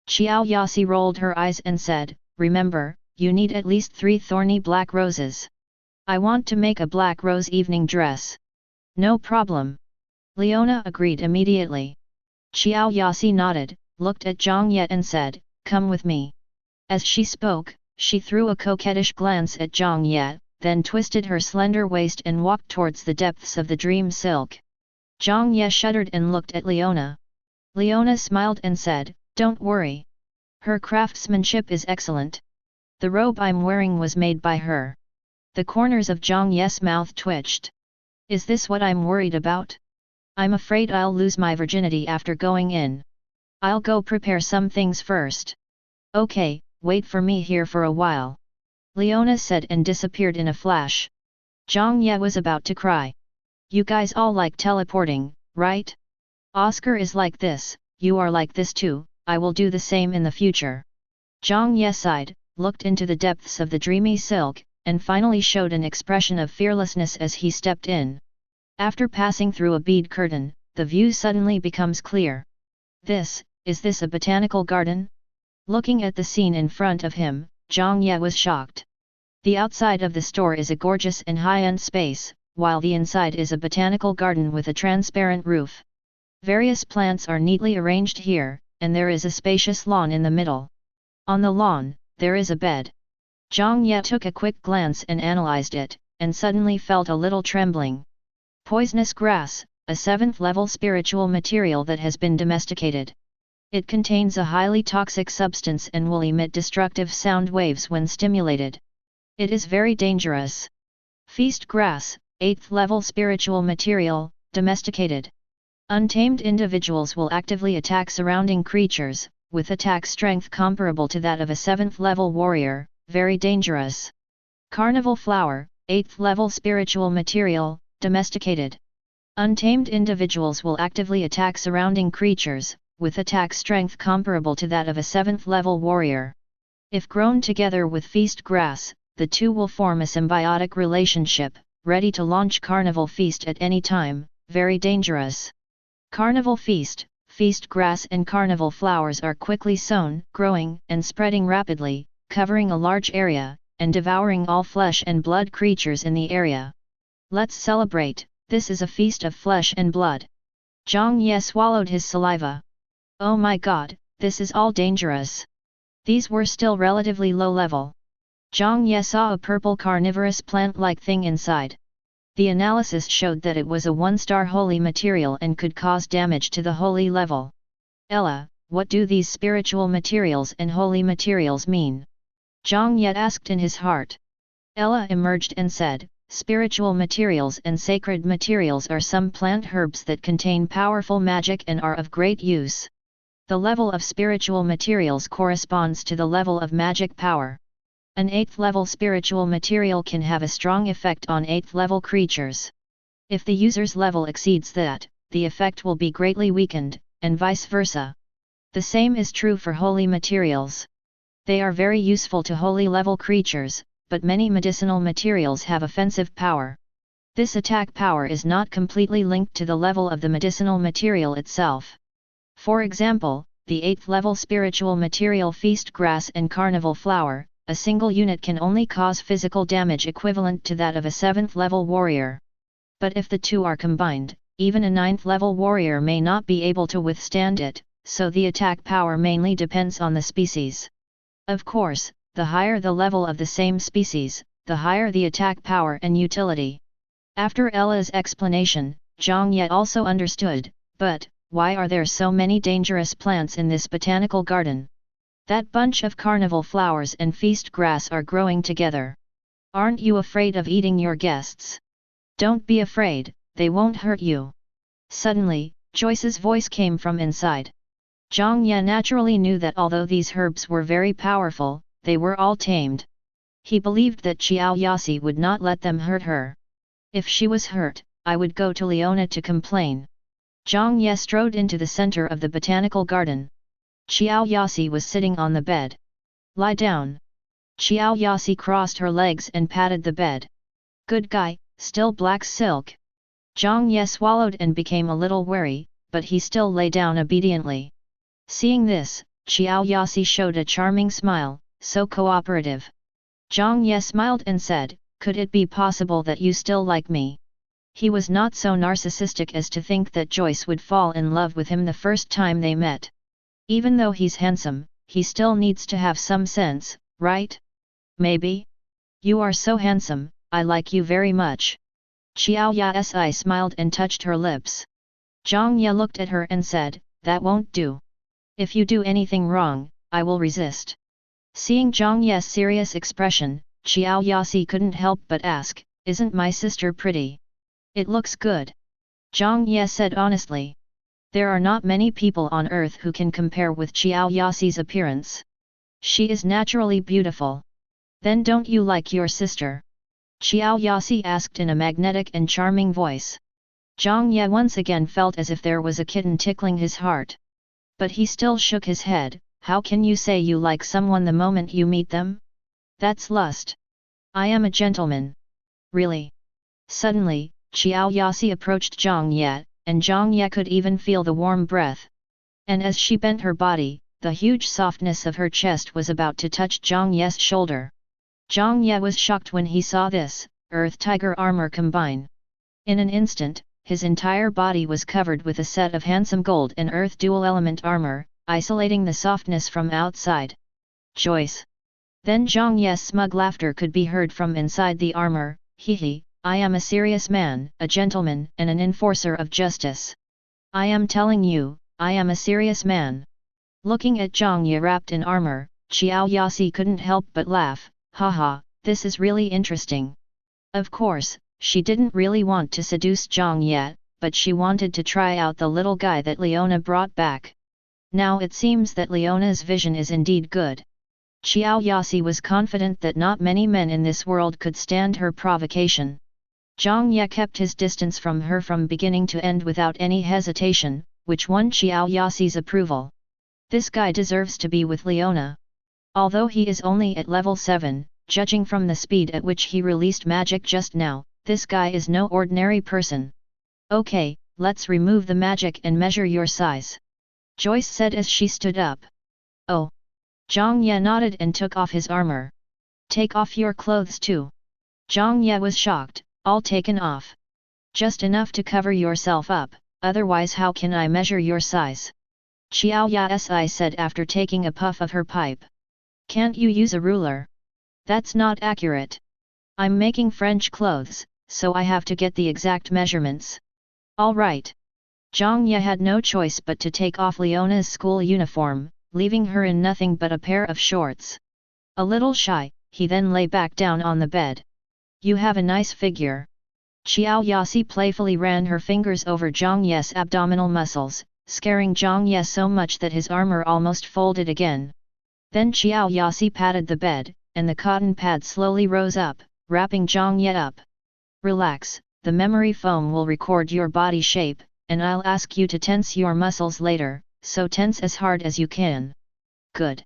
Xiao Yasi rolled her eyes and said, remember, you need at least 3 thorny black roses. I want to make a black rose evening dress. No problem. Leona agreed immediately. Xiao Yasi nodded, looked at Zhang Ye and said, come with me. As she spoke, she threw a coquettish glance at Zhang Ye, then twisted her slender waist and walked towards the depths of the dream silk. Zhang Ye shuddered and looked at Leona. Leona smiled and said, don't worry. Her craftsmanship is excellent. The robe I'm wearing was made by her. The corners of Zhang Ye's mouth twitched. Is this what I'm worried about? I'm afraid I'll lose my virginity after going in. I'll go prepare some things first. Okay, wait for me here for a while. Leona said and disappeared in a flash. Zhang Ye was about to cry. You guys all like teleporting, right? Oscar is like this, you are like this too, I will do the same in the future. Zhang Ye sighed, looked into the depths of the dreamy silk, and finally showed an expression of fearlessness as he stepped in. After passing through a bead curtain, the view suddenly becomes clear. Is this a botanical garden? Looking at the scene in front of him, Zhang Ye was shocked. The outside of the store is a gorgeous and high-end space, while the inside is a botanical garden with a transparent roof. Various plants are neatly arranged here, and there is a spacious lawn in the middle. On the lawn, there is a bed. Zhang Ye took a quick glance and analyzed it, and suddenly felt a little trembling. Poisonous grass, a 7th level spiritual material that has been domesticated. It contains a highly toxic substance and will emit destructive sound waves when stimulated. It is very dangerous. Feast grass, 8th level spiritual material, domesticated. Untamed individuals will actively attack surrounding creatures, with attack strength comparable to that of a 7th level warrior, very dangerous. Carnival flower, 8th level spiritual material, domesticated. Untamed individuals will actively attack surrounding creatures, with attack strength comparable to that of a 7th level warrior. If grown together with feast grass, the two will form a symbiotic relationship, ready to launch carnival feast at any time, very dangerous. Carnival feast, feast grass and carnival flowers are quickly sown, growing and spreading rapidly, covering a large area, and devouring all flesh and blood creatures in the area. Let's celebrate, this is a feast of flesh and blood. Zhang Ye swallowed his saliva. Oh my god, this is all dangerous. These were still relatively low level. Zhang Ye saw a purple carnivorous plant-like thing inside. The analysis showed that it was a 1-star holy material and could cause damage to the holy level. Ella, what do these spiritual materials and holy materials mean? Zhang Ye asked in his heart. Ella emerged and said, spiritual materials and sacred materials are some plant herbs that contain powerful magic and are of great use. The level of spiritual materials corresponds to the level of magic power. An 8th level spiritual material can have a strong effect on 8th level creatures. If the user's level exceeds that, the effect will be greatly weakened, and vice versa. The same is true for holy materials. They are very useful to holy level creatures, but many medicinal materials have offensive power. This attack power is not completely linked to the level of the medicinal material itself. For example, the 8th level spiritual material feast grass and carnival flower, a single unit can only cause physical damage equivalent to that of a 7th level warrior. But if the two are combined, even a 9th level warrior may not be able to withstand it, so the attack power mainly depends on the species. Of course, the higher the level of the same species, the higher the attack power and utility. After Ella's explanation, Zhang Ye also understood, but, why are there so many dangerous plants in this botanical garden? That bunch of carnival flowers and feast grass are growing together. Aren't you afraid of eating your guests? Don't be afraid, they won't hurt you. Suddenly, Joyce's voice came from inside. Zhang Ye naturally knew that although these herbs were very powerful, they were all tamed. He believed that Xiao Yasi would not let them hurt her. If she was hurt, I would go to Leona to complain. Zhang Ye strode into the center of the botanical garden. Xiao Yasi was sitting on the bed. Lie down. Xiao Yasi crossed her legs and patted the bed. Good guy, still black silk. Zhang Ye swallowed and became a little wary, but he still lay down obediently. Seeing this, Xiao Yasi showed a charming smile, so cooperative. Zhang Ye smiled and said, "Could it be possible that you still like me?" He was not so narcissistic as to think that Joyce would fall in love with him the first time they met. Even though he's handsome, he still needs to have some sense, right? Maybe? You are so handsome, I like you very much. Xiao Yasi smiled and touched her lips. Zhang Ye looked at her and said, "That won't do. If you do anything wrong, I will resist." Seeing Zhang Ye's serious expression, Xiao Yasi couldn't help but ask, "Isn't my sister pretty?" "It looks good." Zhang Ye said honestly. There are not many people on earth who can compare with Xiao Yasi's appearance. She is naturally beautiful. Then don't you like your sister? Xiao Yasi asked in a magnetic and charming voice. Zhang Ye once again felt as if there was a kitten tickling his heart. But he still shook his head. How can you say you like someone the moment you meet them? That's lust. I am a gentleman. Really? Suddenly, Xiao Yasi approached Zhang Ye, and Zhang Ye could even feel the warm breath. And as she bent her body, the huge softness of her chest was about to touch Zhang Ye's shoulder. Zhang Ye was shocked when he saw this, Earth Tiger armor combine. In an instant, his entire body was covered with a set of handsome gold and earth dual-element armor, isolating the softness from outside. Joyce. Then Zhang Ye's smug laughter could be heard from inside the armor. Hee, I am a serious man, a gentleman, and an enforcer of justice. I am telling you, I am a serious man. Looking at Zhang Ye wrapped in armor, Xiao Yasi couldn't help but laugh. Haha, this is really interesting. Of course, she didn't really want to seduce Zhang Ye, but she wanted to try out the little guy that Leona brought back. Now it seems that Leona's vision is indeed good. Xiao Yasi was confident that not many men in this world could stand her provocation. Zhang Ye kept his distance from her from beginning to end without any hesitation, which won Xiao Yasi's approval. This guy deserves to be with Leona. Although he is only at level 7, judging from the speed at which he released magic just now, this guy is no ordinary person. Okay, let's remove the magic and measure your size. Joyce said as she stood up. Oh. Zhang Ye nodded and took off his armor. Take off your clothes too. Zhang Ye was shocked, all taken off. Just enough to cover yourself up, otherwise how can I measure your size? Xiao Yasi said after taking a puff of her pipe. Can't you use a ruler? That's not accurate. I'm making French clothes, so I have to get the exact measurements. All right. Zhang Ye had no choice but to take off Leona's school uniform, leaving her in nothing but a pair of shorts. A little shy, he then lay back down on the bed. You have a nice figure. Xiao Yasi playfully ran her fingers over Zhang Ye's abdominal muscles, scaring Zhang Ye so much that his armor almost folded again. Then Xiao Yasi patted the bed, and the cotton pad slowly rose up, wrapping Zhang Ye up. Relax, the memory foam will record your body shape, and I'll ask you to tense your muscles later, so tense as hard as you can. Good.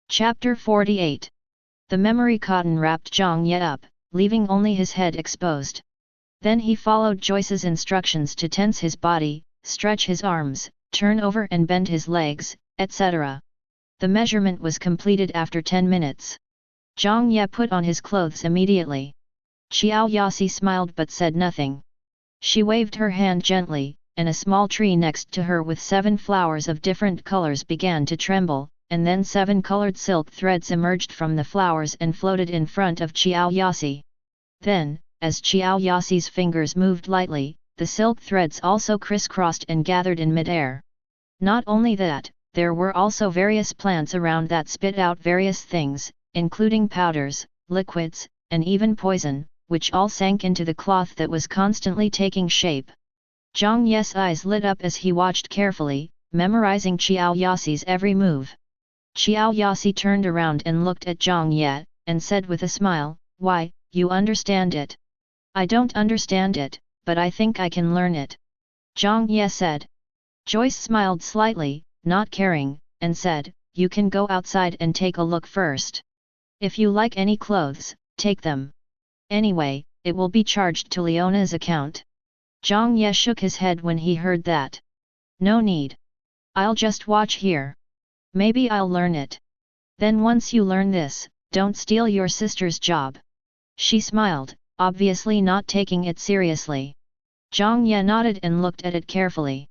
Chapter 48. The memory cotton wrapped Zhang Ye up, leaving only his head exposed. Then he followed Joyce's instructions to tense his body, stretch his arms, turn over and bend his legs, etc. The measurement was completed after 10 minutes. Zhang Ye put on his clothes immediately. Xiao Yasi smiled but said nothing. She waved her hand gently, and a small tree next to her with 7 flowers of different colors began to tremble, and then 7 colored silk threads emerged from the flowers and floated in front of Xiao Yasi. Then, as Xiao Yasi's fingers moved lightly, the silk threads also crisscrossed and gathered in midair. Not only that, there were also various plants around that spit out various things, including powders, liquids, and even poison, which all sank into the cloth that was constantly taking shape. Zhang Ye's eyes lit up as he watched carefully, memorizing Xiao Yasi's every move. Xiao Yasi turned around and looked at Zhang Ye, and said with a smile, "Why, you understand it?" "I don't understand it, but I think I can learn it," Zhang Ye said. Joyce smiled slightly, not caring, and said, "You can go outside and take a look first. If you like any clothes, take them. Anyway, it will be charged to Leona's account." Zhang Ye shook his head when he heard that. No need. I'll just watch here. Maybe I'll learn it. Then once you learn this, don't steal your sister's job. She smiled, obviously not taking it seriously. Zhang Ye nodded and looked at it carefully.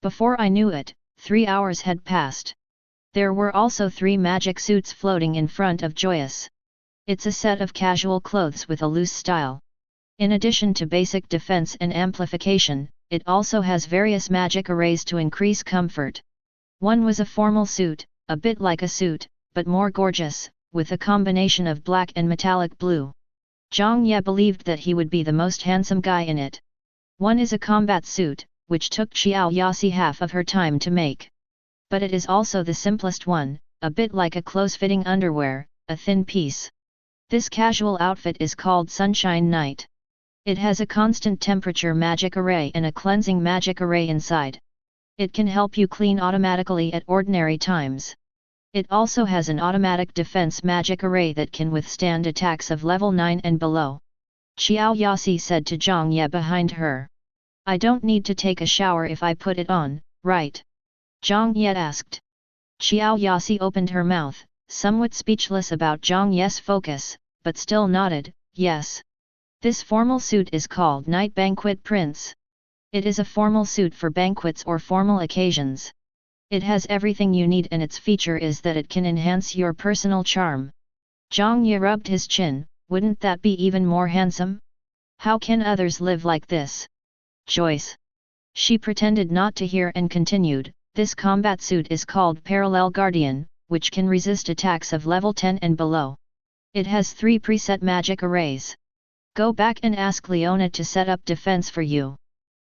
Before I knew it, 3 hours had passed. There were also 3 magic suits floating in front of Joyous. It's a set of casual clothes with a loose style. In addition to basic defense and amplification, it also has various magic arrays to increase comfort. One was a formal suit, a bit like a suit, but more gorgeous, with a combination of black and metallic blue. Zhang Ye believed that he would be the most handsome guy in it. One is a combat suit, which took Xiao Yasi half of her time to make. But it is also the simplest one, a bit like a close-fitting underwear, a thin piece. This casual outfit is called Sunshine Night. It has a constant temperature magic array and a cleansing magic array inside. It can help you clean automatically at ordinary times. It also has an automatic defense magic array that can withstand attacks of level 9 and below. Xiao Yasi said to Zhang Ye behind her. I don't need to take a shower if I put it on, right? Zhang Ye asked. Xiao Yasi opened her mouth, somewhat speechless about Zhang Ye's focus, but still nodded, yes. This formal suit is called Night Banquet Prince. It is a formal suit for banquets or formal occasions. It has everything you need and its feature is that it can enhance your personal charm. Zhang Ye rubbed his chin, wouldn't that be even more handsome? How can others live like this? Joyce. She pretended not to hear and continued, this combat suit is called Parallel Guardian, which can resist attacks of level 10 and below. It has 3 preset magic arrays. Go back and ask Leona to set up defense for you.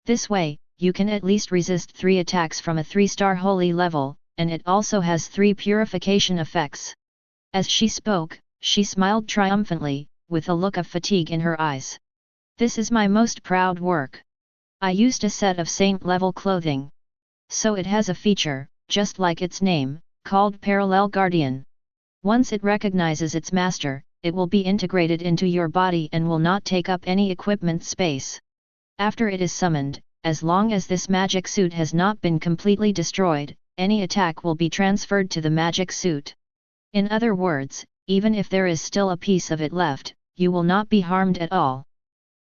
This way, you can at least resist 3 attacks from a 3-star holy level, and it also has 3 purification effects. As she spoke, she smiled triumphantly, with a look of fatigue in her eyes. This is my most proud work. I used a set of saint-level clothing. So it has a feature, just like its name, called Parallel Guardian. Once it recognizes its master, it will be integrated into your body and will not take up any equipment space. After it is summoned, as long as this magic suit has not been completely destroyed, any attack will be transferred to the magic suit. In other words, even if there is still a piece of it left, you will not be harmed at all.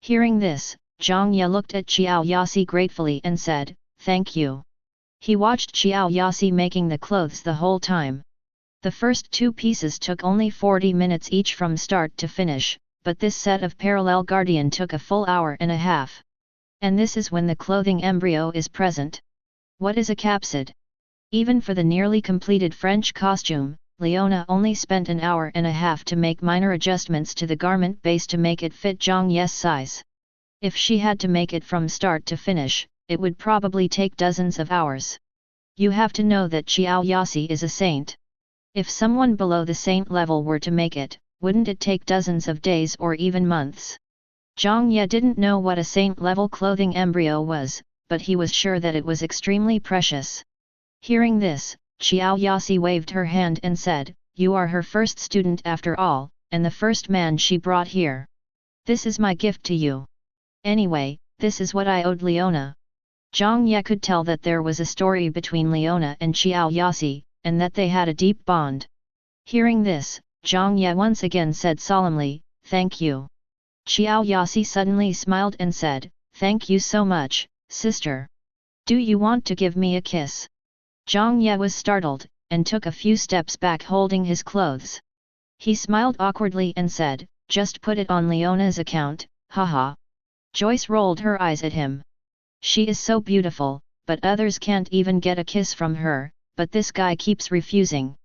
Hearing this, Zhang Ye looked at Xiao Yasi gratefully and said, thank you. He watched Xiao Yasi making the clothes the whole time. The first 2 pieces took only 40 minutes each from start to finish, but this set of Parallel Guardian took a full hour and a half. And this is when the clothing embryo is present. What is a capsid? Even for the nearly completed French costume, Leona only spent an hour and a half to make minor adjustments to the garment base to make it fit Zhang Ye's size. If she had to make it from start to finish, it would probably take dozens of hours. You have to know that Xiao Yasi is a saint. If someone below the saint level were to make it, wouldn't it take dozens of days or even months? Zhang Ye didn't know what a saint-level clothing embryo was, but he was sure that it was extremely precious. Hearing this, Xiao Yasi waved her hand and said, you are her first student after all, and the first man she brought here. This is my gift to you. Anyway, this is what I owed Leona. Zhang Ye could tell that there was a story between Leona and Xiao Yasi, and that they had a deep bond. Hearing this, Zhang Ye once again said solemnly, thank you. Xiao Yasi suddenly smiled and said, thank you so much, sister. Do you want to give me a kiss? Zhang Ye was startled, and took a few steps back holding his clothes. He smiled awkwardly and said, just put it on Leona's account, haha. Joyce rolled her eyes at him. She is so beautiful, but others can't even get a kiss from her, but this guy keeps refusing.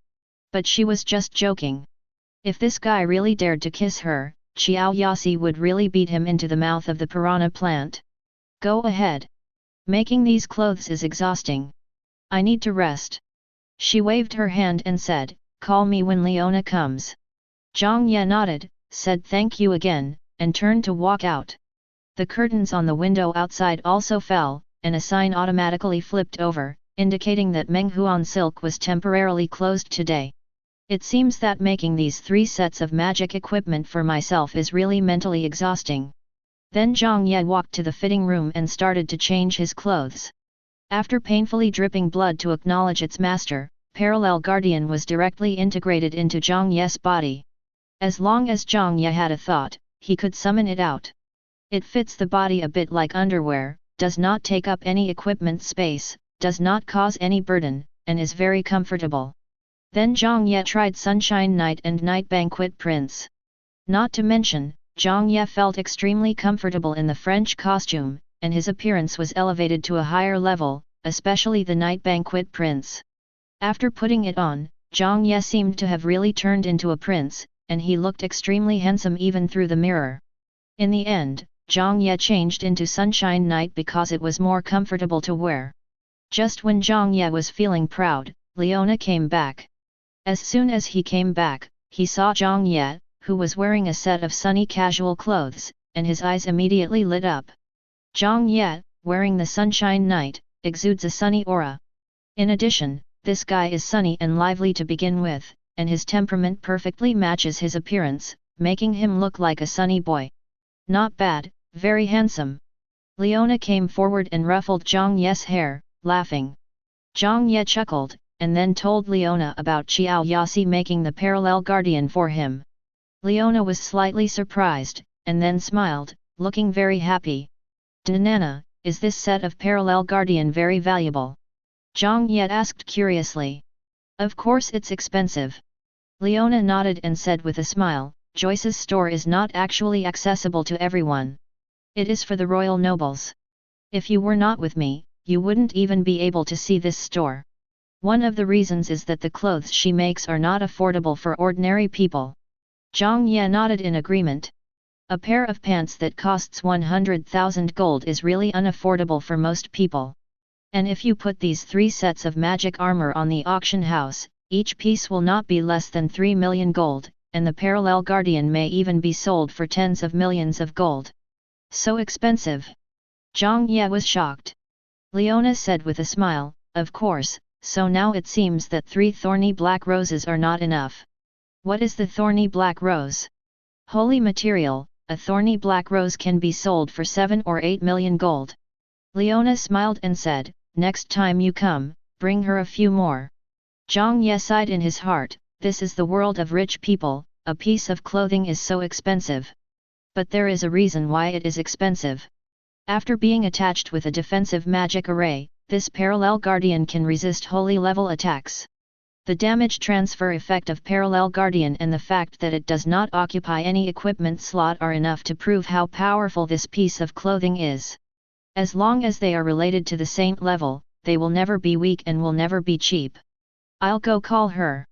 But she was just joking. If this guy really dared to kiss her, Xiao Yasi would really beat him into the mouth of the piranha plant. Go ahead. Making these clothes is exhausting. I need to rest. She waved her hand and said, call me when Leona comes. Zhang Ye nodded, said thank you again, and turned to walk out. The curtains on the window outside also fell, and a sign automatically flipped over, indicating that Menghuan Silk was temporarily closed today. It seems that making these 3 sets of magic equipment for myself is really mentally exhausting. Then Zhang Ye walked to the fitting room and started to change his clothes. After painfully dripping blood to acknowledge its master, Parallel Guardian was directly integrated into Zhang Ye's body. As long as Zhang Ye had a thought, he could summon it out. It fits the body a bit like underwear, does not take up any equipment space, does not cause any burden, and is very comfortable. Then Zhang Ye tried Sunshine Knight and Night Banquet Prince. Not to mention, Zhang Ye felt extremely comfortable in the French costume, and his appearance was elevated to a higher level, especially the Night Banquet Prince. After putting it on, Zhang Ye seemed to have really turned into a prince, and he looked extremely handsome even through the mirror. In the end, Zhang Ye changed into Sunshine Knight because it was more comfortable to wear. Just when Zhang Ye was feeling proud, Leona came back. As soon as he came back, he saw Zhang Ye, who was wearing a set of sunny casual clothes, and his eyes immediately lit up. Zhang Ye, wearing the Sunshine Knight, exudes a sunny aura. In addition, this guy is sunny and lively to begin with, and his temperament perfectly matches his appearance, making him look like a sunny boy. Not bad, very handsome. Leona came forward and ruffled Zhang Ye's hair, laughing. Zhang Ye chuckled, and then told Leona about Xiao Yasi making the Parallel Guardian for him. Leona was slightly surprised, and then smiled, looking very happy. Nana, is this set of Parallel Guardian very valuable? Zhang Ye asked curiously. Of course it's expensive. Leona nodded and said with a smile, Joyce's store is not actually accessible to everyone. It is for the royal nobles. If you were not with me, you wouldn't even be able to see this store. One of the reasons is that the clothes she makes are not affordable for ordinary people. Zhang Ye nodded in agreement. A pair of pants that costs 100,000 gold is really unaffordable for most people. And if you put these 3 sets of magic armor on the auction house, each piece will not be less than 3 million gold, and the Parallel Guardian may even be sold for tens of millions of gold. So expensive. Zhang Ye was shocked. Leona said with a smile, of course, so now it seems that 3 thorny black roses are not enough. What is the thorny black rose? Holy material, a thorny black rose can be sold for 7 or 8 million gold. Leona smiled and said, next time you come, bring her a few more. Zhang Ye sighed in his heart, this is the world of rich people, a piece of clothing is so expensive. But there is a reason why it is expensive. After being attached with a defensive magic array, this Parallel Guardian can resist holy level attacks. The damage transfer effect of Parallel Guardian and the fact that it does not occupy any equipment slot are enough to prove how powerful this piece of clothing is. As long as they are related to the saint level, they will never be weak and will never be cheap. I'll go call her.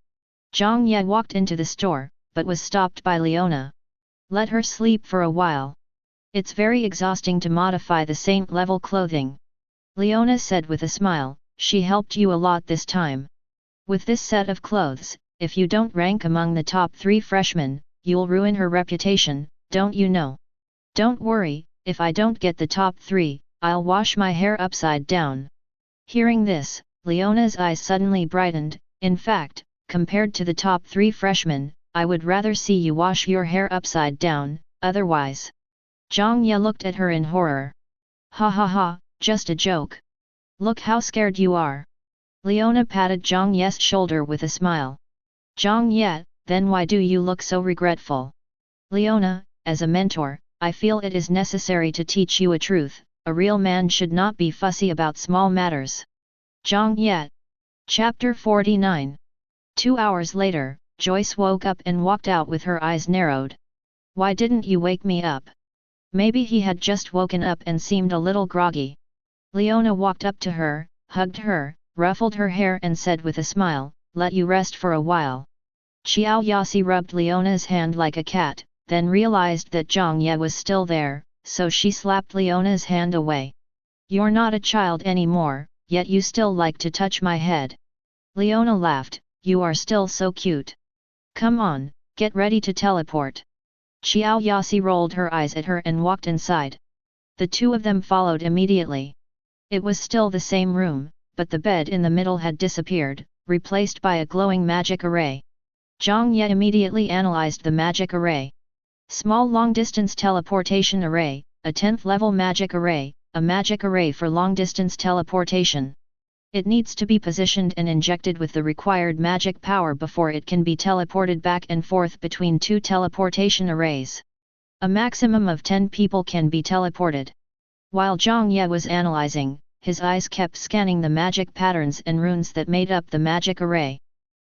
Zhang Ye walked into the store, but was stopped by Leona. Let her sleep for a while. It's very exhausting to modify the saint level clothing. Leona said with a smile, she helped you a lot this time. With this set of clothes, if you don't rank among the top 3 freshmen, you'll ruin her reputation, don't you know? Don't worry, if I don't get the top 3, I'll wash my hair upside down. Hearing this, Leona's eyes suddenly brightened, in fact, compared to the top 3 freshmen, I would rather see you wash your hair upside down, otherwise. Zhang Ye looked at her in horror. Ha ha ha, just a joke. Look how scared you are. Leona patted Zhang Ye's shoulder with a smile. Zhang Ye, then why do you look so regretful? Leona, as a mentor, I feel it is necessary to teach you a truth, a real man should not be fussy about small matters. Zhang Ye. Chapter 49. 2 hours later, Joyce woke up and walked out with her eyes narrowed. Why didn't you wake me up? Maybe he had just woken up and seemed a little groggy. Leona walked up to her, hugged her, ruffled her hair and said with a smile, let you rest for a while. Xiao Yasi rubbed Leona's hand like a cat, then realized that Zhang Ye was still there, so she slapped Leona's hand away. You're not a child anymore, yet you still like to touch my head. Leona laughed, you are still so cute. Come on, get ready to teleport. Xiao Yasi rolled her eyes at her and walked inside. The 2 of them followed immediately. It was still the same room, but the bed in the middle had disappeared, replaced by a glowing magic array. Zhang Ye immediately analyzed the magic array. Small long-distance teleportation array, a 10th level magic array, a magic array for long-distance teleportation. It needs to be positioned and injected with the required magic power before it can be teleported back and forth between two teleportation arrays. A maximum of 10 people can be teleported. While Zhang Ye was analyzing, his eyes kept scanning the magic patterns and runes that made up the magic array.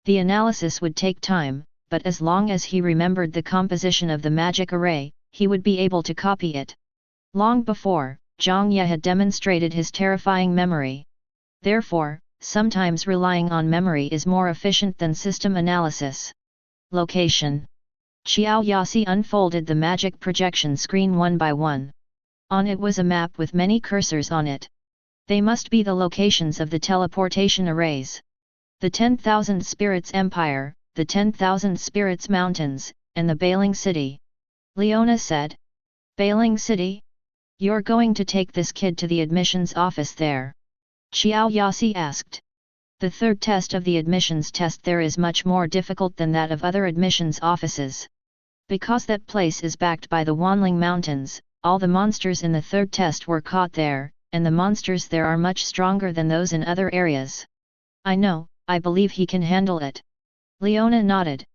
The analysis would take time, but as long as he remembered the composition of the magic array, he would be able to copy it. Long before, Zhang Ye had demonstrated his terrifying memory. Therefore, sometimes relying on memory is more efficient than system analysis. Location. Xiao Yasi unfolded the magic projection screen one by one. On it was a map with many cursors on it. They must be the locations of the teleportation arrays. The 10,000 Spirits Empire, the 10,000 Spirits Mountains, and the Bailing City. Leona said. Bailing City? You're going to take this kid to the admissions office there? Xiao Yasi asked. The third test of the admissions test there is much more difficult than that of other admissions offices. Because that place is backed by the Wanling Mountains, all the monsters in the third test were caught there, and the monsters there are much stronger than those in other areas. I know, I believe he can handle it. Leona nodded.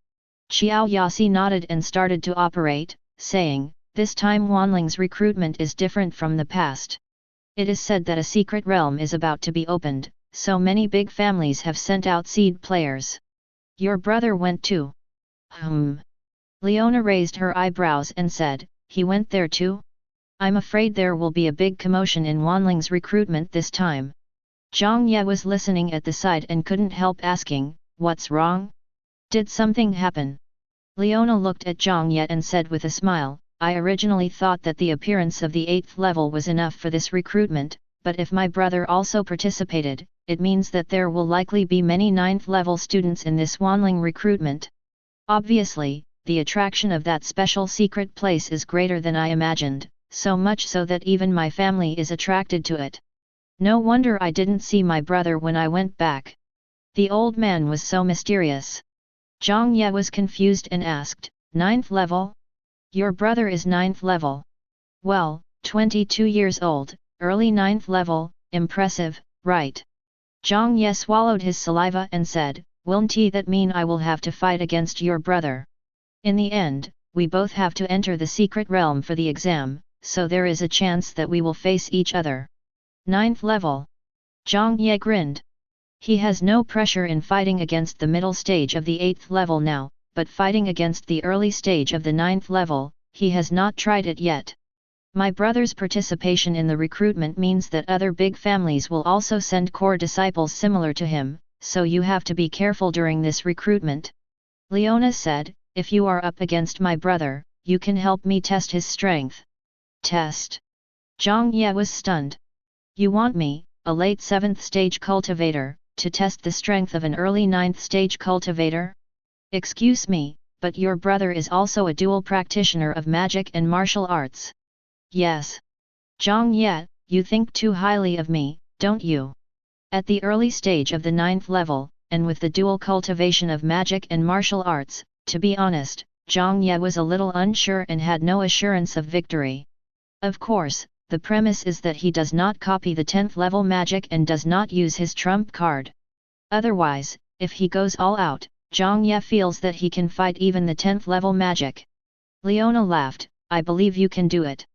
Xiao Yasi nodded and started to operate, saying, this time Wanling's recruitment is different from the past. It is said that a secret realm is about to be opened, so many big families have sent out seed players. Your brother went too. Leona raised her eyebrows and said, he went there too? I'm afraid there will be a big commotion in Wanling's recruitment this time. Zhang Ye was listening at the side and couldn't help asking, what's wrong? Did something happen? Leona looked at Zhang Ye and said with a smile, I originally thought that the appearance of the 8th level was enough for this recruitment, but if my brother also participated, it means that there will likely be many 9th level students in this Wanling recruitment. Obviously, the attraction of that special secret place is greater than I imagined, so much so that even my family is attracted to it. No wonder I didn't see my brother when I went back. The old man was so mysterious. Zhang Ye was confused and asked, 9th level? Your brother is 9th level. Well, 22 years old, early 9th level, impressive, right? Zhang Ye swallowed his saliva and said, won't that mean I will have to fight against your brother? In the end, we both have to enter the secret realm for the exam, so there is a chance that we will face each other. 9th level. Zhang Ye grinned. He has no pressure in fighting against the middle stage of the 8th level now, but fighting against the early stage of the 9th level, he has not tried it yet. My brother's participation in the recruitment means that other big families will also send core disciples similar to him, so you have to be careful during this recruitment. Leona said, if you are up against my brother, you can help me test his strength. Test? Zhang Ye was stunned. You want me, a late 7th stage cultivator, to test the strength of an early 9th stage cultivator? Excuse me, but your brother is also a dual practitioner of magic and martial arts. Yes. Zhang Ye, you think too highly of me, don't you? At the early stage of the 9th level, and with the dual cultivation of magic and martial arts, to be honest, Zhang Ye was a little unsure and had no assurance of victory. Of course, the premise is that he does not copy the 10th level magic and does not use his trump card. Otherwise, if he goes all out, Zhang Ye feels that he can fight even the 10th level magic. Leona laughed, I believe you can do it.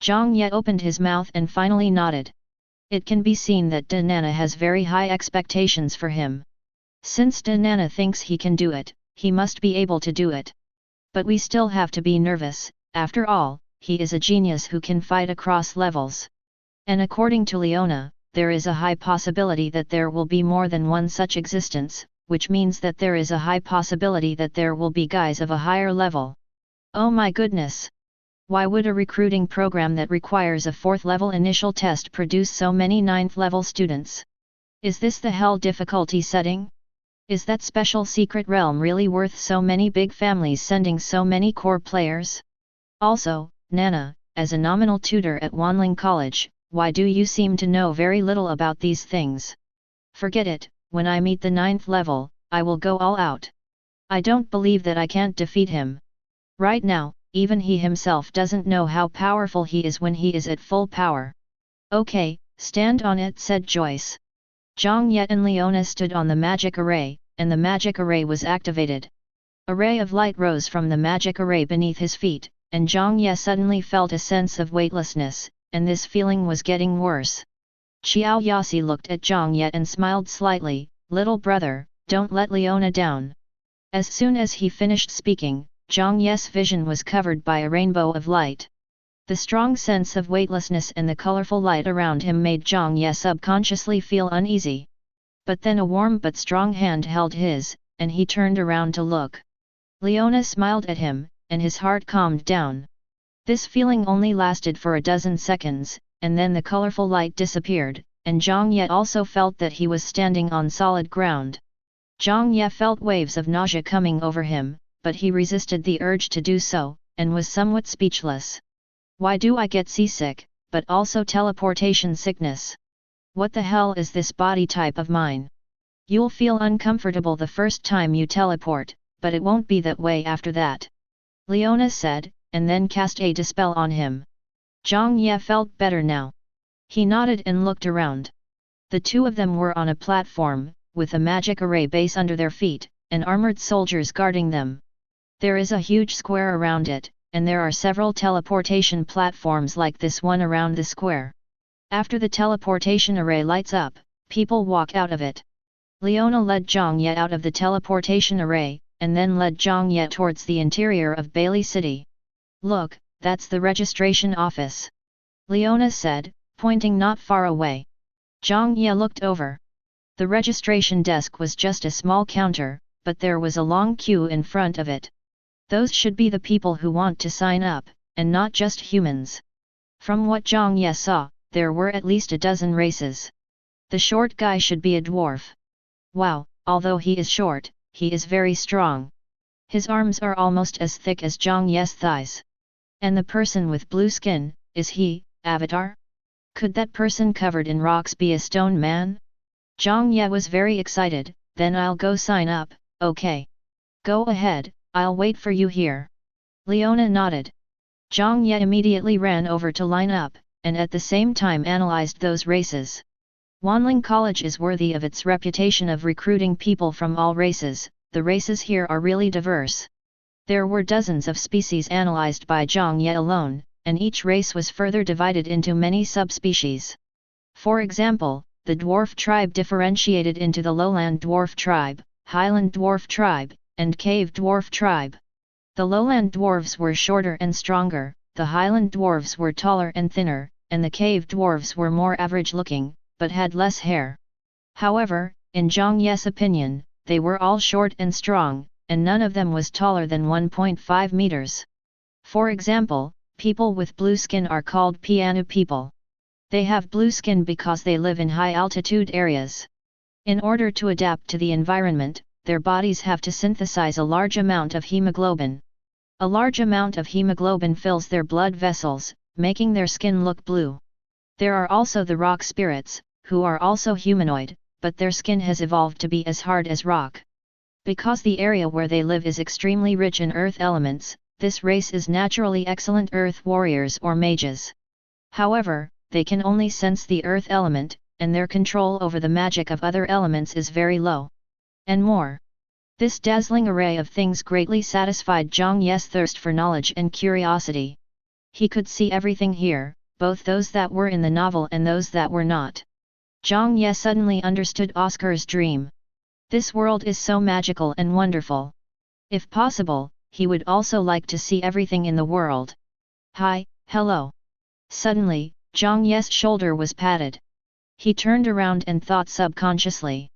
Zhang Ye opened his mouth and finally nodded. It can be seen that Da Nana has very high expectations for him. Since Da Nana thinks he can do it, he must be able to do it. But we still have to be nervous, after all, he is a genius who can fight across levels. And according to Leona, there is a high possibility that there will be more than one such existence, which means that there is a high possibility that there will be guys of a higher level. Oh my goodness! Why would a recruiting program that requires a 4th level initial test produce so many 9th level students? Is this the hell difficulty setting? Is that special secret realm really worth so many big families sending so many core players? Also, Nana, as a nominal tutor at Wanling College, why do you seem to know very little about these things? Forget it, when I meet the 9th level, I will go all out. I don't believe that I can't defeat him. Right now, even he himself doesn't know how powerful he is when he is at full power. Okay, stand on it, said Joyce. Zhang Ye and Leona stood on the magic array, and the magic array was activated. A ray of light rose from the magic array beneath his feet, and Zhang Ye suddenly felt a sense of weightlessness, and this feeling was getting worse. Xiao Yasi looked at Zhang Ye and smiled slightly. Little brother, don't let Leona down. As soon as he finished speaking, Zhang Ye's vision was covered by a rainbow of light. The strong sense of weightlessness and the colorful light around him made Zhang Ye subconsciously feel uneasy. But then a warm but strong hand held his, and he turned around to look. Leona smiled at him, and his heart calmed down. This feeling only lasted for a dozen seconds, and then the colorful light disappeared, and Zhang Ye also felt that he was standing on solid ground. Zhang Ye felt waves of nausea coming over him, but he resisted the urge to do so, and was somewhat speechless. Why do I get seasick, but also teleportation sickness? What the hell is this body type of mine? You'll feel uncomfortable the first time you teleport, but it won't be that way after that. Leona said, and then cast a dispel on him. Zhang Ye felt better now. He nodded and looked around. The two of them were on a platform, with a magic array base under their feet, and armored soldiers guarding them. There is a huge square around it, and there are several teleportation platforms like this one around the square. After the teleportation array lights up, people walk out of it. Leona led Zhang Ye out of the teleportation array, and then led Zhang Ye towards the interior of Bailey City. Look, that's the registration office. Leona said, pointing not far away. Zhang Ye looked over. The registration desk was just a small counter, but there was a long queue in front of it. Those should be the people who want to sign up, and not just humans. From what Zhang Ye saw, there were at least a dozen races. The short guy should be a dwarf. Wow, although he is short, he is very strong. His arms are almost as thick as Zhang Ye's thighs. And the person with blue skin, is he, Avatar? Could that person covered in rocks be a stone man? Zhang Ye was very excited. Then I'll go sign up, okay? Go ahead, I'll wait for you here. Leona nodded. Zhang Ye immediately ran over to line up, and at the same time analyzed those races. Wanling College is worthy of its reputation of recruiting people from all races. The races here are really diverse. There were dozens of species analyzed by Zhang Ye alone, and each race was further divided into many subspecies. For example, the dwarf tribe differentiated into the lowland dwarf tribe, highland dwarf tribe, and cave dwarf tribe. The lowland dwarves were shorter and stronger, the highland dwarves were taller and thinner, and the cave dwarves were more average-looking, but had less hair. However, in Zhang Ye's opinion, they were all short and strong, and none of them was taller than 1.5 meters. For example, people with blue skin are called Pianu people. They have blue skin because they live in high-altitude areas. In order to adapt to the environment, their bodies have to synthesize a large amount of hemoglobin. A large amount of hemoglobin fills their blood vessels, making their skin look blue. There are also the rock spirits, who are also humanoid, but their skin has evolved to be as hard as rock. Because the area where they live is extremely rich in earth elements, this race is naturally excellent earth warriors or mages. However, they can only sense the earth element, and their control over the magic of other elements is very low. And more. This dazzling array of things greatly satisfied Zhang Ye's thirst for knowledge and curiosity. He could see everything here, both those that were in the novel and those that were not. Zhang Ye suddenly understood Oscar's dream. This world is so magical and wonderful. If possible, he would also like to see everything in the world. Hi, hello. Suddenly, Zhang Ye's shoulder was patted. He turned around and thought subconsciously.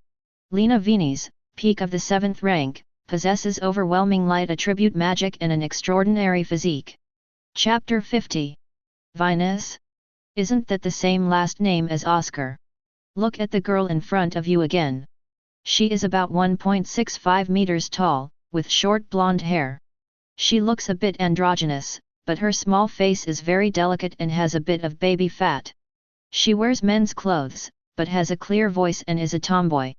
Lena Venus, peak of the 7th rank, possesses overwhelming light attribute magic and an extraordinary physique. Chapter 50. Venus? Isn't that the same last name as Oscar? Look at the girl in front of you again. She is about 1.65 meters tall, with short blonde hair. She looks a bit androgynous, but her small face is very delicate and has a bit of baby fat. She wears men's clothes, but has a clear voice and is a tomboy.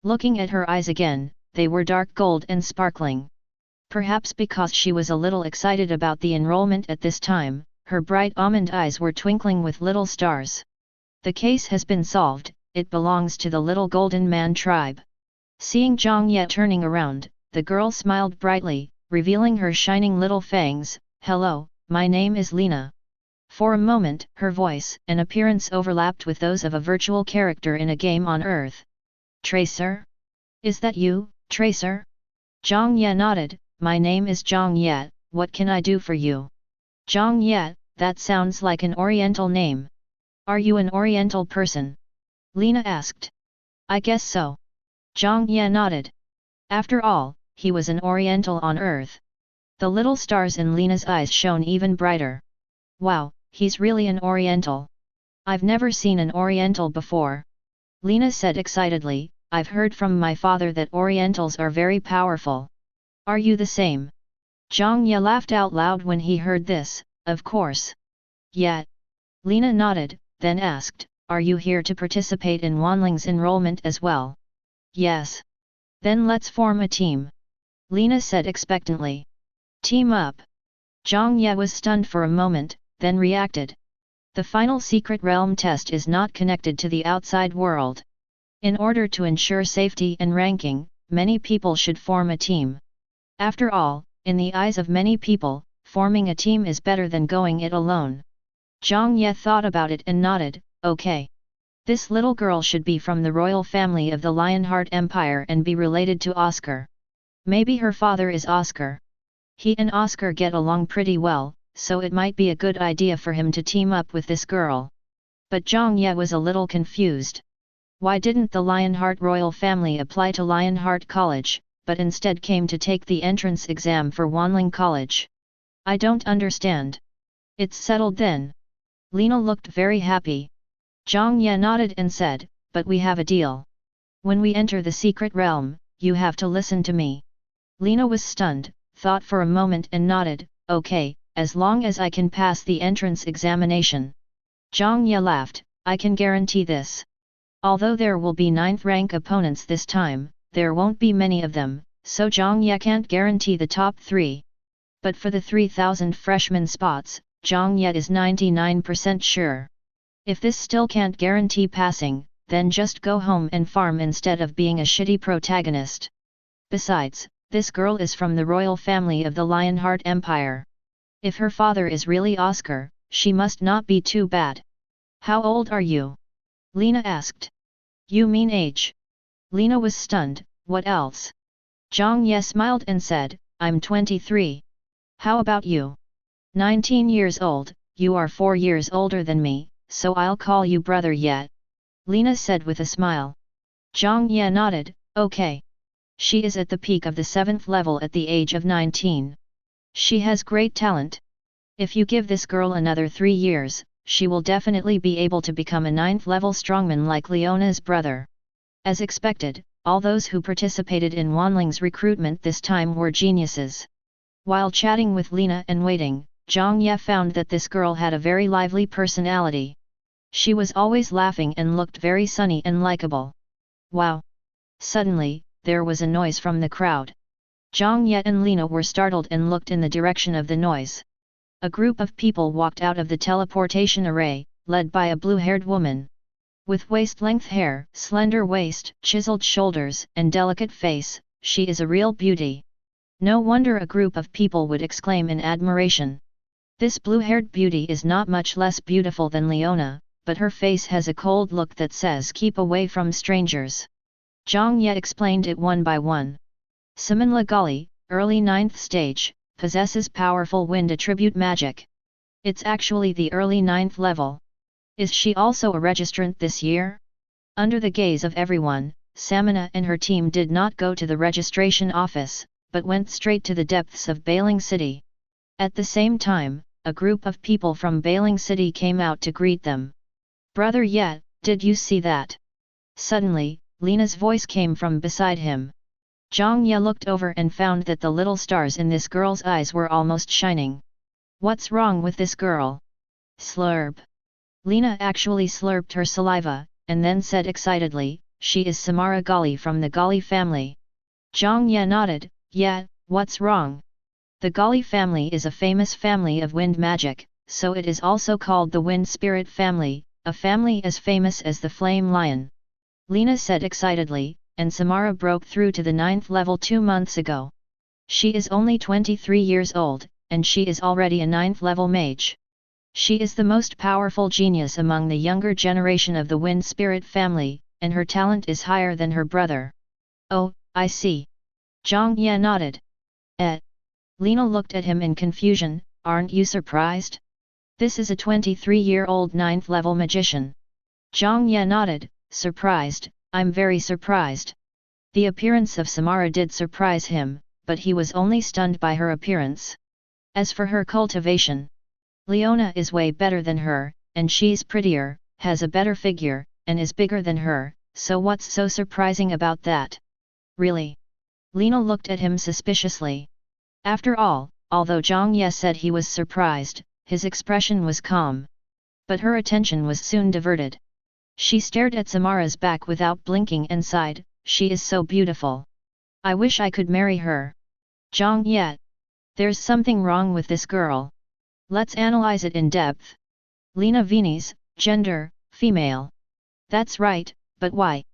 Looking at her eyes again, they were dark gold and sparkling. Perhaps because she was a little excited about the enrollment at this time, her bright almond eyes were twinkling with little stars. The case has been solved, it belongs to the little golden man tribe. Seeing Zhang Ye turning around, the girl smiled brightly, revealing her shining little fangs. Hello, my name is Lena. For a moment, her voice and appearance overlapped with those of a virtual character in a game on Earth. Tracer? Is that you, Tracer? Zhang Ye nodded. My name is Zhang Ye, what can I do for you? Zhang Ye, that sounds like an Oriental name. Are you an Oriental person? Lena asked. I guess so. Zhang Ye nodded. After all, he was an Oriental on Earth. The little stars in Lena's eyes shone even brighter. Wow, he's really an Oriental. I've never seen an Oriental before. Lena said excitedly, I've heard from my father that Orientals are very powerful. Are you the same? Zhang Ye laughed out loud when he heard this, of course. Yeah. Lena nodded, then asked, are you here to participate in Wanling's enrollment as well? Yes. Then let's form a team. Lena said expectantly. Team up. Zhang Ye was stunned for a moment, then reacted. The final secret realm test is not connected to the outside world. In order to ensure safety and ranking, many people should form a team. After all, in the eyes of many people, forming a team is better than going it alone. Zhang Ye thought about it and nodded, okay. This little girl should be from the royal family of the Lionheart Empire and be related to Oscar. Maybe her father is Oscar. He and Oscar get along pretty well, so it might be a good idea for him to team up with this girl. But Zhang Ye was a little confused. Why didn't the Lionheart royal family apply to Lionheart College, but instead came to take the entrance exam for Wanling College? I don't understand. It's settled then. Lena looked very happy. Zhang Ye nodded and said, but we have a deal. When we enter the secret realm, you have to listen to me. Lena was stunned, thought for a moment and nodded, okay, as long as I can pass the entrance examination. Zhang Ye laughed, I can guarantee this. Although there will be 9th rank opponents this time, there won't be many of them, so Zhang Ye can't guarantee the top 3. But for the 3,000 freshman spots, Zhang Ye is 99% sure. If this still can't guarantee passing, then just go home and farm instead of being a shitty protagonist. Besides, this girl is from the royal family of the Lionheart Empire. If her father is really Oscar, she must not be too bad. How old are you? Lena asked. You mean age? Lena was stunned, what else? Zhang Ye smiled and said, I'm 23. How about you? 19 years old, you are 4 years older than me, so I'll call you brother Ye. Lena said with a smile. Zhang Ye nodded, okay. She is at the peak of the 7th level at the age of 19. She has great talent. If you give this girl another 3 years, she will definitely be able to become a 9th level strongman like Leona's brother. As expected, all those who participated in Wanling's recruitment this time were geniuses. While chatting with Lena and waiting, Zhang Ye found that this girl had a very lively personality. She was always laughing and looked very sunny and likable. Wow! Suddenly, there was a noise from the crowd. Zhang Ye and Lena were startled and looked in the direction of the noise. A group of people walked out of the teleportation array, led by a blue-haired woman. With waist-length hair, slender waist, chiseled shoulders, and delicate face, she is a real beauty. No wonder a group of people would exclaim in admiration. This blue-haired beauty is not much less beautiful than Leona, but her face has a cold look that says keep away from strangers. Zhang Ye explained it one by one. Simonla Gali, early 9th stage, possesses powerful wind attribute magic. It's actually the early 9th level. Is she also a registrant this year? Under the gaze of everyone, Samina and her team did not go to the registration office, but went straight to the depths of Bailing City. At the same time, a group of people from Bailing City came out to greet them. Brother Ye, did you see that? Suddenly, Lena's voice came from beside him. Zhang Ye looked over and found that the little stars in this girl's eyes were almost shining. What's wrong with this girl? Slurp. Lena actually slurped her saliva, and then said excitedly, she is Samara Gali from the Gali family. Zhang Ye nodded, yeah, What's wrong? The Gali family is a famous family of wind magic, so it is also called the Wind Spirit family, a family as famous as the Flame Lion. Lena said excitedly, and Samara broke through to the 9th level 2 months ago. She is only 23 years old, and she is already a 9th level mage. She is the most powerful genius among the younger generation of the Wind Spirit family, and her talent is higher than her brother. Oh, I see. Zhang Ye nodded. Lena looked at him in confusion, aren't you surprised? This is a 23-year-old 9th level magician. Zhang Ye nodded, surprised, I'm very surprised. The appearance of Samara did surprise him, but he was only stunned by her appearance. As for her cultivation, Leona is way better than her, and she's prettier, has a better figure, and is bigger than her, so what's so surprising about that? Really? Lena looked at him suspiciously. After all, although Zhang Ye said he was surprised, his expression was calm. But her attention was soon diverted. She stared at Samara's back without blinking and sighed, she is so beautiful. I wish I could marry her. Zhang Ye. There's something wrong with this girl. Let's analyze it in depth. Lena Vini's, gender, female. That's right, but why?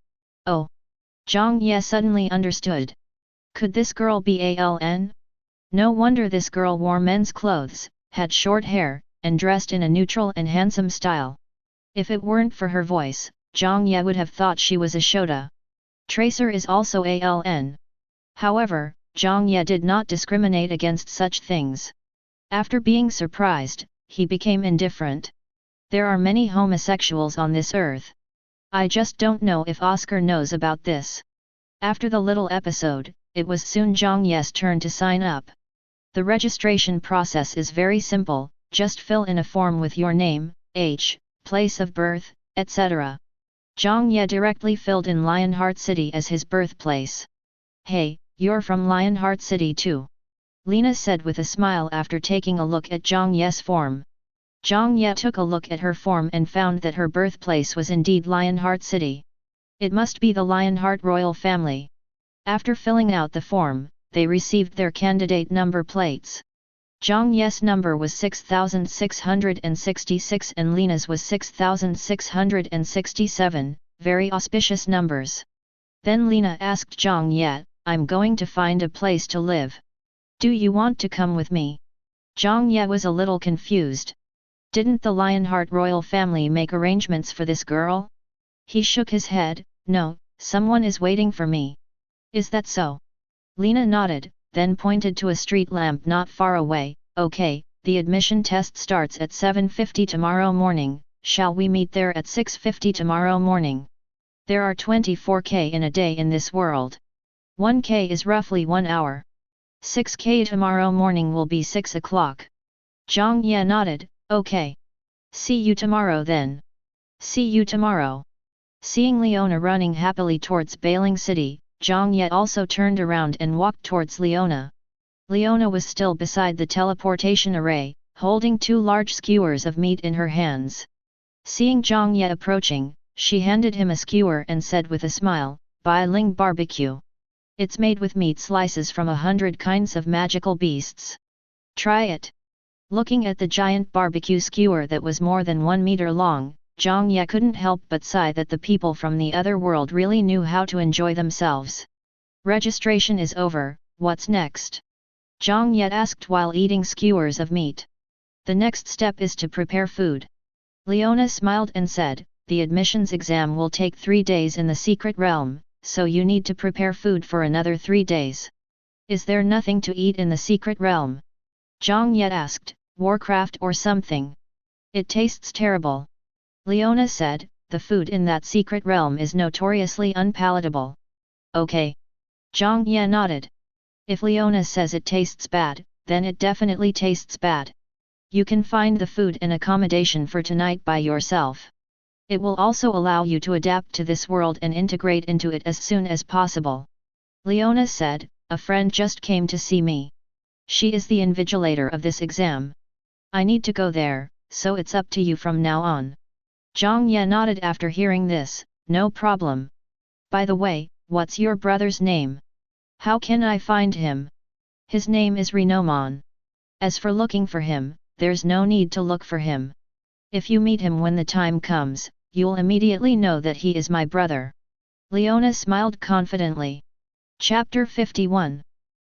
Oh. Zhang Ye suddenly understood. Could this girl be ALN? No wonder this girl wore men's clothes, had short hair, and dressed in a neutral and handsome style. If it weren't for her voice, Zhang Ye would have thought she was a Shota. Tracer is also ALN. However, Zhang Ye did not discriminate against such things. After being surprised, he became indifferent. There are many homosexuals on this earth. I just don't know if Oscar knows about this. After the little episode, it was soon Zhang Ye's turn to sign up. The registration process is very simple, just fill in a form with your name, age, place of birth, etc. Zhang Ye directly filled in Lionheart City as his birthplace. Hey, you're from Lionheart City too? Lena said with a smile after taking a look at Zhang Ye's form. Zhang Ye took a look at her form and found that her birthplace was indeed Lionheart City. It must be the Lionheart royal family. After filling out the form, they received their candidate number plates. Zhang Ye's number was 6666 and Lena's was 6667, very auspicious numbers. Then Lena asked Zhang Ye, I'm going to find a place to live. Do you want to come with me? Zhang Ye was a little confused. Didn't the Lionheart royal family make arrangements for this girl? He shook his head, no, someone is waiting for me. Is that so? Lena nodded, then pointed to a street lamp not far away. Okay, the admission test starts at 7:50 tomorrow morning, shall we meet there at 6:50 tomorrow morning? There are 24k in a day in this world. 1k is roughly 1 hour. 6k tomorrow morning will be 6 o'clock. Zhang Ye nodded, okay. See you tomorrow then. See you tomorrow. Seeing Leona running happily towards Bailing City, Zhang Ye also turned around and walked towards Leona. Leona was still beside the teleportation array, holding 2 large skewers of meat in her hands. Seeing Zhang Ye approaching, she handed him a skewer and said with a smile, Bai Ling barbecue. It's made with meat slices from 100 kinds of magical beasts. Try it. Looking at the giant barbecue skewer that was more than 1 meter long, Zhang Ye couldn't help but sigh that the people from the other world really knew how to enjoy themselves. Registration is over, what's next? Zhang Ye asked while eating skewers of meat. The next step is to prepare food. Leona smiled and said, the admissions exam will take 3 days in the secret realm, so you need to prepare food for another 3 days. Is there nothing to eat in the secret realm? Zhang Ye asked, Warcraft or something? It tastes terrible. Leona said, the food in that secret realm is notoriously unpalatable. Okay. Zhang Ye nodded. If Leona says it tastes bad, then it definitely tastes bad. You can find the food and accommodation for tonight by yourself. It will also allow you to adapt to this world and integrate into it as soon as possible. Leona said, a friend just came to see me. She is the invigilator of this exam. I need to go there, so it's up to you from now on. Zhang Ye nodded after hearing this, no problem. By the way, what's your brother's name? How can I find him? His name is Renomon. As for looking for him, there's no need to look for him. If you meet him when the time comes, you'll immediately know that he is my brother." Leona smiled confidently. Chapter 51.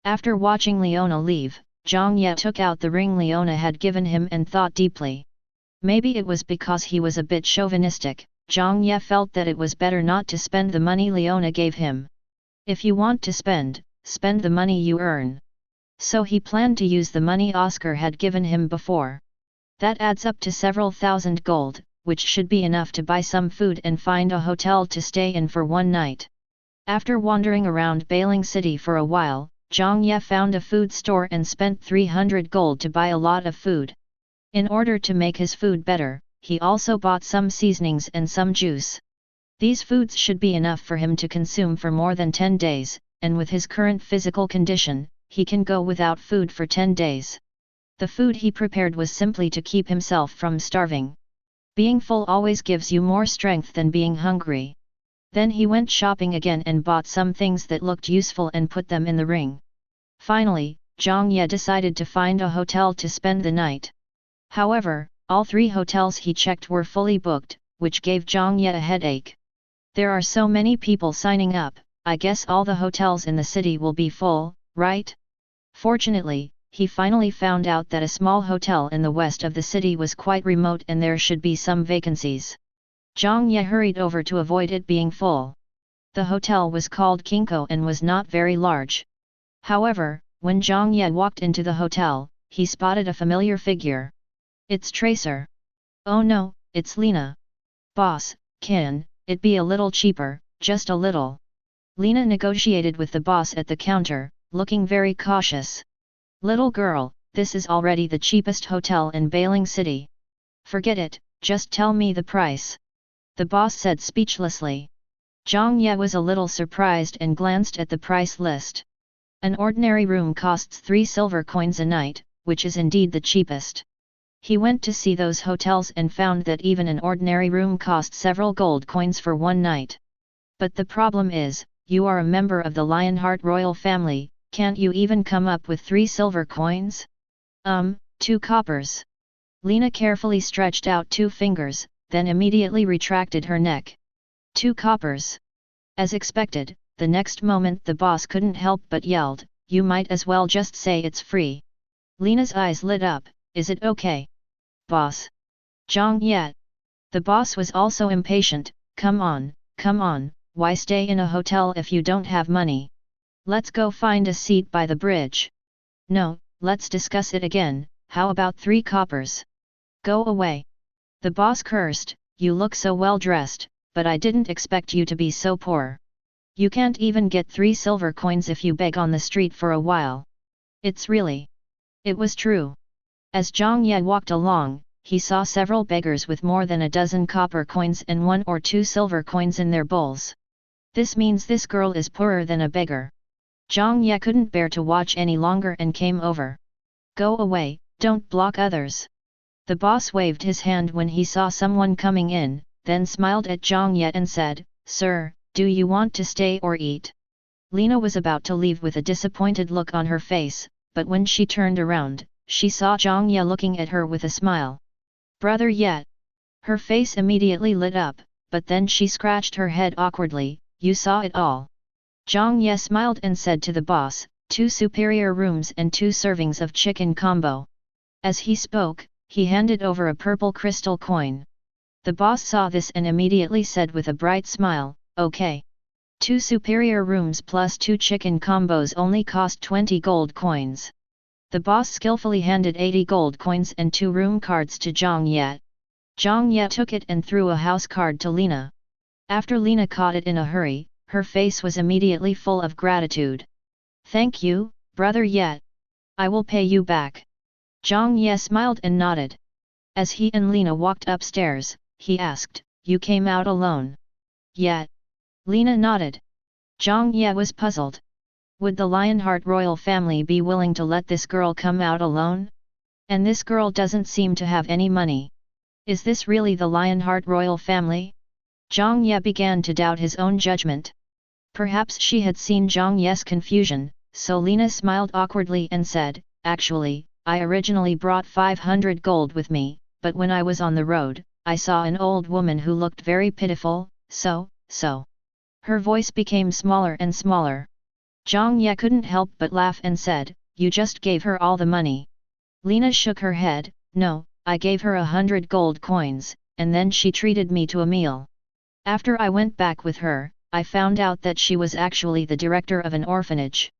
After watching Leona leave, Zhang Ye took out the ring Leona had given him and thought deeply. Maybe it was because he was a bit chauvinistic, Zhang Ye felt that it was better not to spend the money Leona gave him. If you want to spend the money you earn. So he planned to use the money Oscar had given him before. That adds up to several thousand gold, which should be enough to buy some food and find a hotel to stay in for one night. After wandering around Bailing City for a while, Zhang Ye found a food store and spent 300 gold to buy a lot of food. In order to make his food better, he also bought some seasonings and some juice. These foods should be enough for him to consume for more than 10 days, and with his current physical condition, he can go without food for 10 days. The food he prepared was simply to keep himself from starving. Being full always gives you more strength than being hungry. Then he went shopping again and bought some things that looked useful and put them in the ring. Finally, Zhang Ye decided to find a hotel to spend the night. However, all 3 hotels he checked were fully booked, which gave Zhang Ye a headache. There are so many people signing up, I guess all the hotels in the city will be full, right? Fortunately, he finally found out that a small hotel in the west of the city was quite remote and there should be some vacancies. Zhang Ye hurried over to avoid it being full. The hotel was called Kinko and was not very large. However, when Zhang Ye walked into the hotel, he spotted a familiar figure. It's Tracer. Oh no, it's Lena. Boss, can it be a little cheaper, just a little? Lena negotiated with the boss at the counter, looking very cautious. Little girl, this is already the cheapest hotel in Bailing City. Forget it, just tell me the price. The boss said speechlessly. Zhang Ye was a little surprised and glanced at the price list. An ordinary room costs 3 silver coins a night, which is indeed the cheapest. He went to see those hotels and found that even an ordinary room cost several gold coins for one night. But the problem is, you are a member of the Lionheart royal family, can't you even come up with 3 silver coins? 2 coppers. Lena carefully stretched out 2 fingers, then immediately retracted her neck. 2 coppers. As expected, the next moment the boss couldn't help but yelled, you might as well just say it's free. Lena's eyes lit up, is it okay? Boss. Zhang Ye. The boss was also impatient, come on, why stay in a hotel if you don't have money? Let's go find a seat by the bridge. No, let's discuss it again, how about 3 coppers? Go away. The boss cursed, you look so well dressed, but I didn't expect you to be so poor. You can't even get 3 silver coins if you beg on the street for a while. It's really. It was true. As Zhang Ye walked along, he saw several beggars with more than a dozen copper coins and 1 or 2 silver coins in their bowls. This means this girl is poorer than a beggar. Zhang Ye couldn't bear to watch any longer and came over. Go away, don't block others. The boss waved his hand when he saw someone coming in, then smiled at Zhang Ye and said, Sir, do you want to stay or eat? Lena was about to leave with a disappointed look on her face, but when she turned around, she saw Zhang Ye looking at her with a smile. Brother Ye. Her face immediately lit up, but then she scratched her head awkwardly, you saw it all. Zhang Ye smiled and said to the boss, 2 superior rooms and 2 servings of chicken combo. As he spoke, he handed over a purple crystal coin. The boss saw this and immediately said with a bright smile, okay. 2 superior rooms plus 2 chicken combos only cost 20 gold coins. The boss skillfully handed 80 gold coins and 2 room cards to Zhang Ye. Zhang Ye took it and threw a house card to Lena. After Lena caught it in a hurry, her face was immediately full of gratitude. Thank you, brother Ye. I will pay you back. Zhang Ye smiled and nodded. As he and Lena walked upstairs, he asked, you came out alone? Ye. Lena nodded. Zhang Ye was puzzled. Would the Lionheart royal family be willing to let this girl come out alone? And this girl doesn't seem to have any money. Is this really the Lionheart royal family? Zhang Ye began to doubt his own judgment. Perhaps she had seen Zhang Ye's confusion, so Lena smiled awkwardly and said, actually, I originally brought 500 gold with me, but when I was on the road, I saw an old woman who looked very pitiful, so. Her voice became smaller and smaller. Zhang Ye couldn't help but laugh and said, you just gave her all the money. Lena shook her head, no, I gave her 100 gold coins, and then she treated me to a meal. After I went back with her, I found out that she was actually the director of an orphanage.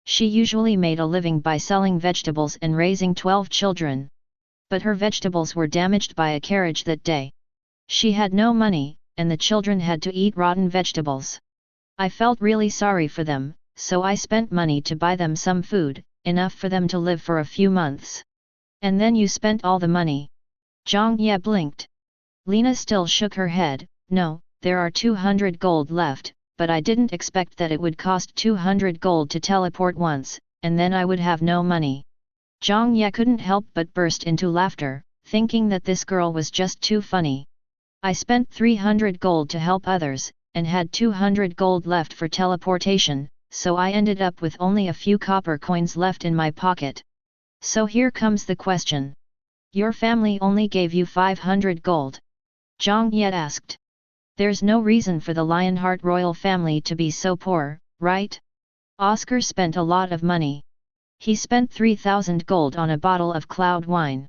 She usually made a living by selling vegetables and raising 12 children. But her vegetables were damaged by a carriage that day. She had no money, and the children had to eat rotten vegetables. I felt really sorry for them, so I spent money to buy them some food, enough for them to live for a few months. And then you spent all the money. Zhang Ye blinked. Lena still shook her head, no, there are 200 gold left, but I didn't expect that it would cost 200 gold to teleport once, and then I would have no money. Zhang Ye couldn't help but burst into laughter, thinking that this girl was just too funny. I spent 300 gold to help others, and had 200 gold left for teleportation, so I ended up with only a few copper coins left in my pocket. So here comes the question. Your family only gave you 500 gold? Zhang Ye asked. There's no reason for the Lionheart royal family to be so poor, right? Oscar spent a lot of money. He spent 3,000 gold on a bottle of cloud wine.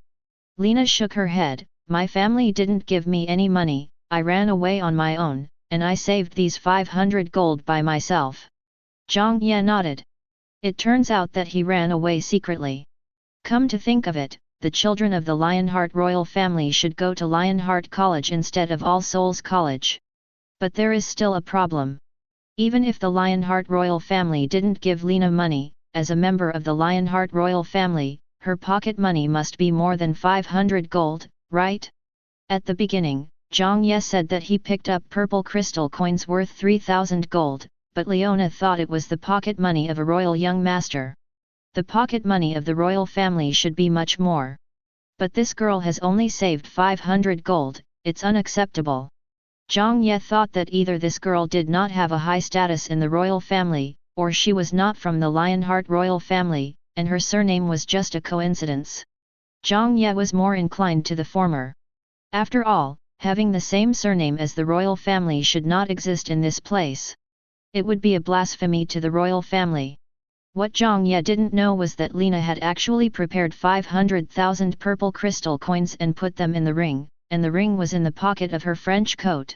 Lena shook her head, my family didn't give me any money, I ran away on my own, and I saved these 500 gold by myself. Zhang Ye nodded. It turns out that he ran away secretly. Come to think of it, the children of the Lionheart royal family should go to Lionheart College instead of All Souls College. But there is still a problem. Even if the Lionheart royal family didn't give Lena money, as a member of the Lionheart royal family, her pocket money must be more than 500 gold, right? At the beginning, Zhang Ye said that he picked up purple crystal coins worth 3,000 gold, but Leona thought it was the pocket money of a royal young master. The pocket money of the royal family should be much more. But this girl has only saved 500 gold, it's unacceptable. Zhang Ye thought that either this girl did not have a high status in the royal family, or she was not from the Lionheart royal family, and her surname was just a coincidence. Zhang Ye was more inclined to the former. After all, having the same surname as the royal family should not exist in this place. It would be a blasphemy to the royal family. What Zhang Ye didn't know was that Lena had actually prepared 500,000 purple crystal coins and put them in the ring, and the ring was in the pocket of her French coat.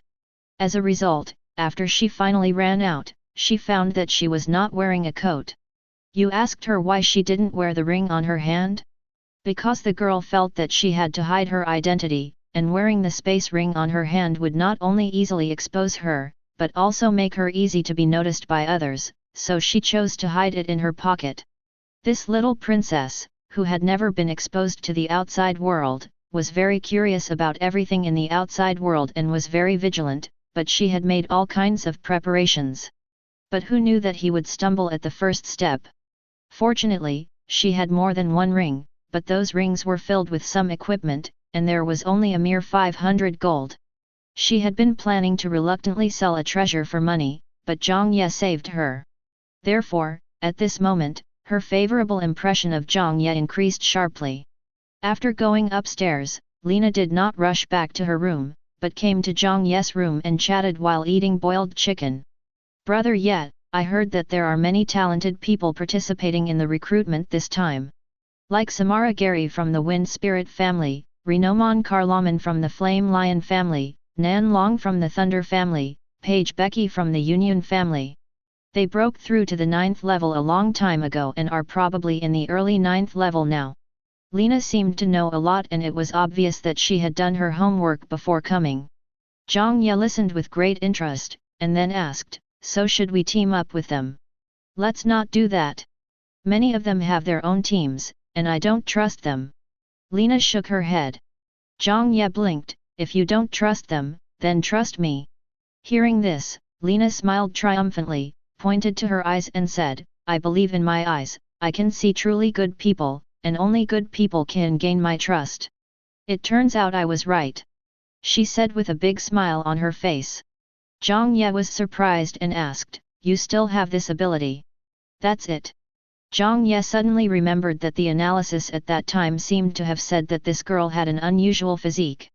As a result, after she finally ran out, she found that she was not wearing a coat. You asked her why she didn't wear the ring on her hand? Because the girl felt that she had to hide her identity, and wearing the space ring on her hand would not only easily expose her, but also make her easy to be noticed by others, so she chose to hide it in her pocket. This little princess, who had never been exposed to the outside world, was very curious about everything in the outside world and was very vigilant, but she had made all kinds of preparations. But who knew that he would stumble at the first step? Fortunately, she had more than one ring, but those rings were filled with some equipment, and there was only a mere 500 gold. She had been planning to reluctantly sell a treasure for money, but Zhang Ye saved her. Therefore, at this moment, her favorable impression of Zhang Ye increased sharply. After going upstairs, Lena did not rush back to her room, but came to Zhang Ye's room and chatted while eating boiled chicken. Brother Ye, I heard that there are many talented people participating in the recruitment this time. Like Samara Gary from the Wind Spirit family, Renoman Karlaman from the Flame Lion family, Nan Long from the Thunder family, Paige Becky from the Union family. They broke through to the 9th level a long time ago and are probably in the early 9th level now. Lena seemed to know a lot and it was obvious that she had done her homework before coming. Zhang Ye listened with great interest, and then asked, so should we team up with them? Let's not do that. Many of them have their own teams, and I don't trust them. Lena shook her head. Zhang Ye blinked, if you don't trust them, then trust me. Hearing this, Lena smiled triumphantly, pointed to her eyes and said, I believe in my eyes, I can see truly good people, and only good people can gain my trust. It turns out I was right. She said with a big smile on her face. Zhang Ye was surprised and asked, you still have this ability? That's it. Zhang Ye suddenly remembered that the analysis at that time seemed to have said that this girl had an unusual physique.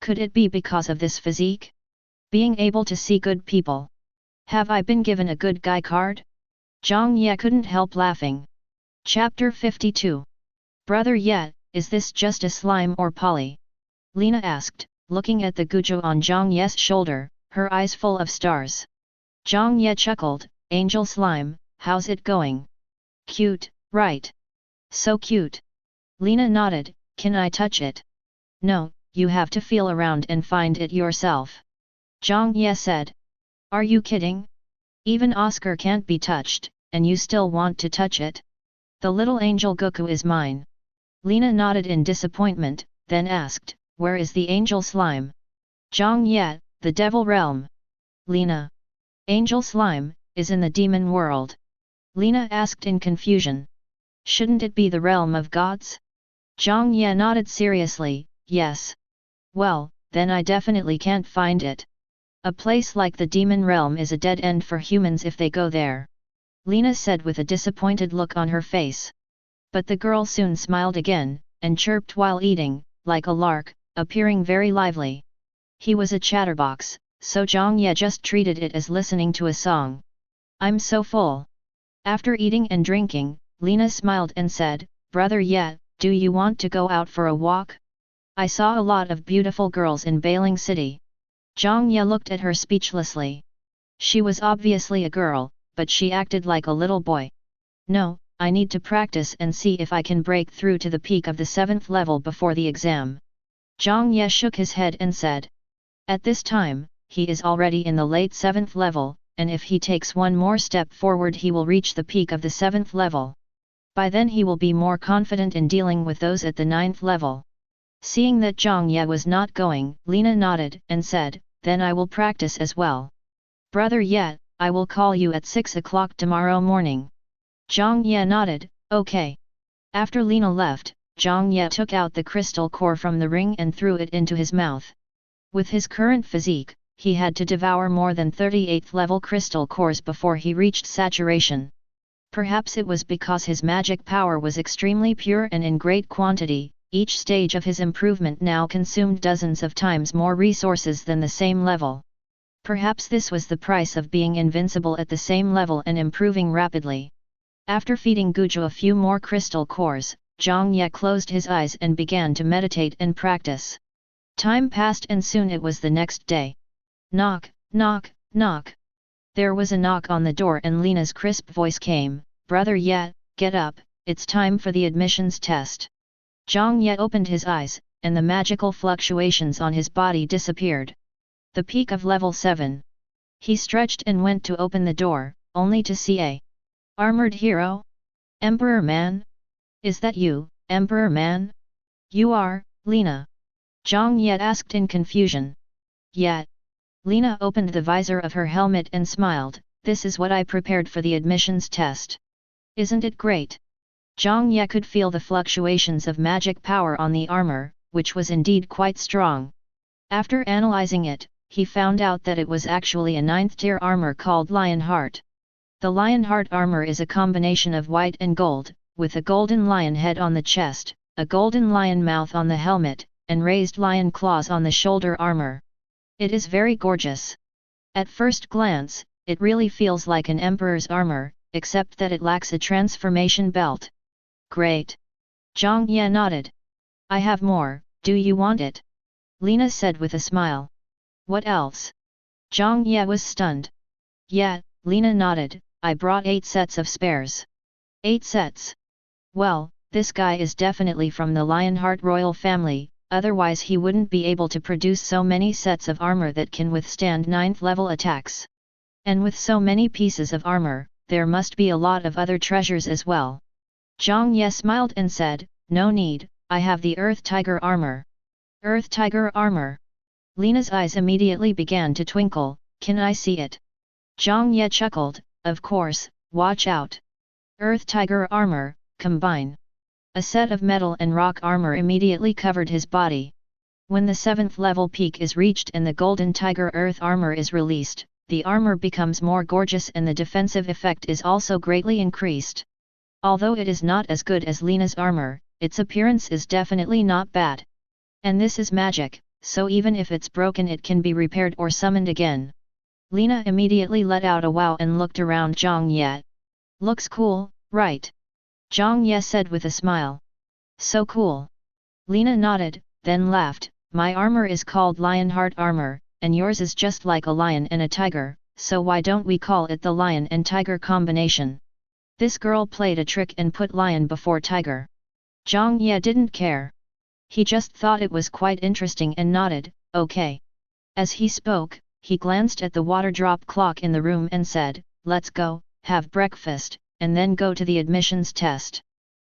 Could it be because of this physique? Being able to see good people. Have I been given a good guy card? Zhang Ye couldn't help laughing. Chapter 52. Brother Ye, is this just a slime or poly? Lena asked, looking at the gujo on Zhang Ye's shoulder, her eyes full of stars. Zhang Ye chuckled, angel slime, how's it going? Cute, right? So cute. Lena nodded, can I touch it? No, you have to feel around and find it yourself. Zhang Ye said. Are you kidding? Even Oscar can't be touched, and you still want to touch it? The little angel Goku is mine. Lena nodded in disappointment, then asked, where is the angel slime? Zhang Ye, the devil realm. Lena. Angel slime, is in the demon world. Lena asked in confusion. Shouldn't it be the realm of gods? Zhang Ye nodded seriously, yes. Well, then I definitely can't find it. A place like the demon realm is a dead end for humans if they go there. Lena said with a disappointed look on her face. But the girl soon smiled again, and chirped while eating, like a lark, appearing very lively. He was a chatterbox, so Zhang Ye just treated it as listening to a song. I'm so full. After eating and drinking, Lena smiled and said, Brother Ye, do you want to go out for a walk? I saw a lot of beautiful girls in Bailing City. Zhang Ye looked at her speechlessly. She was obviously a girl, but she acted like a little boy. No, I need to practice and see if I can break through to the peak of the 7th level before the exam. Zhang Ye shook his head and said. At this time, he is already in the late 7th level, and if he takes one more step forward he will reach the peak of the 7th level. By then he will be more confident in dealing with those at the 9th level. Seeing that Zhang Ye was not going, Lena nodded and said, then I will practice as well. Brother Ye, I will call you at 6 o'clock tomorrow morning. Zhang Ye nodded, okay. After Lena left, Zhang Ye took out the crystal core from the ring and threw it into his mouth. With his current physique, he had to devour more than 38th level crystal cores before he reached saturation. Perhaps it was because his magic power was extremely pure and in great quantity, each stage of his improvement now consumed dozens of times more resources than the same level. Perhaps this was the price of being invincible at the same level and improving rapidly. After feeding Gujo a few more crystal cores, Zhang Ye closed his eyes and began to meditate and practice. Time passed and soon it was the next day. Knock, knock, knock. There was a knock on the door and Lena's crisp voice came, Brother Ye, get up, it's time for the admissions test. Zhang Ye opened his eyes, and the magical fluctuations on his body disappeared. The peak of level 7. He stretched and went to open the door, only to see a armored hero? Emperor Man? Is that you, Emperor Man? You are, Lena? Zhang Ye asked in confusion. Yeah. Lena opened the visor of her helmet and smiled, this is what I prepared for the admissions test. Isn't it great? Zhang Ye could feel the fluctuations of magic power on the armor, which was indeed quite strong. After analyzing it, he found out that it was actually a 9th tier armor called Lion Heart. The Lion Heart armor is a combination of white and gold, with a golden lion head on the chest, a golden lion mouth on the helmet, and raised lion claws on the shoulder armor. It is very gorgeous. At first glance, it really feels like an emperor's armor, except that it lacks a transformation belt. Great. Zhang Ye nodded. I have more, do you want it? Lena said with a smile. What else? Zhang Ye was stunned. Yeah, Lena nodded, I brought 8 sets of spares. 8 sets. Well, this guy is definitely from the Lionheart royal family, otherwise he wouldn't be able to produce so many sets of armor that can withstand 9th level attacks. And with so many pieces of armor, there must be a lot of other treasures as well. Zhang Ye smiled and said, no need, I have the Earth Tiger armor. Earth Tiger armor. Lena's eyes immediately began to twinkle, can I see it? Zhang Ye chuckled, of course, watch out. Earth Tiger armor, combine. A set of metal and rock armor immediately covered his body. When the 7th level peak is reached and the Golden Tiger Earth armor is released, the armor becomes more gorgeous and the defensive effect is also greatly increased. Although it is not as good as Lena's armor, its appearance is definitely not bad. And this is magic, so even if it's broken it can be repaired or summoned again. Lena immediately let out a wow and looked around Zhang Ye. Looks cool, right? Zhang Ye said with a smile. So cool. Lena nodded, then laughed. My armor is called Lionheart armor, and yours is just like a lion and a tiger, so why don't we call it the lion and tiger combination? This girl played a trick and put lion before tiger. Zhang Ye didn't care. He just thought it was quite interesting and nodded, okay. As he spoke, he glanced at the water drop clock in the room and said, let's go, have breakfast, and then go to the admissions test.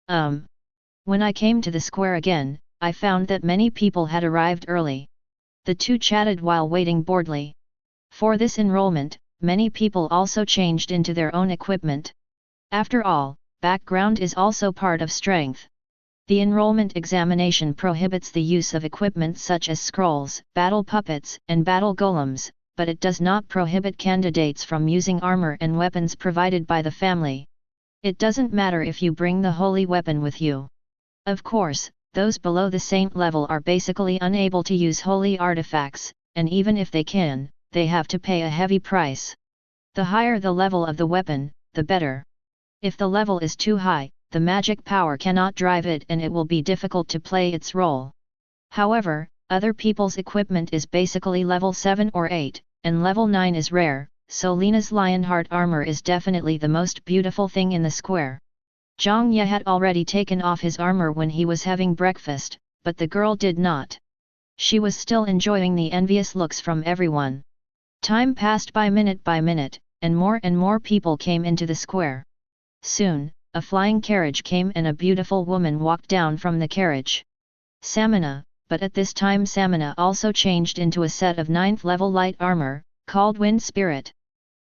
When I came to the square again, I found that many people had arrived early. The two chatted while waiting boredly. For this enrollment, many people also changed into their own equipment. After all, background is also part of strength. The enrollment examination prohibits the use of equipment such as scrolls, battle puppets, and battle golems, but it does not prohibit candidates from using armor and weapons provided by the family. It doesn't matter if you bring the holy weapon with you. Of course, those below the saint level are basically unable to use holy artifacts, and even if they can, they have to pay a heavy price. The higher the level of the weapon, the better. If the level is too high, the magic power cannot drive it and it will be difficult to play its role. However, other people's equipment is basically level 7 or 8, and level 9 is rare, so Lena's Lionheart armor is definitely the most beautiful thing in the square. Zhang Ye had already taken off his armor when he was having breakfast, but the girl did not. She was still enjoying the envious looks from everyone. Time passed by minute, and more people came into the square. Soon, a flying carriage came and a beautiful woman walked down from the carriage. Samina, but at this time Samina also changed into a set of 9th level light armor, called Wind Spirit.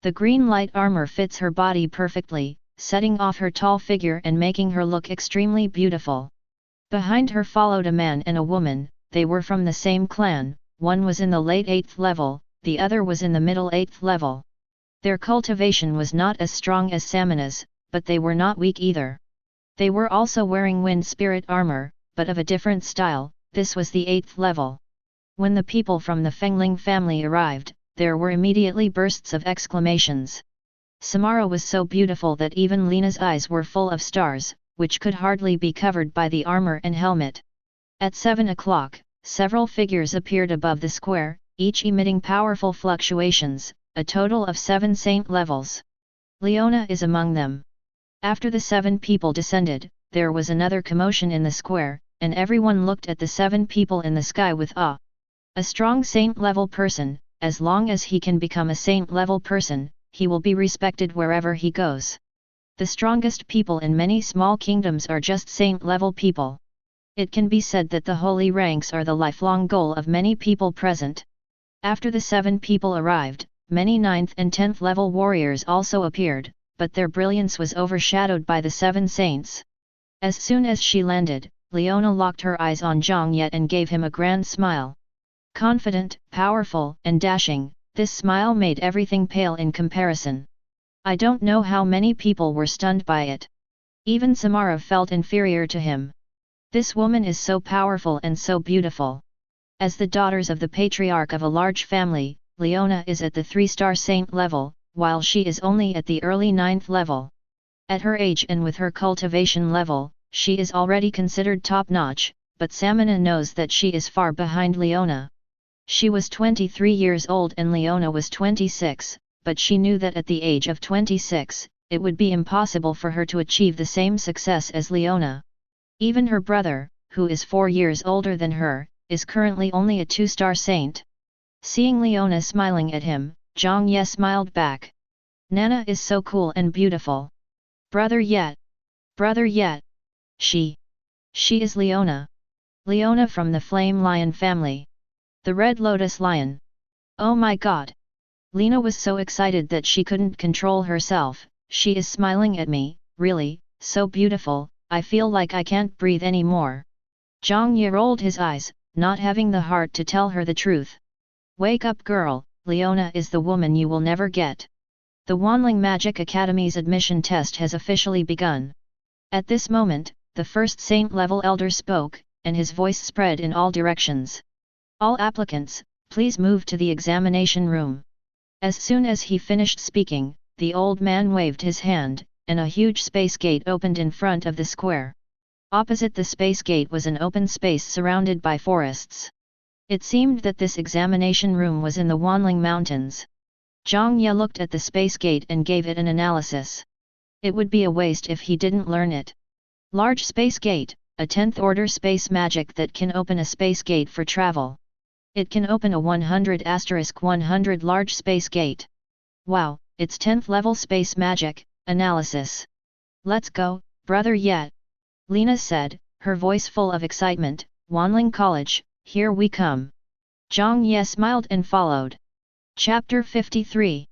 The green light armor fits her body perfectly, setting off her tall figure and making her look extremely beautiful. Behind her followed a man and a woman, they were from the same clan, one was in the late 8th level, the other was in the middle 8th level. Their cultivation was not as strong as Samina's, but they were not weak either. They were also wearing Wind Spirit armor, but of a different style. This was the 8th level. When the people from the Fengling family arrived, there were immediately bursts of exclamations. Samara was so beautiful that even Lena's eyes were full of stars, which could hardly be covered by the armor and helmet. At 7 o'clock, several figures appeared above the square, each emitting powerful fluctuations, a total of 7 saint levels. Leona is among them. After the 7 people descended, there was another commotion in the square, and everyone looked at the 7 people in the sky with awe. A strong saint-level person, as long as he can become a saint-level person, he will be respected wherever he goes. The strongest people in many small kingdoms are just saint-level people. It can be said that the holy ranks are the lifelong goal of many people present. After the 7 people arrived, many 9th and 10th level warriors also appeared, but their brilliance was overshadowed by the 7 saints. As soon as she landed, Leona locked her eyes on Zhang Ye and gave him a grand smile. Confident, powerful, and dashing, this smile made everything pale in comparison. I don't know how many people were stunned by it. Even Samara felt inferior to him. This woman is so powerful and so beautiful. As the daughters of the patriarch of a large family, Leona is at the 3-star saint level, while she is only at the early 9th level. At her age and with her cultivation level, she is already considered top-notch, but Samina knows that she is far behind Leona. She was 23 years old and Leona was 26, but she knew that at the age of 26, it would be impossible for her to achieve the same success as Leona. Even her brother, who is 4 years older than her, is currently only a 2-star saint. Seeing Leona smiling at him, Zhang Ye smiled back. Nana is so cool and beautiful. Brother yet. Brother yet. She is Leona. Leona from the Flame Lion family. The Red Lotus Lion. Oh my god! Lena was so excited that she couldn't control herself. She is smiling at me, really, so beautiful, I feel like I can't breathe anymore. Zhang Ye rolled his eyes, not having the heart to tell her the truth. Wake up girl, Leona is the woman you will never get. The Wanling Magic Academy's admission test has officially begun. At this moment, the first saint-level elder spoke, and his voice spread in all directions. All applicants, please move to the examination room. As soon as he finished speaking, the old man waved his hand, and a huge space gate opened in front of the square. Opposite the space gate was an open space surrounded by forests. It seemed that this examination room was in the Wanling Mountains. Zhang Ye looked at the space gate and gave it an analysis. It would be a waste if he didn't learn it. Large space gate, a 10th order space magic that can open a space gate for travel. It can open a 100*100 large space gate. Wow, it's 10th level space magic, analysis. Let's go, brother Yet. Lena said, her voice full of excitement, Wanling College, here we come. Zhang Ye smiled and followed. Chapter 53.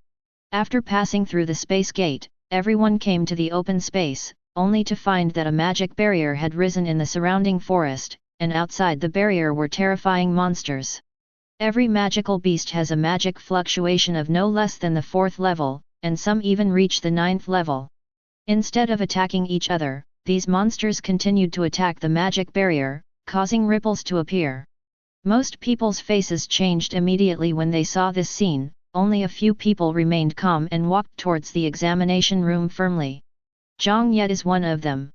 After passing through the space gate, everyone came to the open space, only to find that a magic barrier had risen in the surrounding forest, and outside the barrier were terrifying monsters. Every magical beast has a magic fluctuation of no less than the 4th level, and some even reach the 9th level. Instead of attacking each other, these monsters continued to attack the magic barrier, causing ripples to appear. Most people's faces changed immediately when they saw this scene, only a few people remained calm and walked towards the examination room firmly. Zhang Yet is one of them.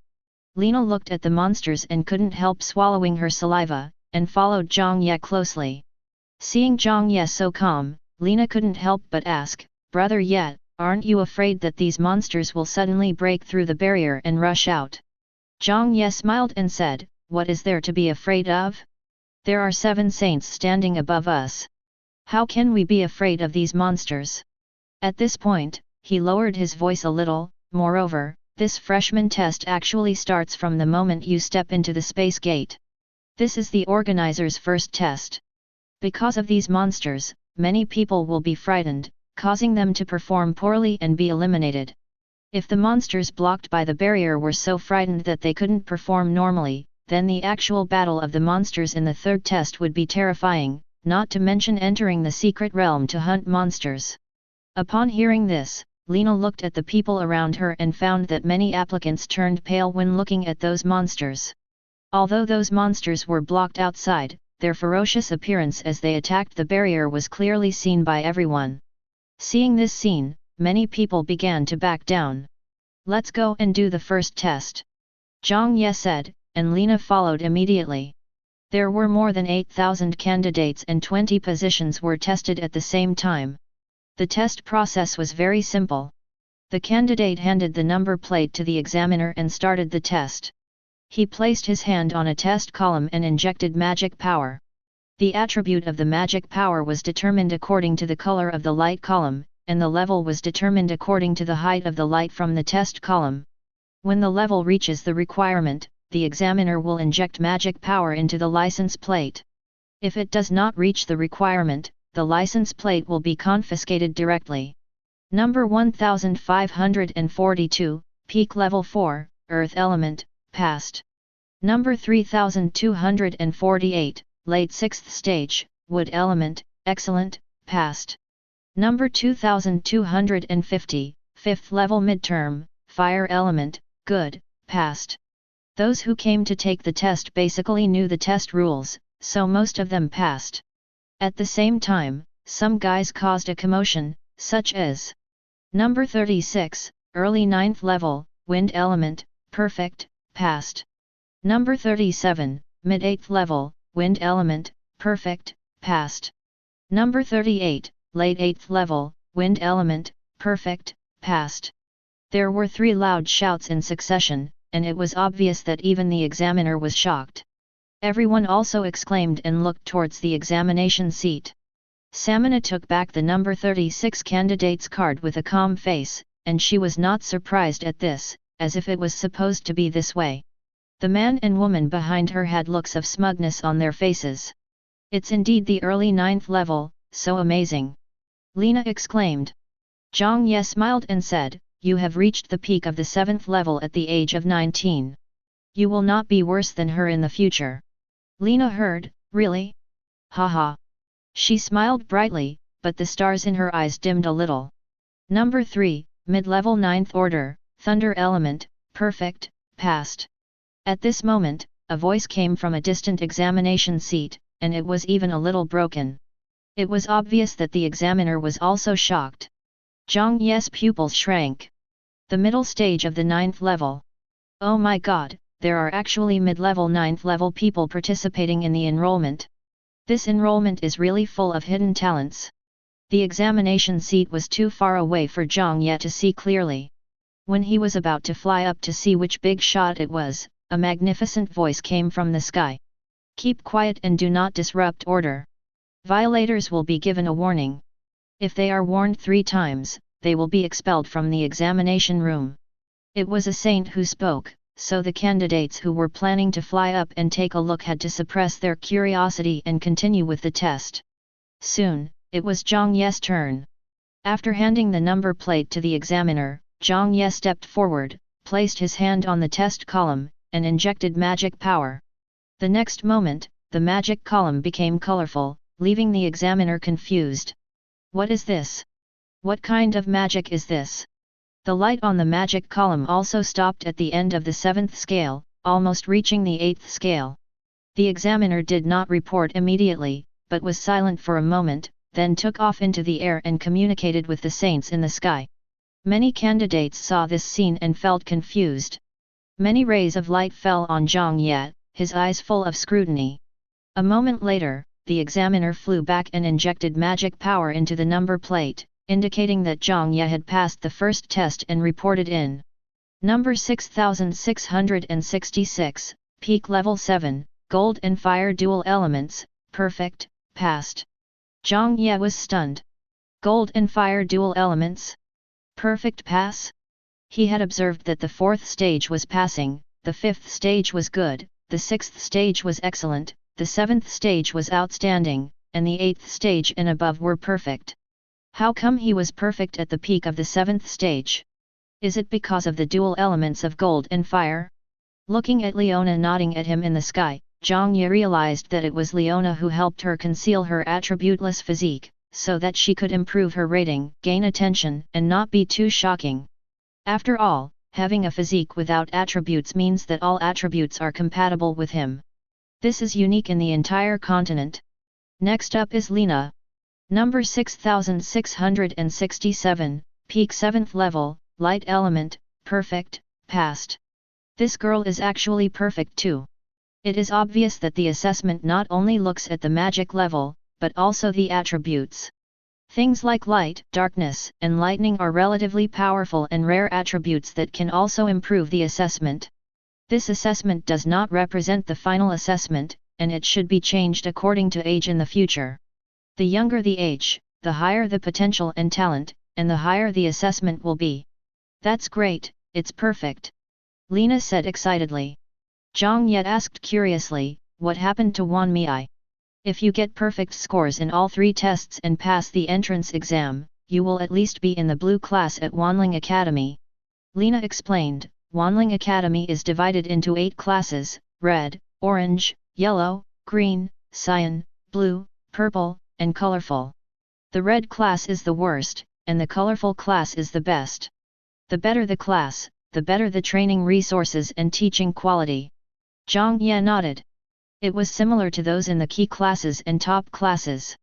Lena looked at the monsters and couldn't help swallowing her saliva, and followed Zhang Ye closely. Seeing Zhang Ye so calm, Lena couldn't help but ask, Brother Yet, aren't you afraid that these monsters will suddenly break through the barrier and rush out? Zhang Ye smiled and said, what is there to be afraid of? There are 7 saints standing above us. How can we be afraid of these monsters? At this point, he lowered his voice a little. Moreover, this freshman test actually starts from the moment you step into the space gate. This is the organizer's first test. Because of these monsters, many people will be frightened, causing them to perform poorly and be eliminated. If the monsters blocked by the barrier were so frightened that they couldn't perform normally, then the actual battle of the monsters in the 3rd test would be terrifying, not to mention entering the secret realm to hunt monsters. Upon hearing this, Lena looked at the people around her and found that many applicants turned pale when looking at those monsters. Although those monsters were blocked outside, their ferocious appearance as they attacked the barrier was clearly seen by everyone. Seeing this scene, many people began to back down. Let's go and do the first test. Zhang Ye said, and Lena followed immediately. There were more than 8,000 candidates and 20 positions were tested at the same time. The test process was very simple. The candidate handed the number plate to the examiner and started the test. He placed his hand on a test column and injected magic power. The attribute of the magic power was determined according to the color of the light column, and the level was determined according to the height of the light from the test column. When the level reaches the requirement, the examiner will inject magic power into the license plate. If it does not reach the requirement, the license plate will be confiscated directly. Number 1542, Peak Level 4, Earth Element, passed. Number 3248, Late 6th Stage, Wood Element, excellent, passed. Number 2250, 5th Level Midterm, Fire Element, good, passed. Those who came to take the test basically knew the test rules, so most of them passed. At the same time, some guys caused a commotion, such as Number 36, Early 9th Level, Wind Element, perfect, passed. Number 37, Mid 8th Level, Wind Element, perfect, passed. Number 38, Late 8th Level, Wind Element, perfect, passed. There were 3 loud shouts in succession, and it was obvious that even the examiner was shocked. Everyone also exclaimed and looked towards the examination seat. Samina took back the number 36 candidate's card with a calm face, and she was not surprised at this, as if it was supposed to be this way. The man and woman behind her had looks of smugness on their faces. It's indeed the early 9th level, so amazing! Lena exclaimed. Zhang Ye smiled and said, you have reached the peak of the 7th level at the age of 19. You will not be worse than her in the future. Lena heard, really? Haha. She smiled brightly, but the stars in her eyes dimmed a little. Number 3, Mid-level 9th Order, Thunder Element, perfect, passed. At this moment, a voice came from a distant examination seat, and it was even a little broken. It was obvious that the examiner was also shocked. Zhang Ye's pupils shrank. The middle stage of the 9th level. Oh my god, there are actually mid-level 9th level people participating in the enrollment. This enrollment is really full of hidden talents. The examination seat was too far away for Zhang Ye to see clearly. When he was about to fly up to see which big shot it was, a magnificent voice came from the sky. Keep quiet and do not disrupt order. Violators will be given a warning. If they are warned 3 times, they will be expelled from the examination room. It was a saint who spoke, so the candidates who were planning to fly up and take a look had to suppress their curiosity and continue with the test. Soon, it was Zhang Ye's turn. After handing the number plate to the examiner, Zhang Ye stepped forward, placed his hand on the test column, and injected magic power. The next moment, the magic column became colorful, leaving the examiner confused. What is this? What kind of magic is this? The light on the magic column also stopped at the end of the 7th scale, almost reaching the 8th scale. The examiner did not report immediately, but was silent for a moment, then took off into the air and communicated with the saints in the sky. Many candidates saw this scene and felt confused. Many rays of light fell on Zhang Ye, his eyes full of scrutiny. A moment later, the examiner flew back and injected magic power into the number plate, indicating that Zhang Ye had passed the first test and reported in. Number 6666, peak level 7, gold and fire dual elements, perfect, passed. Zhang Ye was stunned. Gold and fire dual elements? Perfect pass? He had observed that the 4th stage was passing, the 5th stage was good, the 6th stage was excellent, the 7th stage was outstanding, and the 8th stage and above were perfect. How come he was perfect at the peak of the 7th stage? Is it because of the dual elements of gold and fire? Looking at Leona nodding at him in the sky, Zhang Ye realized that it was Leona who helped her conceal her attributeless physique, so that she could improve her rating, gain attention, and not be too shocking. After all, having a physique without attributes means that all attributes are compatible with him. This is unique in the entire continent. Next up is Lena. Number 6667, peak 7th level, light element, perfect, passed. This girl is actually perfect too. It is obvious that the assessment not only looks at the magic level, but also the attributes. Things like light, darkness, and lightning are relatively powerful and rare attributes that can also improve the assessment. This assessment does not represent the final assessment, and it should be changed according to age in the future. The younger the age, the higher the potential and talent, and the higher the assessment will be. That's great, it's perfect. Lena said excitedly. Zhang Ye asked curiously, what happened to Wan Mei? If you get perfect scores in all 3 tests and pass the entrance exam, you will at least be in the blue class at Wanling Academy. Lena explained, Wanling Academy is divided into 8 classes, red, orange, yellow, green, cyan, blue, purple, and colorful. The red class is the worst, and the colorful class is the best. The better the class, the better the training resources and teaching quality. Zhang Ye nodded. It was similar to those in the key classes and top classes.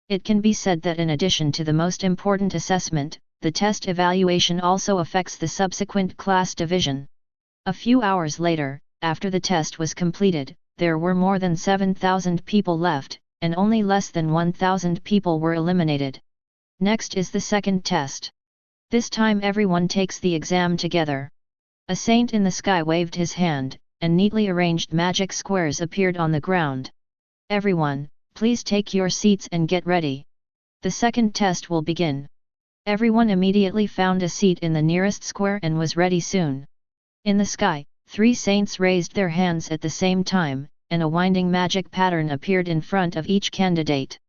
It can be said that in addition to the most important assessment, the test evaluation also affects the subsequent class division. A few hours later, after the test was completed, there were more than 7,000 people left, and only less than 1,000 people were eliminated. Next is the second test. This time everyone takes the exam together. A saint in the sky waved his hand, and neatly arranged magic squares appeared on the ground. Everyone, please take your seats and get ready. The second test will begin. Everyone immediately found a seat in the nearest square and was ready soon. In the sky, 3 saints raised their hands at the same time, and a winding magic pattern appeared in front of each candidate.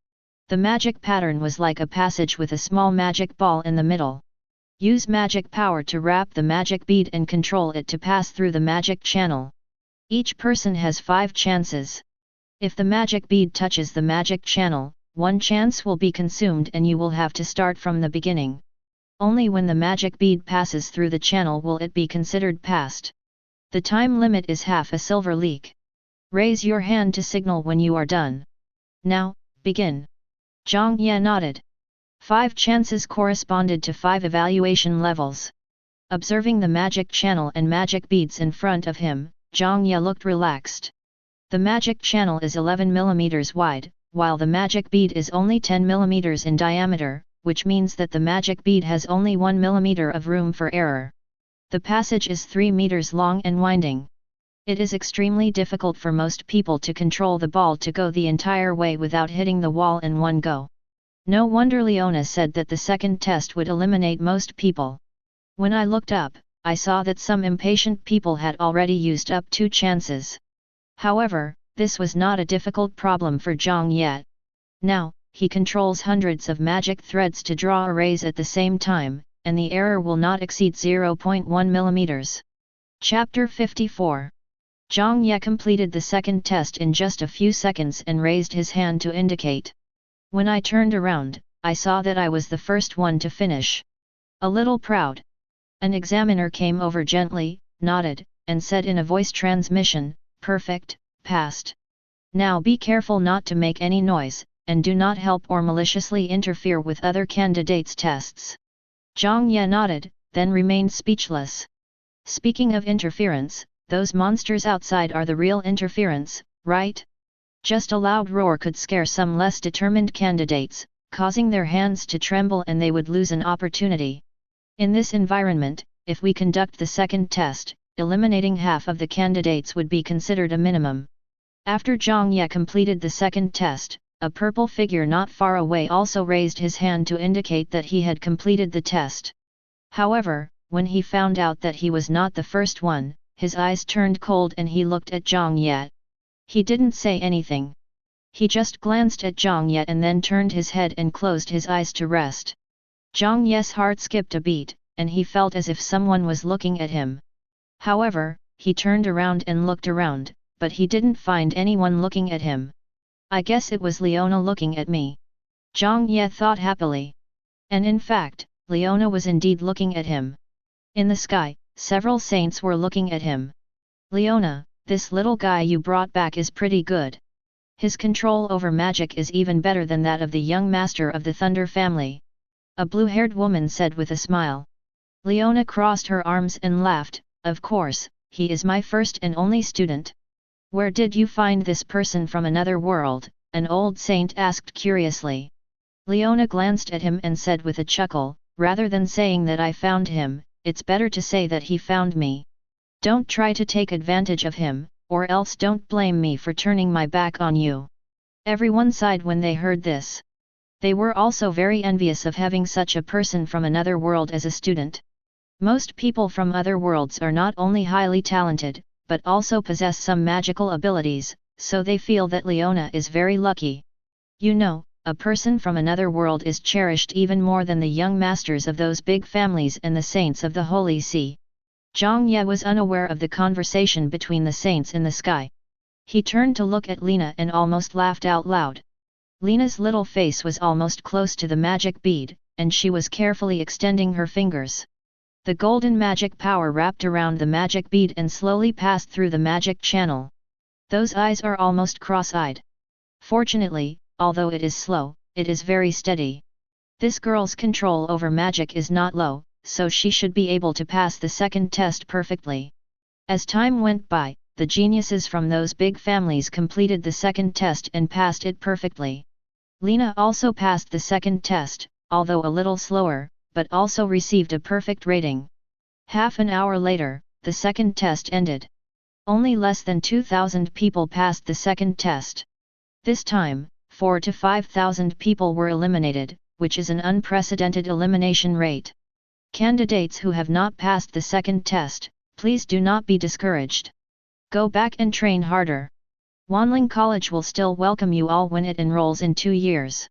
The magic pattern was like a passage with a small magic ball in the middle. Use magic power to wrap the magic bead and control it to pass through the magic channel. Each person has 5 chances. If the magic bead touches the magic channel, 1 chance will be consumed and you will have to start from the beginning. Only when the magic bead passes through the channel will it be considered passed. The time limit is half a silver leak. Raise your hand to signal when you are done. Now, begin. Zhang Ye nodded. 5 chances corresponded to 5 evaluation levels. Observing the magic channel and magic beads in front of him, Zhang Ye looked relaxed. The magic channel is 11 mm wide, while the magic bead is only 10 mm in diameter, which means that the magic bead has only 1 mm of room for error. The passage is 3 meters long and winding. It is extremely difficult for most people to control the ball to go the entire way without hitting the wall in one go. No wonder Leona said that the second test would eliminate most people. When I looked up, I saw that some impatient people had already used up 2 chances. However, this was not a difficult problem for Zhang Ye. Now, he controls hundreds of magic threads to draw arrays at the same time, and the error will not exceed 0.1 mm. Chapter 54. Zhang Ye completed the second test in just a few seconds and raised his hand to indicate. When I turned around, I saw that I was the first one to finish. A little proud. An examiner came over gently, nodded, and said in a voice transmission, "Perfect, passed. Now be careful not to make any noise, and do not help or maliciously interfere with other candidates' tests." Zhang Ye nodded, then remained speechless. Speaking of interference, those monsters outside are the real interference, right? Just a loud roar could scare some less determined candidates, causing their hands to tremble and they would lose an opportunity. In this environment, if we conduct the second test, eliminating half of the candidates would be considered a minimum. After Zhang Ye completed the second test, a purple figure not far away also raised his hand to indicate that he had completed the test. However, when he found out that he was not the first one, his eyes turned cold and he looked at Zhang Ye. He didn't say anything. He just glanced at Zhang Ye and then turned his head and closed his eyes to rest. Zhang Ye's heart skipped a beat, and he felt as if someone was looking at him. However, he turned around and looked around, but he didn't find anyone looking at him. I guess it was Leona looking at me. Zhang Ye thought happily. And in fact, Leona was indeed looking at him. In the sky, several saints were looking at him. "Leona, this little guy you brought back is pretty good. His control over magic is even better than that of the young master of the Thunder family," a blue-haired woman said with a smile. Leona crossed her arms and laughed, "Of course, he is my first and only student." "Where did you find this person from another world?" an old saint asked curiously. Leona glanced at him and said with a chuckle, "Rather than saying that I found him, it's better to say that he found me. Don't try to take advantage of him, or else don't blame me for turning my back on you." Everyone sighed when they heard this. They were also very envious of having such a person from another world as a student. Most people from other worlds are not only highly talented, but also possess some magical abilities, so they feel that Leona is very lucky. You know, a person from another world is cherished even more than the young masters of those big families and the saints of the Holy See. Zhang Ye was unaware of the conversation between the saints in the sky. He turned to look at Lena and almost laughed out loud. Lena's little face was almost close to the magic bead, and she was carefully extending her fingers. The golden magic power wrapped around the magic bead and slowly passed through the magic channel. Those eyes are almost cross-eyed. Fortunately, although it is slow, it is very steady. This girl's control over magic is not low, so she should be able to pass the second test perfectly. As time went by, the geniuses from those big families completed the second test and passed it perfectly. Lena also passed the second test, although a little slower, but also received a perfect rating. Half an hour later, the second test ended. Only less than 2,000 people passed the second test. This time, 4,000 to 5,000 people were eliminated, which is an unprecedented elimination rate. Candidates who have not passed the second test, please do not be discouraged. Go back and train harder. Wanling College will still welcome you all when it enrolls in 2 years.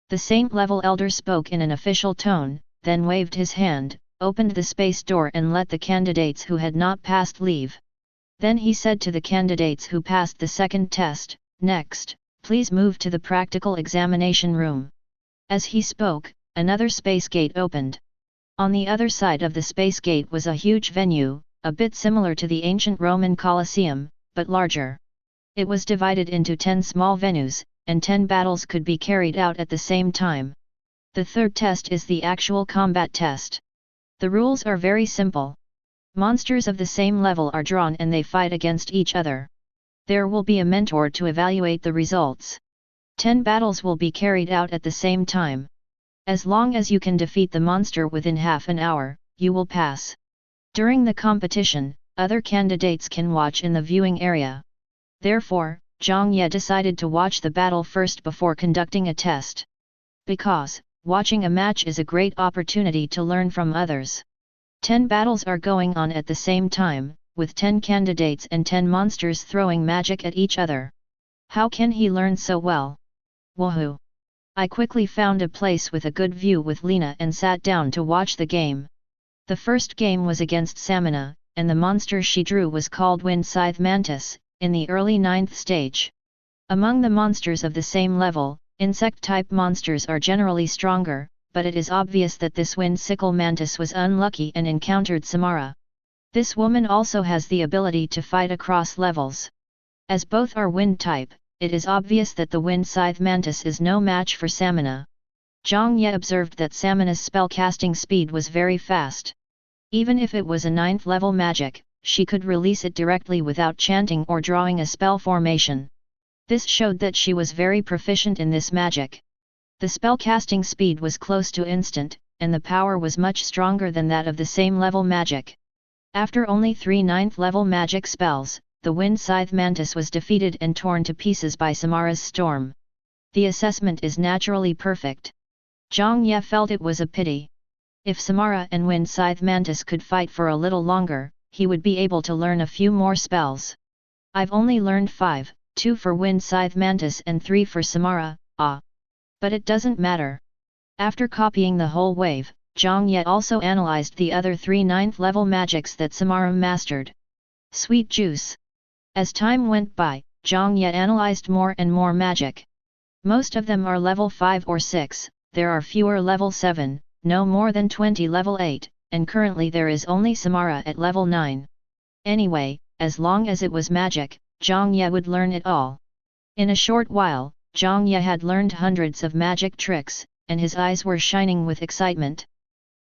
The saint-level elder spoke in an official tone, then waved his hand, opened the space door and let the candidates who had not passed leave. Then he said to the candidates who passed the second test, "Next, please move to the practical examination room." As he spoke, another space gate opened. On the other side of the space gate was a huge venue, a bit similar to the ancient Roman Colosseum, but larger. It was divided into 10 small venues, and 10 battles could be carried out at the same time. The third test is the actual combat test. The rules are very simple. Monsters of the same level are drawn and they fight against each other. There will be a mentor to evaluate the results. 10 battles will be carried out at the same time. As long as you can defeat the monster within half an hour, you will pass. During the competition, other candidates can watch in the viewing area. Therefore, Zhang Ye decided to watch the battle first before conducting a test. Because, watching a match is a great opportunity to learn from others. 10 battles are going on at the same time, with 10 candidates and 10 monsters throwing magic at each other. How can he learn so well? Woohoo! I quickly found a place with a good view with Lena and sat down to watch the game. The first game was against Samina, and the monster she drew was called Wind Scythe Mantis, in the early 9th stage. Among the monsters of the same level, insect-type monsters are generally stronger, but it is obvious that this Wind Sickle Mantis was unlucky and encountered Samara. This woman also has the ability to fight across levels. As both are wind type, it is obvious that the Wind Scythe Mantis is no match for Samina. Zhang Ye observed that Samina's spell-casting speed was very fast. Even if it was a 9th level magic, she could release it directly without chanting or drawing a spell formation. This showed that she was very proficient in this magic. The spell-casting speed was close to instant, and the power was much stronger than that of the same level magic. After only 3 9th level magic spells, the Wind Scythe Mantis was defeated and torn to pieces by Samara's storm. The assessment is naturally perfect. Zhang Ye felt it was a pity. If Samara and Wind Scythe Mantis could fight for a little longer, he would be able to learn a few more spells. I've only learned 5, 2 for Wind Scythe Mantis and 3 for Samara, But it doesn't matter. After copying the whole wave, Zhang Ye also analyzed the other 3 9th level magics that Samara mastered. Sweet juice. As time went by, Zhang Ye analyzed more and more magic. Most of them are level 5 or 6, there are fewer level 7, no more than 20 level 8, and currently there is only Samara at level 9. Anyway, as long as it was magic, Zhang Ye would learn it all. In a short while, Zhang Ye had learned hundreds of magic tricks, and his eyes were shining with excitement.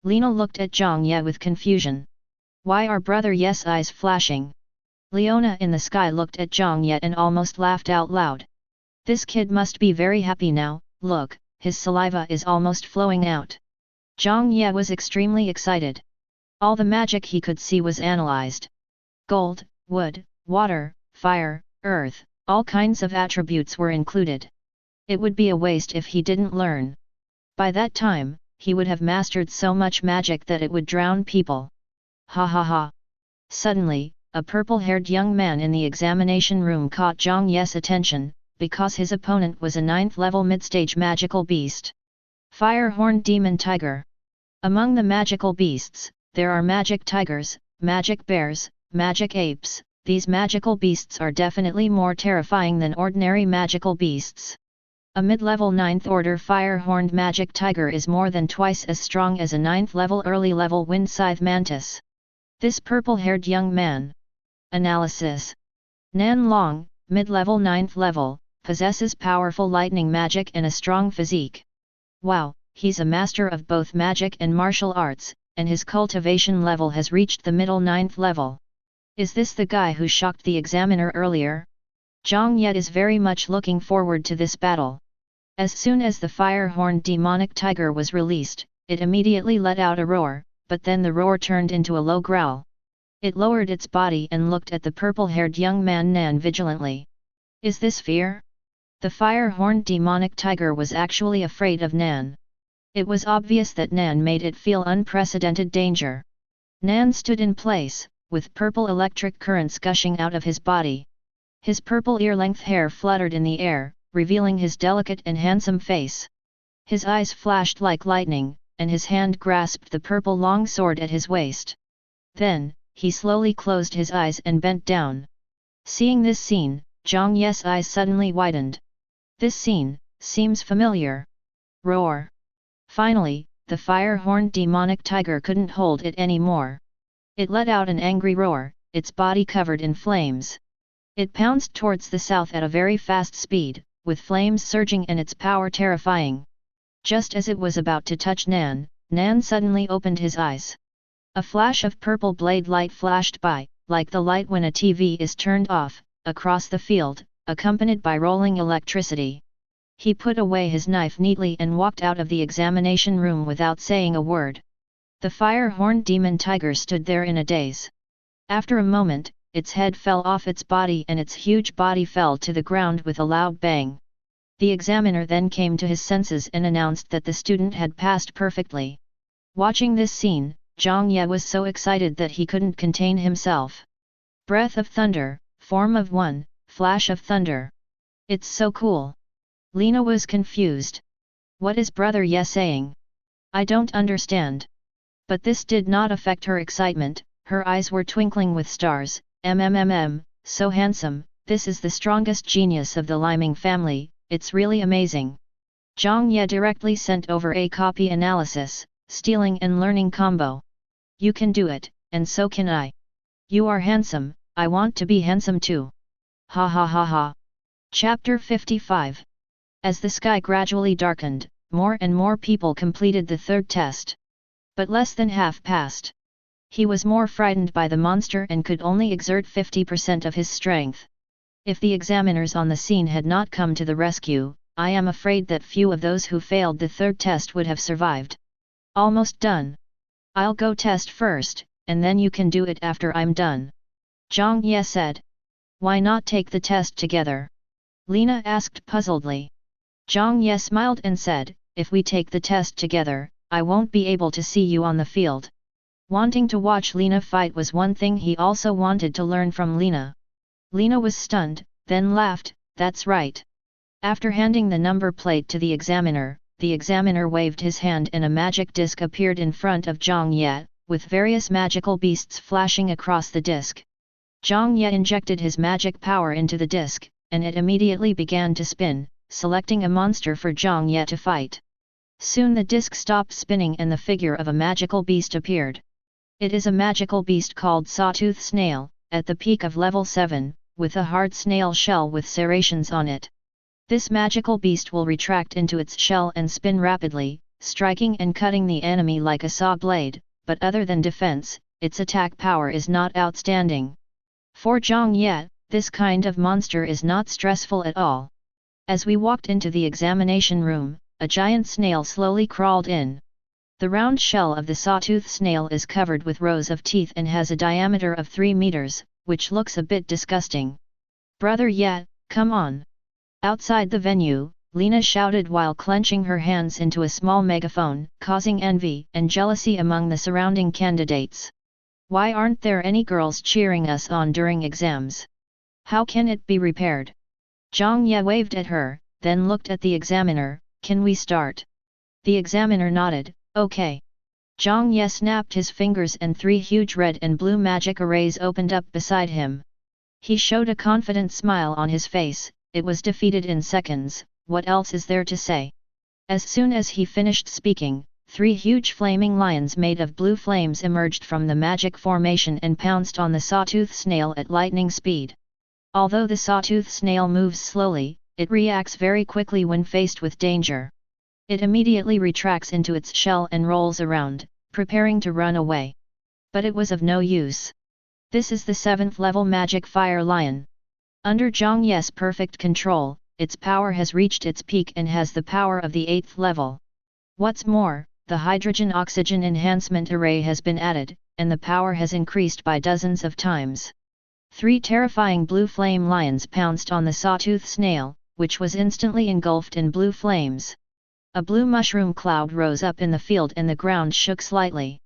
Lena looked at Zhang Ye with confusion. Why are Brother Ye's eyes flashing? Leona in the sky looked at Zhang Ye and almost laughed out loud. This kid must be very happy now, look, his saliva is almost flowing out. Zhang Ye was extremely excited. All the magic he could see was analyzed. Gold, wood, water, fire, earth, all kinds of attributes were included. It would be a waste if he didn't learn. By that time, he would have mastered so much magic that it would drown people. Ha ha ha. Suddenly, a purple-haired young man in the examination room caught Zhang Ye's attention, because his opponent was a 9th level mid-stage magical beast. Fire-horned demon tiger. Among the magical beasts, there are magic tigers, magic bears, magic apes. These magical beasts are definitely more terrifying than ordinary magical beasts. A mid-level 9th order fire-horned magic tiger is more than twice as strong as a 9th level early level Wind Scythe Mantis. This purple-haired young man. Analysis. Nan Long, mid-level 9th level, possesses powerful lightning magic and a strong physique. Wow, he's a master of both magic and martial arts, and his cultivation level has reached the middle 9th level. Is this the guy who shocked the examiner earlier? Zhang Ye is very much looking forward to this battle. As soon as the fire-horned demonic tiger was released, it immediately let out a roar, but then the roar turned into a low growl. It lowered its body and looked at the purple-haired young man Nan vigilantly. Is this fear? The fire-horned demonic tiger was actually afraid of Nan. It was obvious that Nan made it feel unprecedented danger. Nan stood in place, with purple electric currents gushing out of his body. His purple ear-length hair fluttered in the air, revealing his delicate and handsome face. His eyes flashed like lightning, and his hand grasped the purple long sword at his waist. Then, he slowly closed his eyes and bent down. Seeing this scene, Zhang Ye's eyes suddenly widened. This scene seems familiar. Roar! Finally, the fire-horned demonic tiger couldn't hold it anymore. It let out an angry roar, its body covered in flames. It pounced towards the south at a very fast speed, with flames surging and its power terrifying. Just as it was about to touch Nan, Nan suddenly opened his eyes. A flash of purple blade light flashed by, like the light when a TV is turned off, across the field, accompanied by rolling electricity. He put away his knife neatly and walked out of the examination room without saying a word. The fire-horned demon tiger stood there in a daze. After a moment, its head fell off its body and its huge body fell to the ground with a loud bang. The examiner then came to his senses and announced that the student had passed perfectly. Watching this scene, Zhang Ye was so excited that he couldn't contain himself. Breath of thunder, form of one, flash of thunder. It's so cool. Lena was confused. What is Brother Ye saying? I don't understand. But this did not affect her excitement, her eyes were twinkling with stars. So handsome, this is the strongest genius of the Liming family, it's really amazing. Zhang Ye directly sent over a copy analysis, stealing and learning combo. You can do it, and so can I. You are handsome, I want to be handsome too. Ha ha ha ha. Chapter 55. As the sky gradually darkened, more and more people completed the third test. But less than half passed. He was more frightened by the monster and could only exert 50% of his strength. If the examiners on the scene had not come to the rescue, I am afraid that few of those who failed the third test would have survived. Almost done. I'll go test first, and then you can do it after I'm done. Zhang Ye said. Why not take the test together? Lena asked puzzledly. Zhang Ye smiled and said, if we take the test together, I won't be able to see you on the field. Wanting to watch Lena fight was one thing he also wanted to learn from Lena. Lena was stunned, then laughed, that's right. After handing the number plate to the examiner waved his hand and a magic disc appeared in front of Zhang Ye, with various magical beasts flashing across the disc. Zhang Ye injected his magic power into the disc, and it immediately began to spin, selecting a monster for Zhang Ye to fight. Soon the disc stopped spinning and the figure of a magical beast appeared. It is a magical beast called Sawtooth Snail, at the peak of level 7, with a hard snail shell with serrations on it. This magical beast will retract into its shell and spin rapidly, striking and cutting the enemy like a saw blade, but other than defense, its attack power is not outstanding. For Zhang Ye, this kind of monster is not stressful at all. As we walked into the examination room, a giant snail slowly crawled in. The round shell of the sawtooth snail is covered with rows of teeth and has a diameter of 3 meters, which looks a bit disgusting. Brother Ye, come on! Outside the venue, Lena shouted while clenching her hands into a small megaphone, causing envy and jealousy among the surrounding candidates. Why aren't there any girls cheering us on during exams? How can it be repaired? Zhang Ye waved at her, then looked at the examiner, can we start? The examiner nodded, okay. Zhang Ye snapped his fingers and 3 huge red and blue magic arrays opened up beside him. He showed a confident smile on his face, it was defeated in seconds, what else is there to say? As soon as he finished speaking, 3 huge flaming lions made of blue flames emerged from the magic formation and pounced on the sawtooth snail at lightning speed. Although the sawtooth snail moves slowly, it reacts very quickly when faced with danger. It immediately retracts into its shell and rolls around, preparing to run away. But it was of no use. This is the 7th level magic fire lion. Under Zhang Ye's perfect control, its power has reached its peak and has the power of the 8th level. What's more, the hydrogen-oxygen enhancement array has been added, and the power has increased by dozens of times. 3 terrifying blue flame lions pounced on the sawtooth snail, which was instantly engulfed in blue flames. A blue mushroom cloud rose up in the field and the ground shook slightly.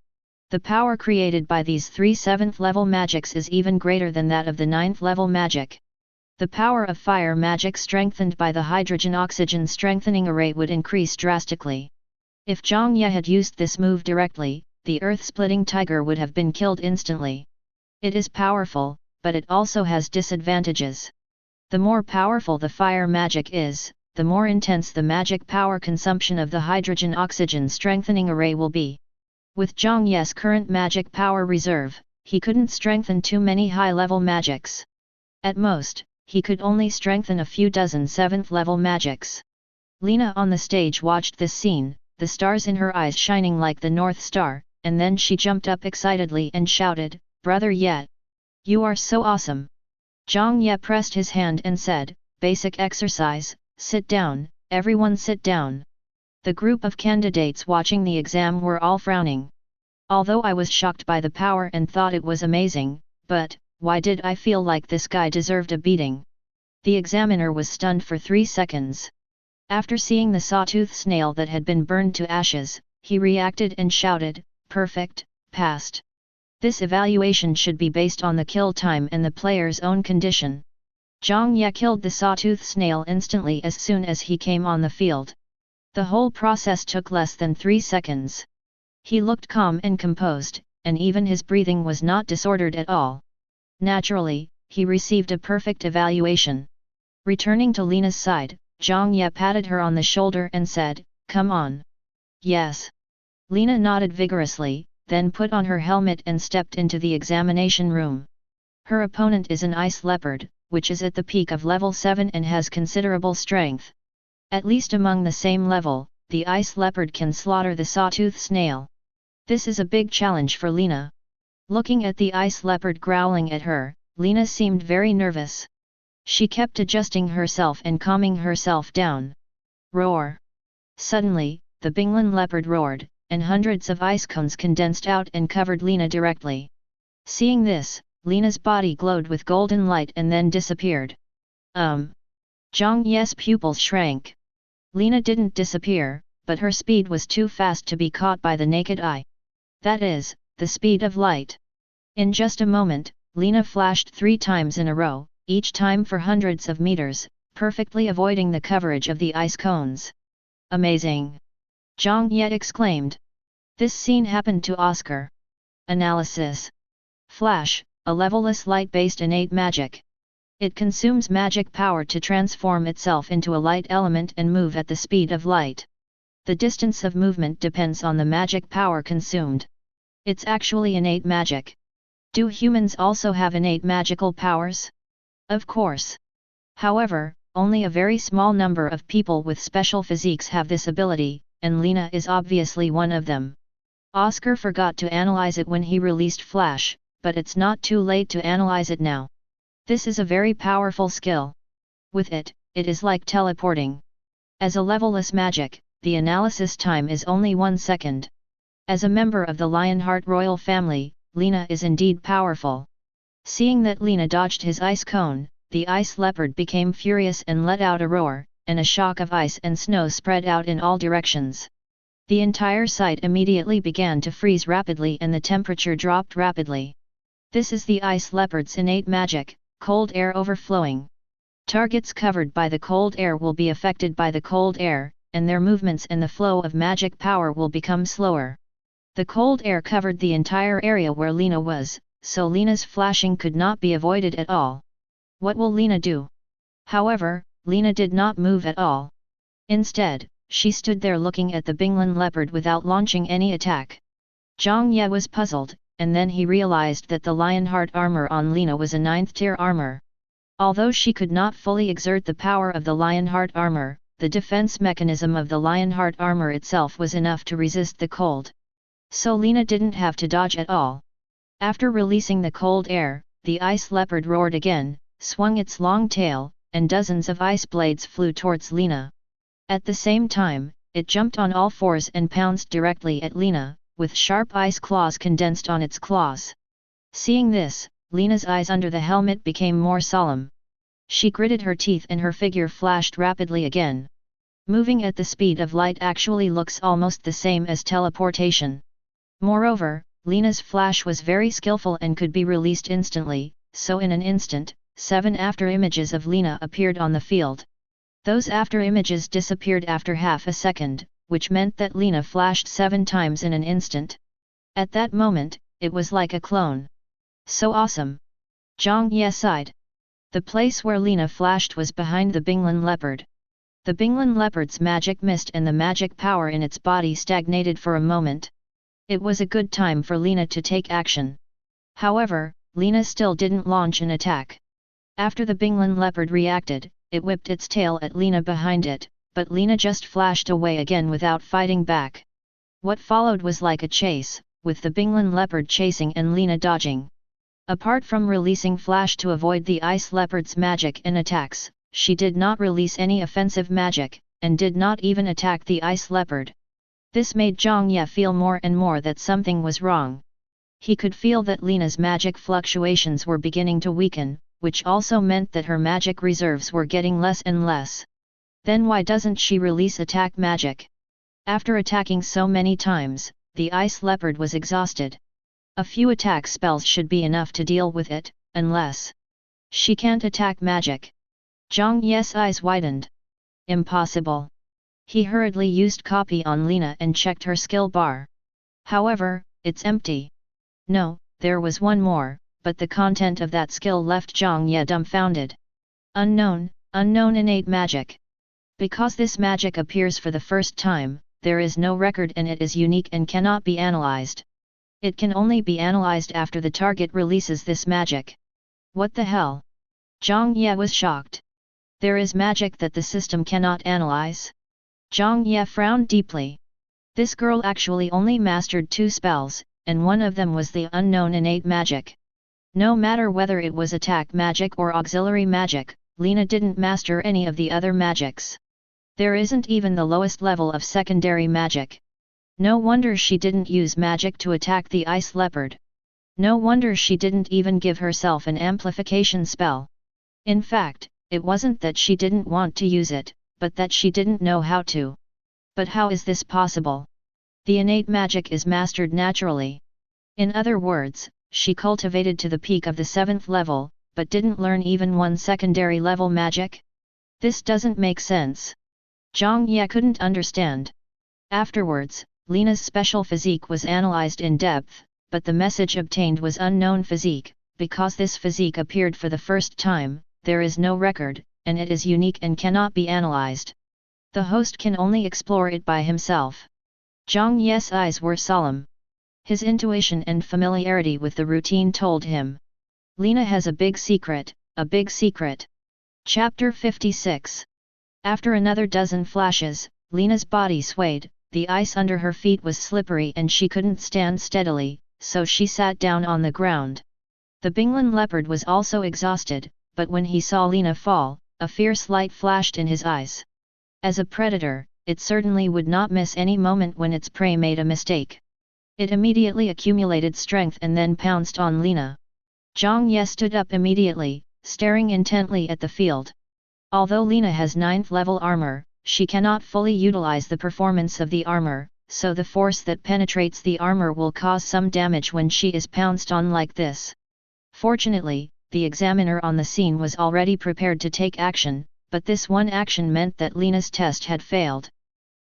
The power created by these 3 7th level magics is even greater than that of the 9th level magic. The power of fire magic strengthened by the hydrogen-oxygen strengthening array would increase drastically. If Zhang Ye had used this move directly, the earth-splitting tiger would have been killed instantly. It is powerful, but it also has disadvantages. The more powerful the fire magic is, the more intense the magic power consumption of the hydrogen-oxygen strengthening array will be. With Zhang Ye's current magic power reserve, he couldn't strengthen too many high-level magics. At most, he could only strengthen a few dozen 7th-level magics. Lena on the stage watched this scene, the stars in her eyes shining like the North Star, and then she jumped up excitedly and shouted, "Brother Ye! You are so awesome!" Zhang Ye pressed his hand and said, "Basic exercise, sit down, everyone sit down." The group of candidates watching the exam were all frowning. Although I was shocked by the power and thought it was amazing, but, why did I feel like this guy deserved a beating? The examiner was stunned for 3 seconds. After seeing the sawtooth snail that had been burned to ashes, he reacted and shouted, "Perfect, passed." This evaluation should be based on the kill time and the player's own condition. Zhang Ye killed the sawtooth snail instantly as soon as he came on the field. The whole process took less than 3 seconds. He looked calm and composed, and even his breathing was not disordered at all. Naturally, he received a perfect evaluation. Returning to Lena's side, Zhang Ye patted her on the shoulder and said, "Come on." "Yes." Lena nodded vigorously, then put on her helmet and stepped into the examination room. Her opponent is an ice leopard, which is at the peak of level 7 and has considerable strength. At least among the same level, the ice leopard can slaughter the sawtooth snail. This is a big challenge for Lena. Looking at the ice leopard growling at her, Lena seemed very nervous. She kept adjusting herself and calming herself down. Roar! Suddenly, the Binglan leopard roared, and hundreds of ice cones condensed out and covered Lena directly. Seeing this, Lena's body glowed with golden light and then disappeared. Zhang Ye's pupils shrank. Lena didn't disappear, but her speed was too fast to be caught by the naked eye. That is, the speed of light. In just a moment, Lena flashed 3 times in a row, each time for hundreds of meters, perfectly avoiding the coverage of the ice cones. "Amazing!" Zhang Ye exclaimed. This scene happened to Oscar. Analysis. Flash, a levelless light-based innate magic. It consumes magic power to transform itself into a light element and move at the speed of light. The distance of movement depends on the magic power consumed. It's actually innate magic. Do humans also have innate magical powers? Of course. However, only a very small number of people with special physiques have this ability, and Lena is obviously one of them. Oscar forgot to analyze it when he released Flash, but it's not too late to analyze it now. This is a very powerful skill. With it, it is like teleporting. As a levelless magic, the analysis time is only 1 second. As a member of the Lionheart royal family, Lena is indeed powerful. Seeing that Lena dodged his ice cone, the ice leopard became furious and let out a roar, and a shock of ice and snow spread out in all directions. The entire site immediately began to freeze rapidly and the temperature dropped rapidly. This is the ice leopard's innate magic, cold air overflowing. Targets covered by the cold air will be affected by the cold air, and their movements and the flow of magic power will become slower. The cold air covered the entire area where Lena was, so Lena's flashing could not be avoided at all. What will Lena do? However, Lena did not move at all. Instead, she stood there looking at the Binglan leopard without launching any attack. Zhang Ye was puzzled, and then he realized that the Lionheart armor on Lena was a 9th tier armor. Although she could not fully exert the power of the Lionheart armor, the defense mechanism of the Lionheart armor itself was enough to resist the cold. So Lena didn't have to dodge at all. After releasing the cold air, the ice leopard roared again, swung its long tail, and dozens of ice blades flew towards Lena. At the same time, it jumped on all fours and pounced directly at Lena, with sharp ice claws condensed on its claws. Seeing this, Lena's eyes under the helmet became more solemn. She gritted her teeth and her figure flashed rapidly again. Moving at the speed of light actually looks almost the same as teleportation. Moreover, Lena's flash was very skillful and could be released instantly, so in an instant, 7 after images of Lena appeared on the field. Those after images disappeared after half a second, which meant that Lena flashed 7 times in an instant. At that moment, it was like a clone. So awesome! Zhang Ye sighed. The place where Lena flashed was behind the Binglan leopard. The Binglan leopard's magic mist and the magic power in its body stagnated for a moment. It was a good time for Lena to take action. However, Lena still didn't launch an attack. After the Binglin leopard reacted, it whipped its tail at Lena behind it, but Lena just flashed away again without fighting back. What followed was like a chase, with the Binglin leopard chasing and Lena dodging. Apart from releasing flash to avoid the ice leopard's magic and attacks, she did not release any offensive magic, and did not even attack the ice leopard. This made Zhang Ye feel more and more that something was wrong. He could feel that Lena's magic fluctuations were beginning to weaken, which also meant that her magic reserves were getting less and less. Then why doesn't she release attack magic? After attacking so many times, the ice leopard was exhausted. A few attack spells should be enough to deal with it, unless she can't attack magic. Zhang Ye's eyes widened. Impossible. He hurriedly used copy on Lena and checked her skill bar. However, it's empty. No, there was one more, but the content of that skill left Zhang Ye dumbfounded. Unknown innate magic. Because this magic appears for the first time, there is no record and it is unique and cannot be analyzed. It can only be analyzed after the target releases this magic. What the hell? Zhang Ye was shocked. There is magic that the system cannot analyze? Zhang Ye frowned deeply. This girl actually only mastered 2 spells, and one of them was the unknown innate magic. No matter whether it was attack magic or auxiliary magic, Lena didn't master any of the other magics. There isn't even the lowest level of secondary magic. No wonder she didn't use magic to attack the ice leopard. No wonder she didn't even give herself an amplification spell. In fact, it wasn't that she didn't want to use it, but that she didn't know how to. But how is this possible? The innate magic is mastered naturally. In other words, she cultivated to the peak of the 7th level, but didn't learn even one secondary level magic? This doesn't make sense. Zhang Ye couldn't understand. Afterwards, Lena's special physique was analyzed in depth, but the message obtained was unknown physique. Because this physique appeared for the first time, there is no record, and it is unique and cannot be analyzed. The host can only explore it by himself. Zhang Ye's eyes were solemn. His intuition and familiarity with the routine told him. Lena has a big secret, a big secret. Chapter 56. After another dozen flashes, Lena's body swayed, the ice under her feet was slippery and she couldn't stand steadily, so she sat down on the ground. The Binglin leopard was also exhausted, but when he saw Lena fall, a fierce light flashed in his eyes. As a predator, it certainly would not miss any moment when its prey made a mistake. It immediately accumulated strength and then pounced on Lena. Zhang Ye stood up immediately, staring intently at the field. Although Lena has 9th level armor, she cannot fully utilize the performance of the armor, so the force that penetrates the armor will cause some damage when she is pounced on like this. Fortunately, the examiner on the scene was already prepared to take action, but this one action meant that Lena's test had failed.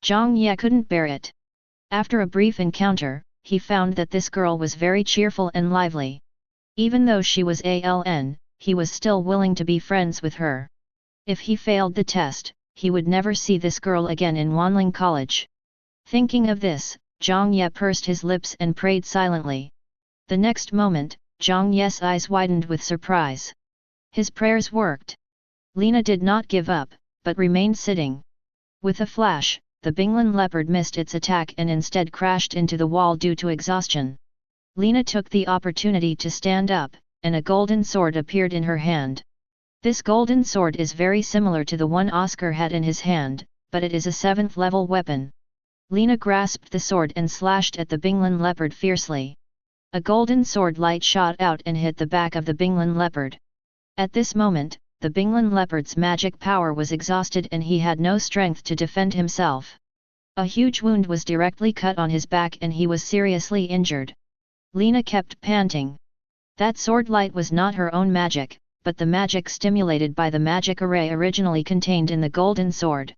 Zhang Ye couldn't bear it. After a brief encounter, he found that this girl was very cheerful and lively. Even though she was ALN, he was still willing to be friends with her. If he failed the test, he would never see this girl again in Wanling College. Thinking of this, Zhang Ye pursed his lips and prayed silently. The next moment, Zhang Ye's eyes widened with surprise. His prayers worked. Lena did not give up, but remained sitting. With a flash, the Binglin leopard missed its attack and instead crashed into the wall due to exhaustion. Lena took the opportunity to stand up, and a golden sword appeared in her hand. This golden sword is very similar to the one Oscar had in his hand, but it is a 7th level weapon. Lena grasped the sword and slashed at the Binglin leopard fiercely. A golden sword light shot out and hit the back of the Binglin leopard. At this moment, the Binglin leopard's magic power was exhausted and he had no strength to defend himself. A huge wound was directly cut on his back and he was seriously injured. Lena kept panting. That sword light was not her own magic, but the magic stimulated by the magic array originally contained in the golden sword.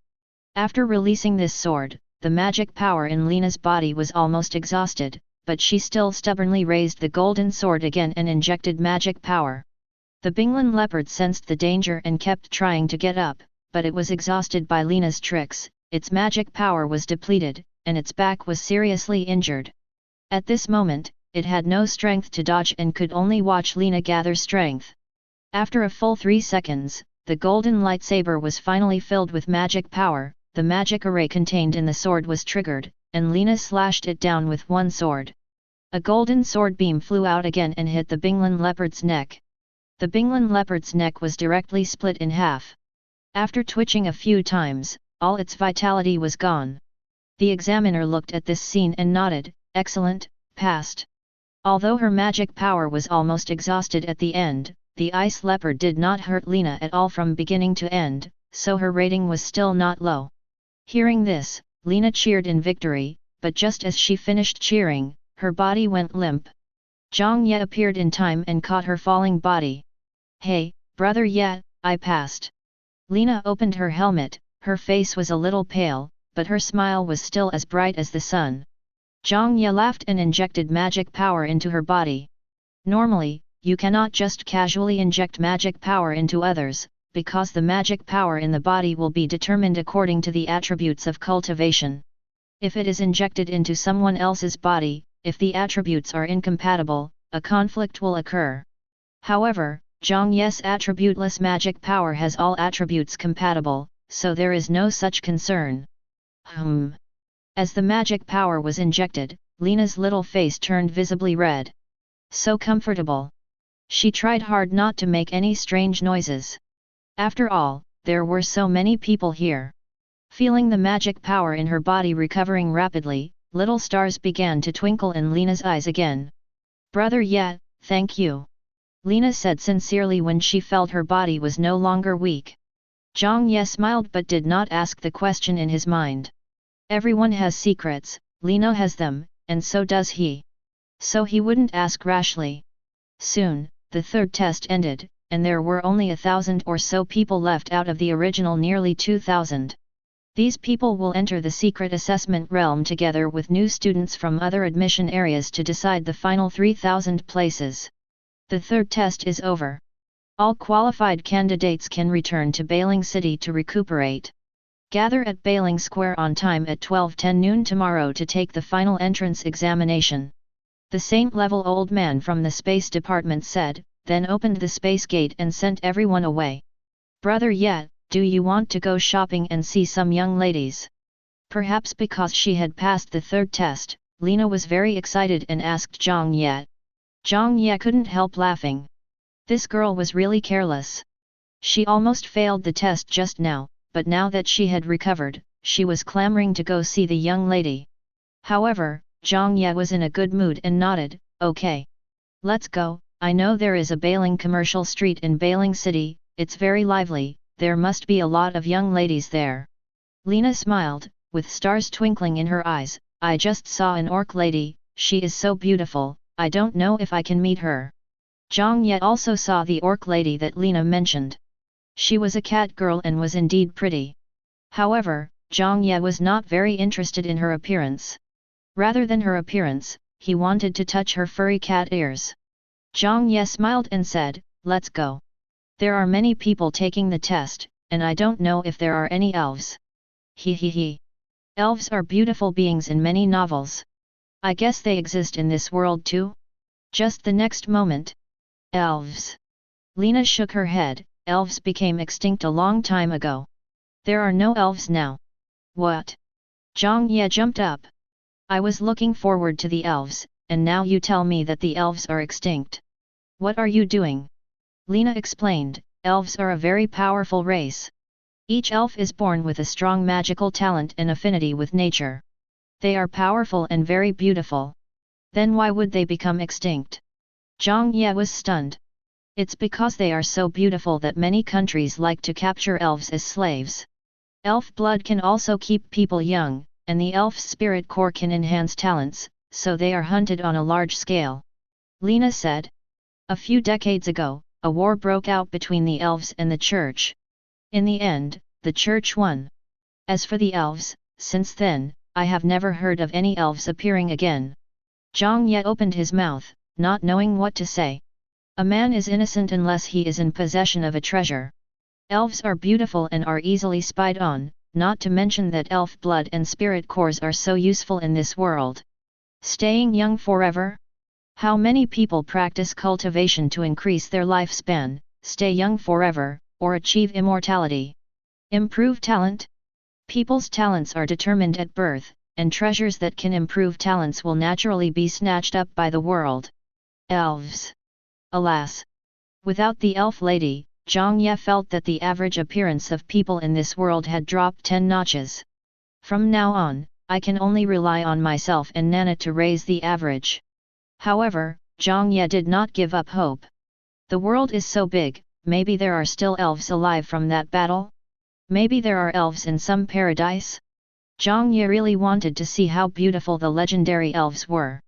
After releasing this sword, the magic power in Lena's body was almost exhausted, but she still stubbornly raised the golden sword again and injected magic power. The Binglin leopard sensed the danger and kept trying to get up, but it was exhausted by Lena's tricks, its magic power was depleted, and its back was seriously injured. At this moment, it had no strength to dodge and could only watch Lena gather strength. After a full 3 seconds, the golden lightsaber was finally filled with magic power, the magic array contained in the sword was triggered, and Lena slashed it down with one sword. A golden sword beam flew out again and hit the Binglan leopard's neck. The Binglan leopard's neck was directly split in half. After twitching a few times, all its vitality was gone. The examiner looked at this scene and nodded, "Excellent, passed." Although her magic power was almost exhausted at the end, the ice leopard did not hurt Lena at all from beginning to end, so her rating was still not low. Hearing this, Lena cheered in victory, but just as she finished cheering, her body went limp. Zhang Ye appeared in time and caught her falling body. "Hey, brother Ye, I passed." Lena opened her helmet, her face was a little pale, but her smile was still as bright as the sun. Zhang Ye laughed and injected magic power into her body. Normally, you cannot just casually inject magic power into others, because the magic power in the body will be determined according to the attributes of cultivation. If it is injected into someone else's body, if the attributes are incompatible, a conflict will occur. However, Zhang Ye's attributeless magic power has all attributes compatible, so there is no such concern. As the magic power was injected, Lena's little face turned visibly red. So comfortable. She tried hard not to make any strange noises. After all, there were so many people here. Feeling the magic power in her body recovering rapidly, little stars began to twinkle in Lena's eyes again. "Brother Ye, thank you," Lena said sincerely when she felt her body was no longer weak. Zhang Ye smiled but did not ask the question in his mind. Everyone has secrets, Lena has them, and so does he. So he wouldn't ask rashly. Soon, the third test ended, and there were only 1,000 or so people left out of the original nearly 2,000. These people will enter the secret assessment realm together with new students from other admission areas to decide the final 3,000 places. The third test is over. All qualified candidates can return to Bailing City to recuperate. Gather at Bailing Square on time at 12:10 noon tomorrow to take the final entrance examination. The saint-level old man from the space department said, then opened the space gate and sent everyone away. "Brother Ye, do you want to go shopping and see some young ladies?" Perhaps because she had passed the third test, Lena was very excited and asked Zhang Ye. Zhang Ye couldn't help laughing. This girl was really careless. She almost failed the test just now, but now that she had recovered, she was clamoring to go see the young lady. However, Zhang Ye was in a good mood and nodded, "Okay. Let's go, I know there is a Bailing commercial street in Bailing City, it's very lively, there must be a lot of young ladies there." Lena smiled, with stars twinkling in her eyes, "I just saw an orc lady, she is so beautiful, I don't know if I can meet her." Zhang Ye also saw the orc lady that Lena mentioned. She was a cat girl and was indeed pretty. However, Zhang Ye was not very interested in her appearance. Rather than her appearance, he wanted to touch her furry cat ears. Zhang Ye smiled and said, "Let's go. There are many people taking the test, and I don't know if there are any elves." He. Elves are beautiful beings in many novels. I guess they exist in this world too? Just the next moment. Elves. Lena shook her head, elves became extinct a long time ago. There are no elves now. What? Zhang Ye jumped up. I was looking forward to the elves, and now you tell me that the elves are extinct. What are you doing? Lena explained, elves are a very powerful race. Each elf is born with a strong magical talent and affinity with nature. They are powerful and very beautiful. Then why would they become extinct? Zhang Ye was stunned. It's because they are so beautiful that many countries like to capture elves as slaves. Elf blood can also keep people young, and the elf spirit core can enhance talents, so they are hunted on a large scale. Lena said. A few decades ago, a war broke out between the elves and the church. In the end, the church won. As for the elves, since then, I have never heard of any elves appearing again. Zhang Ye opened his mouth, not knowing what to say. A man is innocent unless he is in possession of a treasure. Elves are beautiful and are easily spied on, not to mention that elf blood and spirit cores are so useful in this world. Staying young forever? How many people practice cultivation to increase their lifespan, stay young forever, or achieve immortality? Improve talent? People's talents are determined at birth, and treasures that can improve talents will naturally be snatched up by the world. Elves. Alas! Without the elf lady, Zhang Ye felt that the average appearance of people in this world had dropped 10 notches. From now on, I can only rely on myself and Nana to raise the average. However, Zhang Ye did not give up hope. The world is so big, maybe there are still elves alive from that battle? Maybe there are elves in some paradise? Zhang Ye really wanted to see how beautiful the legendary elves were.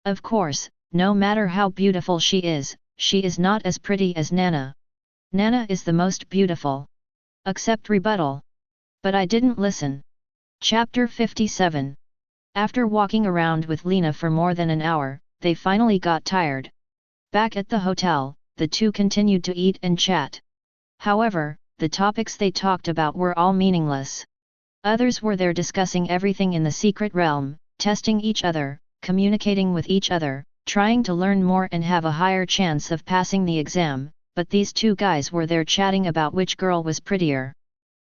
Of course, no matter how beautiful she is not as pretty as Nana. Nana is the most beautiful. Accept rebuttal. But I didn't listen. Chapter 57. After walking around with Lena for more than an hour, they finally got tired. Back at the hotel, the two continued to eat and chat. However, the topics they talked about were all meaningless. Others were there discussing everything in the secret realm, testing each other, communicating with each other, trying to learn more and have a higher chance of passing the exam, but these two guys were there chatting about which girl was prettier.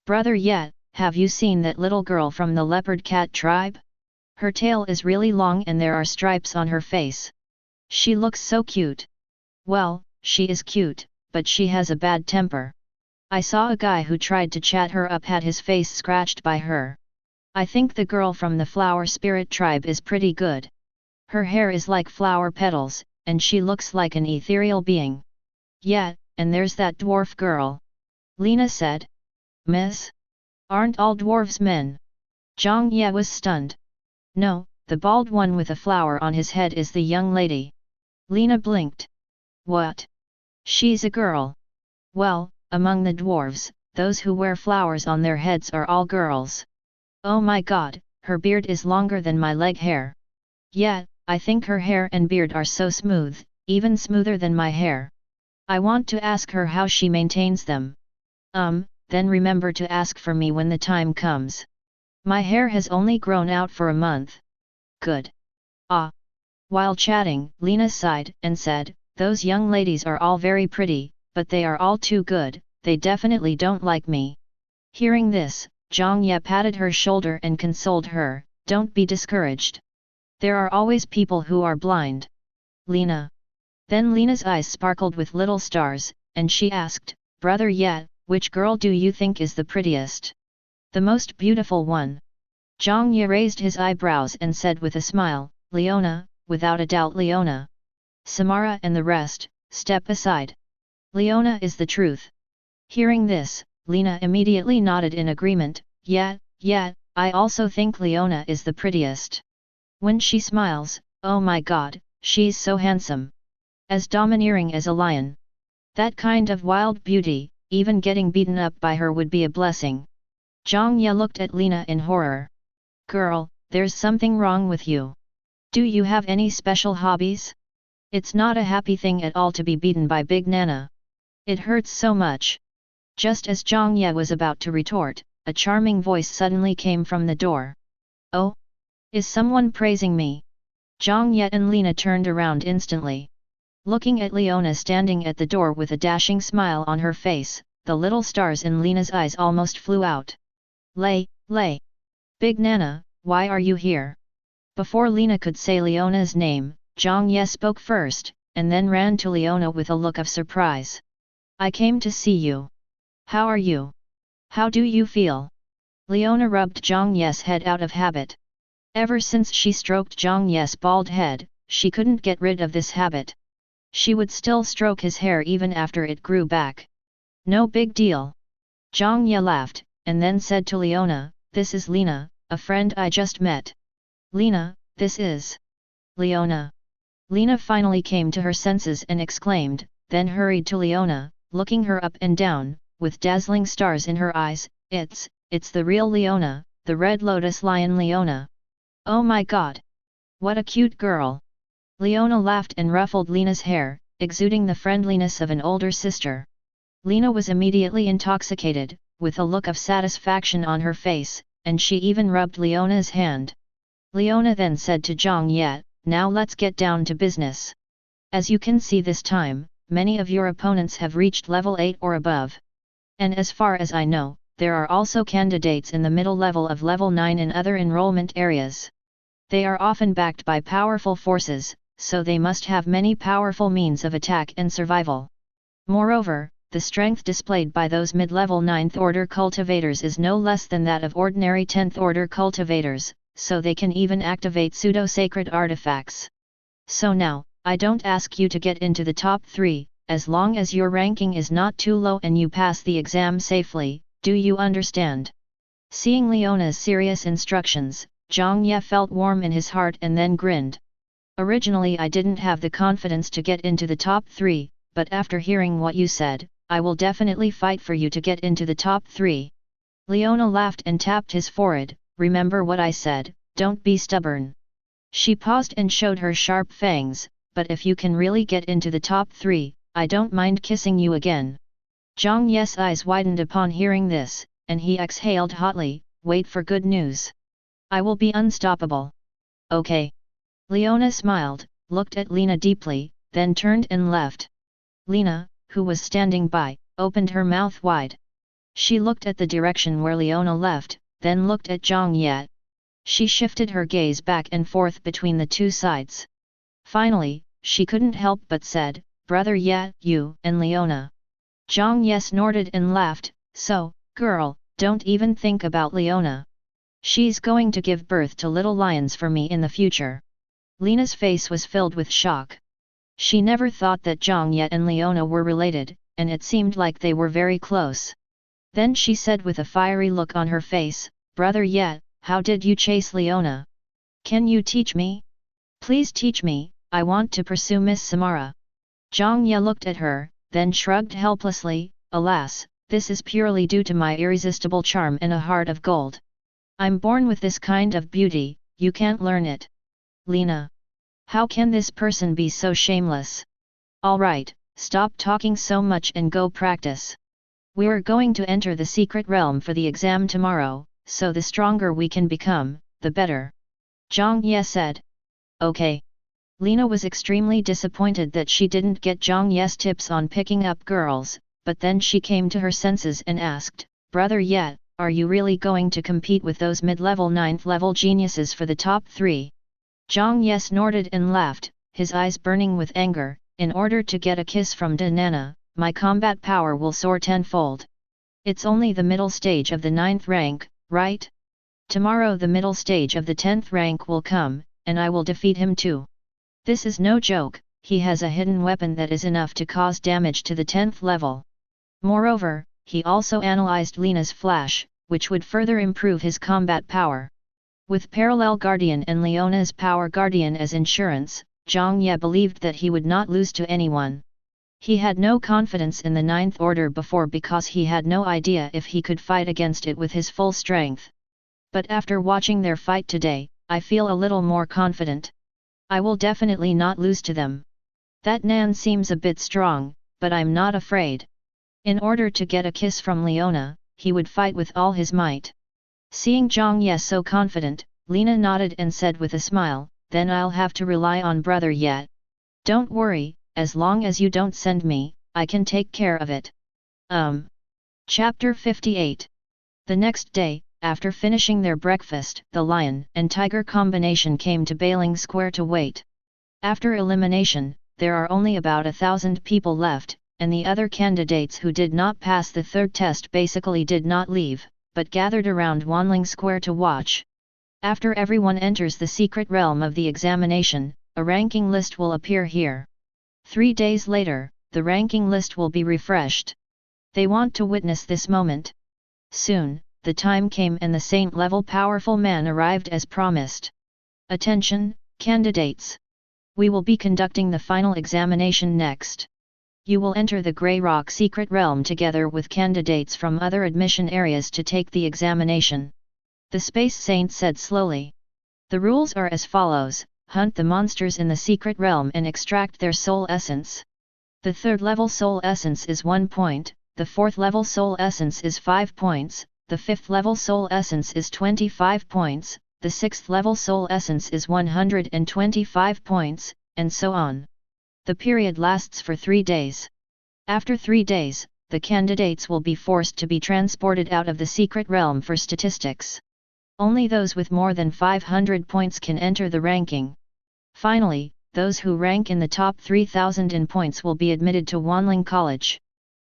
Brother Yet, have you seen that little girl from the leopard cat tribe? Her tail is really long and there are stripes on her face. She looks so cute. Well, she is cute, but she has a bad temper. I saw a guy who tried to chat her up had his face scratched by her. I think the girl from the flower spirit tribe is pretty good. Her hair is like flower petals, and she looks like an ethereal being. Yeah, and there's that dwarf girl. Lena said. Miss? Aren't all dwarves men? Zhang Ye was stunned. No, the bald one with a flower on his head is the young lady. Lena blinked. What? She's a girl. Well, among the dwarves, those who wear flowers on their heads are all girls. Oh my god, her beard is longer than my leg hair. Yeah, I think her hair and beard are so smooth, even smoother than my hair. I want to ask her how she maintains them. Then remember to ask for me when the time comes. My hair has only grown out for a month. Good. Ah. While chatting, Lena sighed and said, those young ladies are all very pretty, but they are all too good, they definitely don't like me. Hearing this, Zhang Ye patted her shoulder and consoled her, don't be discouraged. There are always people who are blind. Lena. Then Lena's eyes sparkled with little stars, and she asked, Brother Yet, which girl do you think is the prettiest? The most beautiful one. Zhang Ye raised his eyebrows and said with a smile, Leona, without a doubt Leona. Samara and the rest, step aside. Leona is the truth. Hearing this, Lena immediately nodded in agreement, yeah, I also think Leona is the prettiest. When she smiles, oh my god, she's so handsome. As domineering as a lion. That kind of wild beauty, even getting beaten up by her would be a blessing. Zhang Ye looked at Lena in horror. Girl, there's something wrong with you. Do you have any special hobbies? It's not a happy thing at all to be beaten by Big Nana. It hurts so much. Just as Zhang Ye was about to retort, a charming voice suddenly came from the door. Oh? Is someone praising me? Zhang Ye and Lena turned around instantly. Looking at Leona standing at the door with a dashing smile on her face, the little stars in Lena's eyes almost flew out. Lay. Big Nana, why are you here? Before Lena could say Leona's name, Zhang Ye spoke first, and then ran to Leona with a look of surprise. I came to see you. How are you? How do you feel? Leona rubbed Zhang Ye's head out of habit. Ever since she stroked Zhang Ye's bald head, she couldn't get rid of this habit. She would still stroke his hair even after it grew back. No big deal. Zhang Ye laughed, and then said to Leona, this is Lena, a friend I just met. Lena, this is Leona. Lena finally came to her senses and exclaimed, then hurried to Leona, looking her up and down, with dazzling stars in her eyes, it's the real Leona, the Red Lotus Lion Leona. Oh my god! What a cute girl! Leona laughed and ruffled Lena's hair, exuding the friendliness of an older sister. Lena was immediately intoxicated, with a look of satisfaction on her face, and she even rubbed Leona's hand. Leona then said to Zhang Ye, now let's get down to business. As you can see this time, many of your opponents have reached level 8 or above. And as far as I know, there are also candidates in the middle level of level 9 in other enrollment areas. They are often backed by powerful forces, so they must have many powerful means of attack and survival. Moreover, the strength displayed by those mid-level 9th order cultivators is no less than that of ordinary 10th order cultivators, so they can even activate pseudo-sacred artifacts. So now, I don't ask you to get into the top 3, as long as your ranking is not too low and you pass the exam safely, do you understand? Seeing Leona's serious instructions, Zhang Ye felt warm in his heart and then grinned. Originally I didn't have the confidence to get into the top 3, but after hearing what you said, I will definitely fight for you to get into the top 3. Leona laughed and tapped his forehead. Remember what I said, don't be stubborn. She paused and showed her sharp fangs, but if you can really get into the top 3, I don't mind kissing you again. Zhang Ye's eyes widened upon hearing this, and he exhaled hotly, wait for good news. I will be unstoppable. Okay. Leona smiled, looked at Lena deeply, then turned and left. Lena, who was standing by, opened her mouth wide. She looked at the direction where Leona left, then looked at Zhang Ye. She shifted her gaze back and forth between the two sides. Finally, she couldn't help but said, Brother Ye, you and Leona. Zhang Ye snorted and laughed, so, girl, don't even think about Leona. She's going to give birth to little lions for me in the future. Lena's face was filled with shock. She never thought that Zhang Ye and Leona were related, and it seemed like they were very close. Then she said with a fiery look on her face, Brother Ye, how did you chase Leona? Can you teach me? Please teach me, I want to pursue Miss Samara. Zhang Ye looked at her, then shrugged helplessly, alas, this is purely due to my irresistible charm and a heart of gold. I'm born with this kind of beauty, you can't learn it. Lena. How can this person be so shameless? Alright, stop talking so much and go practice. We're going to enter the secret realm for the exam tomorrow, so the stronger we can become, the better. Zhang Ye said. Okay. Lena was extremely disappointed that she didn't get Zhang Ye's tips on picking up girls, but then she came to her senses and asked, Brother Ye, are you really going to compete with those mid-level 9th level geniuses for the top 3? Zhang Ye snorted and laughed, his eyes burning with anger, in order to get a kiss from Danana, my combat power will soar tenfold. It's only the middle stage of the 9th rank, right? Tomorrow the middle stage of the 10th rank will come, and I will defeat him too. This is no joke, he has a hidden weapon that is enough to cause damage to the 10th level. Moreover, he also analyzed Lena's flash, which would further improve his combat power. With Parallel Guardian and Leona's Power Guardian as insurance, Zhang Ye believed that he would not lose to anyone. He had no confidence in the 9th order before because he had no idea if he could fight against it with his full strength. But after watching their fight today, I feel a little more confident. I will definitely not lose to them. That Nan seems a bit strong, but I'm not afraid. In order to get a kiss from Leona, he would fight with all his might. Seeing Zhang Ye so confident, Lena nodded and said with a smile, then I'll have to rely on Brother Ye. Don't worry, as long as you don't send me, I can take care of it. Chapter 58. The next day, after finishing their breakfast, the lion and tiger combination came to Bailing Square to wait. After elimination, there are only about 1,000 people left, and the other candidates who did not pass the third test basically did not leave, but gathered around Wanling Square to watch. After everyone enters the secret realm of the examination, a ranking list will appear here. 3 days later, the ranking list will be refreshed. They want to witness this moment. Soon, the time came and the saint-level powerful man arrived as promised. Attention, candidates! We will be conducting the final examination next. You will enter the Grey Rock secret realm together with candidates from other admission areas to take the examination. The Space Saint said slowly. The rules are as follows: hunt the monsters in the secret realm and extract their soul essence. The 3rd level soul essence is 1 point, the 4th level soul essence is 5 points, the 5th level soul essence is 25 points, the 6th level soul essence is 125 points, and so on. The period lasts for 3 days. After 3 days, the candidates will be forced to be transported out of the secret realm for statistics. Only those with more than 500 points can enter the ranking. Finally, those who rank in the top 3,000 in points will be admitted to Wanling College.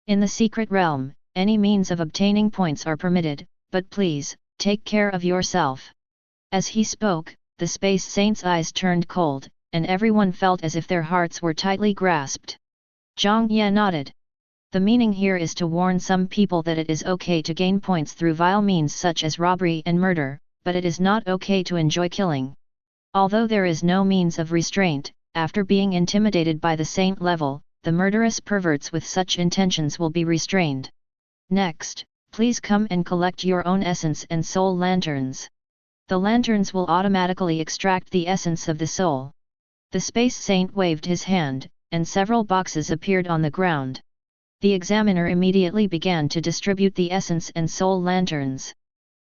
In the secret realm, any means of obtaining points are permitted, but please, take care of yourself. As he spoke, the Space Saint's eyes turned cold, and everyone felt as if their hearts were tightly grasped. Zhang Ye nodded. The meaning here is to warn some people that it is okay to gain points through vile means such as robbery and murder, but it is not okay to enjoy killing. Although there is no means of restraint, after being intimidated by the saint level, the murderous perverts with such intentions will be restrained. Next, please come and collect your own essence and soul lanterns. The lanterns will automatically extract the essence of the soul. The Space Saint waved his hand, and several boxes appeared on the ground. The examiner immediately began to distribute the essence and soul lanterns.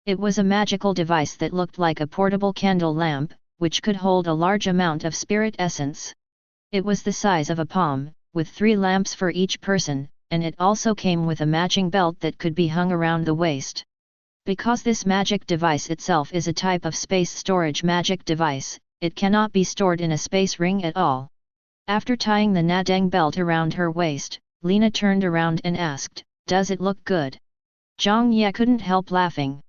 It was a magical device that looked like a portable candle lamp, which could hold a large amount of spirit essence. It was the size of a palm, with 3 lamps for each person, and it also came with a matching belt that could be hung around the waist. Because this magic device itself is a type of space storage magic device, it cannot be stored in a space ring at all. After tying the Nadeng belt around her waist, Lena turned around and asked, "Does it look good?" Zhang Ye couldn't help laughing.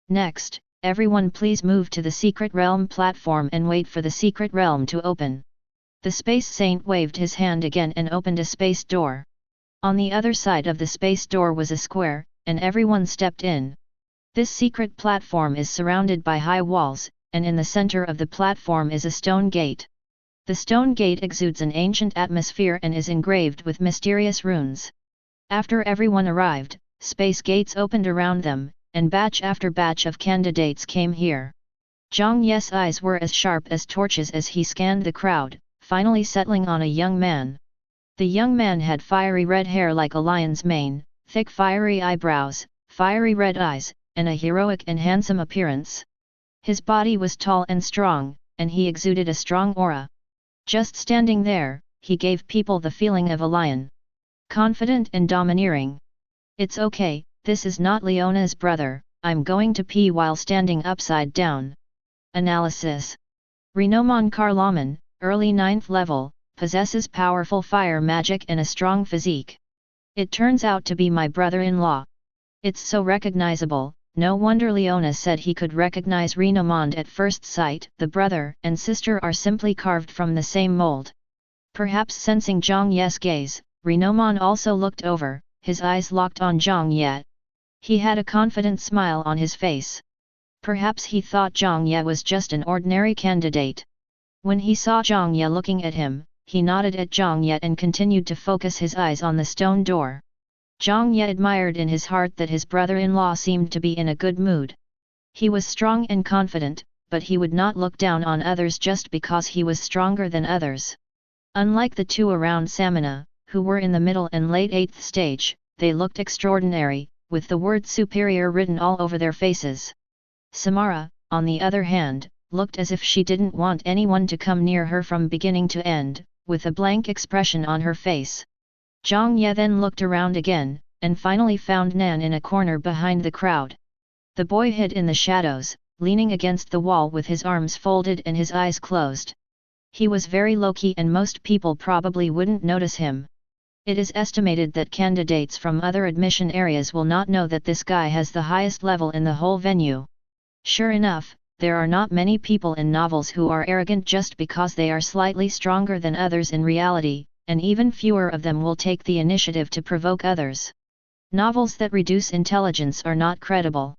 Next, everyone please move to the secret realm platform and wait for the secret realm to open. The Space Saint waved his hand again and opened a space door. On the other side of the space door was a square, and everyone stepped in. This secret platform is surrounded by high walls, and in the center of the platform is a stone gate. The stone gate exudes an ancient atmosphere and is engraved with mysterious runes. After everyone arrived, space gates opened around them, and batch after batch of candidates came here. Zhang Ye's eyes were as sharp as torches as he scanned the crowd, finally settling on a young man. The young man had fiery red hair like a lion's mane, thick fiery eyebrows, fiery red eyes, and a heroic and handsome appearance. His body was tall and strong, and he exuded a strong aura. Just standing there, he gave people the feeling of a lion. Confident and domineering. "It's okay, this is not Leona's brother, I'm going to pee while standing upside down." Analysis. Renomon Karlaman, early 9th level, possesses powerful fire magic and a strong physique. It turns out to be my brother-in-law. It's so recognizable, no wonder Leona said he could recognize Renomond at first sight. The brother and sister are simply carved from the same mold. Perhaps sensing Zhang Ye's gaze, Renomond also looked over, his eyes locked on Zhang Ye. He had a confident smile on his face. Perhaps he thought Zhang Ye was just an ordinary candidate. When he saw Zhang Ye looking at him, he nodded at Zhang Ye and continued to focus his eyes on the stone door. Zhang Ye admired in his heart that his brother-in-law seemed to be in a good mood. He was strong and confident, but he would not look down on others just because he was stronger than others. Unlike the two around Samana, who were in the middle and late 8th stage, they looked extraordinary, with the word superior written all over their faces. Samara, on the other hand, looked as if she didn't want anyone to come near her from beginning to end, with a blank expression on her face. Zhang Ye then looked around again, and finally found Nan in a corner behind the crowd. The boy hid in the shadows, leaning against the wall with his arms folded and his eyes closed. He was very low-key and most people probably wouldn't notice him. It is estimated that candidates from other admission areas will not know that this guy has the highest level in the whole venue. Sure enough, there are not many people in novels who are arrogant just because they are slightly stronger than others in reality, and even fewer of them will take the initiative to provoke others. Novels that reduce intelligence are not credible.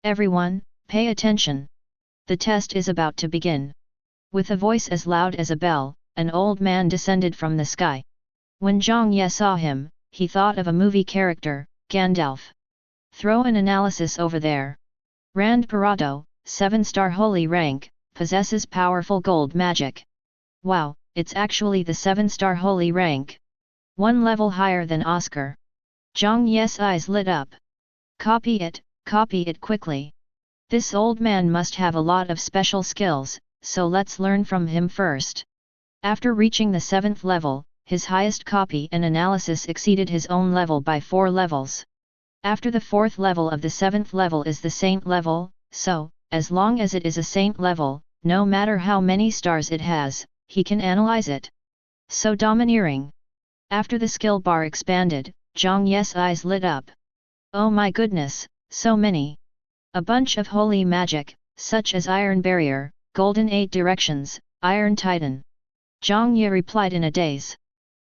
Everyone, pay attention. The test is about to begin. With a voice as loud as a bell, an old man descended from the sky. When Zhang Ye saw him, he thought of a movie character, Gandalf. Throw an analysis over there. Rand Parato, 7-star holy rank, possesses powerful gold magic. Wow, it's actually the 7-star holy rank. 1 level higher than Oscar. Zhang Ye's eyes lit up. Copy it quickly. This old man must have a lot of special skills, so let's learn from him first. After reaching the 7th level, his highest copy and analysis exceeded his own level by 4 levels. After the 4th level of the 7th level is the saint level, so, as long as it is a saint level, no matter how many stars it has, he can analyze it. So domineering. After the skill bar expanded, Zhang Ye's eyes lit up. Oh my goodness, so many! A bunch of holy magic, such as Iron Barrier, Golden 8 Directions, Iron Titan. Zhang Ye replied in a daze.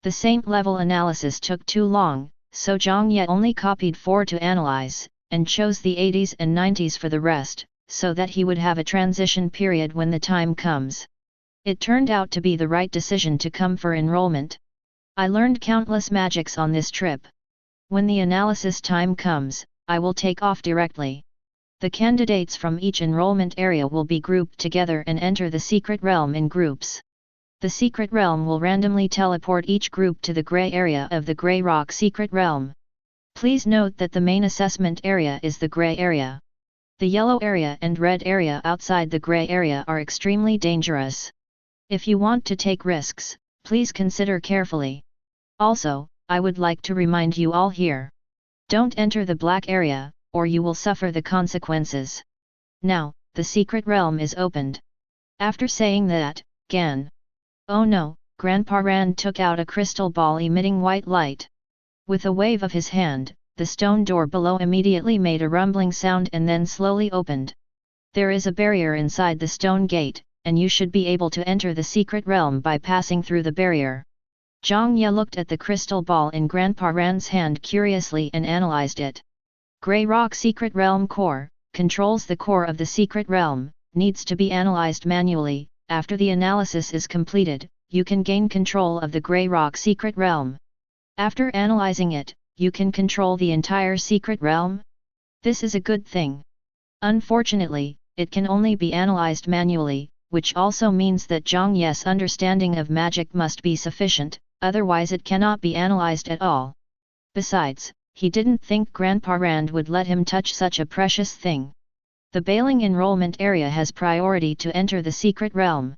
The saint level analysis took too long, so Zhang Ye only copied 4 to analyze, and chose the 80s and 90s for the rest, so that he would have a transition period when the time comes. It turned out to be the right decision to come for enrollment. I learned countless magics on this trip. When the analysis time comes, I will take off directly. The candidates from each enrollment area will be grouped together and enter the secret realm in groups. The secret realm will randomly teleport each group to the gray area of the Grey Rock secret realm. Please note that the main assessment area is the gray area. The yellow area and red area outside the gray area are extremely dangerous. If you want to take risks, please consider carefully. Also, I would like to remind you all here. Don't enter the black area, or you will suffer the consequences. Now, the secret realm is opened. After saying that, Gan. Oh no, Grandpa Rand took out a crystal ball emitting white light. With a wave of his hand, the stone door below immediately made a rumbling sound and then slowly opened. There is a barrier inside the stone gate, and you should be able to enter the secret realm by passing through the barrier. Zhang Ye looked at the crystal ball in Grandpa Rand's hand curiously and analyzed it. Grey Rock Secret Realm Core, controls the core of the secret realm, needs to be analyzed manually. After the analysis is completed, you can gain control of the Grey Rock secret realm. After analyzing it, you can control the entire secret realm. This is a good thing. Unfortunately, it can only be analyzed manually, which also means that Zhang Ye's understanding of magic must be sufficient, otherwise it cannot be analyzed at all. Besides, he didn't think Grandpa Rand would let him touch such a precious thing. The Bailing enrollment area has priority to enter the secret realm.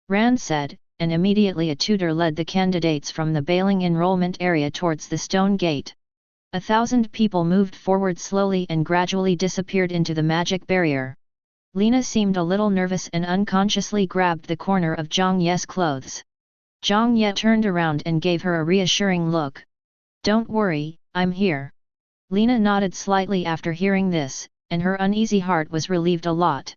Rand said, and immediately a tutor led the candidates from the Bailing enrollment area towards the stone gate. 1,000 people moved forward slowly and gradually disappeared into the magic barrier. Lena seemed a little nervous and unconsciously grabbed the corner of Zhang Ye's clothes. Zhang Ye turned around and gave her a reassuring look. Don't worry, I'm here. Lena nodded slightly after hearing this, and her uneasy heart was relieved a lot.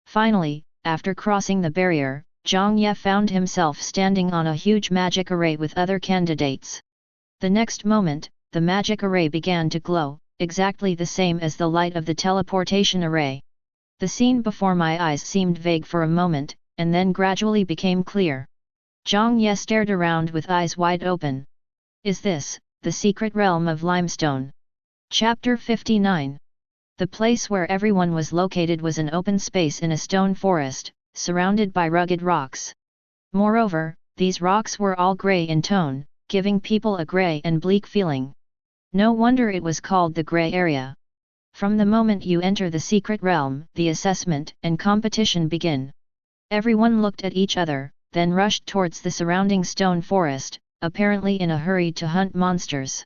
Finally, after crossing the barrier, Zhang Ye found himself standing on a huge magic array with other candidates. The next moment, the magic array began to glow, exactly the same as the light of the teleportation array. The scene before my eyes seemed vague for a moment, and then gradually became clear. Zhang Ye stared around with eyes wide open. Is this, the secret realm of limestone? Chapter 59. The place where everyone was located was an open space in a stone forest, surrounded by rugged rocks. Moreover, these rocks were all grey in tone, giving people a grey and bleak feeling. No wonder it was called the grey area. From the moment you enter the secret realm, the assessment and competition begin. Everyone looked at each other, then rushed towards the surrounding stone forest, apparently in a hurry to hunt monsters.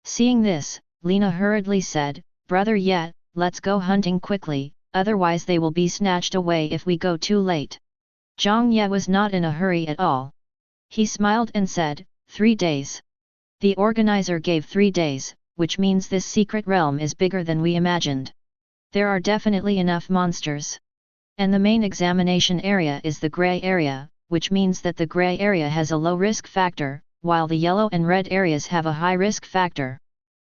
Seeing this, Lena hurriedly said, "Brother Ye, let's go hunting quickly, otherwise they will be snatched away if we go too late." Zhang Ye was not in a hurry at all. He smiled and said, 3 days. The organizer gave 3 days, which means this secret realm is bigger than we imagined. There are definitely enough monsters. And the main examination area is the grey area, which means that the grey area has a low risk factor, while the yellow and red areas have a high risk factor.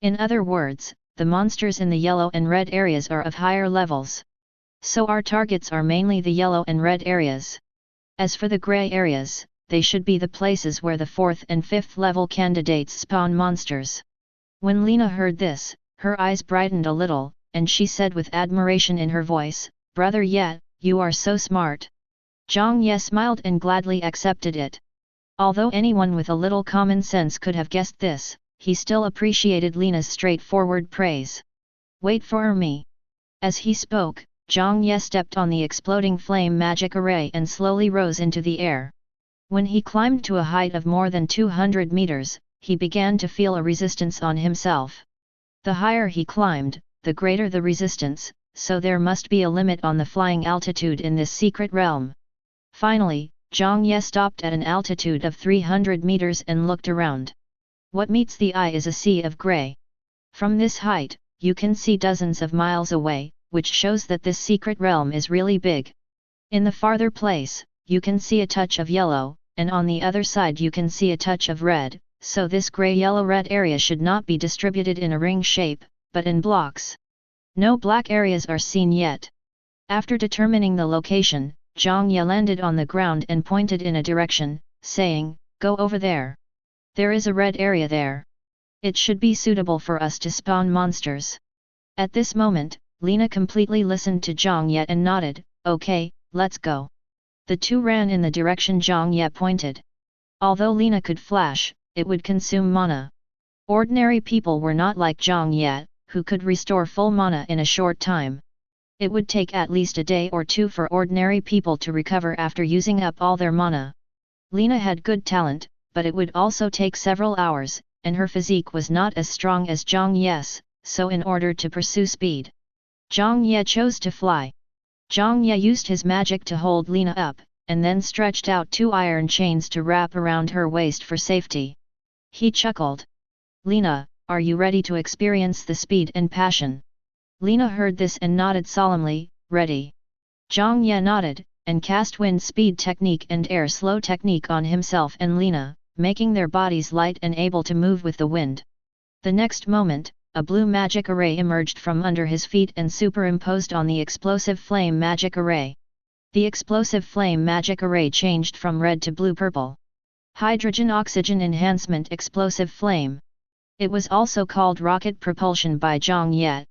In other words, the monsters in the yellow and red areas are of higher levels. So our targets are mainly the yellow and red areas. As for the grey areas, they should be the places where the 4th and 5th level candidates spawn monsters. When Lena heard this, her eyes brightened a little, and she said with admiration in her voice, "Brother Ye, you are so smart." Zhang Ye smiled and gladly accepted it. Although anyone with a little common sense could have guessed this, he still appreciated Lena's straightforward praise. "Wait for me." As he spoke, Zhang Ye stepped on the exploding flame magic array and slowly rose into the air. When he climbed to a height of more than 200 meters, he began to feel a resistance on himself. The higher he climbed, the greater the resistance, so there must be a limit on the flying altitude in this secret realm. Finally, Zhang Ye stopped at an altitude of 300 meters and looked around. What meets the eye is a sea of grey. From this height, you can see dozens of miles away, which shows that this secret realm is really big. In the farther place, you can see a touch of yellow, and on the other side you can see a touch of red, so this grey-yellow-red area should not be distributed in a ring shape, but in blocks. No black areas are seen yet. After determining the location, Zhang Ye landed on the ground and pointed in a direction, saying, "Go over there. There is a red area there. It should be suitable for us to spawn monsters." At this moment, Lena completely listened to Zhang Ye and nodded, "Okay, let's go." The two ran in the direction Zhang Ye pointed. Although Lena could flash, it would consume mana. Ordinary people were not like Zhang Ye, who could restore full mana in a short time. It would take at least a day or two for ordinary people to recover after using up all their mana. Lena had good talent, but it would also take several hours, and her physique was not as strong as Zhang Ye's, so in order to pursue speed, Zhang Ye chose to fly. Zhang Ye used his magic to hold Lena up, and then stretched out two iron chains to wrap around her waist for safety. He chuckled. "Lena, are you ready to experience the speed and passion?" Lena heard this and nodded solemnly, "Ready." Zhang Ye nodded, and cast wind speed technique and air slow technique on himself and Lena, making their bodies light and able to move with the wind. The next moment, a blue magic array emerged from under his feet and superimposed on the explosive flame magic array. The explosive flame magic array changed from red to blue-purple. Hydrogen-oxygen enhancement explosive flame. It was also called rocket propulsion by Zhang Ye.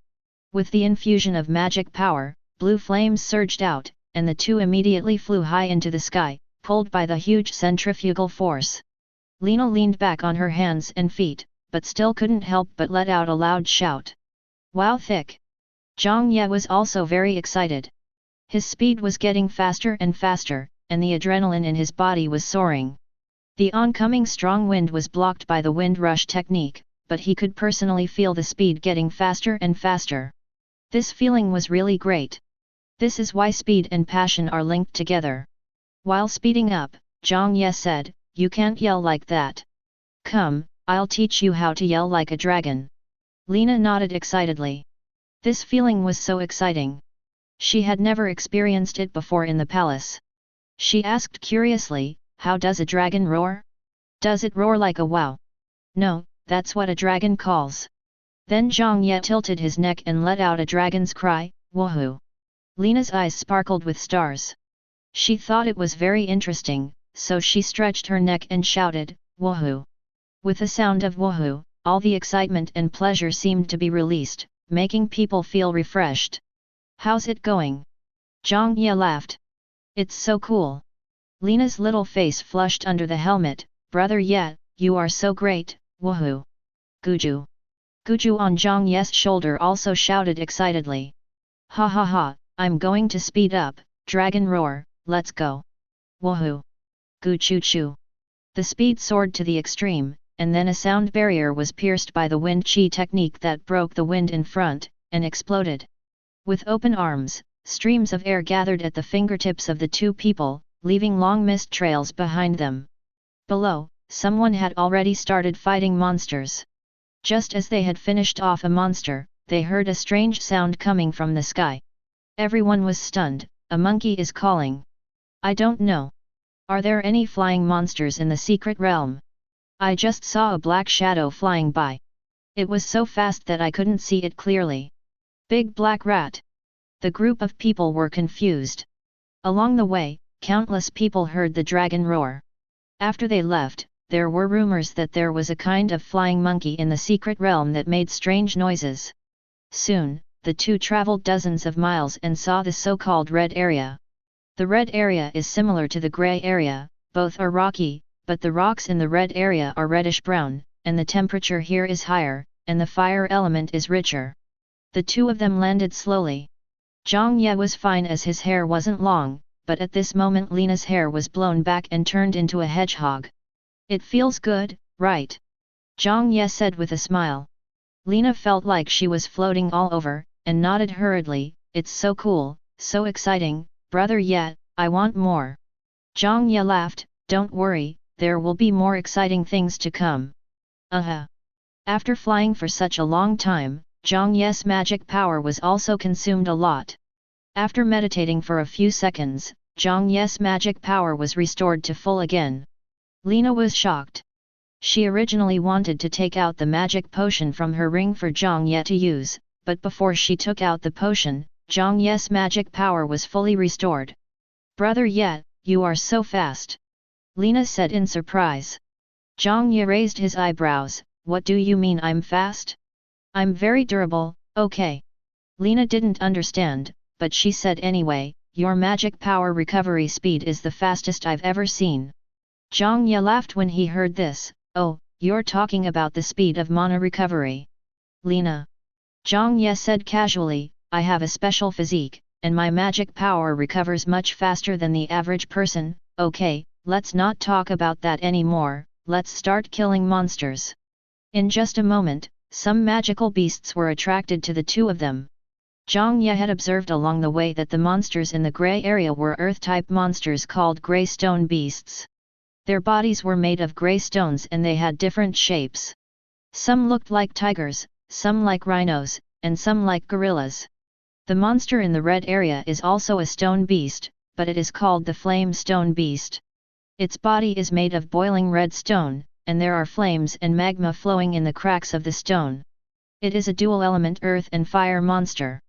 With the infusion of magic power, blue flames surged out, and the two immediately flew high into the sky, pulled by the huge centrifugal force. Lena leaned back on her hands and feet, but still couldn't help but let out a loud shout. "Wow, thick!" Zhang Ye was also very excited. His speed was getting faster and faster, and the adrenaline in his body was soaring. The oncoming strong wind was blocked by the wind rush technique, but he could personally feel the speed getting faster and faster. This feeling was really great. This is why speed and passion are linked together. While speeding up, Zhang Ye said, "You can't yell like that. Come, I'll teach you how to yell like a dragon." Lena nodded excitedly. This feeling was so exciting. She had never experienced it before in the palace. She asked curiously, "How does a dragon roar? Does it roar like a wow?" "No, that's what a dragon calls." Then Zhang Ye tilted his neck and let out a dragon's cry, "Woohoo!" Lena's eyes sparkled with stars. She thought it was very interesting, so she stretched her neck and shouted, "Woohoo!" With the sound of woohoo, all the excitement and pleasure seemed to be released, making people feel refreshed. "How's it going?" Zhang Ye laughed. "It's so cool." Lena's little face flushed under the helmet, "Brother Ye, you are so great, woohoo!" Guju. Guju on Zhang Ye's shoulder also shouted excitedly. "Ha ha ha, I'm going to speed up, dragon roar, let's go. Woohoo! Gu choo choo." The speed soared to the extreme, and then a sound barrier was pierced by the wind chi technique that broke the wind in front, and exploded. With open arms, streams of air gathered at the fingertips of the two people, leaving long mist trails behind them. Below, someone had already started fighting monsters. Just as they had finished off a monster, they heard a strange sound coming from the sky. Everyone was stunned. "A monkey is calling." "I don't know. Are there any flying monsters in the secret realm? I just saw a black shadow flying by. It was so fast that I couldn't see it clearly." "Big black rat." The group of people were confused. Along the way, countless people heard the dragon roar. After they left, there were rumors that there was a kind of flying monkey in the secret realm that made strange noises. Soon, the two traveled dozens of miles and saw the so-called red area. The red area is similar to the grey area, both are rocky, but the rocks in the red area are reddish-brown, and the temperature here is higher, and the fire element is richer. The two of them landed slowly. Zhang Ye was fine as his hair wasn't long, but at this moment Lena's hair was blown back and turned into a hedgehog. It feels good, right? Zhang Ye said with a smile. Lena felt like she was floating all over, and nodded hurriedly. It's so cool, so exciting, brother Ye, I want more. Zhang Ye laughed, don't worry, there will be more exciting things to come. After flying for such a long time, Zhang Ye's magic power was also consumed a lot. After meditating for a few seconds, Zhang Ye's magic power was restored to full again. Lena was shocked. She originally wanted to take out the magic potion from her ring for Zhang Ye to use, but before she took out the potion, Zhang Ye's magic power was fully restored. Brother Ye, you are so fast. Lena said in surprise. Zhang Ye raised his eyebrows, what do you mean I'm fast? I'm very durable, okay. Lena didn't understand, but she said anyway, your magic power recovery speed is the fastest I've ever seen. Zhang Ye laughed when he heard this, oh, you're talking about the speed of mana recovery. Lena. Zhang Ye said casually, I have a special physique, and my magic power recovers much faster than the average person. Okay, let's not talk about that anymore, let's start killing monsters. In just a moment, some magical beasts were attracted to the two of them. Zhang Ye had observed along the way that the monsters in the grey area were earth-type monsters called grey stone beasts. Their bodies were made of grey stones and they had different shapes. Some looked like tigers, some like rhinos, and some like gorillas. The monster in the red area is also a stone beast, but it is called the flame stone beast. Its body is made of boiling red stone, and there are flames and magma flowing in the cracks of the stone. It is a dual-element earth and fire monster.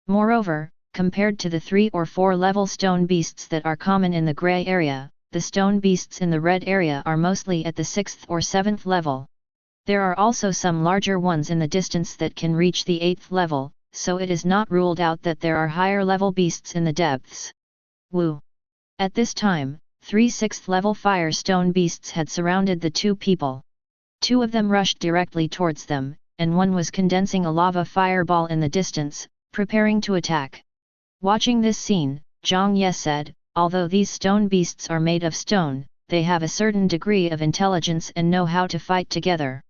Moreover, compared to the 3 or 4 level stone beasts that are common in the grey area, the stone beasts in the red area are mostly at the 6th or 7th level. There are also some larger ones in the distance that can reach the 8th level, so it is not ruled out that there are higher level beasts in the depths. Woo! At this time, 3 6th level fire stone beasts had surrounded the two people. 2 of them rushed directly towards them, and one was condensing a lava fireball in the distance, preparing to attack. Watching this scene, Zhang Ye said, although these stone beasts are made of stone, they have a certain degree of intelligence and know how to fight together.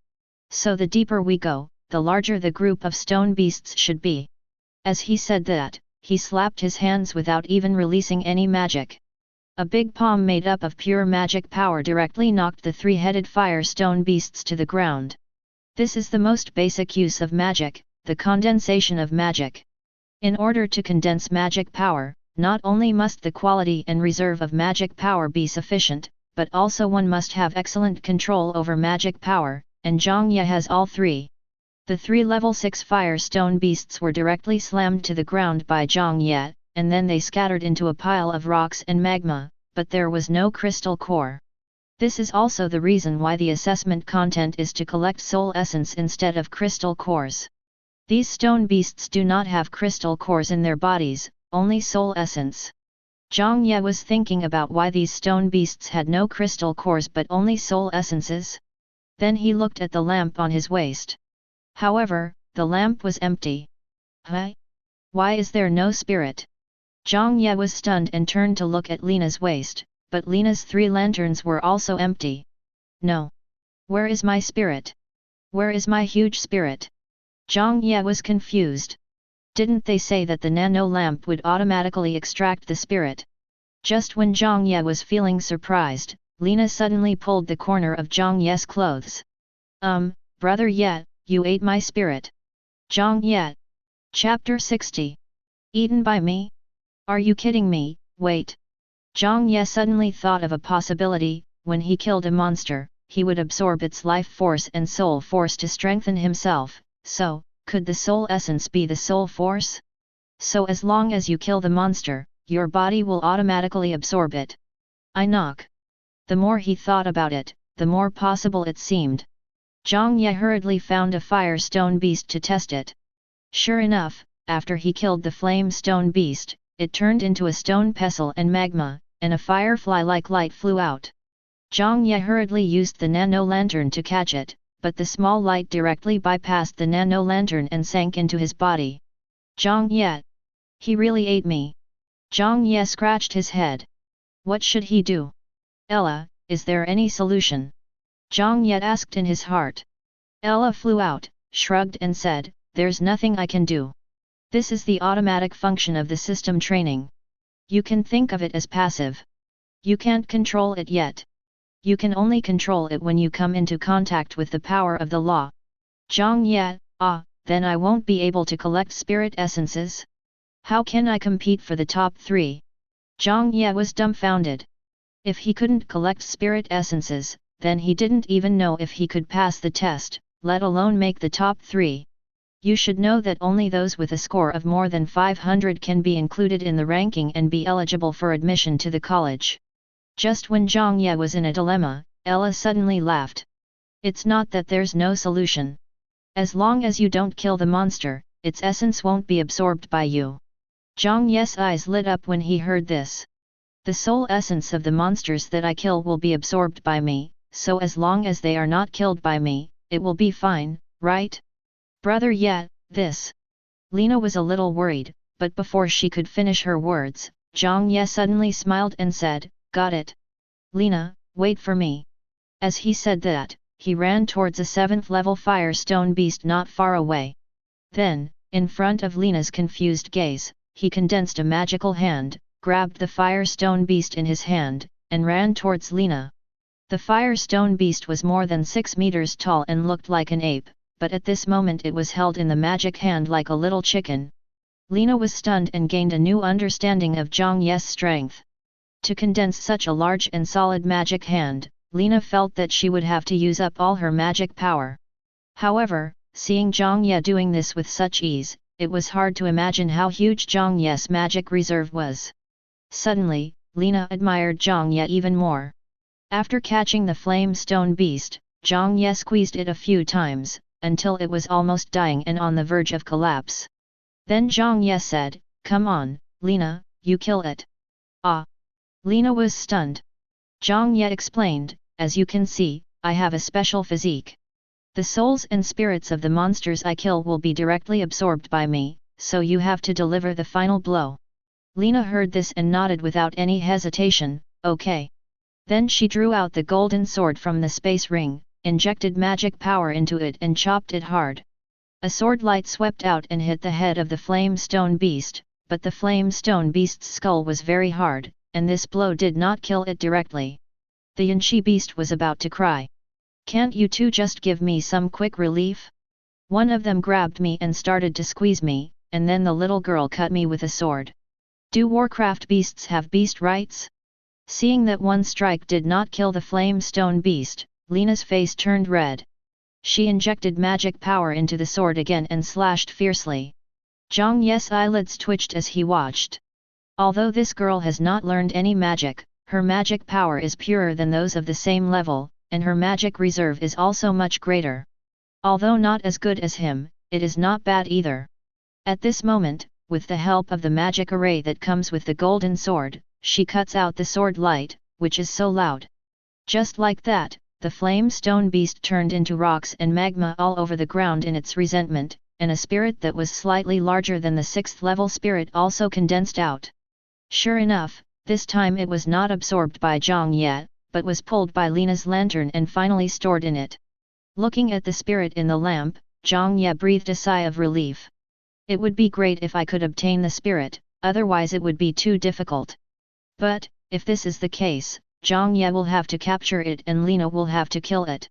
So the deeper we go, the larger the group of stone beasts should be. As he said that, he slapped his hands without even releasing any magic. A big palm made up of pure magic power directly knocked the 3-headed fire stone beasts to the ground. This is the most basic use of magic, the condensation of magic. In order to condense magic power, not only must the quality and reserve of magic power be sufficient, but also one must have excellent control over magic power, and Zhang Ye has all 3. The 3 level 6 fire stone beasts were directly slammed to the ground by Zhang Ye, and then they scattered into a pile of rocks and magma, but there was no crystal core. This is also the reason why the assessment content is to collect soul essence instead of crystal cores. These stone beasts do not have crystal cores in their bodies, only soul essence. Zhang Ye was thinking about why these stone beasts had no crystal cores but only soul essences. Then he looked at the lamp on his waist. However, the lamp was empty. Huh? Why is there no spirit? Zhang Ye was stunned and turned to look at Lena's waist, but Lena's 3 lanterns were also empty. No. Where is my spirit? Where is my huge spirit? Zhang Ye was confused. Didn't they say that the nano lamp would automatically extract the spirit? Just when Zhang Ye was feeling surprised, Lena suddenly pulled the corner of Zhang Ye's clothes. Brother Ye, you ate my spirit. Zhang Ye. Chapter 60. Eaten by me? Are you kidding me? Wait. Zhang Ye suddenly thought of a possibility. When he killed a monster, he would absorb its life force and soul force to strengthen himself, so, could the soul essence be the soul force? So as long as you kill the monster, your body will automatically absorb it. I knock. The more he thought about it, the more possible it seemed. Zhang Ye hurriedly found a fire stone beast to test it. Sure enough, after he killed the flame stone beast, it turned into a stone pestle and magma, and a firefly-like light flew out. Zhang Ye hurriedly used the nano lantern to catch it, but the small light directly bypassed the nano lantern and sank into his body. Zhang Ye. He really ate me. Zhang Ye scratched his head. What should he do? Ella, is there any solution? Zhang Ye asked in his heart. Ella flew out, shrugged and said, there's nothing I can do. This is the automatic function of the system training. You can think of it as passive. You can't control it yet. You can only control it when you come into contact with the power of the law. Zhang Ye, then I won't be able to collect spirit essences? How can I compete for the top 3? Zhang Ye was dumbfounded. If he couldn't collect spirit essences, then he didn't even know if he could pass the test, let alone make the top 3. You should know that only those with a score of more than 500 can be included in the ranking and be eligible for admission to the college. Just when Zhang Ye was in a dilemma, Ella suddenly laughed. It's not that there's no solution. As long as you don't kill the monster, its essence won't be absorbed by you. Zhang Ye's eyes lit up when he heard this. The soul essence of the monsters that I kill will be absorbed by me, so as long as they are not killed by me, it will be fine, right? Brother Ye, this. Lena was a little worried, but before she could finish her words, Zhang Ye suddenly smiled and said, got it. Lena, wait for me. As he said that, he ran towards a 7th level fire stone beast not far away. Then, in front of Lena's confused gaze, he condensed a magical hand, grabbed the fire stone beast in his hand, and ran towards Lena. The fire stone beast was more than 6 meters tall and looked like an ape, but at this moment it was held in the magic hand like a little chicken. Lena was stunned and gained a new understanding of Zhang Ye's strength. To condense such a large and solid magic hand, Lena felt that she would have to use up all her magic power. However, seeing Zhang Ye doing this with such ease, it was hard to imagine how huge Zhang Ye's magic reserve was. Suddenly, Lena admired Zhang Ye even more. After catching the flame stone beast, Zhang Ye squeezed it a few times, until it was almost dying and on the verge of collapse. Then Zhang Ye said, come on, Lena, you kill it. Lena was stunned. Zhang Ye explained, as you can see, I have a special physique. The souls and spirits of the monsters I kill will be directly absorbed by me, so you have to deliver the final blow. Lena heard this and nodded without any hesitation, okay. Then she drew out the golden sword from the space ring, injected magic power into it and chopped it hard. A sword light swept out and hit the head of the flame stone beast, but the flame stone beast's skull was very hard, and this blow did not kill it directly. The Yanqi beast was about to cry. Can't you two just give me some quick relief? One of them grabbed me and started to squeeze me, and then the little girl cut me with a sword. Do Warcraft beasts have beast rights? Seeing that one strike did not kill the flame stone beast, Lena's face turned red. She injected magic power into the sword again and slashed fiercely. Zhang Ye's eyelids twitched as he watched. Although this girl has not learned any magic, her magic power is purer than those of the same level, and her magic reserve is also much greater. Although not as good as him, it is not bad either. At this moment, with the help of the magic array that comes with the golden sword, she cuts out the sword light, which is so loud. Just like that, the flame stone beast turned into rocks and magma all over the ground in its resentment, and a spirit that was slightly larger than the 6th level spirit also condensed out. Sure enough, this time it was not absorbed by Zhang Ye, but was pulled by Lena's lantern and finally stored in it. Looking at the spirit in the lamp, Zhang Ye breathed a sigh of relief. It would be great if I could obtain the spirit, otherwise it would be too difficult. But, if this is the case, Zhang Ye will have to capture it and Lena will have to kill it.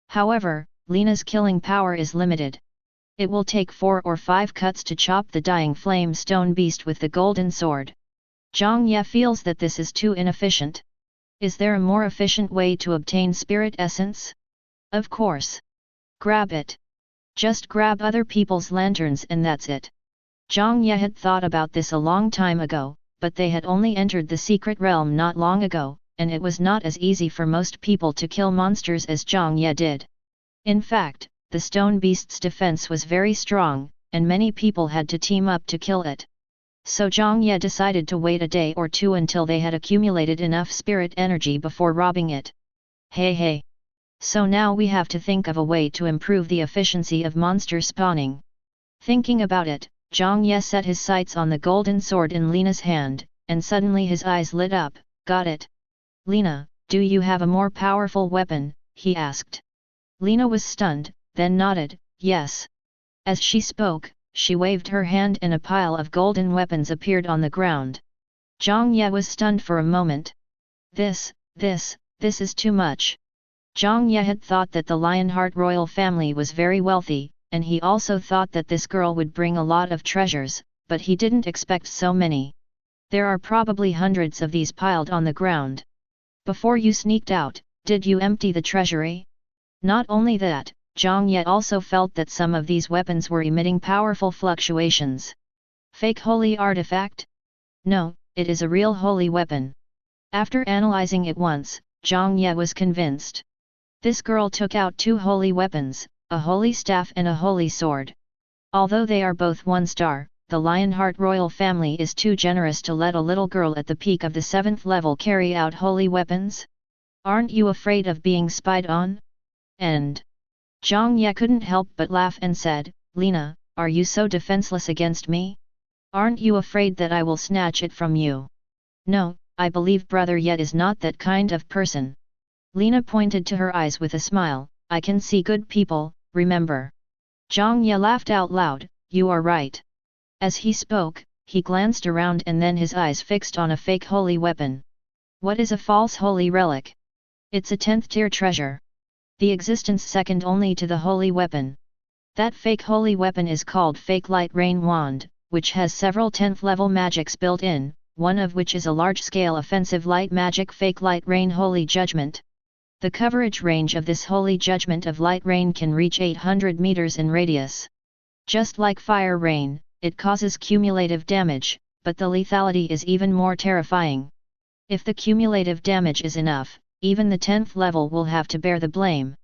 However, Lena's killing power is limited. It will take 4 or 5 cuts to chop the dying flame stone beast with the golden sword. Zhang Ye feels that this is too inefficient. Is there a more efficient way to obtain spirit essence? Of course. Grab it. Just grab other people's lanterns and that's it. Zhang Ye had thought about this a long time ago, but they had only entered the secret realm not long ago, and it was not as easy for most people to kill monsters as Zhang Ye did. In fact, the stone beast's defense was very strong, and many people had to team up to kill it. So Zhang Ye decided to wait a day or two until they had accumulated enough spirit energy before robbing it. Hey. So now we have to think of a way to improve the efficiency of monster spawning. Thinking about it, Zhang Ye set his sights on the golden sword in Lena's hand, and suddenly his eyes lit up. Got it. Lena, do you have a more powerful weapon? He asked. Lena was stunned, then nodded, yes. As she spoke, she waved her hand and a pile of golden weapons appeared on the ground. Zhang Ye was stunned for a moment. This is too much. Zhang Ye had thought that the Lionheart royal family was very wealthy, and he also thought that this girl would bring a lot of treasures, but he didn't expect so many. There are probably hundreds of these piled on the ground. Before you sneaked out, did you empty the treasury? Not only that, Zhang Ye also felt that some of these weapons were emitting powerful fluctuations. Fake holy artifact? No, it is a real holy weapon. After analyzing it once, Zhang Ye was convinced. This girl took out two holy weapons, a holy staff and a holy sword. Although they are both 1-star, the Lionheart royal family is too generous to let a little girl at the peak of the 7th level carry out holy weapons? Aren't you afraid of being spied on? And Zhang Ye couldn't help but laugh and said, Lena, are you so defenseless against me? Aren't you afraid that I will snatch it from you? No, I believe Brother Ye is not that kind of person. Lena pointed to her eyes with a smile, I can see good people, remember. Zhang Ye laughed out loud, you are right. As he spoke, he glanced around and then his eyes fixed on a fake holy weapon. What is a false holy relic? It's a 10th tier treasure. The existence second only to the holy weapon. That fake holy weapon is called Fake Light Rain Wand, which has several 10th level magics built in, one of which is a large-scale offensive light magic Fake Light Rain Holy Judgment. The coverage range of this holy judgment of light rain can reach 800 meters in radius. Just like fire rain, it causes cumulative damage, but the lethality is even more terrifying. If the cumulative damage is enough, even the 10th level will have to bear the blame.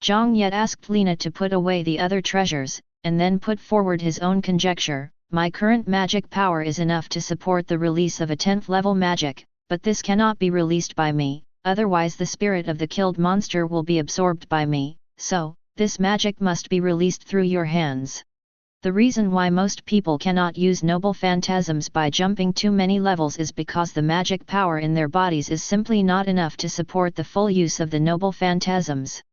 Zhang Ye asked Lena to put away the other treasures, and then put forward his own conjecture, my current magic power is enough to support the release of a 10th level magic, but this cannot be released by me, otherwise the spirit of the killed monster will be absorbed by me, so, this magic must be released through your hands. The reason why most people cannot use noble phantasms by jumping too many levels is because the magic power in their bodies is simply not enough to support the full use of the noble phantasms.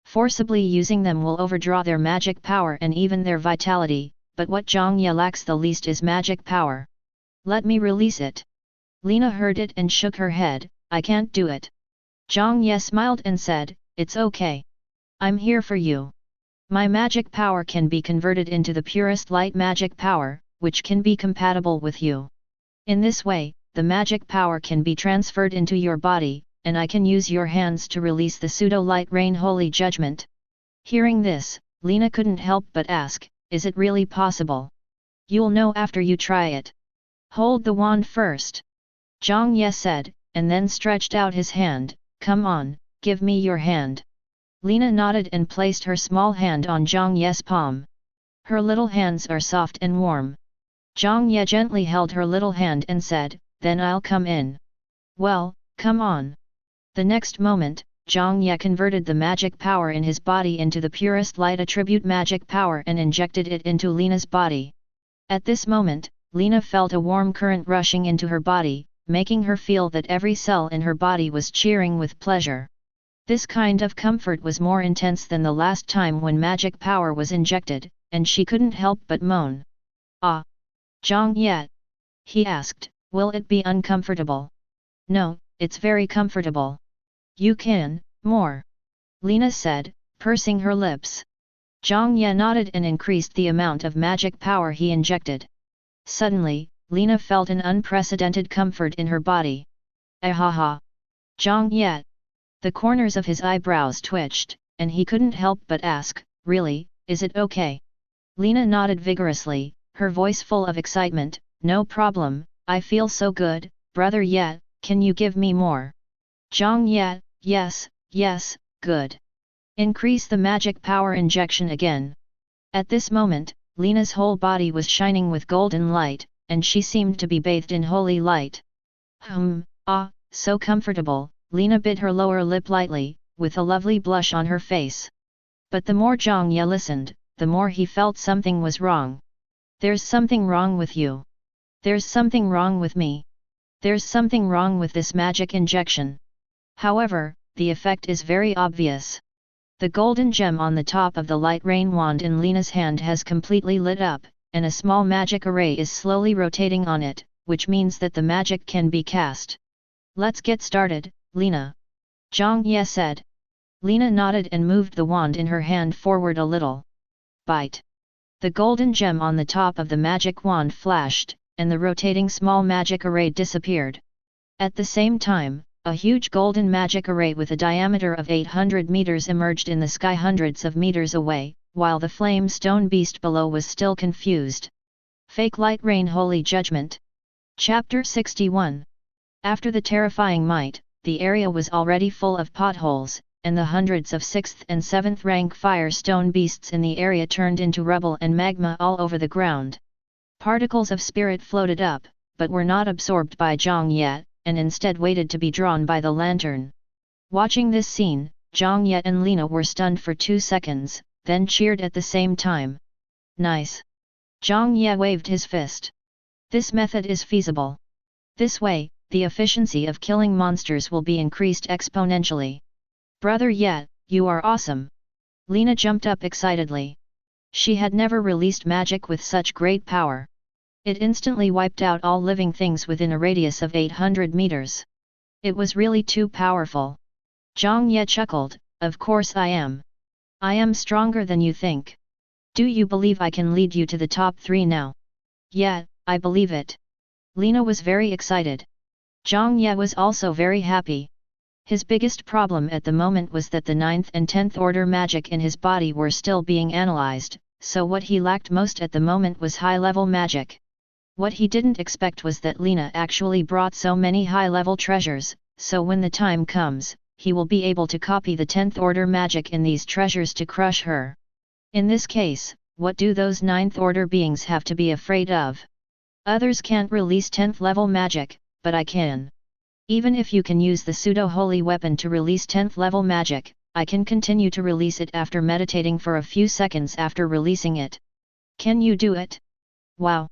Forcibly using them will overdraw their magic power and even their vitality, but what Zhang Ye lacks the least is magic power. Let me release it. Lena heard it and shook her head, I can't do it. Zhang Ye smiled and said, it's okay. I'm here for you. My magic power can be converted into the purest light magic power, which can be compatible with you. In this way, the magic power can be transferred into your body, and I can use your hands to release the pseudo-light rain holy judgment. Hearing this, Lena couldn't help but ask, is it really possible? You'll know after you try it. Hold the wand first. Zhang Ye said, and then stretched out his hand, come on, give me your hand. Lena nodded and placed her small hand on Zhang Ye's palm. Her little hands are soft and warm. Zhang Ye gently held her little hand and said, then I'll come in. Well, come on. The next moment, Zhang Ye converted the magic power in his body into the purest light attribute magic power and injected it into Lena's body. At this moment, Lena felt a warm current rushing into her body, making her feel that every cell in her body was cheering with pleasure. This kind of comfort was more intense than the last time when magic power was injected, and she couldn't help but moan. Ah! Zhang Ye? He asked, will it be uncomfortable? No, it's very comfortable. You can, more. Lena said, pursing her lips. Zhang Ye nodded and increased the amount of magic power he injected. Suddenly, Lena felt an unprecedented comfort in her body. Ahaha! Zhang Ye! The corners of his eyebrows twitched, and he couldn't help but ask, really, is it okay? Lena nodded vigorously, her voice full of excitement, no problem, I feel so good, Brother Ye, can you give me more? Zhang Ye, yes, good. Increase the magic power injection again. At this moment, Lena's whole body was shining with golden light, and she seemed to be bathed in holy light. So comfortable. Lena bit her lower lip lightly, with a lovely blush on her face. But the more Zhang Ye listened, the more he felt something was wrong. There's something wrong with you. There's something wrong with me. There's something wrong with this magic injection. However, the effect is very obvious. The golden gem on the top of the light rain wand in Lena's hand has completely lit up, and a small magic array is slowly rotating on it, which means that the magic can be cast. Let's get started, Lena. Zhang Ye said. Lena nodded and moved the wand in her hand forward a little. Bite. The golden gem on the top of the magic wand flashed, and the rotating small magic array disappeared. At the same time, a huge golden magic array with a diameter of 800 meters emerged in the sky hundreds of meters away, while the flame stone beast below was still confused. Fake light rain holy judgment. Chapter 61. After the terrifying might, the area was already full of potholes, and the hundreds of 6th and 7th rank fire stone beasts in the area turned into rubble and magma all over the ground. Particles of spirit floated up, but were not absorbed by Zhang Ye, and instead waited to be drawn by the lantern. Watching this scene, Zhang Ye and Lena were stunned for 2 seconds, then cheered at the same time. Nice! Zhang Ye waved his fist. This method is feasible. This way, the efficiency of killing monsters will be increased exponentially. Brother Ye, you are awesome! Lena jumped up excitedly. She had never released magic with such great power. It instantly wiped out all living things within a radius of 800 meters. It was really too powerful. Zhang Ye chuckled, of course I am. I am stronger than you think. Do you believe I can lead you to the top 3 now? Yeah, I believe it. Lena was very excited. Zhang Ye was also very happy. His biggest problem at the moment was that the 9th and 10th order magic in his body were still being analyzed, so what he lacked most at the moment was high-level magic. What he didn't expect was that Lena actually brought so many high-level treasures, so when the time comes, he will be able to copy the 10th order magic in these treasures to crush her. In this case, what do those 9th order beings have to be afraid of? Others can't release 10th level magic, but I can. Even if you can use the pseudo-holy weapon to release 10th level magic, I can continue to release it after meditating for a few seconds after releasing it. Can you do it? Wow!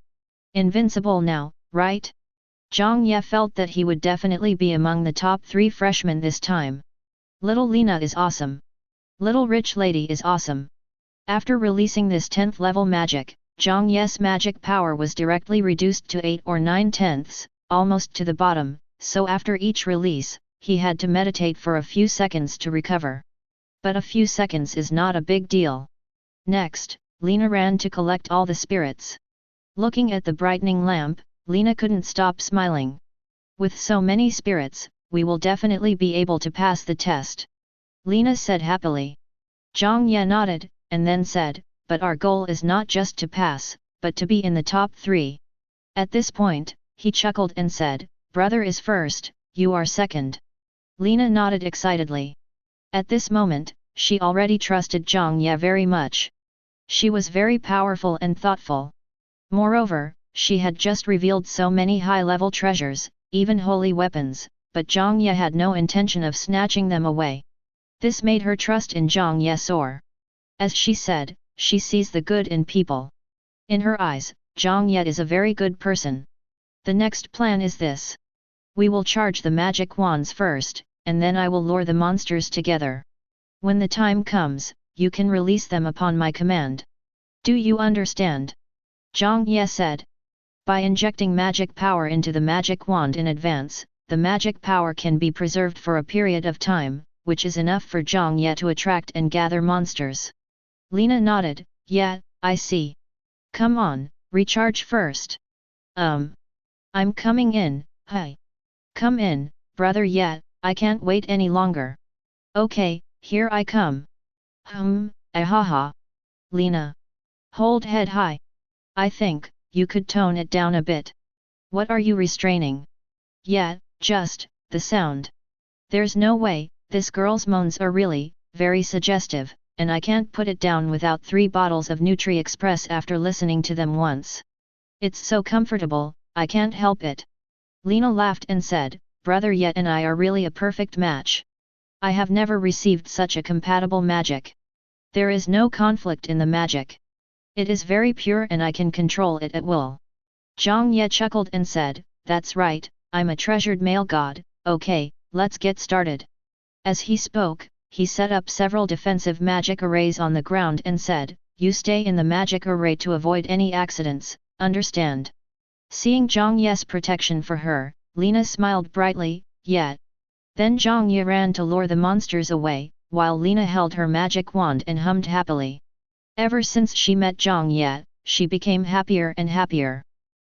Invincible now, right? Zhang Ye felt that he would definitely be among the top 3 freshmen this time. Little Lena is awesome. Little rich lady is awesome. After releasing this 10th level magic, Zhang Ye's magic power was directly reduced to 8 or 9/10, almost to the bottom, so after each release, he had to meditate for a few seconds to recover. But a few seconds is not a big deal. Next, Lena ran to collect all the spirits. Looking at the brightening lamp, Lena couldn't stop smiling. With so many spirits, we will definitely be able to pass the test. Lena said happily. Zhang Ye nodded, and then said, but our goal is not just to pass, but to be in the top 3. At this point, he chuckled and said, brother is first, you are second. Lena nodded excitedly. At this moment, she already trusted Zhang Ye very much. She was very powerful and thoughtful. Moreover, she had just revealed so many high-level treasures, even holy weapons, but Zhang Ye had no intention of snatching them away. This made her trust in Zhang Ye soar. As she said, she sees the good in people. In her eyes, Zhang Ye is a very good person. The next plan is this. We will charge the magic wands first, and then I will lure the monsters together. When the time comes, you can release them upon my command. Do you understand? Zhang Ye said. By injecting magic power into the magic wand in advance, the magic power can be preserved for a period of time, which is enough for Zhang Ye to attract and gather monsters. Lena nodded, yeah, I see. Come on, recharge first. I'm coming in, hi. Come in, brother Ye, I can't wait any longer. Okay, here I come. Ahaha. Lena. Hold head high. I think, you could tone it down a bit. What are you restraining? Yeah, just, the sound. There's no way, this girl's moans are really, very suggestive, and I can't put it down without 3 bottles of Nutri Express after listening to them once. It's so comfortable, I can't help it. Lena laughed and said, brother Ye and I are really a perfect match. I have never received such a compatible magic. There is no conflict in the magic. It is very pure and I can control it at will. Zhang Ye chuckled and said, that's right, I'm a treasured male god, okay, let's get started. As he spoke, he set up several defensive magic arrays on the ground and said, you stay in the magic array to avoid any accidents, understand? Seeing Zhang Ye's protection for her, Lina smiled brightly, yet. Then Zhang Ye ran to lure the monsters away, while Lina held her magic wand and hummed happily. Ever since she met Zhang Ye, she became happier and happier.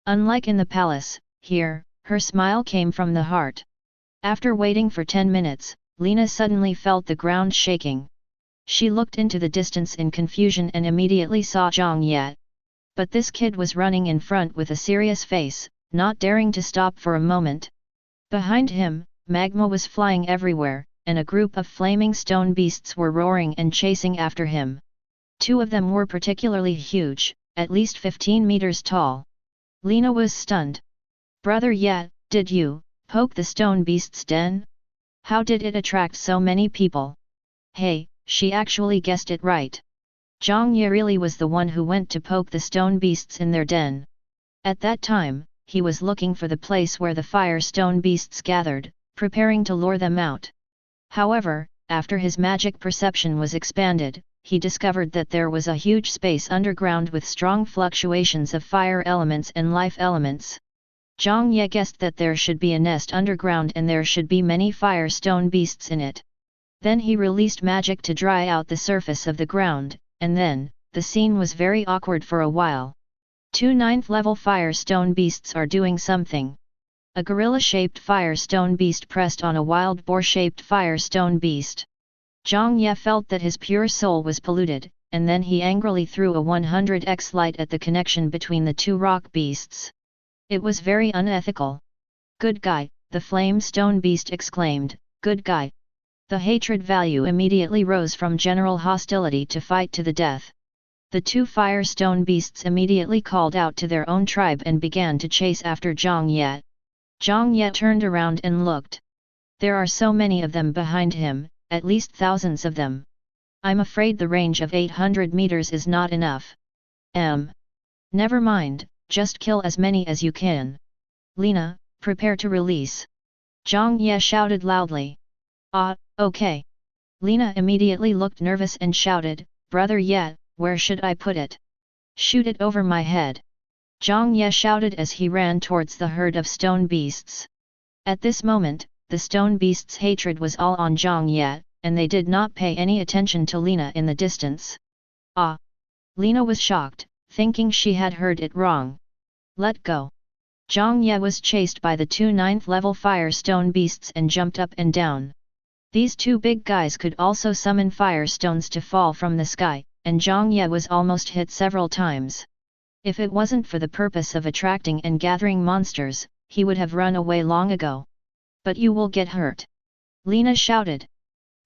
Unlike in the palace, here, her smile came from the heart. After waiting for 10 minutes, Lina suddenly felt the ground shaking. She looked into the distance in confusion and immediately saw Zhang Ye. But this kid was running in front with a serious face, not daring to stop for a moment. Behind him, magma was flying everywhere, and a group of flaming stone beasts were roaring and chasing after him. 2 of them were particularly huge, at least 15 meters tall. Lina was stunned. Brother Ye, did you poke the stone beast's den? How did it attract so many people? Hey, she actually guessed it right. Zhang Ye really was the one who went to poke the stone beasts in their den. At that time, he was looking for the place where the fire stone beasts gathered, preparing to lure them out. However, after his magic perception was expanded, he discovered that there was a huge space underground with strong fluctuations of fire elements and life elements. Zhang Ye guessed that there should be a nest underground and there should be many fire stone beasts in it. Then he released magic to dry out the surface of the ground, and then, the scene was very awkward for a while. 2 9th level fire stone beasts are doing something. A gorilla-shaped fire stone beast pressed on a wild boar-shaped fire stone beast. Zhang Ye felt that his pure soul was polluted, and then he angrily threw a 100x light at the connection between the 2 rock beasts. It was very unethical. Good guy, the flame stone beast exclaimed, good guy. The hatred value immediately rose from general hostility to fight to the death. The 2 fire stone beasts immediately called out to their own tribe and began to chase after Zhang Ye. Zhang Ye turned around and looked. There are so many of them behind him, at least thousands of them. I'm afraid the range of 800 meters is not enough. Never mind, just kill as many as you can. Lina, prepare to release. Zhang Ye shouted loudly. Okay. Lina immediately looked nervous and shouted, Brother Ye, where should I put it? Shoot it over my head. Zhang Ye shouted as he ran towards the herd of stone beasts. At this moment, the stone beasts' hatred was all on Zhang Ye, and they did not pay any attention to Lina in the distance. Lina was shocked, thinking she had heard it wrong. Let go. Zhang Ye was chased by the 2 9th level fire stone beasts and jumped up and down. These 2 big guys could also summon fire stones to fall from the sky, and Zhang Ye was almost hit several times. If it wasn't for the purpose of attracting and gathering monsters, he would have run away long ago. But you will get hurt. Lina shouted.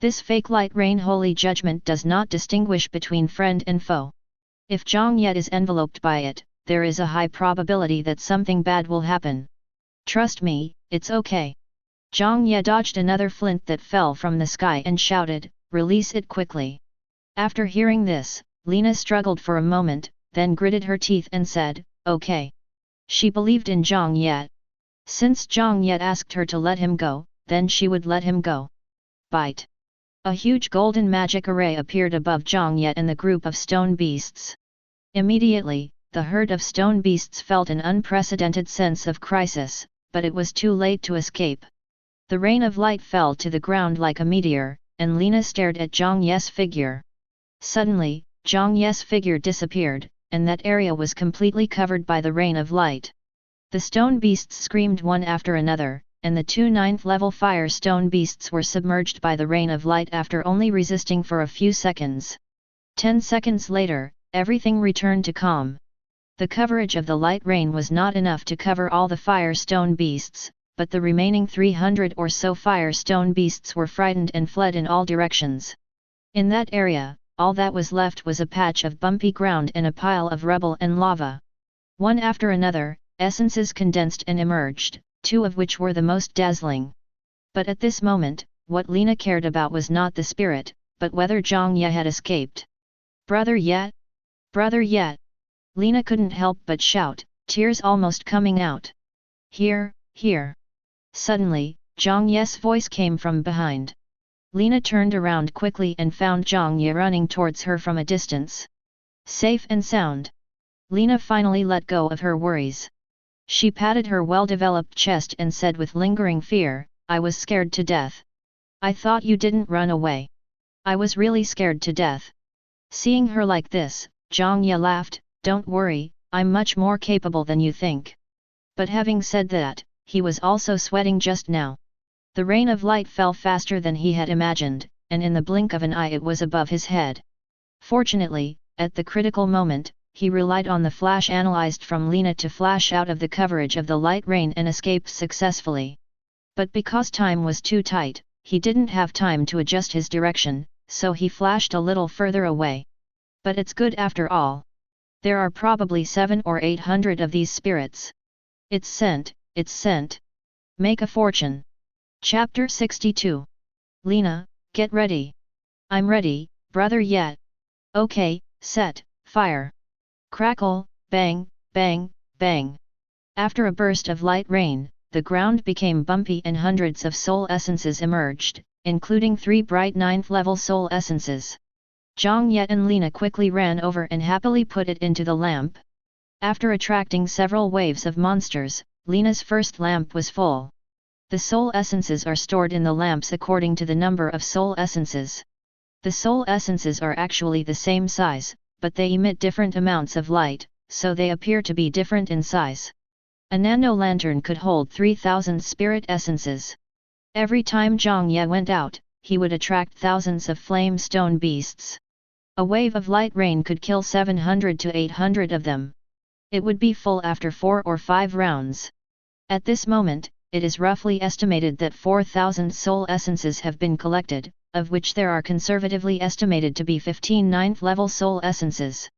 This fake light rain holy judgment does not distinguish between friend and foe. If Zhang Ye is enveloped by it, there is a high probability that something bad will happen. Trust me, it's okay. Zhang Ye dodged another flint that fell from the sky and shouted, release it quickly. After hearing this, Lina struggled for a moment, then gritted her teeth and said, okay. She believed in Zhang Ye. Since Zhang Ye asked her to let him go, then she would let him go. Bite. A huge golden magic array appeared above Zhang Ye and the group of stone beasts. Immediately, the herd of stone beasts felt an unprecedented sense of crisis, but it was too late to escape. The rain of light fell to the ground like a meteor, and Lina stared at Zhang Ye's figure. Suddenly, Zhang Ye's figure disappeared, and that area was completely covered by the rain of light. The stone beasts screamed one after another, and the 2 9th level fire stone beasts were submerged by the rain of light after only resisting for a few seconds. 10 seconds later, everything returned to calm. The coverage of the light rain was not enough to cover all the fire stone beasts, but the remaining 300 or so fire stone beasts were frightened and fled in all directions. In that area, all that was left was a patch of bumpy ground and a pile of rubble and lava. One after another, essences condensed and emerged, 2 of which were the most dazzling. But at this moment, what Lina cared about was not the spirit, but whether Zhang Ye had escaped. Brother Ye? Brother Ye! Lina couldn't help but shout, tears almost coming out. Here, here! Suddenly, Zhang Ye's voice came from behind. Lena turned around quickly and found Zhang Ye running towards her from a distance. Safe and sound. Lena finally let go of her worries. She patted her well-developed chest and said with lingering fear, "I was scared to death. I thought you didn't run away. I was really scared to death." Seeing her like this, Zhang Ye laughed, "Don't worry, I'm much more capable than you think." But having said that, he was also sweating just now. The rain of light fell faster than he had imagined, and in the blink of an eye it was above his head. Fortunately, at the critical moment, he relied on the flash analyzed from Lena to flash out of the coverage of the light rain and escape successfully. But because time was too tight, he didn't have time to adjust his direction, so he flashed a little further away. But it's good after all. There are probably 700 or 800 of these spirits. It's sent. Make a fortune. Chapter 62. Lena, get ready. I'm ready, brother Ye. Okay, set, fire. Crackle, bang, bang, bang. After a burst of light rain, the ground became bumpy and hundreds of soul essences emerged, including 3 bright 9th level soul essences. Zhang Ye and Lena quickly ran over and happily put it into the lamp. After attracting several waves of monsters, Lena's first lamp was full. The soul essences are stored in the lamps according to the number of soul essences. The soul essences are actually the same size, but they emit different amounts of light, so they appear to be different in size. A nano-lantern could hold 3,000 spirit essences. Every time Zhang Ye went out, he would attract thousands of flame stone beasts. A wave of light rain could kill 700 to 800 of them. It would be full after 4 or 5 rounds. At this moment, it is roughly estimated that 4,000 soul essences have been collected, of which there are conservatively estimated to be 15 9th level soul essences.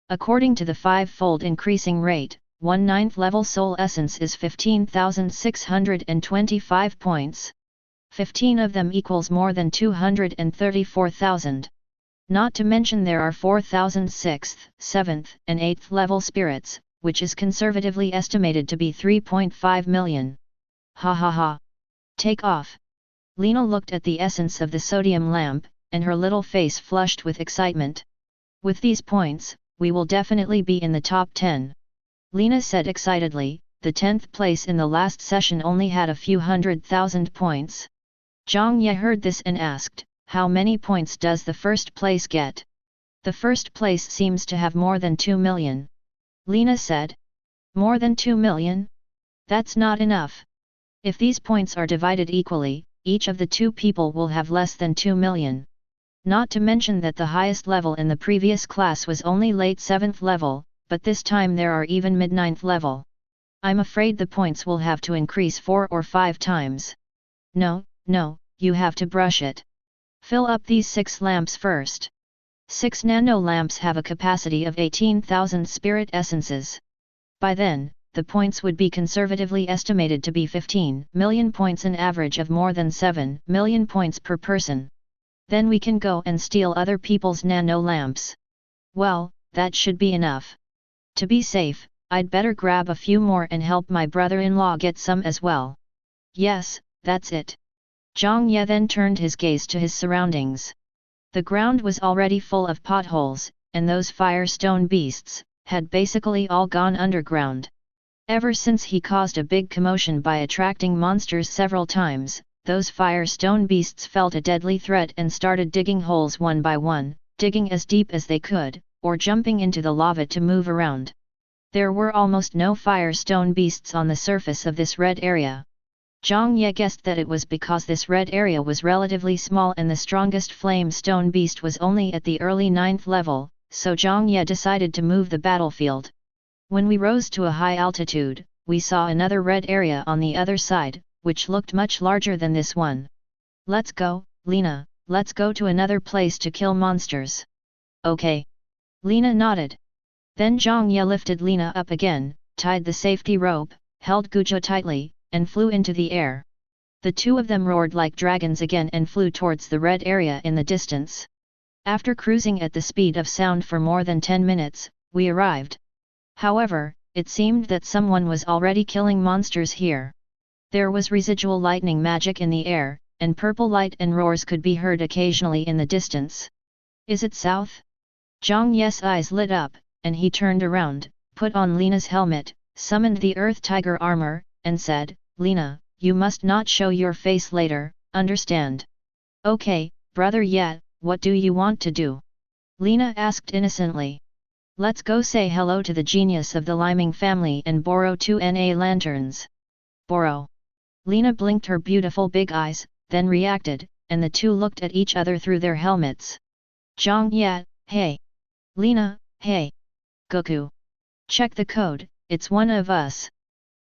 According to the 5-fold increasing rate, 1 9th level soul essence is 15,625 points. 15 of them equals more than 234,000. Not to mention there are 4,000 6th, 7th, and 8th level spirits, which is conservatively estimated to be 3.5 million. Ha ha ha. Take off. Lena looked at the essence of the sodium lamp, and her little face flushed with excitement. With these points, we will definitely be in the top 10. Lena said excitedly, the 10th place in the last session only had a few 100,000 points. Zhang Ye heard this and asked, how many points does the first place get? The first place seems to have more than 2 million. Lena said. More than 2 million? That's not enough. If these points are divided equally, each of the 2 people will have less than 2 million. Not to mention that the highest level in the previous class was only late 7th level, but this time there are even mid-9th level. I'm afraid the points will have to increase 4 or 5 times. No, you have to brush it. Fill up these 6 lamps first. 6 nano lamps have a capacity of 18,000 spirit essences. By then, the points would be conservatively estimated to be 15 million points, an average of more than 7 million points per person. Then we can go and steal other people's nano lamps. Well, that should be enough. To be safe, I'd better grab a few more and help my brother-in-law get some as well. Yes, that's it. Zhang Ye then turned his gaze to his surroundings. The ground was already full of potholes, and those firestone beasts had basically all gone underground. Ever since he caused a big commotion by attracting monsters several times, those firestone beasts felt a deadly threat and started digging holes one by one, digging as deep as they could, or jumping into the lava to move around. There were almost no firestone beasts on the surface of this red area. Zhang Ye guessed that it was because this red area was relatively small and the strongest flame stone beast was only at the early 9th level, so Zhang Ye decided to move the battlefield. When we rose to a high altitude, we saw another red area on the other side, which looked much larger than this one. Let's go, Lena, let's go to another place to kill monsters. Okay. Lena nodded. Then Zhang Ye lifted Lena up again, tied the safety rope, held Guja tightly, and flew into the air. The 2 of them roared like dragons again and flew towards the red area in the distance. After cruising at the speed of sound for more than 10 minutes, we arrived. However, it seemed that someone was already killing monsters here. There was residual lightning magic in the air, and purple light and roars could be heard occasionally in the distance. Is it south? Zhang Ye's eyes lit up, and he turned around, put on Lena's helmet, summoned the Earth Tiger armor, and said, "Lena, you must not show your face later, understand?" "Okay, brother Ye, what do you want to do?" Lena asked innocently. "Let's go say hello to the genius of the Liming family and borrow 2 Na lanterns." "Borrow?" Lena blinked her beautiful big eyes, then reacted, and the two looked at each other through their helmets. "Zhang Ye, hey! Lena, hey! Goku! Check the code, it's one of us."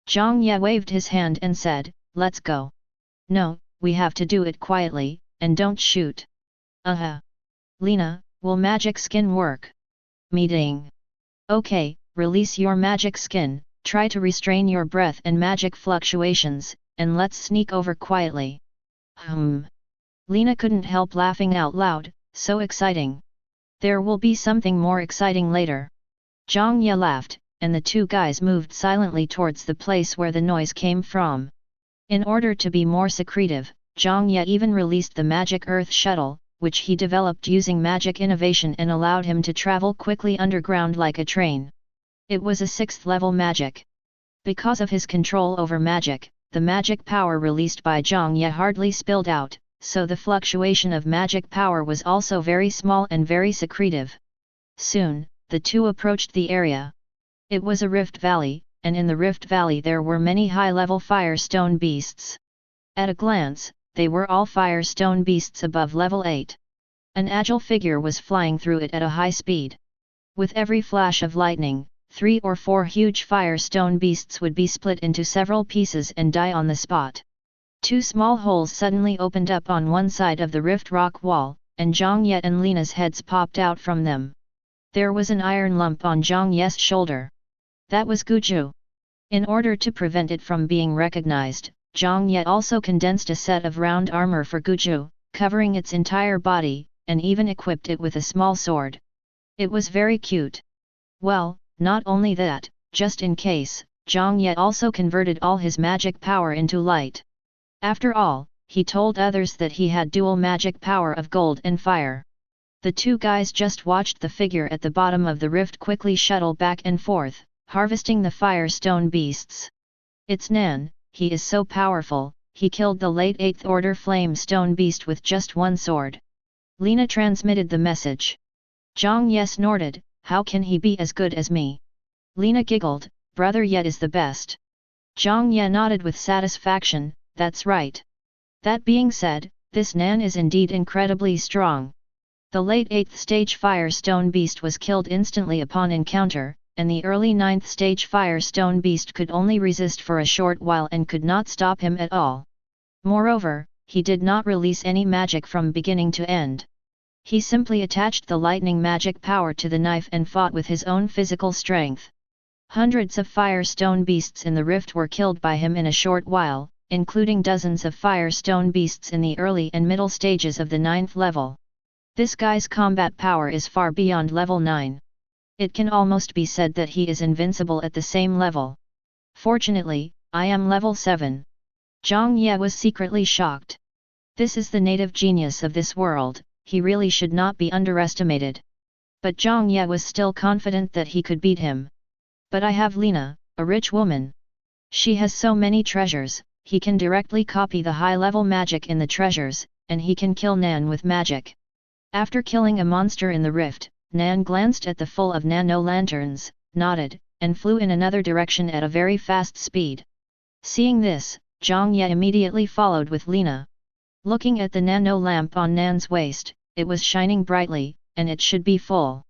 Zhang Ye waved his hand and said, "Let's go." "No, we have to do it quietly, and don't shoot." Lena, will magic skin work?" Meeting. "Okay, release your magic skin, try to restrain your breath and magic fluctuations, and let's sneak over quietly." Lena couldn't help laughing out loud, so exciting. "There will be something more exciting later." Zhang Ye laughed, and the two guys moved silently towards the place where the noise came from. In order to be more secretive, Zhang Ye even released the magic earth shuttle, which he developed using magic innovation and allowed him to travel quickly underground like a train. It was a 6th level magic. Because of his control over magic, the magic power released by Zhang Ye hardly spilled out, so the fluctuation of magic power was also very small and very secretive. Soon, the two approached the area. It was a rift valley, and in the rift valley there were many high-level fire stone beasts. At a glance, they were all fire stone beasts above level 8. An agile figure was flying through it at a high speed. With every flash of lightning, 3 or 4 huge fire stone beasts would be split into several pieces and die on the spot. 2 small holes suddenly opened up on one side of the rift rock wall, and Zhang Ye and Lena's heads popped out from them. There was an iron lump on Zhang Ye's shoulder. That was Guju. In order to prevent it from being recognized, Zhang Ye also condensed a set of round armor for Guju, covering its entire body, and even equipped it with a small sword. It was very cute. Well, not only that, just in case, Zhang Ye also converted all his magic power into light. After all, he told others that he had dual magic power of gold and fire. The two guys just watched the figure at the bottom of the rift quickly shuttle back and forth, harvesting the fire stone beasts. "It's Nan, he is so powerful, he killed the late 8th order flame stone beast with just one sword." Lena transmitted the message. Zhang Ye snorted, "How can he be as good as me?" Lena giggled, "Brother Ye is the best." Zhang Ye nodded with satisfaction, "That's right. That being said, this Nan is indeed incredibly strong." The late 8th stage fire stone beast was killed instantly upon encounter, and the early 9th stage fire stone beast could only resist for a short while and could not stop him at all. Moreover, he did not release any magic from beginning to end. He simply attached the lightning magic power to the knife and fought with his own physical strength. Hundreds of fire stone beasts in the rift were killed by him in a short while, including dozens of fire stone beasts in the early and middle stages of the 9th level. This guy's combat power is far beyond level 9. It can almost be said that he is invincible at the same level. Fortunately, I am level 7. Zhang Ye was secretly shocked. This is the native genius of this world, he really should not be underestimated. But Zhang Ye was still confident that he could beat him. "But I have Lena, a rich woman. She has so many treasures, he can directly copy the high-level magic in the treasures, and he can kill Nan with magic." After killing a monster in the rift, Nan glanced at the full of nano lanterns, nodded, and flew in another direction at a very fast speed. Seeing this, Zhang Ye immediately followed with Lena. Looking at the nano lamp on Nan's waist, it was shining brightly, and it should be full.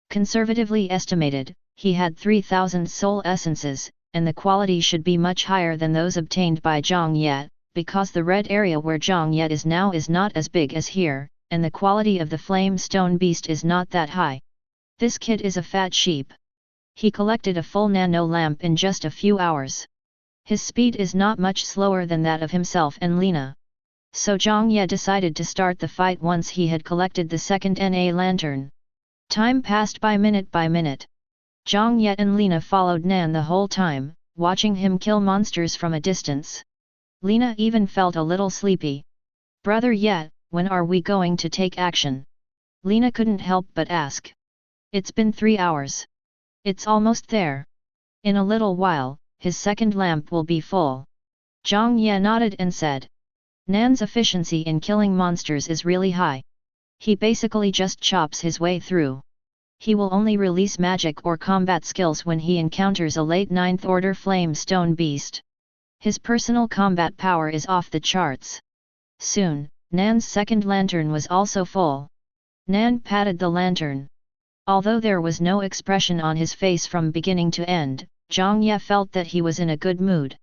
Conservatively estimated, he had 3,000 soul essences, and the quality should be much higher than those obtained by Zhang Ye, because the red area where Zhang Ye is now is not as big as here, and the quality of the flame stone beast is not that high. This kid is a fat sheep. He collected a full nano lamp in just a few hours. His speed is not much slower than that of himself and Lena. So Zhang Ye decided to start the fight once he had collected the second Na lantern. Time passed by minute. Zhang Ye and Lena followed Nan the whole time, watching him kill monsters from a distance. Lena even felt a little sleepy. Brother Yet, when are we going to take action? Lena couldn't help but ask. It's been 3 hours. It's almost there. In a little while, his second lamp will be full. Zhang Ye nodded and said. Nan's efficiency in killing monsters is really high. He basically just chops his way through. He will only release magic or combat skills when he encounters a late 9th order flame stone beast. His personal combat power is off the charts. Soon, Nan's second lantern was also full. Nan patted the lantern. Although there was no expression on his face from beginning to end, Zhang Ye felt that he was in a good mood.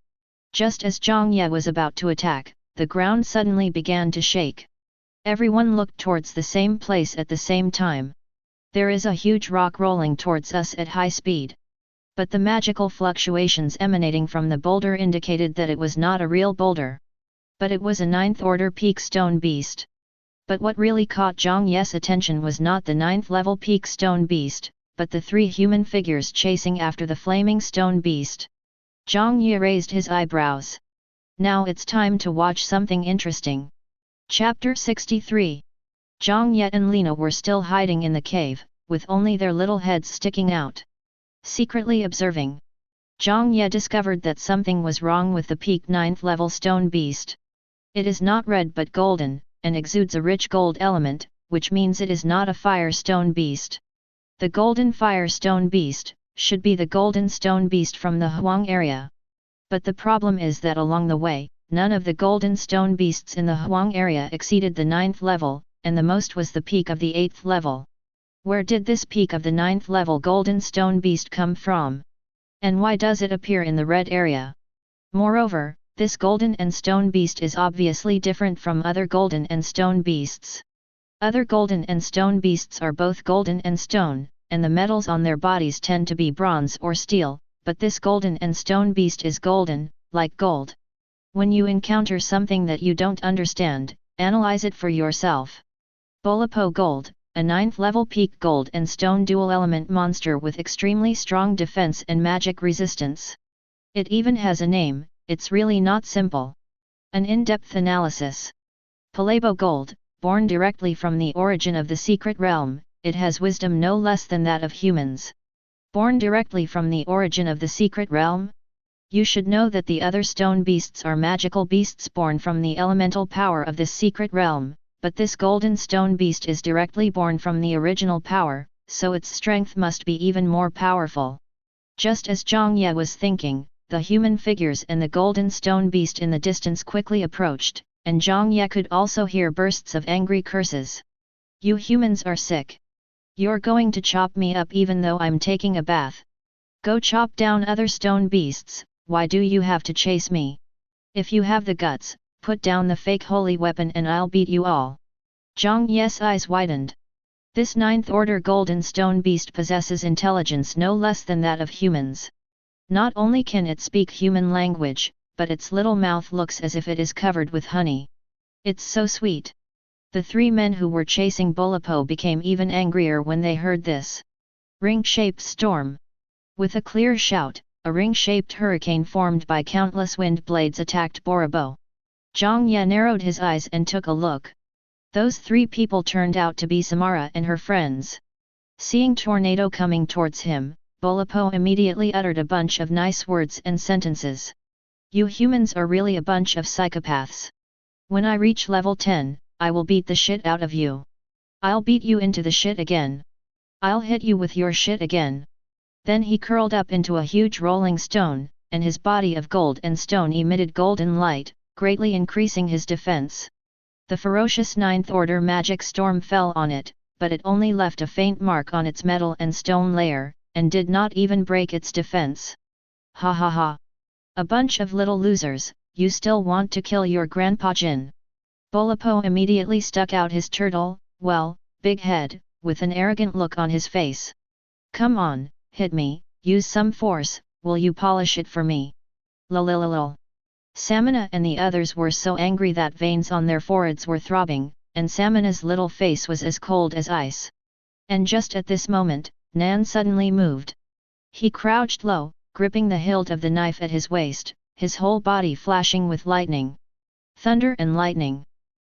Just as Zhang Ye was about to attack, the ground suddenly began to shake. Everyone looked towards the same place at the same time. There is a huge rock rolling towards us at high speed. But the magical fluctuations emanating from the boulder indicated that it was not a real boulder. But it was a 9th order peak stone beast. But what really caught Zhang Ye's attention was not the 9th level peak stone beast, but the 3 human figures chasing after the flaming stone beast. Zhang Ye raised his eyebrows. Now it's time to watch something interesting. Chapter 63. Zhang Ye and Lena were still hiding in the cave, with only their little heads sticking out. Secretly observing. Zhang Ye discovered that something was wrong with the peak 9th level stone beast. It is not red but golden, and exudes a rich gold element, which means it is not a fire stone beast. The golden fire stone beast should be the golden stone beast from the Huang area. But the problem is that along the way, none of the golden stone beasts in the Huang area exceeded the 9th level, and the most was the peak of the 8th level. Where did this peak of the 9th level golden stone beast come from? And why does it appear in the red area? Moreover, this golden and stone beast is obviously different from other golden and stone beasts. Other golden and stone beasts are both golden and stone, and the metals on their bodies tend to be bronze or steel, but this golden and stone beast is golden, like gold. When you encounter something that you don't understand, analyze it for yourself. Bolapo Gold, a 9th level peak gold and stone dual element monster with extremely strong defense and magic resistance. It even has a name. It's really not simple. An in-depth analysis. Palabo Gold, born directly from the origin of the secret realm, it has wisdom no less than that of humans. Born directly from the origin of the secret realm? You should know that the other stone beasts are magical beasts born from the elemental power of this secret realm, but this golden stone beast is directly born from the original power, so its strength must be even more powerful. Just as Zhang Ye was thinking, the human figures and the golden stone beast in the distance quickly approached, and Zhang Ye could also hear bursts of angry curses. You humans are sick. You're going to chop me up even though I'm taking a bath. Go chop down other stone beasts, why do you have to chase me? If you have the guts, put down the fake holy weapon and I'll beat you all. Zhang Ye's eyes widened. This 9th order golden stone beast possesses intelligence no less than that of humans. Not only can it speak human language, but its little mouth looks as if it is covered with honey. It's so sweet. The 3 men who were chasing Bolapo became even angrier when they heard this. Ring-shaped storm. With a clear shout, a ring-shaped hurricane formed by countless wind blades attacked Borobo. Zhang Ye narrowed his eyes and took a look. Those 3 people turned out to be Samara and her friends. Seeing tornado coming towards him, Bolapo immediately uttered a bunch of nice words and sentences. You humans are really a bunch of psychopaths. When I reach level 10, I will beat the shit out of you. I'll beat you into the shit again. I'll hit you with your shit again. Then he curled up into a huge rolling stone, and his body of gold and stone emitted golden light, greatly increasing his defense. The ferocious 9th order magic storm fell on it, but it only left a faint mark on its metal and stone layer, and did not even break its defense. Ha ha ha. A bunch of little losers, you still want to kill your grandpa Jin. Bolapo immediately stuck out his turtle, big head, with an arrogant look on his face. Come on, hit me, use some force, will you polish it for me? Lolilolol. Samana and the others were so angry that veins on their foreheads were throbbing, and Samana's little face was as cold as ice. And just at this moment, Nan suddenly moved. He crouched low, gripping the hilt of the knife at his waist, his whole body flashing with lightning. Thunder and lightning.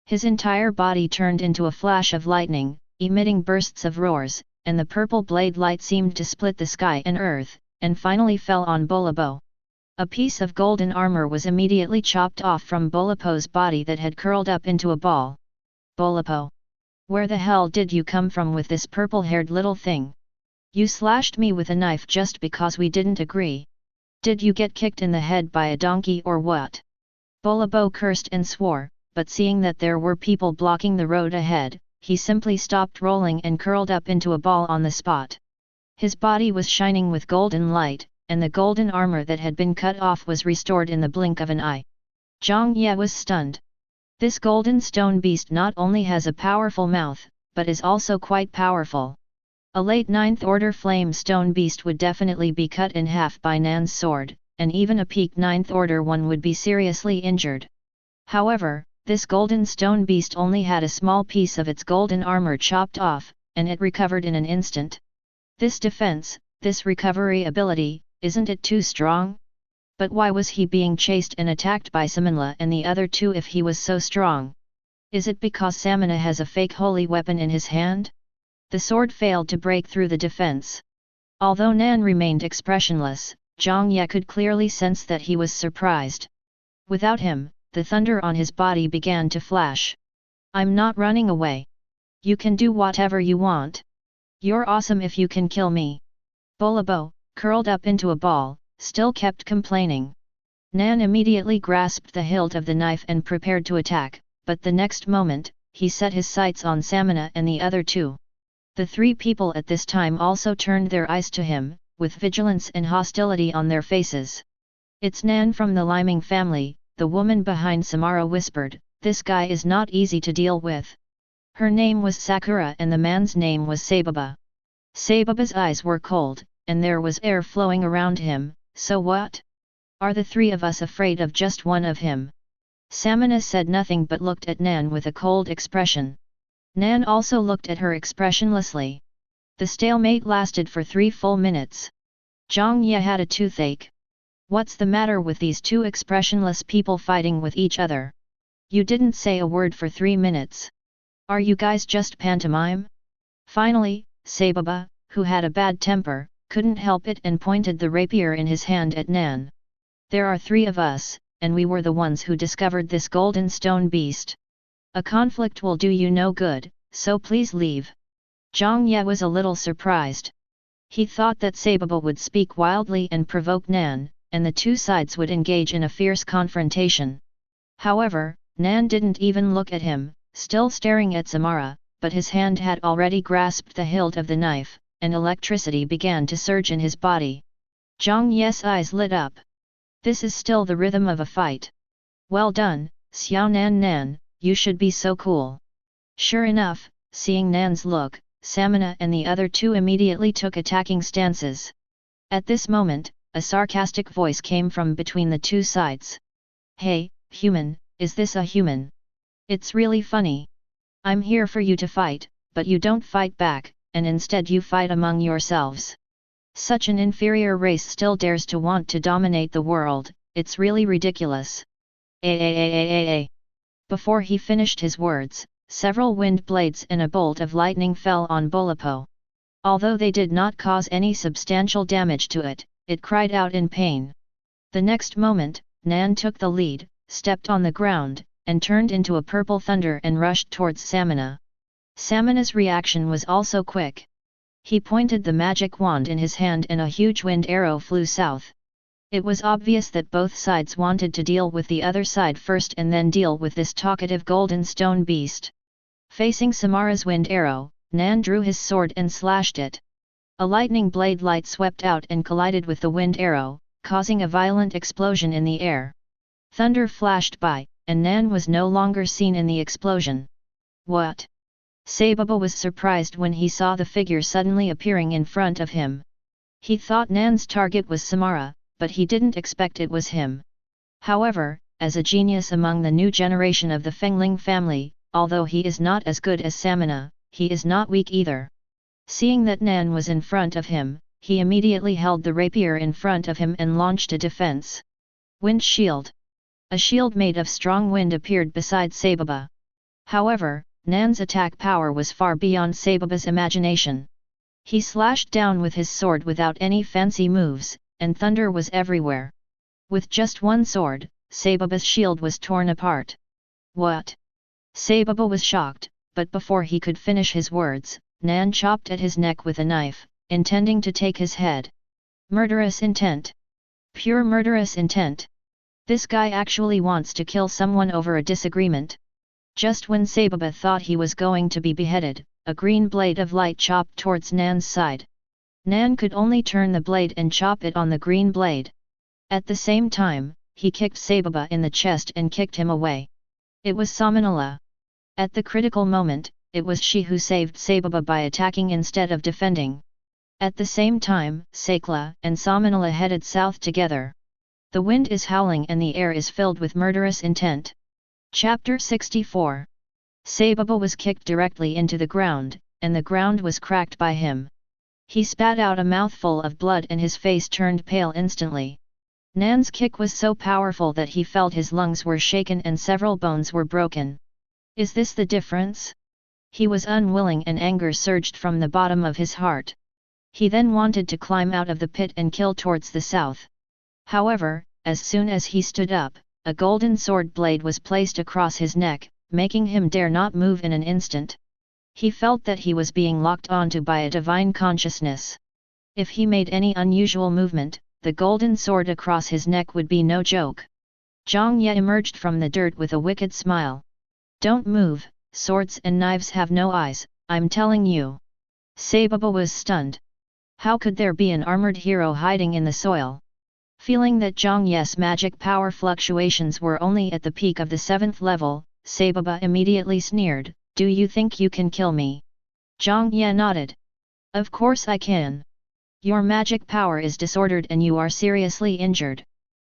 His entire body turned into a flash of lightning, emitting bursts of roars, and the purple blade light seemed to split the sky and earth, and finally fell on Bolapo. A piece of golden armor was immediately chopped off from Bolapo's body that had curled up into a ball. Bolapo! Where the hell did you come from with this purple-haired little thing? You slashed me with a knife just because we didn't agree. Did you get kicked in the head by a donkey or what? Bolapo cursed and swore, but seeing that there were people blocking the road ahead, he simply stopped rolling and curled up into a ball on the spot. His body was shining with golden light, and the golden armor that had been cut off was restored in the blink of an eye. Zhang Ye was stunned. This golden stone beast not only has a powerful mouth, but is also quite powerful. A late 9th order flame stone beast would definitely be cut in half by Nan's sword, and even a peak 9th order one would be seriously injured. However, this golden stone beast only had a small piece of its golden armor chopped off, and it recovered in an instant. This defense, this recovery ability, isn't it too strong? But why was he being chased and attacked by Samana and the other two if he was so strong? Is it because Samana has a fake holy weapon in his hand? The sword failed to break through the defense. Although Nan remained expressionless, Zhang Ye could clearly sense that he was surprised. Without him, the thunder on his body began to flash. I'm not running away. You can do whatever you want. You're awesome if you can kill me. Bolapo, curled up into a ball, still kept complaining. Nan immediately grasped the hilt of the knife and prepared to attack, but the next moment, he set his sights on Samana and the other two. The three people at this time also turned their eyes to him, with vigilance and hostility on their faces. It's Nan from the Liming family, the woman behind Samara whispered, this guy is not easy to deal with. Her name was Sakura and the man's name was Sababa. Sababa's eyes were cold, and there was air flowing around him, so what? Are the three of us afraid of just one of him? Samana said nothing but looked at Nan with a cold expression. Nan also looked at her expressionlessly. The stalemate lasted for 3 full minutes. Zhang Ye had a toothache. What's the matter with these two expressionless people fighting with each other? You didn't say a word for 3 minutes. Are you guys just pantomime? Finally, Sababa, who had a bad temper, couldn't help it and pointed the rapier in his hand at Nan. There are 3 of us, and we were the ones who discovered this golden stone beast. A conflict will do you no good, so please leave. Zhang Ye was a little surprised. He thought that Sababa would speak wildly and provoke Nan, and the two sides would engage in a fierce confrontation. However, Nan didn't even look at him, still staring at Samara, but his hand had already grasped the hilt of the knife, and electricity began to surge in his body. Zhang Ye's eyes lit up. This is still the rhythm of a fight. Well done, Xiao Nan, you should be so cool. Sure enough, seeing Nan's look, Samana and the other two immediately took attacking stances. At this moment, a sarcastic voice came from between the two sides. Hey, human, is this a human? It's really funny. I'm here for you to fight, but you don't fight back, and instead you fight among yourselves. Such an inferior race still dares to want to dominate the world, it's really ridiculous. Before he finished his words, several wind blades and a bolt of lightning fell on Bolapo. Although they did not cause any substantial damage to it, it cried out in pain. The next moment, Nan took the lead, stepped on the ground, and turned into a purple thunder and rushed towards Samana. Samana's reaction was also quick. He pointed the magic wand in his hand and a huge wind arrow flew south. It was obvious that both sides wanted to deal with the other side first and then deal with this talkative golden stone beast. Facing Samara's wind arrow, Nan drew his sword and slashed it. A lightning blade light swept out and collided with the wind arrow, causing a violent explosion in the air. Thunder flashed by, and Nan was no longer seen in the explosion. What? Sababa was surprised when he saw the figure suddenly appearing in front of him. He thought Nan's target was Samara, but he didn't expect it was him. However, as a genius among the new generation of the Fengling family, although he is not as good as Samana, he is not weak either. Seeing that Nan was in front of him, he immediately held the rapier in front of him and launched a defense. Wind shield. A shield made of strong wind appeared beside Sababa. However, Nan's attack power was far beyond Sababa's imagination. He slashed down with his sword without any fancy moves, and thunder was everywhere. With just one sword, Sababa's shield was torn apart. What? Sababa was shocked, but before he could finish his words, Nan chopped at his neck with a knife, intending to take his head. Murderous intent. Pure murderous intent. This guy actually wants to kill someone over a disagreement. Just when Sababa thought he was going to be beheaded, a green blade of light chopped towards Nan's side. Nan could only turn the blade and chop it on the green blade. At the same time, he kicked Sababa in the chest and kicked him away. It was Samanala. At the critical moment, it was she who saved Sababa by attacking instead of defending. At the same time, Sakla and Samanala headed south together. The wind is howling and the air is filled with murderous intent. Chapter 64. Sababa was kicked directly into the ground, and the ground was cracked by him. He spat out a mouthful of blood and his face turned pale instantly. Nan's kick was so powerful that he felt his lungs were shaken and several bones were broken. Is this the difference? He was unwilling and anger surged from the bottom of his heart. He then wanted to climb out of the pit and kill towards the south. However, as soon as he stood up, a golden sword blade was placed across his neck, making him dare not move in an instant. He felt that he was being locked onto by a divine consciousness. If he made any unusual movement, the golden sword across his neck would be no joke. Zhang Ye emerged from the dirt with a wicked smile. Don't move, swords and knives have no eyes, I'm telling you. Sababa was stunned. How could there be an armored hero hiding in the soil? Feeling that Zhang Ye's magic power fluctuations were only at the peak of the 7th level, Sababa immediately sneered, do you think you can kill me? Zhang Ye nodded. Of course I can. Your magic power is disordered and you are seriously injured.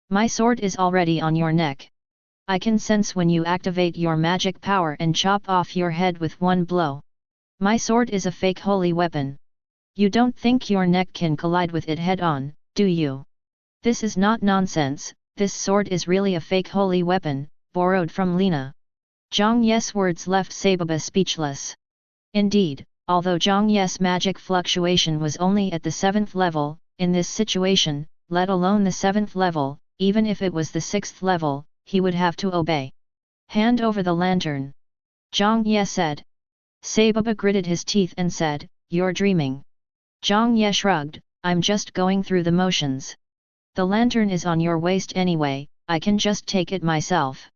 My sword is already on your neck. I can sense when you activate your magic power and chop off your head with one blow. My sword is a fake holy weapon. You don't think your neck can collide with it head-on, do you? This is not nonsense, this sword is really a fake holy weapon, borrowed from Lina. Zhang Ye's words left Sababa speechless. Indeed, although Zhang Ye's magic fluctuation was only at the 7th level, in this situation, let alone the 7th level, even if it was the 6th level, he would have to obey. Hand over the lantern. Zhang Ye said. Sababa gritted his teeth and said, you're dreaming. Zhang Ye shrugged, I'm just going through the motions. The lantern is on your waist anyway, I can just take it myself.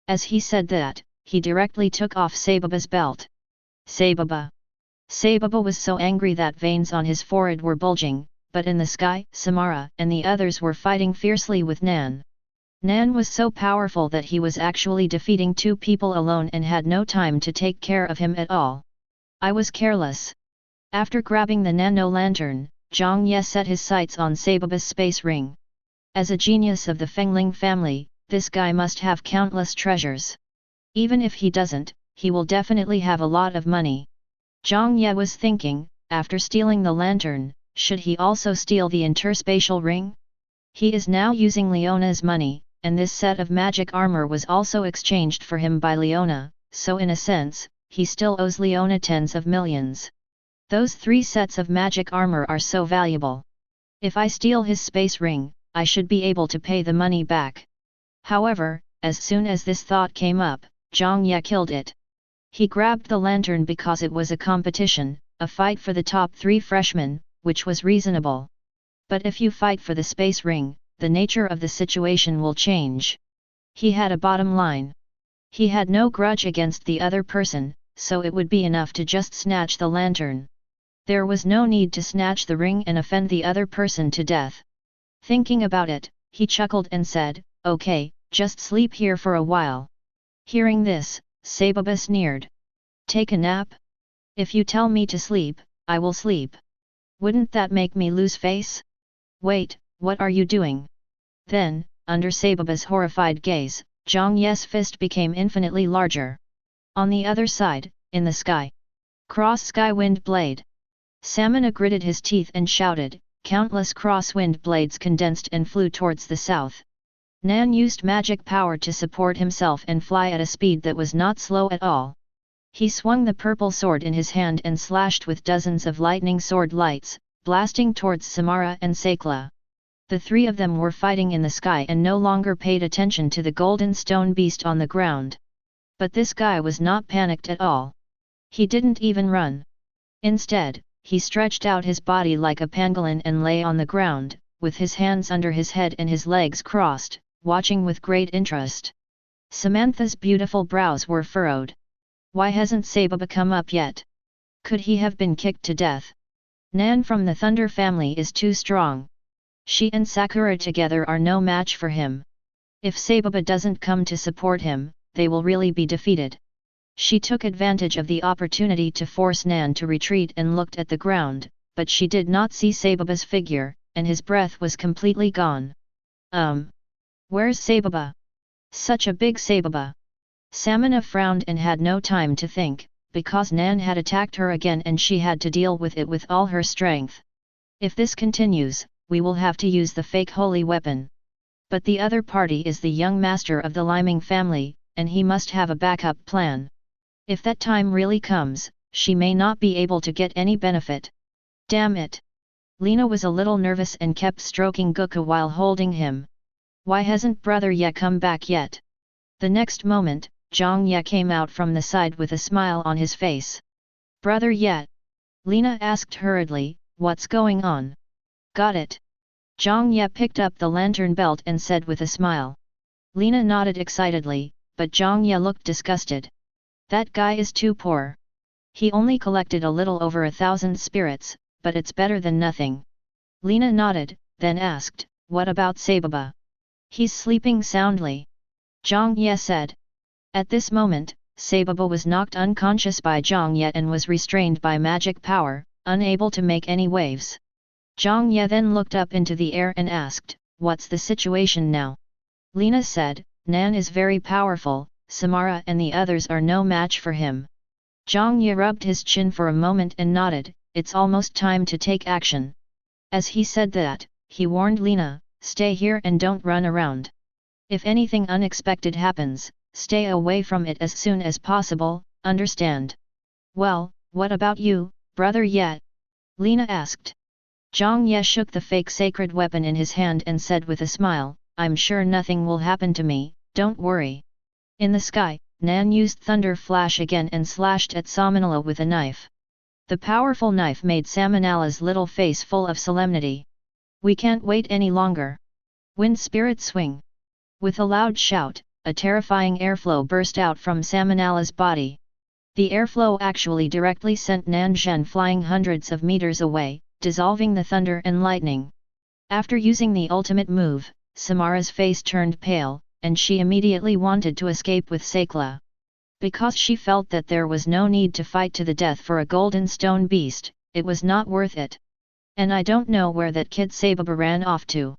As he said that, he directly took off Sababa's belt. Sababa. Sababa was so angry that veins on his forehead were bulging, but in the sky, Samara and the others were fighting fiercely with Nan. Nan was so powerful that he was actually defeating 2 people alone and had no time to take care of him at all. I was careless. After grabbing the nano-lantern, Zhang Ye set his sights on Sababa's space ring. As a genius of the Fengling family, this guy must have countless treasures. Even if he doesn't, he will definitely have a lot of money. Zhang Ye was thinking, after stealing the lantern, should he also steal the interspatial ring? He is now using Leona's money, and this set of magic armor was also exchanged for him by Leona, so in a sense, he still owes Leona tens of millions. Those 3 sets of magic armor are so valuable. If I steal his space ring, I should be able to pay the money back. However, as soon as this thought came up, Zhang Ye killed it. He grabbed the lantern because it was a competition, a fight for the top 3 freshmen, which was reasonable. But if you fight for the space ring, the nature of the situation will change. He had a bottom line. He had no grudge against the other person, so it would be enough to just snatch the lantern. There was no need to snatch the ring and offend the other person to death. Thinking about it, he chuckled and said, okay, just sleep here for a while. Hearing this, Sababa sneered. Take a nap? If you tell me to sleep, I will sleep. Wouldn't that make me lose face? Wait, what are you doing? Then, under Sababa's horrified gaze, Zhang Ye's fist became infinitely larger. On the other side, in the sky. Cross-sky wind blade. Samana gritted his teeth and shouted, countless cross-wind blades condensed and flew towards the south. Nan used magic power to support himself and fly at a speed that was not slow at all. He swung the purple sword in his hand and slashed with dozens of lightning sword lights, blasting towards Samara and Sekla. The three of them were fighting in the sky and no longer paid attention to the golden stone beast on the ground. But this guy was not panicked at all. He didn't even run. Instead, he stretched out his body like a pangolin and lay on the ground, with his hands under his head and his legs crossed, watching with great interest. Samantha's beautiful brows were furrowed. Why hasn't Sababa come up yet? Could he have been kicked to death? Nan from the Thunder family is too strong. She and Sakura together are no match for him. If Sababa doesn't come to support him, they will really be defeated. She took advantage of the opportunity to force Nan to retreat and looked at the ground, but she did not see Sababa's figure, and his breath was completely gone. Where's Sababa? Such a big Sababa! Samana frowned and had no time to think, because Nan had attacked her again and she had to deal with it with all her strength. If this continues, we will have to use the fake holy weapon. But the other party is the young master of the Liming family, and he must have a backup plan. If that time really comes, she may not be able to get any benefit. Damn it! Lena was a little nervous and kept stroking Guka while holding him. Why hasn't Brother Ye come back yet? The next moment, Zhang Ye came out from the side with a smile on his face. Brother Ye? Lena asked hurriedly, what's going on? Got it. Zhang Ye picked up the lantern belt and said with a smile. Lena nodded excitedly, but Zhang Ye looked disgusted. That guy is too poor. He only collected a little over 1,000 spirits, but it's better than nothing. Lena nodded, then asked, what about Sababa? He's sleeping soundly. Zhang Ye said. At this moment, Sababa was knocked unconscious by Zhang Ye and was restrained by magic power, unable to make any waves. Zhang Ye then looked up into the air and asked, what's the situation now? Lena said, Nan is very powerful, Samara and the others are no match for him. Zhang Ye rubbed his chin for a moment and nodded, it's almost time to take action. As he said that, he warned Lena, stay here and don't run around. If anything unexpected happens, stay away from it as soon as possible, understand? Well, what about you, Brother Ye? Lena asked. Zhang Ye shook the fake sacred weapon in his hand and said with a smile, I'm sure nothing will happen to me, don't worry. In the sky, Nan used Thunder Flash again and slashed at Samanala with a knife. The powerful knife made Samanala's little face full of solemnity. We can't wait any longer. Wind Spirit Swing! With a loud shout, a terrifying airflow burst out from Samanala's body. The airflow actually directly sent Nan Zhen flying hundreds of meters away, dissolving the thunder and lightning. After using the ultimate move, Samara's face turned pale, and she immediately wanted to escape with Sekla. Because she felt that there was no need to fight to the death for a golden stone beast, it was not worth it. And I don't know where that kid Sababa ran off to.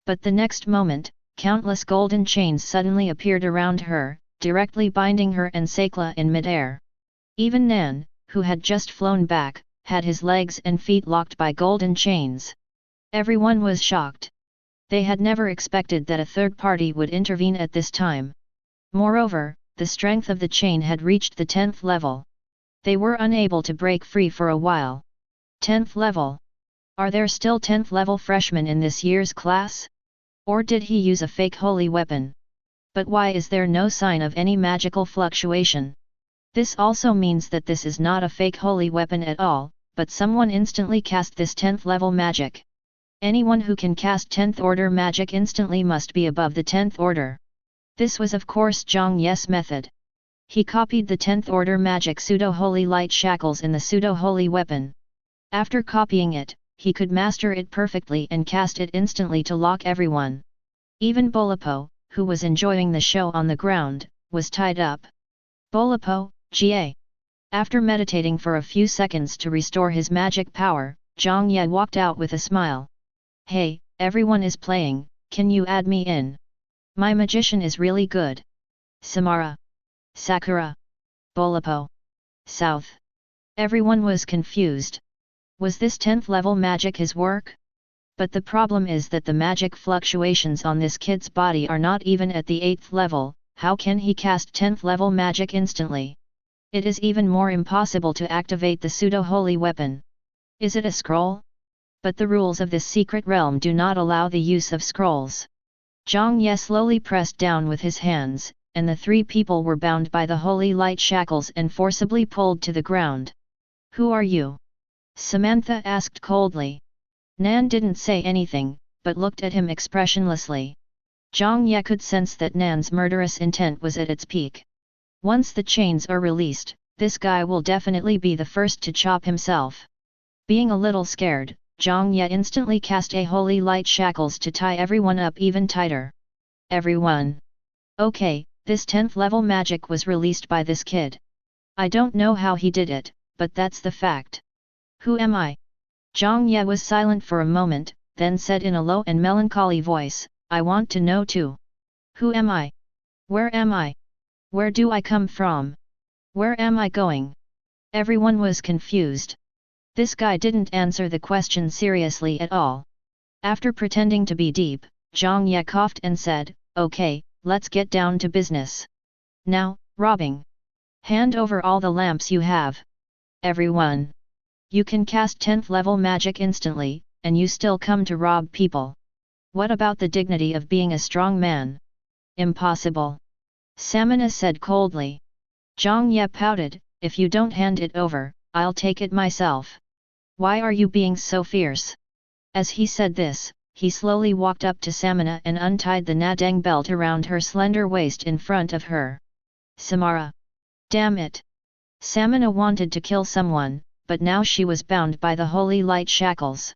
But the next moment, countless golden chains suddenly appeared around her, directly binding her and Sekla in midair. Even Nan, who had just flown back, had his legs and feet locked by golden chains. Everyone was shocked. They had never expected that a third party would intervene at this time. Moreover, the strength of the chain had reached the 10th level. They were unable to break free for a while. 10th level? Are there still 10th level freshmen in this year's class? Or did he use a fake holy weapon? But why is there no sign of any magical fluctuation? This also means that this is not a fake holy weapon at all, but someone instantly cast this 10th level magic. Anyone who can cast 10th order magic instantly must be above the 10th order. This was of course Zhang Ye's method. He copied the 10th order magic pseudo-holy light shackles in the pseudo-holy weapon. After copying it, he could master it perfectly and cast it instantly to lock everyone. Even Bolapo, who was enjoying the show on the ground, was tied up. Bolapo, Ga. After meditating for a few seconds to restore his magic power, Zhang Ye walked out with a smile. Hey, everyone is playing, can you add me in? My magician is really good. Samara. Sakura. Bolapo. South. Everyone was confused. Was this 10th level magic his work? But the problem is that the magic fluctuations on this kid's body are not even at the 8th level. How can he cast 10th level magic instantly? It is even more impossible to activate the pseudo-holy weapon. Is it a scroll? But the rules of this secret realm do not allow the use of scrolls. Zhang Ye slowly pressed down with his hands, and the 3 people were bound by the holy light shackles and forcibly pulled to the ground. Who are you? Samantha asked coldly. Nan didn't say anything, but looked at him expressionlessly. Zhang Ye could sense that Nan's murderous intent was at its peak. Once the chains are released, this guy will definitely be the first to chop himself. Being a little scared, Zhang Ye instantly cast a holy light shackles to tie everyone up even tighter. Everyone. Okay, this 10th level magic was released by this kid. I don't know how he did it, but that's the fact. Who am I? Zhang Ye was silent for a moment, then said in a low and melancholy voice, I want to know too. Who am I? Where am I? Where do I come from? Where am I going? Everyone was confused. This guy didn't answer the question seriously at all. After pretending to be deep, Zhang Ye coughed and said, okay, let's get down to business. Now, robbing. Hand over all the lamps you have. Everyone. You can cast 10th level magic instantly, and you still come to rob people. What about the dignity of being a strong man? Impossible. Samina said coldly. Zhang Ye pouted, if you don't hand it over, I'll take it myself. Why are you being so fierce? As he said this, he slowly walked up to Samina and untied the nadeng belt around her slender waist in front of her. Samara. Damn it. Samina wanted to kill someone, but now she was bound by the holy light shackles.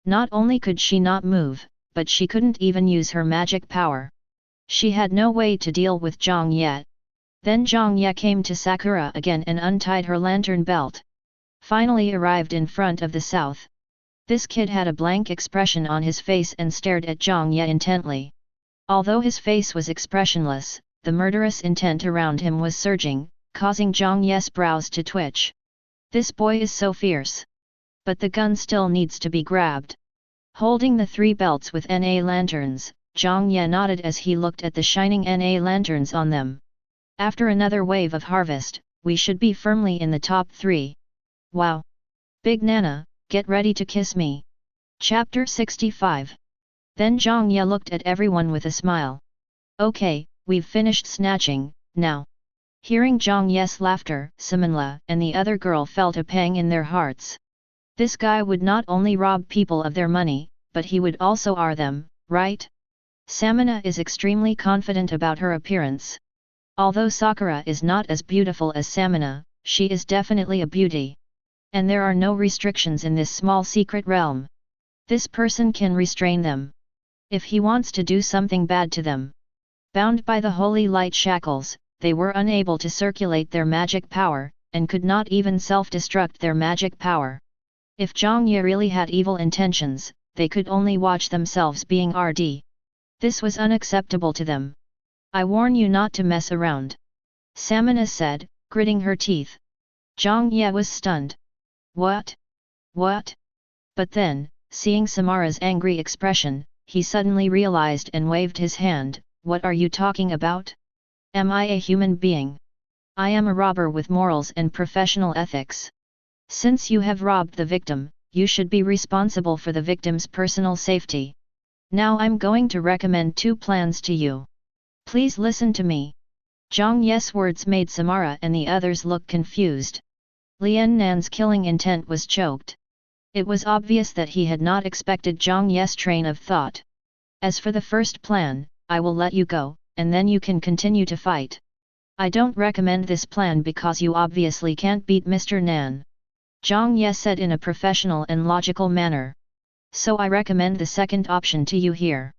Not only could she not move, but she couldn't even use her magic power. She had no way to deal with Zhang Ye. Then Zhang Ye came to Sakura again and untied her lantern belt. Finally arrived in front of the south. This kid had a blank expression on his face and stared at Zhang Ye intently. Although his face was expressionless, the murderous intent around him was surging, causing Zhang Ye's brows to twitch. This boy is so fierce. But the gun still needs to be grabbed. Holding the 3 belts with Na lanterns, Zhang Ye nodded as he looked at the shining Na lanterns on them. After another wave of harvest, we should be firmly in the top 3. Wow! Big Nana, get ready to kiss me. Chapter 65. Then Zhang Ye looked at everyone with a smile. Okay, we've finished snatching, now. Hearing Zhang Ye's laughter, Simonla and the other girl felt a pang in their hearts. This guy would not only rob people of their money, but he would also ar them, right? Samina is extremely confident about her appearance. Although Sakura is not as beautiful as Samina, she is definitely a beauty. And there are no restrictions in this small secret realm. This person can restrain them. If he wants to do something bad to them. Bound by the holy light shackles, they were unable to circulate their magic power, and could not even self-destruct their magic power. If Zhang Ye really had evil intentions, they could only watch themselves being RD. This was unacceptable to them. I warn you not to mess around. Samina said, gritting her teeth. Zhang Ye was stunned. What? What? But then, seeing Samara's angry expression, he suddenly realized and waved his hand, what are you talking about? Am I a human being? I am a robber with morals and professional ethics. Since you have robbed the victim, you should be responsible for the victim's personal safety. Now I'm going to recommend 2 plans to you. Please listen to me. Zhang Ye's words made Samara and the others look confused. Lian Nan's killing intent was choked. It was obvious that he had not expected Zhang Ye's train of thought. As for the first plan, I will let you go, and then you can continue to fight. I don't recommend this plan because you obviously can't beat Mr. Nan. Zhang Ye said in a professional and logical manner. So I recommend the second option to you here.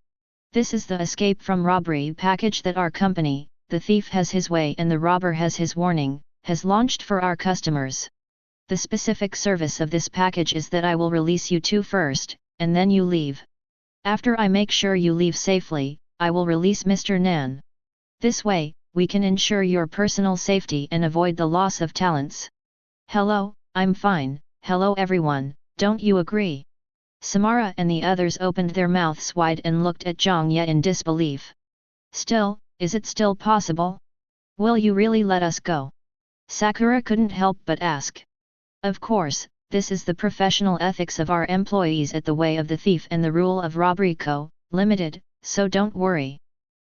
This is the escape from robbery package that our company, the thief has his way and the robber has his warning, has launched for our customers. The specific service of this package is that I will release you 2 first, and then you leave. After I make sure you leave safely, I will release Mr. Nan. This way, we can ensure your personal safety and avoid the loss of talents. Hello, I'm fine, hello everyone, don't you agree? Samara and the others opened their mouths wide and looked at Zhang Ye in disbelief. Still, is it still possible? Will you really let us go? Sakura couldn't help but ask. Of course, this is the professional ethics of our employees at the Way of the Thief and the rule of Robbery Co., Limited, so don't worry.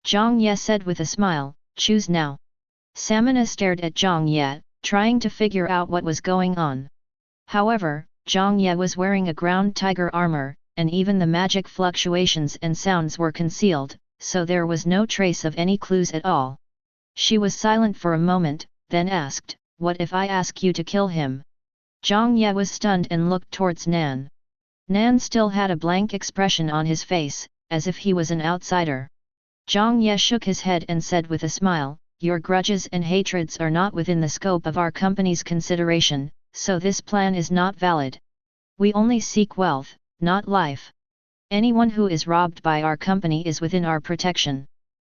Zhang Ye said with a smile, choose now. Samina stared at Zhang Ye, trying to figure out what was going on. However, Zhang Ye was wearing a ground tiger armor, and even the magic fluctuations and sounds were concealed, so there was no trace of any clues at all. She was silent for a moment, then asked, what if I ask you to kill him? Zhang Ye was stunned and looked towards Nan. Nan still had a blank expression on his face, as if he was an outsider. Zhang Ye shook his head and said with a smile, your grudges and hatreds are not within the scope of our company's consideration, so this plan is not valid. We only seek wealth, not life. Anyone who is robbed by our company is within our protection.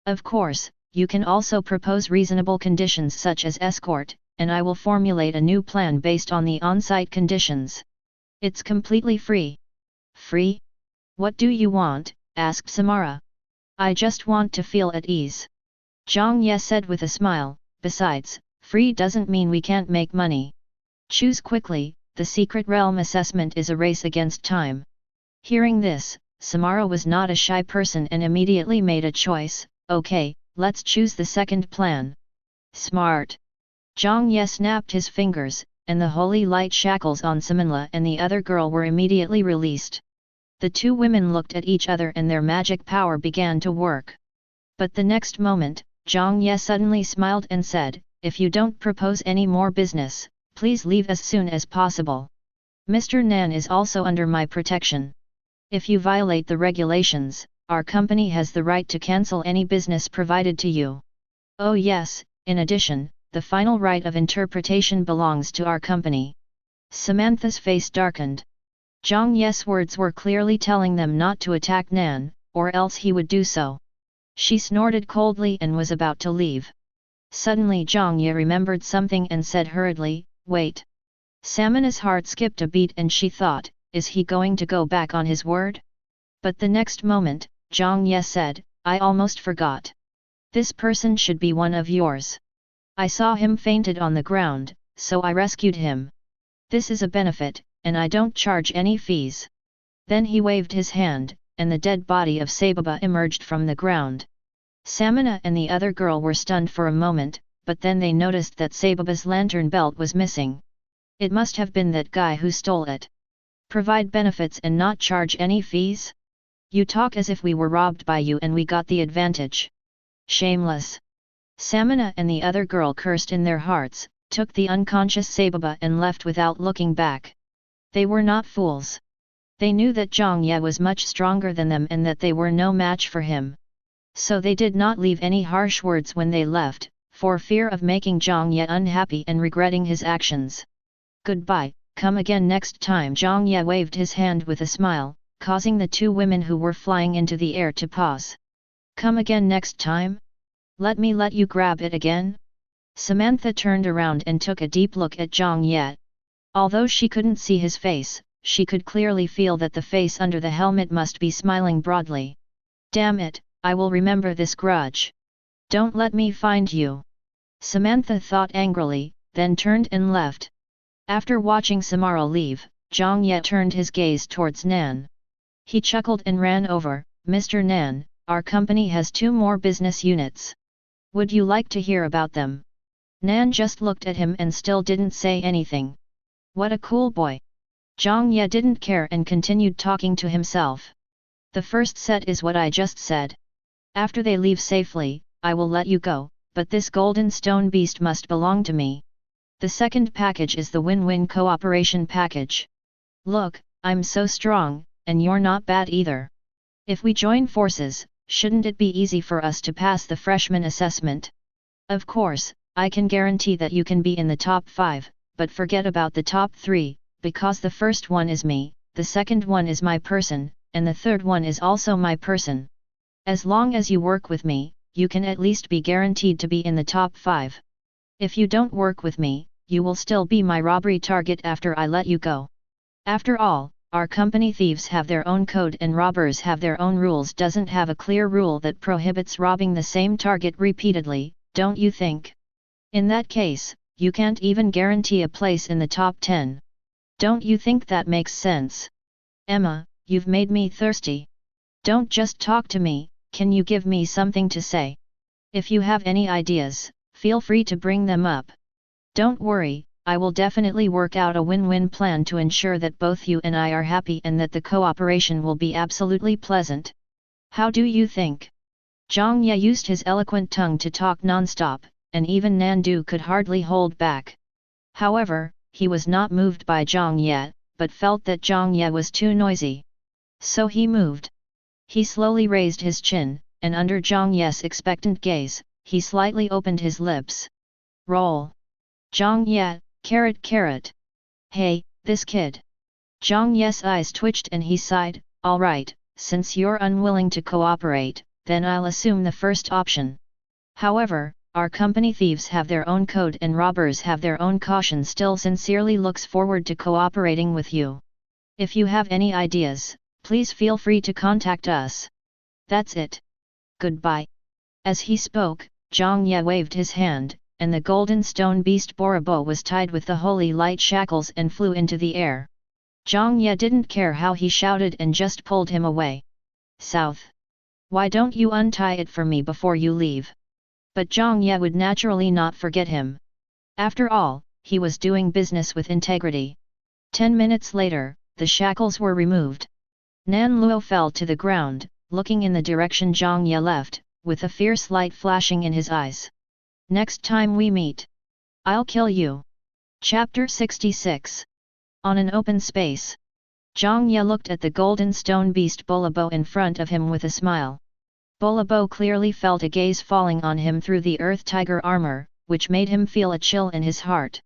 Of course, you can also propose reasonable conditions such as escort, and I will formulate a new plan based on the on-site conditions. It's completely free. Free? What do you want? Asked Samara. I just want to feel at ease. Zhang Ye said with a smile, besides, free doesn't mean we can't make money. Choose quickly, the secret realm assessment is a race against time. Hearing this, Samara was not a shy person and immediately made a choice, okay, let's choose the second plan. Smart. Zhang Ye snapped his fingers, and the holy light shackles on Saminla and the other girl were immediately released. The two women looked at each other and their magic power began to work. But the next moment, Zhang Ye suddenly smiled and said, if you don't propose any more business, please leave as soon as possible. Mr. Nan is also under my protection. If you violate the regulations, our company has the right to cancel any business provided to you. Oh yes, in addition, the final right of interpretation belongs to our company. Samantha's face darkened. Zhang Ye's words were clearly telling them not to attack Nan, or else he would do so. She snorted coldly and was about to leave. Suddenly Zhang Ye remembered something and said hurriedly, wait. Samina's heart skipped a beat and she thought, is he going to go back on his word? But the next moment, Zhang Ye said, I almost forgot. This person should be one of yours. I saw him fainted on the ground, so I rescued him. This is a benefit, and I don't charge any fees. Then he waved his hand, and the dead body of Sababa emerged from the ground. Samina and the other girl were stunned for a moment, but then they noticed that Sababa's lantern belt was missing. It must have been that guy who stole it. Provide benefits and not charge any fees? You talk as if we were robbed by you and we got the advantage. Shameless. Samina and the other girl cursed in their hearts, took the unconscious Sababa and left without looking back. They were not fools. They knew that Zhang Ye was much stronger than them and that they were no match for him. So they did not leave any harsh words when they left, for fear of making Zhang Ye unhappy and regretting his actions. Goodbye, come again next time. Zhang Ye waved his hand with a smile, causing the two women who were flying into the air to pause. Come again next time? Let me let you grab it again? Samantha turned around and took a deep look at Zhang Ye. Although she couldn't see his face, she could clearly feel that the face under the helmet must be smiling broadly. Damn it, I will remember this grudge. Don't let me find you. Samantha thought angrily, then turned and left. After watching Samara leave, Zhang Ye turned his gaze towards Nan. He chuckled and ran over, Mr. Nan, our company has 2 more business units. Would you like to hear about them? Nan just looked at him and still didn't say anything. What a cool boy. Zhang Ye didn't care and continued talking to himself. The first set is what I just said. After they leave safely, I will let you go, but this golden stone beast must belong to me. The second package is the win-win cooperation package. Look, I'm so strong, and you're not bad either. If we join forces, shouldn't it be easy for us to pass the freshman assessment? Of course, I can guarantee that you can be in the top 5, but forget about the top 3, because the first one is me, the second one is my person, and the third one is also my person. As long as you work with me, you can at least be guaranteed to be in the top 5. If you don't work with me, you will still be my robbery target after I let you go. After all, our company thieves have their own code and robbers have their own rules. Doesn't have a clear rule that prohibits robbing the same target repeatedly, don't you think? In that case, you can't even guarantee a place in the top 10. Don't you think that makes sense? Emma, you've made me thirsty. Don't just talk to me, can you give me something to say? If you have any ideas, feel free to bring them up. Don't worry, I will definitely work out a win-win plan to ensure that both you and I are happy and that the cooperation will be absolutely pleasant. How do you think? Zhang Ye used his eloquent tongue to talk non-stop, and even Nandu could hardly hold back. However, he was not moved by Zhang Ye, but felt that Zhang Ye was too noisy. So he moved. He slowly raised his chin, and under Zhang Ye's expectant gaze, he slightly opened his lips. Roll. Zhang Ye, carrot. Hey, this kid. Zhang Ye's eyes twitched and he sighed, alright, since you're unwilling to cooperate, then I'll assume the first option. However, our company thieves have their own code and robbers have their own caution. Still sincerely looks forward to cooperating with you. If you have any ideas, please feel free to contact us. That's it. Goodbye. As he spoke, Zhang Ye waved his hand, and the golden stone beast Borobo was tied with the holy light shackles and flew into the air. Zhang Ye didn't care how he shouted and just pulled him away. South. Why don't you untie it for me before you leave? But Zhang Ye would naturally not forget him. After all, he was doing business with integrity. 10 minutes later, the shackles were removed. Nan Luo fell to the ground, looking in the direction Zhang Ye left, with a fierce light flashing in his eyes. Next time we meet, I'll kill you. Chapter 66. On an open space. Zhang Ye looked at the golden stone beast Bolobo in front of him with a smile. Bolobo clearly felt a gaze falling on him through the earth tiger armor, which made him feel a chill in his heart.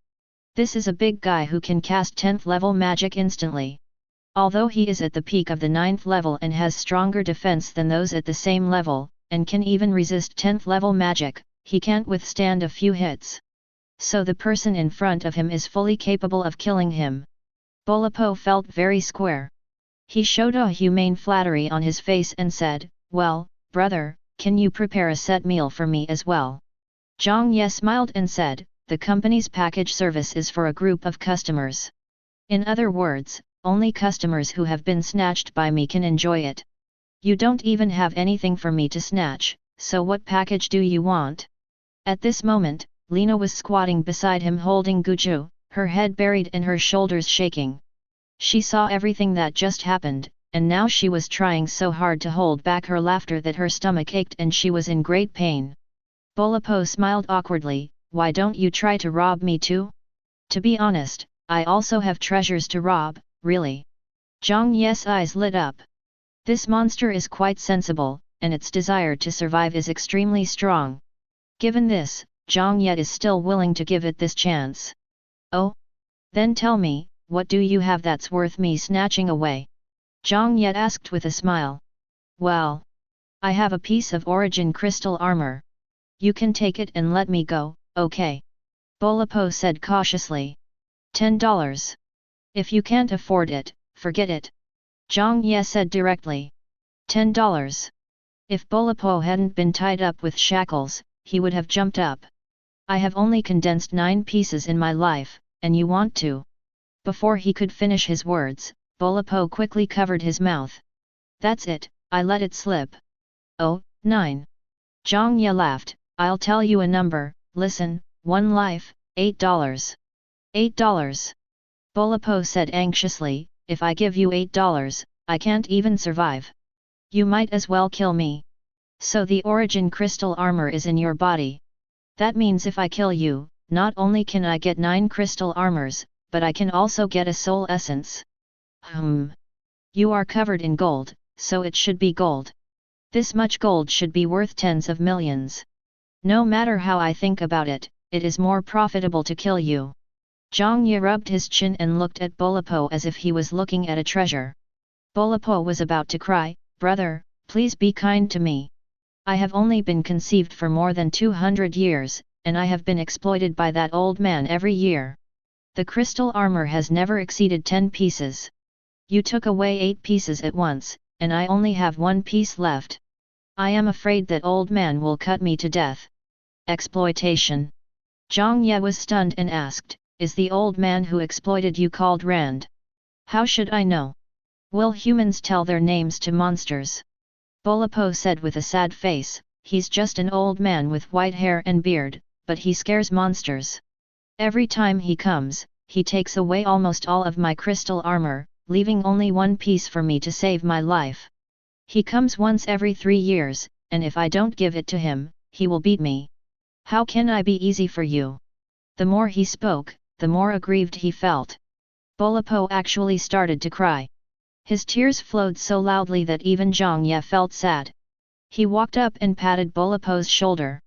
This is a big guy who can cast 10th level magic instantly. Although he is at the peak of the 9th level and has stronger defense than those at the same level, and can even resist 10th level magic, he can't withstand a few hits. So the person in front of him is fully capable of killing him. Bolopo felt very square. He showed a humane flattery on his face and said, well, brother, can you prepare a set meal for me as well? Zhang Ye smiled and said, the company's package service is for a group of customers. In other words, only customers who have been snatched by me can enjoy it. You don't even have anything for me to snatch, so what package do you want? At this moment, Lena was squatting beside him holding Guju, her head buried and her shoulders shaking. She saw everything that just happened, and now she was trying so hard to hold back her laughter that her stomach ached and she was in great pain. Bolopo smiled awkwardly, why don't you try to rob me too? To be honest, I also have treasures to rob, really. Zhang Ye's eyes lit up. This monster is quite sensible, and its desire to survive is extremely strong. Given this, Zhang Ye is still willing to give it this chance. Oh? Then tell me, what do you have that's worth me snatching away? Zhang Ye asked with a smile. Well, I have a piece of origin crystal armor. You can take it and let me go, okay? Bolopo said cautiously. $10. If you can't afford it, forget it. Zhang Ye said directly. $10. If Bolopo hadn't been tied up with shackles, he would have jumped up. I have only condensed 9 pieces in my life, and you want to. Before he could finish his words, Bolopo quickly covered his mouth. That's it, I let it slip. Oh, 9. Zhang Ye laughed, I'll tell you a number, listen, 1 life, $8. $8. Bolopo said anxiously, if I give you $8, I can't even survive. You might as well kill me. So the origin crystal armor is in your body. That means if I kill you, not only can I get 9 crystal armors, but I can also get a soul essence. You are covered in gold, so it should be gold. This much gold should be worth tens of millions. No matter how I think about it, it is more profitable to kill you. Zhang Ye rubbed his chin and looked at Bolopo as if he was looking at a treasure. Bolopo was about to cry, brother, please be kind to me. I have only been conceived for more than 200 years, and I have been exploited by that old man every year. The crystal armor has never exceeded 10 pieces. You took away 8 pieces at once, and I only have 1 piece left. I am afraid that old man will cut me to death. Exploitation. Zhang Ye was stunned and asked, is the old man who exploited you called Rand? How should I know? Will humans tell their names to monsters? Bolapo said with a sad face, he's just an old man with white hair and beard, but he scares monsters. Every time he comes, he takes away almost all of my crystal armor, leaving only 1 piece for me to save my life. He comes once every 3 years, and if I don't give it to him, he will beat me. How can I be easy for you? The more he spoke, the more aggrieved he felt. Bolapo actually started to cry. His tears flowed so loudly that even Zhang Ye felt sad. He walked up and patted Bolapo's shoulder.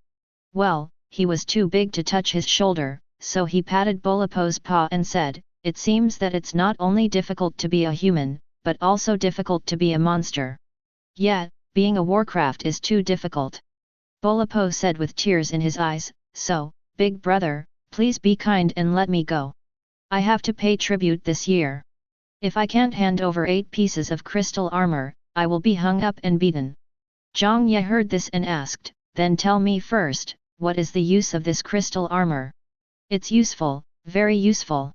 Well, he was too big to touch his shoulder, so he patted Bolapo's paw and said, it seems that it's not only difficult to be a human, but also difficult to be a monster. Yeah, being a warcraft is too difficult. Bolapo said with tears in his eyes, so, big brother, please be kind and let me go. I have to pay tribute this year. If I can't hand over 8 pieces of crystal armor, I will be hung up and beaten. Zhang Ye heard this and asked, then tell me first, what is the use of this crystal armor? It's useful, very useful.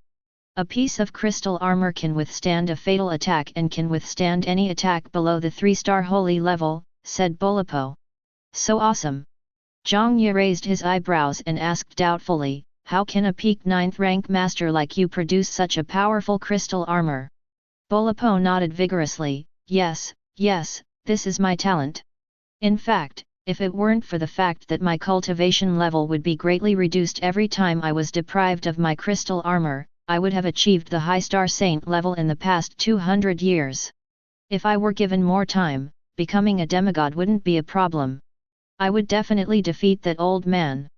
A piece of crystal armor can withstand a fatal attack and can withstand any attack below the 3-star holy level, said Bolapo. So awesome. Zhang Ye raised his eyebrows and asked doubtfully, how can a peak 9th rank master like you produce such a powerful crystal armor? Bolapo nodded vigorously, yes, this is my talent. In fact, if it weren't for the fact that my cultivation level would be greatly reduced every time I was deprived of my crystal armor, I would have achieved the high star saint level in the past 200 years. If I were given more time, becoming a demigod wouldn't be a problem. I would definitely defeat that old man.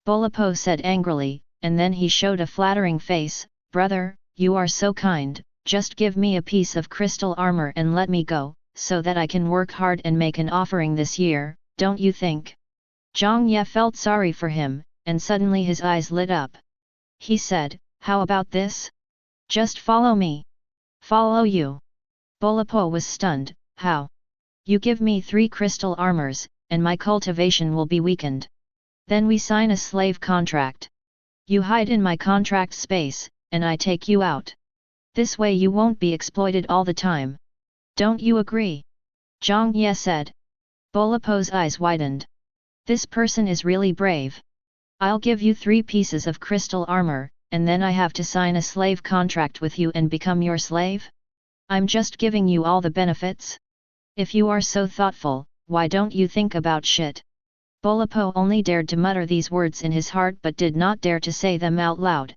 Bolapo said angrily, and then he showed a flattering face, brother, you are so kind, just give me a piece of crystal armor and let me go, so that I can work hard and make an offering this year, don't you think? Zhang Ye felt sorry for him, and suddenly his eyes lit up. He said, how about this? Just follow me. Follow you. Bolapo was stunned, how? You give me 3 crystal armors, and my cultivation will be weakened. Then we sign a slave contract. You hide in my contract space, and I take you out. This way you won't be exploited all the time. Don't you agree? Zhang Ye said. Bolapo's eyes widened. This person is really brave. I'll give you 3 pieces of crystal armor, and then I have to sign a slave contract with you and become your slave? I'm just giving you all the benefits. If you are so thoughtful, why don't you think about shit? Bolapo only dared to mutter these words in his heart but did not dare to say them out loud.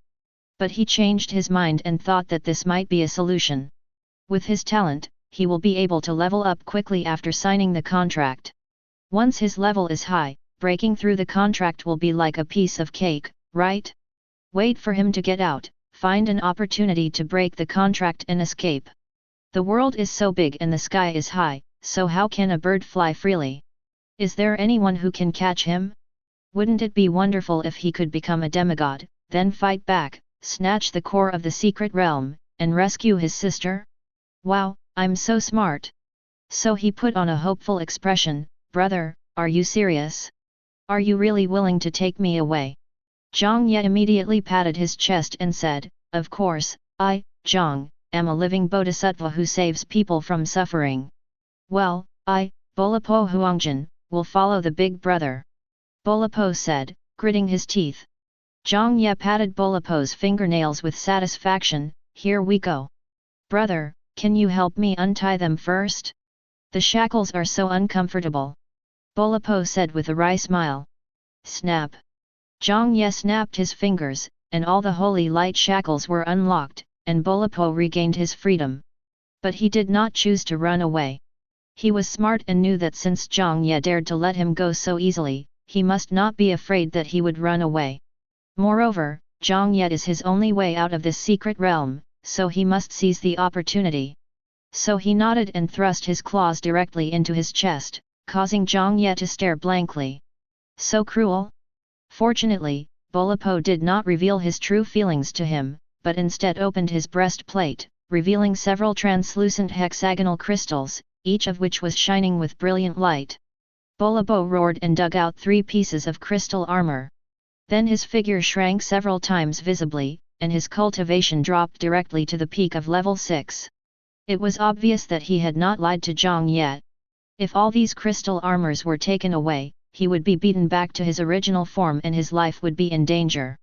But he changed his mind and thought that this might be a solution. With his talent, he will be able to level up quickly after signing the contract. Once his level is high, breaking through the contract will be like a piece of cake, right? Wait for him to get out, find an opportunity to break the contract and escape. The world is so big and the sky is high, so how can a bird fly freely? Is there anyone who can catch him? Wouldn't it be wonderful if he could become a demigod, then fight back, snatch the core of the secret realm, and rescue his sister? Wow, I'm so smart. So he put on a hopeful expression, brother, are you serious? Are you really willing to take me away? Zhang Ye immediately patted his chest and said, of course, I, Zhang, am a living bodhisattva who saves people from suffering. Well, I, Bolapo Huangjin, will follow the big brother. Bolapo said, gritting his teeth. Zhang Ye patted Bolapo's fingernails with satisfaction, here we go. Brother, can you help me untie them first? The shackles are so uncomfortable. Bolapo said with a wry smile. Snap. Zhang Ye snapped his fingers, and all the holy light shackles were unlocked, and Bolapo regained his freedom. But he did not choose to run away. He was smart and knew that since Zhang Ye dared to let him go so easily, he must not be afraid that he would run away. Moreover, Zhang Ye is his only way out of this secret realm, so he must seize the opportunity. So he nodded and thrust his claws directly into his chest, causing Zhang Ye to stare blankly. So cruel? Fortunately, Bolapo did not reveal his true feelings to him, but instead opened his breastplate, revealing several translucent hexagonal crystals, each of which was shining with brilliant light. Bolopo roared and dug out 3 pieces of crystal armor. Then his figure shrank several times visibly, and his cultivation dropped directly to the peak of level 6. It was obvious that he had not lied to Zhang yet. If all these crystal armors were taken away, he would be beaten back to his original form and his life would be in danger.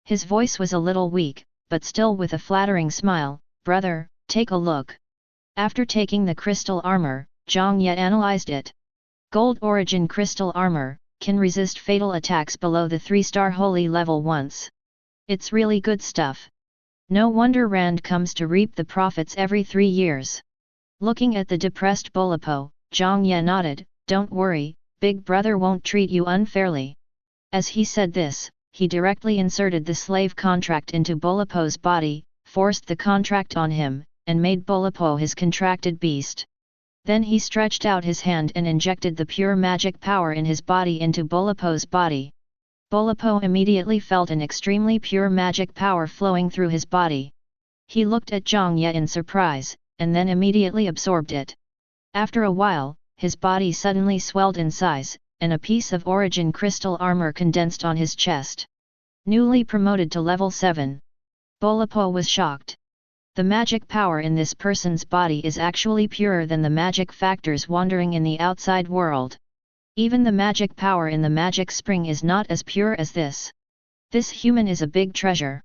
His voice was a little weak, but still with a flattering smile, "Brother, take a look." After taking the crystal armor, Zhang Ye analyzed it. Gold origin crystal armor, can resist fatal attacks below the 3-star holy level once. It's really good stuff. No wonder Rand comes to reap the profits every 3 years. Looking at the depressed Bolopo, Zhang Ye nodded, "Don't worry, big brother won't treat you unfairly." As he said this, he directly inserted the slave contract into Bolopo's body, forced the contract on him, and made Bolopo his contracted beast. Then he stretched out his hand and injected the pure magic power in his body into Bolopo's body. Bolopo immediately felt an extremely pure magic power flowing through his body. He looked at Zhang Ye in surprise, and then immediately absorbed it. After a while, his body suddenly swelled in size, and a piece of origin crystal armor condensed on his chest. Newly promoted to level 7. Bolopo was shocked. The magic power in this person's body is actually purer than the magic factors wandering in the outside world. Even the magic power in the magic spring is not as pure as this. This human is a big treasure.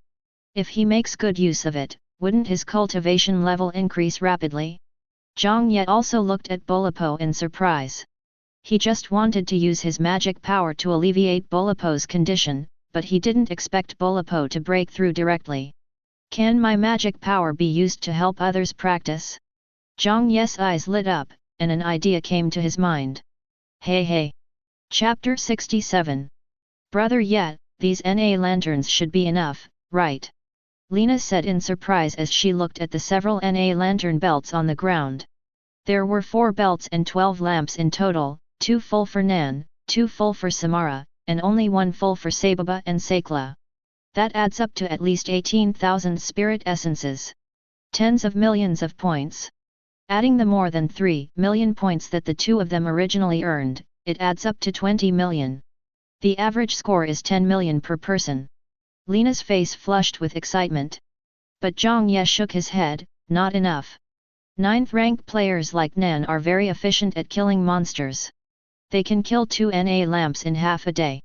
If he makes good use of it, wouldn't his cultivation level increase rapidly? Zhang Ye also looked at Bolopo in surprise. He just wanted to use his magic power to alleviate Bolopo's condition, but he didn't expect Bolopo to break through directly. Can my magic power be used to help others practice? Zhang Ye's eyes lit up, and an idea came to his mind. Hey! Chapter 67. Brother Ye, these NA lanterns should be enough, right? Lena said in surprise as she looked at the several NA lantern belts on the ground. There were 4 belts and 12 lamps in total, 2 full for Nan, 2 full for Samara, and only 1 full for Sababa and Sakla. That adds up to at least 18,000 spirit essences. Tens of millions of points. Adding the more than 3 million points that the 2 of them originally earned, it adds up to 20 million. The average score is 10 million per person. Lena's face flushed with excitement. But Zhang Ye shook his head, not enough. 9th rank players like Nan are very efficient at killing monsters. They can kill 2 NA lamps in half a day.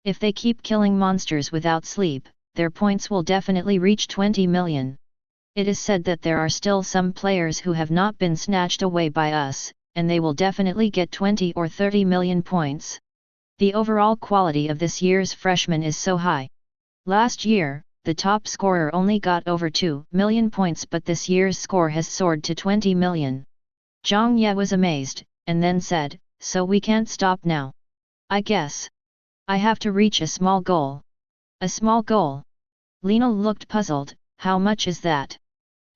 If they keep killing monsters without sleep, their points will definitely reach 20 million. It is said that there are still some players who have not been snatched away by us, and they will definitely get 20 or 30 million points. The overall quality of this year's freshmen is so high. Last year, the top scorer only got over 2 million points, but this year's score has soared to 20 million. Zhang Ye was amazed, and then said, "So we can't stop now? I guess I have to reach a small goal." "A small goal?" Lena looked puzzled. "How much is that?"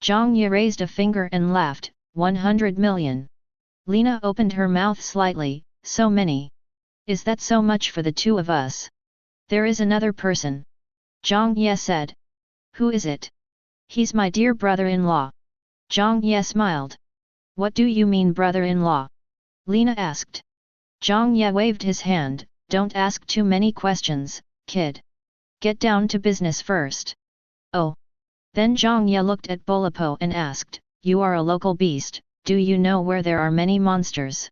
Zhang Ye raised a finger and laughed, 100 million. Lena opened her mouth slightly. "So many? Is that so much for the 2 of us?" "There is another person," Zhang Ye said. "Who is it?" "He's my dear brother-in-law." Zhang Ye smiled. "What do you mean brother-in-law?" Lena asked. Zhang Ye waved his hand. "Don't ask too many questions, kid. Get down to business first." "Oh." Then Zhang Ye looked at Bolopo and asked, "You are a local beast, do you know where there are many monsters?"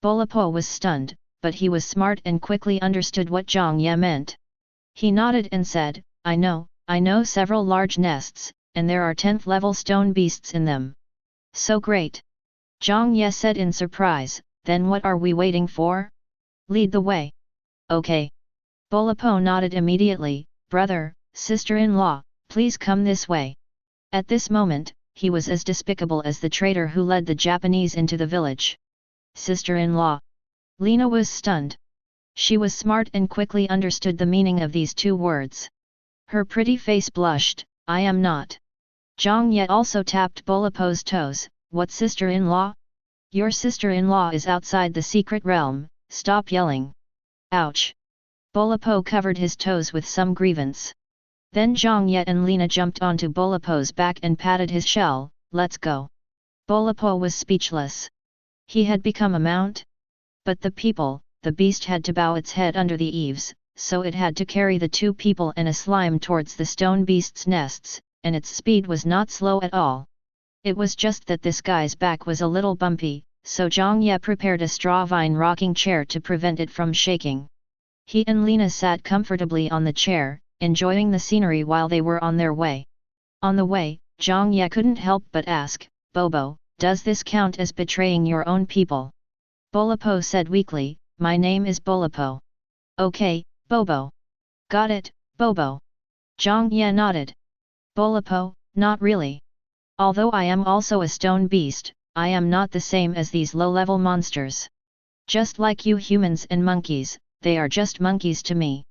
Bolopo was stunned, but he was smart and quickly understood what Zhang Ye meant. He nodded and said, I know several large nests, and there are 10th level stone beasts in them." "So great!" Zhang Ye said in surprise. "Then what are we waiting for? Lead the way." "Okay." Bolopo nodded immediately. "Brother, sister-in-law, please come this way." At this moment, he was as despicable as the traitor who led the Japanese into the village. "Sister-in-law." Lena was stunned. She was smart and quickly understood the meaning of these 2 words. Her pretty face blushed. "I am not." Zhang Ye also tapped Bolopo's toes. "What sister-in-law? Your sister-in-law is outside the secret realm, stop yelling." "Ouch!" Bolopo covered his toes with some grievance. Then Zhang Ye and Lena jumped onto Bolopo's back and patted his shell. let's go. Bolapo was speechless. He had become a mount? But the beast had to bow its head under the eaves, so it had to carry the two people and a slime towards the stone beast's nests, and its speed was not slow at all. It was just that this guy's back was a little bumpy, so Zhang Ye prepared a straw vine rocking chair to prevent it from shaking. He and Lena sat comfortably on the chair, enjoying the scenery while they were on their way. On the way, Zhang Ye couldn't help but ask, Bobo, does this count as betraying your own people? Bolapo said weakly, my name is Bolapo. Okay, Bobo. Got it, Bobo. Zhang Ye nodded. Bolapo, not really. Although I am also a stone beast, I am not the same as these low-level monsters. Just like you humans and monkeys, they are just monkeys to me.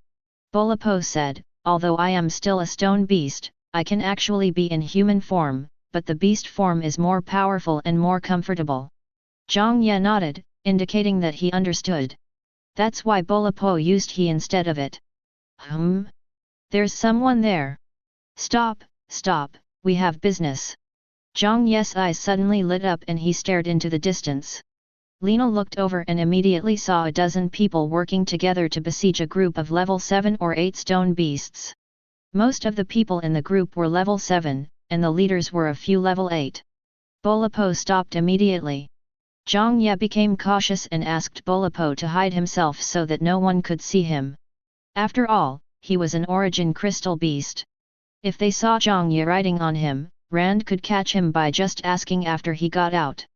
Bolapo said, although I am still a stone beast, I can actually be in human form, but the beast form is more powerful and more comfortable. Zhang Ye nodded, indicating that he understood. That's why Bolapo used he instead of it. There's someone there. Stop, we have business. Zhang Ye's eyes suddenly lit up and he stared into the distance. Lena looked over and immediately saw a dozen people working together to besiege a group of level 7 or 8 stone beasts. Most of the people in the group were level 7, and the leaders were a few level 8. Bolapo stopped immediately. Zhang Ye became cautious and asked Bolapo to hide himself so that no one could see him. After all, he was an origin crystal beast. If they saw Zhang Ye riding on him, Rand could catch him by just asking after he got out.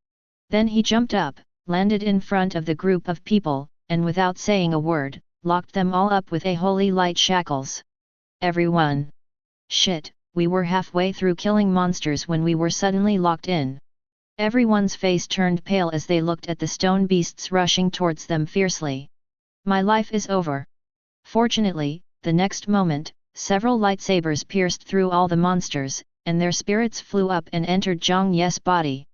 Then he jumped up, landed in front of the group of people, and without saying a word, locked them all up with a holy light shackles. Everyone! Shit, we were halfway through killing monsters when we were suddenly locked in. Everyone's face turned pale as they looked at the stone beasts rushing towards them fiercely. My life is over. Fortunately, the next moment, several lightsabers pierced through all the monsters, and their spirits flew up and entered Zhang Ye's body.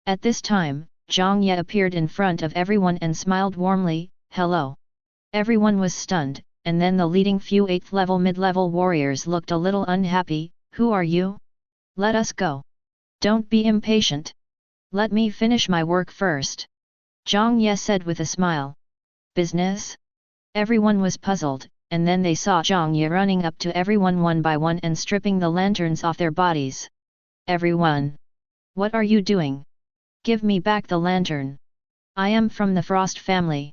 At this time, Zhang Ye appeared in front of everyone and smiled warmly, hello. Everyone was stunned, and then the leading few 8th level mid-level warriors looked a little unhappy, who are you? Let us go. Don't be impatient. Let me finish my work first. Zhang Ye said with a smile. Business? Everyone was puzzled, and then they saw Zhang Ye running up to everyone one by one and stripping the lanterns off their bodies. Everyone! What are you doing? Give me back the lantern. I am from the Frost family.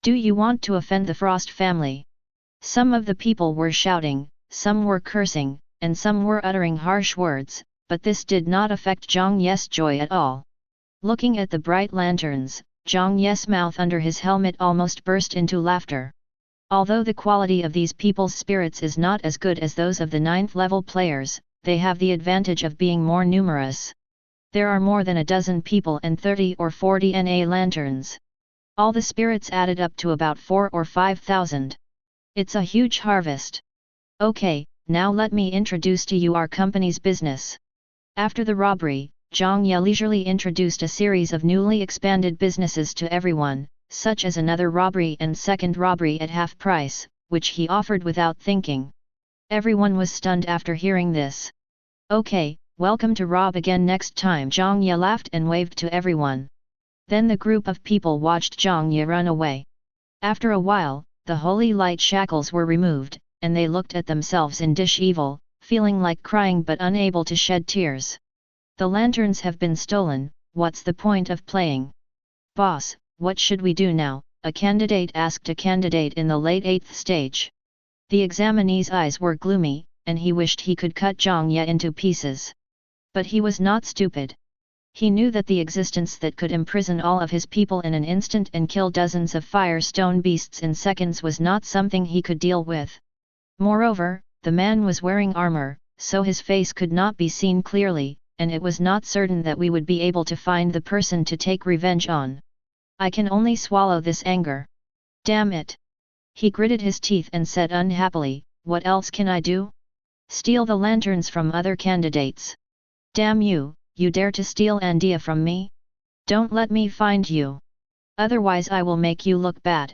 Do you want to offend the Frost family? Some of the people were shouting, some were cursing, and some were uttering harsh words, but this did not affect Zhang Ye's joy at all. Looking at the bright lanterns, Zhang Ye's mouth under his helmet almost burst into laughter. Although the quality of these people's spirits is not as good as those of the 9th level players, they have the advantage of being more numerous. There are more than a dozen people and 30 or 40 NA lanterns. All the spirits added up to about 4 or 5,000. It's a huge harvest. Okay, now let me introduce to you our company's business. After the robbery, Zhang Ye leisurely introduced a series of newly expanded businesses to everyone, such as another robbery and second robbery at half price, which he offered without thinking. Everyone was stunned after hearing this. Okay, welcome to rob again next time. Zhang Ye laughed and waved to everyone. Then the group of people watched Zhang Ye run away. After a while, the holy light shackles were removed, and they looked at themselves in dishevel, feeling like crying but unable to shed tears. The lanterns have been stolen, what's the point of playing? Boss, what should we do now? A candidate asked a candidate in the late 8th stage. The examinee's eyes were gloomy, and he wished he could cut Zhang Ye into pieces. But he was not stupid. He knew that the existence that could imprison all of his people in an instant and kill dozens of firestone beasts in seconds was not something he could deal with. Moreover, the man was wearing armor, so his face could not be seen clearly, and it was not certain that we would be able to find the person to take revenge on. I can only swallow this anger. Damn it! He gritted his teeth and said unhappily, what else can I do? Steal the lanterns from other candidates. Damn you, you dare to steal Andia from me? Don't let me find you. Otherwise I will make you look bad.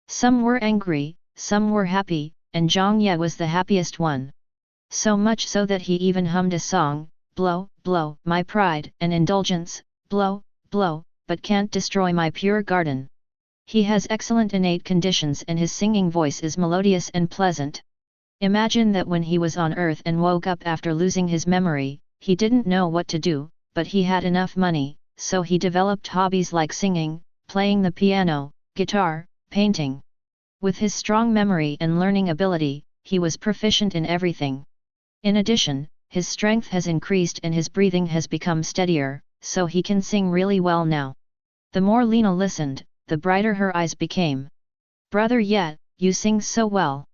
Some were angry, some were happy, and Zhang Ye was the happiest one. So much so that he even hummed a song, blow, blow, my pride and indulgence, blow, blow, but can't destroy my pure garden. He has excellent innate conditions and his singing voice is melodious and pleasant. Imagine that when he was on earth and woke up after losing his memory, he didn't know what to do, but he had enough money, so he developed hobbies like singing, playing the piano, guitar, painting. With his strong memory and learning ability, he was proficient in everything. In addition, his strength has increased and his breathing has become steadier, so he can sing really well now. The more Lena listened, the brighter her eyes became. Brother Ye, you sing so well.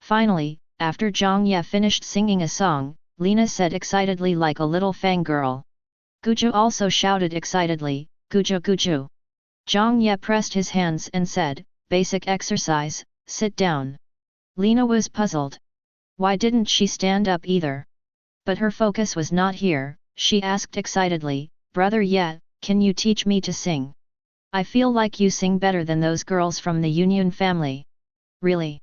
Finally, after Zhang Ye finished singing a song, Lena said excitedly like a little fangirl. Guju also shouted excitedly, Guju Guju. Zhang Ye pressed his hands and said, basic exercise, sit down. Lena was puzzled. Why didn't she stand up either? But her focus was not here, she asked excitedly, Brother Ye, can you teach me to sing? I feel like you sing better than those girls from the Union family. Really?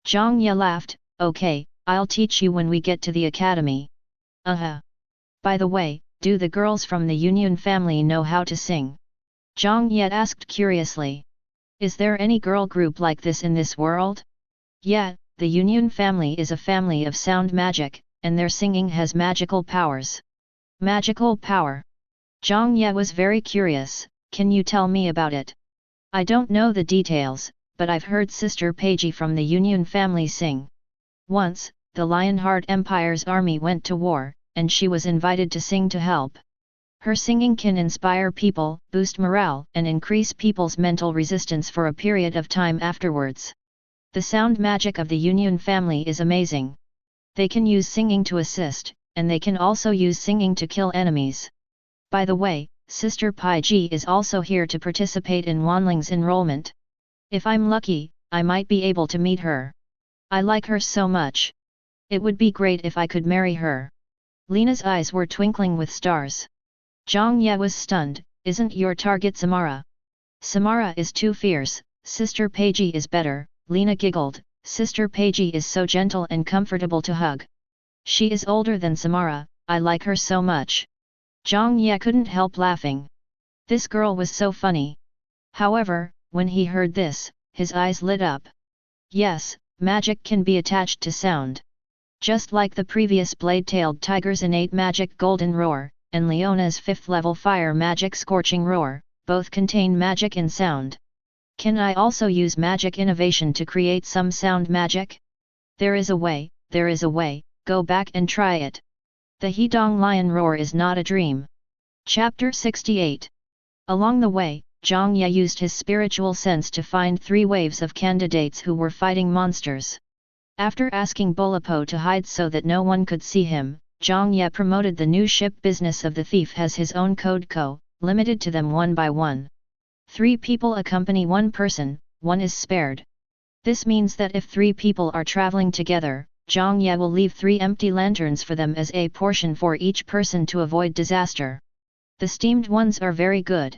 Zhang Ye laughed, okay, I'll teach you when we get to the academy. By the way, do the girls from the Union family know how to sing? Zhang Ye asked curiously. Is there any girl group like this in this world? Yeah, the Union family is a family of sound magic, and their singing has magical powers. Magical power? Zhang Ye was very curious, can you tell me about it? I don't know the details, but I've heard Sister Paige from the Union family sing. Once, the Lionheart Empire's army went to war, and she was invited to sing to help. Her singing can inspire people, boost morale, and increase people's mental resistance for a period of time afterwards. The sound magic of the Union family is amazing. They can use singing to assist, and they can also use singing to kill enemies. By the way, Sister Paiji is also here to participate in Wanling's enrollment. If I'm lucky, I might be able to meet her. I like her so much. It would be great if I could marry her. Lena's eyes were twinkling with stars. Zhang Ye was stunned, isn't your target Samara? Samara is too fierce, Sister Paiji is better, Lena giggled, Sister Paiji is so gentle and comfortable to hug. She is older than Samara, I like her so much. Zhang Ye couldn't help laughing. This girl was so funny. However, when he heard this, his eyes lit up. Yes, magic can be attached to sound. Just like the previous blade-tailed tiger's innate magic Golden Roar, and Leona's 5th level fire magic Scorching Roar, both contain magic in sound. Can I also use magic innovation to create some sound magic? There is a way, go back and try it. The Hedong Lion Roar is not a dream. Chapter 68. Along the way, Zhang Ye used his spiritual sense to find 3 waves of candidates who were fighting monsters. After asking Bolapo to hide so that no one could see him, Zhang Ye promoted the new ship business of the thief as his own code co, limited to them one by one. 3 people accompany 1 person, 1 is spared. This means that if 3 people are traveling together, Zhang Ye will leave 3 empty lanterns for them as a portion for each person to avoid disaster. The steamed ones are very good.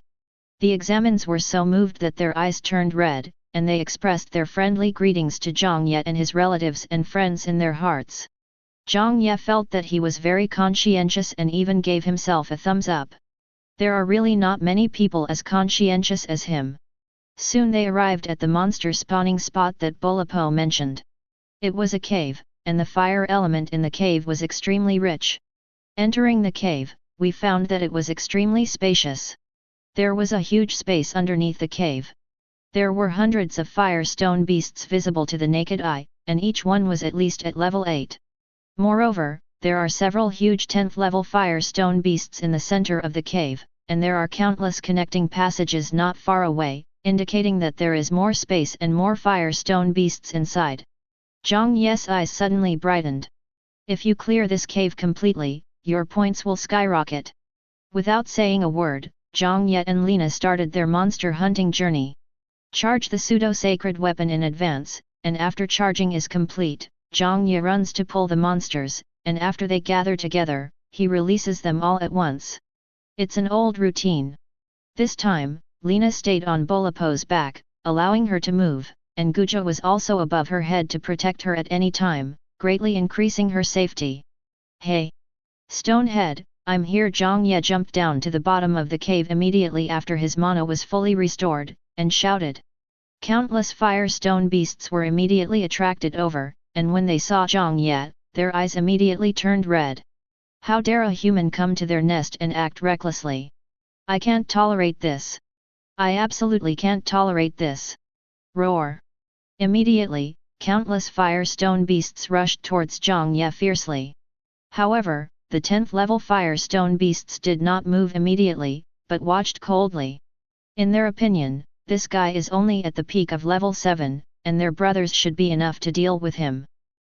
The examines were so moved that their eyes turned red, and they expressed their friendly greetings to Zhang Ye and his relatives and friends in their hearts. Zhang Ye felt that he was very conscientious and even gave himself a thumbs up. There are really not many people as conscientious as him. Soon they arrived at the monster spawning spot that Bolapo mentioned. It was a cave, and the fire element in the cave was extremely rich. Entering the cave, we found that it was extremely spacious. There was a huge space underneath the cave. There were hundreds of fire stone beasts visible to the naked eye, and each one was at least at level 8. Moreover, there are several huge 10th level fire stone beasts in the center of the cave, and there are countless connecting passages not far away, indicating that there is more space and more fire stone beasts inside. Zhang Ye's eyes suddenly brightened. If you clear this cave completely, your points will skyrocket. Without saying a word, Zhang Ye and Lena started their monster hunting journey. Charge the pseudo-sacred weapon in advance, and after charging is complete, Zhang Ye runs to pull the monsters, and after they gather together, he releases them all at once. It's an old routine. This time, Lena stayed on Bolapo's back, allowing her to move, and Guja was also above her head to protect her at any time, greatly increasing her safety. Hey! Stonehead, I'm here. Zhang Ye jumped down to the bottom of the cave immediately after his mana was fully restored, and shouted. Countless firestone beasts were immediately attracted over, and when they saw Zhang Ye, their eyes immediately turned red. How dare a human come to their nest and act recklessly? I can't tolerate this. I absolutely can't tolerate this. Roar! Immediately, countless firestone beasts rushed towards Zhang Ye fiercely. However, the 10th level firestone beasts did not move immediately, but watched coldly. In their opinion, this guy is only at the peak of level 7, and their brothers should be enough to deal with him.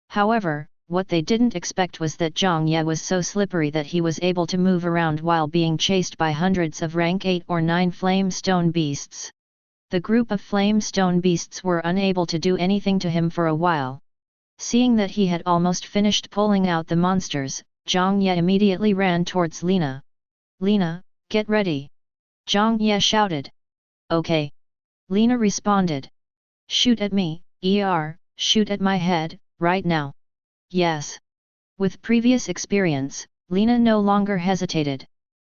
However, what they didn't expect was that Zhang Ye was so slippery that he was able to move around while being chased by hundreds of rank 8 or 9 flame stone beasts. The group of flame stone beasts were unable to do anything to him for a while. Seeing that he had almost finished pulling out the monsters, Zhang Ye immediately ran towards Lina. Lina, get ready! Zhang Ye shouted. Okay. Lina responded. Shoot at me, shoot at my head, right now. Yes. With previous experience, Lina no longer hesitated.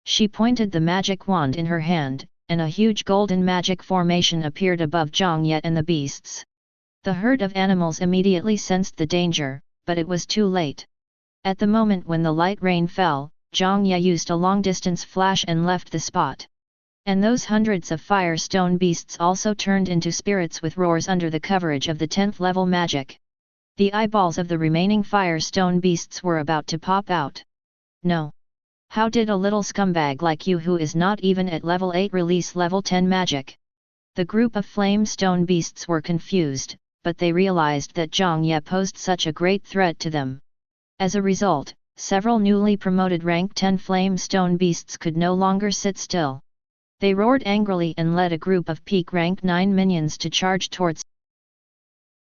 She pointed the magic wand in her hand, and a huge golden magic formation appeared above Zhang Ye and the beasts. The herd of animals immediately sensed the danger, but it was too late. At the moment when the light rain fell, Zhang Ye used a long-distance flash and left the spot. And those hundreds of firestone beasts also turned into spirits with roars under the coverage of the 10th level magic. The eyeballs of the remaining firestone beasts were about to pop out. No. How did a little scumbag like you who is not even at level 8 release level 10 magic? The group of flame stone beasts were confused, but they realized that Zhang Ye posed such a great threat to them. As a result, several newly promoted rank 10 flame stone beasts could no longer sit still. They roared angrily and led a group of peak rank 9 minions to charge towards